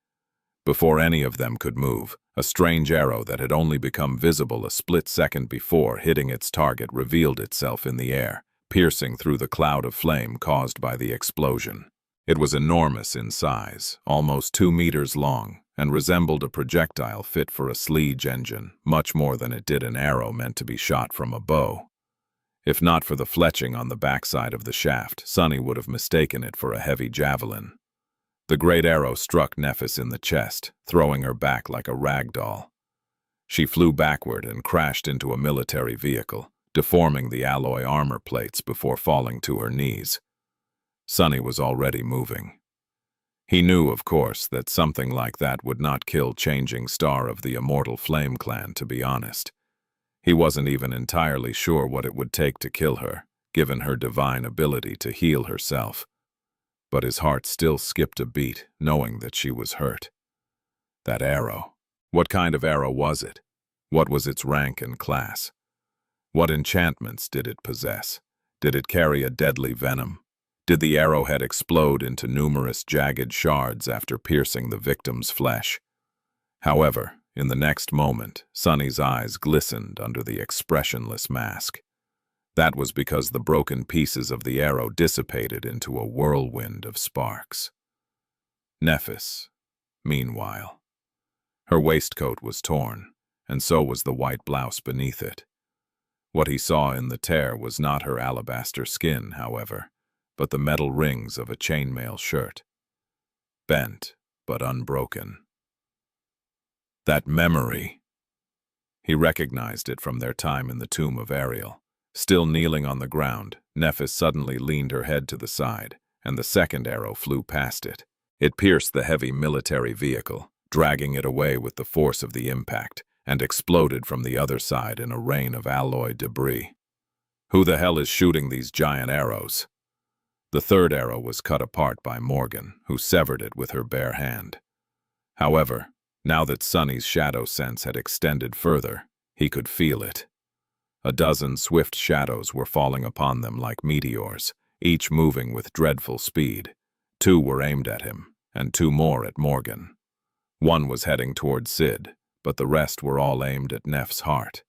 Before any of them could move, a strange arrow that had only become visible a split second before hitting its target revealed itself in the air, piercing through the cloud of flame caused by the explosion. It was enormous in size, almost 2 meters long, and resembled a projectile fit for a sledge engine, much more than it did an arrow meant to be shot from a bow. If not for the fletching on the backside of the shaft, Sunny would have mistaken it for a heavy javelin. The great arrow struck Nephis in the chest, throwing her back like a rag doll. She flew backward and crashed into a military vehicle, deforming the alloy armor plates before falling to her knees. Sunny was already moving. He knew, of course, that something like that would not kill Changing Star of the Immortal Flame Clan, to be honest. He wasn't even entirely sure what it would take to kill her, given her divine ability to heal herself. But his heart still skipped a beat, knowing that she was hurt. That arrow. What kind of arrow was it? What was its rank and class? What enchantments did it possess? Did it carry a deadly venom? Did the arrowhead explode into numerous jagged shards after piercing the victim's flesh? However, in the next moment, Sunny's eyes glistened under the expressionless mask. That was because the broken pieces of the arrow dissipated into a whirlwind of sparks. Nephis, meanwhile. Her waistcoat was torn, and so was the white blouse beneath it. What he saw in the tear was not her alabaster skin, however, but the metal rings of a chainmail shirt. Bent, but unbroken. That memory. He recognized it from their time in the tomb of Ariel. Still kneeling on the ground, Nephis suddenly leaned her head to the side, and the second arrow flew past it. It pierced the heavy military vehicle, dragging it away with the force of the impact, and exploded from the other side in a rain of alloy debris. Who the hell is shooting these giant arrows? The third arrow was cut apart by Morgan, who severed it with her bare hand. However, now that Sunny's shadow sense had extended further, he could feel it. A dozen swift shadows were falling upon them like meteors, each moving with dreadful speed. 2 were aimed at him, and 2 more at Morgan. 1 was heading toward Sid, but the rest were all aimed at Neff's heart.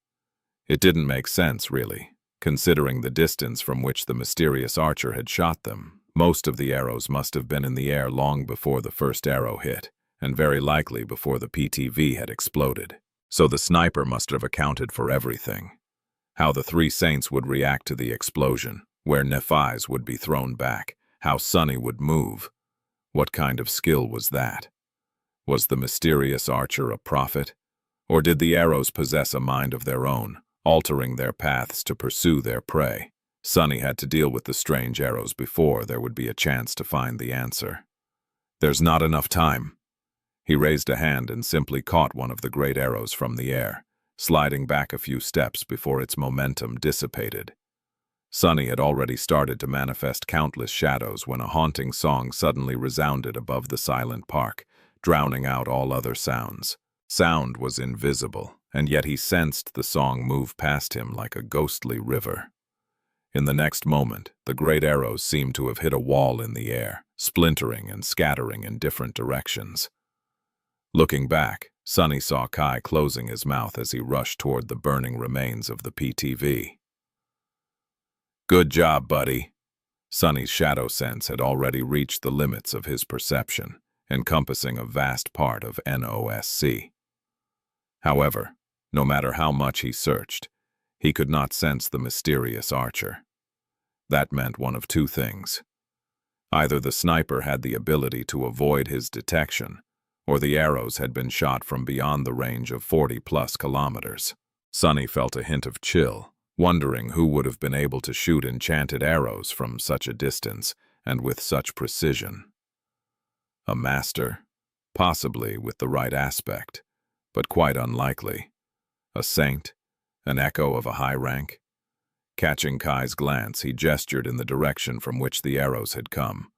It didn't make sense, really, considering the distance from which the mysterious archer had shot them. Most of the arrows must have been in the air long before the first arrow hit, and very likely before the PTV had exploded. So the sniper must have accounted for everything. How the 3 saints would react to the explosion, where Nephi's would be thrown back, how Sunny would move. What kind of skill was that? Was the mysterious archer a prophet? Or did the arrows possess a mind of their own, altering their paths to pursue their prey? Sunny had to deal with the strange arrows before there would be a chance to find the answer. There's not enough time. He raised a hand and simply caught one of the great arrows from the air, sliding back a few steps before its momentum dissipated. Sunny had already started to manifest countless shadows when a haunting song suddenly resounded above the silent park, drowning out all other sounds. Sound was invisible, and yet he sensed the song move past him like a ghostly river. In the next moment, the great arrows seemed to have hit a wall in the air, splintering and scattering in different directions. Looking back, Sunny saw Kai closing his mouth as he rushed toward the burning remains of the PTV. Good job, buddy. Sunny's shadow sense had already reached the limits of his perception, encompassing a vast part of NOSC. However, no matter how much he searched, he could not sense the mysterious archer. That meant one of 2 things. Either the sniper had the ability to avoid his detection, or the arrows had been shot from beyond the range of 40+ kilometers. Sunny felt a hint of chill, wondering who would have been able to shoot enchanted arrows from such a distance and with such precision. A master, possibly with the right aspect, but quite unlikely. A saint, an echo of a high rank. Catching Kai's glance, he gestured in the direction from which the arrows had come.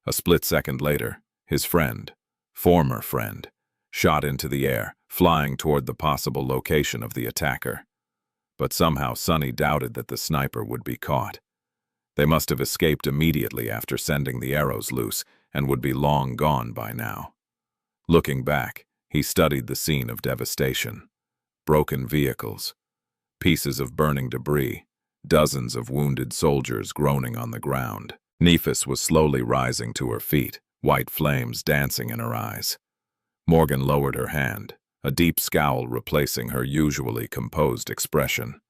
A split second later, his friend, former friend, shot into the air, flying toward the possible location of the attacker. But somehow Sunny doubted that the sniper would be caught. They must have escaped immediately after sending the arrows loose and would be long gone by now. Looking back, he studied the scene of devastation. Broken vehicles, pieces of burning debris, dozens of wounded soldiers groaning on the ground. Nephis was slowly rising to her feet, white flames dancing in her eyes. Morgan lowered her hand, a deep scowl replacing her usually composed expression.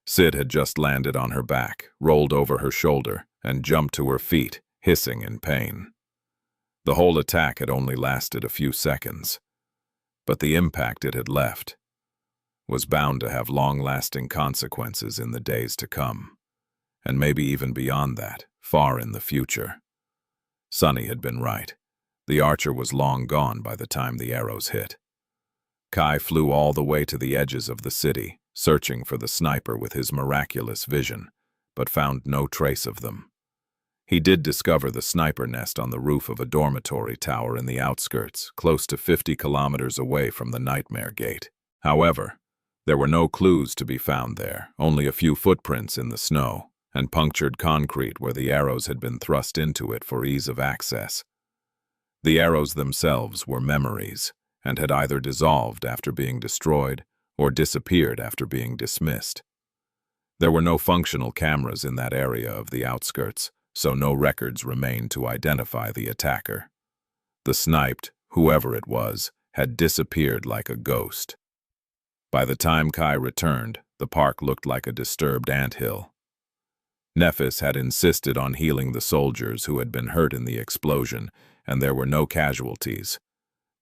Sid had just landed on her back, rolled over her shoulder, and jumped to her feet, hissing in pain. The whole attack had only lasted a few seconds, but the impact it had left was bound to have long-lasting consequences in the days to come, and maybe even beyond that, far in the future. Sunny had been right. The archer was long gone by the time the arrows hit. Kai flew all the way to the edges of the city, searching for the sniper with his miraculous vision, but found no trace of them. He did discover the sniper nest on the roof of a dormitory tower in the outskirts, close to 50 kilometers away from the Nightmare Gate. However, there were no clues to be found there, only a few footprints in the snow, and punctured concrete where the arrows had been thrust into it for ease of access. The arrows themselves were memories, and had either dissolved after being destroyed or disappeared after being dismissed. There were no functional cameras in that area of the outskirts, so no records remained to identify the attacker. The sniped, whoever it was, had disappeared like a ghost. By the time Kai returned, the park looked like a disturbed anthill. Nephis had insisted on healing the soldiers who had been hurt in the explosion, and there were no casualties,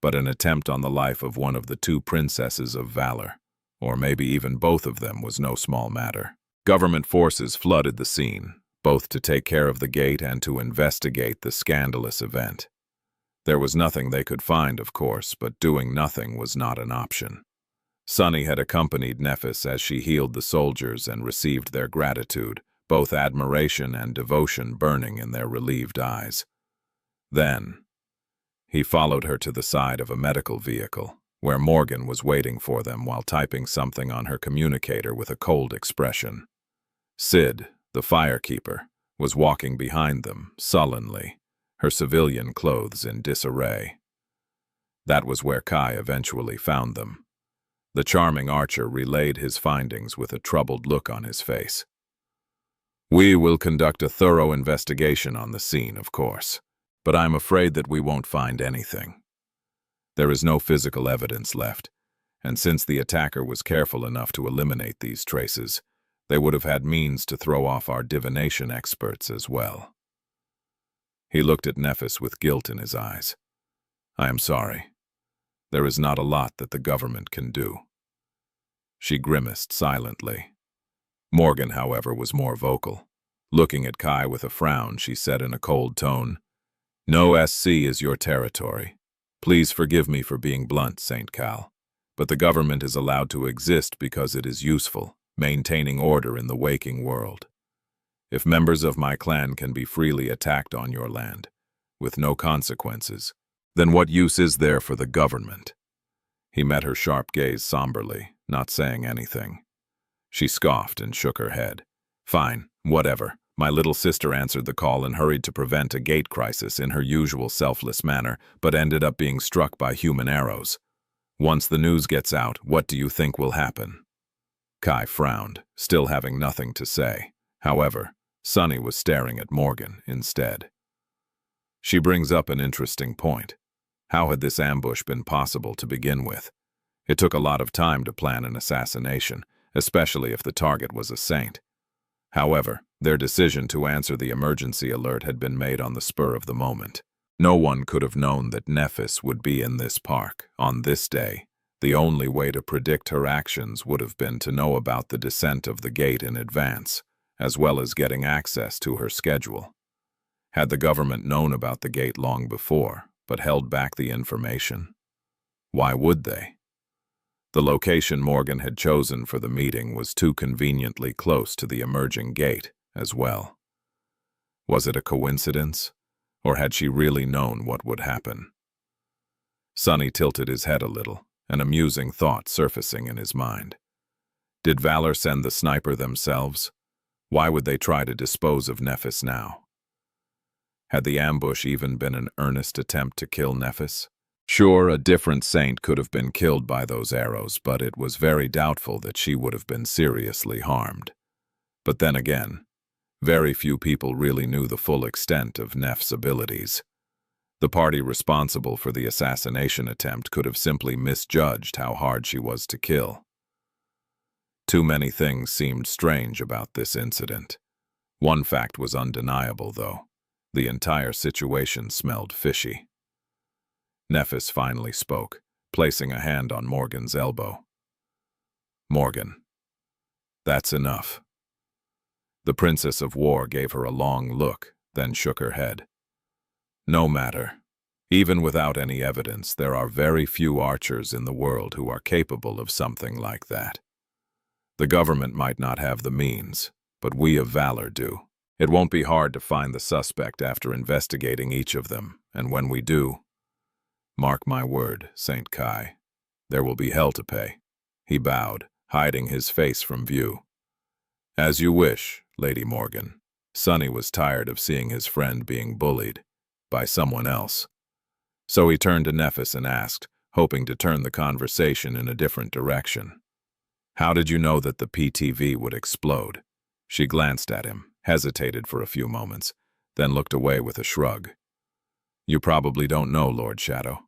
but an attempt on the life of one of the two princesses of valor, or maybe even both of them, was no small matter. Government forces flooded the scene, both to take care of the gate and to investigate the scandalous event. There was nothing they could find, of course, but doing nothing was not an option. Sunny had accompanied Nephis as she healed the soldiers and received their gratitude, both admiration and devotion burning in their relieved eyes. Then, he followed her to the side of a medical vehicle, where Morgan was waiting for them while typing something on her communicator with a cold expression. Sid, the firekeeper, was walking behind them, sullenly, her civilian clothes in disarray. That was where Kai eventually found them. The charming archer relayed his findings with a troubled look on his face. "We will conduct a thorough investigation on the scene, of course, but I'm afraid that we won't find anything. There is no physical evidence left, and since the attacker was careful enough to eliminate these traces, they would have had means to throw off our divination experts as well." He looked at Nephis with guilt in his eyes. "I am sorry. There is not a lot that the government can do." She grimaced silently. Morgan, however, was more vocal. Looking at Kai with a frown, she said in a cold tone, "No SC is your territory. Please forgive me for being blunt, St. Cal, but the government is allowed to exist because it is useful, maintaining order in the waking world. If members of my clan can be freely attacked on your land, with no consequences, then what use is there for the government?" He met her sharp gaze somberly, not saying anything. She scoffed and shook her head. "Fine, whatever." My little sister answered the call and hurried to prevent a gate crisis in her usual selfless manner, but ended up being struck by human arrows. Once the news gets out, what do you think will happen? Kai frowned, still having nothing to say. However, Sunny was staring at Morgan instead. She brings up an interesting point. How had this ambush been possible to begin with? It took a lot of time to plan an assassination, especially if the target was a saint. However, their decision to answer the emergency alert had been made on the spur of the moment. No one could have known that Nephis would be in this park on this day. The only way to predict her actions would have been to know about the descent of the gate in advance, as well as getting access to her schedule. Had the government known about the gate long before, but held back the information? Why would they? The location Morgan had chosen for the meeting was too conveniently close to the emerging gate as well. Was it a coincidence, or had she really known what would happen? Sunny tilted his head a little, an amusing thought surfacing in his mind. Did Valor send the sniper themselves? Why would they try to dispose of Nephis now? Had the ambush even been an earnest attempt to kill Nephis? Sure, a different saint could have been killed by those arrows, but it was very doubtful that she would have been seriously harmed. But then again, very few people really knew the full extent of Neff's abilities. The party responsible for the assassination attempt could have simply misjudged how hard she was to kill. Too many things seemed strange about this incident. One fact was undeniable, though. The entire situation smelled fishy. Nephis finally spoke, placing a hand on Morgan's elbow. "Morgan, that's enough." The Princess of War gave her a long look, then shook her head. "No matter. Even without any evidence, there are very few archers in the world who are capable of something like that. The government might not have the means, but we of valor do. It won't be hard to find the suspect after investigating each of them, and when we do, mark my word, St. Kai, there will be hell to pay." He bowed, hiding his face from view. "As you wish, Lady Morgan." Sonny was tired of seeing his friend being bullied by someone else. So he turned to Nephis and asked, hoping to turn the conversation in a different direction. "How did you know that the PTV would explode?" She glanced at him, hesitated for a few moments, then looked away with a shrug. "You probably don't know, Lord Shadow,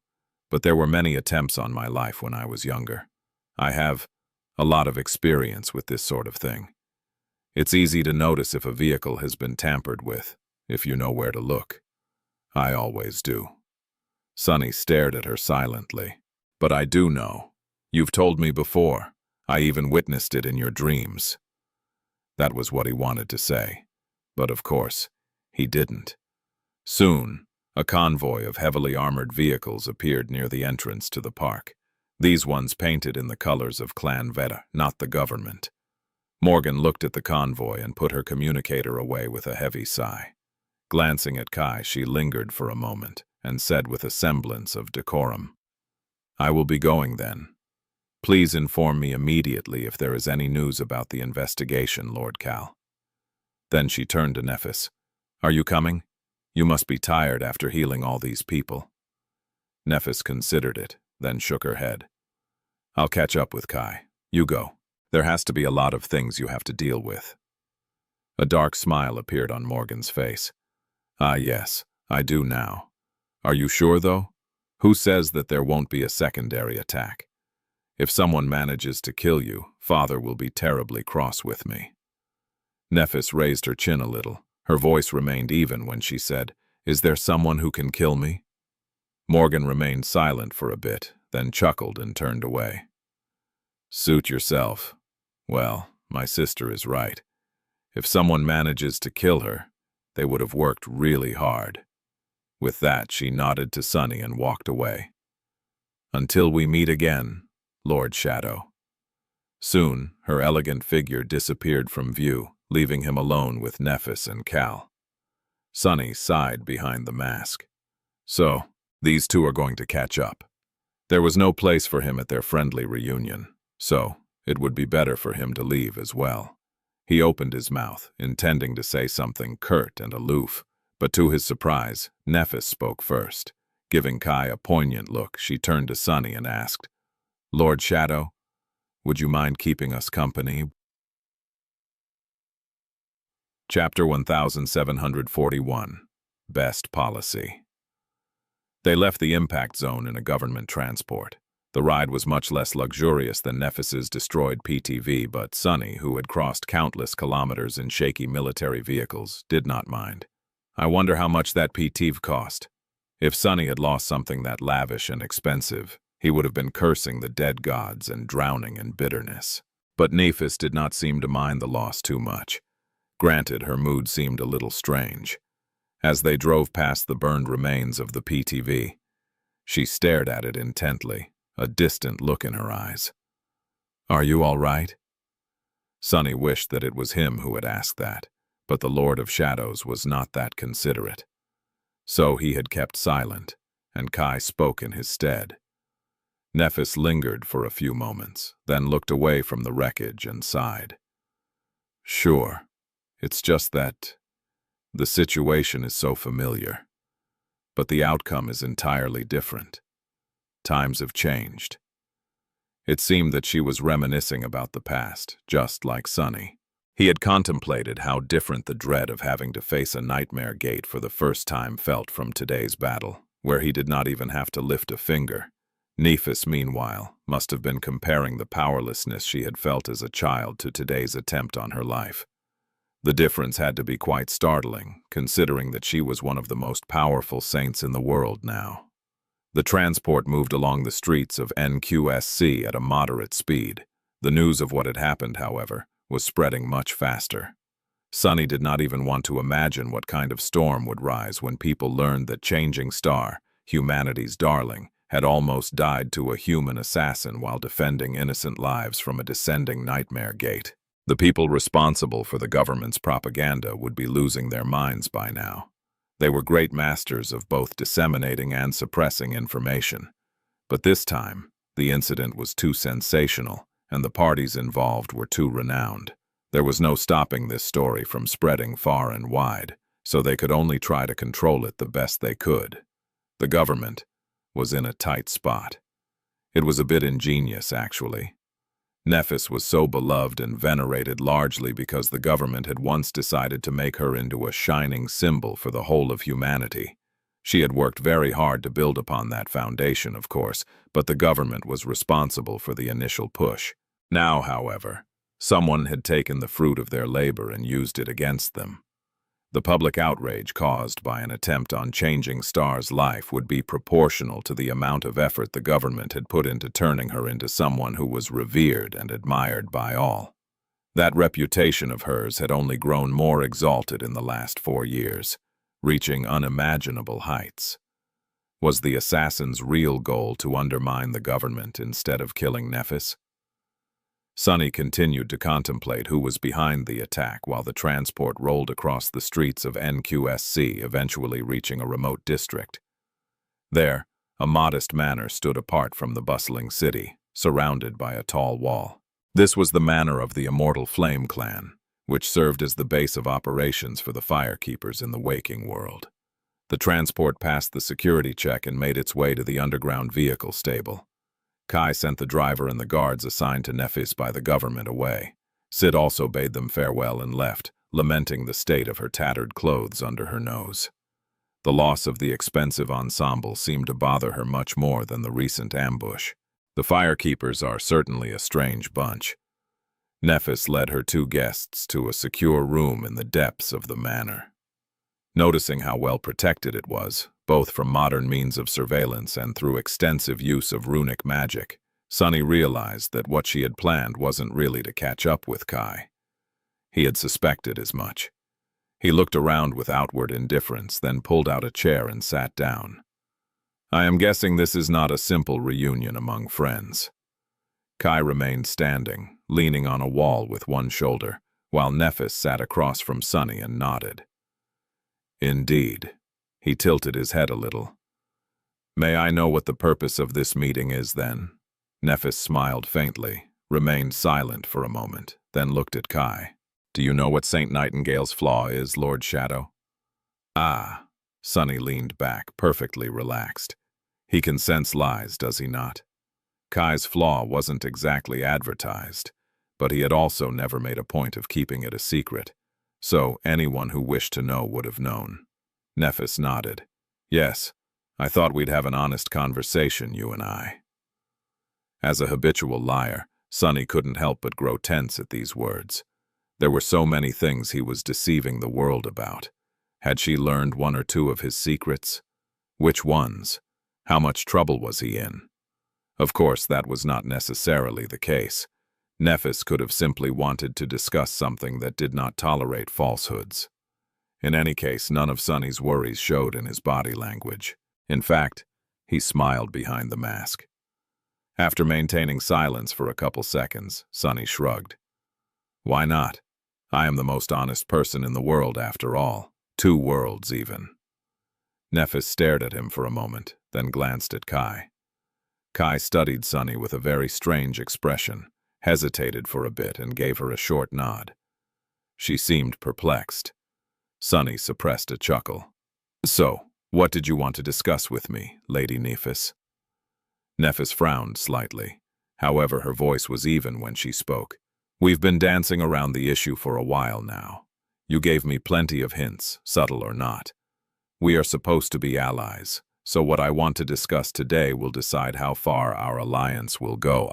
but there were many attempts on my life when I was younger. I have a lot of experience with this sort of thing. It's easy to notice if a vehicle has been tampered with, if you know where to look. I always do." Sonny stared at her silently. "But I do know. You've told me before. I even witnessed it in your dreams." That was what he wanted to say. But of course, he didn't. Soon, a convoy of heavily armored vehicles appeared near the entrance to the park. These ones painted in the colors of Clan Veda, not the government. Morgan looked at the convoy and put her communicator away with a heavy sigh. Glancing at Kai, she lingered for a moment and said with a semblance of decorum, "I will be going then. Please inform me immediately if there is any news about the investigation, Lord Cal." Then she turned to Nephis. "Are you coming? You must be tired after healing all these people." Nephis considered it, then shook her head. "I'll catch up with Kai. You go. There has to be a lot of things you have to deal with." A dark smile appeared on Morgan's face. "Ah, yes, I do now. Are you sure, though? Who says that there won't be a secondary attack? If someone manages to kill you, Father will be terribly cross with me." Nephis raised her chin a little. Her voice remained even when she said, "Is there someone who can kill me?" Morgan remained silent for a bit, then chuckled and turned away. "Suit yourself. Well, my sister is right. If someone manages to kill her, they would have worked really hard." With that, she nodded to Sonny and walked away. "Until we meet again, Lord Shadow." Soon, her elegant figure disappeared from view, leaving him alone with Nephis and Cal. Sonny sighed behind the mask. So, these two are going to catch up. There was no place for him at their friendly reunion, so it would be better for him to leave as well. He opened his mouth, intending to say something curt and aloof, but to his surprise, Nephis spoke first. Giving Kai a poignant look, she turned to Sonny and asked, "Lord Shadow, would you mind keeping us company?" Chapter 1741. Best Policy. They left the impact zone in a government transport. The ride was much less luxurious than Nephis's destroyed PTV, but Sonny, who had crossed countless kilometers in shaky military vehicles, did not mind. I wonder how much that PTV cost. If Sonny had lost something that lavish and expensive, he would have been cursing the dead gods and drowning in bitterness. But Nephis did not seem to mind the loss too much. Granted, her mood seemed a little strange. As they drove past the burned remains of the PTV, she stared at it intently, a distant look in her eyes. "Are you all right?" Sonny wished that it was him who had asked that, but the Lord of Shadows was not that considerate. So he had kept silent, and Kai spoke in his stead. Nephis lingered for a few moments, then looked away from the wreckage and sighed. "Sure, it's just that the situation is so familiar, but the outcome is entirely different. Times have changed." It seemed that she was reminiscing about the past, just like Sonny. He had contemplated how different the dread of having to face a nightmare gate for the first time felt from today's battle, where he did not even have to lift a finger. Nephis, meanwhile, must have been comparing the powerlessness she had felt as a child to today's attempt on her life. The difference had to be quite startling, considering that she was one of the most powerful saints in the world now. The transport moved along the streets of NQSC at a moderate speed. The news of what had happened, however, was spreading much faster. Sunny did not even want to imagine what kind of storm would rise when people learned that Changing Star, humanity's darling, had almost died to a human assassin while defending innocent lives from a descending nightmare gate. The people responsible for the government's propaganda would be losing their minds by now. They were great masters of both disseminating and suppressing information. But this time, the incident was too sensational, and the parties involved were too renowned. There was no stopping this story from spreading far and wide, so they could only try to control it the best they could. The government was in a tight spot. It was a bit ingenious, actually. Nephis was so beloved and venerated largely because the government had once decided to make her into a shining symbol for the whole of humanity. She had worked very hard to build upon that foundation, of course, but the government was responsible for the initial push. Now, however, someone had taken the fruit of their labor and used it against them. The public outrage caused by an attempt on Changing Star's life would be proportional to the amount of effort the government had put into turning her into someone who was revered and admired by all. That reputation of hers had only grown more exalted in the last 4 years, reaching unimaginable heights. Was the assassin's real goal to undermine the government instead of killing Nephis? Sunny continued to contemplate who was behind the attack while the transport rolled across the streets of NQSC, eventually reaching a remote district. There, a modest manor stood apart from the bustling city, surrounded by a tall wall. This was the manor of the Immortal Flame clan, which served as the base of operations for the firekeepers in the waking world. The transport passed the security check and made its way to the underground vehicle stable. Kai sent the driver and the guards assigned to Nephis by the government away. Sid also bade them farewell and left, lamenting the state of her tattered clothes under her nose. The loss of the expensive ensemble seemed to bother her much more than the recent ambush. The firekeepers are certainly a strange bunch. Nephis led her 2 guests to a secure room in the depths of the manor. Noticing how well protected it was, both from modern means of surveillance and through extensive use of runic magic, Sunny realized that what she had planned wasn't really to catch up with Kai. He had suspected as much. He looked around with outward indifference, then pulled out a chair and sat down. I am guessing this is not a simple reunion among friends. Kai remained standing, leaning on a wall with one shoulder, while Nephis sat across from Sunny and nodded. Indeed. He tilted his head a little. May I know what the purpose of this meeting is, then? Nephis smiled faintly, remained silent for a moment, then looked at Kai. Do you know what St. Nightingale's flaw is, Lord Shadow? Ah. Sunny leaned back, perfectly relaxed. He can sense lies, does he not? Kai's flaw wasn't exactly advertised, but he had also never made a point of keeping it a secret, so anyone who wished to know would have known. Nephis nodded. Yes, I thought we'd have an honest conversation, you and I. As a habitual liar, Sunny couldn't help but grow tense at these words. There were so many things he was deceiving the world about. Had she learned 1 or 2 of his secrets? Which ones? How much trouble was he in? Of course, that was not necessarily the case. Nephis could have simply wanted to discuss something that did not tolerate falsehoods. In any case, none of Sunny's worries showed in his body language. In fact, he smiled behind the mask. After maintaining silence for a couple seconds, Sunny shrugged. Why not? I am the most honest person in the world, after all. 2 worlds, even. Nephis stared at him for a moment, then glanced at Kai. Kai studied Sunny with a very strange expression, hesitated for a bit, and gave her a short nod. She seemed perplexed. Sunny suppressed a chuckle. So, what did you want to discuss with me, Lady Nephis? Nephis frowned slightly. However, her voice was even when she spoke. We've been dancing around the issue for a while now. You gave me plenty of hints, subtle or not. We are supposed to be allies, so what I want to discuss today will decide how far our alliance will go.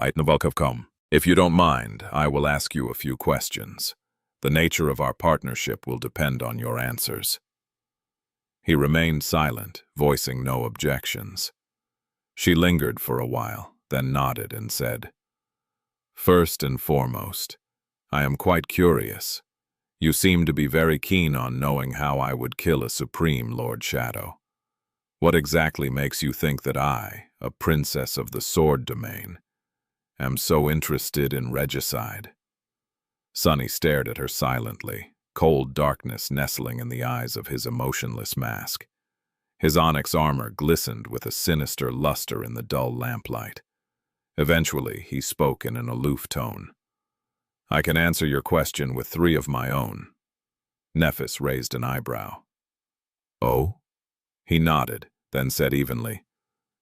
If you don't mind, I will ask you a few questions. The nature of our partnership will depend on your answers. He remained silent, voicing no objections. She lingered for a while, then nodded and said, "First and foremost, I am quite curious. You seem to be very keen on knowing how I would kill a Supreme Lord Shadow. What exactly makes you think that I, a princess of the Sword Domain, am so interested in regicide?" Sunny stared at her silently, cold darkness nestling in the eyes of his emotionless mask. His onyx armor glistened with a sinister luster in the dull lamplight. Eventually, he spoke in an aloof tone. "I can answer your question with 3 of my own." Nephis raised an eyebrow. "Oh?" He nodded, then said evenly,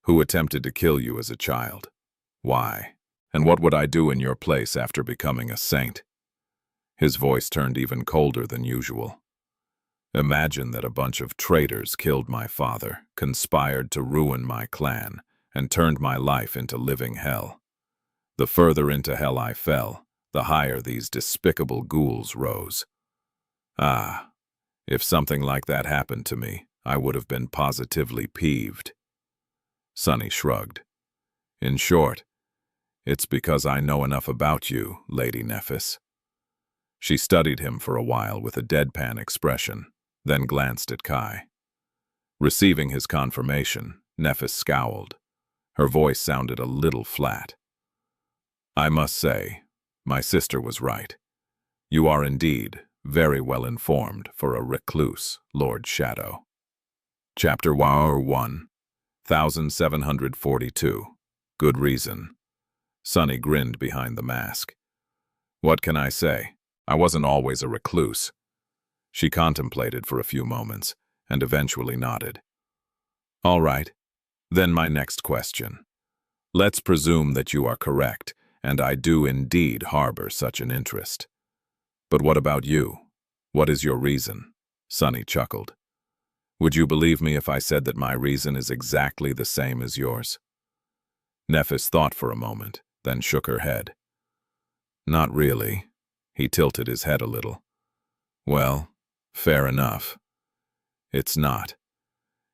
"Who attempted to kill you as a child? Why? And what would I do in your place after becoming a saint?" His voice turned even colder than usual. "Imagine that a bunch of traitors killed my father, conspired to ruin my clan, and turned my life into living hell. The further into hell I fell, the higher these despicable ghouls rose. Ah, if something like that happened to me, I would have been positively peeved." Sunny shrugged. "In short, it's because I know enough about you, Lady Nephis." She studied him for a while with a deadpan expression, then glanced at Kai. Receiving his confirmation, Nephis scowled. Her voice sounded a little flat. "I must say, my sister was right. You are indeed very well informed for a recluse, Lord Shadow." Chapter 1, 1742. Good reason. Sunny grinned behind the mask. "What can I say? I wasn't always a recluse." She contemplated for a few moments, and eventually nodded. "All right. Then my next question. Let's presume that you are correct, and I do indeed harbor such an interest. But what about you? What is your reason?" Sunny chuckled. "Would you believe me if I said that my reason is exactly the same as yours?" Nephis thought for a moment, then shook her head. "Not really." He tilted his head a little. "Well, fair enough. It's not.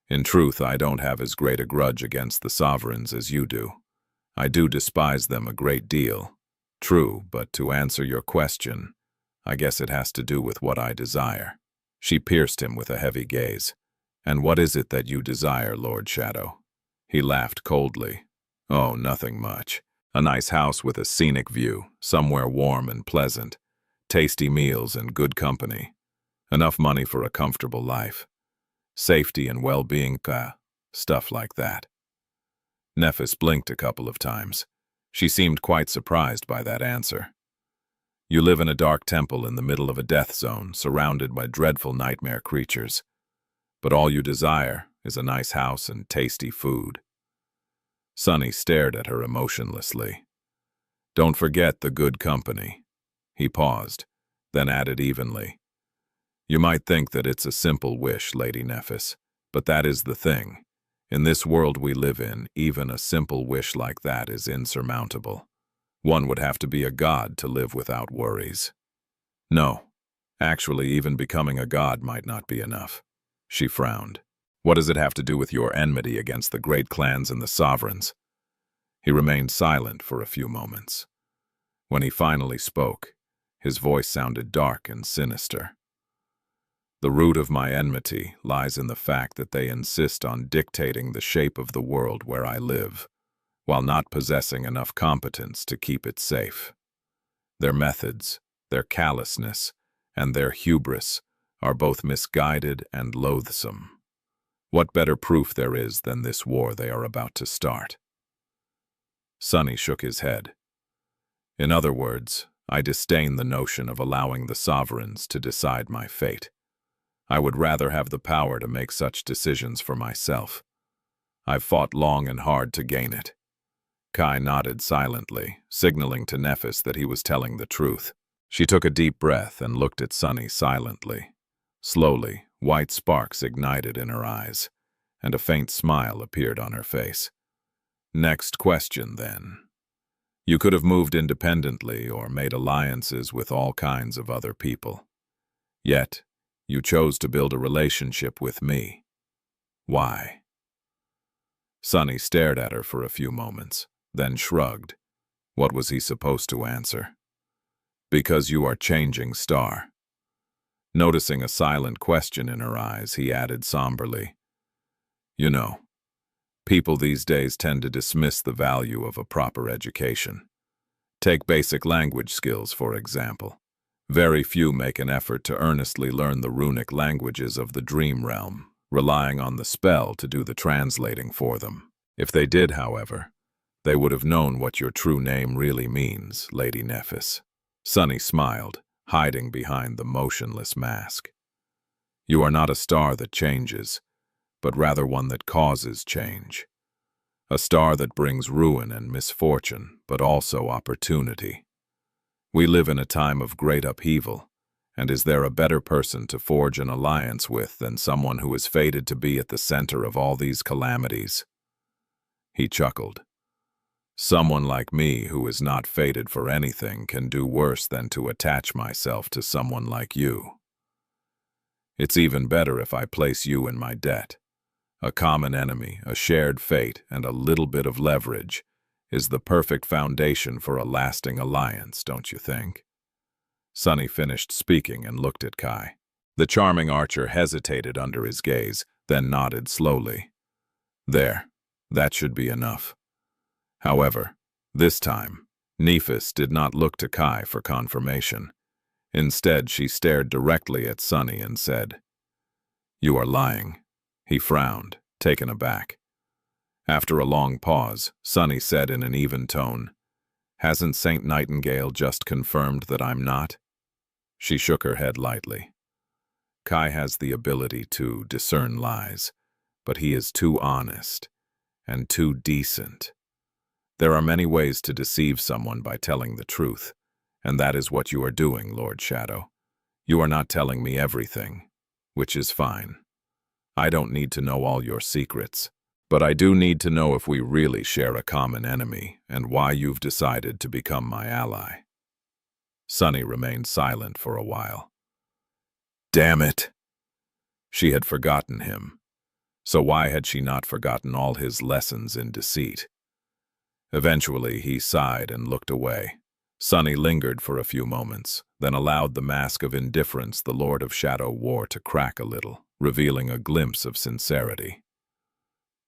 In truth, I don't have as great a grudge against the sovereigns as you do. I do despise them a great deal. True, but to answer your question, I guess it has to do with what I desire." She pierced him with a heavy gaze. "And what is it that you desire, Lord Shadow?" He laughed coldly. "Oh, nothing much. A nice house with a scenic view, somewhere warm and pleasant, tasty meals and good company, enough money for a comfortable life, safety and well-being, stuff like that." Nephis blinked a couple of times. She seemed quite surprised by that answer. "You live in a dark temple in the middle of a death zone, surrounded by dreadful nightmare creatures. But all you desire is a nice house and tasty food." Sunny stared at her emotionlessly. "Don't forget the good company." He paused, then added evenly, "You might think that it's a simple wish, Lady Nephis, but that is the thing. In this world we live in, even a simple wish like that is insurmountable. One would have to be a god to live without worries." "No, actually, even becoming a god might not be enough." She frowned. "What does it have to do with your enmity against the great clans and the sovereigns?" He remained silent for a few moments. When he finally spoke, his voice sounded dark and sinister. "The root of my enmity lies in the fact that they insist on dictating the shape of the world where I live, while not possessing enough competence to keep it safe. Their methods, their callousness, and their hubris are both misguided and loathsome. What better proof there is than this war they are about to start?" Sunny shook his head. "In other words, I disdain the notion of allowing the sovereigns to decide my fate. I would rather have the power to make such decisions for myself. I've fought long and hard to gain it." Kai nodded silently, signaling to Nephis that he was telling the truth. She took a deep breath and looked at Sunny silently. Slowly, white sparks ignited in her eyes, and a faint smile appeared on her face. Next question, then. You could have moved independently or made alliances with all kinds of other people. Yet, you chose to build a relationship with me. Why? Sunny stared at her for a few moments, then shrugged. What was he supposed to answer? Because you are changing star. Noticing a silent question in her eyes, he added somberly, You know, people these days tend to dismiss the value of a proper education. Take basic language skills, for example. Very few make an effort to earnestly learn the runic languages of the dream realm, relying on the spell to do the translating for them. If they did, however, they would have known what your true name really means, Lady Nephis. Sunny smiled, hiding behind the motionless mask. You are not a star that changes, but rather one that causes change. A star that brings ruin and misfortune, but also opportunity. We live in a time of great upheaval, and is there a better person to forge an alliance with than someone who is fated to be at the center of all these calamities? He chuckled. Someone like me who is not fated for anything can do worse than to attach myself to someone like you. It's even better if I place you in my debt. A common enemy, a shared fate, and a little bit of leverage is the perfect foundation for a lasting alliance, don't you think? Sunny finished speaking and looked at Kai. The charming archer hesitated under his gaze, then nodded slowly. There, that should be enough. However, this time, Nephis did not look to Kai for confirmation. Instead, she stared directly at Sunny and said, You are lying. He frowned, taken aback. After a long pause, Sunny said in an even tone, Hasn't Saint Nightingale just confirmed that I'm not? She shook her head lightly. Kai has the ability to discern lies, but he is too honest and too decent. There are many ways to deceive someone by telling the truth, and that is what you are doing, Lord Shadow. You are not telling me everything, which is fine. I don't need to know all your secrets, but I do need to know if we really share a common enemy and why you've decided to become my ally. Sunny remained silent for a while. Damn it! She had forgotten him. So why had she not forgotten all his lessons in deceit? Eventually, he sighed and looked away. Sunny lingered for a few moments, then allowed the mask of indifference the Lord of Shadow wore to crack a little, revealing a glimpse of sincerity.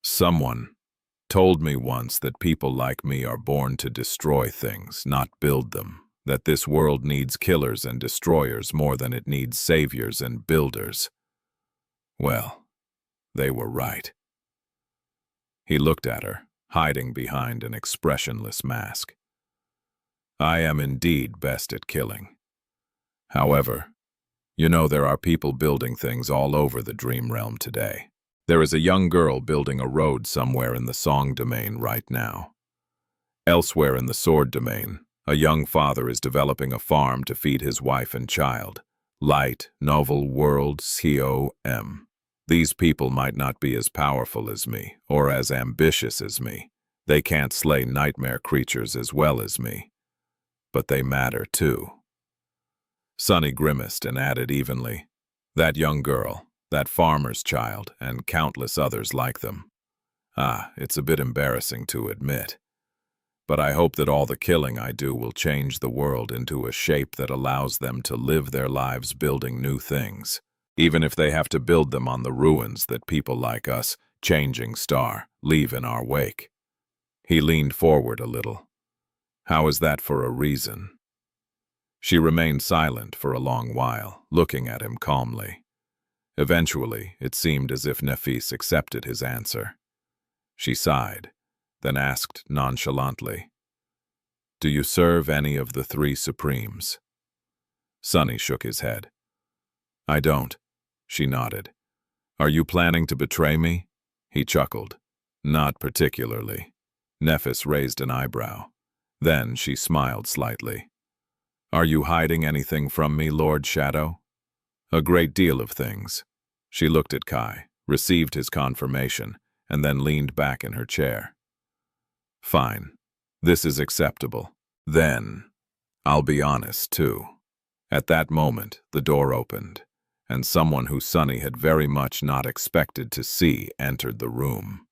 Someone told me once that people like me are born to destroy things, not build them, that this world needs killers and destroyers more than it needs saviors and builders. Well, they were right. He looked at her, hiding behind an expressionless mask. I am indeed best at killing. However, you know there are people building things all over the dream realm today. There is a young girl building a road somewhere in the song domain right now. Elsewhere in the sword domain, a young father is developing a farm to feed his wife and child. Light, novel world, COM. These people might not be as powerful as me, or as ambitious as me. They can't slay nightmare creatures as well as me. But they matter too. Sunny grimaced and added evenly, That young girl, that farmer's child, and countless others like them. It's a bit embarrassing to admit. But I hope that all the killing I do will change the world into a shape that allows them to live their lives building new things, even if they have to build them on the ruins that people like us, changing star, leave in our wake. He leaned forward a little. How is that for a reason? She remained silent for a long while, looking at him calmly. Eventually, it seemed as if Nephis accepted his answer. She sighed, then asked nonchalantly, Do you serve any of the three supremes? Sunny shook his head. I don't, she nodded. Are you planning to betray me? He chuckled. Not particularly. Nephis raised an eyebrow. Then she smiled slightly. Are you hiding anything from me, Lord Shadow? A great deal of things. She looked at Kai, received his confirmation, and then leaned back in her chair. Fine. This is acceptable. Then, I'll be honest, too. At that moment, the door opened, and someone who Sunny had very much not expected to see entered the room.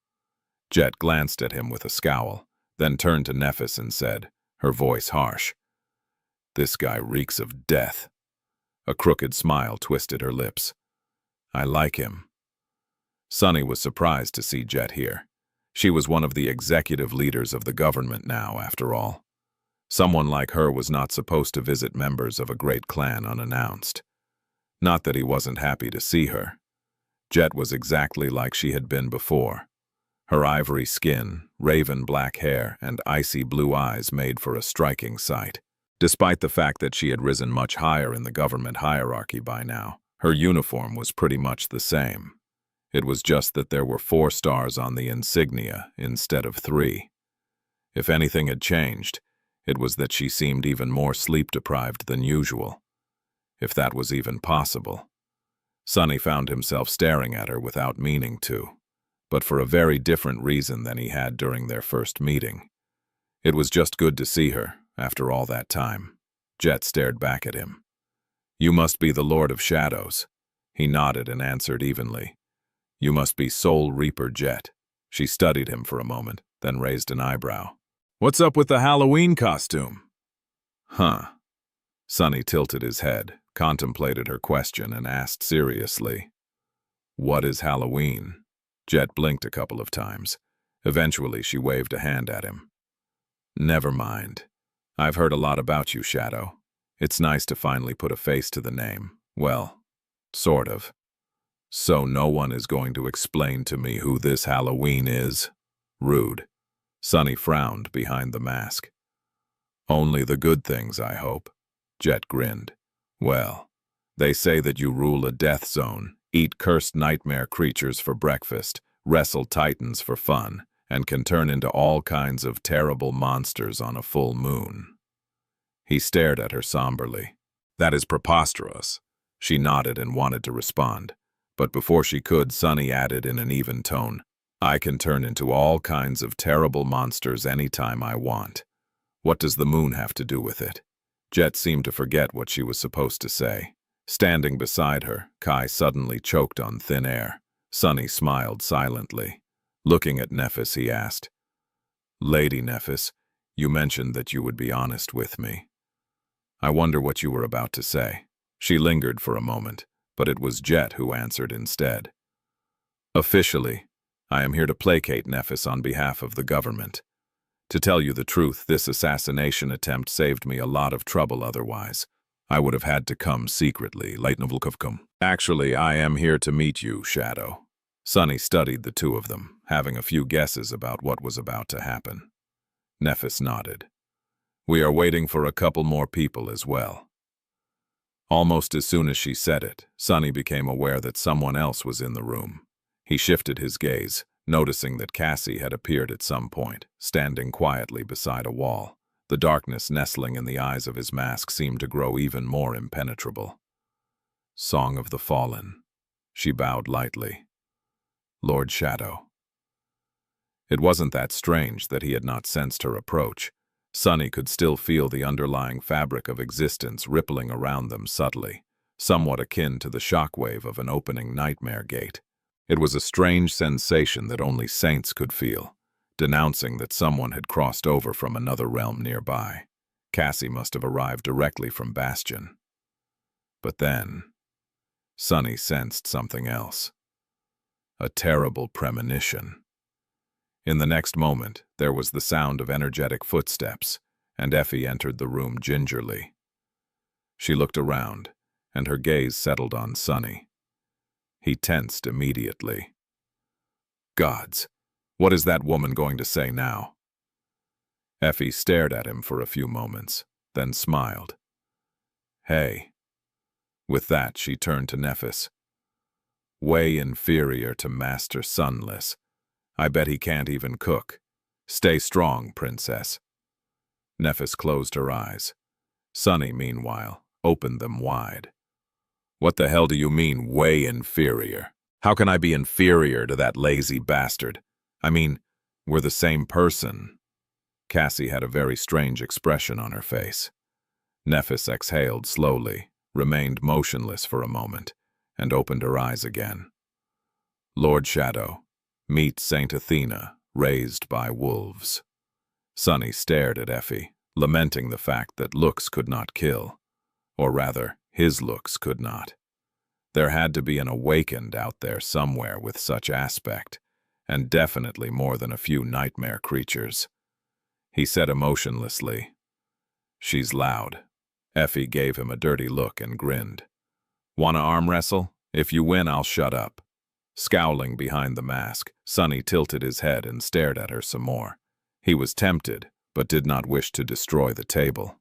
Jet glanced at him with a scowl, then turned to Nephis and said, her voice harsh, "This guy reeks of death." A crooked smile twisted her lips. "I like him." Sunny was surprised to see Jet here. She was one of the executive leaders of the government now, after all. Someone like her was not supposed to visit members of a great clan unannounced. Not that he wasn't happy to see her. Jet was exactly like she had been before. Her ivory skin, raven black hair, and icy blue eyes made for a striking sight. Despite the fact that she had risen much higher in the government hierarchy by now, her uniform was pretty much the same. It was just that there were 4 stars on the insignia instead of 3. If anything had changed, it was that she seemed even more sleep-deprived than usual. If that was even possible. Sunny found himself staring at her without meaning to, but for a very different reason than he had during their first meeting. It was just good to see her, after all that time. Jet stared back at him. "You must be the Lord of Shadows." He nodded and answered evenly. "You must be Soul Reaper Jet." She studied him for a moment, then raised an eyebrow. "What's up with the Halloween costume?" "Huh." Sunny tilted his head, contemplated her question, and asked seriously, "What is Halloween?" Jet blinked a couple of times. Eventually, she waved a hand at him. "Never mind. I've heard a lot about you, Shadow. It's nice to finally put a face to the name. Well, sort of. So no one is going to explain to me who this Halloween is?" Rude. Sunny frowned behind the mask. "Only the good things, I hope." Jet grinned. "Well, they say that you rule a death zone, eat cursed nightmare creatures for breakfast, wrestle titans for fun, and can turn into all kinds of terrible monsters on a full moon." He stared at her somberly. "That is preposterous." She nodded and wanted to respond, but before she could, Sunny added in an even tone, "I can turn into all kinds of terrible monsters anytime I want. What does the moon have to do with it?" Jet seemed to forget what she was supposed to say. Standing beside her, Kai suddenly choked on thin air. Sunny smiled silently. Looking at Nephis, he asked, "Lady Nephis, you mentioned that you would be honest with me. I wonder what you were about to say." She lingered for a moment, but it was Jet who answered instead. "Officially, I am here to placate Nephis on behalf of the government. To tell you the truth, this assassination attempt saved me a lot of trouble otherwise. I would have had to come secretly. Actually, I am here to meet you, Shadow." Sunny studied the two of them, having a few guesses about what was about to happen. Nephis nodded. "We are waiting for a couple more people as well." Almost as soon as she said it, Sunny became aware that someone else was in the room. He shifted his gaze, noticing that Cassie had appeared at some point, standing quietly beside a wall. The darkness nestling in the eyes of his mask seemed to grow even more impenetrable. "Song of the Fallen." She bowed lightly. "Lord Shadow." It wasn't that strange that he had not sensed her approach. Sunny could still feel the underlying fabric of existence rippling around them subtly, somewhat akin to the shockwave of an opening nightmare gate. It was a strange sensation that only saints could feel, denouncing that someone had crossed over from another realm nearby. Cassie must have arrived directly from Bastion. But then, Sunny sensed something else. A terrible premonition. In the next moment, there was the sound of energetic footsteps, and Effie entered the room gingerly. She looked around, and her gaze settled on Sunny. He tensed immediately. Gods, what is that woman going to say now? Effie stared at him for a few moments, then smiled. "Hey." With that, she turned to Nephis. "Way inferior to Master Sunless. I bet he can't even cook. Stay strong, princess." Nephis closed her eyes. Sunny, meanwhile, opened them wide. What the hell do you mean, way inferior? How can I be inferior to that lazy bastard? I mean, we're the same person. Cassie had a very strange expression on her face. Nephis exhaled slowly, remained motionless for a moment, and opened her eyes again. Lord Shadow, meet Saint Athena, raised by wolves. Sunny stared at Effie, lamenting the fact that looks could not kill. Or rather, his looks could not. There had to be an awakened out there somewhere with such aspect, and definitely more than a few nightmare creatures. He said emotionlessly, "She's loud." Effie gave him a dirty look and grinned. "Wanna arm wrestle? If you win, I'll shut up." Scowling behind the mask, Sunny tilted his head and stared at her some more. He was tempted, but did not wish to destroy the table.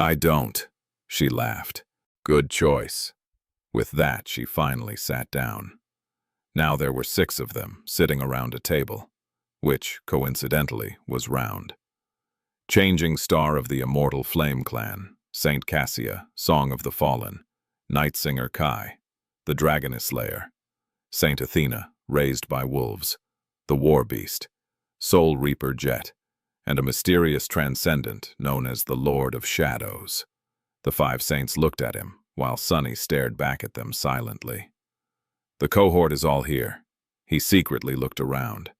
"I don't," she laughed. "Good choice." With that, she finally sat down. Now there were 6 of them, sitting around a table, which, coincidentally, was round. Changing Star of the Immortal Flame Clan, Saint Cassia, Song of the Fallen, Night Singer Kai, the Dragoness Slayer, Saint Athena, raised by wolves, the War Beast, Soul Reaper Jet, and a mysterious transcendent known as the Lord of Shadows. The 5 saints looked at him, while Sunny stared back at them silently. "The cohort is all here." He secretly looked around.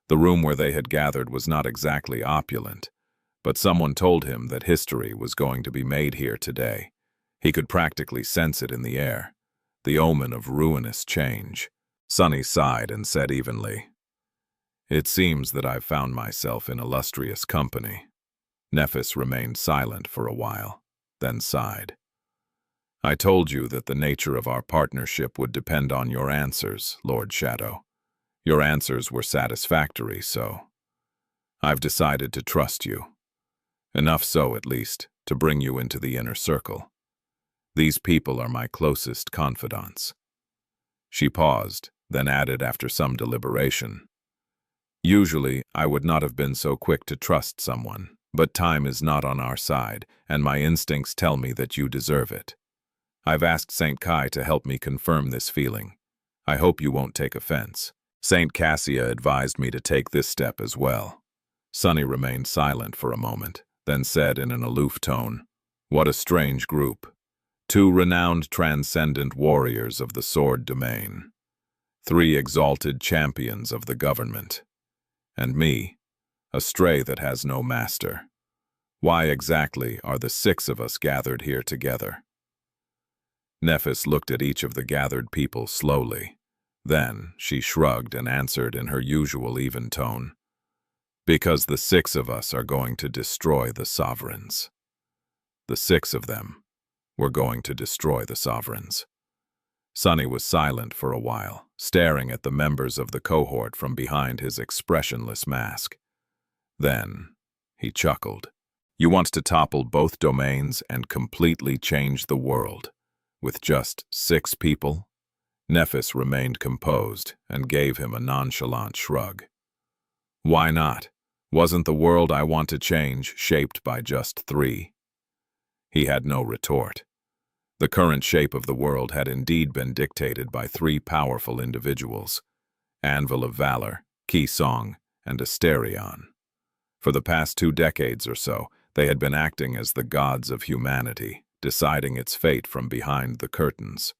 The room where they had gathered was not exactly opulent, but someone told him that history was going to be made here today. He could practically sense it in the air, the omen of ruinous change. Sunny sighed and said evenly, "It seems that I've found myself in illustrious company." Nephis remained silent for a while, then sighed. "I told you that the nature of our partnership would depend on your answers, Lord Shadow. Your answers were satisfactory, so I've decided to trust you. Enough so, at least, to bring you into the inner circle. These people are my closest confidants." She paused, then added after some deliberation, "Usually, I would not have been so quick to trust someone, but time is not on our side, and my instincts tell me that you deserve it. I've asked Saint Kai to help me confirm this feeling. I hope you won't take offense. Saint Cassia advised me to take this step as well." Sunny remained silent for a moment, then said in an aloof tone, "What a strange group. 2 renowned transcendent warriors of the sword domain. 3 exalted champions of the government. And me, a stray that has no master. Why exactly are the 6 of us gathered here together?" Nephis looked at each of the gathered people slowly. Then she shrugged and answered in her usual even tone, "Because the 6 of us are going to destroy the sovereigns. The 6 of them were going to destroy the sovereigns." Sunny was silent for a while, staring at the members of the cohort from behind his expressionless mask. Then he chuckled. "You want to topple both domains and completely change the world, with just 6 people?" Nephis remained composed and gave him a nonchalant shrug. "Why not? Wasn't the world I want to change shaped by just 3? He had no retort. The current shape of the world had indeed been dictated by 3 powerful individuals, Anvil of Valor, Ki Song, and Asterion. For the past 2 decades or so, they had been acting as the gods of humanity, deciding its fate from behind the curtains.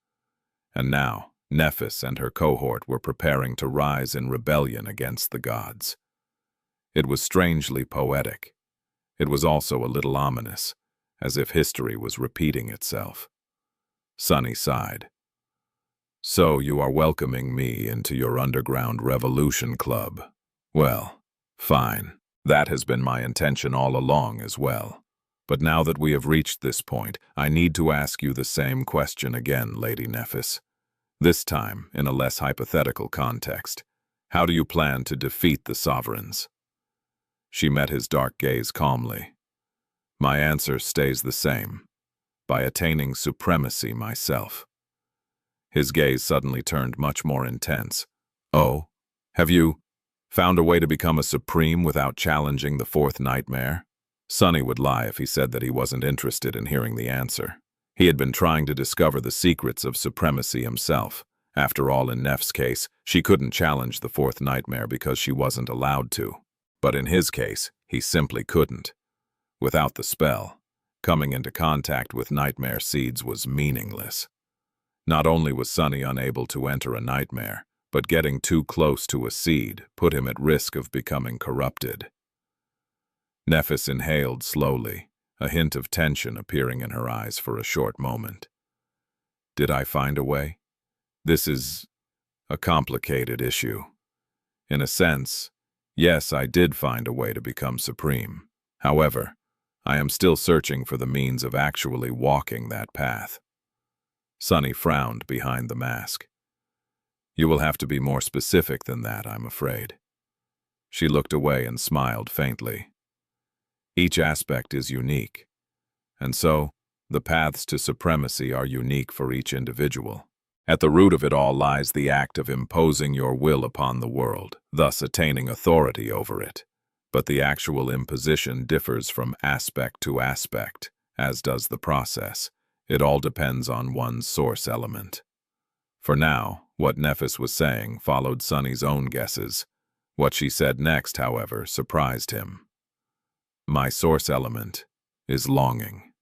And now, Nephis and her cohort were preparing to rise in rebellion against the gods. It was strangely poetic. It was also a little ominous, as if history was repeating itself. Sunny sighed. "So you are welcoming me into your underground revolution club. Well, fine. That has been my intention all along as well. But now that we have reached this point, I need to ask you the same question again, Lady Nephis. This time, in a less hypothetical context. How do you plan to defeat the sovereigns?" She met his dark gaze calmly. "My answer stays the same. By attaining supremacy myself." His gaze suddenly turned much more intense. "Oh, have you found a way to become a supreme without challenging the 4th nightmare?" Sunny would lie if he said that he wasn't interested in hearing the answer. He had been trying to discover the secrets of supremacy himself. After all, in Neff's case, she couldn't challenge the fourth nightmare because she wasn't allowed to. But in his case, he simply couldn't. Without the spell, coming into contact with nightmare seeds was meaningless. Not only was Sunny unable to enter a nightmare, but getting too close to a seed put him at risk of becoming corrupted. Nephis inhaled slowly, a hint of tension appearing in her eyes for a short moment. Did I find a way? This is a complicated issue. In a sense, yes, I did find a way to become supreme. However, I am still searching for the means of actually walking that path. Sunny frowned behind the mask. You will have to be more specific than that, I'm afraid. She looked away and smiled faintly. Each aspect is unique, and so the paths to supremacy are unique for each individual. At the root of it all lies the act of imposing your will upon the world, thus attaining authority over it. But the actual imposition differs from aspect to aspect, as does the process. It all depends on one's source element. For now, what Nephis was saying followed Sunny's own guesses. What she said next, however, surprised him. My source element is longing,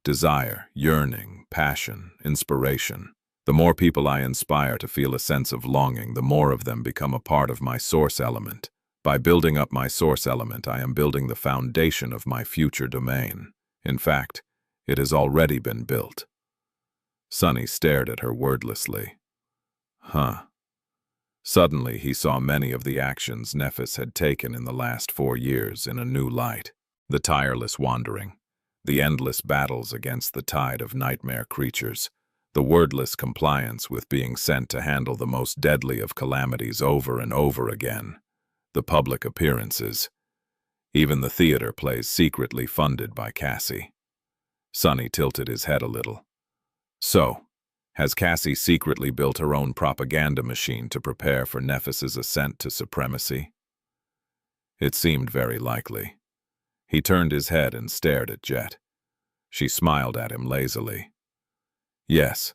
desire, yearning, passion, inspiration. The more people I inspire to feel a sense of longing, the more of them become a part of my source element. By building up my source element, I am building the foundation of my future domain. In fact, it has already been built. Sunny stared at her wordlessly. Suddenly, he saw many of the actions Nephis had taken in the last 4 years in a new light. The tireless wandering, the endless battles against the tide of nightmare creatures, the wordless compliance with being sent to handle the most deadly of calamities over and over again, the public appearances, even the theater plays secretly funded by Cassie. Sunny tilted his head a little. So, has Cassie secretly built her own propaganda machine to prepare for Nephis's ascent to supremacy? It seemed very likely. He turned his head and stared at Jet. She smiled at him lazily. Yes,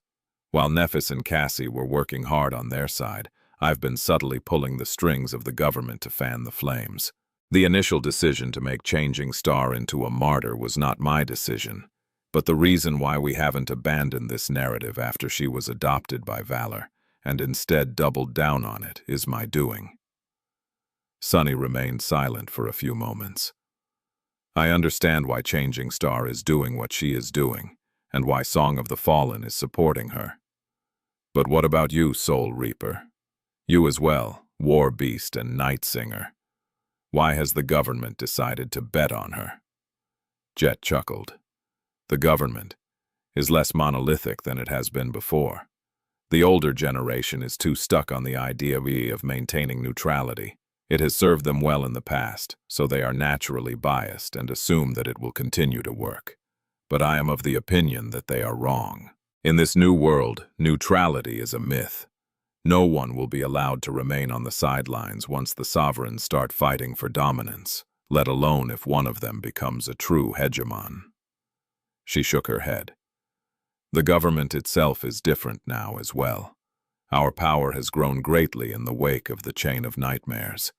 while Nephis and Cassie were working hard on their side, I've been subtly pulling the strings of the government to fan the flames. The initial decision to make Changing Star into a martyr was not my decision, but the reason why we haven't abandoned this narrative after she was adopted by Valor, and instead doubled down on it, is my doing. Sunny remained silent for a few moments. I understand why Changing Star is doing what she is doing, and why Song of the Fallen is supporting her. But what about you, Soul Reaper? You as well, War Beast and Night Singer. Why has the government decided to bet on her? Jet chuckled. The government is less monolithic than it has been before. The older generation is too stuck on the idea of maintaining neutrality. It has served them well in the past, so they are naturally biased and assume that it will continue to work. But I am of the opinion that they are wrong. In this new world, neutrality is a myth. No one will be allowed to remain on the sidelines once the sovereigns start fighting for dominance, let alone if one of them becomes a true hegemon. She shook her head. The government itself is different now as well. Our power has grown greatly in the wake of the Chain of Nightmares.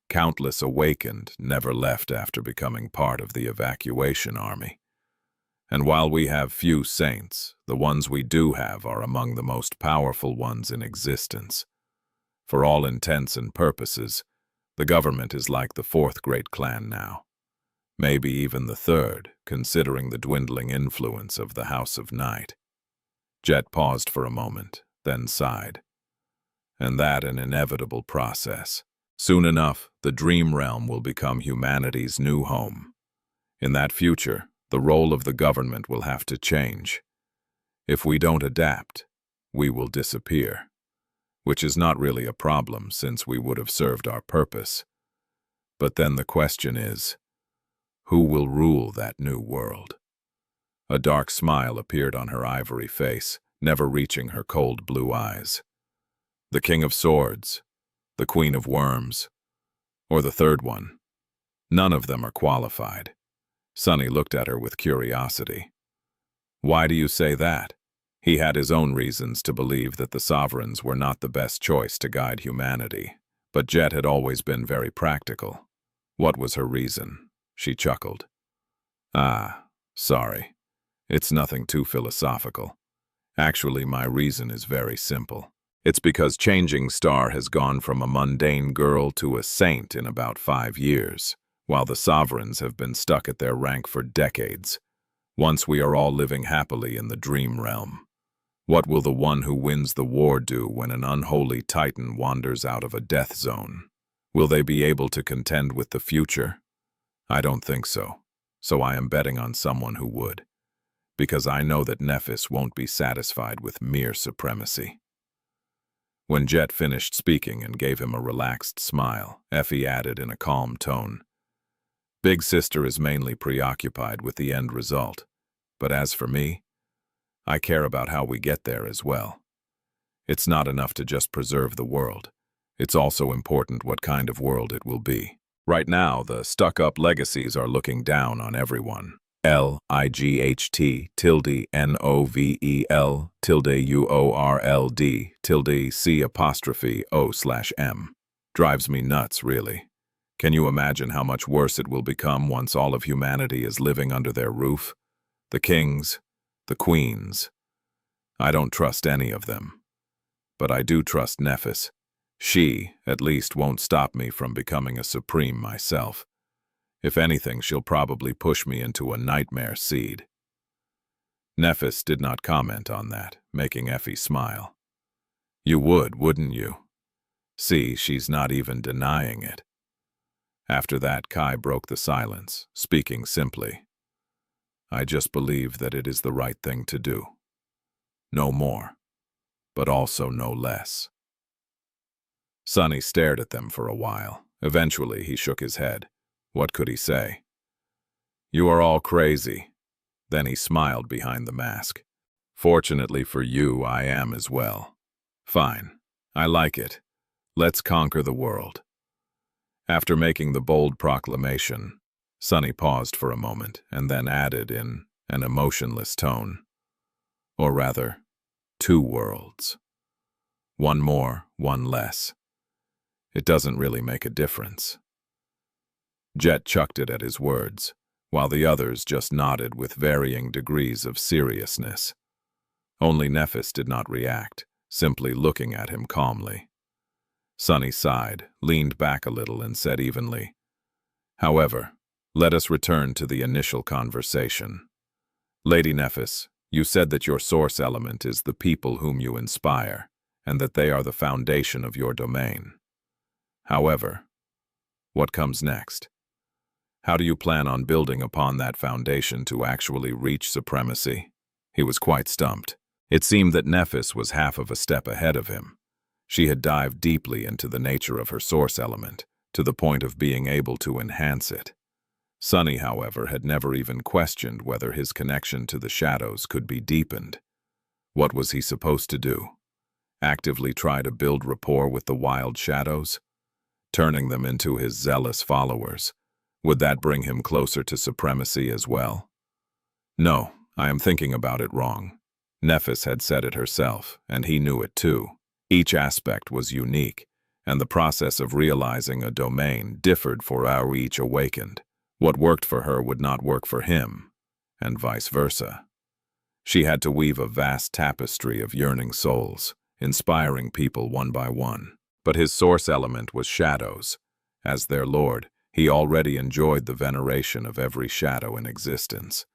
Countless awakened never left after becoming part of the evacuation army. And while we have few saints, the ones we do have are among the most powerful ones in existence. For all intents and purposes, the government is like the fourth great clan now. Maybe even the third, considering the dwindling influence of the House of Night. Jet paused for a moment, then sighed. And that an inevitable process. Soon enough, the Dream Realm will become humanity's new home. In that future, the role of the government will have to change. If we don't adapt, we will disappear. Which is not really a problem since we would have served our purpose. But then the question is, who will rule that new world? A dark smile appeared on her ivory face, never reaching her cold blue eyes. The King of Swords, the Queen of Worms, or the third one. None of them are qualified. Sunny looked at her with curiosity. Why do you say that? He had his own reasons to believe that the sovereigns were not the best choice to guide humanity, but Jet had always been very practical. What was her reason? She chuckled. Ah, sorry. It's nothing too philosophical. Actually, my reason is very simple. It's because Changing Star has gone from a mundane girl to a saint in about 5 years, while the sovereigns have been stuck at their rank for decades. Once we are all living happily in the dream realm, what will the one who wins the war do when an unholy titan wanders out of a death zone? Will they be able to contend with the future? I don't think so. So I am betting on someone who would, because I know that Nephis won't be satisfied with mere supremacy. When Jet finished speaking and gave him a relaxed smile, Effie added in a calm tone, Big Sister is mainly preoccupied with the end result, but as for me, I care about how we get there as well. It's not enough to just preserve the world. It's also important what kind of world it will be. Right now, the stuck-up legacies are looking down on everyone. LIGHT-NOVEL-TILDE-UORLD-C'-O''M. Drives me nuts, really. Can you imagine how much worse it will become once all of humanity is living under their roof? The kings, the queens. I don't trust any of them. But I do trust Nephis. She, at least, won't stop me from becoming a supreme myself. If anything, she'll probably push me into a nightmare seed. Nephis did not comment on that, making Effie smile. You would, wouldn't you? See, she's not even denying it. After that, Kai broke the silence, speaking simply. I just believe that it is the right thing to do. No more, but also no less. Sunny stared at them for a while. Eventually, he shook his head. What could he say? You are all crazy. Then he smiled behind the mask. Fortunately for you, I am as well. Fine. I like it. Let's conquer the world. After making the bold proclamation, Sunny paused for a moment and then added in an emotionless tone. Or rather, 2 worlds. One more, one less. It doesn't really make a difference. Jet chucked it at his words, while the others just nodded with varying degrees of seriousness. Only Nephis did not react, simply looking at him calmly. Sunny sighed, leaned back a little, and said evenly, However, let us return to the initial conversation. Lady Nephis, you said that your source element is the people whom you inspire, and that they are the foundation of your domain. However, what comes next? How do you plan on building upon that foundation to actually reach supremacy? He was quite stumped. It seemed that Nephis was half of a step ahead of him. She had dived deeply into the nature of her source element, to the point of being able to enhance it. Sunny, however, had never even questioned whether his connection to the shadows could be deepened. What was he supposed to do? Actively try to build rapport with the wild shadows? Turning them into his zealous followers? Would that bring him closer to supremacy as well? No, I am thinking about it wrong. Nephis had said it herself, and he knew it too. Each aspect was unique, and the process of realizing a domain differed for how each awakened. What worked for her would not work for him, and vice versa. She had to weave a vast tapestry of yearning souls, inspiring people one by one. But his source element was shadows. As their lord, he already enjoyed the veneration of every shadow in existence.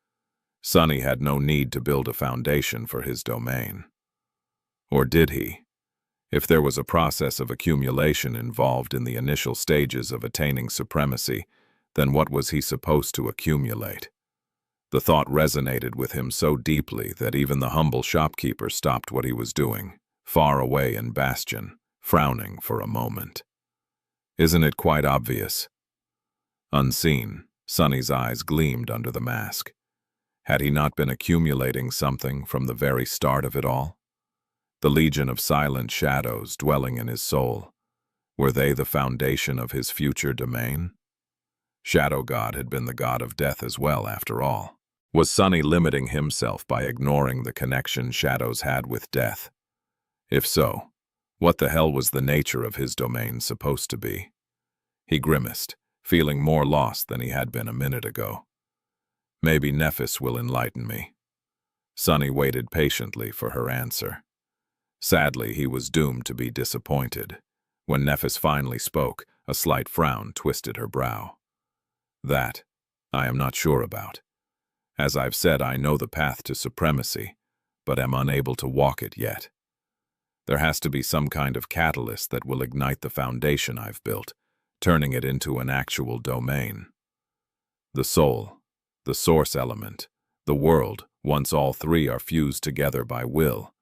Sunny had no need to build a foundation for his domain. Or did he? If there was a process of accumulation involved in the initial stages of attaining supremacy, then what was he supposed to accumulate? The thought resonated with him so deeply that even the humble shopkeeper stopped what he was doing, far away in Bastion, frowning for a moment. Isn't it quite obvious? Unseen, Sunny's eyes gleamed under the mask. Had he not been accumulating something from the very start of it all? The legion of silent shadows dwelling in his soul, were they the foundation of his future domain? Shadow God had been the god of death as well, after all. Was Sunny limiting himself by ignoring the connection shadows had with death? If so, what the hell was the nature of his domain supposed to be? He grimaced, feeling more lost than he had been a minute ago. Maybe Nephis will enlighten me. Sunny waited patiently for her answer. Sadly, he was doomed to be disappointed. When Nephis finally spoke, a slight frown twisted her brow. That, I am not sure about. As I've said, I know the path to supremacy, but am unable to walk it yet. There has to be some kind of catalyst that will ignite the foundation I've built, turning it into an actual domain. The soul, the source element, the world, once all three are fused together by will,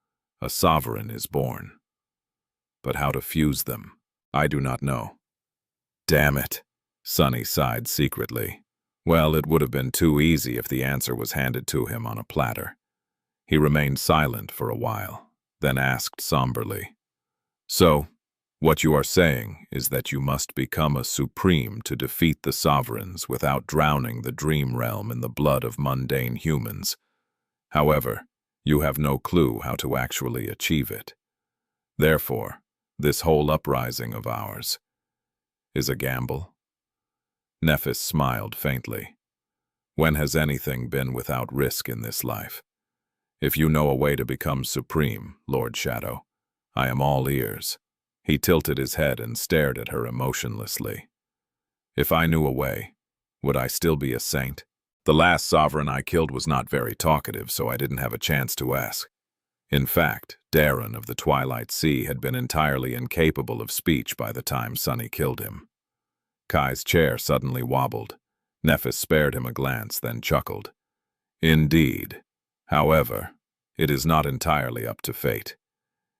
a sovereign is born. But how to fuse them, I do not know. Damn it, Sunny sighed secretly. Well, it would have been too easy if the answer was handed to him on a platter. He remained silent for a while, then asked somberly, "So, what you are saying is that you must become a supreme to defeat the sovereigns without drowning the dream realm in the blood of mundane humans. However, you have no clue how to actually achieve it. Therefore, this whole uprising of ours is a gamble?" Nephis smiled faintly. When has anything been without risk in this life? If you know a way to become supreme, Lord Shadow, I am all ears. He tilted his head and stared at her emotionlessly. If I knew a way, would I still be a saint? The last sovereign I killed was not very talkative, so I didn't have a chance to ask. In fact, Darren of the Twilight Sea had been entirely incapable of speech by the time Sunny killed him. Kai's chair suddenly wobbled. Nephis spared him a glance, then chuckled. Indeed. However, it is not entirely up to fate.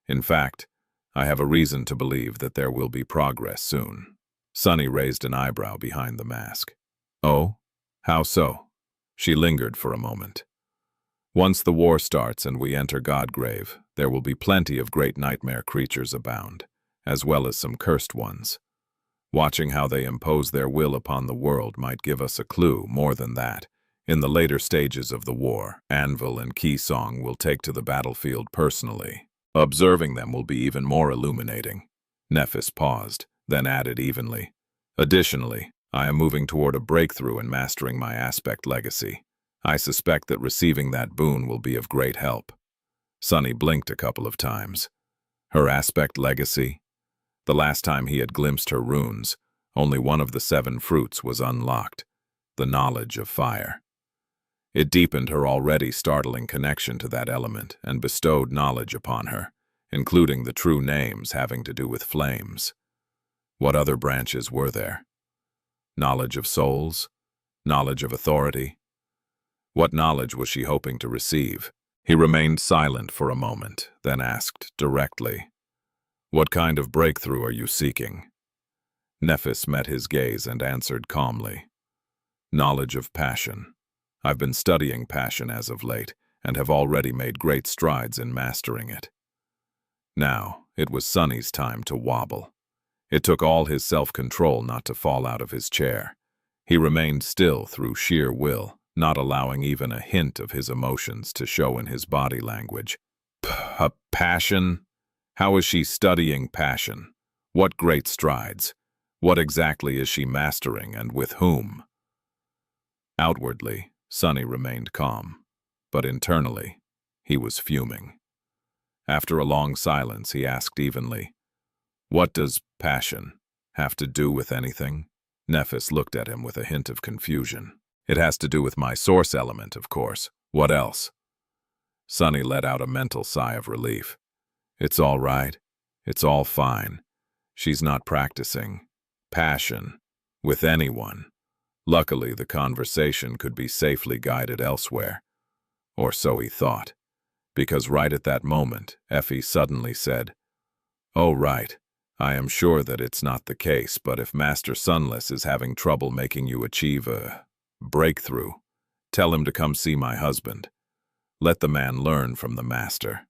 In fact, I have a reason to believe that there will be progress soon. Sunny raised an eyebrow behind the mask. Oh? How so? She lingered for a moment. Once the war starts and we enter Godgrave, there will be plenty of great nightmare creatures abound, as well as some cursed ones. Watching how they impose their will upon the world might give us a clue. More than that, in the later stages of the war, Anvil and Keysong will take to the battlefield personally. Observing them will be even more illuminating. Nephis paused, then added evenly. Additionally, I am moving toward a breakthrough in mastering my aspect legacy. I suspect that receiving that boon will be of great help. Sunny blinked a couple of times. Her aspect legacy? The last time he had glimpsed her runes, only one of the 7 fruits was unlocked, the knowledge of fire. It deepened her already startling connection to that element and bestowed knowledge upon her, including the true names having to do with flames. What other branches were there? Knowledge of souls? Knowledge of authority? What knowledge was she hoping to receive? He remained silent for a moment, then asked directly, "What kind of breakthrough are you seeking?" Nephis met his gaze and answered calmly, "Knowledge of passion. I've been studying passion as of late, and have already made great strides in mastering it." Now, it was Sunny's time to wobble. It took all his self-control not to fall out of his chair. He remained still through sheer will, not allowing even a hint of his emotions to show in his body language. Passion? How is she studying passion? What great strides? What exactly is she mastering, and with whom? Outwardly, Sunny remained calm, but internally, he was fuming. After a long silence, he asked evenly, "What does passion have to do with anything?" Nephis looked at him with a hint of confusion. "It has to do with my source element, of course. What else?" Sunny let out a mental sigh of relief. "It's all right. It's all fine. She's not practicing passion with anyone. Luckily, the conversation could be safely guided elsewhere. Or so he thought. Because right at that moment, Effie suddenly said, "Oh, right. I am sure that it's not the case, but if Master Sunless is having trouble making you achieve a breakthrough, tell him to come see my husband. Let the man learn from the master.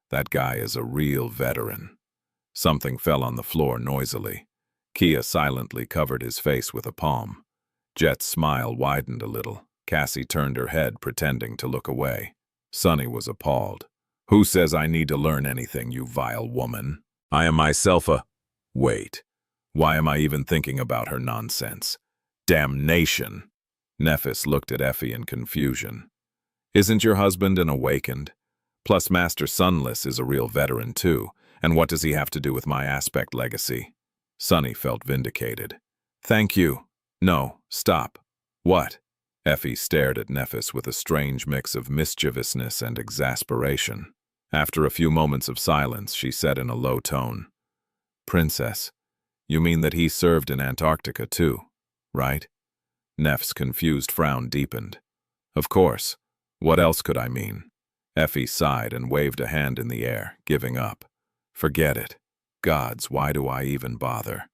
That guy is a real veteran." Something fell on the floor noisily. Kia silently covered his face with a palm. Jet's smile widened a little. Cassie turned her head, pretending to look away. Sunny was appalled. Who says I need to learn anything, you vile woman? I am myself a— Wait. Why am I even thinking about her nonsense? Damnation! Nephis looked at Effie in confusion. Isn't your husband an awakened? Plus Master Sunless is a real veteran too, and what does he have to do with my aspect legacy? Sunny felt vindicated. Thank you. No, stop. What? Effie stared at Nephis with a strange mix of mischievousness and exasperation. After a few moments of silence, she said in a low tone, Princess, you mean that he served in Antarctica too, right? Neph's confused frown deepened. Of course. What else could I mean? Effie sighed and waved a hand in the air, giving up. Forget it. Gods, why do I even bother?